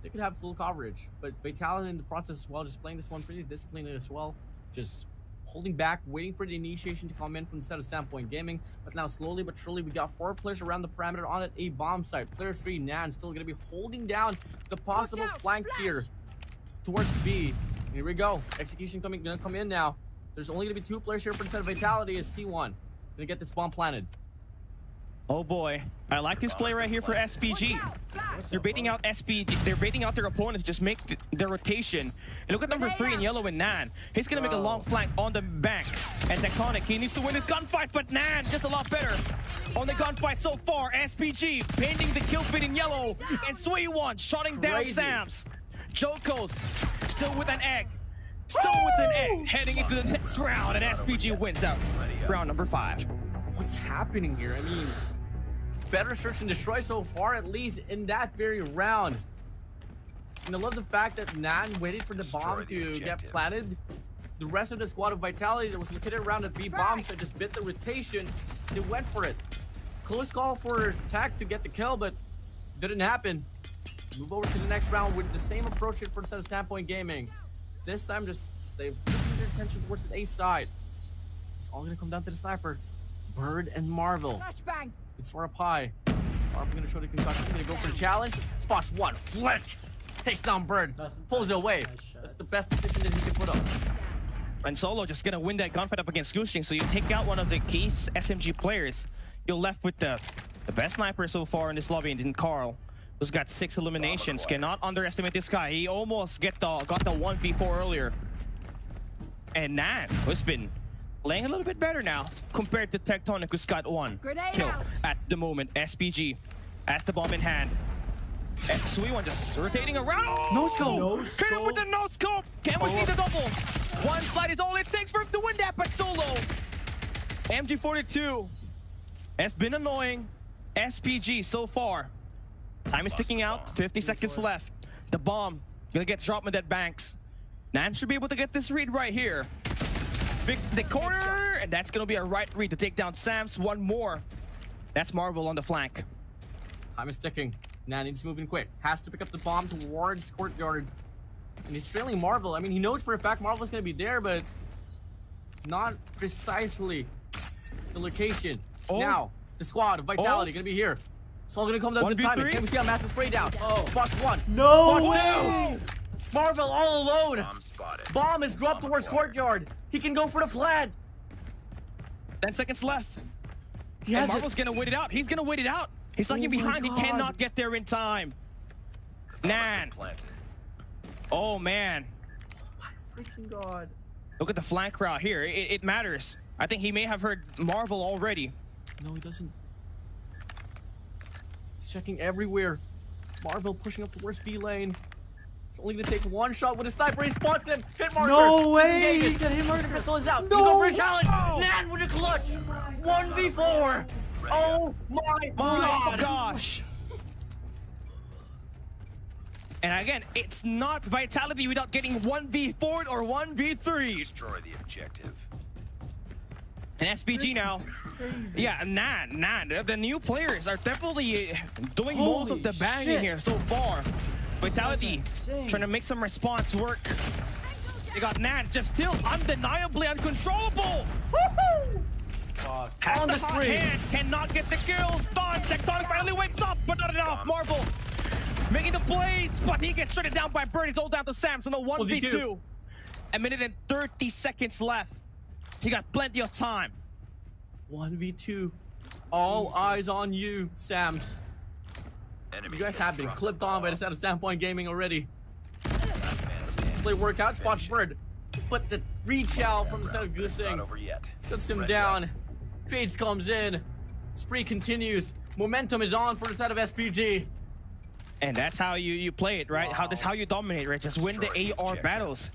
they could have full coverage. But Vitality in the process as well, just playing this one pretty disciplined as well, just holding back, waiting for the initiation to come in from the set of Standpoint Gaming. But now slowly but surely, we got 4 players around the perimeter on at A bomb site. Player 3, Nan, still gonna be holding down the possible flank here towards B. Here we go. Execution gonna come in now. There's only gonna be 2 players here for the set of Vitality. Is C1 gonna get this bomb planted? Oh boy, I like this play right here for SPG. They're baiting out SPG. They're baiting out their opponents. Just make their rotation. And look at number 3 in yellow and Nan. He's gonna make a long flank on the bank. And Tectonic, he needs to win this gunfight, but Nan just a lot better on the gunfight so far. SPG painting the kill feed in yellow, and Sui1 shutting down Sams. Jokos still with an egg. Still with an egg, heading into the next round, and SPG wins out. Round number 5. What's happening here? I mean, better search and destroy so far, at least in that very round. And I love the fact that Nan waited for the bomb to get planted. The rest of the squad of Vitality that was located around the B bomb site just bit the rotation. They went for it. Close call for Tac to get the kill, but didn't happen. Move over to the next round with the same approach here for the set of Standpoint Gaming. This time, just they've turned their attention towards the A side. It's all gonna come down to the sniper. Bird and Marvel. It's sort of pie. Marvel gonna show the concussion. Gonna go for the challenge. Spots one. Flick. Takes down Bird. Pulls it away. That's the best decision that he can put up. And Solo just gonna win that gunfight up against Gushing. So you take out one of the key SMG players. You're left with the best sniper so far in this lobby, and then Carl, who's got 6 eliminations. Cannot underestimate this guy. He almost got the 1v4 earlier. And Nan, who's been playing a little bit better now compared to Tectonic, who's got 1 kill at the moment. SPG has the bomb in hand. And Sui1 just rotating around. Oh! No scope. Hit him with the no scope. Can we see the double? 1 slide is all it takes for him to win that, but Solo. MG42 has been annoying SPG so far. Time is ticking out. 50 seconds left. The bomb gonna get dropped in that banks. Nan should be able to get this read right here. Fix the corner, and that's gonna be a right read to take down Sams. 1 more. That's Marvel on the flank. Time is ticking. Nan needs to move in quick. Has to pick up the bomb towards Courtyard. And he's trailing Marvel. I mean, he knows for a fact Marvel's gonna be there, but not precisely the location. Oh. Now, the squad of Vitality gonna be here. It's all gonna come down to timing. Can we see a massive spray down? Spots 1. No Spots 2. Marvel all alone. Bomb is dropped towards Courtyard. He can go for the plant. 10 seconds left. He And Marvel's gonna wait it out. He's gonna wait it out. He's lagging behind. He cannot get there in time. Nan. Oh, man. My freaking God. Look at the flank route here. It matters. I think he may have heard Marvel already. No, he doesn't. He's checking everywhere. Marvel pushing up towards B lane. It's only gonna take 1 shot with a sniper. He spots him. Hit marker. No way! He got hit marker. Pistol is out. No. Go for a challenge. Nan with a clutch. 1v4. Oh my God. Gosh. And again, it's not Vitality without getting 1v4 or 1v3. Destroy the objective. And SPG now. Yeah, Nan. The new players are definitely doing most of the banging here so far. Vitality trying to make some response work. They got Nan just still undeniably uncontrollable. Woohoo! Has On the hot screen. hand, cannot get the kills. Done. Tectonic finally wakes up, but not enough. Marvel making the plays, but he gets shredded down by Bird. It's all down to Samson. A 1v2. A minute and 30 seconds left. He got plenty of time. 1v2. All eyes on you, Sams. You guys have been clipped on by the set of Standpoint Gaming already. Play workout, spots Bird. But the reach out from the set of Goosing shuts him down. Trades comes in. Spree continues. Momentum is on for the set of SPG. And that's how you play it, right? That's how you dominate, right? Just win the AR battles.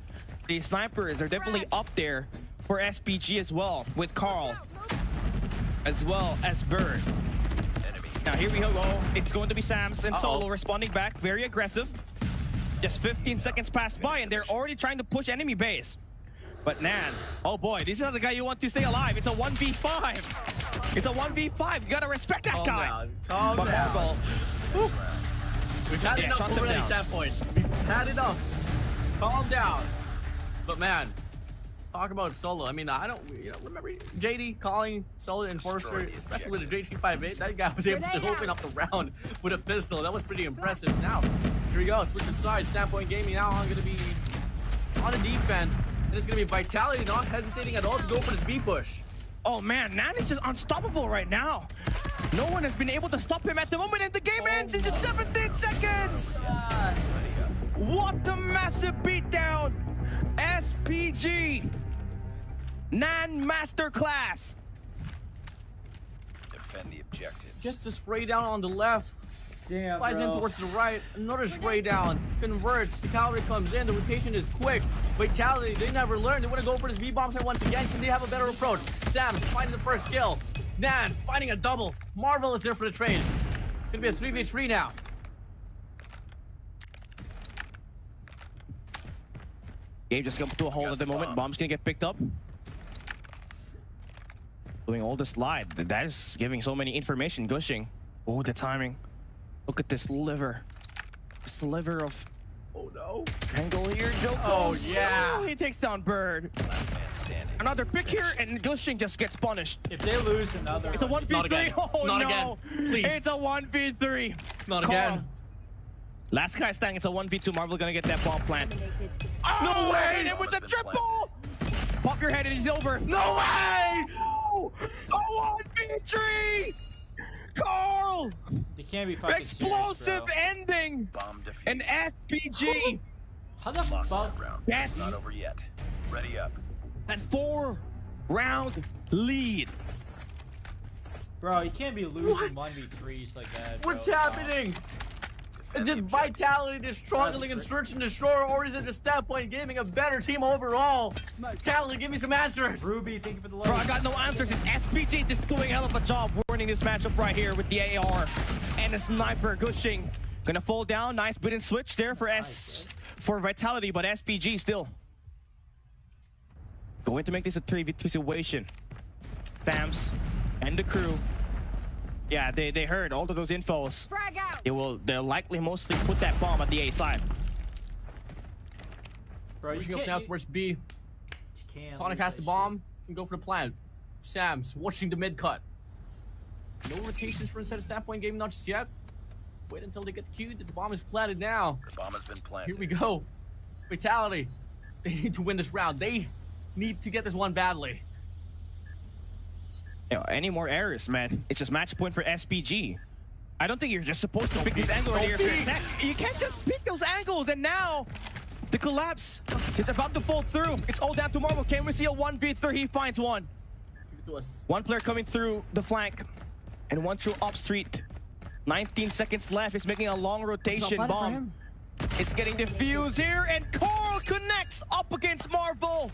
The snipers are definitely up there for SPG as well, with Carl, as well as Bird. Now here we go. It's going to be Sams and Solo responding back, very aggressive. Just 15 seconds passed by and they're already trying to push enemy base. But Nan, oh boy, this is the guy you want to stay alive. It's a 1v5. It's a 1v5. You gotta respect that guy. Calm But down. Marvel, whew, We've had Yeah, enough shut him already, down. Standpoint. We've had enough. Calm down. But man, talk about Solo. I mean, I don't remember JD calling Solo Enforcer, especially with a J358. That guy was able to open up the round with a pistol. That was pretty impressive. Now, here we go. Switch of sides. Standpoint Gaming now going to be on the defense. And it's going to be Vitality not hesitating at all to go for this B push. oh man, Nan is just unstoppable right now. No one has been able to stop him at the moment, and the game ends in just 17 seconds. What a massive beatdown. SPG. Nan Masterclass. Defend the objectives. Gets the spray down on the left. Damn, Slides in bro. towards the right. Another spray down. Converts. The cavalry comes in. The rotation is quick. Vitality, they never learned. They want to go for this B-bomb side once again. Can they have a better approach? Sam's finding the first kill. Nan finding a double. Marvel is there for the trade. Gonna be a 3v3 now. Game just come to a hold at the moment. Bomb's gonna get picked up. Doing all the slide. That is giving so many information. Gushing. Oh, the timing. Look at this liver. Sliver of Oh no. angle here. Joe Oh, goes. yeah. Oh, he takes down Bird. Last man standing. Another pick here, and Gushing just gets punished. If they lose another, It's a 1v3. Not again. Oh Not no. again. Please. It's a 1v3. Not Call. again. Last guy standing. It's a 1v2. Marvel gonna get that bomb plant. Eliminated. Oh, No way! hit him with the triple. Pop your head and he's over. No way! No! A 1v3. Carl. you can't be fucking Explosive serious, bro. ending. Bomb defeated. An SPG. How the Lost fuck? that round. That's- It's not over yet. Ready up. That 4-round lead. Bro, you can't be losing What? 1v3s like that. What's bro. happening? Is it Vitality just struggling and search and destroy, or is it just Standpoint Gaming a better team overall? Vitality, give me some answers. Ruby, thank you for the love. Bro, I got no answers. It's SPG just doing a hell of a job winning this matchup right here with the AR and the sniper Gushing. Gonna fall down. Nice bit and switch there for for Vitality, but SPG still going to make this a 3v3 situation. Sams and the crew. Yeah, they heard all of those infos. Frag out. They'll likely mostly put that bomb at the A side. Bro, you Pushing up can't, now you, towards B. you can't Tonic lose has the that bomb. Can go for the plan. Sam's watching the mid cut. No rotations for inside of Standpoint Gaming, not just yet. Wait until they get the cue that the bomb is planted now. The bomb has been planted. Here we go. Vitality. They need to win this round. They need to get this one badly. You know, any more errors, man, it's just match point for SPG. I don't think you're just supposed to pick this angle right here. You can't just pick those angles, and now the collapse is about to fall through. It's all down to Marvel. Can we see a 1v3? He finds one. Give it to us. One player coming through the flank, and one through up street. 19 seconds left. He's making a long rotation bomb. It's getting diffused here, and Carl connects up against Marvel.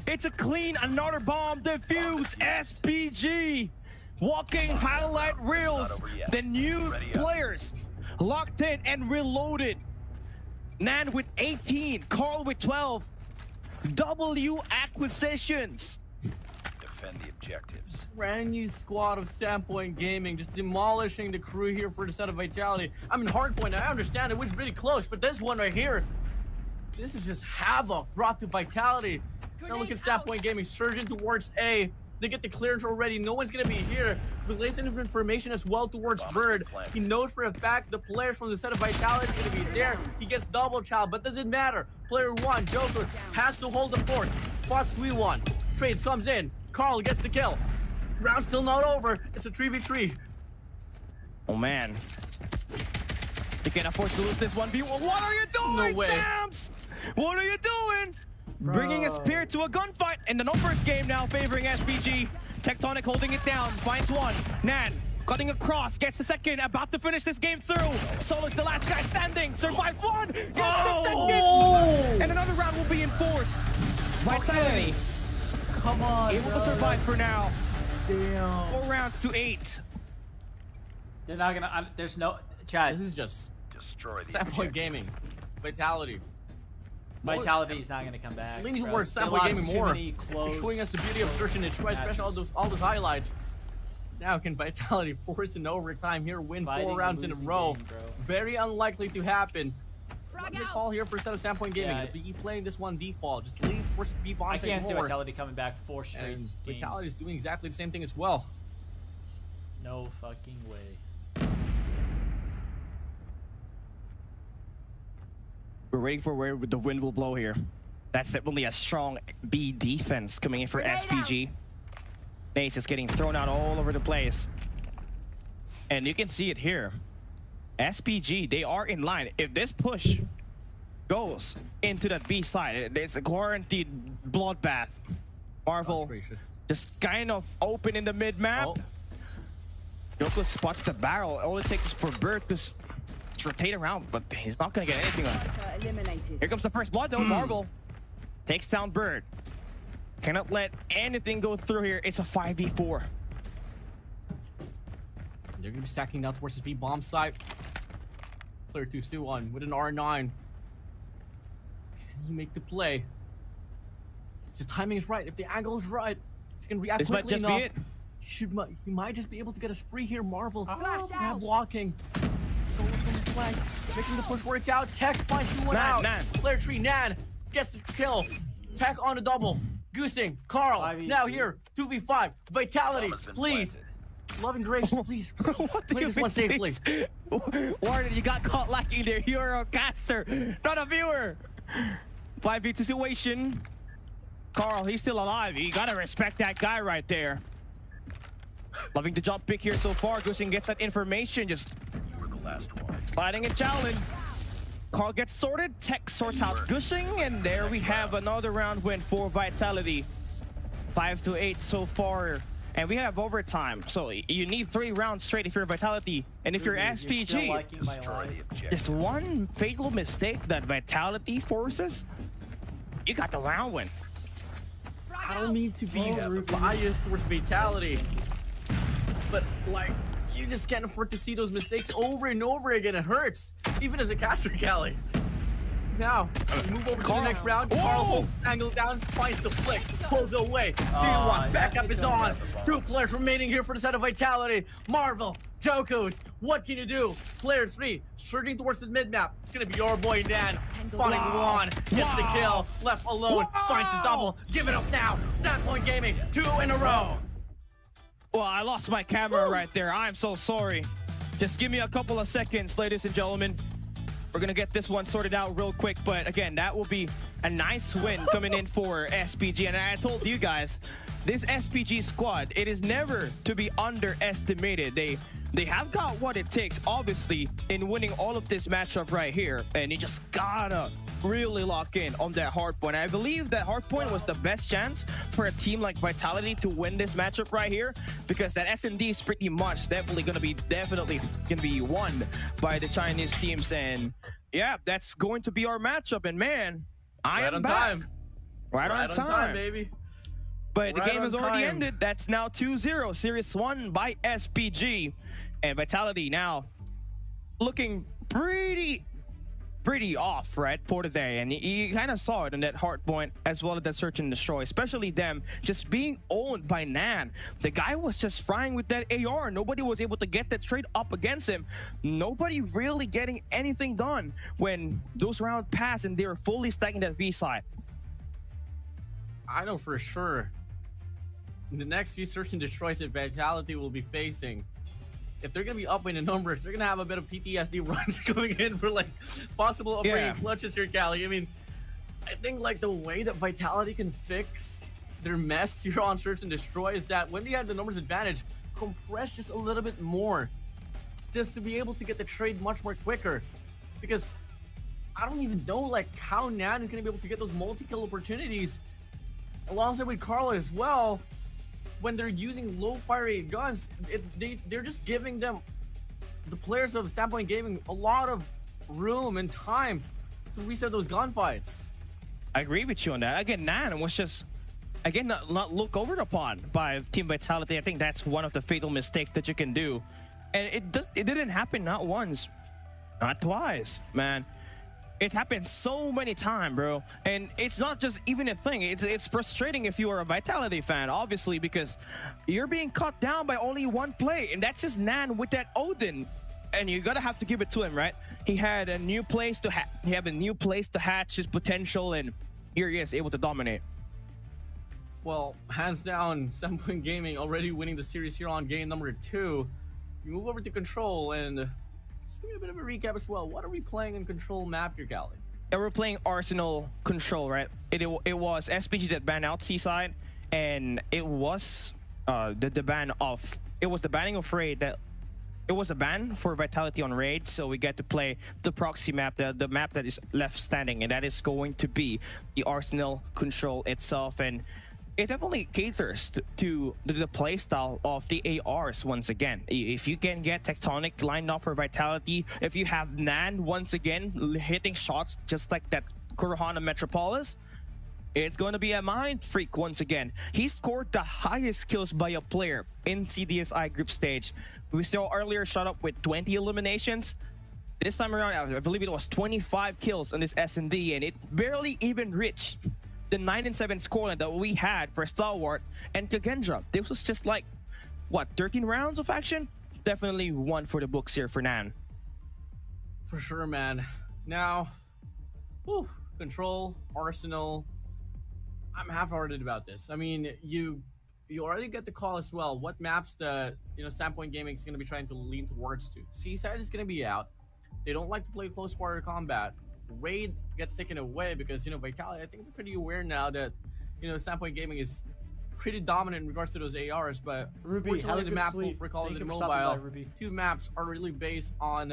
It's a clean, another bomb defuse. SPG walking highlight reels. The new players locked in and reloaded. Nan with 18, Carl with 12. W acquisitions. Defend the objectives. Brand new squad of Standpoint Gaming, just demolishing the crew here for the set of Vitality. I mean, Hardpoint, I understand it was really close, but this one right here, this is just havoc brought to Vitality. Now look at Standpoint Gaming surging towards A. They get the clearance already. No one's gonna be here. Releasing information as well towards Bird. He knows for a fact the players from the set of Vitality is gonna be there. He gets double child, but doesn't matter. Player one, Jokos, has to hold the fort. Spots Sweet one. Trades comes in. Carl gets the kill. Round's still not over. It's a 3v3. Oh man. You can't afford to lose this 1v1. What are you doing, No way. Sams? What are you doing? Bringing a spear to a gunfight in the numbers game now, favoring SPG. Tectonic holding it down, finds one. Nan cutting across, gets the second, about to finish this game through. Solo's the last guy standing, survives one, gets the second, and another round will be enforced. Vitality Come on, able to survive for now. Damn. 4 rounds to 8. They're not gonna. There's no. Chad. This is just Destroy the Standpoint objective. Gaming. Vitality. Vitality is not gonna come back. Leaning bro. towards They Standpoint lost Gaming too more. many close Showing us the beauty of search and destroy, especially all those highlights. Now can Vitality force an overtime here, win Fighting 4 a rounds in a losing row? game, bro. Very unlikely to happen. Frag What do they out. call here for a set of Standpoint Gaming? Yeah. Be playing this one default. Just lean towards B I bombs can't see more. Vitality coming back 4 straight And games. Vitality is doing exactly the same thing as well. No fucking way. We're waiting for where the wind will blow here. That's definitely a strong B defense coming in for SPG. Nate's just getting thrown out all over the place. And you can see it here. SPG, they are in line. If this push goes into that B side, it's a guaranteed bloodbath. Marvel just kind of open in the mid-map. Oh. Yoko spots the barrel. All it takes is for Bird to rotate around, but he's not gonna get anything on it. Eliminated. Here comes the first blood though. Marvel takes down Bird. Cannot let anything go through here. It's a 5v4. They're gonna be stacking down towards the B bomb site. Player 2 Suwon with an R9. Can he make the play? If the timing is right, if the angle is right, if he can react This might quickly just enough, be it. he might just be able to get a spree here. Marvel Flash grab out. blocking. Solo from the flank, making the push work out. Tech finds Suwon out. Nan. Player 3 Nan gets the kill. Tech on a double. Goosing, Carl, 5v2. now here, 2v5, Vitality, Bomb has been please. Loving grace, please, What do play you this one mean, safely. please? Warden, you got caught lacking there. You're a caster, not a viewer. 5v2 situation. Carl, he's still alive. You gotta respect that guy right there. Loving the jump pick here so far. Gusing gets that information. Just You were the last one. sliding and challenge. Carl gets sorted. Tech sorts out Gushing, and there we have another round win for Vitality. 5-8 so far, and we have overtime. So you need 3 rounds straight if you're Vitality, and if you're You're still SPG, liking my Destroy life. the objective. just one fatal mistake that Vitality forces, you got the round win. I don't mean to be biased towards Vitality, but like, you just can't afford to see those mistakes over and over again. It hurts, even as a caster, Callie. Now, we move over to the next round. Carl angle down, finds the flick, pulls away. 2-1, backup is on. 2 players remaining here for the set of Vitality. Marvel, Jokos, what can you do? Player 3, surging towards the mid-map. It's gonna be your boy, Dan. Spawning one, gets the kill, left alone, finds the double. Give it up now. Standpoint Gaming, 2 in a row. Well, I lost my camera right there. I'm so sorry. Just give me a couple of seconds, ladies and gentlemen. We're gonna get this one sorted out real quick, but again, that will be a nice win coming in for SPG. And I told you guys, this SPG squad, it is never to be underestimated. They have got what it takes, obviously, in winning all of this matchup right here. And you just gotta really lock in on that hard point. I believe that hard point was the best chance for a team like Vitality to win this matchup right here, because that S&D is pretty much definitely gonna be won by the Chinese teams. And yeah, that's going to be our matchup. And man, I Right am on back. time. Right on time, baby. But the Right game on has already time. ended. That's now 2-0. Series won by SPG. And Vitality now looking pretty off, right, for today. And you kind of saw it in that hard point as well as that search and destroy, especially them just being owned by Nan. The guy was just frying with that AR. Nobody was able to get that straight up against him. Nobody really getting anything done when those rounds pass and they're fully stacking that B side. I know for sure. In the next few search and destroys that Vitality will be facing, if they're gonna be up in the numbers, they're gonna have a bit of PTSD runs coming in for like possible upgrading clutches here, Callie. I mean, I think like the way that Vitality can fix their mess here on search and destroy is that when they have the numbers advantage, compress just a little bit more, just to be able to get the trade much more quicker. Because I don't even know like how Nan is gonna be able to get those multi-kill opportunities alongside with Carl as well. When they're using low fire rate guns, they're just giving them, the players of Standpoint Gaming, a lot of room and time to reset those gunfights. I agree with you on that. Again, Nan was just, again, not looked over upon by Team Vitality. I think that's one of the fatal mistakes that you can do And it didn't happen not once, not twice, man. It happened so many times, bro. And it's not just even a thing. It's frustrating if you are a Vitality fan, obviously, because you're being cut down by only one play, and that's just Nan with that Odin. And you gotta have to give it to him, right? He had a new place to hatch his potential, and here he is able to dominate. Well, hands down, 7 Point Gaming already winning the series here on game number 2. We move over to Control, and just give me a bit of a recap as well. What are we playing in Control map here, Callie? Yeah, we're playing Arsenal Control, right? It was SPG that banned out Seaside, and it was the banning of Raid that. It was a ban for Vitality on Raid, so we get to play the proxy map, the map that is left standing, and that is going to be the Arsenal Control itself. And it definitely caters to the playstyle of the ARs once again. If you can get Tectonic lined up for Vitality, if you have Nan once again hitting shots just like that Kurohana Metropolis, it's going to be a mind freak once again. He scored the highest kills by a player in CDSI group stage. We saw earlier shot up with 20 eliminations. This time around, I believe it was 25 kills on this S&D, and it barely even reached the 9-7 scoreline that we had for Stalwart and Kagendra. This was just like, what, 13 rounds of action? Definitely one for the books here for Nan. For sure, man. Now, whew, Control, Arsenal. I'm half-hearted about this. I mean, you already get the call as well. What maps the 7 Point Gaming is going to be trying to lean towards to. Seaside is going to be out. They don't like to play close quarter combat. Raid gets taken away because Vitality. I think they're pretty aware now that 7 Point Gaming is pretty dominant in regards to those ARs. But Ruby, unfortunately, the map pool for Call of Duty Mobile, Ruby. 2 maps are really based on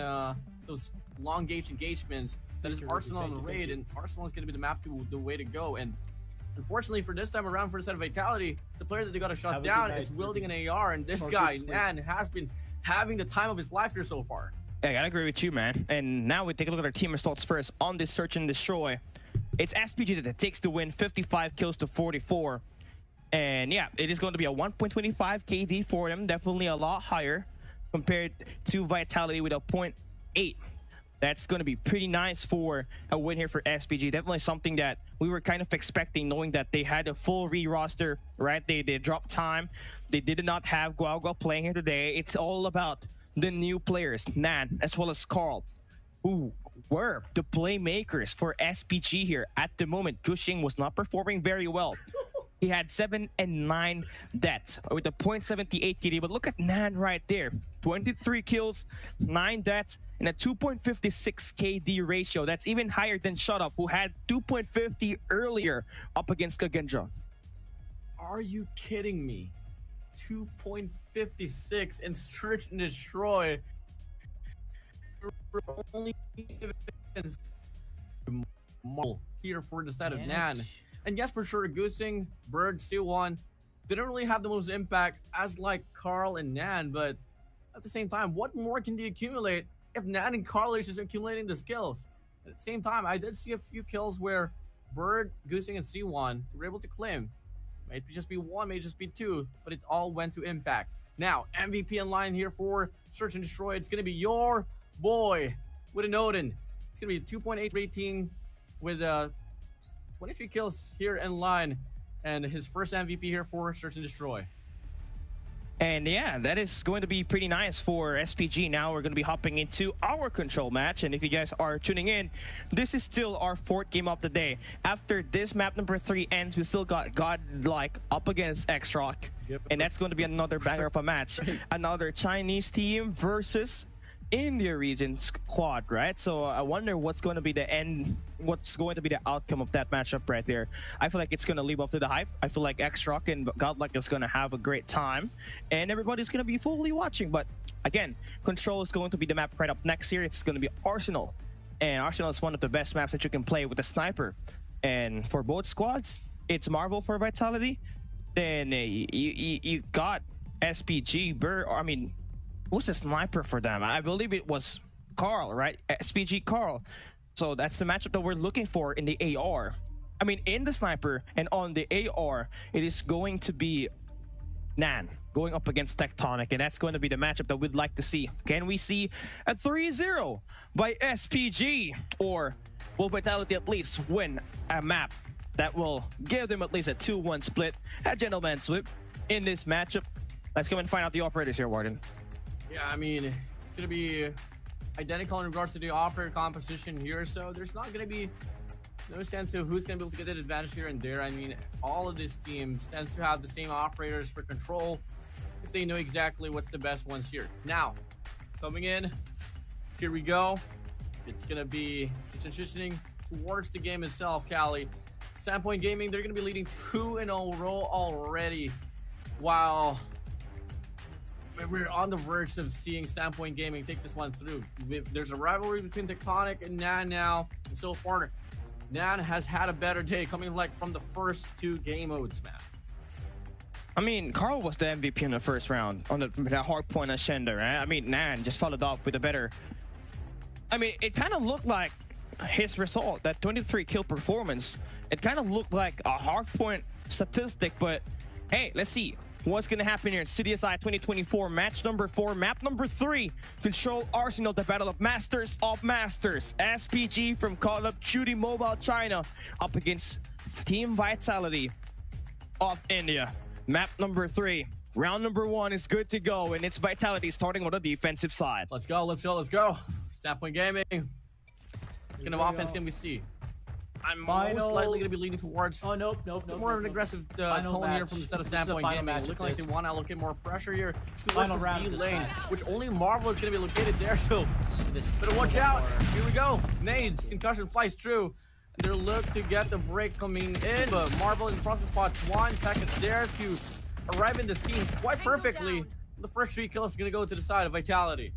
those long gauge engagements. That is Arsenal and Raid, and Arsenal is going to be the map to the way to go. And unfortunately, for this time around, for the set of Vitality, the player that they got to shut down is wielding an AR, and this guy, Nan, has been having the time of his life here so far. Yeah, I gotta agree with you, man. And now we take a look at our team results first on this Search and Destroy. It's SPG that takes the win, 55 kills to 44. And yeah, it is going to be a 1.25 KD for them, definitely a lot higher compared to Vitality with a 0.8. That's going to be pretty nice for a win here for SPG. Definitely something that we were kind of expecting, knowing that they had a full re-roster, right? They dropped time. They did not have Guagua playing here today. It's all about the new players, Nan, as well as Carl, who were the playmakers for SPG here. At the moment, Gushing was not performing very well. He had 7 and 9 deaths with a 0.78 KD. But look at Nan right there. 23 kills, 9 deaths, and a 2.56 KD ratio. That's even higher than Shut Up, who had 2.50 earlier up against Kagendra. Are you kidding me? 2.56 in Search and Destroy. We're only here for the side of Nan. And yes, for sure, Goosing, Bird, C1 didn't really have the most impact as like Carl and Nan, but at the same time, what more can they accumulate if Nan and Carl is just accumulating the skills? At the same time, I did see a few kills where Bird, Goosing, and C1 were able to claim. May just be 1, may just be 2, but it all went to impact. Now, MVP in line here for Search and Destroy. It's going to be your boy with an Odin. It's going to be a 2.8 rating with 23 kills here in line, and his first MVP here for Search and Destroy. And yeah, that is going to be pretty nice for SPG. Now we're going to be hopping into our Control match. And if you guys are tuning in, this is still our 4th game of the day. After this map number 3 ends, we still got Godlike up against X-Rock. Yep. And that's going to be another banger of a match. Another Chinese team versus India region squad, right? So I wonder what's going to be the outcome of that matchup right there. I feel like it's going to live up to the hype. I feel like X-Rock and Godlike is going to have a great time, and everybody's going to be fully watching. But again, Control is going to be the map right up next here. It's going to be Arsenal, and Arsenal is one of the best maps that you can play with a sniper. And for both squads, it's Marvel for Vitality. Then you got SPG, who's the sniper for them? I believe it was Carl, right? SPG Carl. So that's the matchup that we're looking for in the AR. In the sniper and on the AR, it is going to be Nan going up against Tectonic, and that's going to be the matchup that we'd like to see. Can we see a 3-0 by SPG, or will Vitality at least win a map that will give them at least a 2-1 split, a gentleman sweep in this matchup? Let's go and find out the operators here, Warden. Yeah, I mean, it's going to be identical in regards to the operator composition here, so there's not going to be no sense of who's going to be able to get an advantage here and there. I mean, all of these teams tends to have the same operators for control, because they know exactly what's the best ones here. Now, coming in, here we go. It's going to be transitioning towards the game itself, Cali. Standpoint Gaming, they're going to be leading 2 in a row already, while we're on the verge of seeing Standpoint Gaming take this one through. There's a rivalry between Tectonic and Nan now, and so far, Nan has had a better day coming like from the first 2 game modes, man. I mean, Carl was the MVP in the first round on the hard point on Shender, right? I mean, Nan just followed up with a better... I mean, it kind of looked like his result, that 23 kill performance, it kind of looked like a hard point statistic, but hey, let's see what's going to happen here in CDSI 2024, match number 4, map number 3, Control Arsenal, the Battle of Masters, SPG from Call of Duty Mobile China up against Team Vitality of India. Map number 3, round number 1 is good to go, and it's Vitality starting on the defensive side. Let's go, let's go, let's go. Standpoint Gaming. What kind of offense can we see? I'm most likely going to be leaning towards more of an aggressive tone here from the set of Standpoint Gaming. Looking like they want to allocate more pressure here towards this B lane, which only Marvel is going to be located there, so better watch out. Here we go. Nades, concussion flies through. They're looking to get the break coming in, but Marvel in the process spots 1. Tech is there to arrive in the scene quite perfectly. The first 3 kills are going to go to the side of Vitality.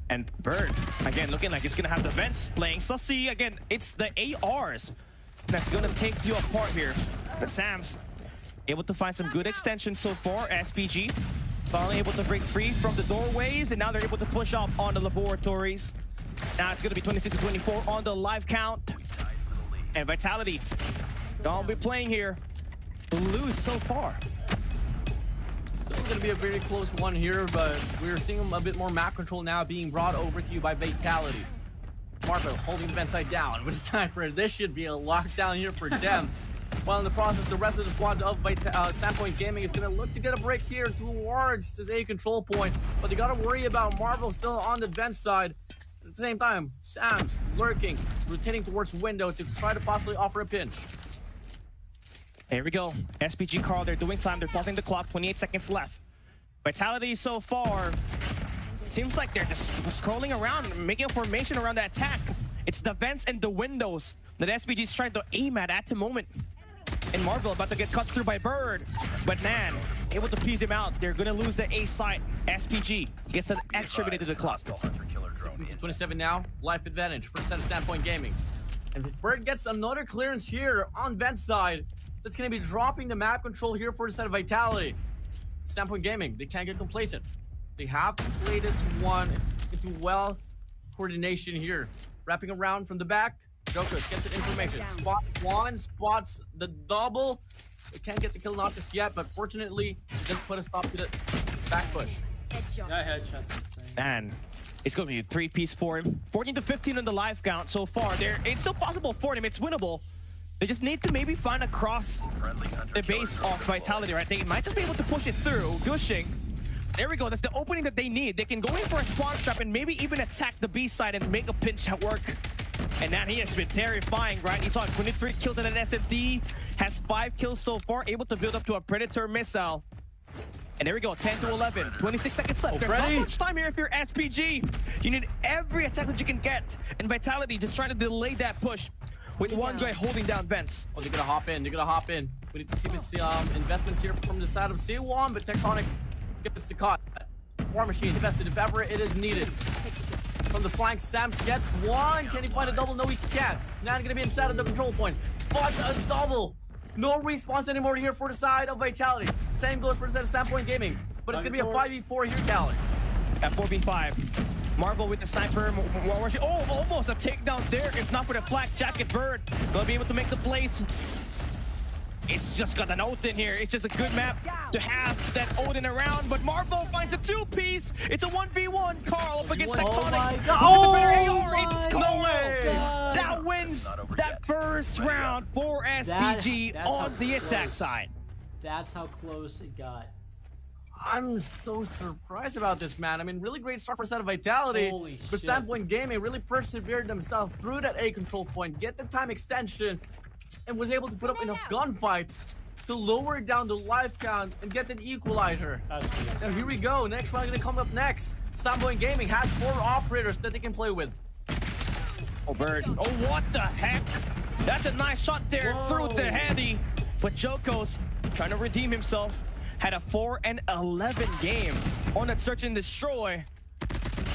And Bird, again, looking like he's going to have the vents playing. So see, again, it's the ARs that's going to take you apart here. But Sam's able to find some good extensions so far. SPG finally able to break free from the doorways, and now they're able to push up on the laboratories. Now it's going to be 26-24 on the live count. And Vitality don't be playing here. Lose so far. Still going to be a very close one here, but we're seeing a bit more map control now being brought over to you by Vitality. Marvel holding the vent side down with a sniper. This should be a lockdown here for them. While in the process, the rest of the squad of Standpoint Gaming is going to look to get a break here towards this A control point, but they got to worry about Marvel still on the vent side. At the same time, Sam's lurking, rotating towards window to try to possibly offer a pinch. Here we go. SPG Carl, they're doing time. They're pausing the clock. 28 seconds left. Vitality so far seems like they're just scrolling around, making a formation around the attack. It's the vents and the windows that SPG is trying to aim at the moment. And Marvel about to get cut through by Bird, but Nan able to piece him out. They're gonna lose the A site. SPG gets an extra minute to the clock. 27 now. Life advantage for the set of Standpoint Gaming. And if Bird gets another clearance here on vent side, that's going to be dropping the map control here for the set of Vitality. Standpoint Gaming, they can't get complacent. They have to play this one into well coordination here. Wrapping around from the back, Jokers gets the information. Spot 1, spots the double. They can't get the kill not just yet, but fortunately, they just put a stop to the back push. And it's going to be a 3-piece for him. 14-15 on the live count so far. It's still possible for him. It's winnable. They just need to maybe find a cross the base of Vitality, right? They might just be able to push it through. Gushing. There we go. That's the opening that they need. They can go in for a spawn trap and maybe even attack the B side and make a pinch at work. And now he has been terrifying, right? He saw 23 kills at an SMD, has 5 kills so far, able to build up to a Predator missile. And there we go, 10-11, 26 seconds left. There's not much time here if you're SPG. You need every attack that you can get. And Vitality just trying to delay that push with one guy holding down vents. Oh, they're gonna hop in, they're gonna hop in. We need to see investments here from the side of C1, but Tectonic gets the cut. War Machine invested if ever it is needed. From the flank, Sams gets one. Can he find a double? No, he can't. Now gonna be inside of the control point. Spots a double. No response anymore here for the side of Vitality. Same goes for the side of Standpoint Gaming. But it's gonna be a 5v4 here, Cali. At 4v5. Marvel with the sniper. Oh, almost a takedown there. If not for the flak jacket, Bird will be able to make the plays It's just got an Odin here. It's just a good map to have that Odin around. But Marvel finds a 2-piece. It's a 1v1. Carl up against Oh Tectonic. my Look God. at the Oh AR. It's my Carl God. that wins that first round for SPG That's how on the attack close. side. That's how close it got. I'm so surprised about this, man. I mean, really great start for Set of Vitality. Holy But shit. Standpoint Gaming really persevered themselves through that A control point, get the time extension, and was able to put up enough gunfights to lower down the life count and get an equalizer. That's Now here we go. Next round gonna come up next. Standpoint Gaming has 4 operators that they can play with. Oh, Bird. Oh, what the heck? That's a nice shot there through the heady. But Joko's trying to redeem himself. Had a 4-11 game on that search and destroy.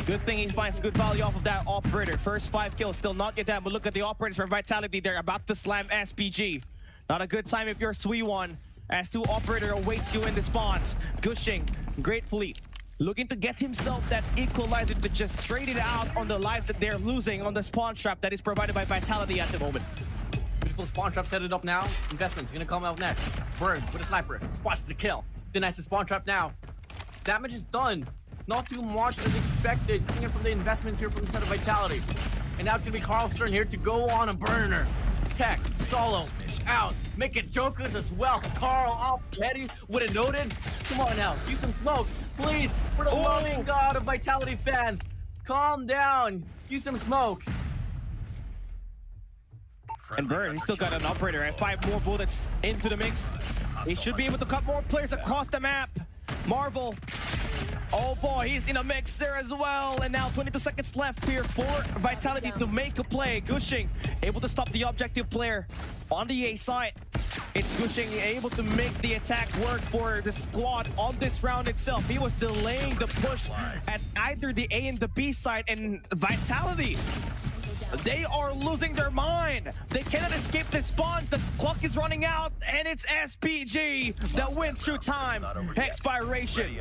Good thing he finds good value off of that operator. First 5 kills, still not yet down, but look at the operators for Vitality. They're about to slam SPG. Not a good time if you're Sui1, as 2 operator awaits you in the spawns. Gushing, gratefully looking to get himself that equalizer to just trade it out on the lives that they're losing on the spawn trap that is provided by Vitality at the moment. Beautiful spawn trap set it up now. Investment's gonna come out next. Bird with a sniper. Spots the kill. Denies the spawn trap now. Damage is done. Not too much as expected. Coming from the investments here from the Set of Vitality. And now it's gonna be Carl's turn here to go on a burner. Tech, solo, out. Make it jokers as well. Carl off ready with a noted. Come on now. Use some smokes. Please, for the loving God of Vitality fans. Calm down. Use some smokes. And Bird, he's still got an operator and 5 more bullets into the mix. He should be able to cut more players across the map. Marvel. Oh boy, he's in a mix there as well. And now 22 seconds left here for Vitality to make a play. Gushing able to stop the objective player on the A side. It's Gushing able to make the attack work for the squad on this round itself. He was delaying the push at either the A and the B side, and Vitality, they are losing their mind. They cannot escape the spawns. The clock is running out, and it's SPG that wins through time expiration.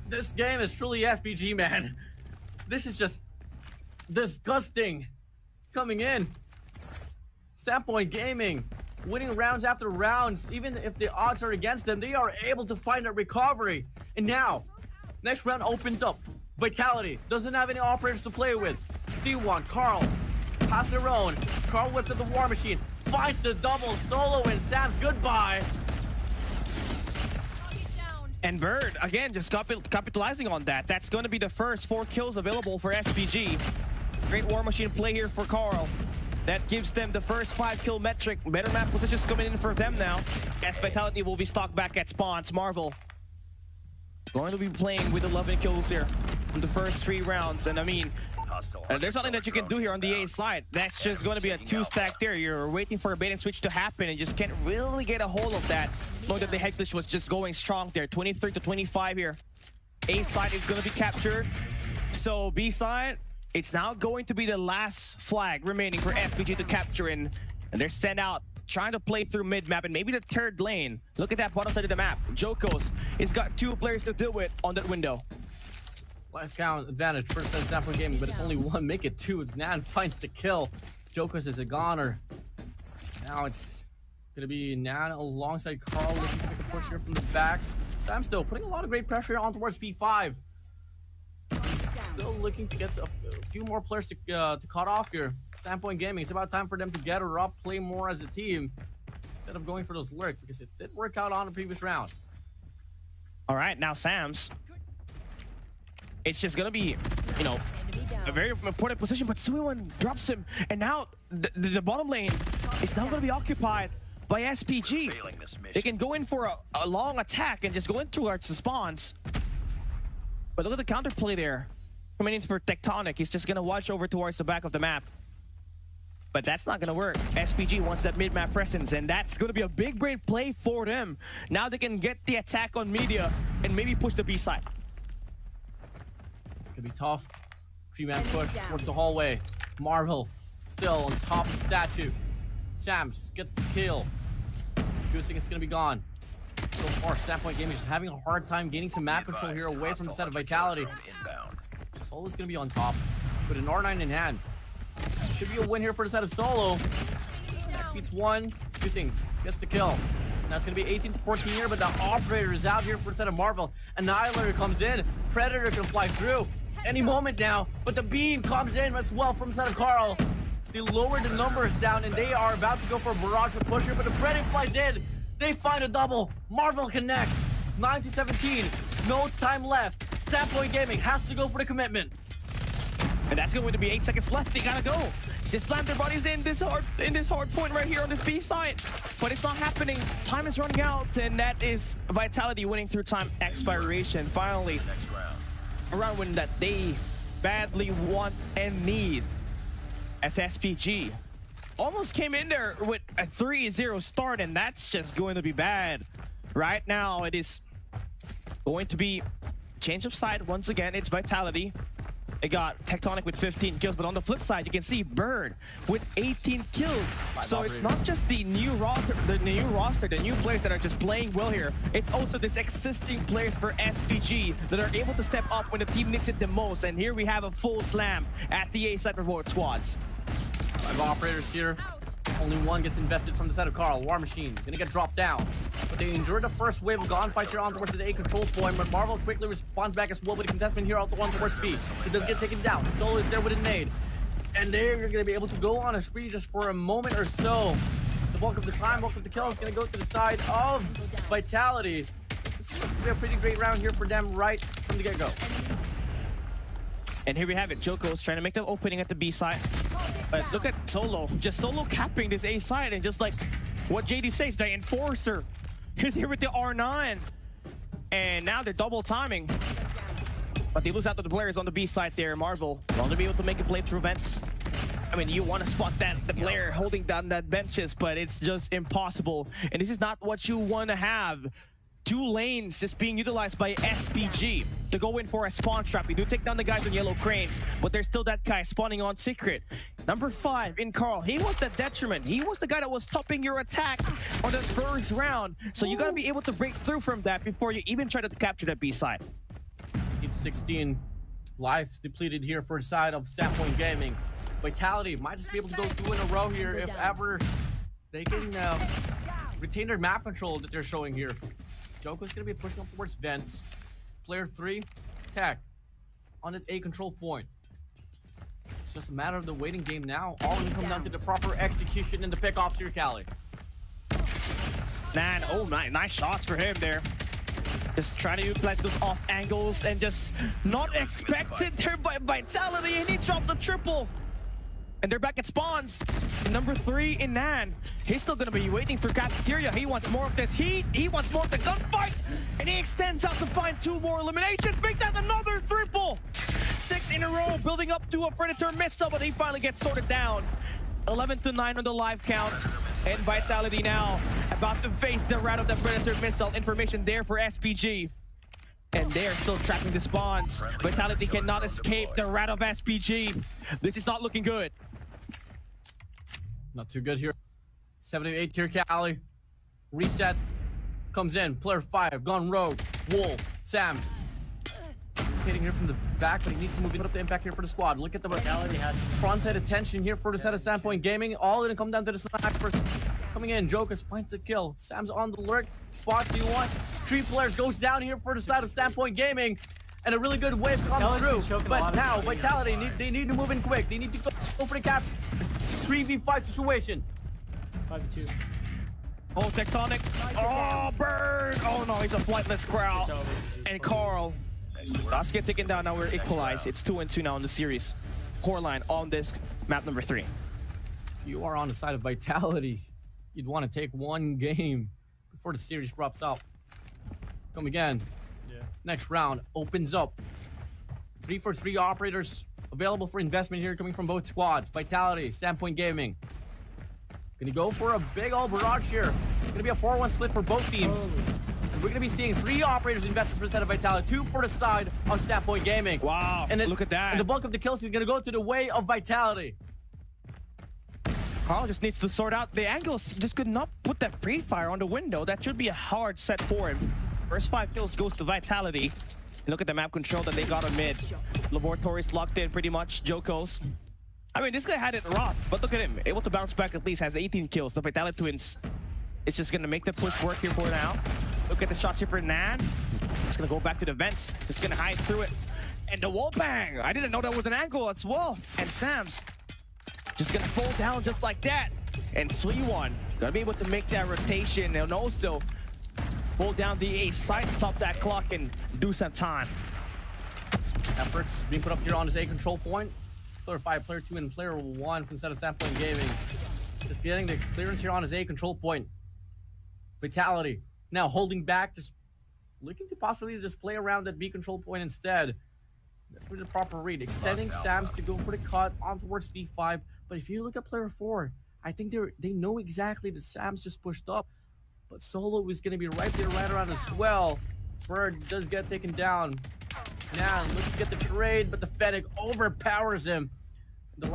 This game is truly SPG, man. This is just disgusting. Coming in. Standpoint Gaming, winning rounds after rounds. Even if the odds are against them, they are able to find a recovery. And now, next round opens up. Vitality doesn't have any operators to play with. C1, Carl has their own. Carl whips at the War Machine, finds the double solo, and Sam's goodbye. And Bird, again, just capitalizing on that. That's going to be the first 4 kills available for SPG. Great War Machine play here for Carl. That gives them the first 5 kill metric. Better map positions coming in for them now. As Vitality will be stocked back at spawns. Marvel going to be playing with 11 kills here in the first 3 rounds. And I mean, there's nothing that you can do here on the A side. That's just going to be a 2-stack there. You're waiting for a bait and switch to happen and just can't really get a hold of that. Knowing that the head glitch was just going strong there. 23 to 25 here. A side is going to be captured. So B side, it's now going to be the last flag remaining for SPG to capture in. And they're sent out, trying to play through mid-map and maybe the 3rd lane. Look at that bottom side of the map. Jokos has got 2 players to deal with on that window. Life count advantage for Standpoint Gaming, but it's only 1. Make it 2. Nan finds the kill. Jokos is a goner. Now it's gonna be Nan alongside Carl looking to make a push here from the back. Sam still putting a lot of great pressure on towards P5. Still looking to get a few more players to cut off here. Standpoint Gaming, it's about time for them to get her up, play more as a team instead of going for those lurks, because it did work out on the previous round. All right, now Sam's. It's just gonna be, you know, a very important position, but Sui1 drops him, and now the bottom lane is now gonna be occupied by SPG. They can go in for a long attack and just go in towards the spawns. But look at the counterplay there. Coming in for Tectonic, he's just gonna watch over towards the back of the map. But that's not gonna work. SPG wants that mid-map presence, and that's gonna be a big brain play for them. Now they can get the attack on media and maybe push the B side. Could be tough. 3-man push towards the hallway. Marvel still on top of the statue. Shams gets the kill. Goosing it's gonna be gone. So far, Standpoint Gaming is having a hard time gaining some map control here away from the Set of Vitality. Solo's gonna be on top with an R9 in hand. Should be a win here for the Set of Solo. That beats 1. Fusing gets the kill. That's gonna be 18 to 14 here, but the operator is out here for the set of Marvel. Annihilator comes in. Predator can fly through any moment now, but the beam comes in as well from the set of Carl. They lowered the numbers down, and they are about to go for a barrage of pusher, but the Predator flies in. They find a double. Marvel connects. 9-17. No time left. Standpoint Gaming has to go for the commitment. And that's going to be 8 seconds left. They gotta go. Just slam their bodies in this hard point right here on this B side. But it's not happening. Time is running out, and that is Vitality winning through time expiration. Finally, Next round. a round win that they badly want and need. As SPG almost came in there with a 3-0 start, and that's just going to be bad. Right now, it is going to be change of side once again. It's Vitality. It got Tectonic with 15 kills, but on the flip side, you can see Bird with 18 kills. So it's not just the new roster, the new players that are just playing well here. It's also this existing players for SPG that are able to step up when the team needs it the most. And here we have a full slam at the A side for both squads. 5 operators here. Only one gets invested from the side of Carl. War Machine gonna get dropped down. But they endured the first wave of gunfights here on towards the A control point, but Marvel quickly responds back as well with a contestment here out the one towards B. It does get taken down. Solo is there with a nade. And they're gonna be able to go on a spree just for a moment or so. The bulk of the time, bulk of the kill is gonna go to the side of Vitality. This is gonna be a pretty great round here for them right from the get-go. And here we have it. Joko's trying to make the opening at the B side. But look at Solo. Just Solo capping this A side. And just like what JD says, the Enforcer is here with the R9. And now they're double timing. But they lose out to the players on the B side there. Marvel will only be able to make a play through vents. I mean, you want to spot the player holding down that benches, but it's just impossible. And this is not what you want to have. 2 lanes just being utilized by SPG to go in for a spawn trap. You do take down the guys on yellow cranes, but there's still that guy spawning on secret. Number 5 in Carl. He was the detriment. He was the guy that was stopping your attack on the first round. So you gotta be able to break through from that before you even try to capture that B side. 8-16. Lives depleted here for the side of Standpoint Gaming. Vitality might just be able to go 2 in a row here if ever they can retain their map control that they're showing here. Joko's gonna be pushing up towards vents. Player 3, Tech, on the A control point. It's just a matter of the waiting game now. All gonna come down to the proper execution and the pickoffs here, Callie. Man, oh, nice shots for him there. Just trying to utilize those off angles and just not expected there by Vitality, and he drops a triple. And they're back at spawns. Number 3 in Nan. He's still gonna be waiting for Cafeteria. He wants more of this heat. He wants more of the gunfight. And he extends out to find 2 more eliminations. Make that another triple. 6 in a row, building up to a Predator missile, but he finally gets sorted down. 11-9 on the live count. And Vitality now about to face the wrath of the Predator missile. Information there for SPG. And they're still tracking the spawns. Vitality cannot escape the wrath of SPG. This is not looking good. Not too good here. 78 here, Callie. Reset comes in. Player 5, gone rogue. Wolf, Sams. Rotating here from the back, but he needs to move in up the impact here for the squad. Look at the front side attention here for the set of Standpoint Gaming. All gonna come down to the snipers. Coming in, Jokas finds the kill. Sam's on the lurk. Spots the 1. 3 players goes down here for the side of Standpoint Gaming. And a really good wave comes through. But now, Vitality, they need to move in quick. They need to go for the cap. 3v5 situation. 5-2. Oh, Tectonic. Oh, Bird. Oh, no, he's a flightless crowd. And Carl. Let's get taken down. Now we're equalized. It's 2-2 now in the series. Core line on this map number 3. You are on the side of Vitality. You'd want to take 1 game before the series wraps up. Come again. Yeah. Next round opens up. 3 for 3 operators available for investment here coming from both squads. Vitality, Standpoint Gaming. Gonna go for a big old barrage here. Gonna be a 4-1 split for both teams. And we're gonna be seeing 3 operators invested for the side of Vitality, 2 for the side of Standpoint Gaming. Wow, and look at that. And the bulk of the kills is gonna go to the way of Vitality. Carl just needs to sort out the angles. Just could not put that pre-fire on the window. That should be a hard set for him. First 5 kills goes to Vitality. And look at the map control that they got on mid. Laboratories locked in pretty much. Joko's I mean, this guy had it rough, but look at him. Able to bounce back at least, has 18 kills. The Vitality Twins is just going to make the push work here for now. Look at the shots here for Nan. He's going to go back to the vents. He's going to hide through it. And the wall bang. I didn't know that was an angle as well. And Sam's just going to fall down just like that. And Suiwon going to be able to make that rotation and also pull down the A side, stop that clock, and do some time. Efforts being put up here on his A control point. Player 5, player 2, and player 1 from Set of Sampling Gaming. Just getting the clearance here on his A control point. Vitality now holding back, just looking to possibly just play around that B control point instead. That's really the proper read. Extending Sam's to go for the cut on towards B5. But if you look at player 4, I think they know exactly that Sam's just pushed up. But Solo is going to be right there, right around as well. Bird does get taken down. Now looks to get the trade, but the Fennec overpowers him. The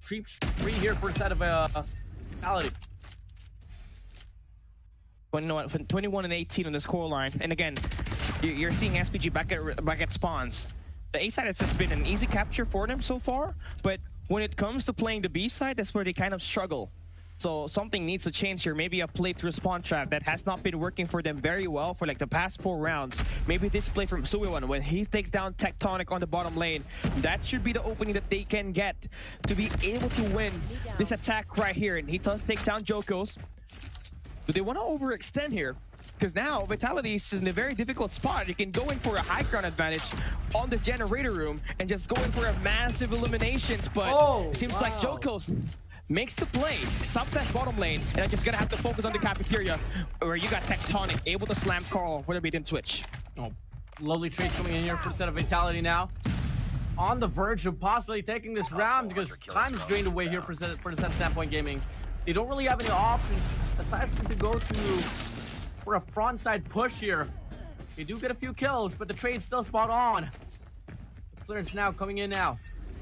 Treep 3 here for a set of Vitality. 21 and 18 on the scoreline. And again, you're seeing SPG back at spawns. The A side has just been an easy capture for them so far, but when it comes to playing the B side, that's where they kind of struggle. So something needs to change here. Maybe a play through spawn trap that has not been working for them very well for like the past 4 rounds. Maybe this play from Suiwon when he takes down Tectonic on the bottom lane. That should be the opening that they can get to be able to win this attack right here. And he does take down Jokos. Do they want to overextend here? Because now Vitality is in a very difficult spot. You can go in for a high ground advantage on this generator room and just go in for a massive eliminations. But seems like Jokos makes the play, stop that bottom lane, and I'm just gonna have to focus on the cafeteria where you got Tectonic able to slam Carl for the beat and switch. Oh, lovely trades coming in here for the set of Vitality now. On the verge of possibly taking this round because time is drained away here for the set of Standpoint Gaming. They don't really have any options aside from to go for a frontside push here. They do get a few kills, but the trade's still spot on. The clearance now coming in now.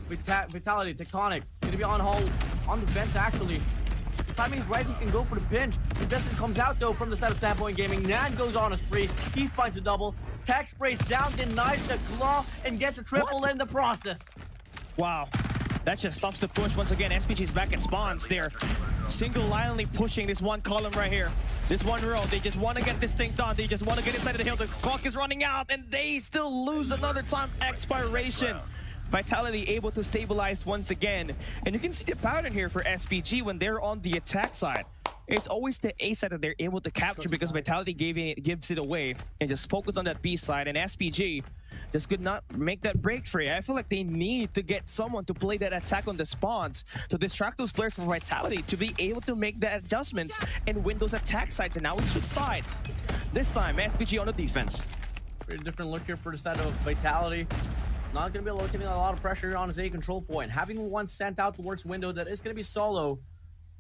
Vitality, Tectonic, gonna be on hold. On the bench, actually. If the timing is right, he can go for the pinch. The investment comes out, though, from the side of Standpoint Gaming. Nan goes on a spree. He finds a double. Tech sprays down, denies the claw, and gets a triple in the process. Wow. That just stops the push once again. SPG's back at spawns. They're single-linely pushing this one column right here. This one row. They just want to get this thing done. They just want to get inside of the hill. The clock is running out, and they still lose another time expiration. Vitality able to stabilize once again. And you can see the pattern here for SPG when they're on the attack side. It's always the A side that they're able to capture because Vitality gives it away and just focus on that B side. And SPG just could not make that break free. I feel like they need to get someone to play that attack on the spawns to distract those players from Vitality to be able to make the adjustments and win those attack sides. And now we switch sides. This time, SPG on the defense. Very different look here for the side of Vitality. Not going to be looking at a lot of pressure on his A control point. Having one sent out towards window that is going to be Solo.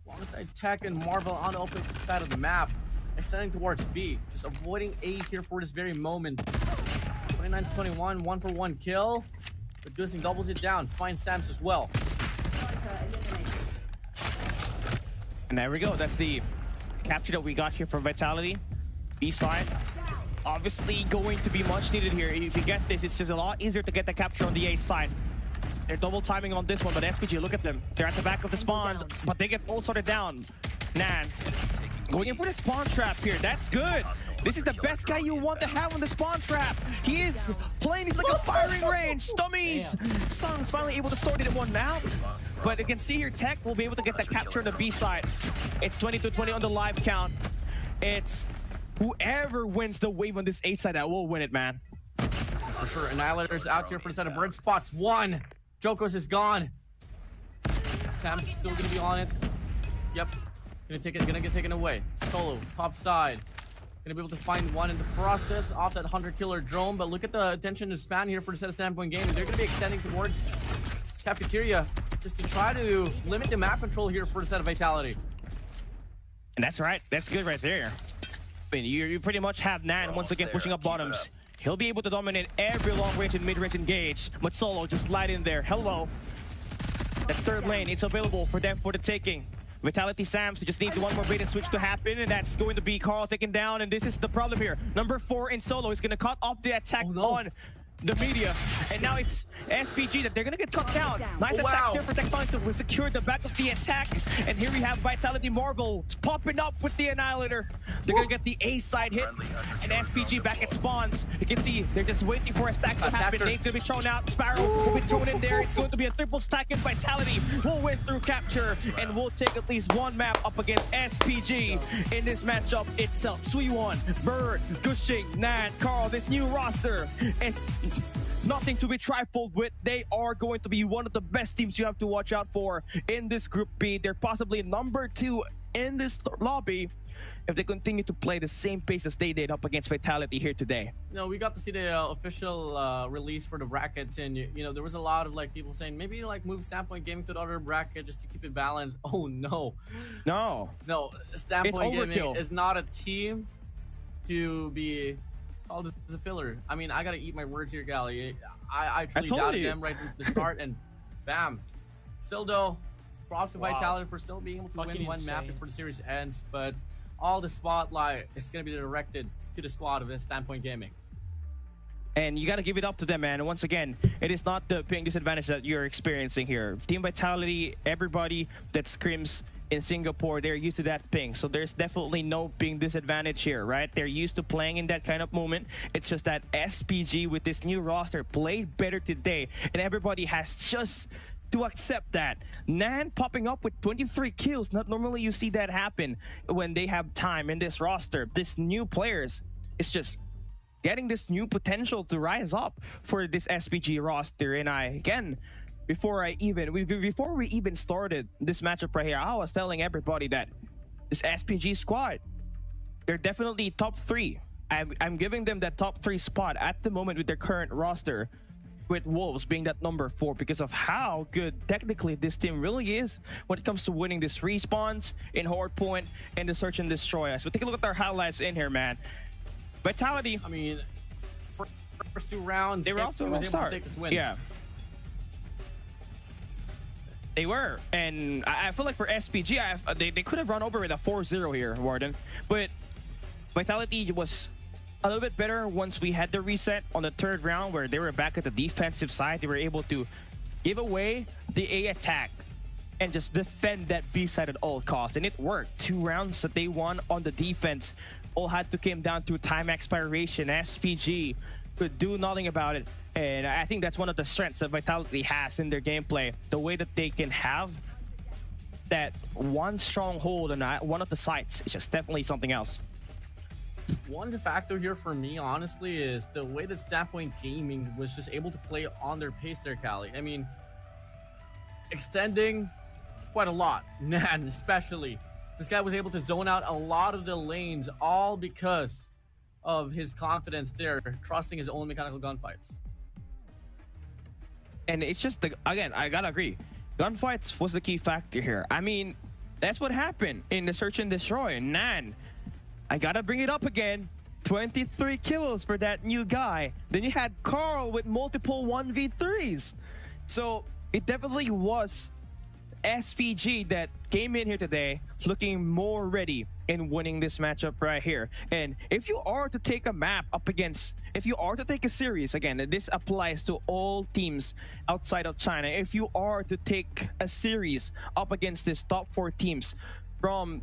Alongside Tech and Marvel on the opposite side of the map. Extending towards B. Just avoiding A here for this very moment. 29-21, 1-for-1 kill. But Gusing doubles it down. Finds Sams as well. And there we go. That's the capture that we got here from Vitality. B side. Obviously going to be much needed here. If you get this, it's just a lot easier to get the capture on the A side. They're double timing on this one, but SPG, look at them. They're at the back of the spawns, but they get all sorted down. Nan going in for the spawn trap here. That's good. This is the best guy you want to have on the spawn trap. He is playing, he's like a firing range. Dummies. Song's finally able to sort it one out. But you can see here, Tech will be able to get that capture on the B side. It's 20-20 on the live count. It's whoever wins the wave on this A side, that will win it, man. For sure. Annihilator's out here for the set of Bird. Spots 1. Jokos is gone. Sam's still gonna be on it. Yep. Gonna get taken away. Solo, top side. Gonna be able to find one in the process off that 100-killer drone. But look at the attention to span here for the set of Standpoint Gaming. They're gonna be extending towards cafeteria just to try to limit the map control here for the set of Vitality. And that's right. That's good right there. I mean, you pretty much have Nan once again pushing up bottoms. He'll be able to dominate every long range and mid range engage. But Solo just light in there. Hello. That's third lane. It's available for them for the taking. Vitality Sams just need one more bait and switch to happen, and that's going to be Carl taken down. And this is the problem here. Number 4 in Solo is going to cut off the attack on the media. And now it's SPG that they're gonna get cut down. Nice Oh, attack wow. there for Tectonic. We secured the back of the attack. And here we have Vitality Marvel popping up with the Annihilator. They're gonna get the A side hit. And SPG back at spawns. You can see they're just waiting for a stack to happen. Factor. Nate's gonna be thrown out. Sparrow will be thrown in there. It's going to be a triple stack, and Vitality will win through capture. And we'll take at least one map up against SPG in this matchup itself. Suiwon, Bird, Gushing, Nan, Carl, this new roster is nothing to be trifled with. They are going to be one of the best teams you have to watch out for in this Group B. They're possibly number 2 in this lobby if they continue to play the same pace as they did up against Vitality here today. No, we got to see the official release for the brackets, and you know there was a lot of like people saying maybe like move Standpoint Gaming to the other bracket just to keep it balanced. Oh no, no, Standpoint Gaming overkill. is not a team to be called as a filler. I mean, I gotta eat my words here, Gally. I truly told doubted you. them right from the start, and bam. Still though, props to Wow. Vitality for still being able to Fucking win one map insane. before the series ends, but all the spotlight is gonna be directed to the squad of the Standpoint Gaming. And you got to give it up to them, man. And once again, it is not the ping disadvantage that you're experiencing here. Team Vitality, everybody that scrims in Singapore, they're used to that ping. So there's definitely no ping disadvantage here, right? They're used to playing in that kind of moment. It's just that SPG with this new roster played better today. And everybody has just to accept that. Nan popping up with 23 kills. Not normally you see that happen when they have time in this roster. This new players, it's just getting this new potential to rise up for this SPG roster. And before we even started this matchup right here, I was telling everybody that this SPG squad, they're definitely top 3. I'm giving them that top 3 spot at the moment with their current roster, with Wolves being that number 4 because of how good technically this team really is when it comes to winning this respawns in Hardpoint and the search and destroy. So take a look at our highlights in here, man. Vitality, I mean, for first 2 rounds, they were off to a was rough able start. to take this win. Yeah, they were, and I feel like for SPG, they could have run over with a 4-0 here, Warden. But Vitality was a little bit better once we had the reset on the 3rd round, where they were back at the defensive side. They were able to give away the A attack and just defend that B side at all costs, and it worked. 2 rounds that they won on the defense all had to come down to time expiration. SPG could do nothing about it, and I think that's one of the strengths that Vitality has in their gameplay. The way that they can have that one stronghold on one of the sites is just definitely something else. One factor here for me, honestly, is the way that Standpoint Gaming was just able to play on their pace there, Callie. I mean, extending quite a lot. Nan, especially. This guy was able to zone out a lot of the lanes, all because of his confidence there, trusting his own mechanical gunfights. And it's just, again, I gotta agree. Gunfights was the key factor here. I mean, that's what happened in the Search and Destroy. Nan, I gotta bring it up again. 23 kills for that new guy. Then you had Carl with multiple 1v3s. So it definitely was SPG that came in here today looking more ready in winning this matchup right here. And if you are to take a map up against, if you are to take a series, again, this applies to all teams outside of China. If you are to take a series up against this top 4 teams from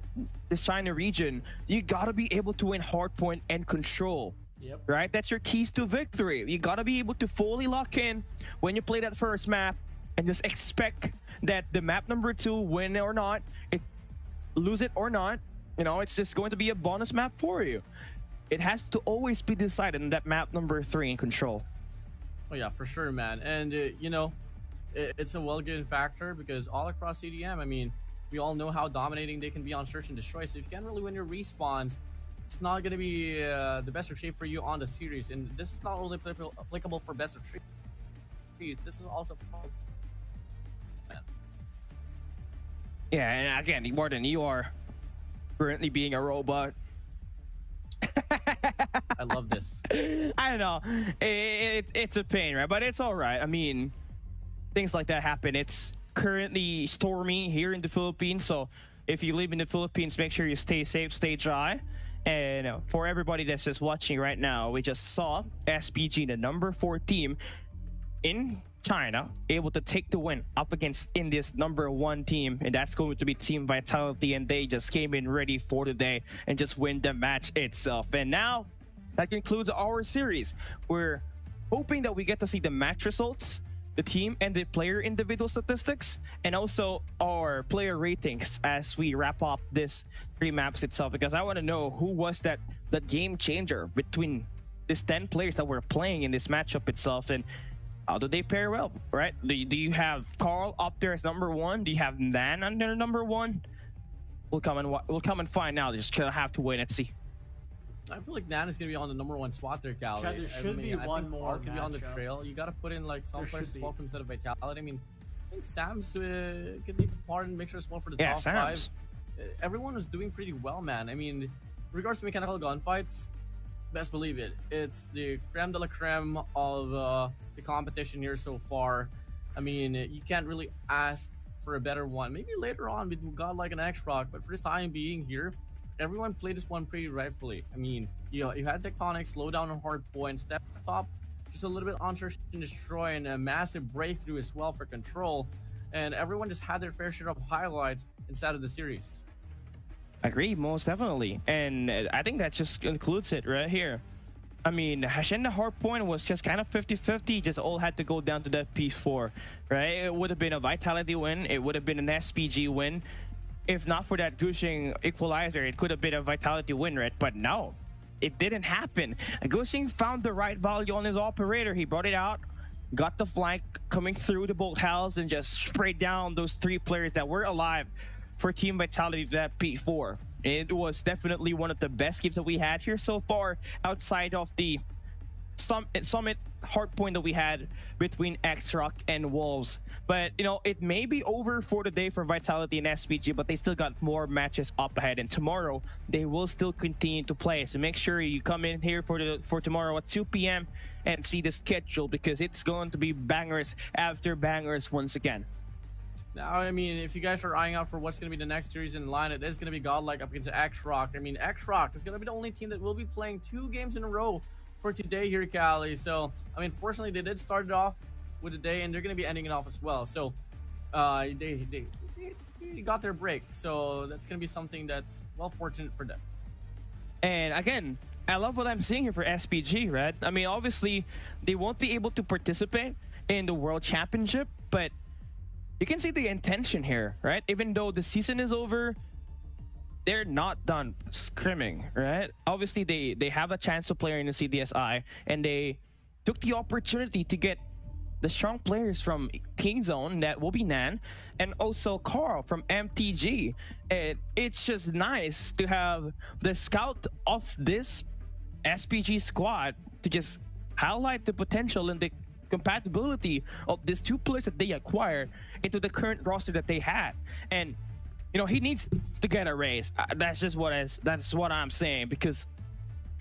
the China region, you gotta be able to win hardpoint and control. Yep. Right? That's your keys to victory. You gotta be able to fully lock in when you play that first map and just expect that the map number 2, win or not, lose it or not, you know, it's just going to be a bonus map for you. It has to always be decided on that map number 3 in control. Oh yeah, for sure, man. And you know, it's a well-given factor because all across CDM, I mean, we all know how dominating they can be on Search and Destroy. So if you can't really win your respawns, it's not going to be the best of shape for you on the series. And this is not only applicable for best of 3. This is also, man. Yeah, and again, Warden, you are currently being a robot. I love this. I know. It's a pain, right? But it's all right. I mean, things like that happen. It's currently stormy here in the Philippines. So if you live in the Philippines, make sure you stay safe, stay dry. And for everybody that's just watching right now, we just saw SPG, the number 4 team in China, able to take the win up against India's number 1 team, and that's going to be Team Vitality, and they just came in ready for the day and just win the match itself. And now that concludes our series. We're hoping that we get to see the match results, the team and the player individual statistics, and also our player ratings as we wrap up this 3 maps itself, because I want to know who was that game changer between these 10 players that were playing in this matchup itself, and how do they pair well, right? Do you have Carl up there as number 1? Do you have Nan under number 1? We'll come and find out. Just gonna have to wait and see. I feel like Nan is gonna be on the number 1 spot there, Cali. Chad, there should be one more Carl could be on the matchup. trail. You gotta put in like some There players should as well be. instead of Vitality. I mean, I think Sam's could be part and make sure as well for the Yeah, top Sam's. 5. Everyone was doing pretty well, man. I mean, in regards to mechanical gunfights, best believe it. It's the creme de la creme of the competition here so far. I mean, you can't really ask for a better one. Maybe later on we got like an X-Rock, but for this time being here, everyone played this one pretty rightfully. I mean, you had Tectonic, slow down on hard point, step top, just a little bit on search and destroy, and a massive breakthrough as well for control. And everyone just had their fair share of highlights inside of the series. Agree, most definitely. And I think that just concludes it right here. I mean, Hacienda Hardpoint was just kind of 50-50, just all had to go down to that P4, right? It would have been a Vitality win, it would have been an SPG win. If not for that Gushing equalizer, it could have been a Vitality win, right? But no, it didn't happen. Gushing found the right value on his operator. He brought it out, got the flank coming through the bolt house, and just sprayed down those 3 players that were alive for Team Vitality to that P4. It was definitely one of the best games that we had here so far, outside of the Summit hardpoint that we had between X-Rock and Wolves. But, you know, it may be over for the day for Vitality and SPG, but they still got more matches up ahead. And tomorrow, they will still continue to play. So make sure you come in here for tomorrow at 2 p.m. and see the schedule, because it's going to be bangers after bangers once again. Now, I mean, if you guys are eyeing out for what's going to be the next series in line, it is going to be Godlike up against X-Rock. I mean, X-Rock is going to be the only team that will be playing 2 games in a row for today here, Cali. So, I mean, fortunately, they did start it off with the day, and they're going to be ending it off as well. So, they got their break. So, that's going to be something that's, well, fortunate for them. And again, I love what I'm seeing here for SPG, right? I mean, obviously, they won't be able to participate in the World Championship, but you can see the intention here, right? Even though the season is over, they're not done scrimming, right? Obviously, they have a chance to play in the CDSI, and they took the opportunity to get the strong players from Kingzone, that will be Nan, and also Carl from MTG. And it's just nice to have the scout of this SPG squad to just highlight the potential and the compatibility of these 2 players that they acquired into the current roster that they had. And you know, he needs to get a raise. That's what I'm saying, because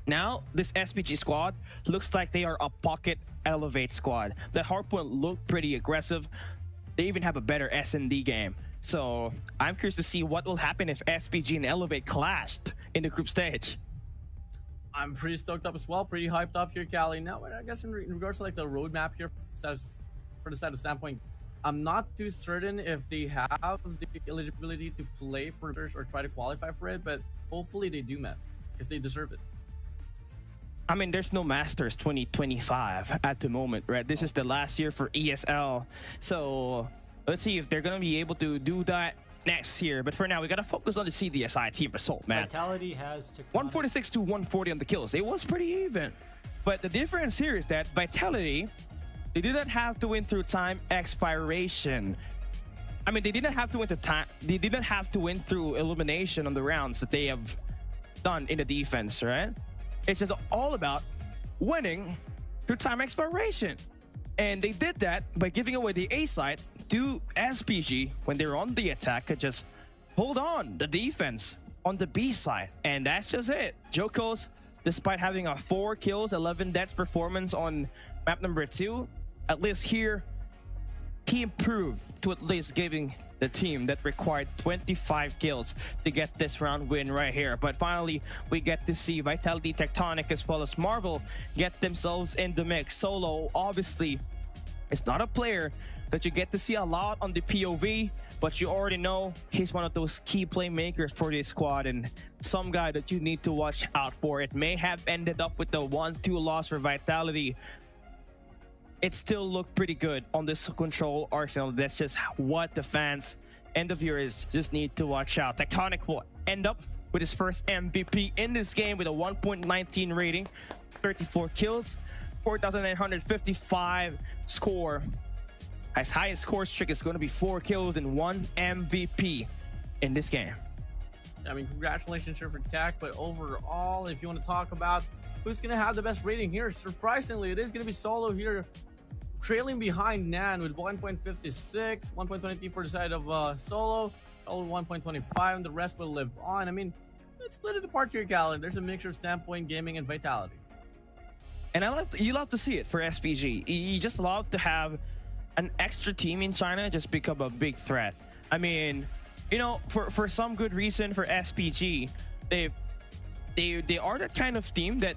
now this SPG squad looks like they are a pocket elevate squad. The hardpoint looked pretty aggressive. They even have a better S&D game. So I'm curious to see what will happen if SPG and Elevate clashed in the group stage. I'm pretty stoked up as well, pretty hyped up here, Cali. Now, I guess in regards to like the roadmap here for the side of standpoint, I'm not too certain if they have the eligibility to play for it or try to qualify for it, but hopefully they do, man, because they deserve it. I mean, there's no Masters 2025 at the moment, right? This is the last year for ESL. So let's see if they're going to be able to do that next year. But for now, we got to focus on the CDSI team result, man. Vitality has to 146 to 140 on the kills. It was pretty even. But the difference here is that Vitality, they didn't have to win through time expiration. I mean, they didn't have to win they didn't have to win through elimination on the rounds that they have done in the defense, right? It's just all about winning through time expiration. And they did that by giving away the A site to SPG when they were on the attack, could just hold on the defense on the B side. And that's just it. Jokos, despite having a 4 kills, 11 deaths performance on map number 2, at least here, he improved to at least giving the team that required 25 kills to get this round win right here. But finally, we get to see Vitality, Tectonic, as well as Marvel get themselves in the mix. Solo, obviously, is not a player that you get to see a lot on the POV, but you already know he's one of those key playmakers for this squad and some guy that you need to watch out for. It may have ended up with the 1-2 loss for Vitality. It still looked pretty good on this control arsenal. That's just what the fans and the viewers just need to watch out. Tectonic will end up with his first MVP in this game with a 1.19 rating, 34 kills, 4,955 score. His highest score streak is going to be 4 kills and 1 MVP in this game. I mean, congratulations here for Tech, but overall, if you want to talk about who's going to have the best rating here, surprisingly, it is going to be Solo here, trailing behind Nan with 1.56, 1.23 for the side of Solo, 1.25, and the rest will live on. I mean, it's split it apart here, Callan. There's a mixture of Standpoint, Gaming, and Vitality. And you love to see it for SPG. You just love to have an extra team in China just become a big threat. I mean, you know, for some good reason for SPG, they are that kind of team that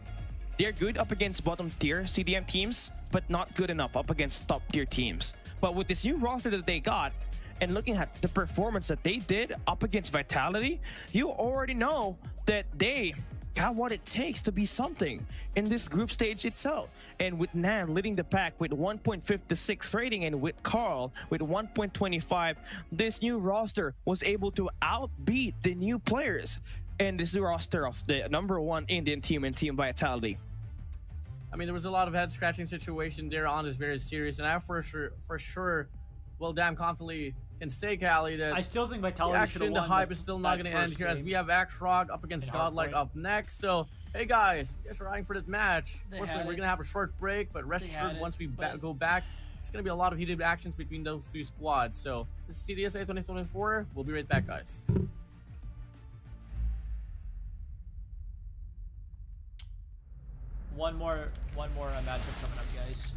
they're good up against bottom tier CDM teams, but not good enough up against top tier teams. But with this new roster that they got, and looking at the performance that they did up against Vitality, you already know that they got what it takes to be something in this group stage itself. And with Nan leading the pack with 1.56 rating and with Carl with 1.25, this new roster was able to outbeat the new players and this new roster of the #1 Indian team and Team Vitality. I mean, there was a lot of head scratching situation there on this very series, and I for sure, well, damn confidently can say, Callie, that I still think Vitality the action, the hype is still not going to end here, as we have Axrog up against Godlike up next. So, hey guys, you guys are eyeing for that match. Unfortunately, we're going to have a short break, but rest assured, once we go back, it's going to be a lot of heated actions between those two squads. So, this is CDSA 2024. We'll be right back, guys. One more matchup coming up, guys.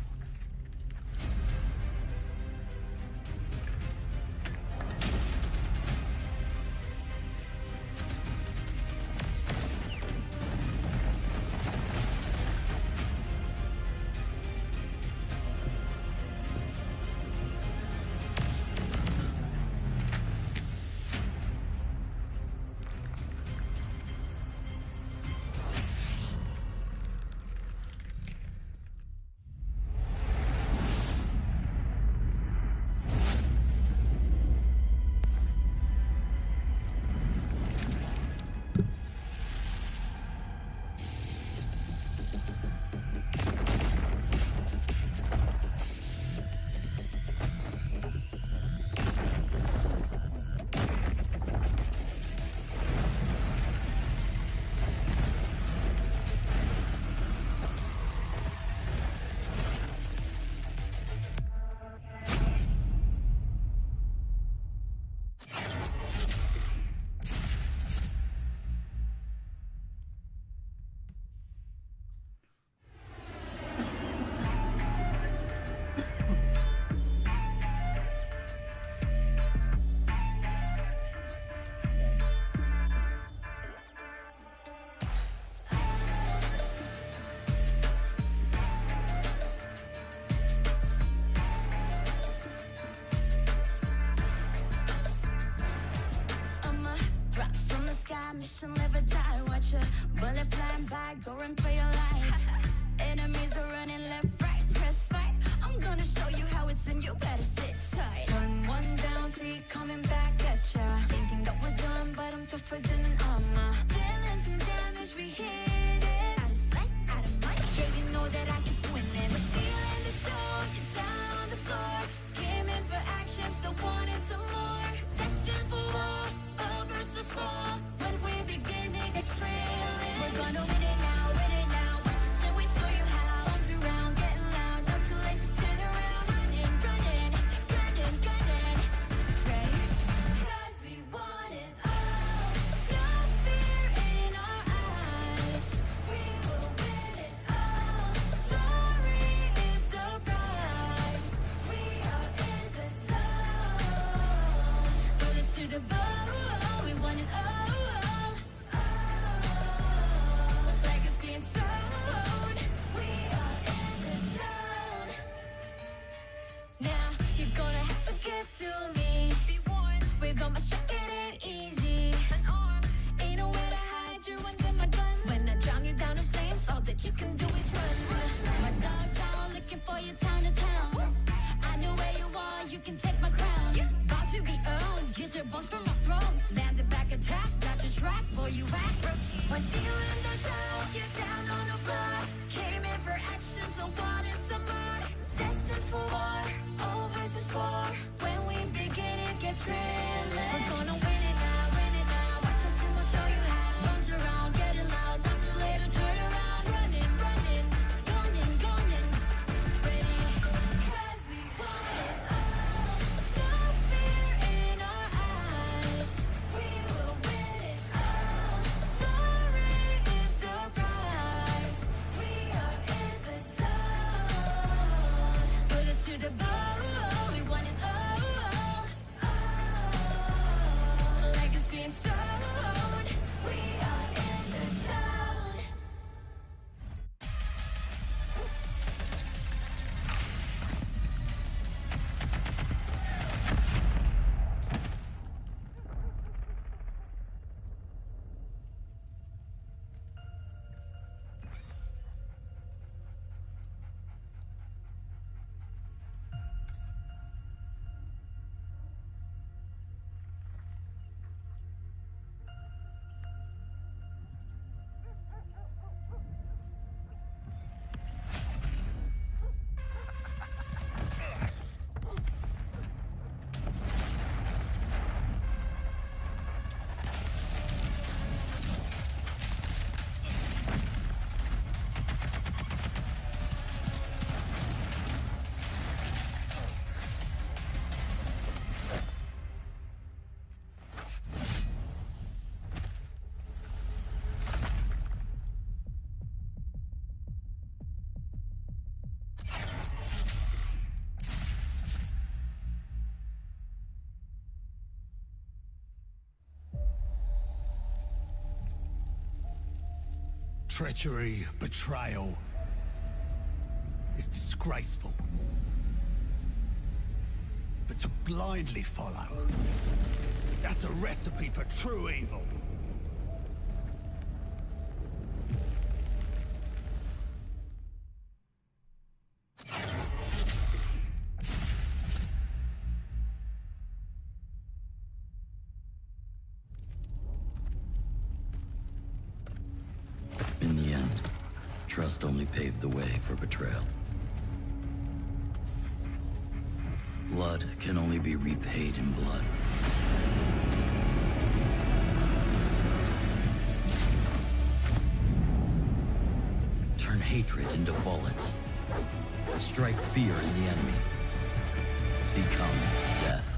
Mission live or die, watch a bullet flying by, go and play your life. Enemies are running left, right, press fight. I'm gonna show you how it's in, you better sit tight. One down, three coming back at ya. Thinking that we're done, but I'm tougher than an armor. Dealing some damage, we hit it. Out of sight, out of mind, yeah, you know that I keep winning. We're stealing the show, you're down on the floor. Gaming for action, still wanting some more. Destined for war, all versus four. When we're beginning, it's thrilling. We're gonna win it now, win it now. Watch us and we show you how. Arms around, getting loud, not too late to turn around. Running, running, gunning, gunning. Right? 'Cause we want it all. No fear When stealing the show, get down on the floor. Came in for action, so what is some more? Destined for war, all versus four. When we begin, it gets real. We're gonna win it now. Watch us and we'll show you how. Runs around, get it loud, not too late to turn around. Running, gunning, ready. 'Cause we want it all. No fear in our eyes. We will win it all. Glory is the prize. We are in the zone. Put us to the bone. We want it all. Legacy and soul. We are in the zone. Treachery, betrayal is disgraceful. But to blindly follow, that's a recipe for true evil. In the end, trust only paved the way for betrayal. Blood can only be repaid in blood. Turn hatred into bullets. Strike fear in the enemy. Become death.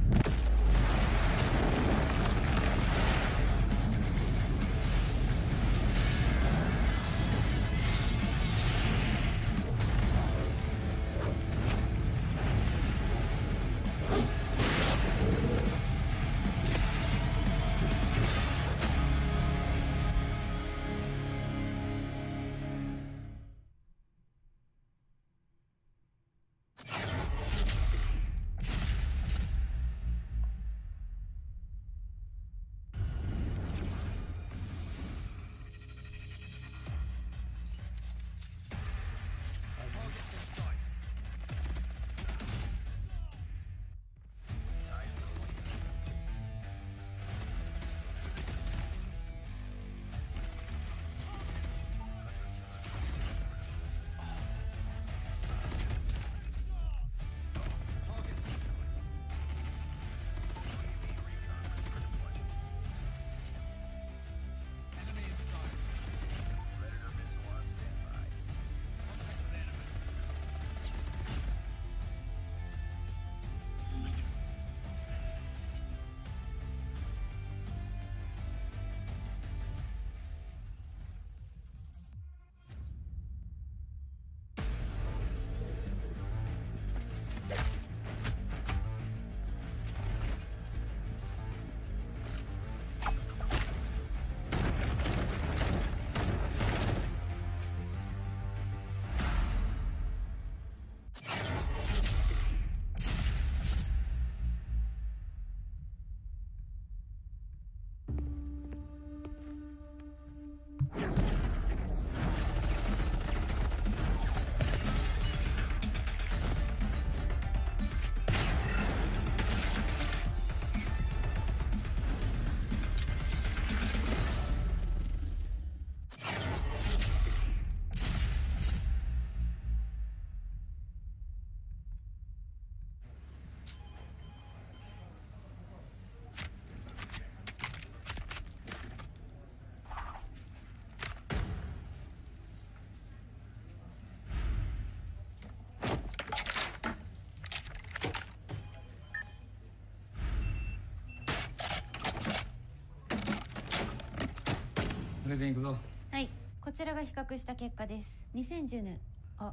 プレゼン行くぞ。はい、こちらが比較した結果です。2010年。あ、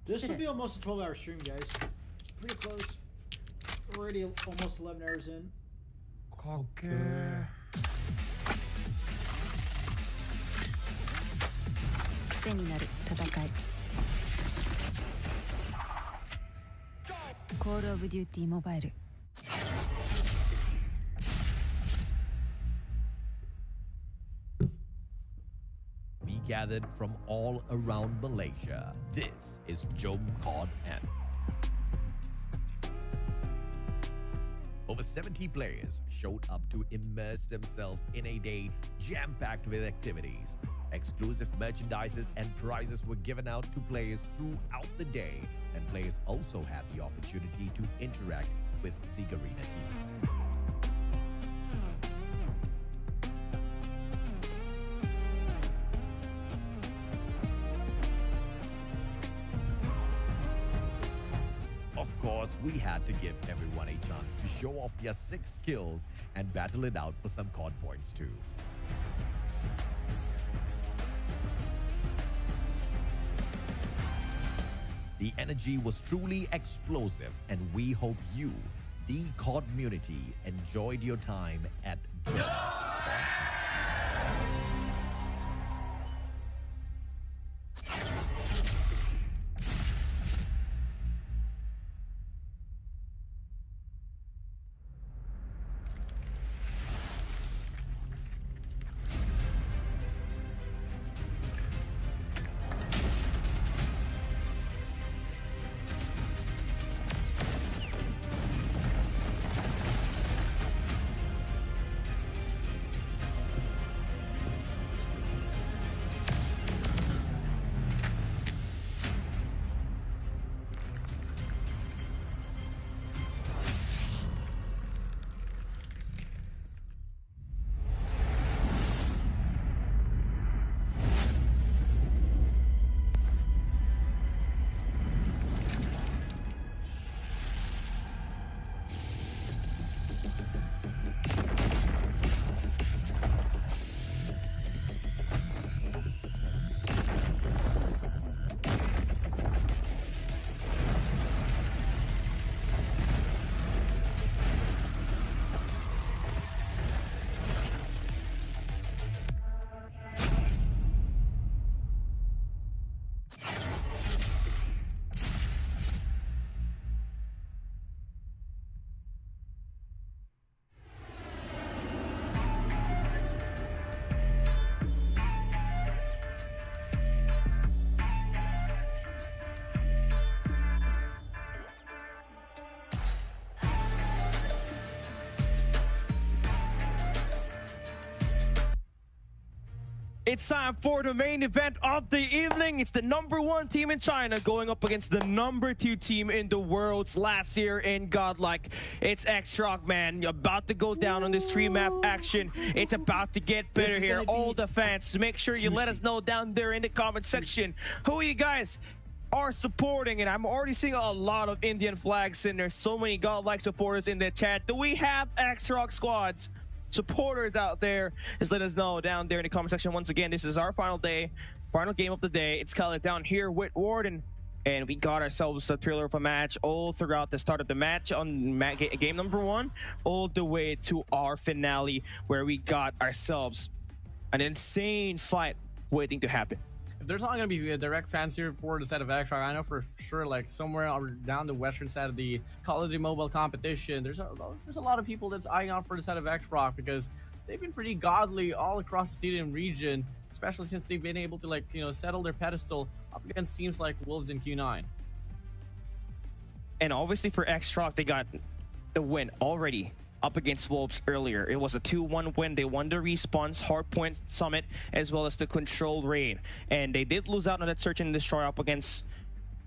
This 失 will 礼。 be almost a 12-hour stream, guys. Pretty close. Already almost 11 hours in. かっけー。癖になる戦い。コールオブデューティーモバイル。We gathered from all around Malaysia. This is Jom Cod N. Over 70 players showed up to immerse themselves in a day jam-packed with activities. Exclusive merchandises and prizes were given out to players throughout the day, and players also had the opportunity to interact with the Garena team. Of course, we had to give everyone a chance to show off their sick skills and battle it out for some COD points too. The energy was truly explosive, and we hope you, the COD community, enjoyed your time at COD. It's time for the main event of the evening. It's the #1 team in China going up against the #2 team in the world's last year in Godlike. It's X-Rock, man. You're about to go down on this 3-map action. It's about to get better here. All the fans, make sure you let us know down there in the comment section who you guys are supporting. And I'm already seeing a lot of Indian flags, and there's so many Godlike supporters in the chat. Do we have X-Rock squads? Supporters out there, just let us know down there in the comment section. Once again, this is our final day, final game of the day. It's Khaled down here with Warden, and we got ourselves a thriller of a match all throughout the start of the match on game #1 all the way to our finale, where we got ourselves an insane fight waiting to happen. If there's not going to be direct fans here for the set of X-Rock, I know for sure, like somewhere down the western side of the Call of Duty Mobile competition, there's a lot of people that's eyeing out for the set of X-Rock, because they've been pretty godly all across the Stadium region, especially since they've been able to, like, you know, settle their pedestal up against teams like Wolves and Q9. And obviously for X-Rock, they got the win already up against Wolves earlier. It was a 2-1 win. They won the Respawns, Hardpoint Summit, as well as the Control Raid. And they did lose out on that Search and Destroy up against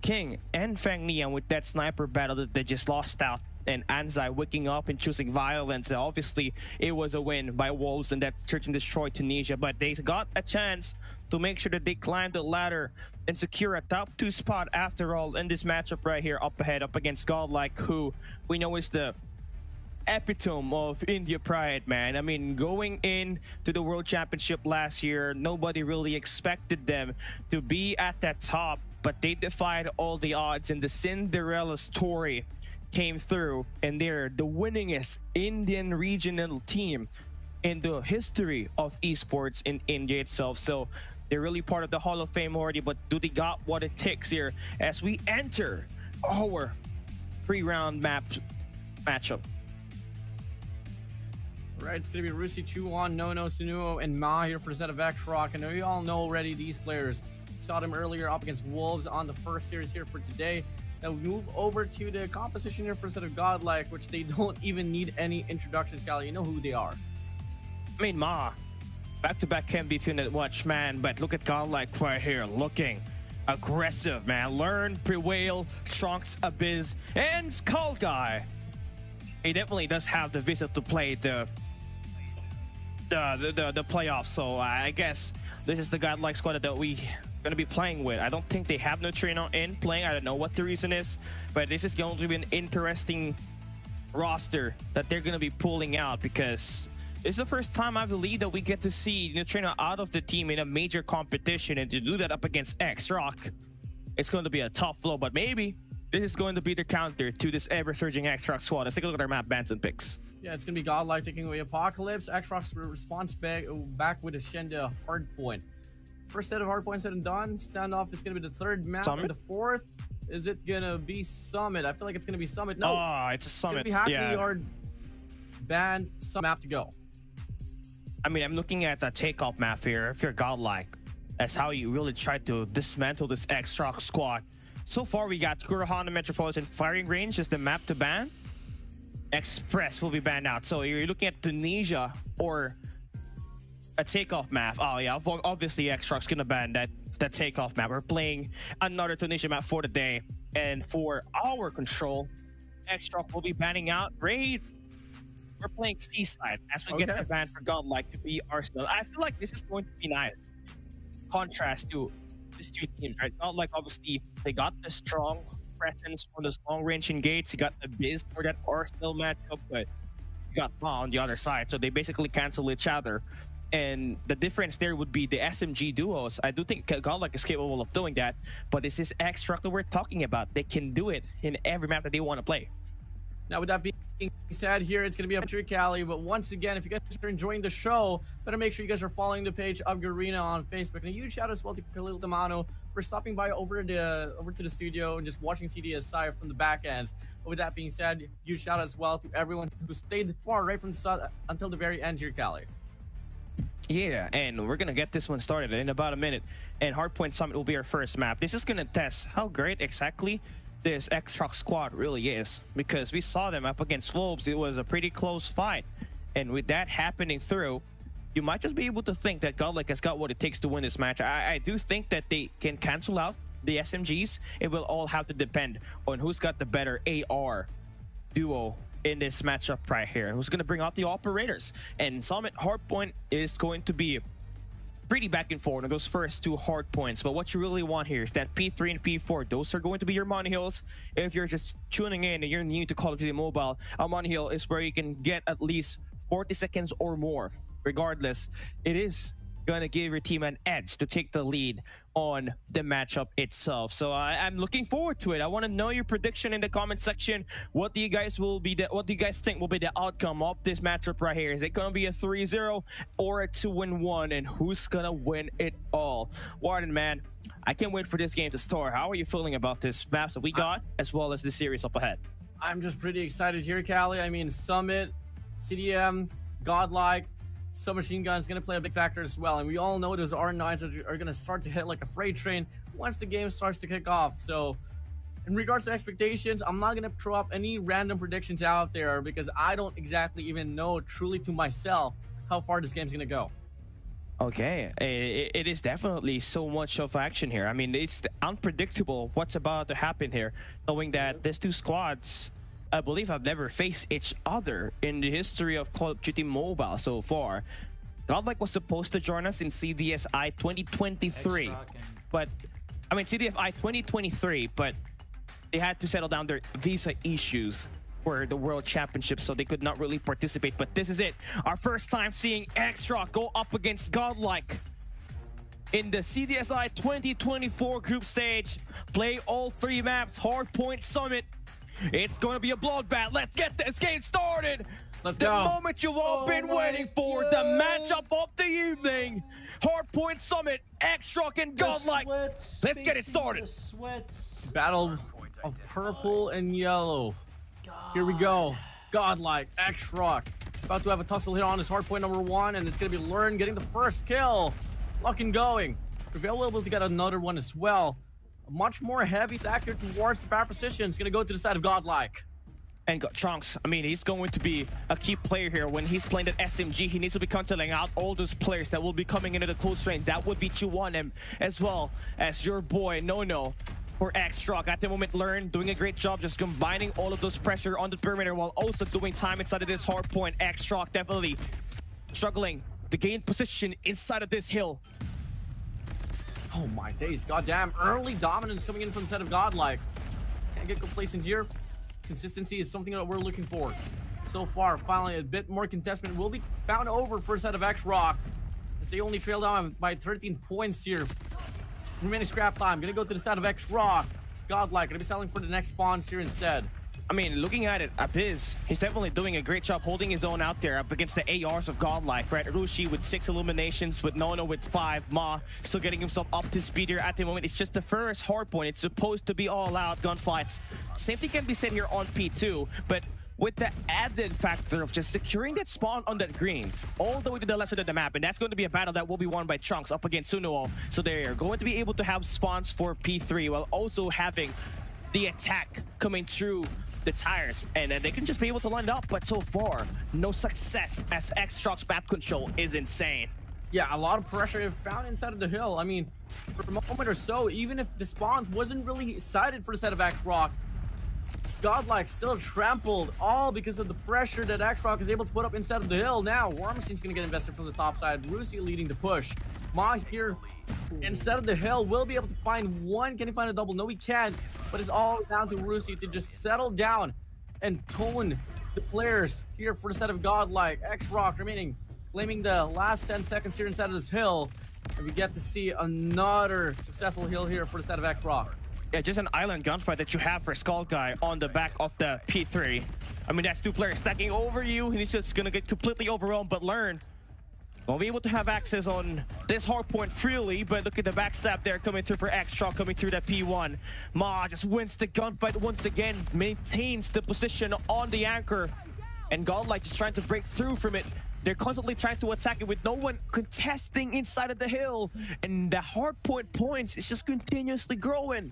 King and Fang Nian with that sniper battle that they just lost out. And Anzai waking up and choosing violence. Obviously, it was a win by Wolves and that Search and Destroy Tunisia. But they got a chance to make sure that they climb the ladder and secure a top 2 spot after all in this matchup right here up ahead, up against Godlike, who we know is the epitome of India pride, man. I mean, going in to the World Championship last year, nobody really expected them to be at that top, but they defied all the odds, and the Cinderella story came through, and they're the winningest Indian regional team in the history of esports in India itself. So they're really part of the Hall of Fame already, but do they got what it takes here as we enter our pre-round matchup? Right, it's going to be Rusi, Chuan, Nono, Sunuo, and Ma here for the set of X-Rock. I know you all know already these players. Saw them earlier up against Wolves on the first series here for today. Now we move over to the composition here for the set of Godlike, which they don't even need any introductions, Cal. You know who they are. I mean, Ma, back-to-back can be feeling watch, man, but look at Godlike right here, looking aggressive, man. Learn, Prevail, Trunks, Abyss, and Skull Guy. He definitely does have the visit to play the playoffs, so I guess this is the Godlike squad that we gonna be playing with. I don't think they have Neutrino in playing. I don't know what the reason is, but this is going to be an interesting roster that they're gonna be pulling out, because it's the first time I believe that we get to see Neutrino out of the team in a major competition, and to do that up against X-Rock, it's going to be a tough blow, but maybe this is going to be the counter to this ever-surging X-Rock squad. Let's take a look at our map bans and picks. Yeah, it's going to be Godlike taking away Apocalypse. X-Rock's response back with a Shenda Hardpoint. First set of hardpoints said and done. Standoff is going to be the third map. Summit? And the fourth, is it going to be Summit? I feel like it's going to be Summit. No. Oh, it's a Summit. It's going to be Hackney Yeah. or Band. Some map to go. I mean, I'm looking at the takeoff map here. If you're Godlike, that's how you really try to dismantle this X-Rock squad. So far, we got Kurahana Metropolitan Firing Range is the map to ban. Express will be banned out. So you're looking at Tunisia or a takeoff map. Oh yeah, obviously X-Rock's gonna ban that takeoff map. We're playing another Tunisia map for the day. And for our control, X-Rock will be banning out Raid. We're playing Seaside as we get the ban for Godlike to be Arsenal. I feel like this is going to be nice. Contrast to these two teams, right? Godlike, obviously, they got the strong presence on those long-range engages. You got the Biz for that Arsenal matchup, but you got Ma on the other side. So they basically cancel each other. And the difference there would be the SMG duos. I do think Godlike is capable of doing that, but this is X-Rock that we're talking about. They can do it in every map that they want to play. Now, with that being said, here it's going to be up to Cali. But once again, if you guys are enjoying the show, better make sure you guys are following the page of Garena on Facebook. And a huge shout out as well to Khalil Tamano for stopping by over to the studio and just watching CDSI from the back end. But with that being said, huge shout out as well to everyone who stayed far right from the start until the very end here, Cali. Yeah, and we're gonna get this one started in about a minute. And Hardpoint Summit will be our first map. This is gonna test how great exactly this X-Rock squad really is, because we saw them up against Wolves. It was a pretty close fight, and with that happening through, you might just be able to think that Godlike has got what it takes to win this match. I do think that they can cancel out the SMGs. It will all have to depend on who's got the better AR duo in this matchup right here, who's going to bring out the operators. And Summit Hardpoint is going to be pretty back and forth on those first two hard points, but what you really want here is that P3 and P4. Those are going to be your money hills. If you're just tuning in and you're new to Call of Duty Mobile, a money hill is where you can get at least 40 seconds or more. Regardless, it is going to give your team an edge to take the lead on the matchup itself. So I'm looking forward to it. I want to know your prediction in the comment section. What do you guys think will be the outcome of this matchup right here? Is it going to be a 3-0 or a 2-1? And who's going to win it all? Warden, man, I can't wait for this game to start. How are you feeling about this maps that we got, as well as the series up ahead? I'm just pretty excited here, Callie. I mean, Summit, CDM, Godlike, Submachine Gun is going to play a big factor as well. And we all know those R9s are going to start to hit like a freight train once the game starts to kick off. So in regards to expectations, I'm not going to throw up any random predictions out there because I don't exactly even know truly to myself how far this game's going to go. Okay, it is definitely so much of action here. I mean, it's unpredictable what's about to happen here, knowing that these two squads, I believe, have never faced each other in the history of Call of Duty Mobile so far. Godlike was supposed to join us in CDSI 2023, but I mean CDFI 2023, but they had to settle down their visa issues for the World Championship, so they could not really participate. But this is it. Our first time seeing X-Rock go up against Godlike in the CDSI 2024 group stage. Play all 3 maps, Hardpoint Summit. It's going to be a bloodbath. Let's get this game started. Let's the go. moment you've all been waiting for, the matchup of the evening. Hardpoint Summit, X-Rock and Godlike. Let's get it started. Battle of purple and yellow. Here we go. Godlike, X-Rock. About to have a tussle here on his hardpoint number 1, and it's going to be Learn getting the first kill. Lock and going. Prevail able to get another one as well. Much more heavy stacker towards the power position. It's going to go to the side of Godlike. And Trunks, I mean, he's going to be a key player here. When he's playing that SMG, he needs to be canceling out all those players that will be coming into the close range. That would be Chuanem, as well as your boy, No for X-Rock. At the moment, Learn doing a great job just combining all of those pressure on the perimeter while also doing time inside of this hard point. X-Rock definitely struggling to gain position inside of this hill. Oh my days, goddamn. Early dominance coming in from the side of Godlike. Can't get complacent here. Consistency is something that we're looking for. So far, finally, a bit more contestment will be found over for the side of X-Rock, as they only trail down by 13 points here. Remaining scrap time, gonna go to the side of X-Rock. Godlike, gonna be selling for the next spawns here instead. I mean, looking at it, Abiz, he's definitely doing a great job holding his own out there up against the ARs of Godlike, right? Rushi with 6 illuminations, with Nono with 5, Ma still getting himself up to speed here at the moment. It's just the first hard point. It's supposed to be all out gunfights. Same thing can be said here on P2, but with the added factor of just securing that spawn on that green all the way to the left side of the map, and that's going to be a battle that will be won by Trunks up against Sunuo. So they're going to be able to have spawns for P3 while also having the attack coming through the tires, and they can just be able to line it up. But so far, no success, as X-Rock's map control is insane. Yeah, a lot of pressure found inside of the hill. I mean, for a moment or so, even if the spawns wasn't really sighted for the side of X-Rock, Godlike still trampled, all because of the pressure that X-Rock is able to put up inside of the hill. Now, War Machine's gonna get invested from the top side. Rusi leading the push. Ma here, instead of the hill, will be able to find one. Can he find a double? No, he can't. But it's all down to Rusi to just settle down and tone the players here for the side of Godlike. X-Rock remaining, claiming the last 10 seconds here inside of this hill. And we get to see another successful hill here for the side of X-Rock. Yeah, just an island gunfight that you have for Skull Guy on the back of the P3. I mean, that's 2 players stacking over you, and he's just gonna get completely overwhelmed. But Learn won't be able to have access on this hard point freely, but look at the backstab there coming through for X-Rock, coming through that P1. Ma just wins the gunfight once again, maintains the position on the anchor, and Godlike just trying to break through from it. They're constantly trying to attack it with no one contesting inside of the hill, and the hard point points is just continuously growing.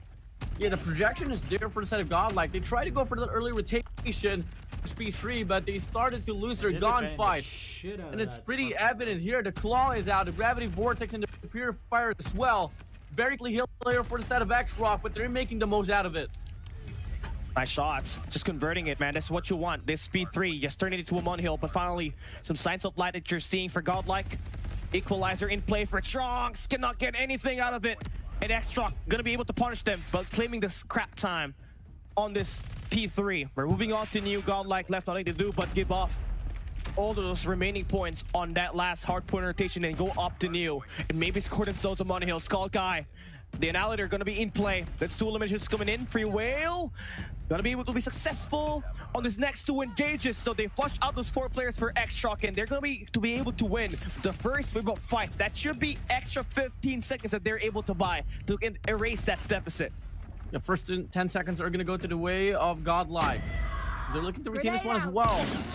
Yeah, the projection is there for the side of Godlike. They tried to go for the early rotation for Speed 3, but they started to lose their gunfights. And it's pretty evident here. The Claw is out, the Gravity Vortex, and the Purifier as well. Very clear hill here for the side of X-Rock, but they're making the most out of it. Nice shots. Just converting it, man. That's what you want. This Speed 3, just turning it into a Monhill, but finally, some signs of light that you're seeing for Godlike. Equalizer in play for Trunks. Cannot get anything out of it. And X-Rock gonna be able to punish them, but claiming the scrap time on this P3. We're moving on to new. Godlike left nothing to do but give off all of those remaining points on that last hard point rotation and go up to new. And maybe score themselves a Money Hill. Skull Guy, the Annihilator gonna be in play. That's 2 eliminations coming in. Free Whale gonna be able to be successful on this next 2 engages. So they flushed out those 4 players for X-Rock, and they're gonna be able to win the first wave of fights. That should be extra 15 seconds that they're able to buy to erase that deficit. The first 10 seconds are gonna go to the way of Godlike. They're looking to retain this one as well.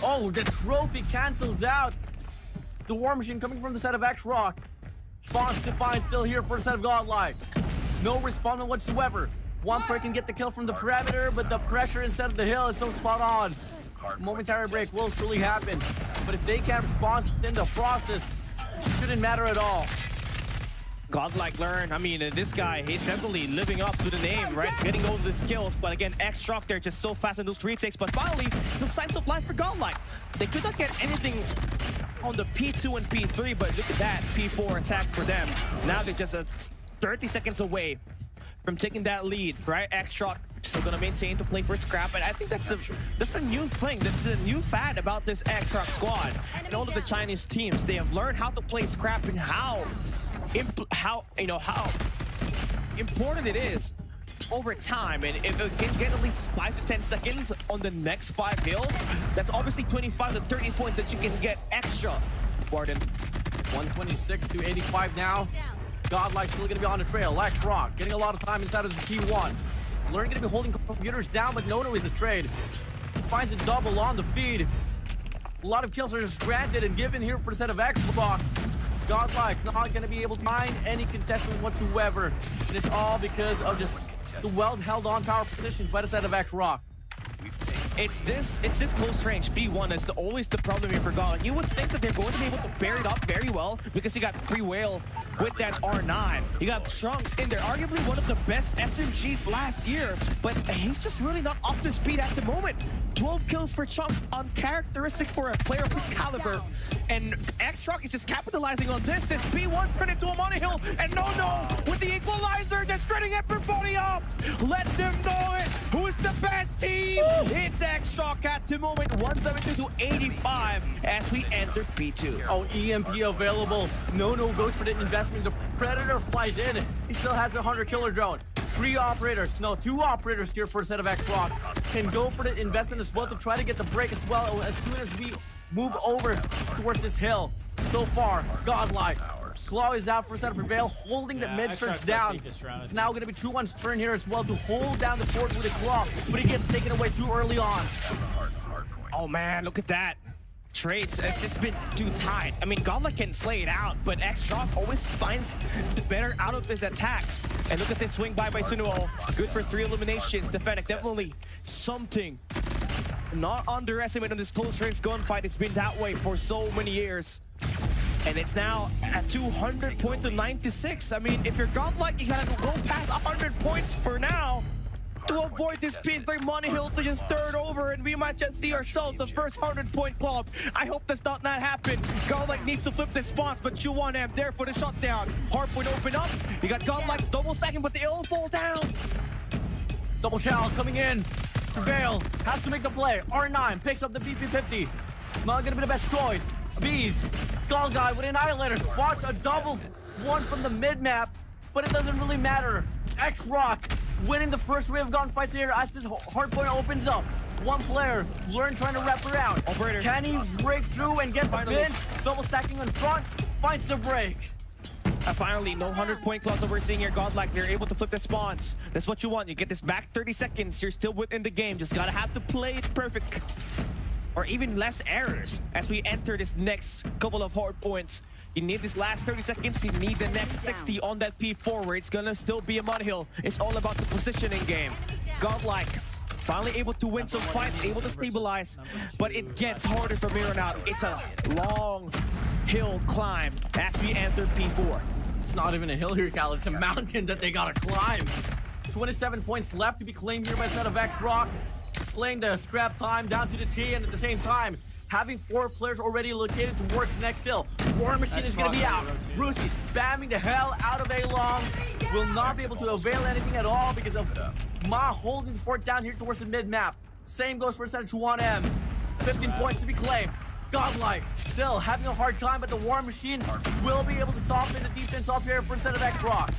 Oh, the trophy cancels out. The War Machine coming from the side of X-Rock. Spawns Defiant still here for the side of Godlike. No respawn whatsoever. One player can get the kill from the perimeter, but the pressure inside of the hill is so spot on. Momentary break will truly happen, but if they can't respond in the process, it shouldn't matter at all. Godlike Learn, I mean, this guy, he's definitely living up to the name, right? Getting all of the skills, but again, X-Rock, they're just so fast in those retakes, but finally, some signs of life for Godlike. They could not get anything on the P2 and P3, but look at that, P4 attack for them. Now they're just 30 seconds away from taking that lead, right? X-Rock Still gonna maintain to play for scrap, and I think that's a new thing. That's a new fad about this X-Rock squad. And all of the Chinese teams, they have learned how to play scrap and how important it is over time. And if it can get at least 5 to 10 seconds on the next 5 hills, that's obviously 25 to 30 points that you can get extra. Warden. 126 to 85 now. Godlike still going to be on the trail. X-Rock getting a lot of time inside of the T1. Learn going to be holding computers down, but Nono is the trade. Finds a double on the feed. A lot of kills are just granted and given here for the set of X-Rock. Godlike not going to be able to find any contestant whatsoever. And it's all because of just the well-held on power positions by the set of X-Rock. It's this close range B1 that's always the problem here for Godlike. You would think that they're going to be able to bear it up very well because he got free whale with that R9. You got Trunks in there, arguably one of the best SMGs last year, but he's just really not up to speed at the moment. 12 kills for Trunks, uncharacteristic for a player of his caliber. And X-Rock is just capitalizing on this. This B1 turned into a monohill, and no, with the equalizer, just shredding everybody up. Let them know it. Who's the best team? It's X-Rock at the moment, 172 to 85 as we enter P2. Oh, EMP available. No goes for the investment. The Predator flies in. He still has the Hunter Killer drone. 2 operators here for a set of X-Rock. Can go for the investment as well to try to get the break as well as soon as we move over towards this hill. So far, Godlike. Claw is out for a set of Prevail, holding the mid-surge down. It's now going to be True-One's turn here as well to hold down the fort with a Claw, but he gets taken away too early on. Oh man, look at that. Trace has just been too tight. I mean, Godlike can slay it out, but X-Rock always finds the better out of his attacks. And look at this swing by Sunuo. Good for 3 eliminations. The Fennec definitely something. Not underestimate on this close range gunfight. It's been that way for so many years. And it's now at 200 points to 96. I mean, if you're Godlike, you gotta go past 100 points for now to avoid this P3 money hill to just third over, and we might just see ourselves the first 100-point club. I hope that's not happen. Godlike needs to flip this spawns, but Chu1M there for the shutdown. Hardpoint open up. You got Godlike double stacking, but they'll fall down. Double chow coming in. Prevail has to make the play. R9 picks up the BP50. Not gonna be the best choice. Bees, Skull Guy with an Annihilator spots a double one from the mid-map, but it doesn't really matter. X-Rock winning the first wave of gunfights here as this hardpoint opens up. One player, Learn trying to wrap around. Operator. Can he break through and get the bin? Double stacking on front, finds the break. Finally, no 100-point clubs that we're seeing here. Godlike, they're able to flip the spawns. That's what you want. You get this back 30 seconds. You're still within the game. Just gotta have to play it perfect. Or even less errors as we enter this next couple of hard points. You need this last 30 seconds. You need the next 60 on that P4 where it's gonna still be a monohill. It's all about the positioning game. Godlike finally able to win some fights, able to stabilize, but it gets harder from here on out. It's a long hill climb as we enter P4. It's not even a hill here, Cal. It's a mountain that they gotta climb. 27 points left to be claimed here by a set of X-Rock. Playing the scrap time down to the T, and at the same time, having 4 players already located towards the next hill. War Machine is going to be out. Rusi spamming the hell out of A-Long. Will not be able to avail anything at all because of Ma holding the fort down here towards the mid-map. Same goes for Senator 1M. 15 points to be claimed. Godlike still having a hard time, but the War Machine will be able to soften the defense off here for a set of X-Rock.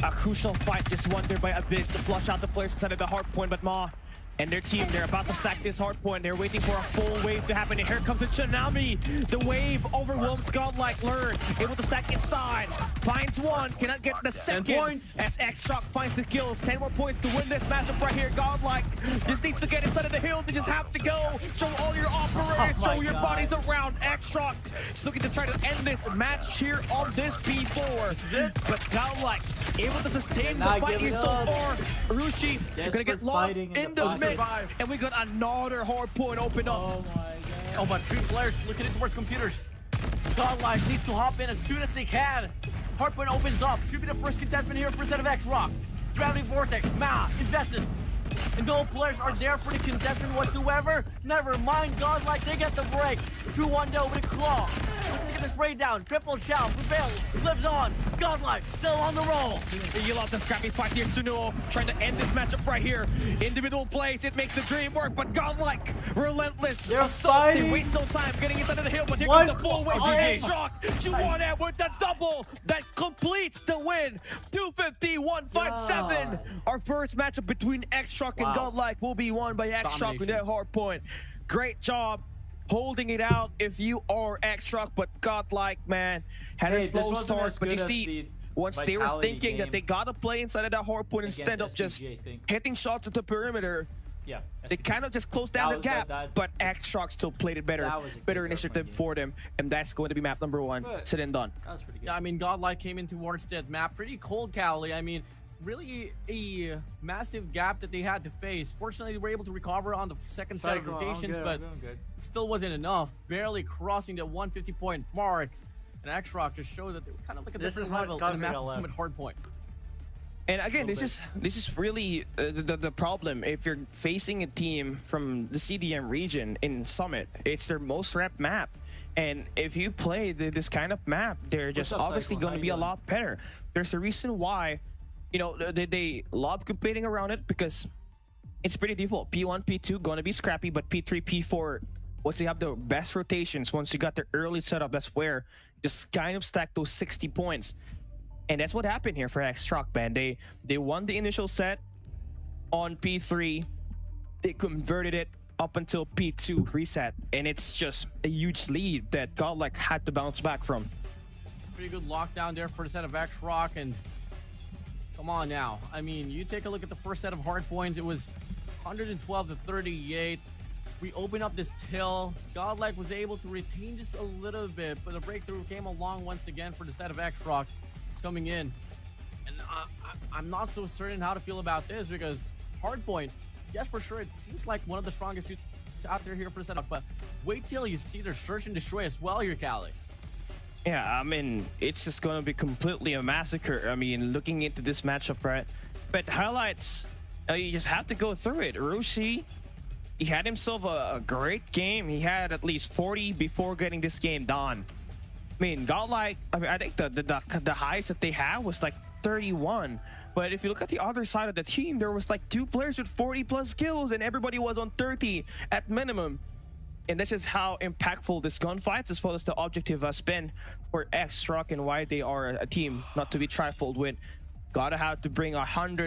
A crucial fight just won there by Abyss to flush out the players inside of the hard point, but Ma and their team, they're about to stack this hard point. They're waiting for a full wave to happen. And here comes the tsunami. The wave overwhelms Godlike. Learn, able to stack inside. Finds one, cannot get the second. 10 points. As X-Shock finds the kills. 10 more points to win this matchup right here. Godlike just needs to get inside of the hill. They just have to go. Show all your operators. Show your bodies around. X-Shock is looking to try to end this match here on this P4. But Godlike able to sustain the fight here so far. Rushi gonna get lost in the mix. And we got another hard point open up. Oh my god. Oh, but 3 players looking towards computers. Godlike needs to hop in as soon as they can. Hardpoint opens up. Should be the first contestant here for a set of X-Rock. Gravity Vortex, Ma, Investus. And no players are there for the contestant whatsoever. Never mind, Godlike, they get the break. 2-1 though with a claw. Looking at the spray down. Triple Chow prevails, lives on. Godlike still on the roll. You love the scrappy fight here. Sunuo trying to end this matchup right here. Individual plays, it makes the dream work, but Godlike, relentless, They're assault. They fighting. waste no time getting inside of the hill, but here One- comes the full weight Oh, of yes. X-Rock. Juwan with the double that completes the win. 250, 157. God. Our first matchup between X-Rock and Wow. Godlike will be won by X-Rock with Domination. that hard point. Great job holding it out if you are X-Rock, but Godlike, man, had Hey, a this slow wasn't start, as but you good as see, the once they were Vitality thinking that game they gotta play inside of that hard point against instead of just SPG, I think. hitting shots at the perimeter, Yeah. they kind of just closed down That the was- gap. that- But X-Rock still played it better. That was a Better great initiative game. for them, and that's going to be map number 1. Good. Said and done. That was pretty good. Yeah, I mean, Godlike came in towards that map pretty cold, Cali. I mean, really a massive gap that they had to face. Fortunately, they were able to recover on the second set of Psycho, I'm rotations, good, but I'm doing good. it still wasn't enough. Barely crossing the 150-point mark. And X-Rock just showed that they were kind of like a This different is how it's level gotta in a be map left. Summit Hardpoint. And again, Little this is really the problem. If you're facing a team from the CDM region in Summit, it's their most rep map. And if you play this kind of map, they're just up, obviously Cyclone? going How to you be a doing? lot better. There's a reason why, you know, they love competing around it because it's pretty default. P1, P2 going to be scrappy, but P3, P4, once they have the best rotations, once you got the early setup, that's where just kind of stack those 60 points. And that's what happened here for X-Rock, man. They won the initial set on P3. They converted it up until P2 reset. And it's just a huge lead that Godlike had to bounce back from. Pretty good lockdown there for the set of X-Rock, and come on now. I mean, you take a look at the first set of hard points. It was 112 to 38. We opened up this till. Godlike was able to retain just a little bit, but the breakthrough came along once again for the set of X-Rock coming in. And I'm not so certain how to feel about this because hardpoint, yes, for sure, it seems like one of the strongest suits out there here for the setup, but wait till you see their search and destroy as well here, Cali. Yeah, I mean, it's just going to be completely a massacre. I mean, looking into this matchup, right? But highlights, you just have to go through it. Rushi, he had himself a great game. He had at least 40 before getting this game done. I mean, Godlike, I think the highest that they had was like 31. But if you look at the other side of the team, there was like 2 players with 40 plus kills and everybody was on 30 at minimum. And this is how impactful this gunfights as well as the objective has been for X-Rock and why they are a team not to be trifled with. Gotta have to bring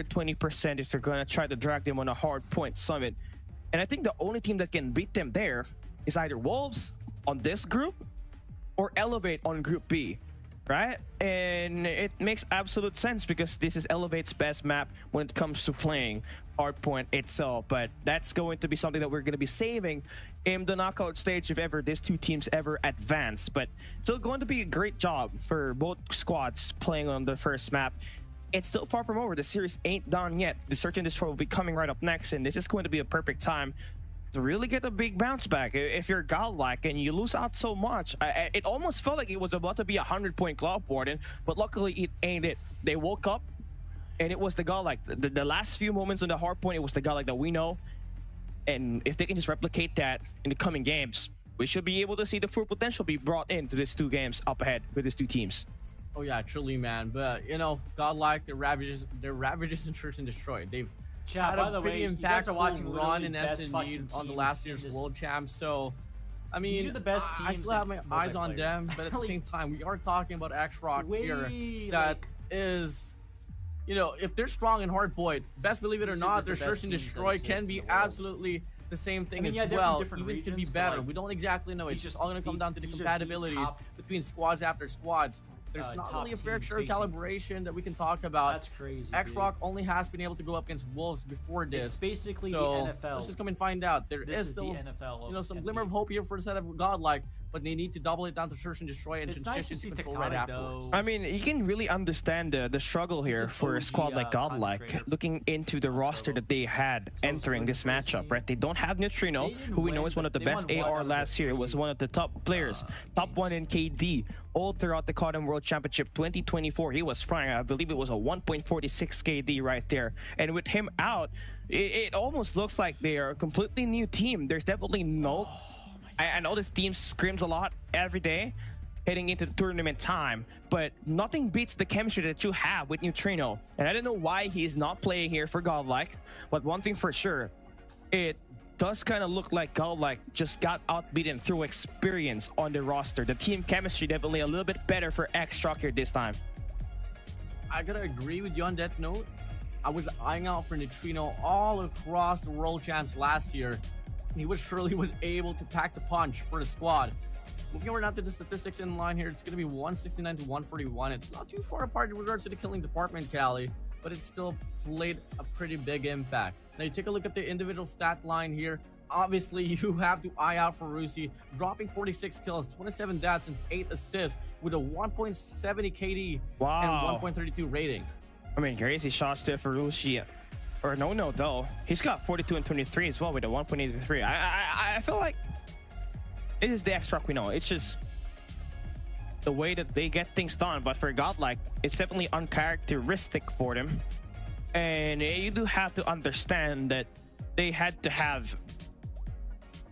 120% if they're gonna try to drag them on a hard point summit. And I think the only team that can beat them there is either Wolves on this group or Elevate on Group B, right? And it makes absolute sense because this is Elevate's best map when it comes to playing Hardpoint itself. But that's going to be something that we're going to be saving in the knockout stage if ever these two teams ever advance. But still going to be a great job for both squads playing on the first map. It's still far from over. The series ain't done yet. The Search and Destroy will be coming right up next, and this is going to be a perfect time to really get a big bounce back. If you're Godlike and you lose out so much, it almost felt like it was about to be a 100-point Cloud Warden, but luckily it ain't it. They woke up, and it was the Godlike. The last few moments on the hard point, it was the Godlike that we know. And if they can just replicate that in the coming games, we should be able to see the full potential be brought into these 2 games up ahead with these 2 teams. Oh yeah, truly, man. But you know, Godlike, they're ravages in Search and Destroy. They've Chat, had by a the pretty way, you guys are watching impactful run in best SND fucking on the teams last in year's this- World Champs. So, I mean, These are the best I teams still have in my eyes on multiplayer. them, but at the Like- same time, we are talking about X-Rock here. Way, That like- is, you know, if they're strong in Hardpoint, best believe it or These are not, just their the Search best and teams that Destroy exist can in be the world. absolutely the same thing mean, as yeah, well. different Even could be regions, but, better. like, We don't exactly know. It's these just are all going to come the- down to the these are the compatibilities top- between squads after squads. There's not top really a fair teams share facing- calibration that we can talk about. That's crazy, dude. X-Rock only has been able to go up against Wolves before this. It's basically so the NFL. let's just come and find out. There This is is the still, NFL you know, of some NBA. glimmer of hope here for the set of Godlike, but they need to double it down to Search and Destroy and It's nice to transition see to control right Tectonic, afterwards. though. I mean, you can really understand the struggle here an for a OG, squad like Godlike, content creator. looking into the roster that they had entering this matchup, right? They don't have Neutrino, They didn't who we know win, is one of the but they best won one out AR of the last year. It was 3, one of the top players, top 1 in KD, all throughout the Cotton World Championship 2024. He was flying, I believe it was a 1.46 KD right there. And with him out, it almost looks like they are a completely new team. There's definitely no... I know this team scrims a lot every day, heading into the tournament time, but nothing beats the chemistry that you have with Neutrino. And I don't know why he's not playing here for Godlike, but one thing for sure, it does kind of look like Godlike just got outbeaten through experience on the roster. The team chemistry definitely a little bit better for X-Truck here this time. I gotta agree with you on that note. I was eyeing out for Neutrino all across the World Champs last year. He surely was able to pack the punch for the squad. Moving over now to the statistics in line here, it's going to be 169 to 141. It's not too far apart in regards to the killing department, Cali, but it still played a pretty big impact. Now you take a look at the individual stat line here. Obviously, you have to eye out for Rusi, dropping 46 kills, 27 deaths, and 8 assists with a 1.70 KD Wow. and 1.32 rating. I mean, crazy shots there for Rushi. Or no, though. He's got 42 and 23 as well with a 1.83. I feel like it is the X-Truck we know. It's just the way that they get things done. But for Godlike, it's definitely uncharacteristic for them. And you do have to understand that they had to have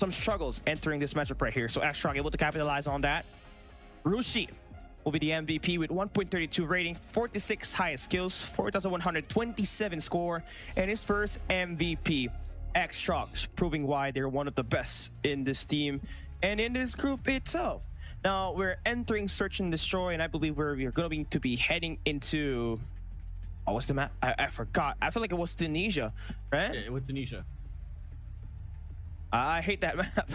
some struggles entering this matchup right here. So X-Truck able to capitalize on that. Rushi will be the MVP with 1.32 rating, 46 highest skills, 4,127 score, and his first MVP. X-Truck proving why they're one of the best in this team and in this group itself. Now we're entering Search and Destroy, and I believe we're going to be heading into, oh, what's the map? I forgot. I feel like it was Tunisia, right? Yeah, it was Tunisia. I hate that map.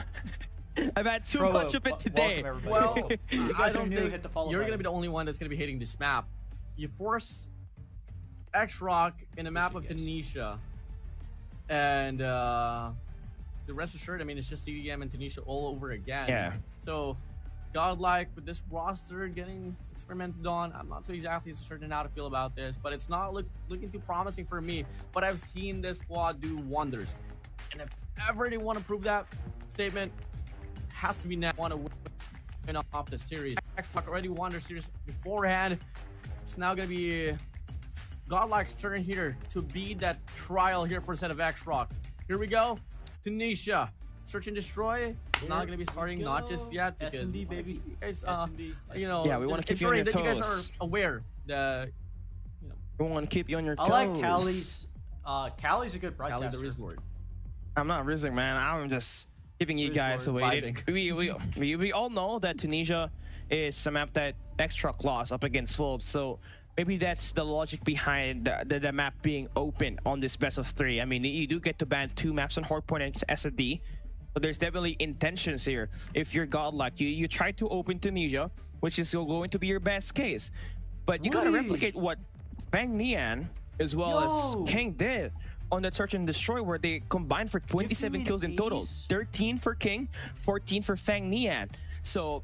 I've had too much of it today. Well, you I guys are don't new, think hit the follow you're button. gonna be the only one that's gonna be hating this map. You force X-Rock in a map of Tunisia, and the rest assured, I mean, it's just CDM and Tunisia all over again. Yeah. So, Godlike with this roster getting experimented on, I'm not so exactly certain how to feel about this, but it's not looking too promising for me. But I've seen this squad do wonders, and if ever they want to prove that statement, has to be now want to win off the series. X-Rock already won their series beforehand. It's now going to be Godlike's turn here to be that trial here for a set of X-Rock. Here we go. Tunisia. Search and Destroy. Not going to be starting, not just yet, because S&D, baby. you guys, S&D. you know, Yeah, we wanna just keep you on ensuring your that you guys toes. are aware that, you know, We want to keep you on your toes. I like Callie's. Callie's a good Cali broadcaster. the Rizzlord. I'm not rizzing, man. I'm just giving you guys away. We all know that Tunisia is a map that X-Truck lost up against Wolves, so maybe that's the logic behind the map being open on this best of 3. I mean, you do get to ban 2 maps on Hardpoint and S&D, but there's definitely intentions here. If you're Godlike, you try to open Tunisia, which is going to be your best case, but you gotta replicate what Fang Nian as well as King did on the Search and Destroy, where they combined for 27 kills in total. 13 for King, 14 for Fang Nian. So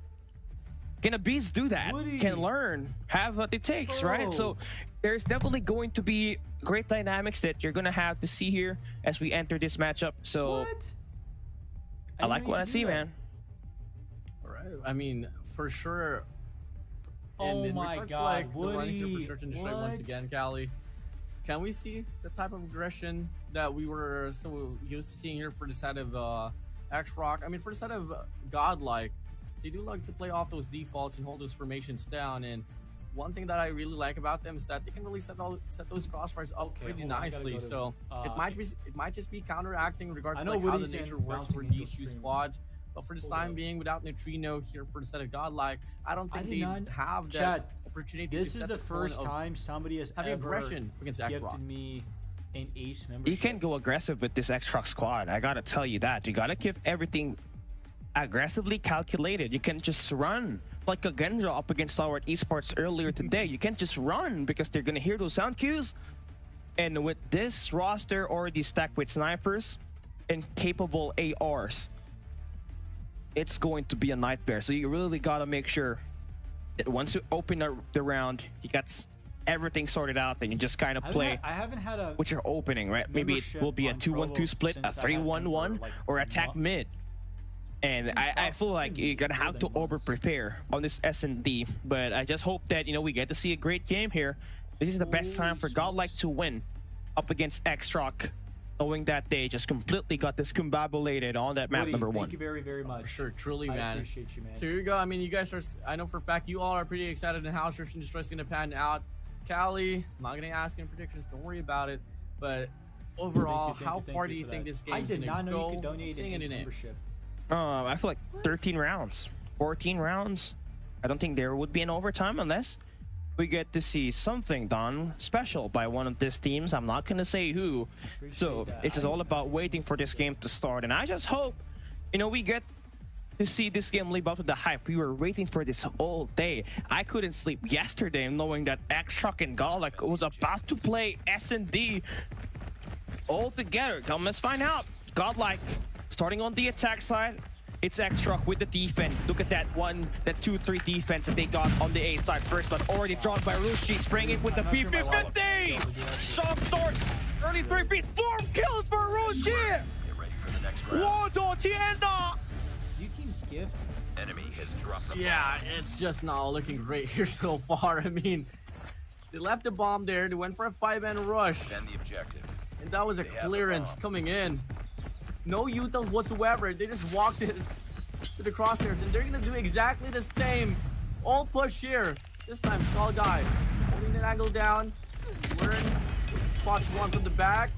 can a beast do that? Can learn, have what it takes, right? So there's definitely going to be great dynamics that you're gonna have to see here as we enter this matchup. So I like what I see, man. All right. I mean, for sure. Oh in my regards to, God, like, the running through Woody, for Search and Destroy once again, Cali. Can we see the type of aggression that we were so used to seeing here for the side of X-Rock? I mean, for the side of Godlike, they do like to play off those defaults and hold those formations down. And one thing that I really like about them is that they can really set those crossfires up pretty nicely. So it might just be counteracting in regards to like how the nature works for these two squads. But for this time being, without Neutrino here for the set of Godlike, I don't think they have that opportunity. This to is set the first tone of time somebody has having ever aggression against X-Rock. gifted me an ace membership. You can go aggressive with this X-Truck squad. I gotta tell you that. You gotta keep everything aggressively calculated. You can't just run like a Genja up against our Esports earlier today. You can't just run because they're gonna hear those sound cues. And with this roster already stacked with snipers and capable ARs, it's going to be a nightmare. So you really gotta make sure that once you open the round, you got everything sorted out, then you just kind of play I haven't had a with your opening, right? Maybe it will be a 2-1-2 split, a 3-1-1, or attack mid. And I feel like you're gonna have to over prepare on this S&D, but I just hope that, you know, we get to see a great game here. This is the best time for Godlike to win up against X-Truck. knowing that they just completely got discombobulated on that map Woody, number one. Thank you very, very much. For sure, truly, I man. appreciate you, man. So here you go. I mean, you guys are. I know for a fact you all are pretty excited in how Search and Destroy is going to pan out. Callie, I'm not going to ask any predictions. Don't worry about it. But overall, how far do you think this game is going to go? I did not know you could donate Seeing an any names. membership. I feel like 13 rounds, 14 rounds. I don't think there would be an overtime unless we get to see something done special by one of these teams. I'm not gonna say who. So it's just all about waiting for this game to start. And I just hope, we get to see this game live up to the hype. We were waiting for this all day. I couldn't sleep yesterday knowing that X-Shock and Garlic was about to play S&D all together. Come, let's find out. Godlike starting on the attack side. It's X-Shock with the defense. Look at that 2-3 defense that they got on the A side first, but already drawn by Rushi. Spraying it with the P50. Shock start. Early 3-piece. 4 kills for Rushi. Get ready for the next round. Whoa, Tienda. You team's gift. Enemy has dropped the Yeah, it's just not looking great here so far. I mean, they left the bomb there. They went for a 5-man rush. And the objective. And that was a clearance coming in. No utils whatsoever. They just walked it to the crosshairs, and they're gonna do exactly the same. All push here. This time, Skull Guy holding that angle down. Learn spots one from the back.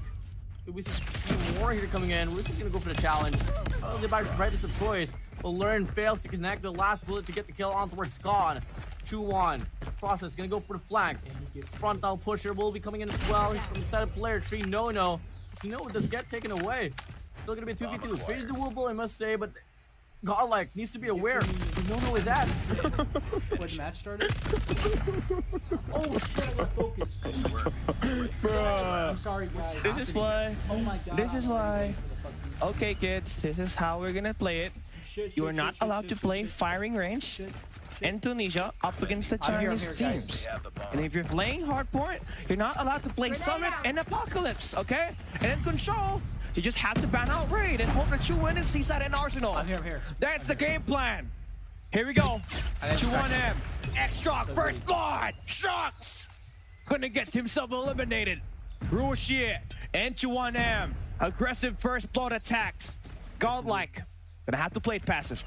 Could we see more here coming in? We're just gonna go for the challenge. The brightest of choice. But Learn fails to connect the last bullet to get the kill on towards Scon. 2-1. Process gonna go for the flank. Frontal pusher will be coming in as well from the side of player tree. No. Snow does get taken away. Still gonna be 2v2. Pretty doable, I must say, but Godlike needs to be aware where No is at. When the match started? Oh shit, I got focused. Bruh. I'm sorry, guys. This is why. Oh my god. This is why. Okay, kids, this is how we're gonna play it. You are not allowed to play firing range in Tunisia up against the Chinese teams. And if you're playing hardpoint, you're not allowed to play Summit and Apocalypse, okay? And in Control, you just have to ban out Raid and hope that you win in Seaside and Arsenal. I'm here. That's the game plan. Here we go. 2-1M. X-Shock, first blood. Shocks. Gonna get himself eliminated. Rushi and 2-1M. Aggressive first blood attacks. Godlike. Gonna have to play it passive.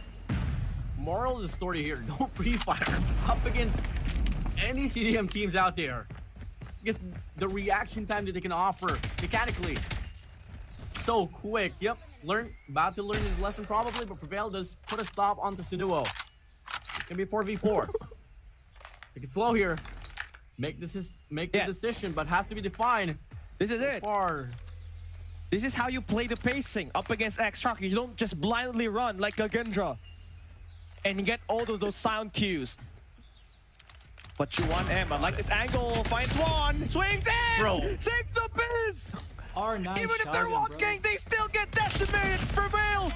Moral of the story here, no pre-fire up against any CDM teams out there. Because the reaction time that they can offer mechanically, so quick. Yep, about to learn his lesson probably, but Prevail does put a stop on the Sunuo. It's gonna be a 4v4. Take it slow here. Make the decision, but has to be defined. This is it. Far. This is how you play the pacing up against X-Shock. You don't just blindly run like a Gendra and get all of those sound cues. But 2-1M, I like this angle. Finds one, swings in, Bro. takes the biz. R9 Even if they're walking, they still get decimated. Prevail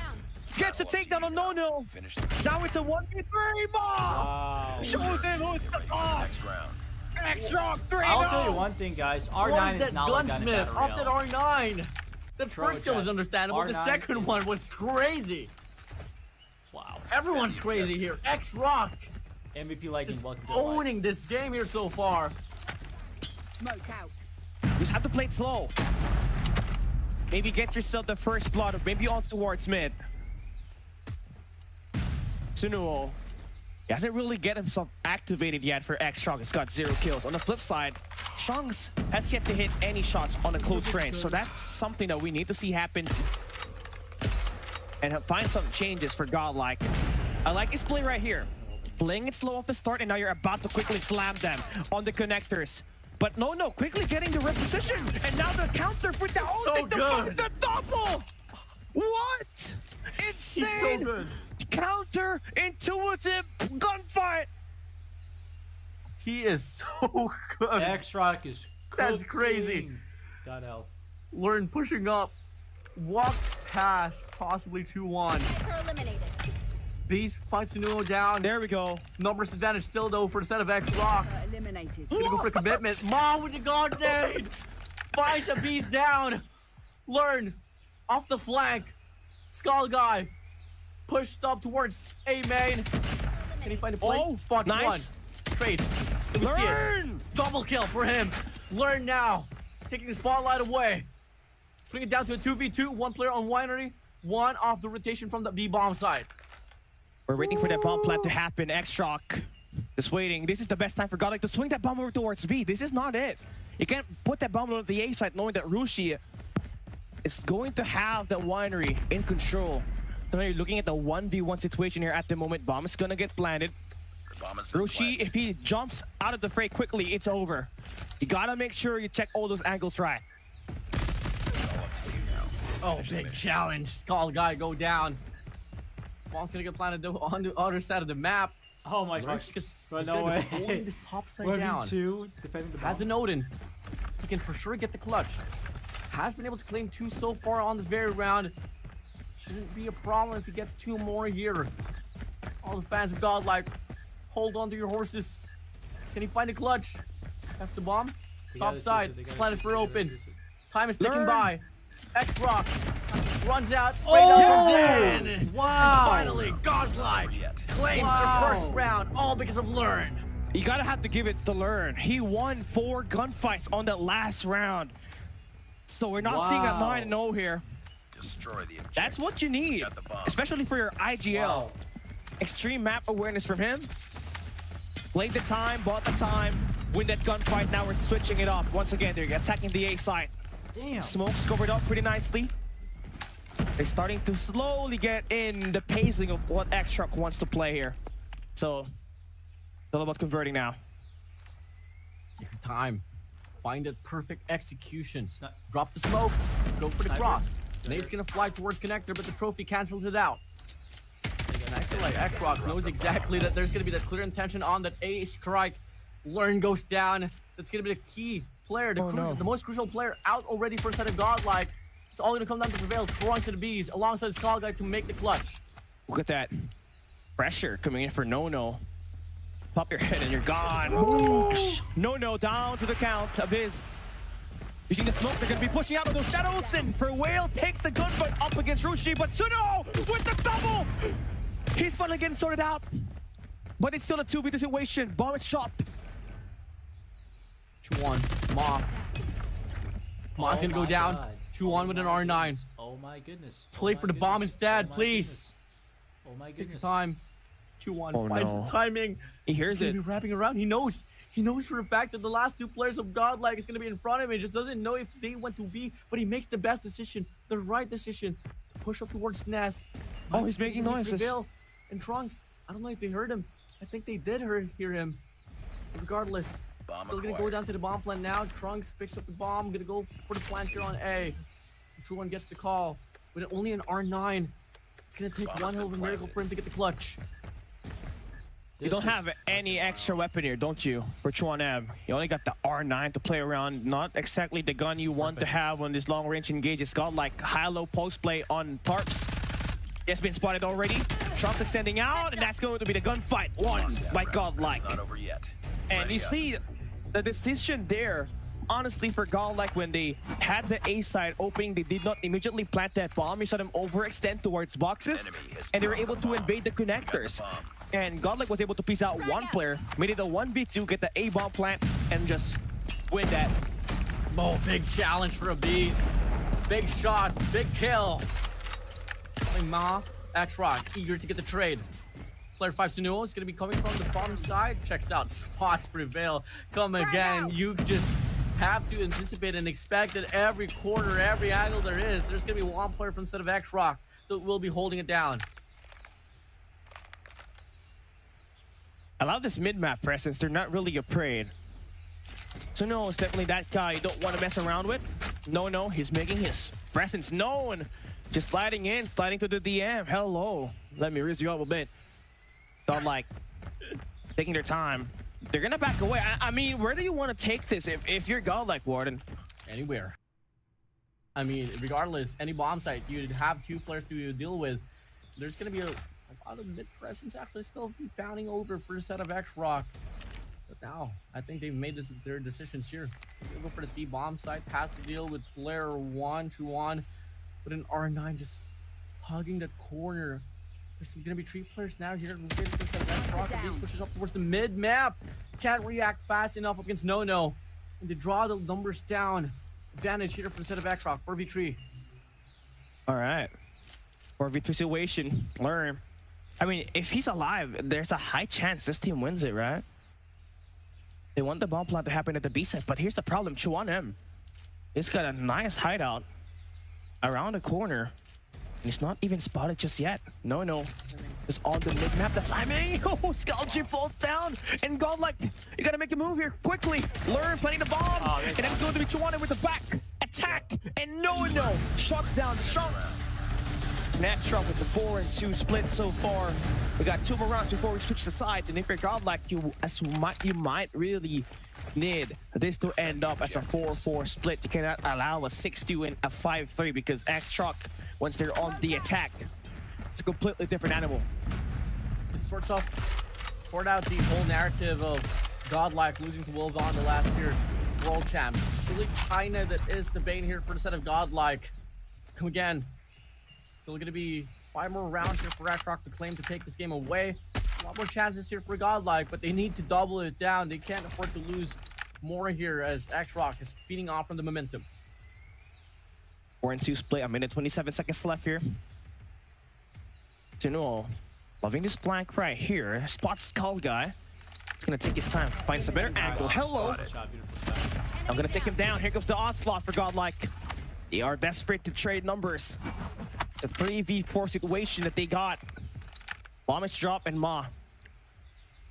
gets the takedown on No. Now it's a 1v3 ball. Wow. Shows him who's the boss. X-Shock 3-0. I'll tell you one thing, guys. R9 What is that is not like that in gunsmith Battle off that Royale. R9? That Troll first kill chat. is understandable. The R9 second is- one was crazy. Wow. Everyone's crazy here. X-Rock MVP Lightning, just welcome to the live. owning this game here so far. Smoke out. You just have to play it slow. Maybe get yourself the first blood, or maybe on towards mid. Sunuo, he hasn't really get himself activated yet for X-Shock. He's got 0 kills. On the flip side, Shanks has yet to hit any shots on a close range. So that's something that we need to see happen. And find some changes for Godlike. I like his play right here. Playing it slow off the start, and now you're about to quickly slam them on the connectors. But no, quickly getting the reposition. And now the counter for the So good. The double. What? Insane. He's so good. Counter intuitive gunfight. He is so good. X-Rock is That's crazy. cooking. God help. Learn pushing up. Walks past possibly 2-1. Her eliminated. Beast fights Sunuo down. There we go. Numbers advantage still though for the set of X-Rock. Eliminated. Gonna go for a commitment. Mom with the guard nades. Finds a Beast down. Learn off the flank. Skull Guy pushed up towards A main. Can he find a play? Oh, Spot nice. one. Trade. Let me see it. Learn. Double kill for him. Learn now. Taking the spotlight away. Putting it down to a 2v2. One player on winery. One off the rotation from the B bomb side. We're waiting for that bomb plant to happen. X-Shock just waiting. This is the best time for Godlike to swing that bomb over towards B. This is not it. You can't put that bomb on the A side knowing that Rushi is going to have that winery in control. So you're looking at the 1v1 situation here at the moment. Bomb is gonna get planted. Rushi, if he jumps out of the fray quickly, it's over. You gotta make sure you check all those angles right. Oh, big challenge. Skull guy go down. Bomb's gonna get planted on the other side of the map. Oh my god. But no way. Holding this upside down. 1v2 defending the bomb. As an Odin, he can for sure get the clutch. Has been able to claim 2 so far on this very round. Shouldn't be a problem if he gets 2 more here. All the fans of Godlike, hold on to your horses. Can he find a clutch? That's the bomb. Top side, planted for open. Time is ticking by. X-Rock runs out, straight out comes in. Wow. Finally, Godlike claims their first round, all because of Learn. You gotta have to give it to Learn. He won 4 gunfights on that last round. So we're not seeing a 9-0 here. Destroy the objective. That's what you need, especially for your IGL. Wow. Extreme map awareness from him. Played the time, bought the time, win that gunfight. Now we're switching it up. Once again, they're attacking the A side. Damn. Smoke's covered up pretty nicely. They're starting to slowly get in the pacing of what X-Truck wants to play here. So, it's all about converting now. Take your time. Find that perfect execution. Drop the smoke. Go for the cross. Nate's gonna fly towards connector, but the trophy cancels it out. And I feel like X-Rock knows exactly that there's gonna be that clear intention on that A strike. Learn goes down. That's gonna be the key player, the most crucial player out already for a set of Godlike. It's all gonna come down to Prevail, Trunks and the Bees, alongside Skull Guy to make the clutch. Look at that pressure coming in for No. Pop your head and you're gone. Oosh. No down to the count. Abyss using the smoke. They're going to be pushing out of those shadows. And for Whale takes the gunfight up against Rushi. But Suno with the double. He's finally getting sorted out. But it's still a 2v2 situation. Bomb is chopped. 2-1. Ma's going to go down. 2-1 with an R9. Oh my goodness. Play for the bomb instead, please. Oh my Take goodness. your time. 2-1. Oh, Finds no. the timing. He hears He's gonna it. be wrapping around. He knows. He knows for a fact that the last 2 players of Godlike is gonna be in front of him. He just doesn't know if they want to be, but he makes the best decision, the right decision. Push up towards Ness. Oh, he's making noises. Prevail and Trunks. I don't know if they heard him. I think they did hear him. Regardless, still gonna go down to the bomb plant now. Trunks picks up the bomb. Gonna go for the plant here on A. True One gets the call, but only an R9. It's gonna take one hell of a miracle for him to get the clutch. You don't have any extra weapon here, don't you, for Chuan M? You only got the R9 to play around. Not exactly the gun you want to have on this long-range engage. It's got like high-low post-play on tarps. It's been spotted already. Trunks extending out, and that's going to be the gunfight. Won by Godlike. Not over yet. And you see the decision there, honestly, for Godlike, when they had the A side opening, they did not immediately plant that bomb. You saw them overextend towards boxes, and they were able to invade the connectors. And Godlike was able to piece out one player, made it a 1v2, get the A bomb plant, and just win that. Oh, big challenge for a Beast. Big shot, big kill. Ma, X-Rock, eager to get the trade. Player 5 Sunuo is going to be coming from the bottom side. Checks out spots Prevail. Come again. You just have to anticipate and expect that every corner, every angle there is, there's going to be one player from instead of X-Rock that will be holding it down. I love this mid-map presence. They're not really afraid. Sunuo is definitely that guy you don't want to mess around with. No, he's making his presence known. Just sliding in, sliding to the DM. Hello. Let me raise you up a bit. Thought like taking their time. They're gonna back away. I mean, where do you want to take this if you're Godlike, Warden? Anywhere. I mean, regardless, any bomb site, you'd have 2 players to deal with. There's gonna be a lot of mid presence actually still be founding over for a set of X-Rock. But now, I think they've made their decisions here. They'll go for the B bomb site, has to deal with player 1, 2-1. With an R9 just hugging that corner. There's going to be 3 players now here. This pushes up towards the mid map. Can't react fast enough against No. And they draw the numbers down. advantage here for the set of X-Rock, 4v3. All right. 4v3 situation. Learn. I mean, if he's alive, there's a high chance this team wins it, right? They want the bomb plant to happen at the B side, but here's the problem. Chuan he's got a nice hideout around the corner. And he's not even spotted just yet. No. It's on the mid-map. The timing. Oh, Skullchip falls down. And Godlike, you gotta make the move here quickly. Learn planting the bomb. And it's going to be Chuan with the back attack. And no. Shuts down Chunks. Next truck with the 4 and 2 split so far. We got 2 more rounds before we switch the sides. And if you're Godlike, you might really need this to end up as a 4-4 split. You cannot allow a 6-2 and a 5-3 because X-Truck, once they're on the attack, it's a completely different animal. It sort out the whole narrative of Godlike losing to Wolvon the last year's world champs. It's really China that is the bane here for the set of Godlike. Come again. Still going to be 5 more rounds here for X-Rock to claim to take this game away. A lot more chances here for Godlike, but they need to double it down. They can't afford to lose more here as X-Rock is feeding off from the momentum. 4 and 2 split, a minute 27 seconds left here. Tunnel, loving this flank right here. Spot Skull guy. He's gonna take his time, finds a better angle. Hello! I'm gonna take him down. Here comes the onslaught for Godlike. They are desperate to trade numbers. The 3v4 situation that they got. Bomb is dropped and Ma.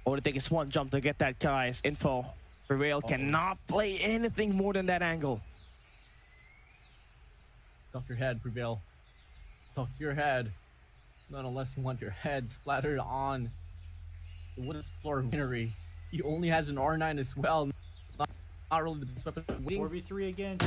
All it takes is one jump to get that guy's info. Prevail cannot play anything more than that angle. Duck your head, Prevail. Duck your head. Not unless you want your head splattered on the wooden floor of Winery. He only has an R9 as well. Not really the best weapon. 4v3 again.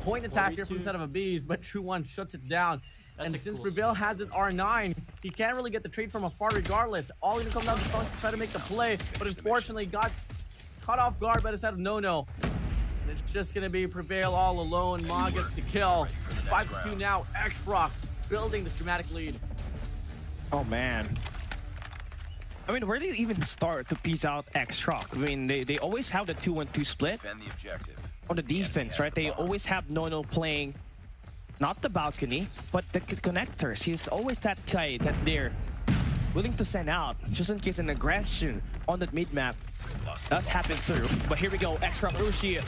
Point attack here from the set of a bees, but True One shuts it down. And since cool Prevail has an R9, he can't really get the trade from afar regardless. All he's gonna come down to Trunks to try to make the play, but unfortunately got caught off guard by the set of No. And it's just gonna be Prevail all alone. Ma gets the kill. 5-2 now. X-Rock building this dramatic lead. Oh man. I mean, where do you even start to piece out X-Rock? I mean, they always have the 2-1-2 split. Defend the objective. On the defense, right? They always have No playing not the balcony, but the connectors. He's always that guy that they're willing to send out just in case an aggression on that mid-map does happen through. But here we go. X-Rock Urushi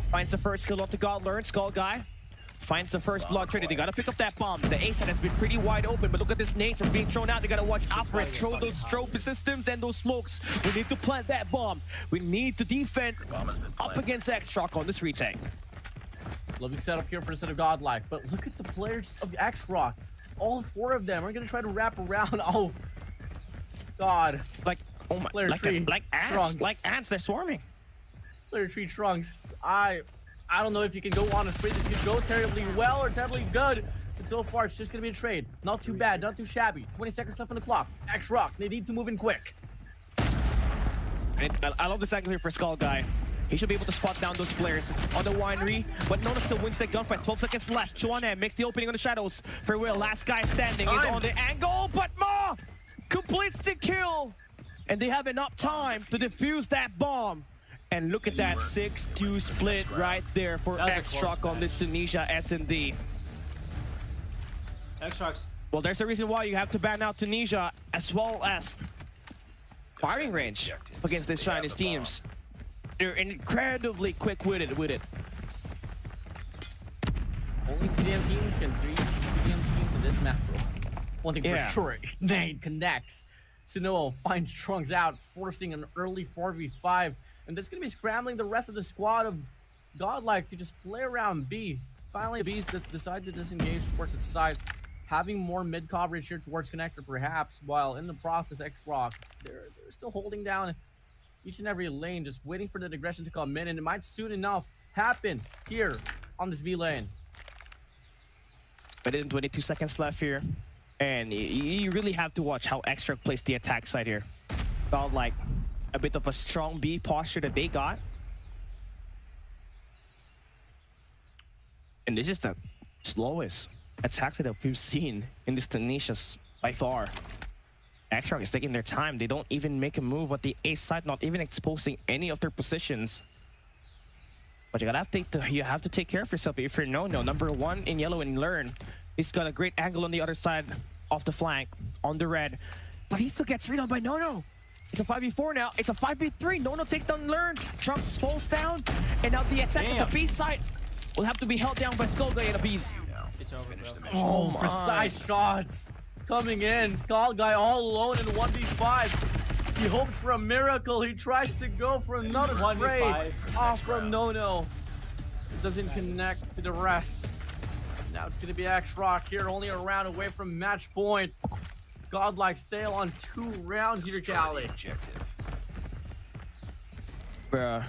finds the first kill off the God Learn. Skull guy finds the first blood traded. They gotta pick up that bomb. The A side has been pretty wide open, but look at this nades that's being thrown out. They gotta watch out for it. Throw those strobe systems and those smokes. We need to plant that bomb. We need to defend up against X-Rock on this retake. Lovely setup here for the set of Godlike, but look at the players of X-Rock. All 4 of them are gonna try to wrap around. Oh, God. Like, oh my, Player like, tree, like ants, Trunks. like ants, they're swarming. Player Tree Trunks. I don't know if you can go on a sprint. This could go terribly well or terribly good. But so far, it's just gonna be a trade. Not too bad, not too shabby. 20 seconds left on the clock. X-Rock, they need to move in quick. And I love this angle here for Skull guy. He should be able to spot down those players on the winery, but Nona still wins that gunfight. 12 seconds left. Chuan makes the opening on the shadows. Farewell, last guy standing is on the angle, but Ma completes the kill. And they have enough time to defuse that bomb. And look at that 6-2 split right there for X-Rock on this Tunisia S&D. X-Rock's. Well, there's a reason why you have to ban out Tunisia as well as firing range against these Chinese teams. They're incredibly quick-witted with it. Only CDM teams can 3 CDM teams in this map, bro. One thing for sure, Nade connects. Sanoa finds Trunks out, forcing an early 4v5. And that's going to be scrambling the rest of the squad of Godlike to just play around B. Finally, B's decide to disengage towards its side, having more mid coverage here towards Connector perhaps, while in the process, X-Rock, they're still holding down each and every lane, just waiting for the aggression to come in, and it might soon enough happen here on this B lane. But in 22 seconds left here, and you really have to watch how X-Rock plays the attack side here. Godlike, a bit of a strong B posture that they got. And this is the slowest attack that we've seen in this Tunisia's by far. X-Rock is taking their time. They don't even make a move at the A side, not even exposing any of their positions. But you have to take care of yourself if you're no number 1 in yellow and learn. He's got a great angle on the other side of the flank on the red, but he still gets read on by No. It's a 5v4 now. It's a 5v3. No takes down learn. Trunks falls down, and now the attack at the B side will have to be held down by Skull Guy at the B's. It's over, bro. Oh, precise shots coming in. Skull Guy all alone in 1v5. He hopes for a miracle. He tries to go for another spray off from No. It doesn't connect to the rest. Now it's going to be X-Rock here, only a round away from match point. Godlike stale on 2 rounds here, Cali. Bruh.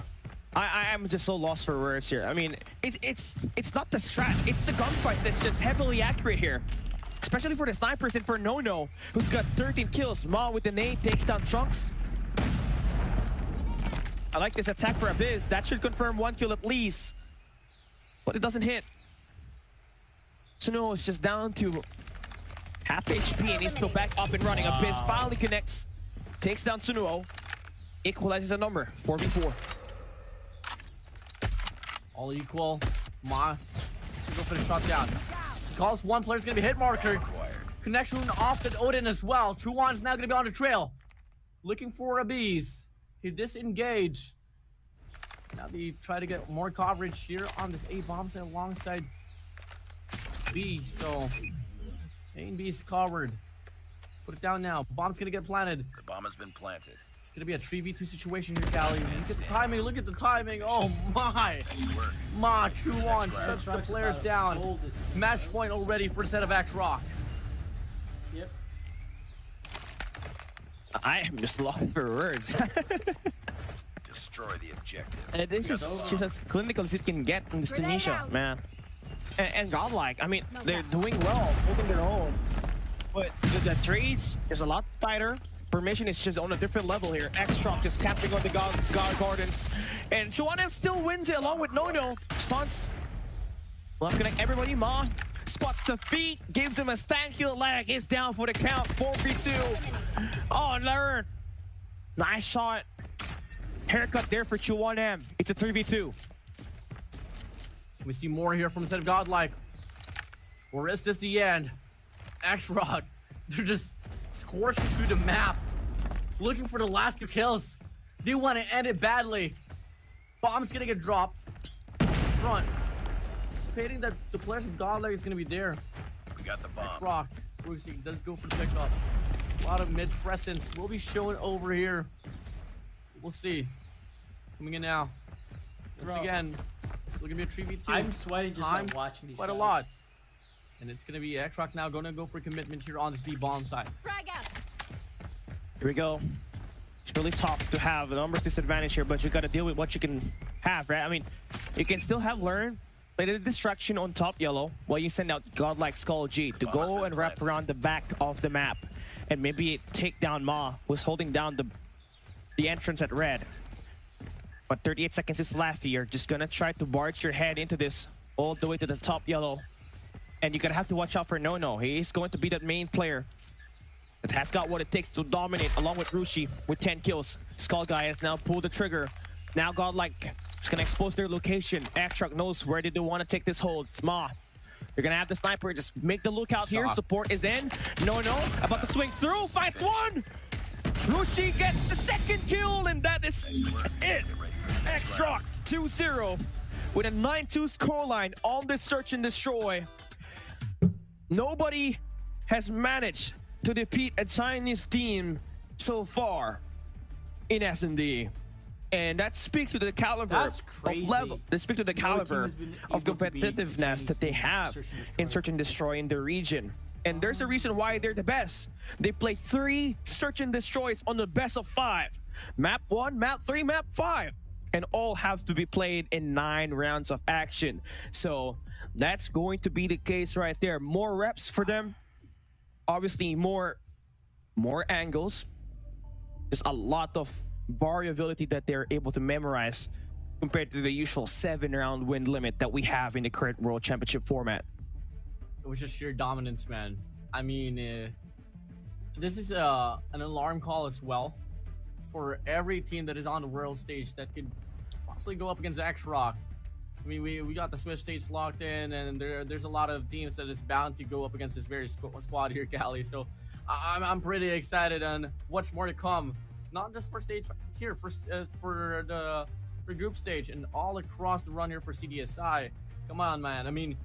I'm just so lost for words here. I mean, it's not the strat, it's the gunfight that's just heavily accurate here. Especially for the snipers and for No, who's got 13 kills. Ma with the nade takes down Trunks. I like this attack for Abyss. That should confirm 1 kill at least. But it doesn't hit. Suno is just down to half HP and he's still back up and running. Abyss finally connects. Takes down Sunuo. Equalizes a number. 4v4. All equal. Moth to go for the shot down. Calls one player's gonna be hit marker. Connection off at Odin as well. Truwan's now gonna be on the trail. Looking for a bees. He disengaged. Now they try to get more coverage here on this A bomb side alongside B. So A and B is covered. Put it down now. Bomb's gonna get planted. The bomb has been planted. It's gonna be a 3v2 situation here, Cali. Look at the timing. Look at the timing. Oh my! Ma, Truwan shuts the players down. Match point already for a set of X-Rock. Yep. I am just lost for words. Destroy the objective. And this is just as clinical as it can get in this Tunisia, man. And Godlike, I mean, they're doing well, holding their own. But the trades is a lot tighter. Permission is just on a different level here. X-Rock just camping on the God Gardens. And Chuanem still wins it along with No. Stunts. Left connect everybody. Ma spots the feet, gives him a stand kill lag. Is down for the count. 4v2. Oh, learn. Nice shot. Haircut there for Chuanem. It's a 3v2. We see more here from the set of Godlike. Or is this the end? X-Rock, they're just scorching through the map, looking for the last 2 kills. They want to end it badly. Bomb's gonna get dropped. Front. Anticipating that the players of Godlike is gonna be there. We got the bomb. X-Rock, Brucey does go for the pickup. A lot of mid presence will be shown over here. We'll see. Coming in now. Once again, it's gonna be a 3v2. I'm sweating just by watching these quite guys. a lot. And it's gonna be X-Rock now gonna go for commitment here on this B-bomb side. Frag out. Here we go. It's really tough to have a numbers disadvantage here, but you gotta deal with what you can have, right? I mean, you can still have learn, play the distraction on top yellow while you send out Godlike Skull G to go and wrap around the back of the map and maybe take down Ma, who's holding down the entrance at red. But 38 seconds is left here. Just gonna try to barge your head into this all the way to the top yellow. And you're gonna have to watch out for No. He is going to be that main player that has got what it takes to dominate, along with Rushi with 10 kills. Skull Guy has now pulled the trigger. Now Godlike is gonna expose their location. X-Rock knows where they do want to take this hold. It's Ma. You're gonna have the sniper. Just make the lookout here. Support is in. No. About to swing through. Fights one. Rushi gets the 2nd kill, and that is it. X-Rock 2-0 with a 9-2 scoreline on this search and destroy. Nobody has managed to defeat a Chinese team so far in S&D. And that speaks to the caliber of level. That speaks to the caliber of competitiveness that they have in Search and Destroy in the region. And there's a reason why they're the best. They played 3 Search and Destroys on the best of 5. Map 1, Map 3, Map 5. And all have to be played in 9 rounds of action. So that's going to be the case right there. More reps for them. Obviously, more angles. There's a lot of variability that they're able to memorize compared to the usual 7-round win limit that we have in the current World Championship format. It was just sheer dominance, man. I mean, this is an alarm call as well for every team that is on the world stage that could possibly go up against X-Rock. we got the Swiss states locked in, and there's a lot of teams that is bound to go up against this very squad here, Cali. So I'm pretty excited on what's more to come, not just for stage here, for group stage and all across the run here for CDSI. Come on, man. I mean,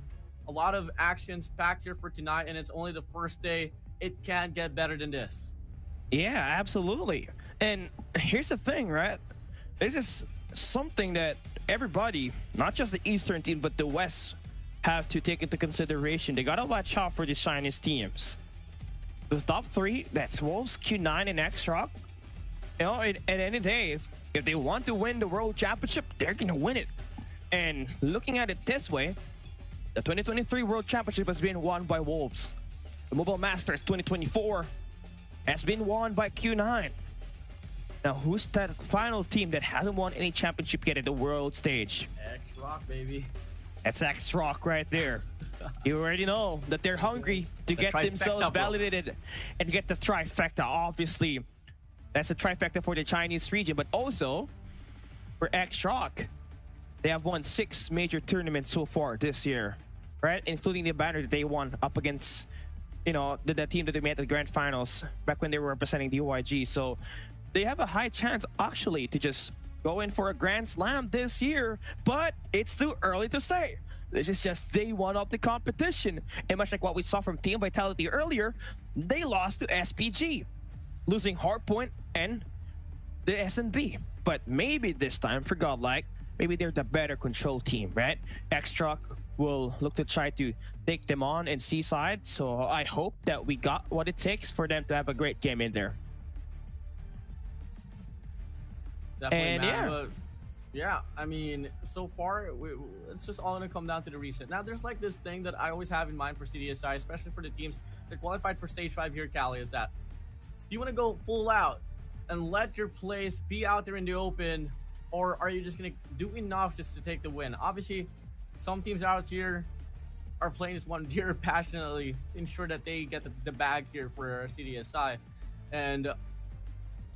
a lot of actions packed here for tonight, and it's only the first day. It can't get better than this. Yeah, absolutely. And here's the thing, right? This is something that everybody, not just the Eastern team, but the West, have to take into consideration. They gotta watch out for these Chinese teams. The top three, that's Wolves, Q9, and X-Rock. You know, at any day, if they want to win the World Championship, they're gonna win it. And looking at it this way, the 2023 World Championship has been won by Wolves. The Mobile Masters 2024 has been won by Q9. Now, who's that final team that hasn't won any championship yet at the world stage? X-Rock, baby. That's X-Rock right there. You already know that they're hungry to get themselves validated and get the trifecta. Obviously, that's a trifecta for the Chinese region, but also for X-Rock. They have won 6 major tournaments so far this year, right? Including the banner that they won up against, you know, the team that they made at the grand finals back when they were representing the OIG. So they have a high chance actually to just go in for a grand slam this year, but it's too early to say. This is just day one of the competition. And much like what we saw from Team Vitality earlier, they lost to SPG, losing Hardpoint and the SNB. But maybe this time for Godlike, maybe they're the better control team, right? X-Truck will look to try to take them on in Seaside. So I hope that we got what it takes for them to have a great game in there. Definitely, and man. But yeah, I mean, so far, it's just all gonna come down to the reset. Now, there's like this thing that I always have in mind for CDSI, especially for the teams that qualified for Stage 5 here, Cali, is that do you want to go full out and let your place be out there in the open, or are you just gonna do enough just to take the win? Obviously, some teams out here are playing this one here passionately to ensure that they get the bag here for CDSI, and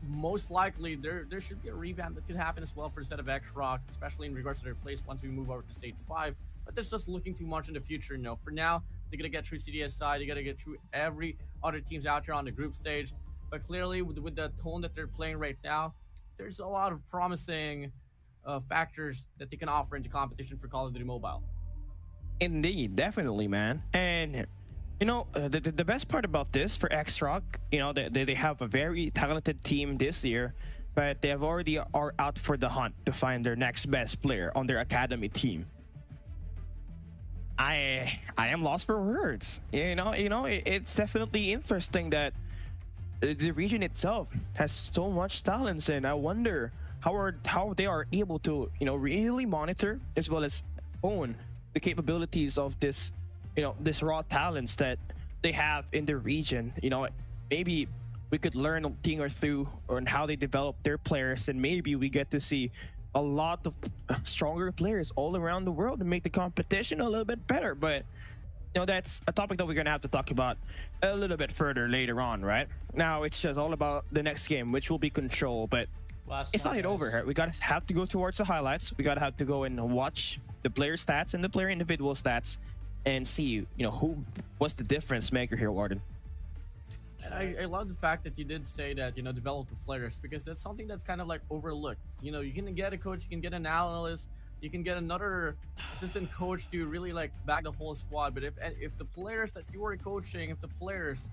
most likely there should be a revamp that could happen as well for the set of X-Rock, especially in regards to their place once we move over to Stage 5. But that's just looking too much in the future. You know, for now, they gotta get through CDSI, they gotta get through every other teams out here on the group stage. But clearly, with the tone that they're playing right now, there's a lot of promising factors that they can offer into competition for Call of Duty Mobile. Indeed, definitely, man. And you know, the best part about this for X-Rock, you know, they have a very talented team this year, but they have already are out for the hunt to find their next best player on their academy team. I am lost for words. You know, it's definitely interesting that the region itself has so much talents, and I wonder how they are able to, you know, really monitor as well as own the capabilities of this, you know, this raw talents that they have in the region. You know, maybe we could learn a thing or two on how they develop their players, and maybe we get to see a lot of stronger players all around the world and make the competition a little bit better. But you know, that's a topic that we're gonna have to talk about a little bit further later on, right? Now it's just all about the next game, which will be Control, but it's not yet over. Right? We gotta have to go towards the highlights. We gotta have to go and watch the player stats and the player individual stats and see, you know, who was the difference maker here, Warden. I love the fact that you did say that, you know, develop the players, because that's something that's kind of like overlooked. You know, you can get a coach, you can get an analyst, you can get another assistant coach to really like back the whole squad. But if the players that you are coaching, if the players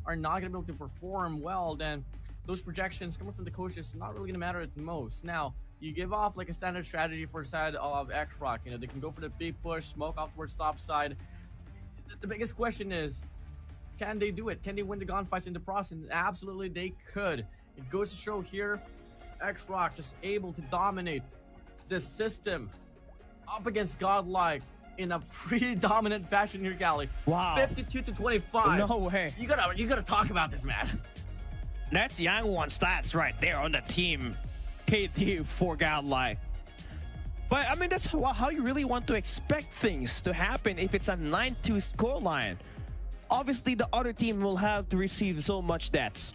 are not going to be able to perform well, then those projections coming from the coaches are not really going to matter at the most. Now, you give off like a standard strategy for the side of X-Rock. You know, they can go for the big push, smoke off towards top side. The biggest question is, can they do it? Can they win the gunfights in the process? And absolutely they could. It goes to show here, X-Rock just able to dominate the system up against Godlike in a pretty dominant fashion here, Cali. Wow. 52-25. No way. You gotta talk about this, man. That's Yang One stats right there on the team KD for Godlike. But I mean, that's how you really want to expect things to happen if it's a 9-2 scoreline. Obviously, the other team will have to receive so much debts.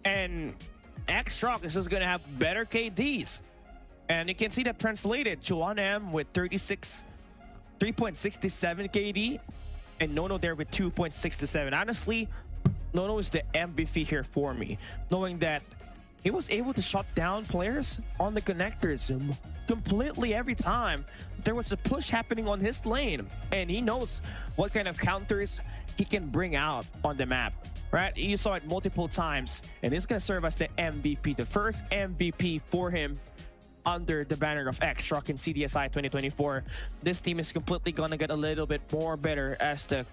And X-Rock is just going to have better KDs. And you can see that translated to 1M with 3.67 KD, and Nono there with 2.67. Honestly, Nono is the MVP here for me, knowing that he was able to shut down players on the connectors completely every time there was a push happening on his lane, and he knows what kind of counters he can bring out on the map, right? You saw it multiple times, and he's gonna serve as the MVP, the first MVP for him under the banner of X-Rock in CDSI 2024. This team is completely gonna get a little bit more better as the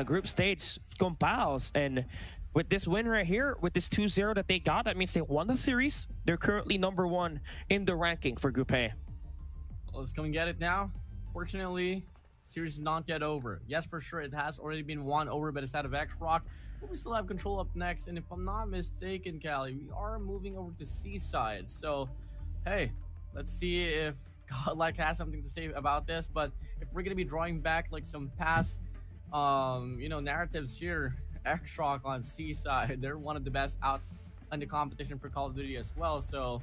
group stage compiles, and with this win right here, with this 2-0 that they got, that means they won the series. They're currently #1 in the ranking for Group A. Well, let's come and get it now. Fortunately, series is not yet over. Yes, for sure, it has already been won over by the side of X-Rock, but we still have control up next. And if I'm not mistaken, Callie, we are moving over to Seaside. So, hey, let's see if Godlike has something to say about this. But if we're gonna be drawing back like some past, narratives here, X-Rock on Seaside, they're one of the best out in the competition for Call of Duty as well. So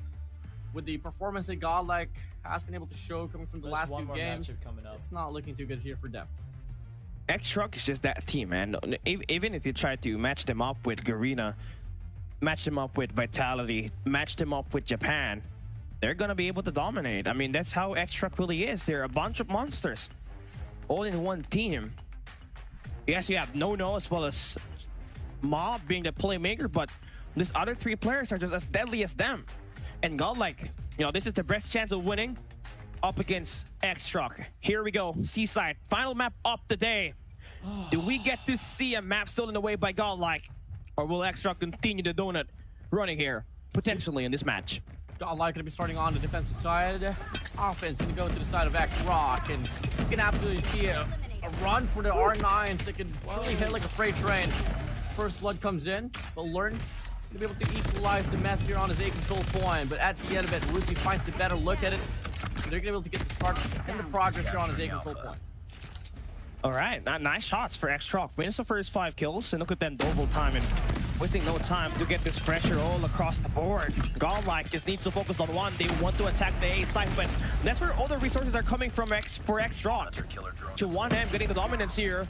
with the performance that Godlike has been able to show coming from the last two games, it's not looking too good here for them. X-Rock is just that team, man. Even if you try to match them up with Garena, match them up with Vitality, match them up with Japan, they're gonna be able to dominate. I mean, that's how X-Rock really is. They're a bunch of monsters all in one team. Yes, you have Nono as well as Mob being the playmaker, but these other 3 players are just as deadly as them. And Godlike, this is the best chance of winning up against X-Rock. Here we go, Seaside, final map up today. Do we get to see a map stolen away by Godlike, or will X-Rock continue the donut running here, potentially in this match? Godlike gonna be starting on the defensive side. Offense gonna go to the side of X-Rock, and you can absolutely see a run for the R9s that can truly hit like a freight train. First blood comes in, but learn to be able to equalize the mess here on his A control point. But at the end of it, Rusi finds the better look at it. They're gonna be able to get the start and the progress here on his A control point. All right, nice shots for X-Rock. Wins the first 5 kills, and look at them double time and wasting no time to get this pressure all across the board. Godlike just needs to focus on one. They want to attack the A site, but that's where all the resources are coming from for X-Rock. To 1M getting the dominance here.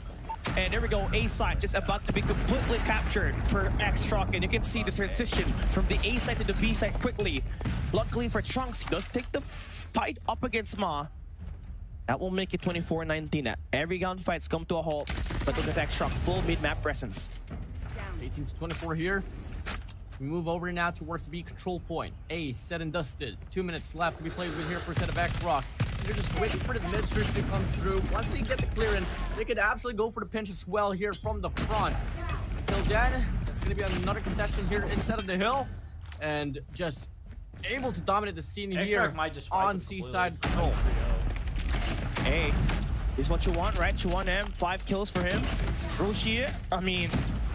And there we go, A site just about to be completely captured for X-Rock, and you can see the transition from the A site to the B site quickly. Luckily for Trunks, he does take the fight up against Ma. That will make it 24-19. Every gunfight's come to a halt, but look at X-Rock, full mid-map presence. 18-24 here. We move over now towards the B control point. A set and dusted. 2 minutes left to be played with here for a set of X-Rock. They're just waiting for the mid-search to come through. Once they get the clearance, they could absolutely go for the pinch as well here from the front. Until then, it's going to be another contestant here instead of the hill. And just able to dominate the scene here on Seaside control. Hey, this is what you want, right? 1M, 5 kills for him. Roshi, I mean,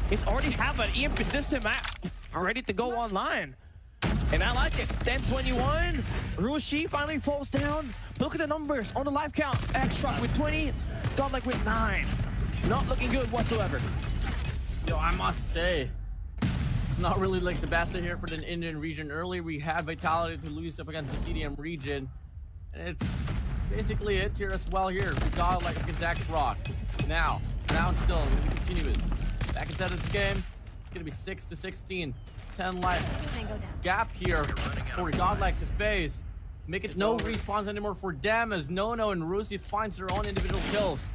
he's already have an EMP system ready to go online. And I like it. 10-21. Rushi finally falls down. Look at the numbers on the live count. X-Rock with 20, Godlike with 9. Not looking good whatsoever. Yo, I must say, it's not really like the best here for the Indian region. Earlier, we had Vitality to lose up against the CDM region. And it's basically it here as well here. We got like against X-Rock. Now, round still, going to be continuous. Back inside of this game, it's going to be 6-16. 10 life gap here for Godlike to face. Make it no respawns anymore for them as Nono and Rusi finds their own individual kills.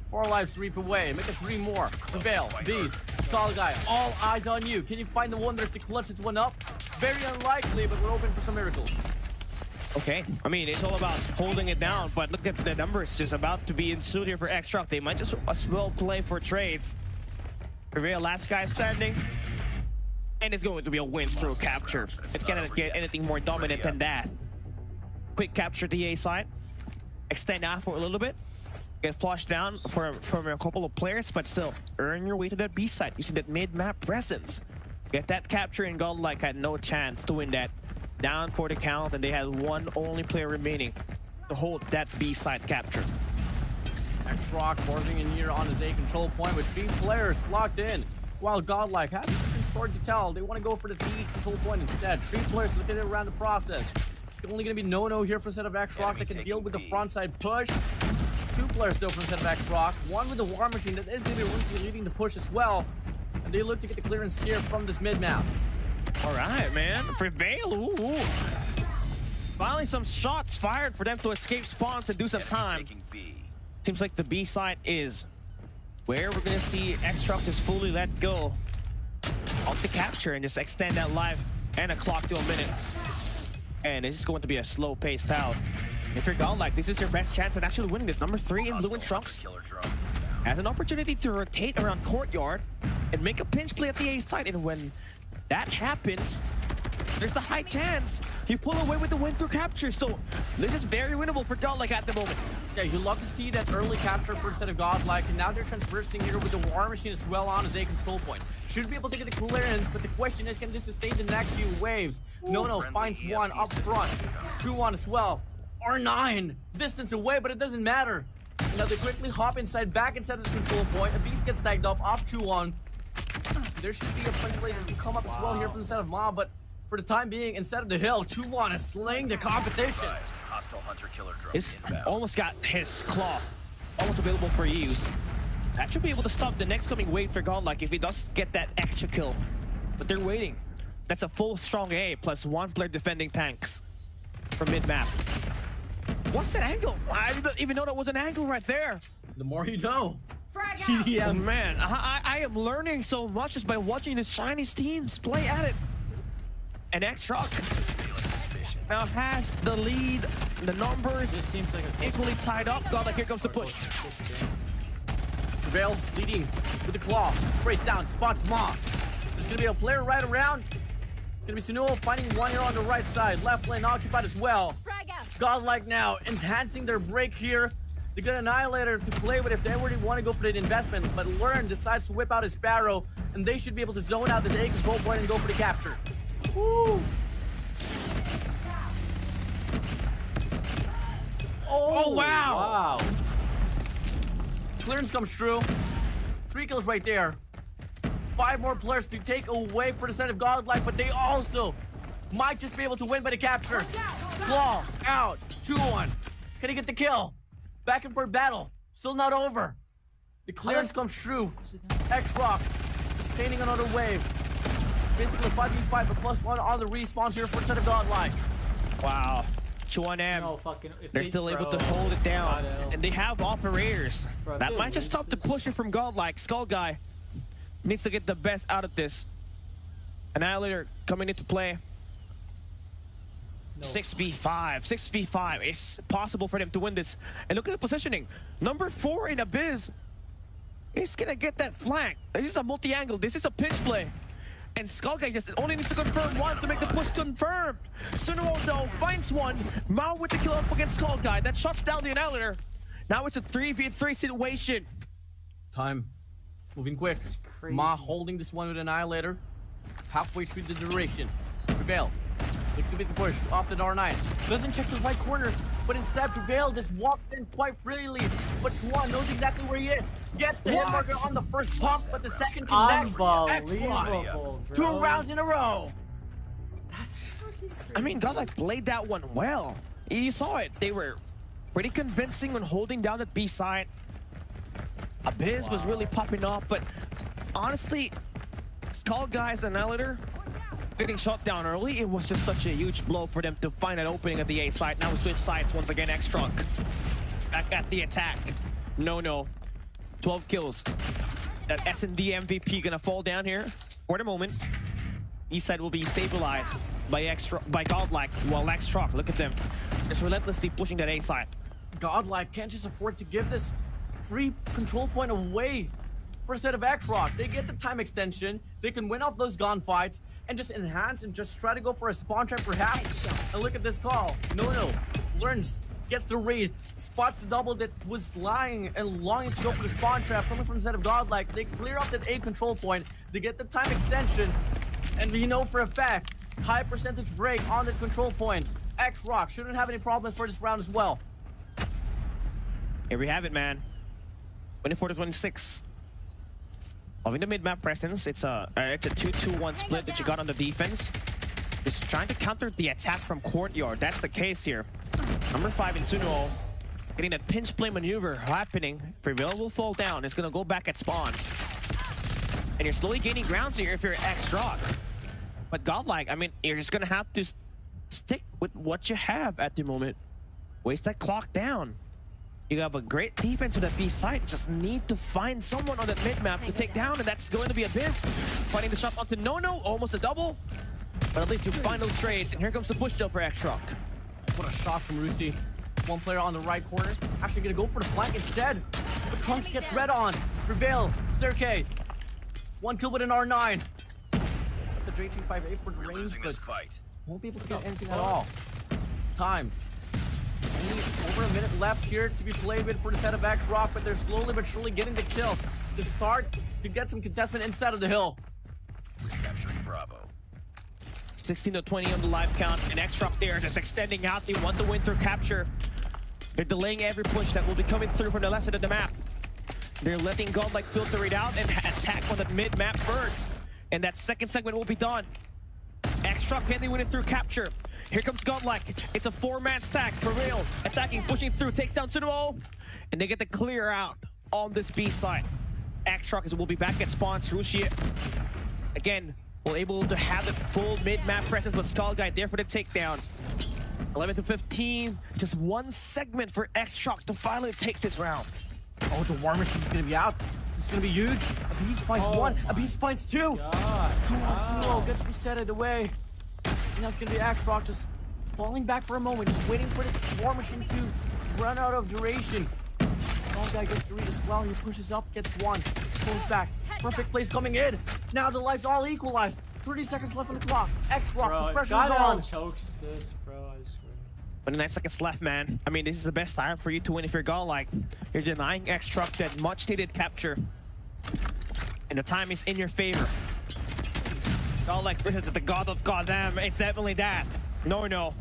4 lives to reap away. Make it 3 more. Prevail, Beast, Skull Guy, all eyes on you. Can you find the wonders to clutch this one up? Very unlikely, but we're open for some miracles. Okay, I mean, it's all about holding it down, but look at the numbers just about to be ensued here for X-Rock. They might just as well play for trades. Prevail, last guy standing. And it's going to be a win-through capture. It cannot get anything more dominant than that. Quick capture the A side. Extend out for a little bit. Get flushed down from a couple of players, but still earn your way to that B side using that mid-map presence. Get that capture, and Godlike had no chance to win that. Down for the count, and they had one only player remaining to hold that B side capture. X-Rock boarding in here on his A control point with 3 players locked in. While Godlike has a different story to tell, they want to go for the B control point instead. 3 players looking around the process. It's only going to be No here for set of X-Rock that can deal with the frontside push. 2 players still from set of X-Rock. One with the War Machine that is going to be Rooster leading the push as well. And they look to get the clearance here from this mid-map. All right, man. Prevail. Ooh. Finally, some shots fired for them to escape spawns and do some time. Seems like the B side is where we're gonna see X-Truck just fully let go of the capture and just extend that live and a clock to a minute. And it's just going to be a slow-paced out. If you're Godlike, this is your best chance at actually winning this. Number 3 in blue and trunks has an opportunity to rotate around courtyard and make a pinch play at the A side. And when that happens, there's a high chance you pull away with the win through capture. So this is very winnable for Godlike at the moment. Yeah, you love to see that early capture for a set of Godlike, and now they're transversing here with the War Machine as well on as a control point. Should be able to get the clearance, but the question is, can this sustain the next few waves? No finds one up front. True one as well. R9 distance away, but it doesn't matter. Now they quickly hop inside, back inside of the control point. A Beast gets tagged up off 2-1. There should be a punch later to come up as well here from the set of Mob, but for the time being, instead of the hill, 2-1 is slaying the competition. It's almost got his claw almost available for use. That should be able to stop the next coming wave for Godlike if he does get that extra kill. But they're waiting. That's a full strong A plus 1 player defending tanks from mid-map. What's that angle? I didn't even know that was an angle right there. The more you know. Oh, man, I am learning so much just by watching these Chinese teams play at it. And X-Rock now has the lead. The numbers seems like equally tied up. Godlike, here comes the push. Prevail leading with the claw. Sprays down, spots Mob. There's going to be a player right around. It's going to be Sunul finding one here on the right side. Left lane occupied as well. Godlike now enhancing their break here. They got an Annihilator to play with if they already want to go for the investment. But Learn decides to whip out his Sparrow, and they should be able to zone out this A control point and go for the capture. Woo! Oh, wow! Wow. Clearance comes through. 3 kills right there. 5 more players to take away for the set of Godlike, but they also might just be able to win by the capture. Claw out. 2-1. Can he get the kill? Back and forth battle. Still not over. The clearance comes through. X-Rock sustaining another wave. It's basically 5v5, but +1 on the respawns here for the set of Godlike. Wow. 2-1M. No, they're still able to hold it down. And they have operators. Bro, that might just stop the pushing from Godlike. Skull Guy needs to get the best out of this. Annihilator coming into play. 6v5. 6v5. It's possible for them to win this. And look at the positioning. Number 4 in Abyss is going to get that flank. This is a multi-angle. This is a pitch play. And Skull Guy just only needs to confirm one to make the push confirmed. Sunul, though, finds one. Mao with the kill up against Skull Guy. That shuts down the Annihilator. Now it's a 3v3 situation. Time moving quick. Ma holding this one with Annihilator. Halfway through the duration. Prevail. Look to make the push off the R9. Doesn't check the right corner, but instead Prevail just walked in quite freely. But Juan knows exactly where he is. Gets the hit marker on the first pump, but the second is next. Unbelievable, 2 rounds in a row. That's fucking crazy. I mean, Godlike played that one well. You saw it. They were pretty convincing when holding down the B side. Abyss was really popping off, but honestly, Skull Guy's Annihilator getting shot down early, it was just such a huge blow for them to find an opening at the A side. Now we switch sides once again. X-Truck back at the attack. No. 12 kills. That S&D MVP gonna fall down here for the moment. East side will be stabilized by Godlike, while X-Truck, look at them, just relentlessly pushing that A side. Godlike can't just afford to give this free control point away for a set of X-Rock. They get the time extension, they can win off those gunfights, and just enhance and just try to go for a spawn trap perhaps. And look at this call. No. Learns, gets the raid, spots the double that was lying and longing to go for the spawn trap coming from the set of Godlike. They clear up that A control point, they get the time extension, and we know for a fact, high percentage break on the control points. X-Rock shouldn't have any problems for this round as well. Here we have it, man. 24-26. Loving the mid-map presence. It's a 2-2-1 split that you got on the defense. Just trying to counter the attack from Courtyard. That's the case here. Number 5 in Suno getting that pinch play maneuver happening. Prevail will fall down. It's going to go back at spawns. And you're slowly gaining grounds here if you're X-Rock. But Godlike, I mean, you're just going to have to stick with what you have at the moment. Waste that clock down. You have a great defense to the B side. Just need to find someone on the mid-map to take down, and that's going to be Abyss. Fighting the shot onto Nono, almost a double. But at least you find those trades, and here comes the push though for X-Rock. What a shot from Rusi. One player on the right corner, actually gonna go for the flank instead. But Trunks gets red on. Prevail, staircase. One kill with an R9. Except the J258 for the range, but won't be able to get anything at all. Time. Only over a minute left here to be played with for the set of X-Rock, but they're slowly but surely getting the kills to start to get some contestment inside of the hill. Capturing Bravo. 16-20 on the live count, and X-Rock there just extending out. They want the win through capture. They're delaying every push that will be coming through from the left side of the map. They're letting Godlike filter it out and attack on the mid-map first. And that second segment will be done. X-Rock can they win it through capture. Here comes Godlike. It's a 4-man stack. Prevail attacking, pushing through, takes down Suno. And they get the clear out on this B side. X-Rock will be back at spawns. Rushi again will able to have the full mid-map presence, but Skull Guy there for the takedown. 11-15, just one segment for X-Rock to finally take this round. Oh, the War Machine's gonna be out. This is gonna be huge. Abyss finds one. Abyss finds two. 2 on Suno gets resetted away. And now it's gonna be X-Rock just falling back for a moment, just waiting for the War Machine to run out of duration. Small guy gets 3 as well. He pushes up, gets 1, pulls back. Perfect plays coming in. Now the lives all equalized. 30 seconds left on the clock. X-Rock, the pressure's on. Chokes this, bro. I swear. 29 seconds left, man. I mean, this is the best time for you to win if you're Godlike. You're denying X-Rock that much-needed capture. And the time is in your favor. Godlike versus the god of goddamn. It's definitely that. No.